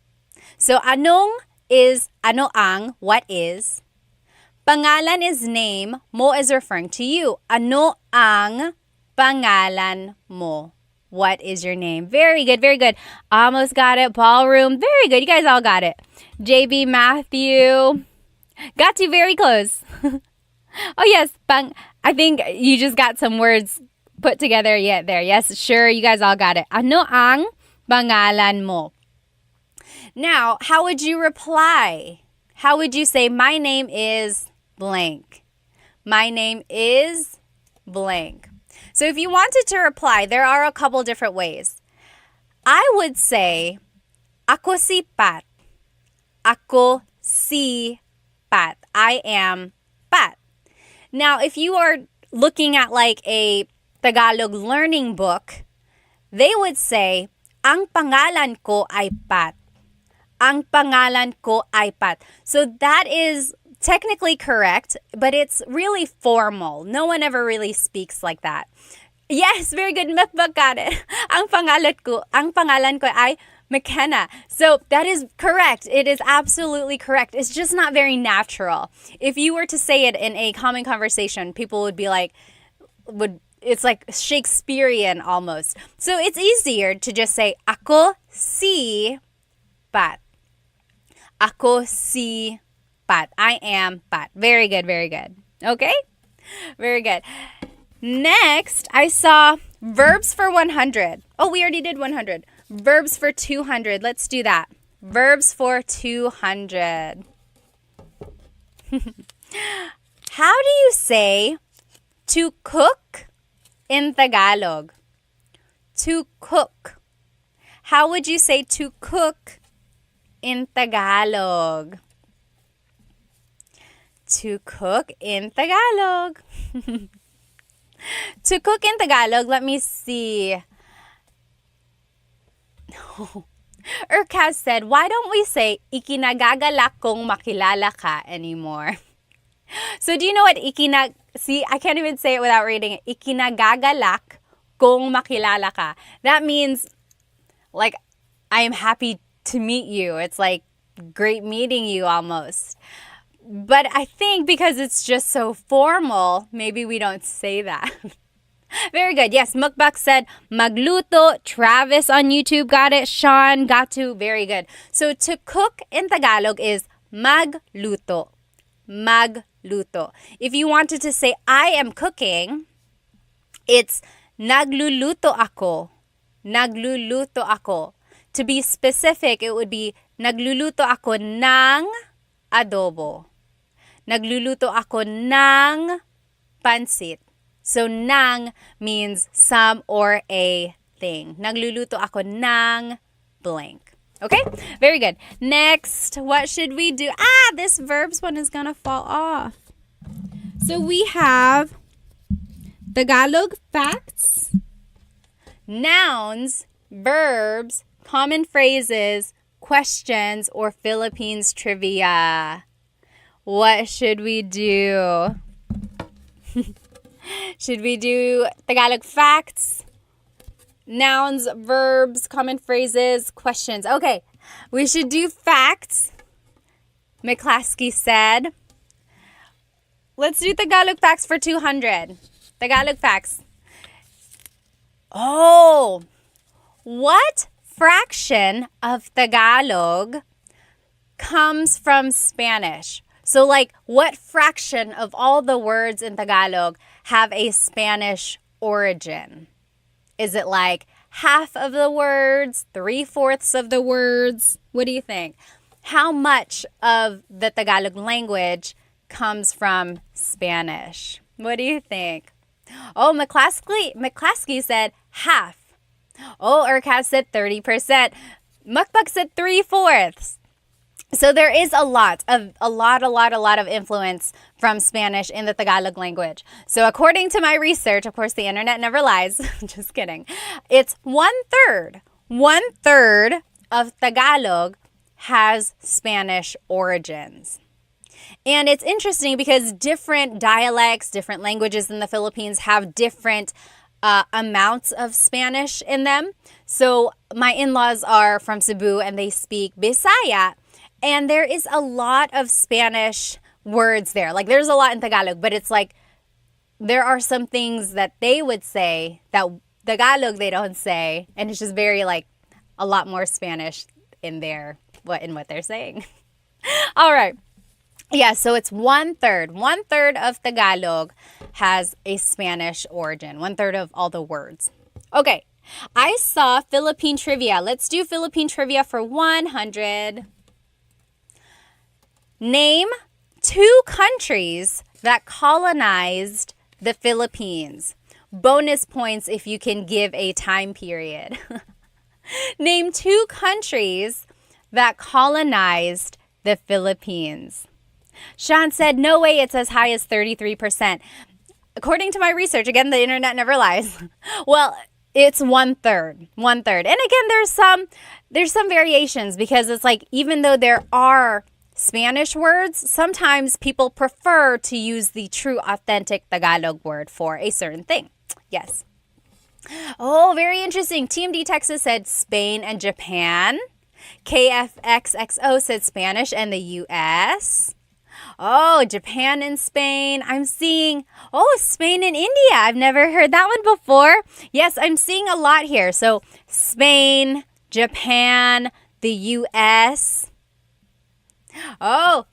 So anong is ano ang, what is. Pangalan is name, mo is referring to you. Ano ang pangalan mo? What is your name? Very good. Almost got it. Ballroom. Very good. You guys all got it. JB, Matthew. Got you very close. Oh, yes. I think you just got some words put together yet there. Yes, sure. You guys all got it. Ano ang pangalan mo? Now, how would you reply? How would you say, my name is blank? My name is blank. So if you wanted to reply, there are a couple different ways. I would say, ako si Pat. Ako si Pat. I am Pat. Now, if you are looking at like a Tagalog learning book, they would say, ang pangalan ko ay Pat. Ang pangalan ko ay Pat. So that is technically correct, but it's really formal. No one ever really speaks like that. Yes, very good. Mukbang got it. Ang pangalan ko ay McKenna. So that is correct. It is absolutely correct. It's just not very natural. If you were to say it in a common conversation, people would be like, it's like Shakespearean almost. So it's easier to just say ako si Pat. Ako si Pat. I am Pat. Very good, very good. Okay? Very good. Next, I saw verbs for 100. Oh, we already did 100. Verbs for 200. Let's do that. Verbs for 200. How do you say to cook in Tagalog? To cook. How would you say to cook in Tagalog? To cook in Tagalog. To cook in Tagalog, let me see. Urkaz said, why don't we say, ikinagagalak kong makilala ka anymore? So do you know what see, I can't even say it without reading it. Ikinagagalak kong makilala ka. That means, like, I am happy to meet you. It's like great meeting you almost. But I think because it's just so formal, maybe we don't say that. Very good. Yes, Mukbak said magluto. Travis on YouTube got it. Sean got to. Very good. So to cook in Tagalog is magluto. Magluto. If you wanted to say I am cooking, it's nagluluto ako. Nagluluto ako. To be specific, it would be nagluluto ako ng adobo. Nagluluto ako ng pansit. So, nang means some or a thing. Nagluluto ako ng blank. Okay? Very good. Next, what should we do? This verbs one is gonna fall off. So, we have Tagalog facts, nouns, verbs, common phrases, questions, or Philippines trivia. What should we do? Should we do Tagalog facts, nouns, verbs, common phrases, questions? Okay, we should do facts. McClaskey said. Let's do Tagalog facts for 200. Tagalog facts. Oh, what fraction of Tagalog comes from Spanish? So, like, what fraction of all the words in Tagalog have a Spanish origin? Is it like half of the words, 3/4 of the words? What do you think? How much of the Tagalog language comes from Spanish? What do you think? Oh, McClaskey said half. Oh, Urkat said 30%. Mukbak said 3/4. So there is a lot of influence from Spanish in the Tagalog language. So according to my research, of course, the internet never lies. Just kidding. It's 1/3. 1/3 of Tagalog has Spanish origins. And it's interesting because different dialects, different languages in the Philippines have different amounts of Spanish in them. So my in-laws are from Cebu and they speak Bisaya. And there is a lot of Spanish words there. Like, there's a lot in Tagalog, but it's like there are some things that they would say that Tagalog they don't say. And it's just very, like, a lot more Spanish in what they're saying. All right. Yeah, so it's 1/3. 1/3 of Tagalog has a Spanish origin. 1/3 of all the words. Okay. I saw Philippine trivia. Let's do Philippine trivia for 100. Name 2 countries that colonized the Philippines. Bonus points if you can give a time period. Name 2 countries that colonized the Philippines. Sean said, no way, it's as high as 33%. According to my research, again, the internet never lies. Well, it's 1/3. 1/3. And again, there's some variations because it's like, even though there are Spanish words, sometimes people prefer to use the true authentic Tagalog word for a certain thing. Yes. Oh, very interesting. TMD Texas said Spain and Japan. KFXXO said Spanish and the US. Oh, Japan and Spain. I'm seeing, oh, Spain and India. I've never heard that one before. Yes, I'm seeing a lot here. So Spain, Japan, the US. Oh,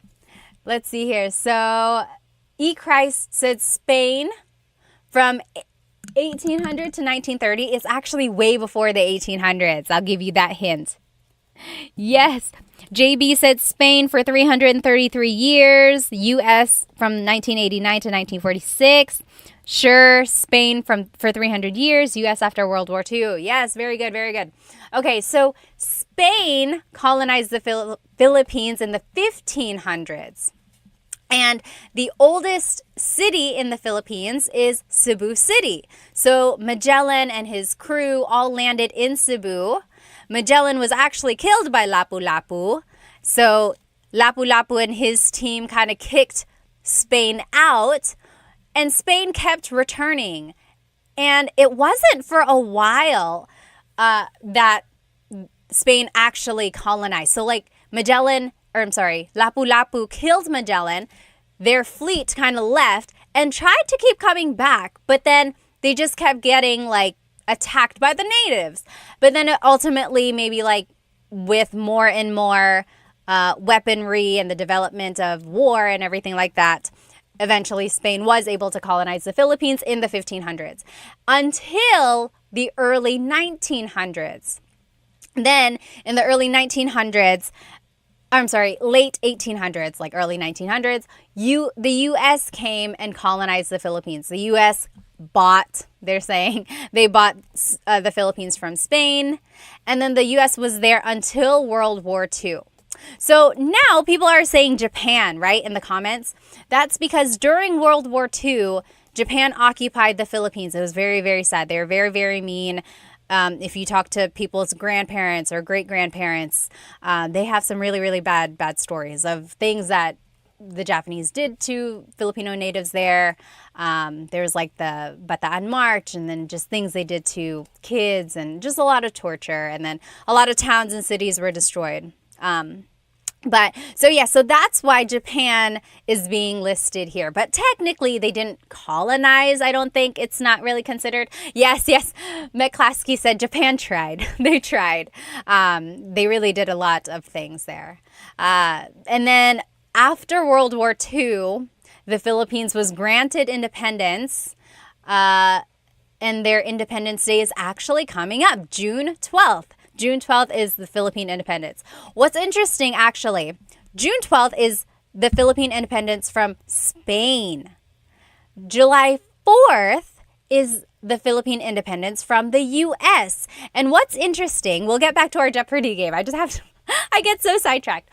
let's see here. So E. Christ said Spain from 1800 to 1930 is actually way before the 1800s. I'll give you that hint. Yes. JB said Spain for 333 years, US from 1989 to 1946. Sure, Spain for 300 years, US after World War II. Yes, very good, very good. Okay, so Spain colonized the Philippines in the 1500s. And the oldest city in the Philippines is Cebu City. So Magellan and his crew all landed in Cebu. Magellan was actually killed by Lapu-Lapu. So Lapu-Lapu and his team kind of kicked Spain out. And Spain kept returning. And it wasn't for a while that Spain actually colonized. So like Lapu-Lapu killed Magellan. Their fleet kind of left and tried to keep coming back, but then they just kept getting like attacked by the natives. But then ultimately, maybe like with more and more weaponry and the development of war and everything like that, eventually Spain was able to colonize the Philippines in the 1500s until the early 1900s. Then in the early 1900s, late 1800s, like early 1900s, the U.S. came and colonized the Philippines. The U.S. bought the Philippines from Spain, and then the U.S. was there until World War II. So now people are saying Japan, right, in the comments. That's because during World War II, Japan occupied the Philippines. It was very, very sad. They were very, very mean. If you talk to people's grandparents or great-grandparents, they have some really, really bad stories of things that the Japanese did to Filipino natives there. There's like the Bataan March, and then just things they did to kids, and just a lot of torture. And then a lot of towns and cities were destroyed. So that's why Japan is being listed here. But technically, they didn't colonize. I don't think it's not really considered. Yes. McClaskey said Japan tried. They tried. They really did a lot of things there. And then after World War II, the Philippines was granted independence. And their Independence Day is actually coming up, June 12th. June 12th is the Philippine independence. What's interesting, actually, June 12th is the Philippine independence from Spain. July 4th is the Philippine independence from the U.S. And what's interesting, we'll get back to our Jeopardy game. I get so sidetracked.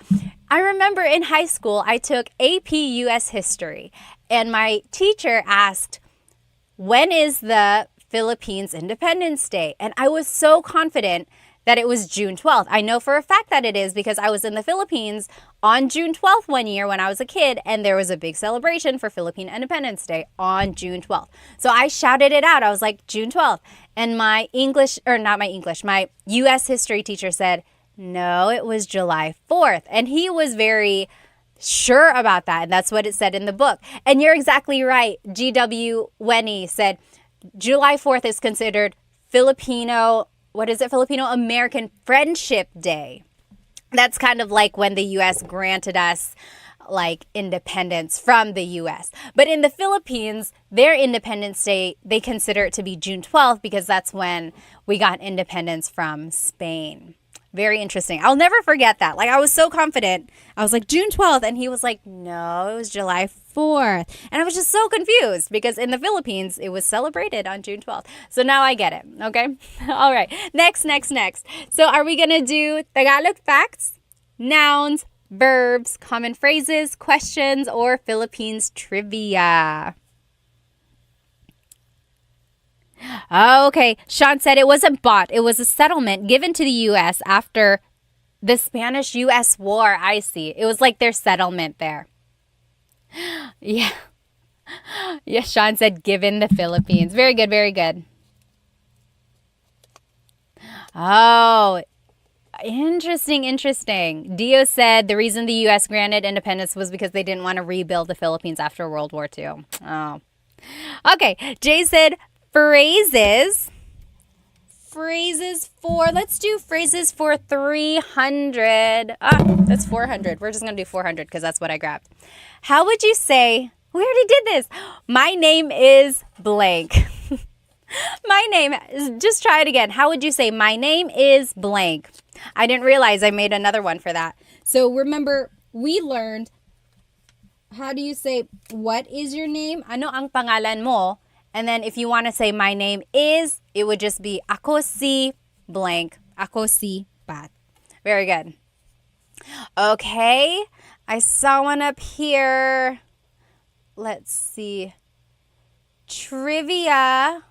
I remember in high school, I took AP U.S. history, and my teacher asked, when is the Philippines Independence Day? And I was so confident that it was June 12th. I know for a fact that it is because I was in the Philippines on June 12th one year when I was a kid, and there was a big celebration for Philippine Independence Day on June 12th. So I shouted it out. I was like, June 12th. And my U.S. history teacher said, no, it was July 4th. And he was very sure about that. And that's what it said in the book. And you're exactly right. G.W. Wenny said July 4th is considered Filipino American Friendship Day. That's kind of like when the U.S. granted us like independence from the U.S. But in the Philippines, their Independence Day, they consider it to be June 12th because that's when we got independence from Spain. Very interesting. I'll never forget that. Like, I was so confident. I was like, June 12th. And he was like, no, it was July 4th. And I was just so confused because in the Philippines, it was celebrated on June 12th. So now I get it. Okay. All right. Next. So are we going to do Tagalog facts, nouns, verbs, common phrases, questions, or Philippines trivia? Okay, Sean said it wasn't bought. It was a settlement given to the U.S. after the Spanish-U.S. War. I see. It was like their settlement there. Yeah. Yes, Sean said given the Philippines. Very good, very good. Oh, Interesting, interesting. Dio said the reason the U.S. granted independence was because they didn't want to rebuild the Philippines after World War II. Oh. Okay, Jay said phrases. Let's do phrases for 300. That's 400. We're just going to do 400 because that's what I grabbed. How would you say, we already did this. My name is blank. My name, just try it again. How would you say, my name is blank? I didn't realize I made another one for that. So remember, we learned, how do you say, what is your name? Ano ang pangalan mo? And then if you want to say my name is, it would just be ako si blank. Ako si Pat. Very good. Okay. I saw one up here. Let's see. Trivia.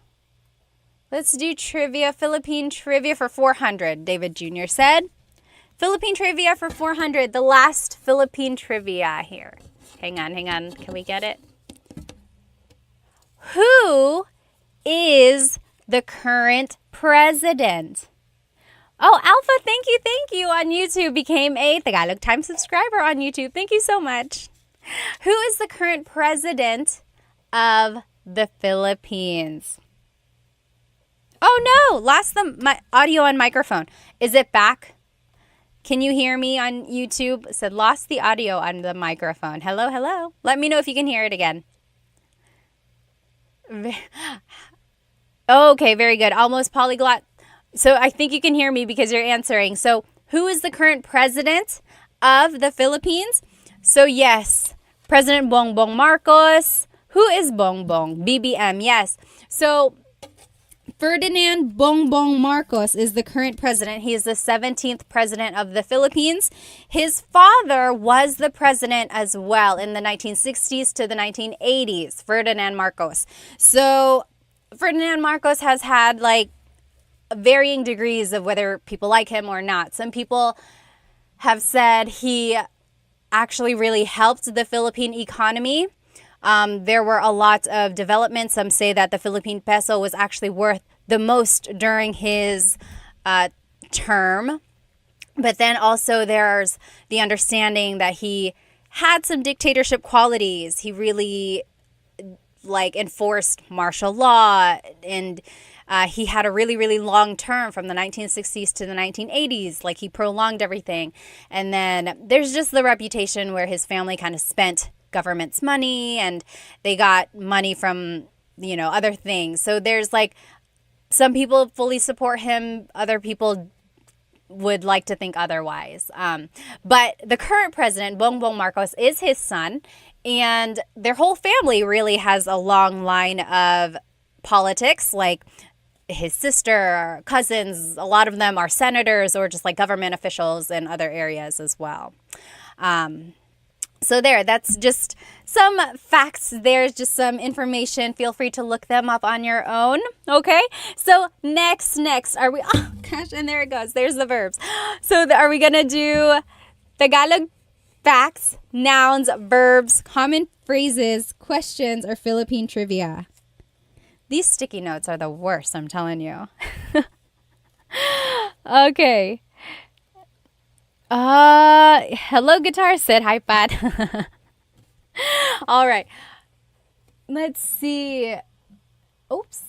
Let's do trivia. Philippine trivia for 400, David Jr. said. Philippine trivia for 400. The last Philippine trivia here. Hang on. Can we get it? Who is the current president? Oh, Alpha, thank you on YouTube. Became a Tagalog Time subscriber on YouTube. Thank you so much. Who is the current president of the Philippines? Oh no, lost my audio and microphone. Is it back? Can you hear me on YouTube? It said lost the audio on the microphone. Hello. Let me know if you can hear it again. Okay, very good. Almost polyglot. So I think you can hear me because you're answering. So who is the current president of the Philippines? So yes, President Bongbong Marcos. Who is Bongbong? BBM, yes. So Ferdinand Bongbong Marcos is the current president. He is the 17th president of the Philippines. His father was the president as well in the 1960s to the 1980s, Ferdinand Marcos. So Ferdinand Marcos has had like varying degrees of whether people like him or not. Some people have said he actually really helped the Philippine economy. There were a lot of developments. Some say that the Philippine peso was actually worth the most during his term. But then also there's the understanding that he had some dictatorship qualities. He really enforced martial law, and he had a really, really long term from the 1960s to the 1980s. Like, he prolonged everything. And then there's just the reputation where his family kind of spent government's money, and they got money from, other things. So there's some people fully support him. Other people would like to think otherwise. But the current president, Bongbong Marcos, is his son, and their whole family really has a long line of politics. Like his sister, cousins, a lot of them are senators or just government officials in other areas as well. So that's just some facts. There's just some information. Feel free to look them up on your own. Okay. So next, are we, oh gosh, and there it goes. There's the verbs. So are we going to do Tagalog facts, nouns, verbs, common phrases, questions, or Philippine trivia? These sticky notes are the worst, I'm telling you. Okay. Hello, guitar said hi, Pat. All right. Let's see. Oops.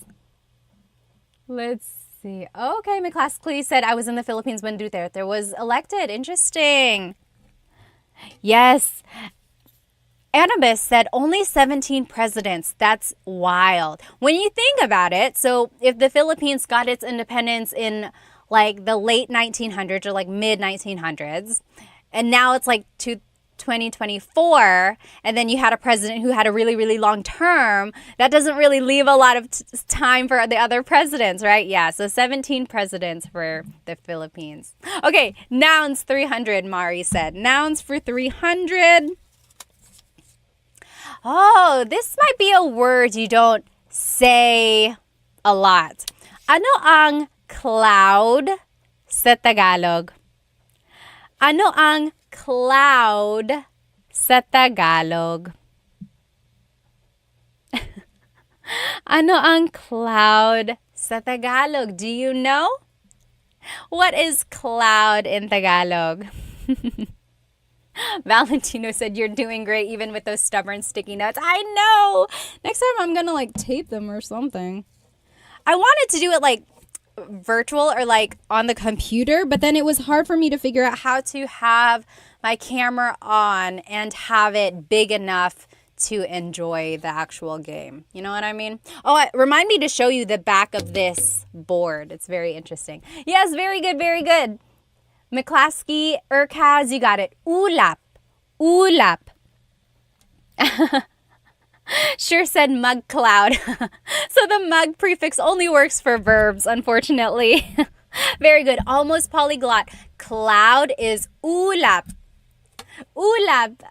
Let's see. Okay, my class clearly said I was in the Philippines when Duterte was elected. Interesting. Yes. Annabis said only 17 presidents. That's wild. When you think about it, so if the Philippines got its independence in the late 1900s or mid 1900s, and now it's 2024, and then you had a president who had a really, really long term, that doesn't really leave a lot of time for the other presidents, right? Yeah, so 17 presidents for the Philippines. Okay, nouns 300, Mari said. Nouns for 300. Oh, this might be a word you don't say a lot. Ano ang cloud sa Tagalog? Ano ang cloud sa Tagalog? Ano ang cloud sa Tagalog? Do you know? What is cloud in Tagalog? Valentino said, you're doing great even with those stubborn sticky notes. I know. Next time I'm going to like tape them or something. I wanted to do it like virtual or like on the computer, but then it was hard for me to figure out how to have my camera on and have it big enough to enjoy the actual game. You know what I mean? Oh, remind me to show you the back of this board. It's very interesting. Yes, very good, very good. McClaskey, Urkaz, you got it. Ulap. Ulap. Sure said mug cloud. So the mug prefix only works for verbs, unfortunately. Very good. Almost polyglot. Cloud is ulap. Ulap.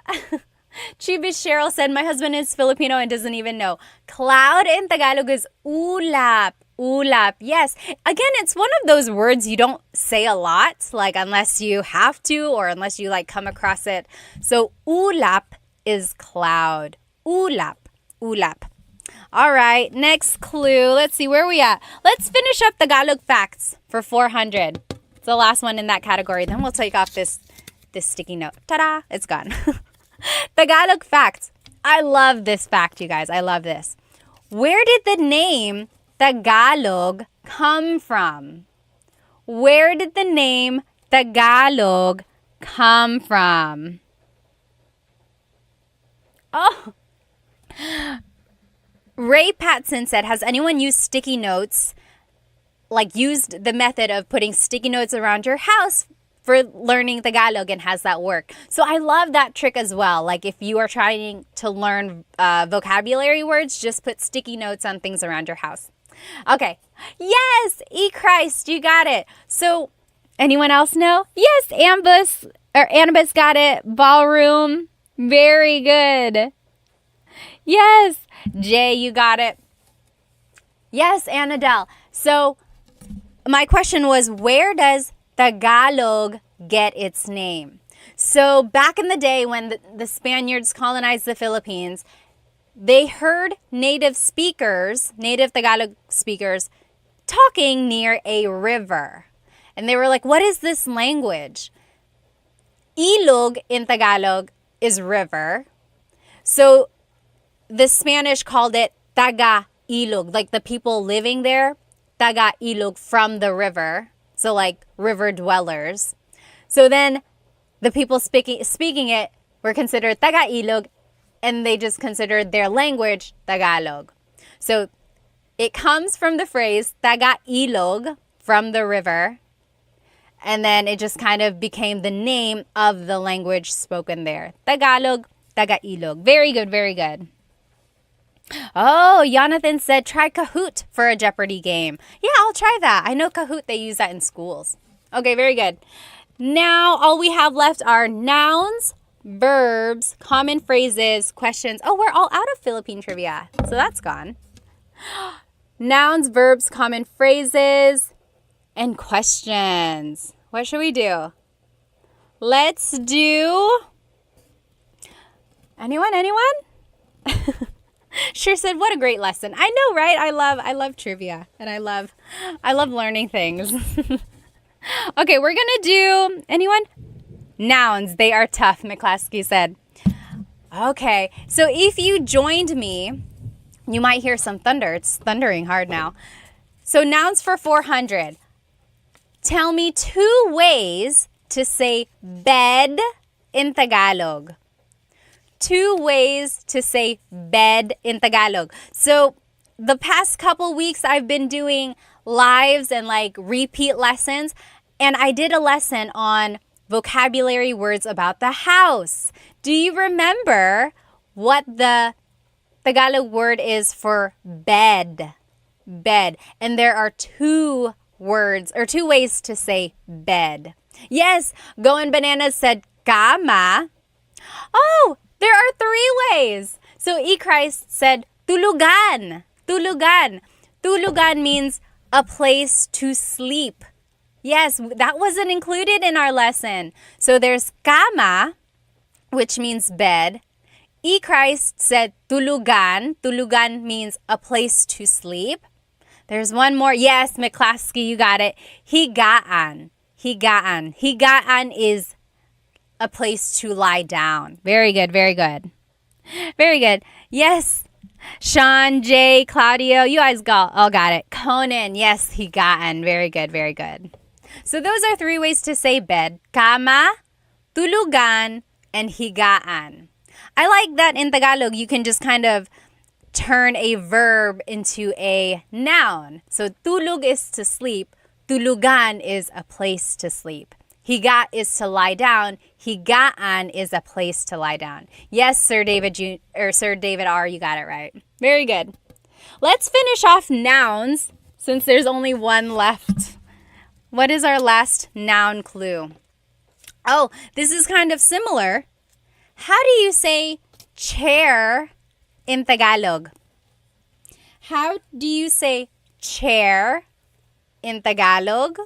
Chibis Cheryl said, my husband is Filipino and doesn't even know. Cloud in Tagalog is ulap. Ulap. Yes. Again, it's one of those words you don't say a lot, like unless you have to or unless you like come across it. So ulap is cloud. Ulap. Ulap. All right. Next clue. Let's see where we at. Let's finish up Tagalog facts for 400. It's the last one in that category. Then we'll take off this sticky note. Ta-da! It's gone. Tagalog facts. I love this fact, you guys. I love this. Where did the name Tagalog come from? Where did the name Tagalog come from? Oh. Ray Patson said, has anyone used sticky notes, like used the method of putting sticky notes around your house for learning Tagalog, and has that work? So I love that trick as well. Like if you are trying to learn vocabulary words, just put sticky notes on things around your house. Okay. Yes, Christ, you got it. So anyone else know? Yes, Ambus got it. Ballroom. Very good. Yes. Jay, you got it. Yes, Annadelle. So my question was, where does Tagalog get its name? So back in the day when the Spaniards colonized the Philippines, they heard native Tagalog speakers talking near a river. And they were like, what is this language? Ilog in Tagalog is river. So the Spanish called it Taga-ilog, like the people living there, Taga-ilog, from the river. So like river dwellers. So then the people speaking it were considered Taga-ilog, and they just considered their language Tagalog. So it comes from the phrase Taga-ilog, from the river, and then it just kind of became the name of the language spoken there. Tagalog, Taga-ilog. Very good, very good. Oh, Jonathan said, try Kahoot for a Jeopardy game. Yeah, I'll try that. I know Kahoot, they use that in schools. Okay, very good. Now, all we have left are nouns, verbs, common phrases, questions. Oh, we're all out of Philippine trivia, so that's gone. Nouns, verbs, common phrases, and questions. What should we do? Let's do... Anyone? Sure said, what a great lesson. I know, right? I love trivia, and I love learning things. Okay, we're gonna do, anyone? Nouns, they are tough, McClaskey said. Okay, so if you joined me, you might hear some thunder. It's thundering hard now. So nouns for 400. Tell me 2 ways to say bed in Tagalog. 2 ways to say bed in Tagalog. So the past couple weeks I've been doing lives and like repeat lessons, and I did a lesson on vocabulary words about the house. Do you remember what the Tagalog word is for bed? Bed. And there are 2 words or 2 ways to say bed. Yes, Going Bananas said kama. Oh, there are 3 ways. So Christ said tulugan. Tulugan. Tulugan means a place to sleep. Yes, that wasn't included in our lesson. So there's kama, which means bed. Christ said tulugan. Tulugan means a place to sleep. There's one more. Yes, McClaskey, you got it. Higaan. Higaan. Higaan is a place to lie down. Very good, very good. Very good. Yes. Sean, Jay, Claudio, you guys all got it. Conan, yes, higaan. Very good, very good. So those are 3 ways to say bed. Kama, tulugan, and higaan. I like that in Tagalog, you can just kind of turn a verb into a noun. So tulog is to sleep. Tulugan is a place to sleep. Higa is to lie down. Higaan is a place to lie down. Yes, Sir David Sir David R, you got it right. Very good. Let's finish off nouns since there's only one left. What is our last noun clue? Oh, this is kind of similar. How do you say chair in Tagalog? How do you say chair in Tagalog?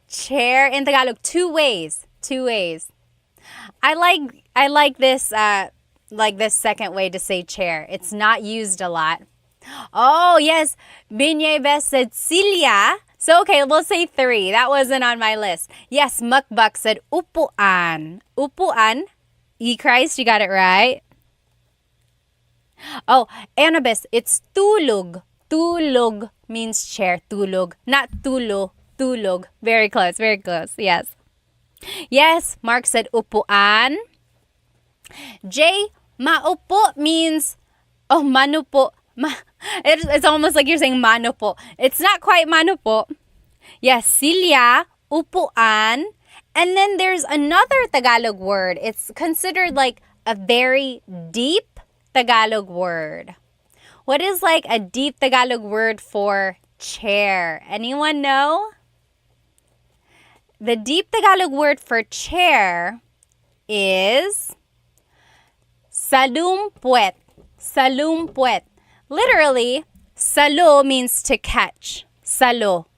Chair in Tagalog, 2 ways. 2 ways. I like this second way to say chair. It's not used a lot. Oh yes, Binyeves said silya. So okay, we'll say 3. That wasn't on my list. Yes, Mukbak said upuan. Upuan. Christ, you got it right. Oh, Annabis, it's tulog. Tulog means chair. Tulog, not tulo. Tulog. Very close, very close. Yes. Yes, Mark said upuan. Jay, maupo means, oh, manupo. It's almost like you're saying manupo. It's not quite manupo. Yes, silya, upuan. And then there's another Tagalog word. It's considered like a very deep Tagalog word. What is like a deep Tagalog word for chair? Anyone know? The deep Tagalog word for chair is salumpuet. Salumpuet. Literally, salo means to catch. Salo.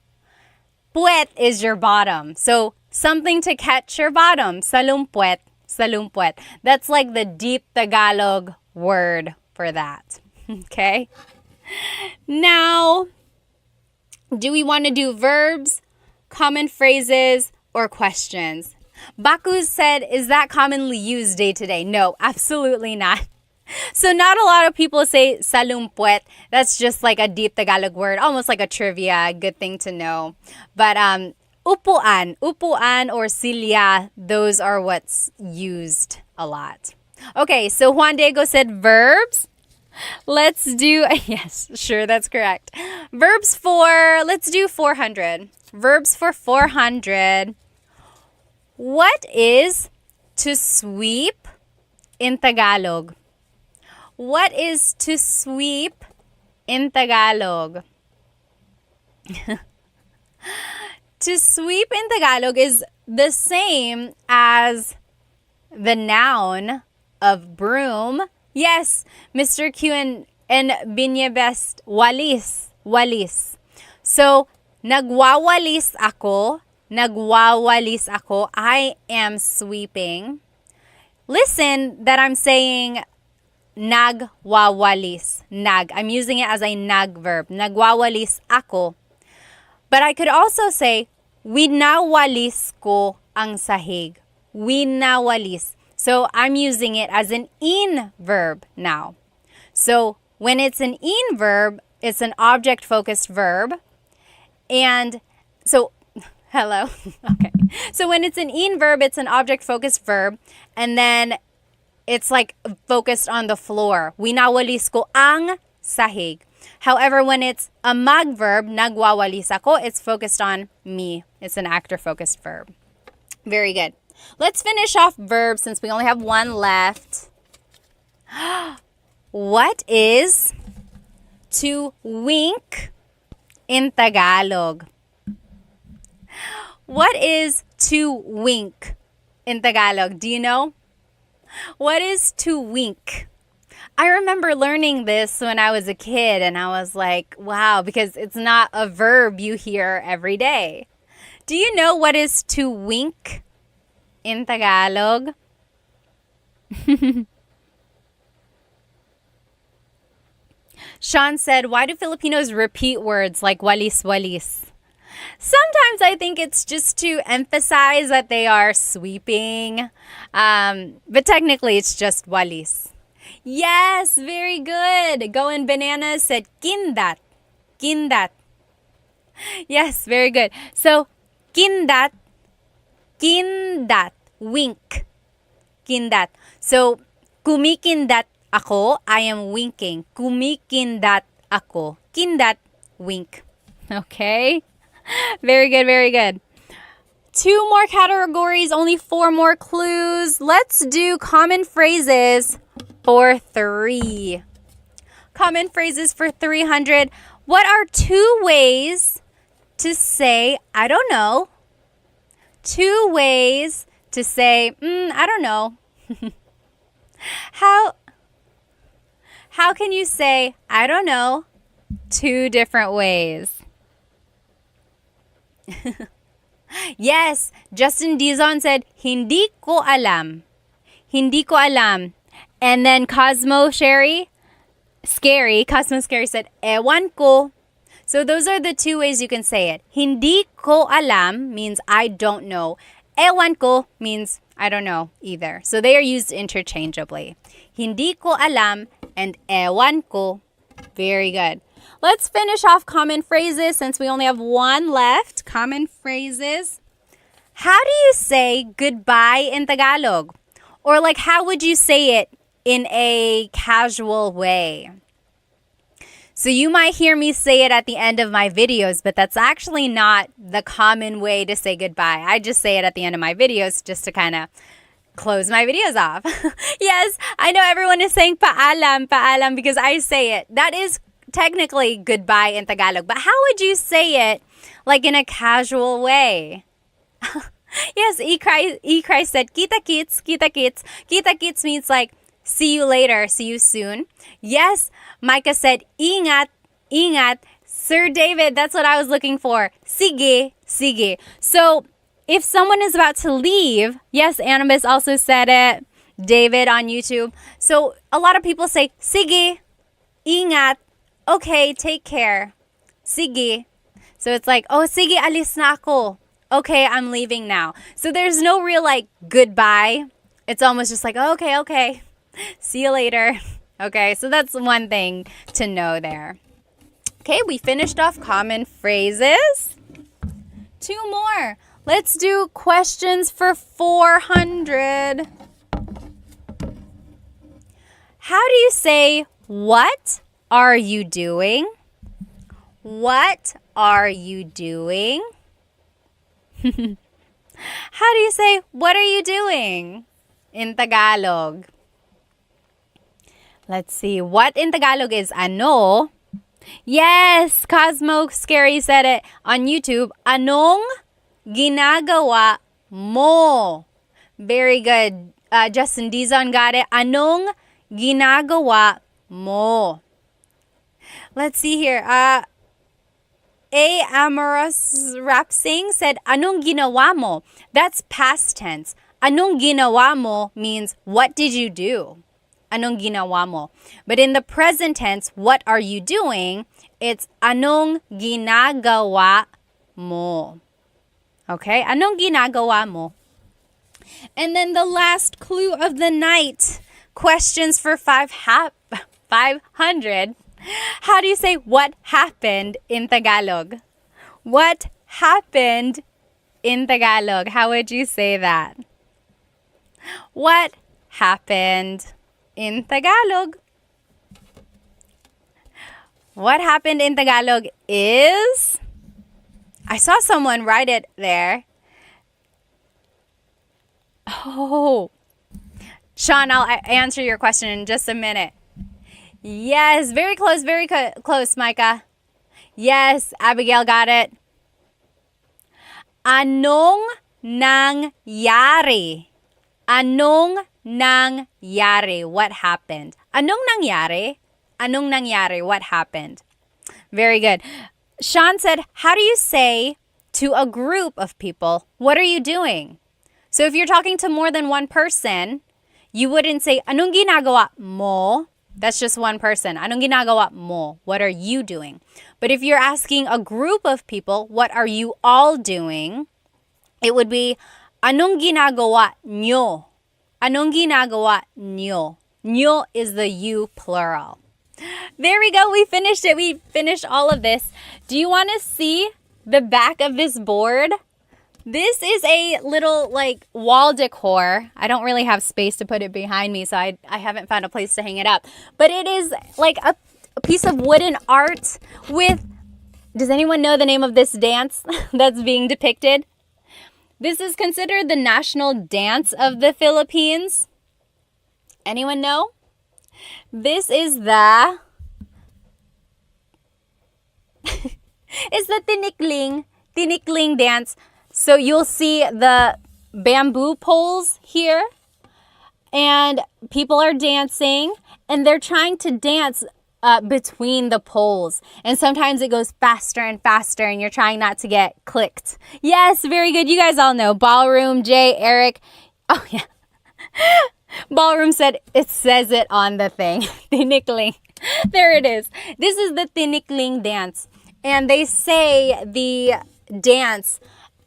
Puet is your bottom. So something to catch your bottom. Salumpuet. Salumpuet. That's like the deep Tagalog word for that. Okay? Now, do we want to do verbs, common phrases, or questions? Baku said, is that commonly used day to day? No, absolutely not. So not a lot of people say salumpuet. That's just like a deep Tagalog word, almost like a trivia, good thing to know. But upuan or silya, those are what's used a lot. Okay, so Juan Diego said verbs. Let's do, yes, sure, that's correct. Verbs for, let's do 400. Verbs for 400. What is to sweep in Tagalog? What is to sweep in Tagalog? To sweep in Tagalog is the same as the noun of broom. Yes, Mr. Q and Binyebest, walis. Walis. So, nagwawalis ako. Nagwawalis ako. I am sweeping. Listen that I'm saying nagwawalis. Nag. I'm using it as a nag verb. Nagwawalis ako. But I could also say, winawalis ko ang sahig. Winawalis. So I'm using it as an in verb now. So when it's an in verb, it's an object-focused verb. And so, hello? Okay. So when it's an in verb, it's an object-focused verb. And then it's like focused on the floor. Winawalis ko ang sahig. However, when it's a mag verb, nagwawalis ako, it's focused on me. It's an actor-focused verb. Very good. Let's finish off verbs since we only have one left. What is to wink in Tagalog? What is to wink in Tagalog? Do you know? What is to wink? I remember learning this when I was a kid and I was like, wow, because it's not a verb you hear every day. Do you know what is to wink in Tagalog? Sean said, why do Filipinos repeat words like walis walis? Sometimes I think it's just to emphasize that they are sweeping. But technically it's just walis. Yes, very good. Going Bananas said kindat. Kindat. Yes, very good. So, kindat. Kindat. Wink. Kindat. So, kumikindat ako, I am winking. Kumikindat ako. Kindat, wink. Okay? Very good, very good. 2 more categories, only 4 more clues. Let's do common phrases for 3. Common phrases for 300. What are 2 ways to say, I don't know? 2 ways to say, I don't know. How can you say, I don't know, 2 different ways? Yes, Justin Dizon said, hindi ko alam. Hindi ko alam. And then Cosmo Scary said, ewan ko. So those are the 2 ways you can say it. Hindi ko alam means I don't know. Ewan ko means I don't know either. So they are used interchangeably. Hindi ko alam and ewan ko. Very good. Let's finish off common phrases since we only have 1 left. Common phrases. How do you say goodbye in Tagalog? Or like how would you say it in a casual way? So you might hear me say it at the end of my videos, but that's actually not the common way to say goodbye. I just say it at the end of my videos just to kind of close my videos off. Yes, I know everyone is saying paalam, paalam because I say it. That is technically goodbye in Tagalog, but how would you say it like in a casual way? Yes, E-Cry said, kita kits, kita kits. Kita kits means like, see you later, see you soon. Yes, Micah said, ingat, ingat. Sir David, that's what I was looking for. Sige, sige. So, if someone is about to leave, yes, Animus also said it. David on YouTube. So, a lot of people say, sige, ingat. Okay, take care. Sige. So, it's like, oh, sige, alis na ako. Okay, I'm leaving now. So, there's no real like goodbye. It's almost just like, oh, okay. See you later. Okay, so that's one thing to know there. Okay, we finished off common phrases. 2 more. Let's do questions for 400. How do you say, what are you doing? What are you doing? How do you say, what are you doing in Tagalog? Let's see. What in Tagalog is ano? Yes, Cosmo Scary said it on YouTube. Anong ginagawa mo? Very good. Justin Dizon got it. Anong ginagawa mo? Let's see here. A Amorous Rap Sing said, anong ginawa mo? That's past tense. Anong ginawa mo means, what did you do? Anong ginawa mo? But in the present tense, what are you doing? It's anong ginagawa mo. Okay? Anong ginagawa mo? And then the last clue of the night. Questions for 500. How do you say what happened in Tagalog? What happened in Tagalog? How would you say that? What happened in Tagalog? What happened in Tagalog is... I saw someone write it there. Oh. Sean, I'll answer your question in just a minute. Yes, very close, close, Micah. Yes, Abigail got it. Anong nangyari? Anong nangyari? What happened? Anong nangyari? Anong nangyari? What happened? Very good. Sean said, how do you say to a group of people, what are you doing? So if you're talking to more than one person, you wouldn't say, anong ginagawa mo? That's just one person. Anong ginagawa mo? What are you doing? But if you're asking a group of people, what are you all doing? It would be, anong ginagawa nyo? Anong ginagawa nyo? Nyo is the you plural. There we go. We finished it. We finished all of this. Do you want to see the back of this board? This is a little like wall decor. I don't really have space to put it behind me, so I haven't found a place to hang it up. But it is like a piece of wooden art with, does anyone know the name of this dance that's being depicted? This is considered the national dance of the Philippines. Anyone know? This is the it's the tinikling dance. So you'll see the bamboo poles here, and people are dancing, and they're trying to dance between the poles. And sometimes it goes faster and faster, and you're trying not to get clicked. Yes, very good. You guys all know. Ballroom, Jay, Eric. Oh, yeah. Ballroom said, it says it on the thing. Tinikling. There it is. This is the tinikling dance. And they say the dance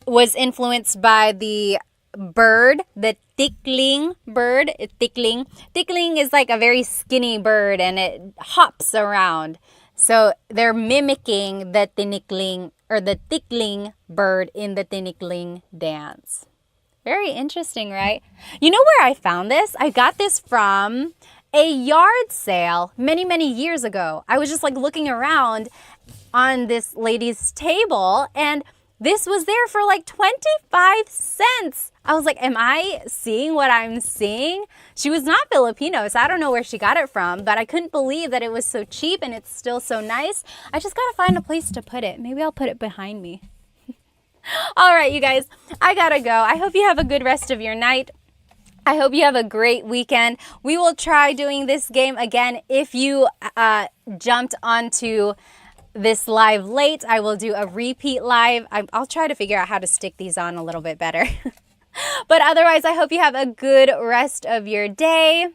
was influenced by the bird, the tickling bird. Tickling is like a very skinny bird, and it hops around. So they're mimicking the tinikling or the tickling bird in the tinikling dance. Very interesting, right? You know where I found this? I got this from a yard sale many, many years ago. I was just like looking around on this lady's table, and this was there for like 25 cents. I was like, am I seeing what I'm seeing? She was not Filipino, so I don't know where she got it from, but I couldn't believe that it was so cheap and it's still so nice. I just gotta find a place to put it. Maybe I'll put it behind me. All right, you guys, I gotta go. I hope you have a good rest of your night. I hope you have a great weekend. We will try doing this game again. If you jumped onto this live late, I will do a repeat live. I'll try to figure out how to stick these on a little bit better. But otherwise, I hope you have a good rest of your day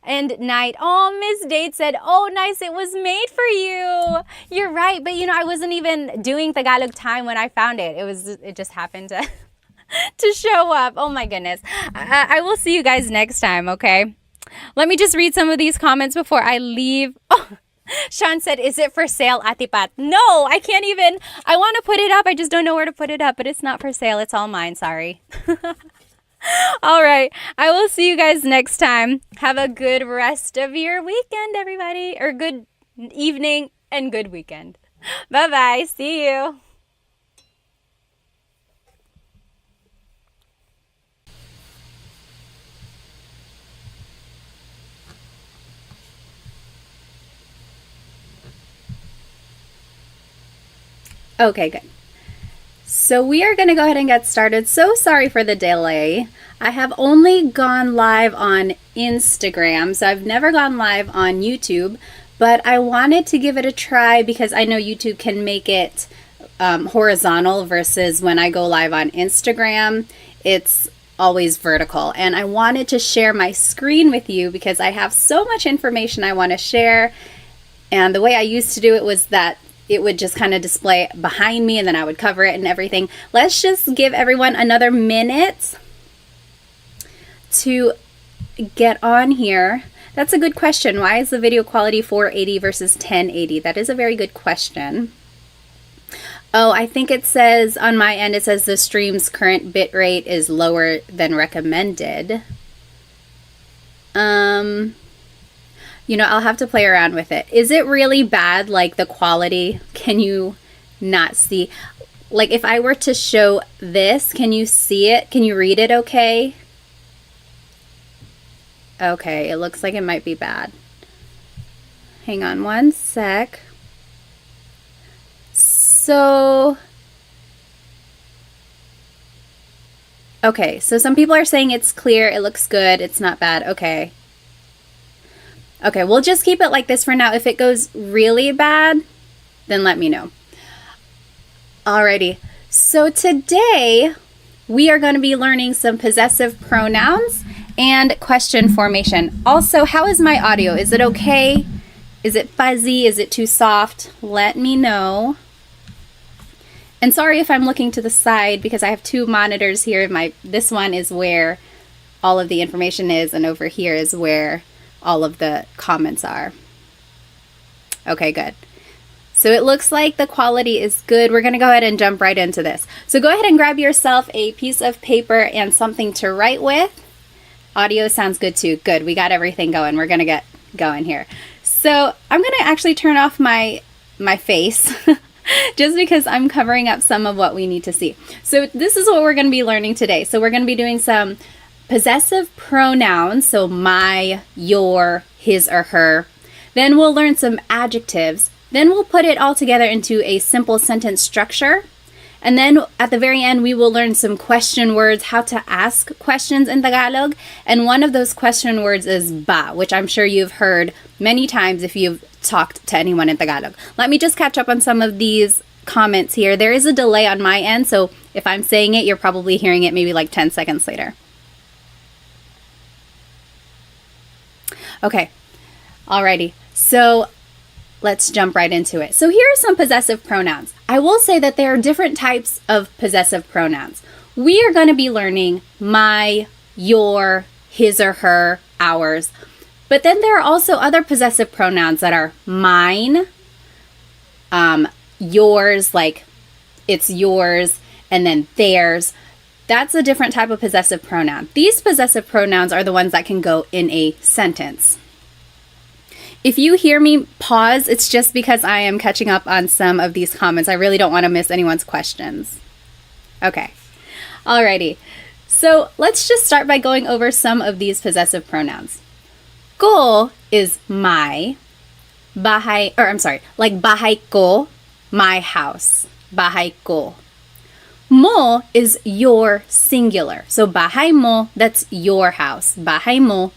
and night. Oh, Miss Date said, oh, nice, it was made for you. You're right, but you know, I wasn't even doing Tagalog Time when I found it. It just happened to to show up. Oh my goodness. I will see you guys next time, okay? Let me just read some of these comments before I leave. Oh, Sean said, is it for sale, Ate Pat? No, I can't even. I want to put it up. I just don't know where to put it up, but it's not for sale. It's all mine. Sorry. All right. I will see you guys next time. Have a good rest of your weekend, everybody. Or good evening and good weekend. Bye-bye. See you. Okay, good. So we are going to go ahead and get started. So sorry for the delay. I have only gone live on Instagram, so I've never gone live on YouTube, but I wanted to give it a try because I know YouTube can make it horizontal versus when I go live on Instagram, it's always vertical. And I wanted to share my screen with you because I have so much information I want to share. And the way I used to do it was that it would just kind of display behind me and then I would cover it and everything. Let's just give everyone another minute to get on here. That's a good question. Why is the video quality 480 versus 1080? That is a very good question. Oh, I think it says on my end, it says the stream's current bit rate is lower than recommended. You know, I'll have to play around with it. Is it really bad, like the quality? Can you not see? Like if I were to show this, can you see it? Can you read it okay? Okay, it looks like it might be bad. Hang on one sec. So, okay, so some people are saying it's clear, it looks good, it's not bad. Okay. Okay, we'll just keep it like this for now. If it goes really bad, then let me know. Alrighty, so today we are going to be learning some possessive pronouns and question formation. Also, how is my audio? Is it okay? Is it fuzzy? Is it too soft? Let me know. And sorry if I'm looking to the side because I have two monitors here. This one is where all of the information is, and over here is where all of the comments are. Okay, good. So it looks like the quality is good. We're going to go ahead and jump right into this. So go ahead and grab yourself a piece of paper and something to write with. Audio sounds good too. Good. We got everything going. We're going to get going here. So I'm going to actually turn off my face just because I'm covering up some of what we need to see. So this is what we're going to be learning today. So we're going to be doing some possessive pronouns. So my, your, his or her. Then we'll learn some adjectives. Then we'll put it all together into a simple sentence structure. And then at the very end, we will learn some question words, how to ask questions in Tagalog. And one of those question words is ba, which I'm sure you've heard many times if you've talked to anyone in Tagalog. Let me just catch up on some of these comments here. There is a delay on my end, so if I'm saying it, you're probably hearing it maybe like 10 seconds later. Okay, alrighty. So let's jump right into it. So here are some possessive pronouns. I will say that there are different types of possessive pronouns. We are going to be learning my, your, his or her, ours. But then there are also other possessive pronouns that are mine, yours, like it's yours, and then theirs. That's a different type of possessive pronoun. These possessive pronouns are the ones that can go in a sentence. If you hear me pause, it's just because I am catching up on some of these comments. I really don't want to miss anyone's questions. Okay, alrighty. So let's just start by going over some of these possessive pronouns. Ko is my, like bahay ko, my house, bahay ko. Mo is your singular. So bahay mo, that's your house, bahay mo.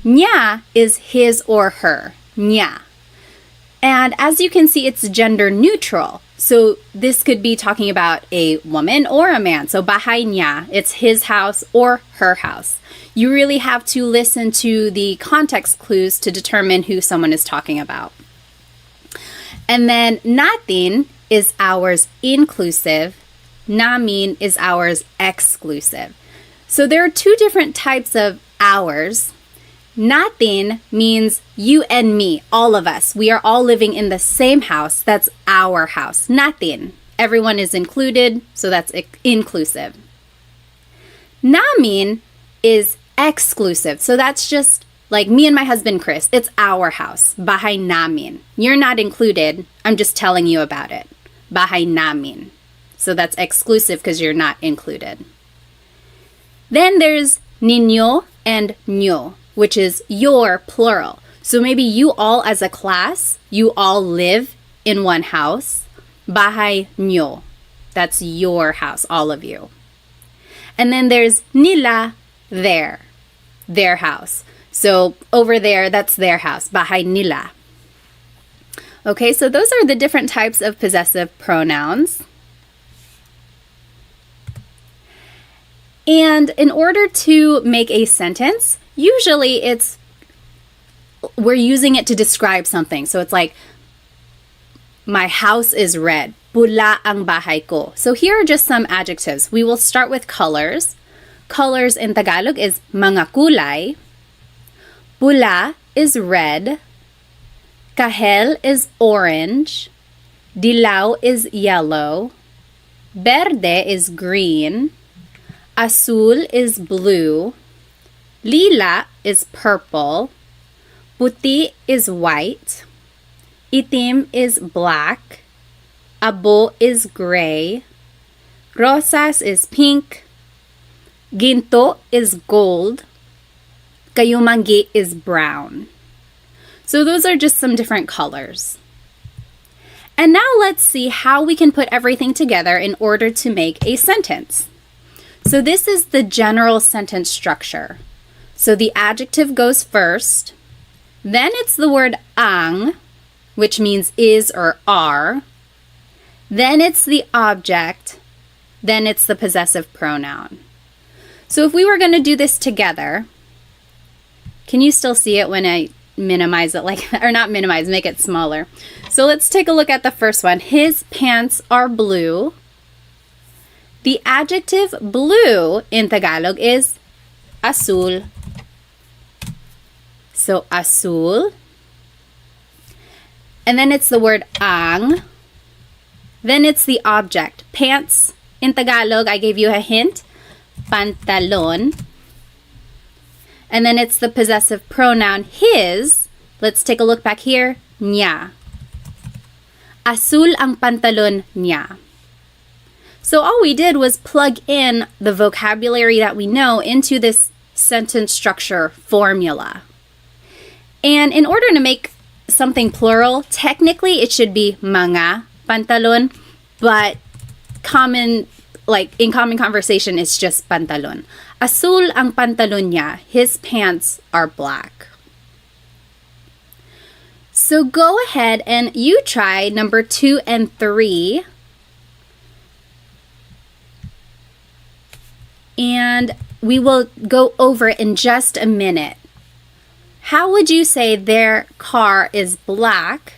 Nya is his or her, nya. And as you can see, it's gender neutral. So this could be talking about a woman or a man. So bahay niya, it's his house or her house. You really have to listen to the context clues to determine who someone is talking about. And then natin is ours inclusive, namin is ours exclusive. So there are two different types of ours. Natin means you and me, all of us. We are all living in the same house. That's our house. Natin. Everyone is included, so that's inclusive. Namin is exclusive. So that's just like me and my husband, Chris. It's our house. Bahay namin. You're not included. I'm just telling you about it. Bahay namin. So that's exclusive because you're not included. Then there's ninyo and nyo, which is your plural. So maybe you all as a class, you all live in one house. Bahay nyo. That's your house, all of you. And then there's nila, their house. So over there, that's their house. Bahay nila. Okay, so those are the different types of possessive pronouns. And in order to make a sentence, usually we're using it to describe something. So it's like, my house is red. Pula ang bahay ko. So here are just some adjectives. We will start with colors. Colors in Tagalog is mga kulay. Pula is red. Kahel is orange. Dilaw is yellow. Verde is green. Azul is blue. Lila is purple. Puti is white. Itim is black. Abo is gray. Rosas is pink. Ginto is gold. Kayumangi is brown. So those are just some different colors. And now let's see how we can put everything together in order to make a sentence. So this is the general sentence structure. So the adjective goes first. Then it's the word ang, which means is or are. Then it's the object. Then it's the possessive pronoun. So if we were going to do this together, can you still see it when I minimize it like that? Or not minimize, make it smaller. So let's take a look at the first one. His pants are blue. The adjective blue in Tagalog is azul. So azul. And then it's the word ang. Then it's the object. Pants in Tagalog, I gave you a hint. Pantalon. And then it's the possessive pronoun his. Let's take a look back here. Niya. Azul ang pantalon niya. So all we did was plug in the vocabulary that we know into this sentence structure formula. And in order to make something plural, technically it should be mga pantalon, but in common conversation, it's just pantalon. Azul ang pantalon niya. His pants are black. So go ahead and you try number 2 and 3. And we will go over it in just a minute. How would you say their car is black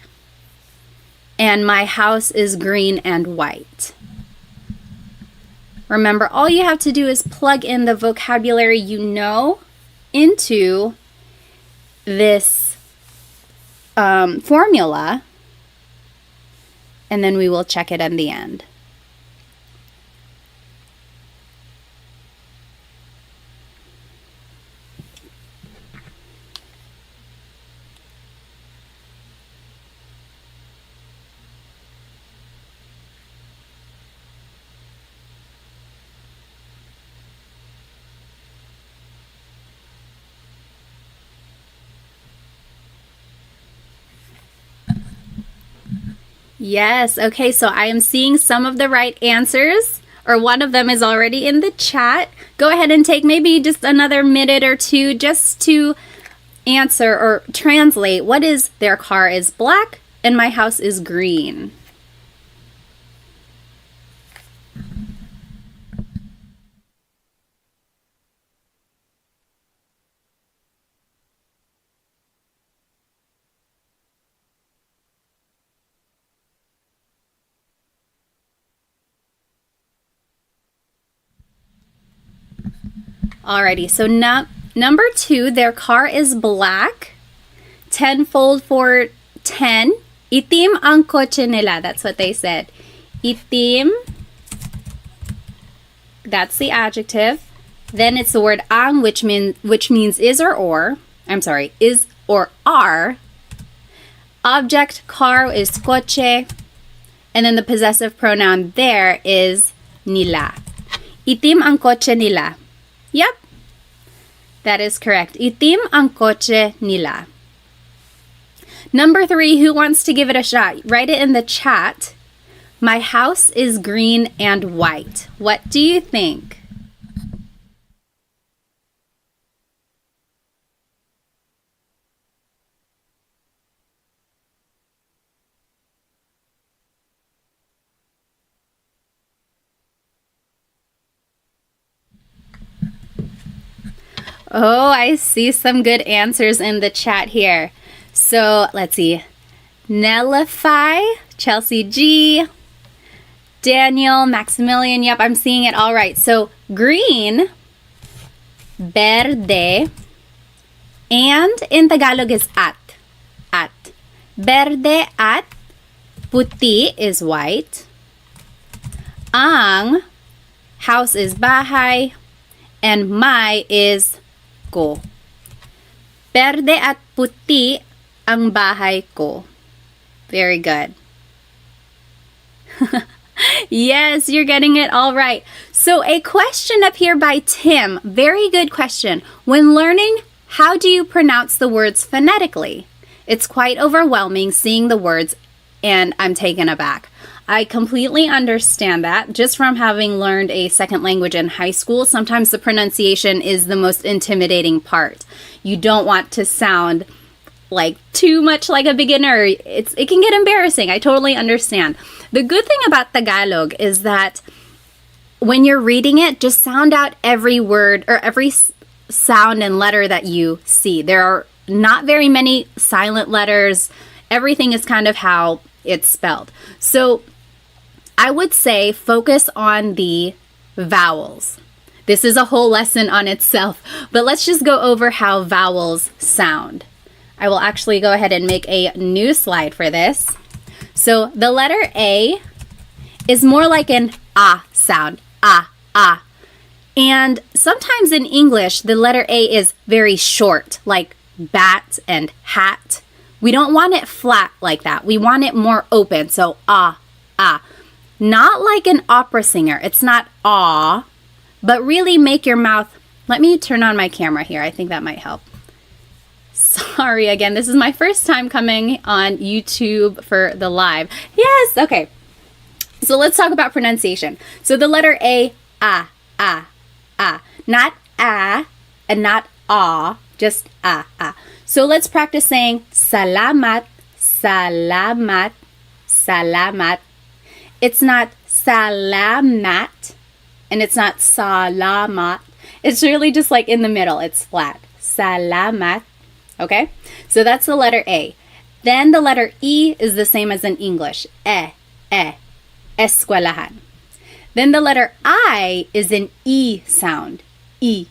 and my house is green and white? Remember, all you have to do is plug in the vocabulary you know into this formula, and then we will check it in the end. Yes, okay, so I am seeing some of the right answers, or one of them is already in the chat. Go ahead and take maybe just another minute or two just to answer or translate what is their car is black and my house is green. Alrighty, so number 2, their car is black. Tenfold for 10. Itim ang kotse nila. That's what they said. Itim. That's the adjective. Then it's the word ang, which means is or. I'm sorry, is or are. Object car is kotse. And then the possessive pronoun there is nila. Itim ang kotse nila. Yep, that is correct. Itim ang kotse nila. Number 3, who wants to give it a shot? Write it in the chat. My house is green and white. What do you think? Oh, I see some good answers in the chat here. So let's see. Nellify, Chelsea G, Daniel, Maximilian. Yep, I'm seeing it all right. So green, verde, and in Tagalog is at. At. Verde at, puti is white. Ang, house is bahay, and my is ko. Verde at puti ang bahay ko. Very good. Yes, you're getting it all right. So a question up here by Tim. Very good question. When learning, how do you pronounce the words phonetically? It's quite overwhelming seeing the words, and I'm taken aback. I completely understand that. Just from having learned a second language in high school, sometimes the pronunciation is the most intimidating part. You don't want to sound like too much like a beginner. It can get embarrassing. I totally understand. The good thing about Tagalog is that when you're reading it, just sound out every word or every sound and letter that you see. There are not very many silent letters. Everything is kind of how it's spelled. So I would say focus on the vowels. This is a whole lesson on itself, but let's just go over how vowels sound. I will actually go ahead and make a new slide for this. So the letter A is more like an ah sound, ah, ah. And sometimes in English, the letter A is very short, like bat and hat. We don't want it flat like that. We want it more open, so ah, ah. Not like an opera singer. It's not ah, but really make your mouth. Let me turn on my camera here. I think that might help. Sorry again, this is my first time coming on YouTube for the live. Yes, okay. So let's talk about pronunciation. So the letter A, ah, ah, ah. Not ah and not ah, just ah, ah. So let's practice saying salamat, salamat, salamat. It's not salamat and it's not salamat. It's really just like in the middle. It's flat. Salamat. Okay? So that's the letter A. Then the letter E is the same as in English. Eskwelahan. Then the letter I is an E sound. E.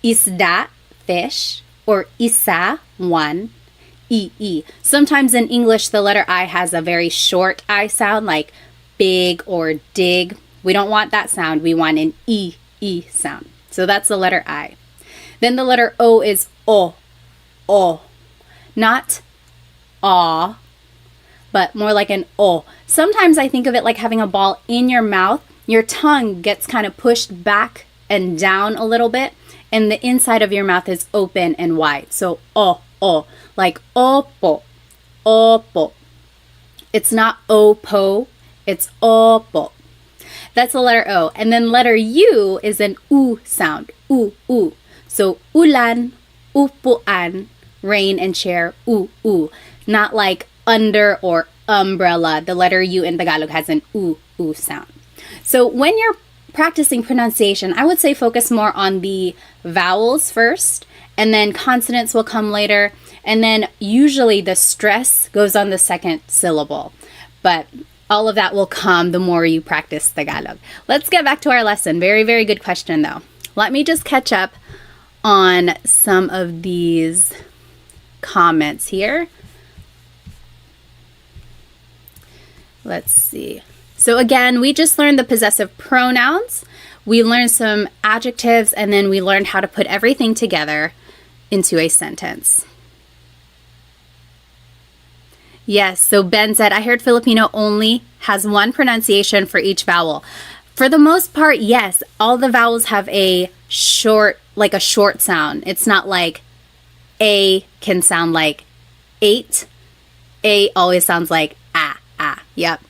Isda, fish, or isa, one. E. Sometimes in English, the letter I has a very short I sound, like big or dig. We don't want that sound. We want an E sound. So that's the letter I. Then the letter O is O. Not aw, but more like an O. Sometimes I think of it like having a ball in your mouth. Your tongue gets kind of pushed back and down a little bit, and the inside of your mouth is open and wide. So O, like opo, opo. It's not opo, it's opo. That's the letter O. And then letter U is an U sound, U. So ulan, upuan, rain and chair, U. Not like under or umbrella. The letter U in Tagalog has an U sound. So when you're practicing pronunciation, I would say focus more on the vowels first, and then consonants will come later, and then usually the stress goes on the second syllable. But all of that will come the more you practice Tagalog. Let's get back to our lesson. Very, very good question though. Let me just catch up on some of these comments here. Let's see. So again, we just learned the possessive pronouns. We learned some adjectives, and then we learned how to put everything together into a sentence. Yes, so Ben said, I heard Filipino only has one pronunciation for each vowel. For the most part, yes, all the vowels have a short sound. It's not like A can sound like 8. A always sounds like ah. Yep.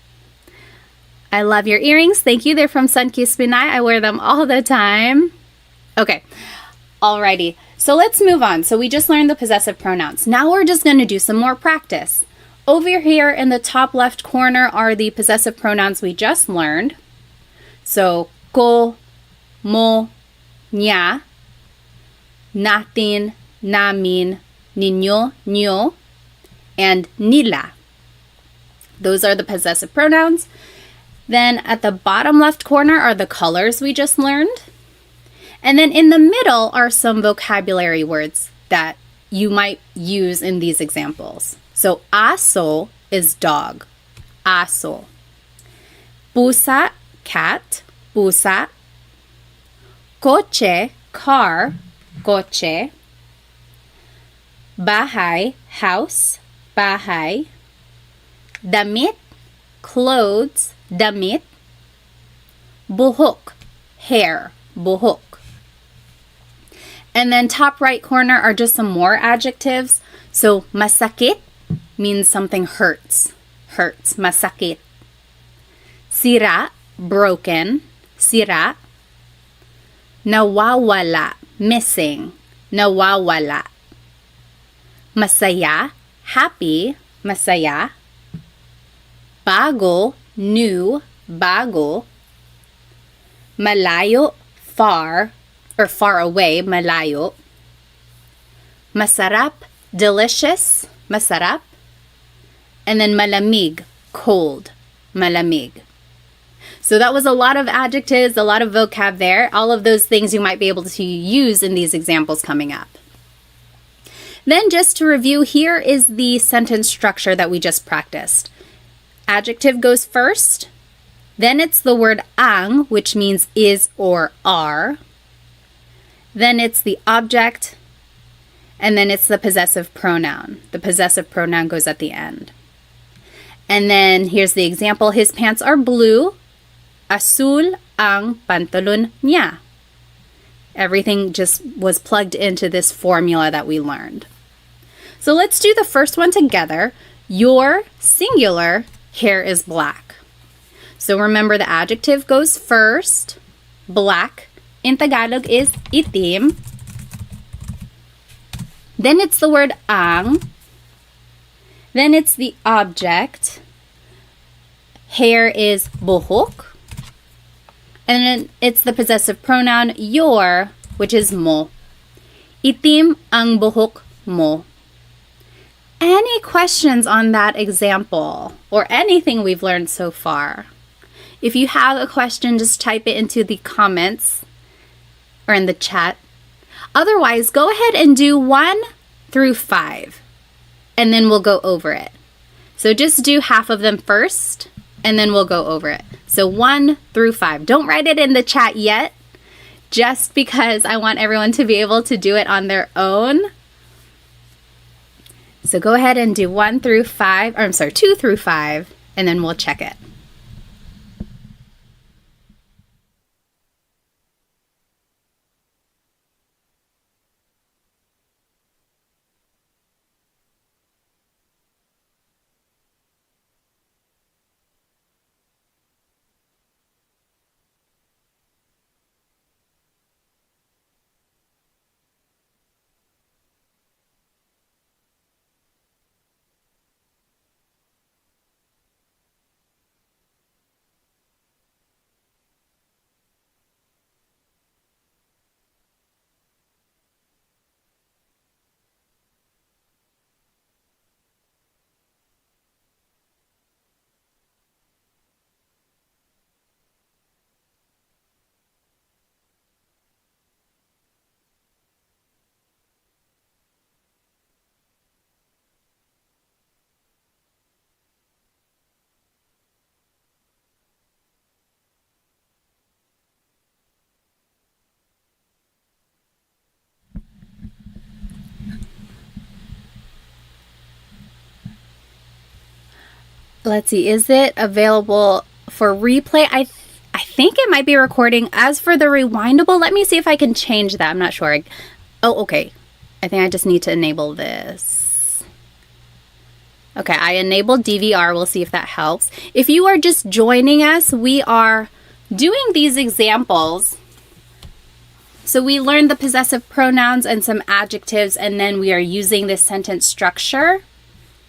I love your earrings. Thank you. They're from Sunkissed Pinay. I wear them all the time. Okay. Alrighty. So let's move on. So we just learned the possessive pronouns. Now we're just going to do some more practice. Over here in the top left corner are the possessive pronouns we just learned. So ko, mo, niya, natin, namin, ninyo, nyo, and nila. Those are the possessive pronouns. Then at the bottom left corner are the colors we just learned. And then in the middle are some vocabulary words that you might use in these examples. So aso is dog. Aso. Pusa, cat. Pusa. Coche, car. Coche. Bahay, house. Bahay. Damit, clothes. Damit. Buhok, hair. Buhok. And then top right corner are just some more adjectives. So masakit means something hurts. Hurts. Masakit. Sira, broken. Sira. Nawawala, missing. Nawawala. Masaya, happy. Masaya. Bago, new. Bago. Malayo, far, or far away, malayo. Masarap, delicious, masarap. And then malamig, cold, malamig. So that was a lot of adjectives, a lot of vocab there. All of those things you might be able to use in these examples coming up. Then just to review, here is the sentence structure that we just practiced. Adjective goes first. Then it's the word ang, which means is or are. Then it's the object. And then it's the possessive pronoun. The possessive pronoun goes at the end. And then here's the example. His pants are blue. Azul ang pantalon niya. Everything just was plugged into this formula that we learned. So let's do the first one together. Your singular hair is black. So remember the adjective goes first. Black in Tagalog is itim. Then it's the word ang. Then it's the object. Hair is buhok. And then it's the possessive pronoun your, which is mo. Itim ang buhok mo. Any questions on that example or anything we've learned so far? If you have a question, just type it into the comments or in the chat. Otherwise, go ahead and do 1 through 5, and then we'll go over it. So just do half of them first, and then we'll go over it. So 1 through 5. Don't write it in the chat yet, just because I want everyone to be able to do it on their own. So go ahead and do 1 through 5, or I'm sorry, 2 through 5, and then we'll check it. Let's see, is it available for replay? I think it might be recording. As for the rewindable, let me see if I can change that. I'm not sure. Oh, okay. I think I just need to enable this. Okay, I enabled DVR. We'll see if that helps. If you are just joining us, we are doing these examples. So we learned the possessive pronouns and some adjectives, and then we are using this sentence structure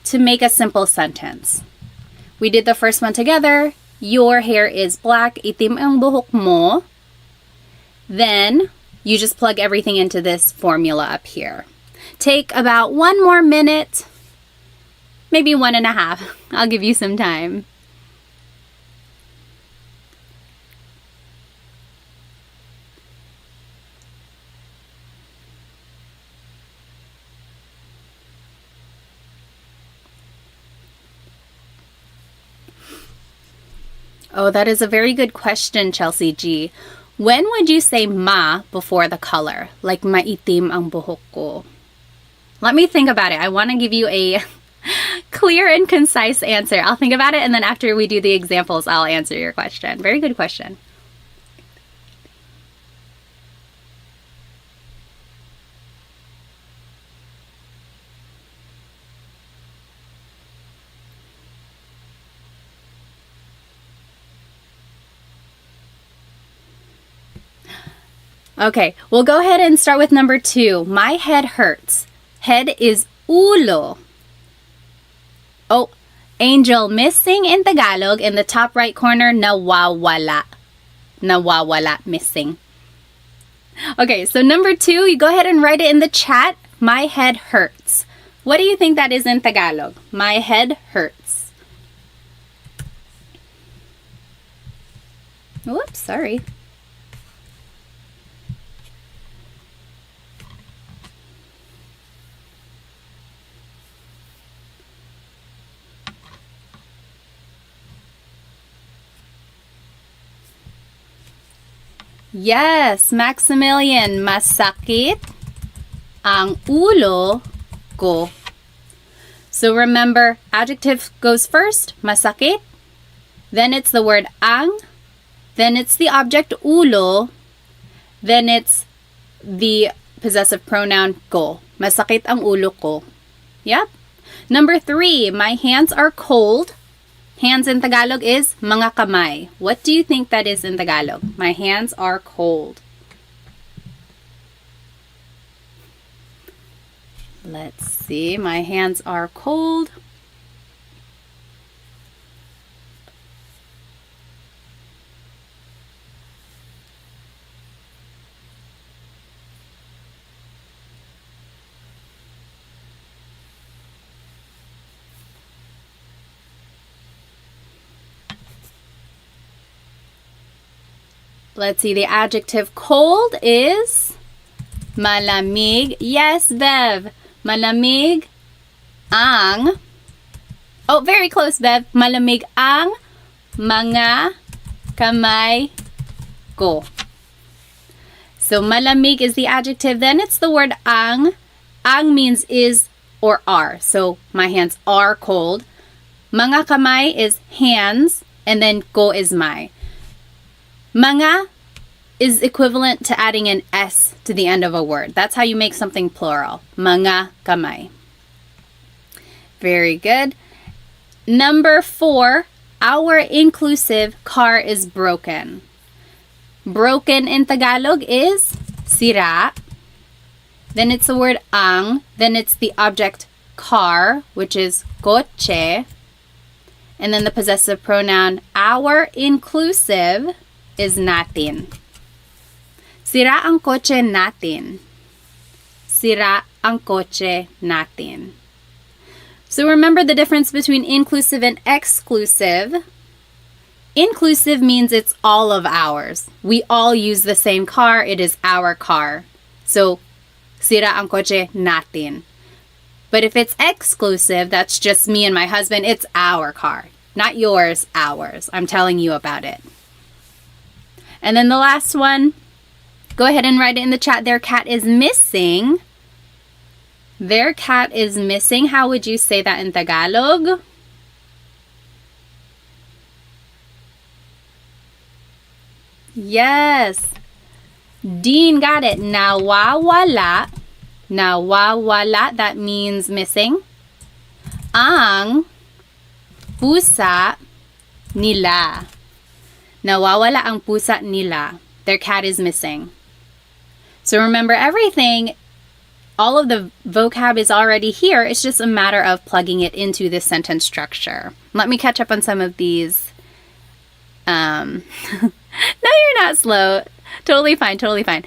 to make a simple sentence. We did the first one together. Your hair is black. Itim ang buhok mo. Then you just plug everything into this formula up here. Take about 1 more minute, maybe 1.5. I'll give you some time. Oh, that is a very good question, Chelsea G. When would you say ma before the color? Like maitim ang buhok ko. Let me think about it. I want to give you a clear and concise answer. I'll think about it, and then after we do the examples, I'll answer your question. Very good question. Okay, we'll go ahead and start with number 2. My head hurts. Head is ulo. Oh, Angel, missing in Tagalog in the top right corner, nawawala. nawawala, missing. Okay, so number 2, you go ahead and write it in the chat. My head hurts. What do you think that is in Tagalog? My head hurts. Whoops, sorry. Yes, Maximilian, masakit ang ulo ko. So remember, adjective goes first, masakit. Then it's the word ang. Then it's the object ulo. Then it's the possessive pronoun ko. Masakit ang ulo ko. Yep. Number 3, my hands are cold. Hands in Tagalog is mga kamay. What do you think that is in Tagalog? My hands are cold. Let's see. My hands are cold. Let's see, the adjective cold is malamig. Yes, Bev. Malamig ang. Oh, very close, Bev. Malamig ang mga kamay ko. So malamig is the adjective. Then it's the word ang. Ang means is or are. So my hands are cold. Mga kamay is hands. And then ko is my. Mga is equivalent to adding an S to the end of a word. That's how you make something plural. Mga kamay. Very good. Number 4, our inclusive car is broken. Broken in Tagalog is sira. Then it's the word ang. Then it's the object car, which is kotse. And then the possessive pronoun our inclusive is natin. Sira ang kotse natin. Sira ang kotse natin. So remember the difference between inclusive and exclusive. Inclusive means it's all of ours. We all use the same car. It is our car. So, sira ang kotse natin. But if it's exclusive, that's just me and my husband. It's our car. Not yours, ours. I'm telling you about it. And then the last one, go ahead and write it in the chat. Their cat is missing. Their cat is missing. How would you say that in Tagalog? Yes. Dean got it. Nawawala. Nawawala, that means missing. Ang pusa nila. Nawawala ang pusa nila. Their cat is missing. So remember everything, all of the vocab is already here. It's just a matter of plugging it into this sentence structure. Let me catch up on some of these. No, you're not slow. Totally fine, totally fine.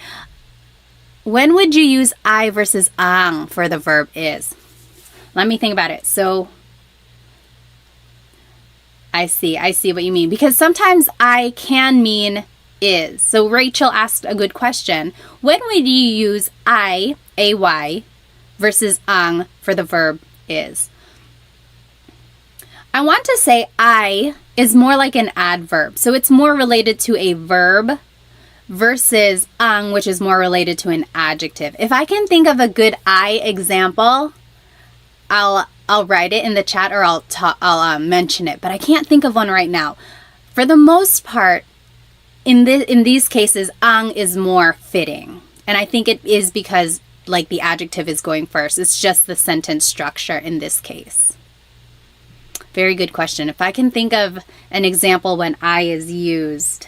When would you use I versus ang for the verb is? Let me think about it. So, I see what you mean. Because sometimes I can mean is. So Rachel asked a good question. When would you use I, ay, versus ang for the verb is? I want to say I is more like an adverb. So it's more related to a verb versus ang, which is more related to an adjective. If I can think of a good I example, I'll write it in the chat or I'll mention it, but I can't think of one right now. For the most part, in these cases, ang is more fitting. And I think it is because like the adjective is going first. It's just the sentence structure in this case. Very good question. If I can think of an example when I is used,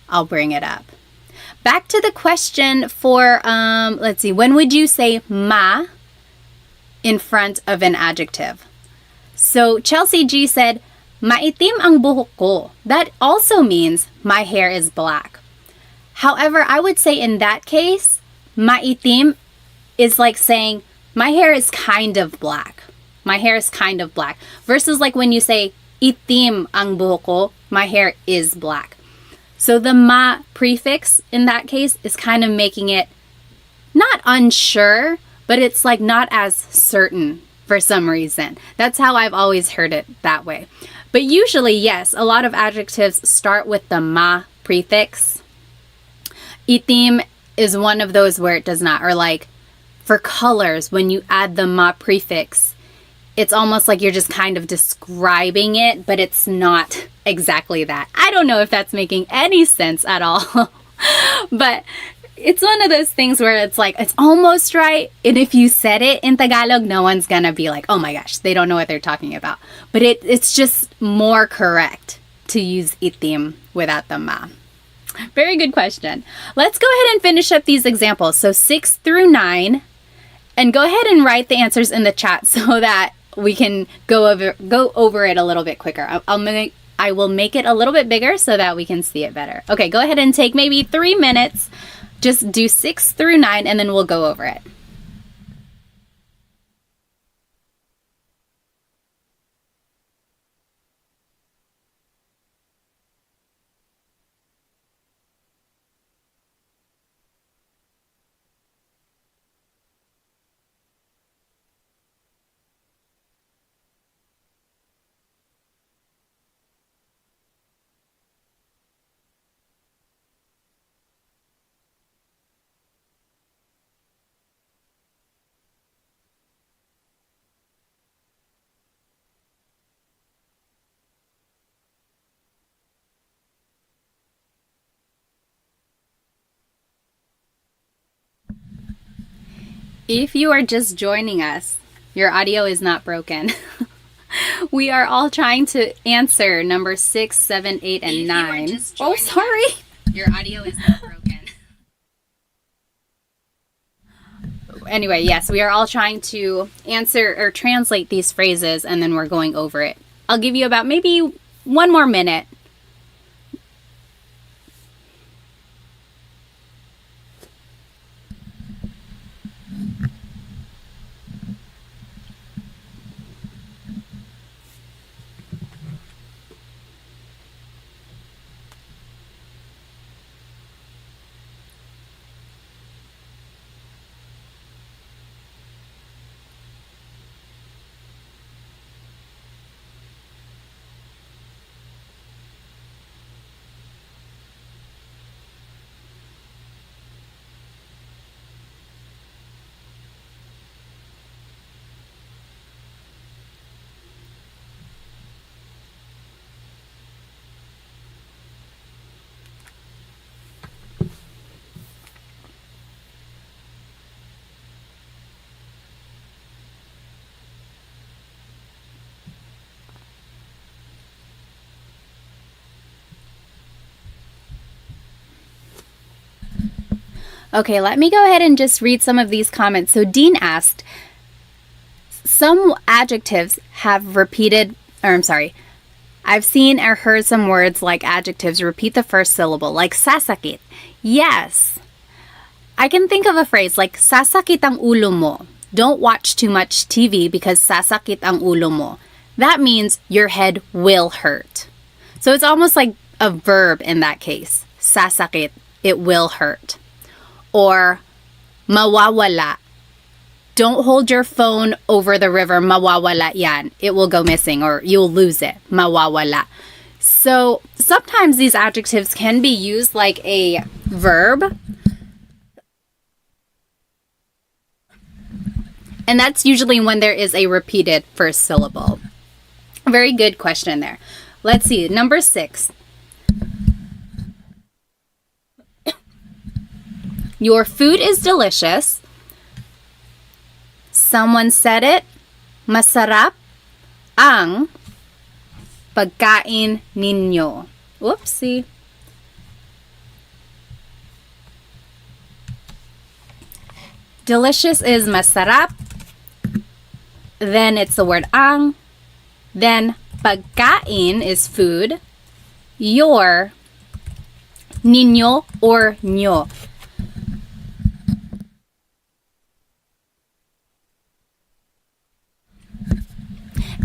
I'll bring it up. Back to the question for, let's see, when would you say ma in front of an adjective? So Chelsea G said, Maitim ang buhok ko. That also means my hair is black. However, I would say in that case, maitim is like saying my hair is kind of black. My hair is kind of black. Versus like when you say itim ang buhok ko, my hair is black. So the ma prefix in that case is kind of making it not unsure, but it's like not as certain for some reason. That's how I've always heard it that way. But usually, yes, a lot of adjectives start with the ma prefix. Itim is one of those where it does not. Or like for colors, when you add the ma prefix, it's almost like you're just kind of describing it, but it's not exactly that. I don't know if that's making any sense at all. But it's one of those things where it's like, it's almost right. And if you said it in Tagalog, no one's going to be like, oh my gosh, they don't know what they're talking about. But it's just more correct to use itim without the ma. Very good question. Let's go ahead and finish up these examples. So 6 through 9. And go ahead and write the answers in the chat so that we can go over it a little bit quicker. I will make it a little bit bigger so that we can see it better. Okay, go ahead and take maybe 3 minutes. Just do 6 through 9 and then we'll go over it. If you are just joining us, your audio is not broken. We are all trying to answer number 6, 7, 8, and 9. Oh, sorry. Your audio is not broken. Anyway, yes, we are all trying to answer or translate these phrases, and then we're going over it. I'll give you about maybe 1 more minute. Okay, let me go ahead and just read some of these comments. So Dean asked, some adjectives have repeated, or I'm sorry, I've seen or heard some words like adjectives repeat the first syllable, like sasakit. Yes. I can think of a phrase like sasakit ang ulo mo. Don't watch too much TV because sasakit ang ulo mo. That means your head will hurt. So it's almost like a verb in that case. Sasakit, it will hurt. Or mawawala. Don't hold your phone over the river. Mawawala yan. It will go missing or you'll lose it. Mawawala. So sometimes these adjectives can be used like a verb. And that's usually when there is a repeated first syllable. Very good question there. Let's see. Number 6. Your food is delicious. Someone said it. Masarap ang pagkain ninyo. Oopsie. Delicious is masarap. Then it's the word ang. Then Pagkain is food. Your, ninyo or nyo.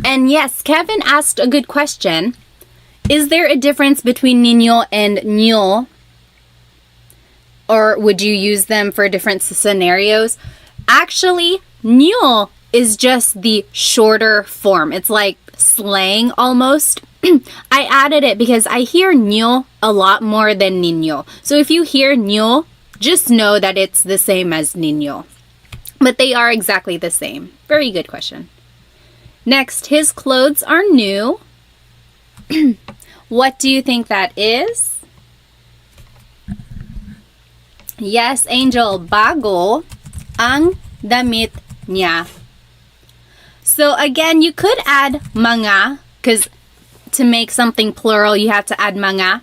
And yes, Kevin asked a good question. Is there a difference between ninyo and nyo? Or would you use them for different scenarios? Actually, nyo is just the shorter form. It's like slang almost. I added it because I hear nyo a lot more than ninyo. So if you hear nyo, just know that it's the same as ninyo. But they are exactly the same. Very good question. Next, his clothes are new. What do you think that is? Yes, Angel, bago ang damit niya. So again, you could add mga, because to make something plural, you have to add mga.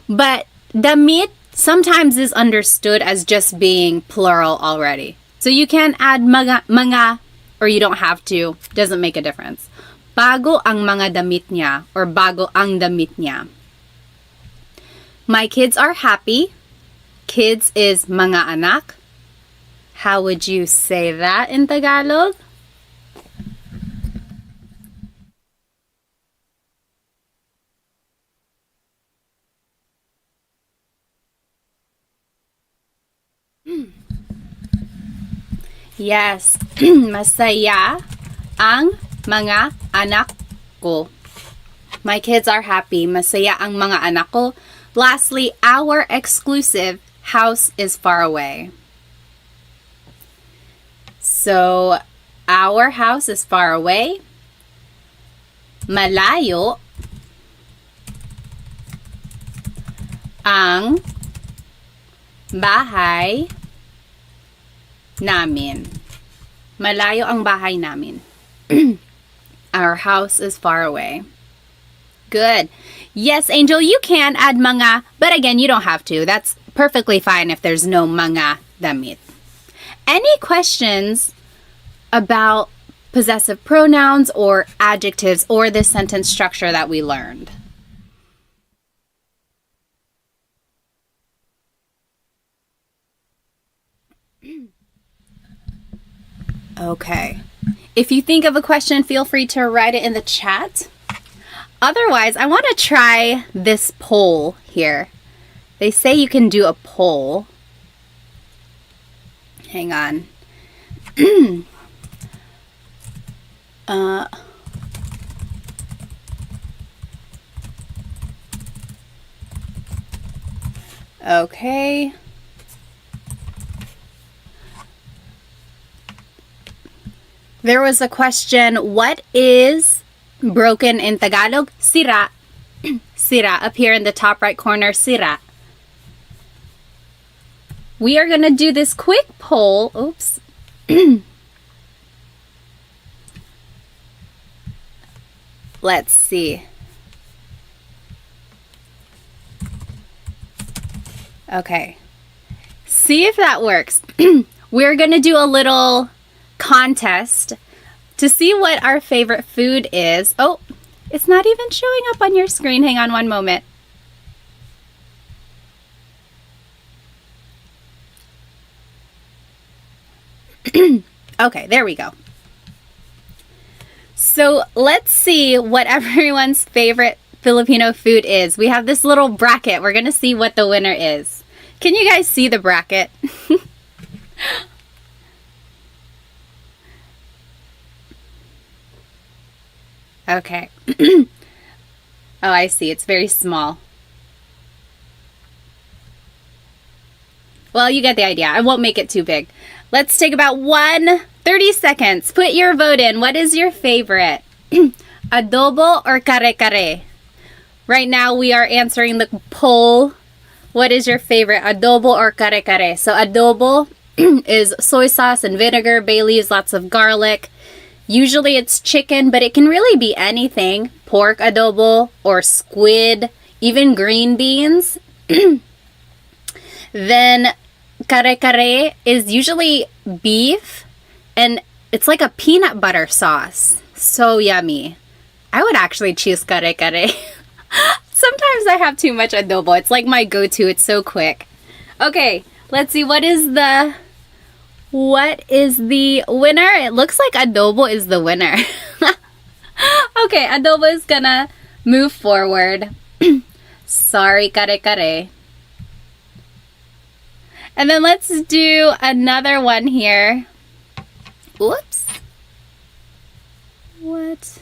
But damit sometimes is understood as just being plural already. So you can add mga, or you don't have to. Doesn't make a difference. Bago ang mga damit niya, or bago ang damit niya. My kids are happy. Kids is mga anak. How would you say that in Tagalog? Yes, masaya ang mga anak ko. My kids are happy. Masaya ang mga anak ko. Lastly, our exclusive house is far away. So, our house is far away. Malayo ang bahay namin. Malayo ang bahay namin. Our house is far away. Good. Yes, Angel, you can add mga, but again, you don't have to. That's perfectly fine if there's no mga damit. Any questions about possessive pronouns or adjectives or the sentence structure that we learned? Okay. If you think of a question, feel free to write it in the chat. Otherwise, I want to try this poll here. They say you can do a poll. Hang on. Okay. There was a question, what is broken in Tagalog? Sira. Sira, up here in the top right corner, sira. We are going to do this quick poll. Oops. Let's see. Okay. See if that works. We're going to do a little contest to see what our favorite food is. Oh, it's not even showing up on your screen. Hang on one moment. Okay, there we go. So let's see what everyone's favorite Filipino food is. We have this little bracket. We're going to see what the winner is. Can you guys see the bracket? Okay. Oh, I see. It's very small. Well, you get the idea. I won't make it too big. Let's take about 30 seconds. Put your vote in. What is your favorite? Adobo or kare-kare? Right now, we are answering the poll. What is your favorite? Adobo or kare-kare? So adobo is soy sauce and vinegar, bay leaves, lots of garlic. Usually it's chicken, but it can really be anything. Pork adobo or squid, even green beans. Then kare-kare is usually beef, and it's like a peanut butter sauce. So yummy. I would actually choose kare-kare. Sometimes I have too much adobo. It's like my go-to. It's so quick. Okay, let's see. What is the winner? It looks like adobo is the winner. Okay, adobo is gonna move forward. Sorry, kare-kare. And then let's do another one here. Whoops. What?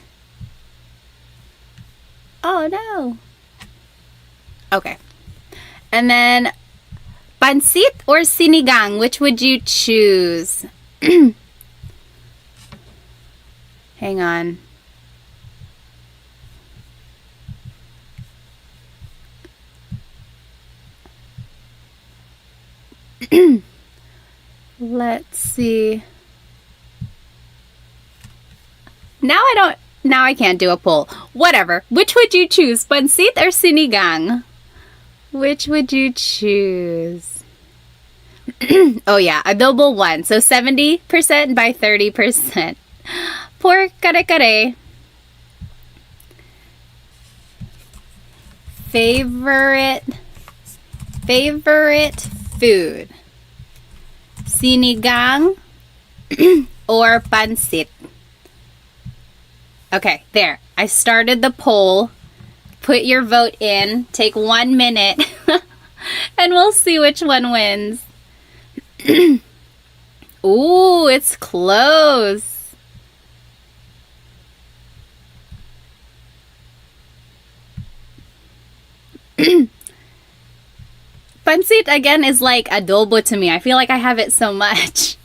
Oh no. Okay. And then pansit or sinigang, which would you choose? Hang on. Let's see. Now I can't do a poll. Whatever. Which would you choose? Pansit or sinigang? Which would you choose? Oh yeah, adobo won. So 70% by 30%. Poor kare-kare. Favorite food? Sinigang or pansit? Okay, there. I started the poll. Put your vote in. Take 1 minute. And we'll see which one wins. Ooh, it's close. Pansit, again, is like adobo to me. I feel like I have it so much.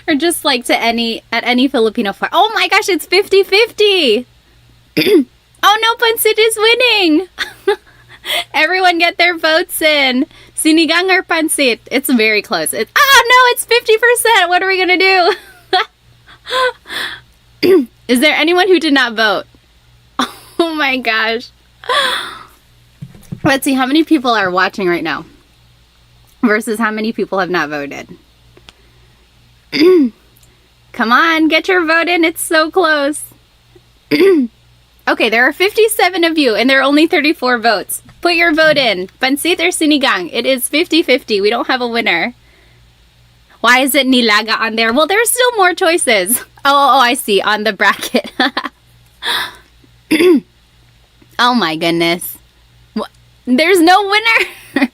Or just like at any Filipino farm. Oh my gosh, it's 50-50. Oh no, pansit is winning. Everyone get their votes in. Sinigang or pansit? It's very close. No, it's 50%. What are we going to do? Is there anyone who did not vote? Oh my gosh. Let's see how many people are watching right now versus how many people have not voted. Come on, get your vote in. It's so close. Okay, there are 57 of you and there are only 34 votes. Put your vote in. Pansit or sinigang? It is 50-50. We don't have a winner. Why is it nilaga on there? Well, there's still more choices. Oh, I see. On the bracket. Oh my goodness. There's no winner.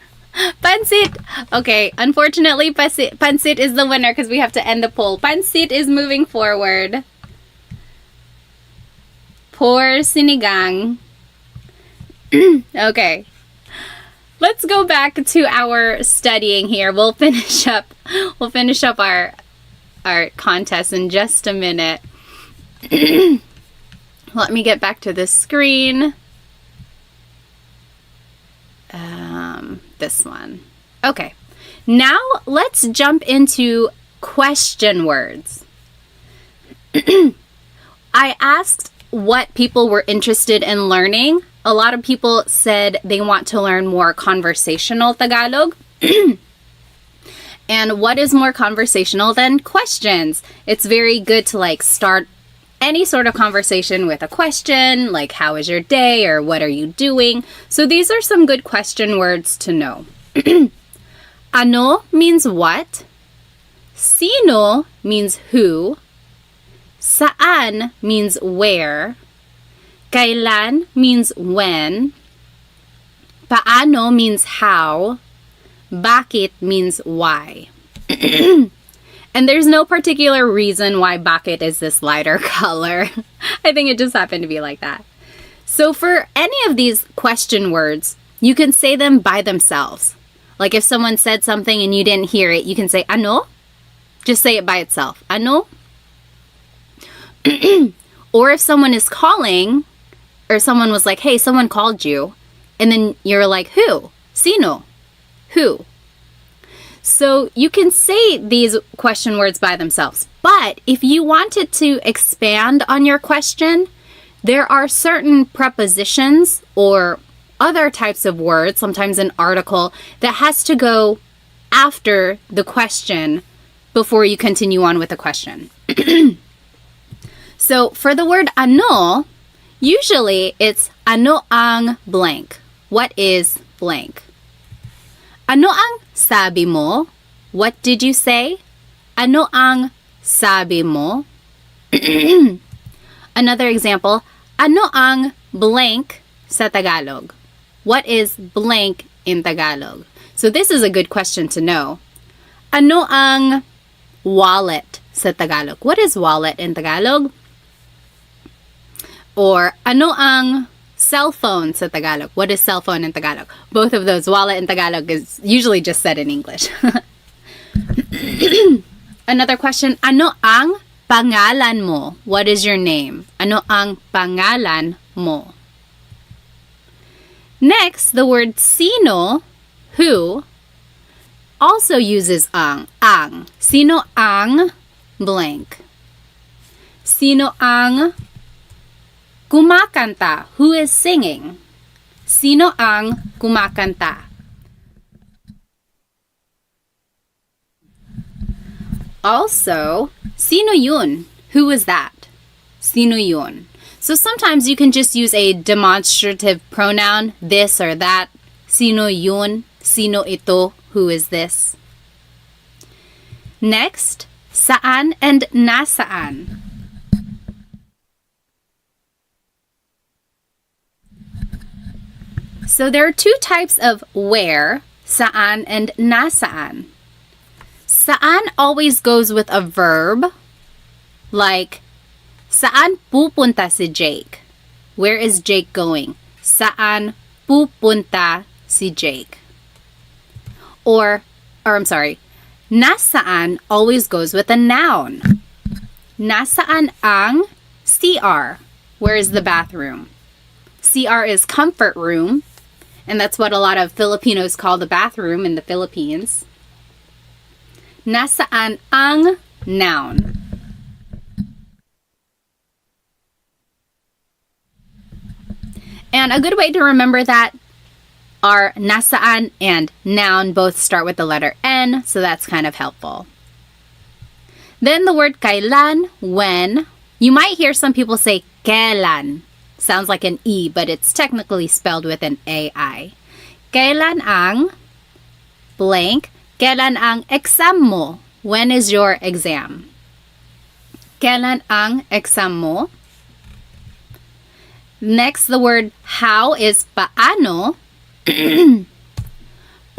Pansit. Okay, unfortunately, pansit is the winner because we have to end the poll. Pansit is moving forward. Poor sinigang. Okay. Let's go back to our studying here. We'll finish up our contest in just a minute. Let me get back to the screen. This one. Okay. Now let's jump into question words. I asked what people were interested in learning. A lot of people said they want to learn more conversational Tagalog. And what is more conversational than questions? It's very good to start any sort of conversation with a question, like how is your day or what are you doing? So these are some good question words to know. Ano means what? Sino means who. Saan means where. Kailan means when. Paano means how. Bakit means why. And there's no particular reason why bakit is this lighter color. I think it just happened to be like that. So for any of these question words, you can say them by themselves. Like if someone said something and you didn't hear it, you can say ano. Just say it by itself. Ano. Or if someone is calling, or someone was like, hey, someone called you, and then you're like, who? Sino? Who? So you can say these question words by themselves. But if you wanted to expand on your question, there are certain prepositions or other types of words, sometimes an article, that has to go after the question before you continue on with the question. So for the word ano, Usually, it's ano ang blank. What is blank? Ano ang sabi mo? What did you say? Ano ang sabi mo? Another example, ano ang blank sa Tagalog? What is blank in Tagalog? So this is a good question to know. Ano ang wallet sa Tagalog? What is wallet in Tagalog? Or ano ang cell phone sa Tagalog? What is cell phone in Tagalog? Both of those, wallet in Tagalog is usually just said in English. Another question, ano ang pangalan mo? What is your name? Ano ang pangalan mo? Next, the word sino, who, also uses ang. Sino ang blank? Sino ang kumakanta? Who is singing? Sino ang kumakanta? Also, sino yun? Who is that? Sino yun? So sometimes you can just use a demonstrative pronoun, this or that. Sino yun? Sino ito? Who is this? Next, saan and nasaan. So there are two types of where, saan and nasaan. Saan always goes with a verb, like, saan pupunta si Jake? Where is Jake going? Saan pupunta si Jake? Or I'm sorry, nasaan always goes with a noun. Nasaan ang CR? Where is the bathroom? CR is comfort room, and that's what a lot of Filipinos call the bathroom in the Philippines. Nasaan ang noun? And a good way to remember that are nasaan and noun both start with the letter N, so that's kind of helpful. Then the word kailan, when. You might hear some people say kailan. Sounds like an E, but it's technically spelled with an AI. Kailan ang blank. Kailan ang exam mo? When is your exam? Kailan ang exam mo? Next, the word how is paano.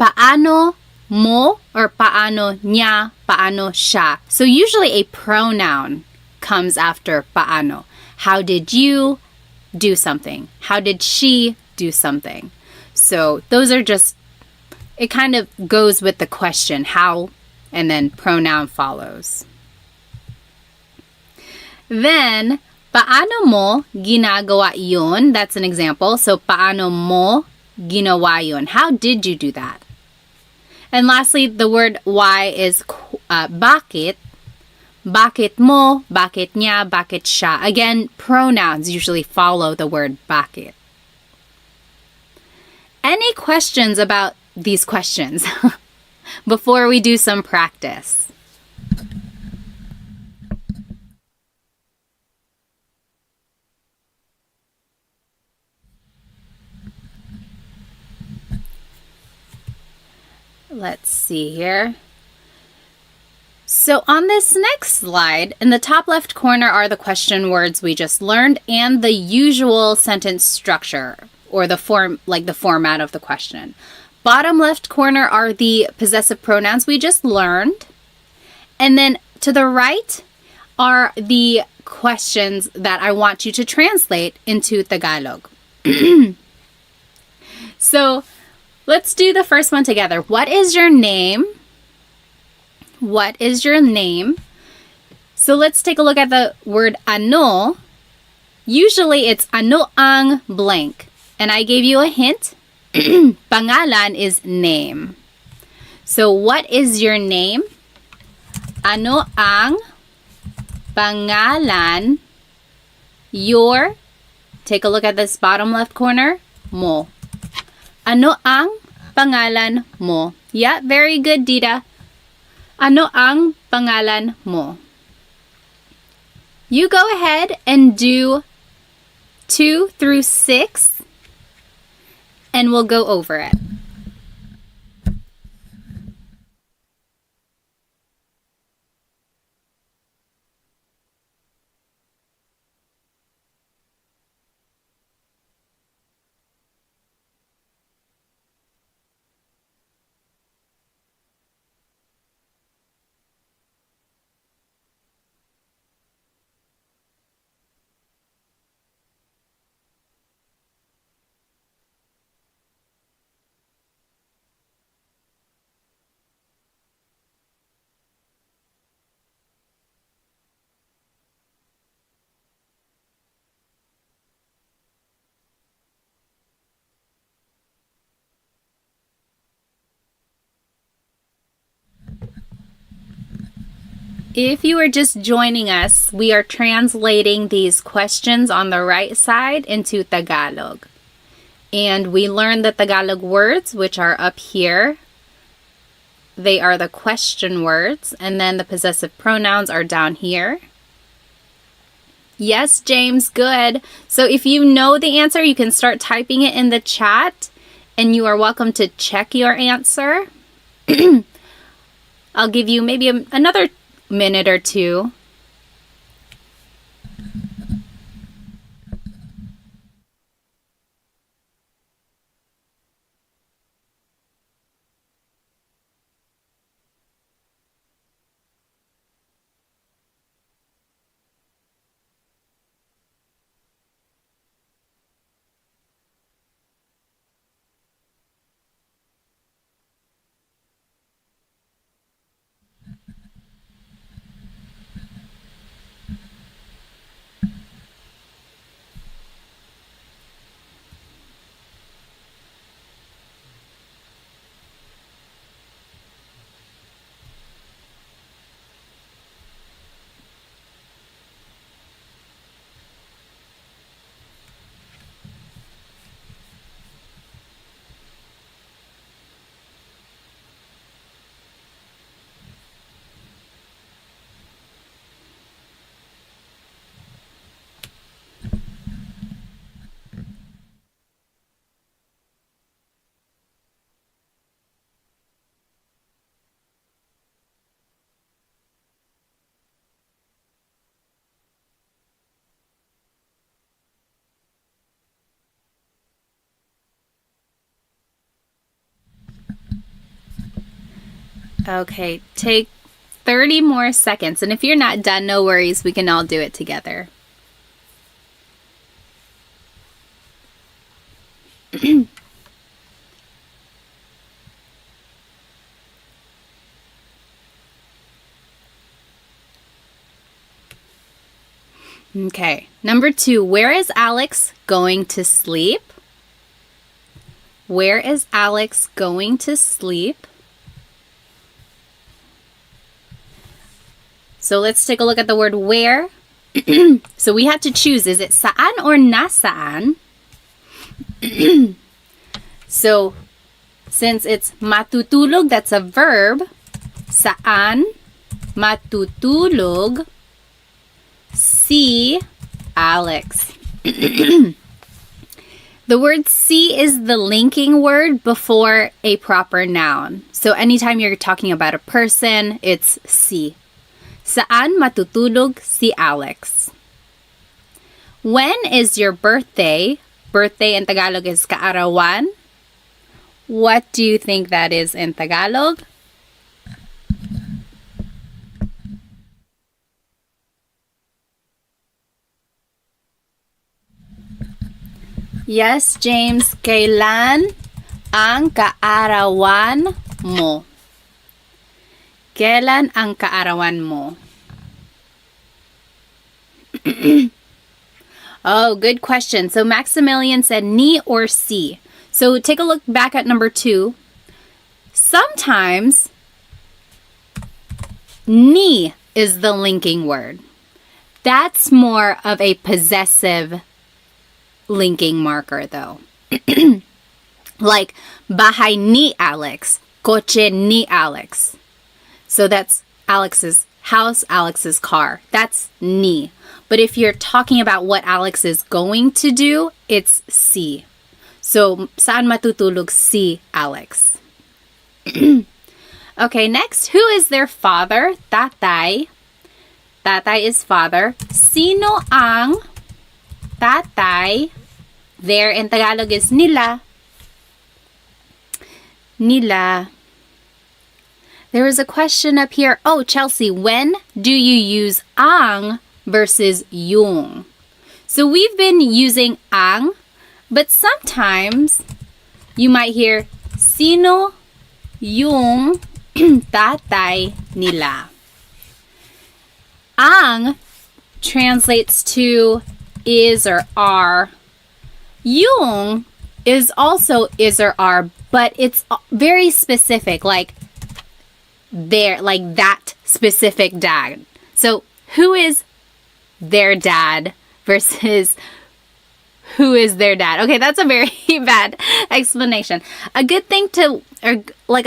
Paano mo or paano niya, paano siya. So usually a pronoun comes after paano. How did you do something? How did she do something? So those are just, it kind of goes with the question, how, and then pronoun follows. Then, paano mo ginagawa yun? That's an example. So, paano mo ginawa yun? How did you do that? And lastly, the word why is bakit. Bakit mo, bakit niya, bakit siya. Again, pronouns usually follow the word bakit. Any questions about these questions before we do some practice? Let's see here. So on this next slide, in the top left corner are the question words we just learned and the usual sentence structure or the format of the question. Bottom left corner are the possessive pronouns we just learned. And then to the right are the questions that I want you to translate into Tagalog. So let's do the first one together. What is your name? What is your name? So let's take a look at the word ano. Usually it's ano ang blank. And I gave you a hint. Pangalan is name. So what is your name? Ano ang pangalan? Your, take a look at this bottom left corner, mo. Ano ang pangalan mo? Yeah, very good, Dita. Ano ang pangalan mo? You go ahead and do 2 through 6, and we'll go over it. If you are just joining us, we are translating these questions on the right side into Tagalog. And we learned the Tagalog words, which are up here. They are the question words, and then the possessive pronouns are down here. Yes, James, good. So if you know the answer, you can start typing it in the chat, and you are welcome to check your answer. I'll give you maybe another minute or two. Okay, take 30 more seconds. And if you're not done, no worries. We can all do it together. Okay, number 2. Where is Alex going to sleep? Where is Alex going to sleep? So let's take a look at the word where. So we have to choose, is it saan or nasaan? So since it's matutulog, that's a verb. Saan matutulog si Alex. The word si is the linking word before a proper noun. So anytime you're talking about a person, it's si. Saan matutulog si Alex? When is your birthday? Birthday in Tagalog is kaarawan. What do you think that is in Tagalog? Yes, James. Kailan ang kaarawan mo? Kailan ang kaarawan mo? Oh, good question. So Maximilian said ni or si. So take a look back at number 2. Sometimes ni is the linking word. That's more of a possessive linking marker though. Like bahay ni Alex, kotse ni Alex. So that's Alex's house, Alex's car. That's ni. But if you're talking about what Alex is going to do, it's si. So, saan matutulog si Alex? Okay, next, who is their father? Tatay. Tatay is father. Sino ang tatay? There in Tagalog is nila. Nila. There was a question up here. Oh, Chelsea, when do you use ang versus yung? So we've been using ang, but sometimes you might hear sino yung tatay nila. Ang translates to is or are. Yung is also is or are, but it's very specific, like that specific dad. So who is their dad versus who is their dad? Okay, that's a very bad explanation. A good thing a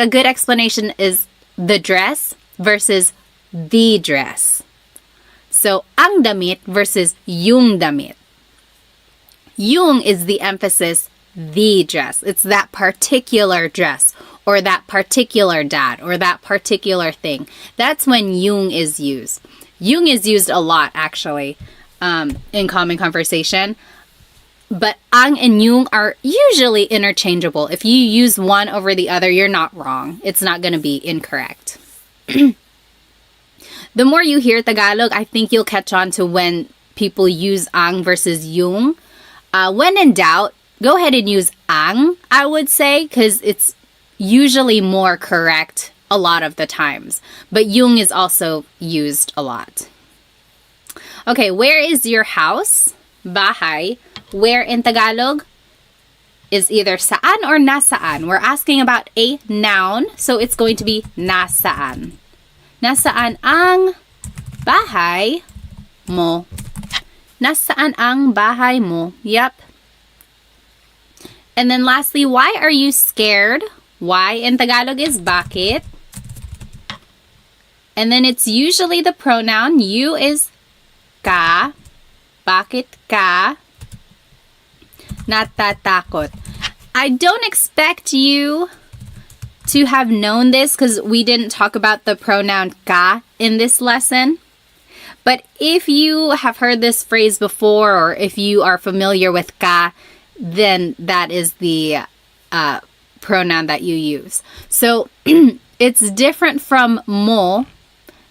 good explanation is the dress versus the dress. So, ang damit versus yung damit. Yung is the emphasis, the dress. It's that particular dress or that particular dad or that particular thing. That's when yung is used. Yung is used a lot, actually, in common conversation. But ang and yung are usually interchangeable. If you use one over the other, you're not wrong. It's not going to be incorrect. The more you hear Tagalog, I think you'll catch on to when people use ang versus yung. When in doubt, go ahead and use ang, I would say, because it's usually more correct a lot of the times. But yung is also used a lot. Okay, where is your house? Bahay. Where in Tagalog is either saan or nasaan. We're asking about a noun, so it's going to be nasaan. Nasaan ang bahay mo? Nasaan ang bahay mo? Yep. And then lastly, why are you scared? Why in Tagalog is bakit. And then it's usually the pronoun. You is ka. Bakit ka natatakot? I don't expect you to have known this because we didn't talk about the pronoun ka in this lesson. But if you have heard this phrase before or if you are familiar with ka, then that is the pronoun that you use. So it's different from mo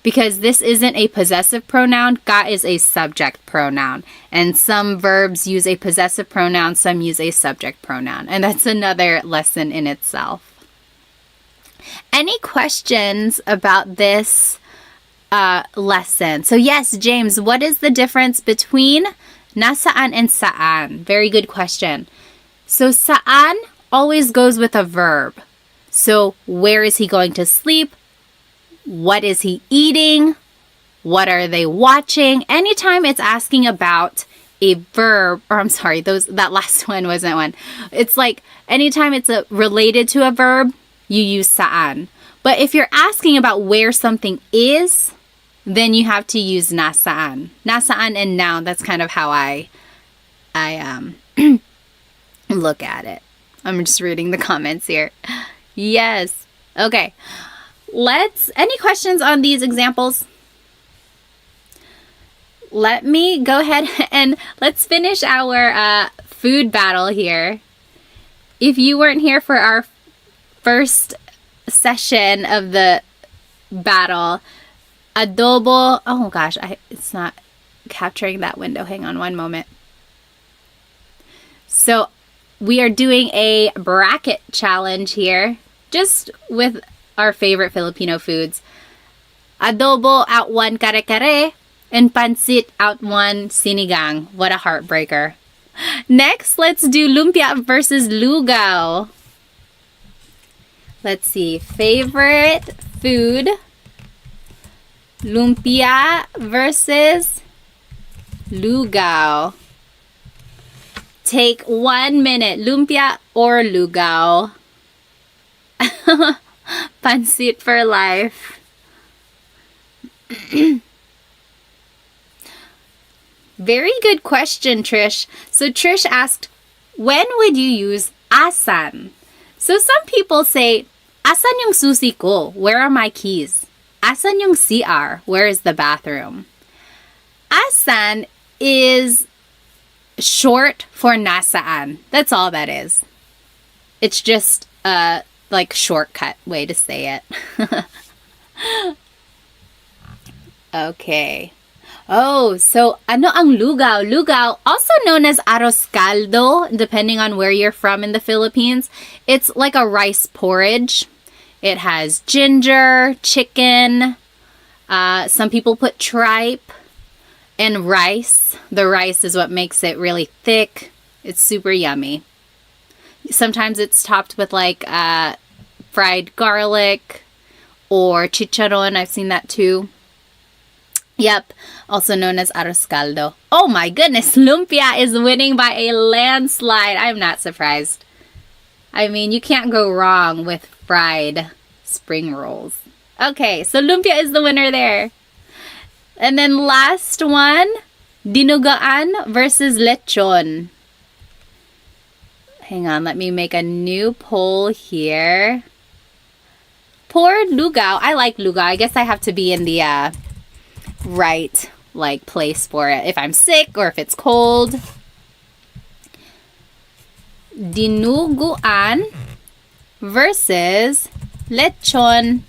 because this isn't a possessive pronoun. Ka is a subject pronoun. And some verbs use a possessive pronoun, some use a subject pronoun. And that's another lesson in itself. Any questions about this lesson? So yes, James, what is the difference between nasaan and saan? Very good question. So saan always goes with a verb. So where is he going to sleep? What is he eating? What are they watching? Anytime it's asking about a verb, or I'm sorry, that last one wasn't one. It's like anytime it's related to a verb, you use saan. But if you're asking about where something is, then you have to use nasaan. Nasaan and noun, that's kind of how I look at it. I'm just reading the comments here. Yes. Okay. Any questions on these examples? Let me go ahead and let's finish our food battle here. If you weren't here for our first session of the battle, adobo, oh gosh, it's not capturing that window. Hang on one moment. So we are doing a bracket challenge here, just with our favorite Filipino foods. Adobo out one kare-kare, and pancit out one sinigang. What a heartbreaker. Next, let's do lumpia versus lugaw. Let's see. Favorite food. Lumpia versus lugaw. Take 1 minute. Lumpia or lugaw? Pancit for life. Very good question, Trish. So Trish asked, when would you use asan? So some people say, asan yung susi ko? Where are my keys? Asan yung CR? Where is the bathroom? Asan is short for nasaan. That's all that is. It's just a shortcut way to say it. Okay. Oh, so ano ang lugaw? Lugaw, also known as arroz caldo, depending on where you're from in the Philippines. It's like a rice porridge. It has ginger, chicken. Some people put tripe and rice. The rice is what makes it really thick. It's super yummy. Sometimes it's topped with fried garlic or chicharron. I've seen that too. Yep, also known as arroz caldo. Oh my goodness, lumpia is winning by a landslide. I'm not surprised. I mean, you can't go wrong with fried spring rolls. Okay, so lumpia is the winner there. And then last one, dinugaan versus lechon. Hang on, let me make a new poll here. Poor lugaw. I like lugaw. I guess I have to be in the right place for it if I'm sick or if it's cold. Dinuguan versus lechon.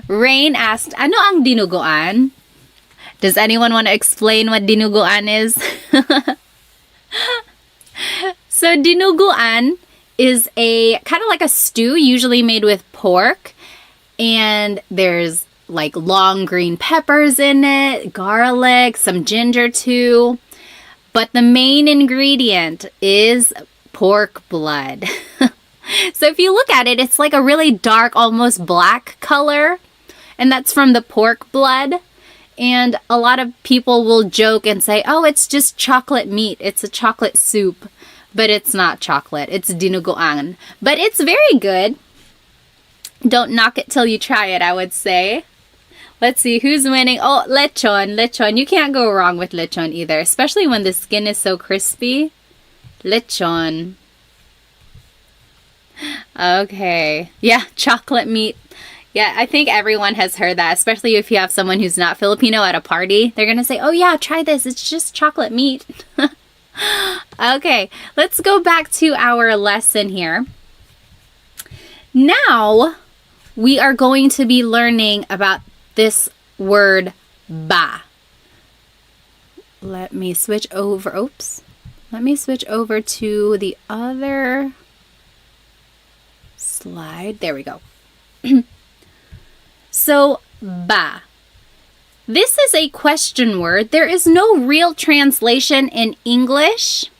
Rain asked, ano ang dinuguan? Does anyone want to explain what dinuguan is? So dinuguan is a kind of like a stew, usually made with pork, and there's long green peppers in it, garlic, some ginger too. But the main ingredient is pork blood. So if you look at it, it's like a really dark, almost black color, and that's from the pork blood. And a lot of people will joke and say, oh, it's just chocolate meat. It's a chocolate soup. But it's not chocolate. It's dinuguan. But it's very good. Don't knock it till you try it, I would say. Let's see who's winning. Oh, lechon. Lechon. You can't go wrong with lechon either, especially when the skin is so crispy. Lechon. Okay. Yeah, chocolate meat. Yeah, I think everyone has heard that, especially if you have someone who's not Filipino at a party. They're going to say, oh yeah, try this. It's just chocolate meat. Okay, let's go back to our lesson here. Now, we are going to be learning about this word ba. Let me switch over. Oops. Let me switch over to the other slide. There we go. So, ba. This is a question word. There is no real translation in English,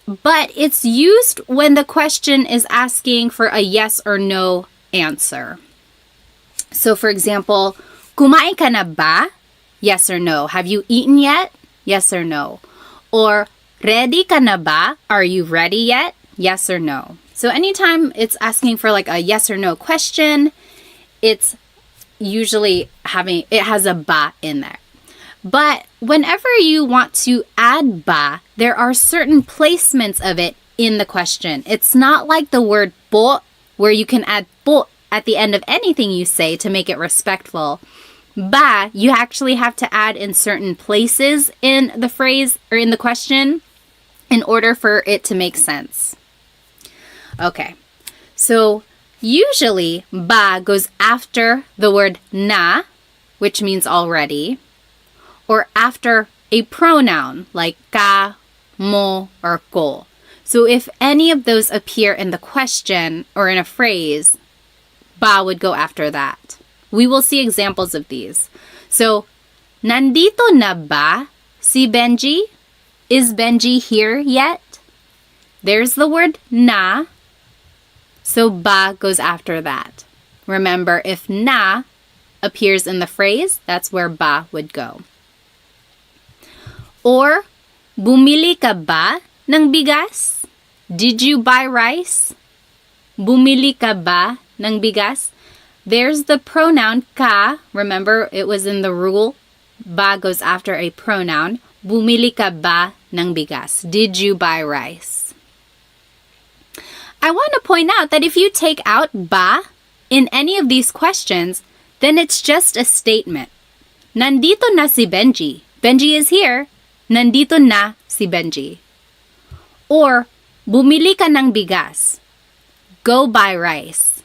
but it's used when the question is asking for a yes or no answer. So, for example, kumain ka na ba? Yes or no. Have you eaten yet? Yes or no. Or, ready ka na ba? Are you ready yet? Yes or no. So, anytime it's asking for a yes or no question, it's usually it has a ba in there. But whenever you want to add ba, there are certain placements of it in the question. It's not like the word po, where you can add po at the end of anything you say to make it respectful. Ba, you actually have to add in certain places in the phrase or in the question in order for it to make sense. Okay, so usually, ba goes after the word na, which means already, or after a pronoun like ka, mo, or ko. So if any of those appear in the question or in a phrase, ba would go after that. We will see examples of these. So, nandito na ba si Benji? Is Benji here yet? There's the word na. So ba goes after that. Remember, if na appears in the phrase, that's where ba would go. Or, bumili ka ba ng bigas? Did you buy rice? Bumili ka ba ng bigas? there's the pronoun ka. Remember, it was in the rule. Ba goes after a pronoun. Bumili ka ba ng bigas? Did you buy rice? I want to point out that if you take out ba in any of these questions, then it's just a statement. Nandito na si Benji. Benji is here. Nandito na si Benji. Or, bumili ka ng bigas. Go buy rice.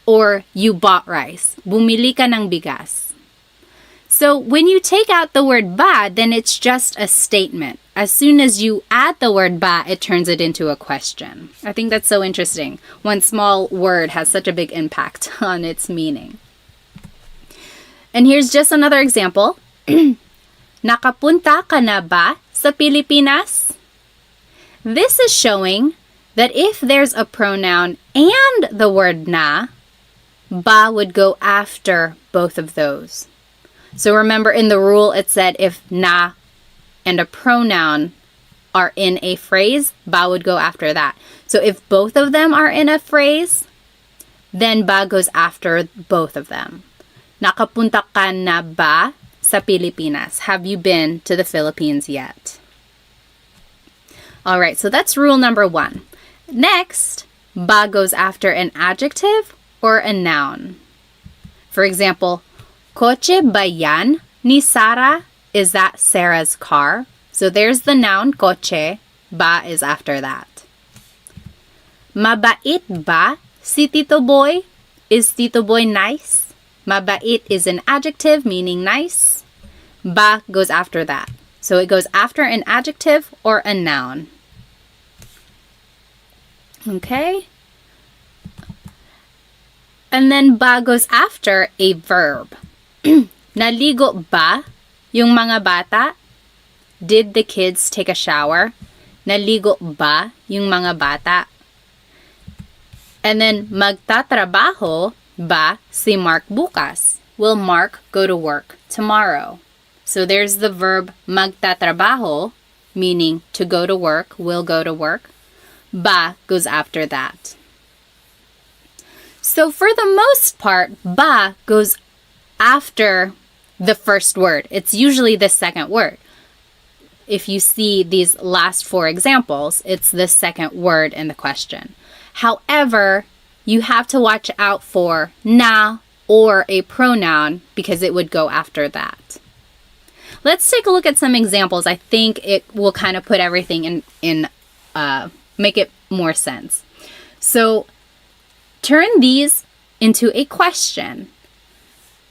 Or, you bought rice. Bumili ka ng bigas. So, when you take out the word ba, then it's just a statement. As soon as you add the word ba, it turns it into a question. I think that's so interesting. One small word has such a big impact on its meaning. And here's just another example. Nakapunta ka na ba sa Pilipinas? This is showing that if there's a pronoun and the word na, ba would go after both of those. So remember in the rule it said if na and a pronoun are in a phrase, ba would go after that. So if both of them are in a phrase, then ba goes after both of them. Nakapunta ka na ba sa Pilipinas? Have you been to the Philippines yet? All right, so that's rule number 1. Next, ba goes after an adjective or a noun. For example, Kotse ba yan ni Sarah? Is that Sarah's car? So there's the noun kotse. Ba is after that. Mabait ba si Tito Boy? Is Tito Boy nice? Mabait is an adjective meaning nice. Ba goes after that. So it goes after an adjective or a noun. Okay? And then ba goes after a verb. Naligo ba yung mga bata? Did the kids take a shower? Naligo ba yung mga bata? And then magtatrabaho ba si Mark bukas? Will Mark go to work tomorrow? So there's the verb magtatrabaho, meaning to go to work, will go to work. Ba goes after that. So for the most part, ba goes after the first word. It's usually the second word. If you see these last 4 examples, it's the second word in the question. However, you have to watch out for na or a pronoun because it would go after that. Let's take a look at some examples. I think it will kind of put everything in make it more sense. So turn these into a question.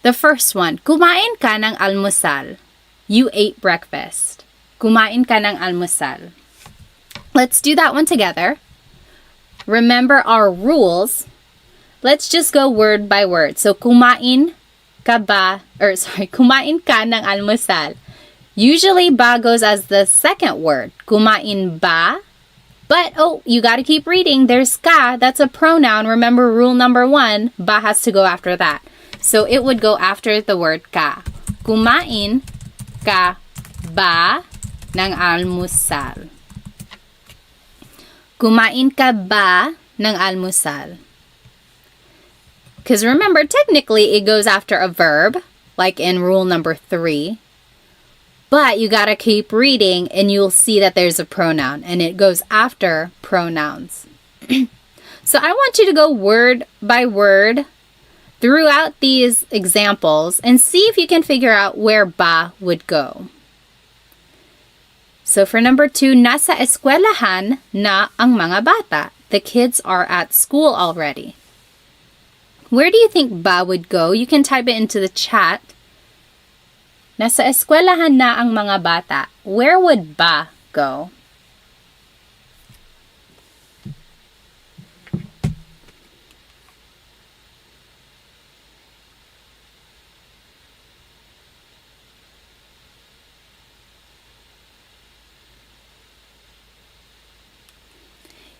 The first one, kumain ka ng almusal. You ate breakfast. Kumain ka ng almusal. Let's do that one together. Remember our rules. Let's just go word by word. So kumain ka ng almusal. Usually ba goes as the second word. Kumain ba? But, you got to keep reading. There's ka. That's a pronoun. Remember rule number 1. Ba has to go after that. So it would go after the word ka. Kumain ka ba ng almusal? Kumain ka ba ng almusal? Because remember, technically it goes after a verb, like in rule number 3. But you gotta keep reading and you'll see that there's a pronoun and it goes after pronouns. So I want you to go word by word throughout these examples and see if you can figure out where ba would go. So for number 2, nasa eskwelahan na ang mga bata. The kids are at school already. Where do you think ba would go? You can type it into the chat. Nasa eskwelahan na ang mga bata. Where would ba go?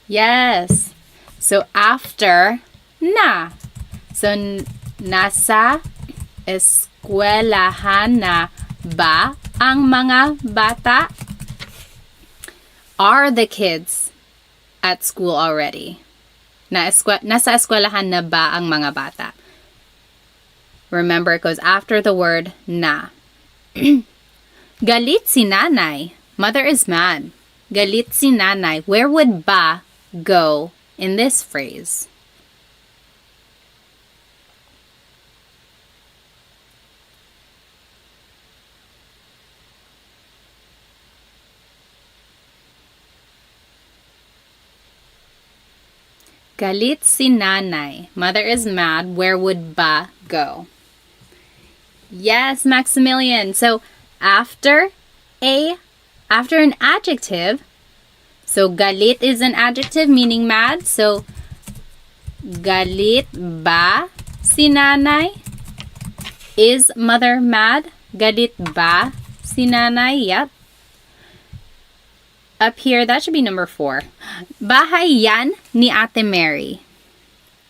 Yes. So after na. So nasa eskwelahan na ba ang mga bata? Are the kids at school already? Nasa eskwelahan na ba ang mga bata? Remember, it goes after the word na. Galit si nanay. Mother is mad. Galit si nanay. Where would ba go in this phrase? Galit si nanay. Mother is mad. Where would ba go? Yes, Maximilian. So after an adjective, so galit is an adjective meaning mad. So galit ba si nanay? Is mother mad? Galit ba si nanay? Yep. Up here, that should be number 4. Bahay yan ni Ate Mary.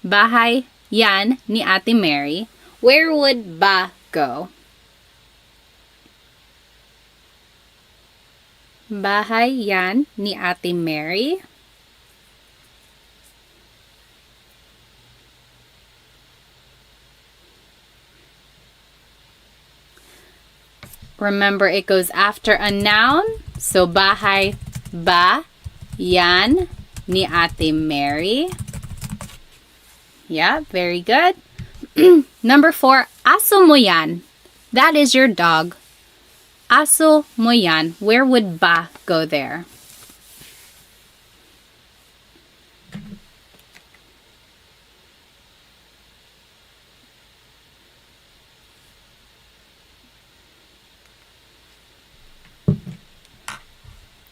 Bahay yan ni Ate Mary. Where would ba go? Bahay yan ni Ate Mary. Remember, it goes after a noun. So, bahay ba yan ni Ate Mary. Yeah, very good. Number 4, aso mo yan. That is your dog. Aso mo yan. Where would ba go there?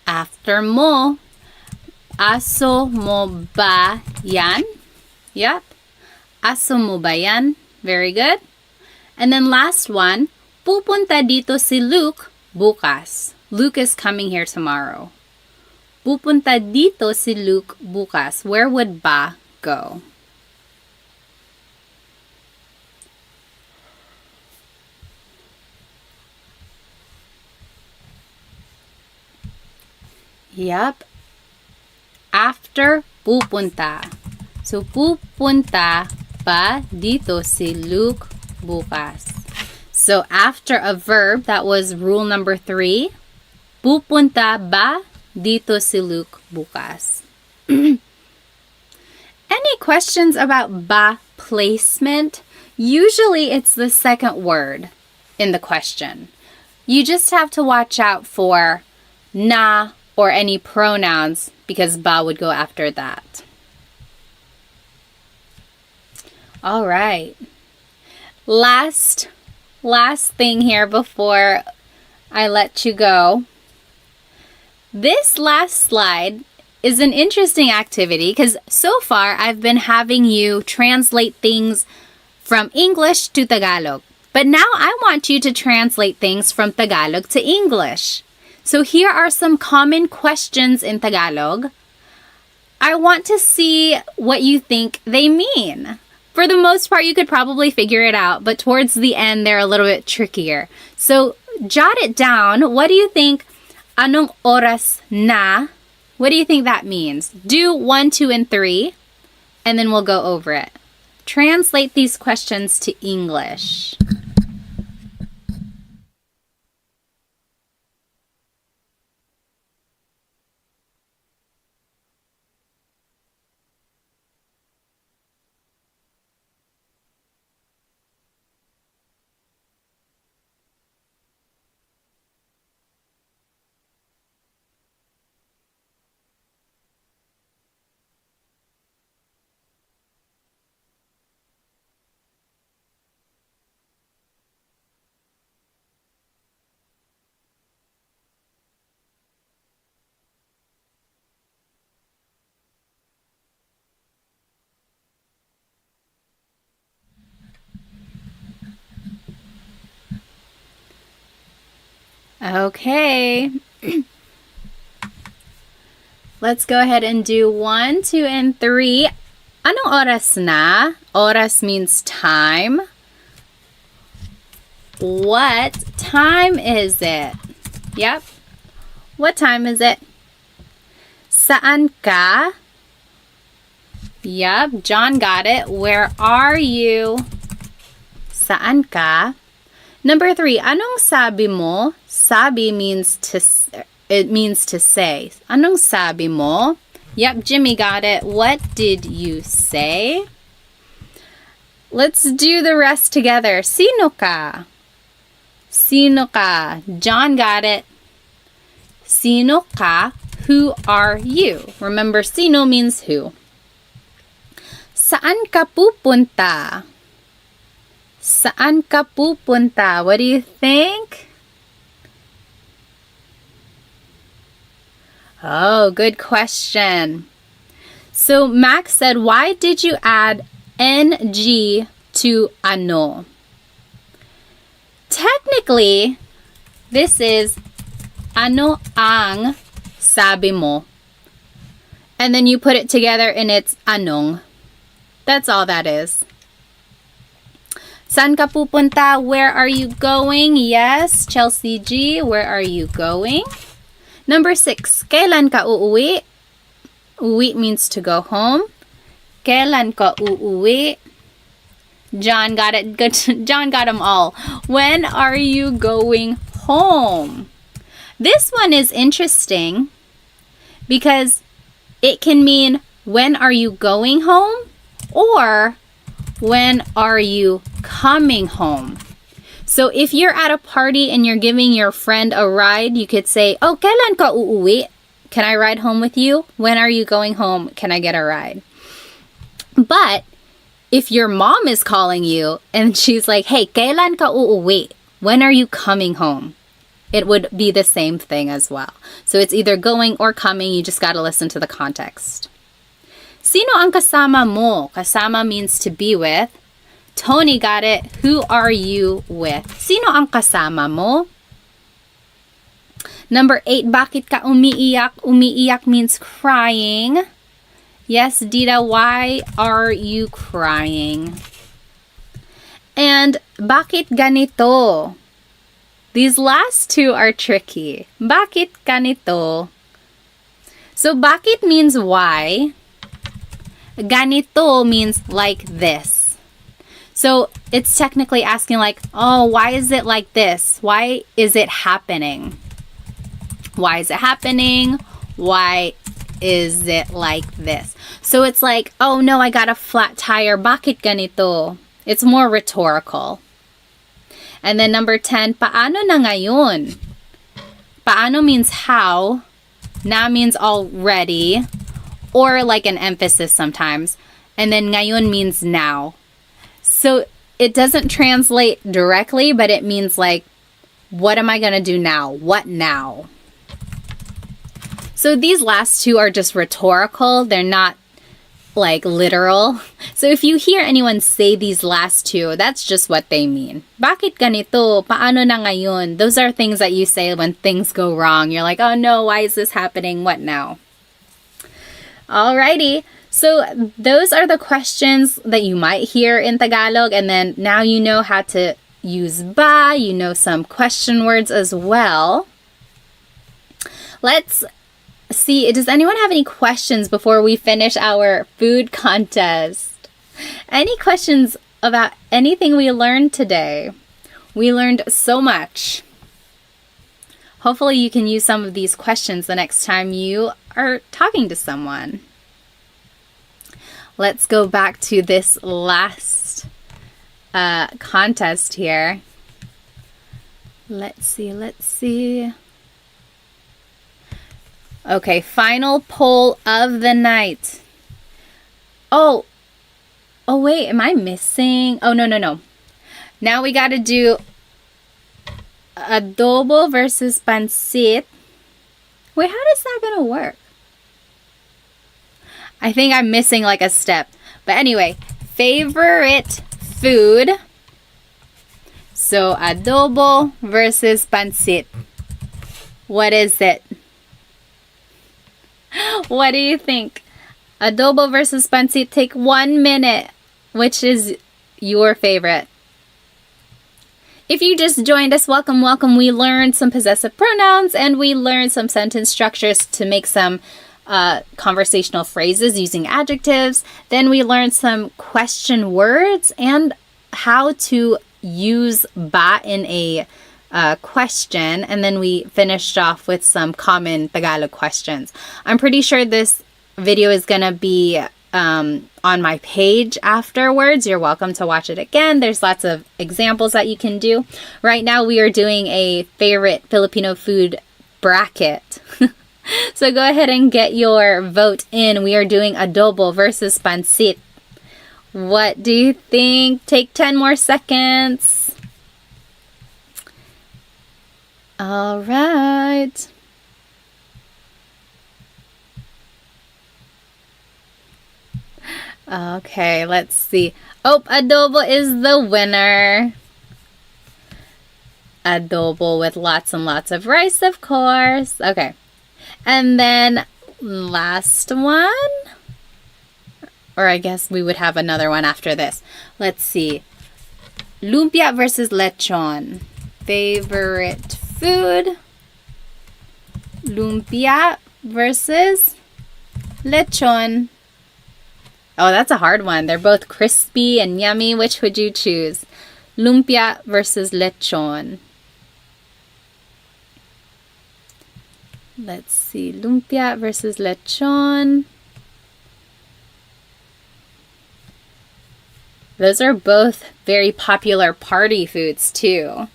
After mo, aso mo ba yan? Yep. Aso mo ba yan? Very good. And then last one, pupunta dito si Luke bukas. Luke is coming here tomorrow. Pupunta dito si Luke bukas. Where would ba go? Yep. After pupunta. So, pupunta ba dito si Luke bukas. So, after a verb, that was rule number 3. Pupunta ba dito si Luke bukas. Any questions about ba placement? Usually, it's the second word in the question. You just have to watch out for na or any pronouns because ba would go after that. All right. Last thing here before I let you go. This last slide is an interesting activity because so far I've been having you translate things from English to Tagalog. But now I want you to translate things from Tagalog to English. So here are some common questions in Tagalog. I want to see what you think they mean. For the most part, you could probably figure it out, but towards the end, they're a little bit trickier. So jot it down. What do you think? Anong oras na? What do you think that means? Do 1, 2, and 3, and then we'll go over it. Translate these questions to English. Okay. Let's go ahead and do 1, 2, and 3. Anong oras na? Oras means time. What time is it? Yep. What time is it? Saan ka? Yep, John got it. Where are you? Saan ka? Number 3, anong sabi mo? Sabi means to say. Anong sabi mo? Yep, Jimmy got it. What did you say? Let's do the rest together. Sino ka? Sino ka? John got it. Sino ka? Who are you? Remember, sino means who. Saan ka pupunta? Saan ka pupunta? What do you think? Oh, good question. So Max said, why did you add NG to ano? Technically, this is ano ang sabi mo. And then you put it together and it's anong. That's all that is. Saan ka pupunta? Where are you going? Yes, Chelsea G, where are you going? Number 6, kailan ka uuwi? Uwi means to go home. Kailan ka uuwi? John got it. Good. John got them all. When are you going home? This one is interesting because it can mean when are you going home or when are you coming home. So if you're at a party and you're giving your friend a ride, you could say, oh, kailan ka uuwi? Can I ride home with you? When are you going home? Can I get a ride? But if your mom is calling you and she's like, hey, kailan ka uuwi? When are you coming home? It would be the same thing as well. So it's either going or coming. You just got to listen to the context. Sino ang kasama mo? Kasama means to be with. Tony got it. Who are you with? Sino ang kasama mo? Number 8, bakit ka umiiyak? Umiiyak means crying. Yes, Dita, why are you crying? And bakit ganito? These last two are tricky. Bakit ganito? So bakit means why. Ganito means like this. So it's technically asking like, oh, why is it like this? Why is it happening? Why is it happening? Why is it like this? So it's like, oh no, I got a flat tire. Bakit ganito? It's more rhetorical. And then number 10, paano na ngayon? Paano means how. Na means already. Or like an emphasis sometimes. And then ngayon means now. So it doesn't translate directly, but it means like, what am I going to do now? What now? So these last two are just rhetorical. They're not like literal. So if you hear anyone say these last two, that's just what they mean. Bakit ganito? Paano na ngayon? Those are things that you say when things go wrong. You're like, oh no, why is this happening? What now? Alrighty. So those are the questions that you might hear in Tagalog. And then now you know how to use ba. You know some question words as well. Let's see. Does anyone have any questions before we finish our food contest? Any questions about anything we learned today? We learned so much. Hopefully you can use some of these questions the next time you are talking to someone. Let's go back to this last contest here. Let's see. Okay, final poll of the night. Oh wait, am I missing? Oh, no. Now we got to do adobo versus pancit. Wait, how is that going to work? I think I'm missing like a step. But anyway, favorite food. So adobo versus pancit. What is it? What do you think? Adobo versus pancit. Take 1 minute. Which is your favorite? If you just joined us, welcome. We learned some possessive pronouns and we learned some sentence structures to make some conversational phrases using adjectives. Then we learned some question words and how to use ba in a question, and then we finished off with some common Tagalog questions. I'm pretty sure this video is gonna be on my page afterwards. You're welcome to watch it again. There's lots of examples that you can do. Right now we are doing a favorite Filipino food bracket. So go ahead and get your vote in. We are doing adobo versus pancit. What do you think? Take 10 more seconds. All right. Okay, let's see. Oh, adobo is the winner. Adobo with lots and lots of rice, of course. Okay. And then last one. Or I guess we would have another one after this. Let's see. Lumpia versus lechon. Favorite food. Lumpia versus lechon. Oh, that's a hard one. They're both crispy and yummy. Which would you choose? Lumpia versus lechon. Let's see. Lumpia versus lechon. Those are both very popular party foods too.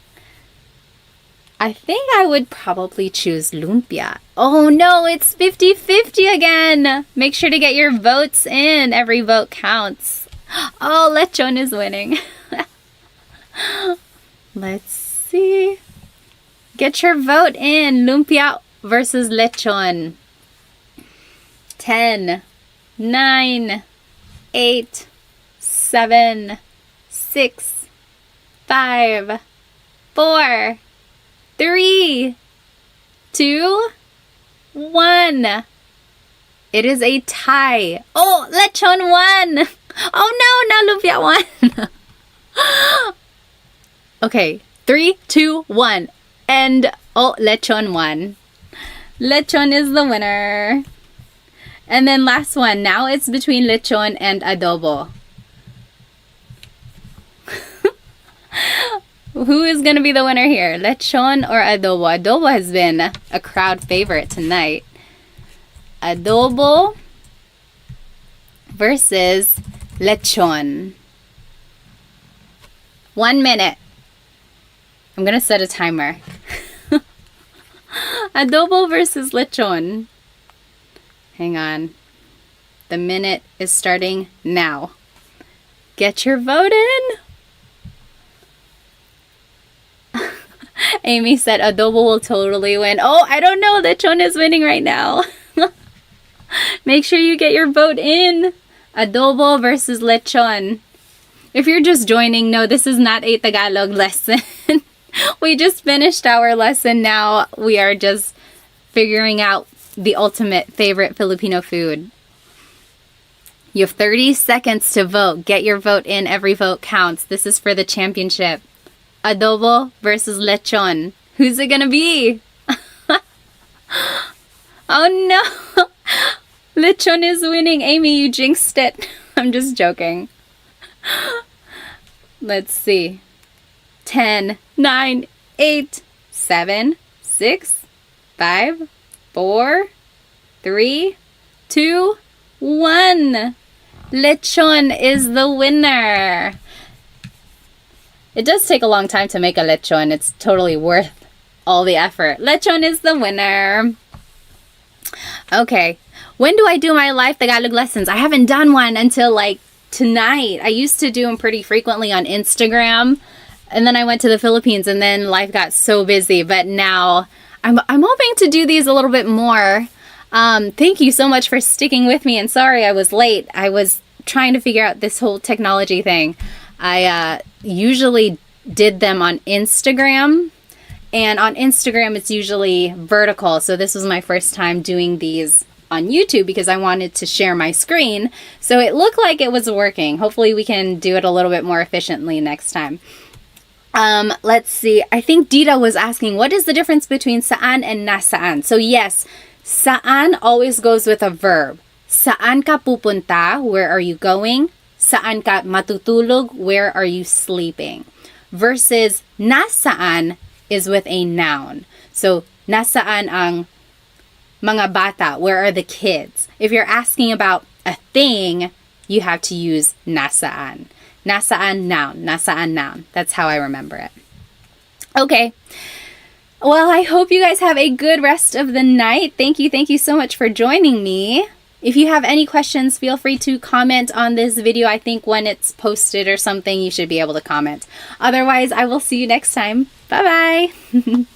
I think I would probably choose lumpia. Oh no, it's 50-50 again. Make sure to get your votes in. Every vote counts. Oh, lechon is winning. Let's see. Get your vote in. Lumpia versus lechon. 10, 9, 8, 7, 6, 5, 4, 3, 2, 1. It is a tie. Oh, lechon won. Oh no, now lumpia won. Okay, 3, 2, 1. And oh, lechon won. Lechon is the winner. And then last one. Now it's between lechon and adobo. Who is going to be the winner here? Lechon or adobo? Adobo has been a crowd favorite tonight. Adobo versus lechon. 1 minute. I'm going to set a timer. Adobo versus lechon. Hang on. The minute is starting now. Get your vote in. Amy said adobo will totally win. Oh, I don't know. Lechon is winning right now. Make sure you get your vote in. Adobo versus lechon. If you're just joining, no, this is not a Tagalog lesson. We just finished our lesson. Now we are just figuring out the ultimate favorite Filipino food. You have 30 seconds to vote. Get your vote in. Every vote counts. This is for the championship. Adobo versus lechon. Who's it gonna be? Oh no! Lechon is winning. Amy, you jinxed it. I'm just joking. Let's see. 10, 9, 8, 7, 6, 5, 4, 3, 2, 1. Lechon is the winner. It does take a long time to make a lechon. It's totally worth all the effort. Lechon is the winner. Okay. When do I do my live Tagalog lessons? I haven't done one until like tonight. I used to do them pretty frequently on Instagram. And then I went to the Philippines and then life got so busy. But now I'm hoping to do these a little bit more. Thank you so much for sticking with me. And sorry I was late. I was trying to figure out this whole technology thing. I usually did them on Instagram. And on Instagram, it's usually vertical. So this was my first time doing these on YouTube because I wanted to share my screen. So it looked like it was working. Hopefully we can do it a little bit more efficiently next time. Let's see. I think Dita was asking, what is the difference between saan and nasaan? So yes, saan always goes with a verb. Saan ka pupunta? Where are you going? Saan ka matutulog? Where are you sleeping? versus nasaan is with a noun. So, nasaan ang mga bata? Where are the kids? If you're asking about a thing, you have to use nasaan. Nasaan noun. Nasaan noun. That's how I remember it. Okay. Well, I hope you guys have a good rest of the night. Thank you so much for joining me. If you have any questions, feel free to comment on this video. I think when it's posted or something, you should be able to comment. Otherwise, I will see you next time. Bye-bye.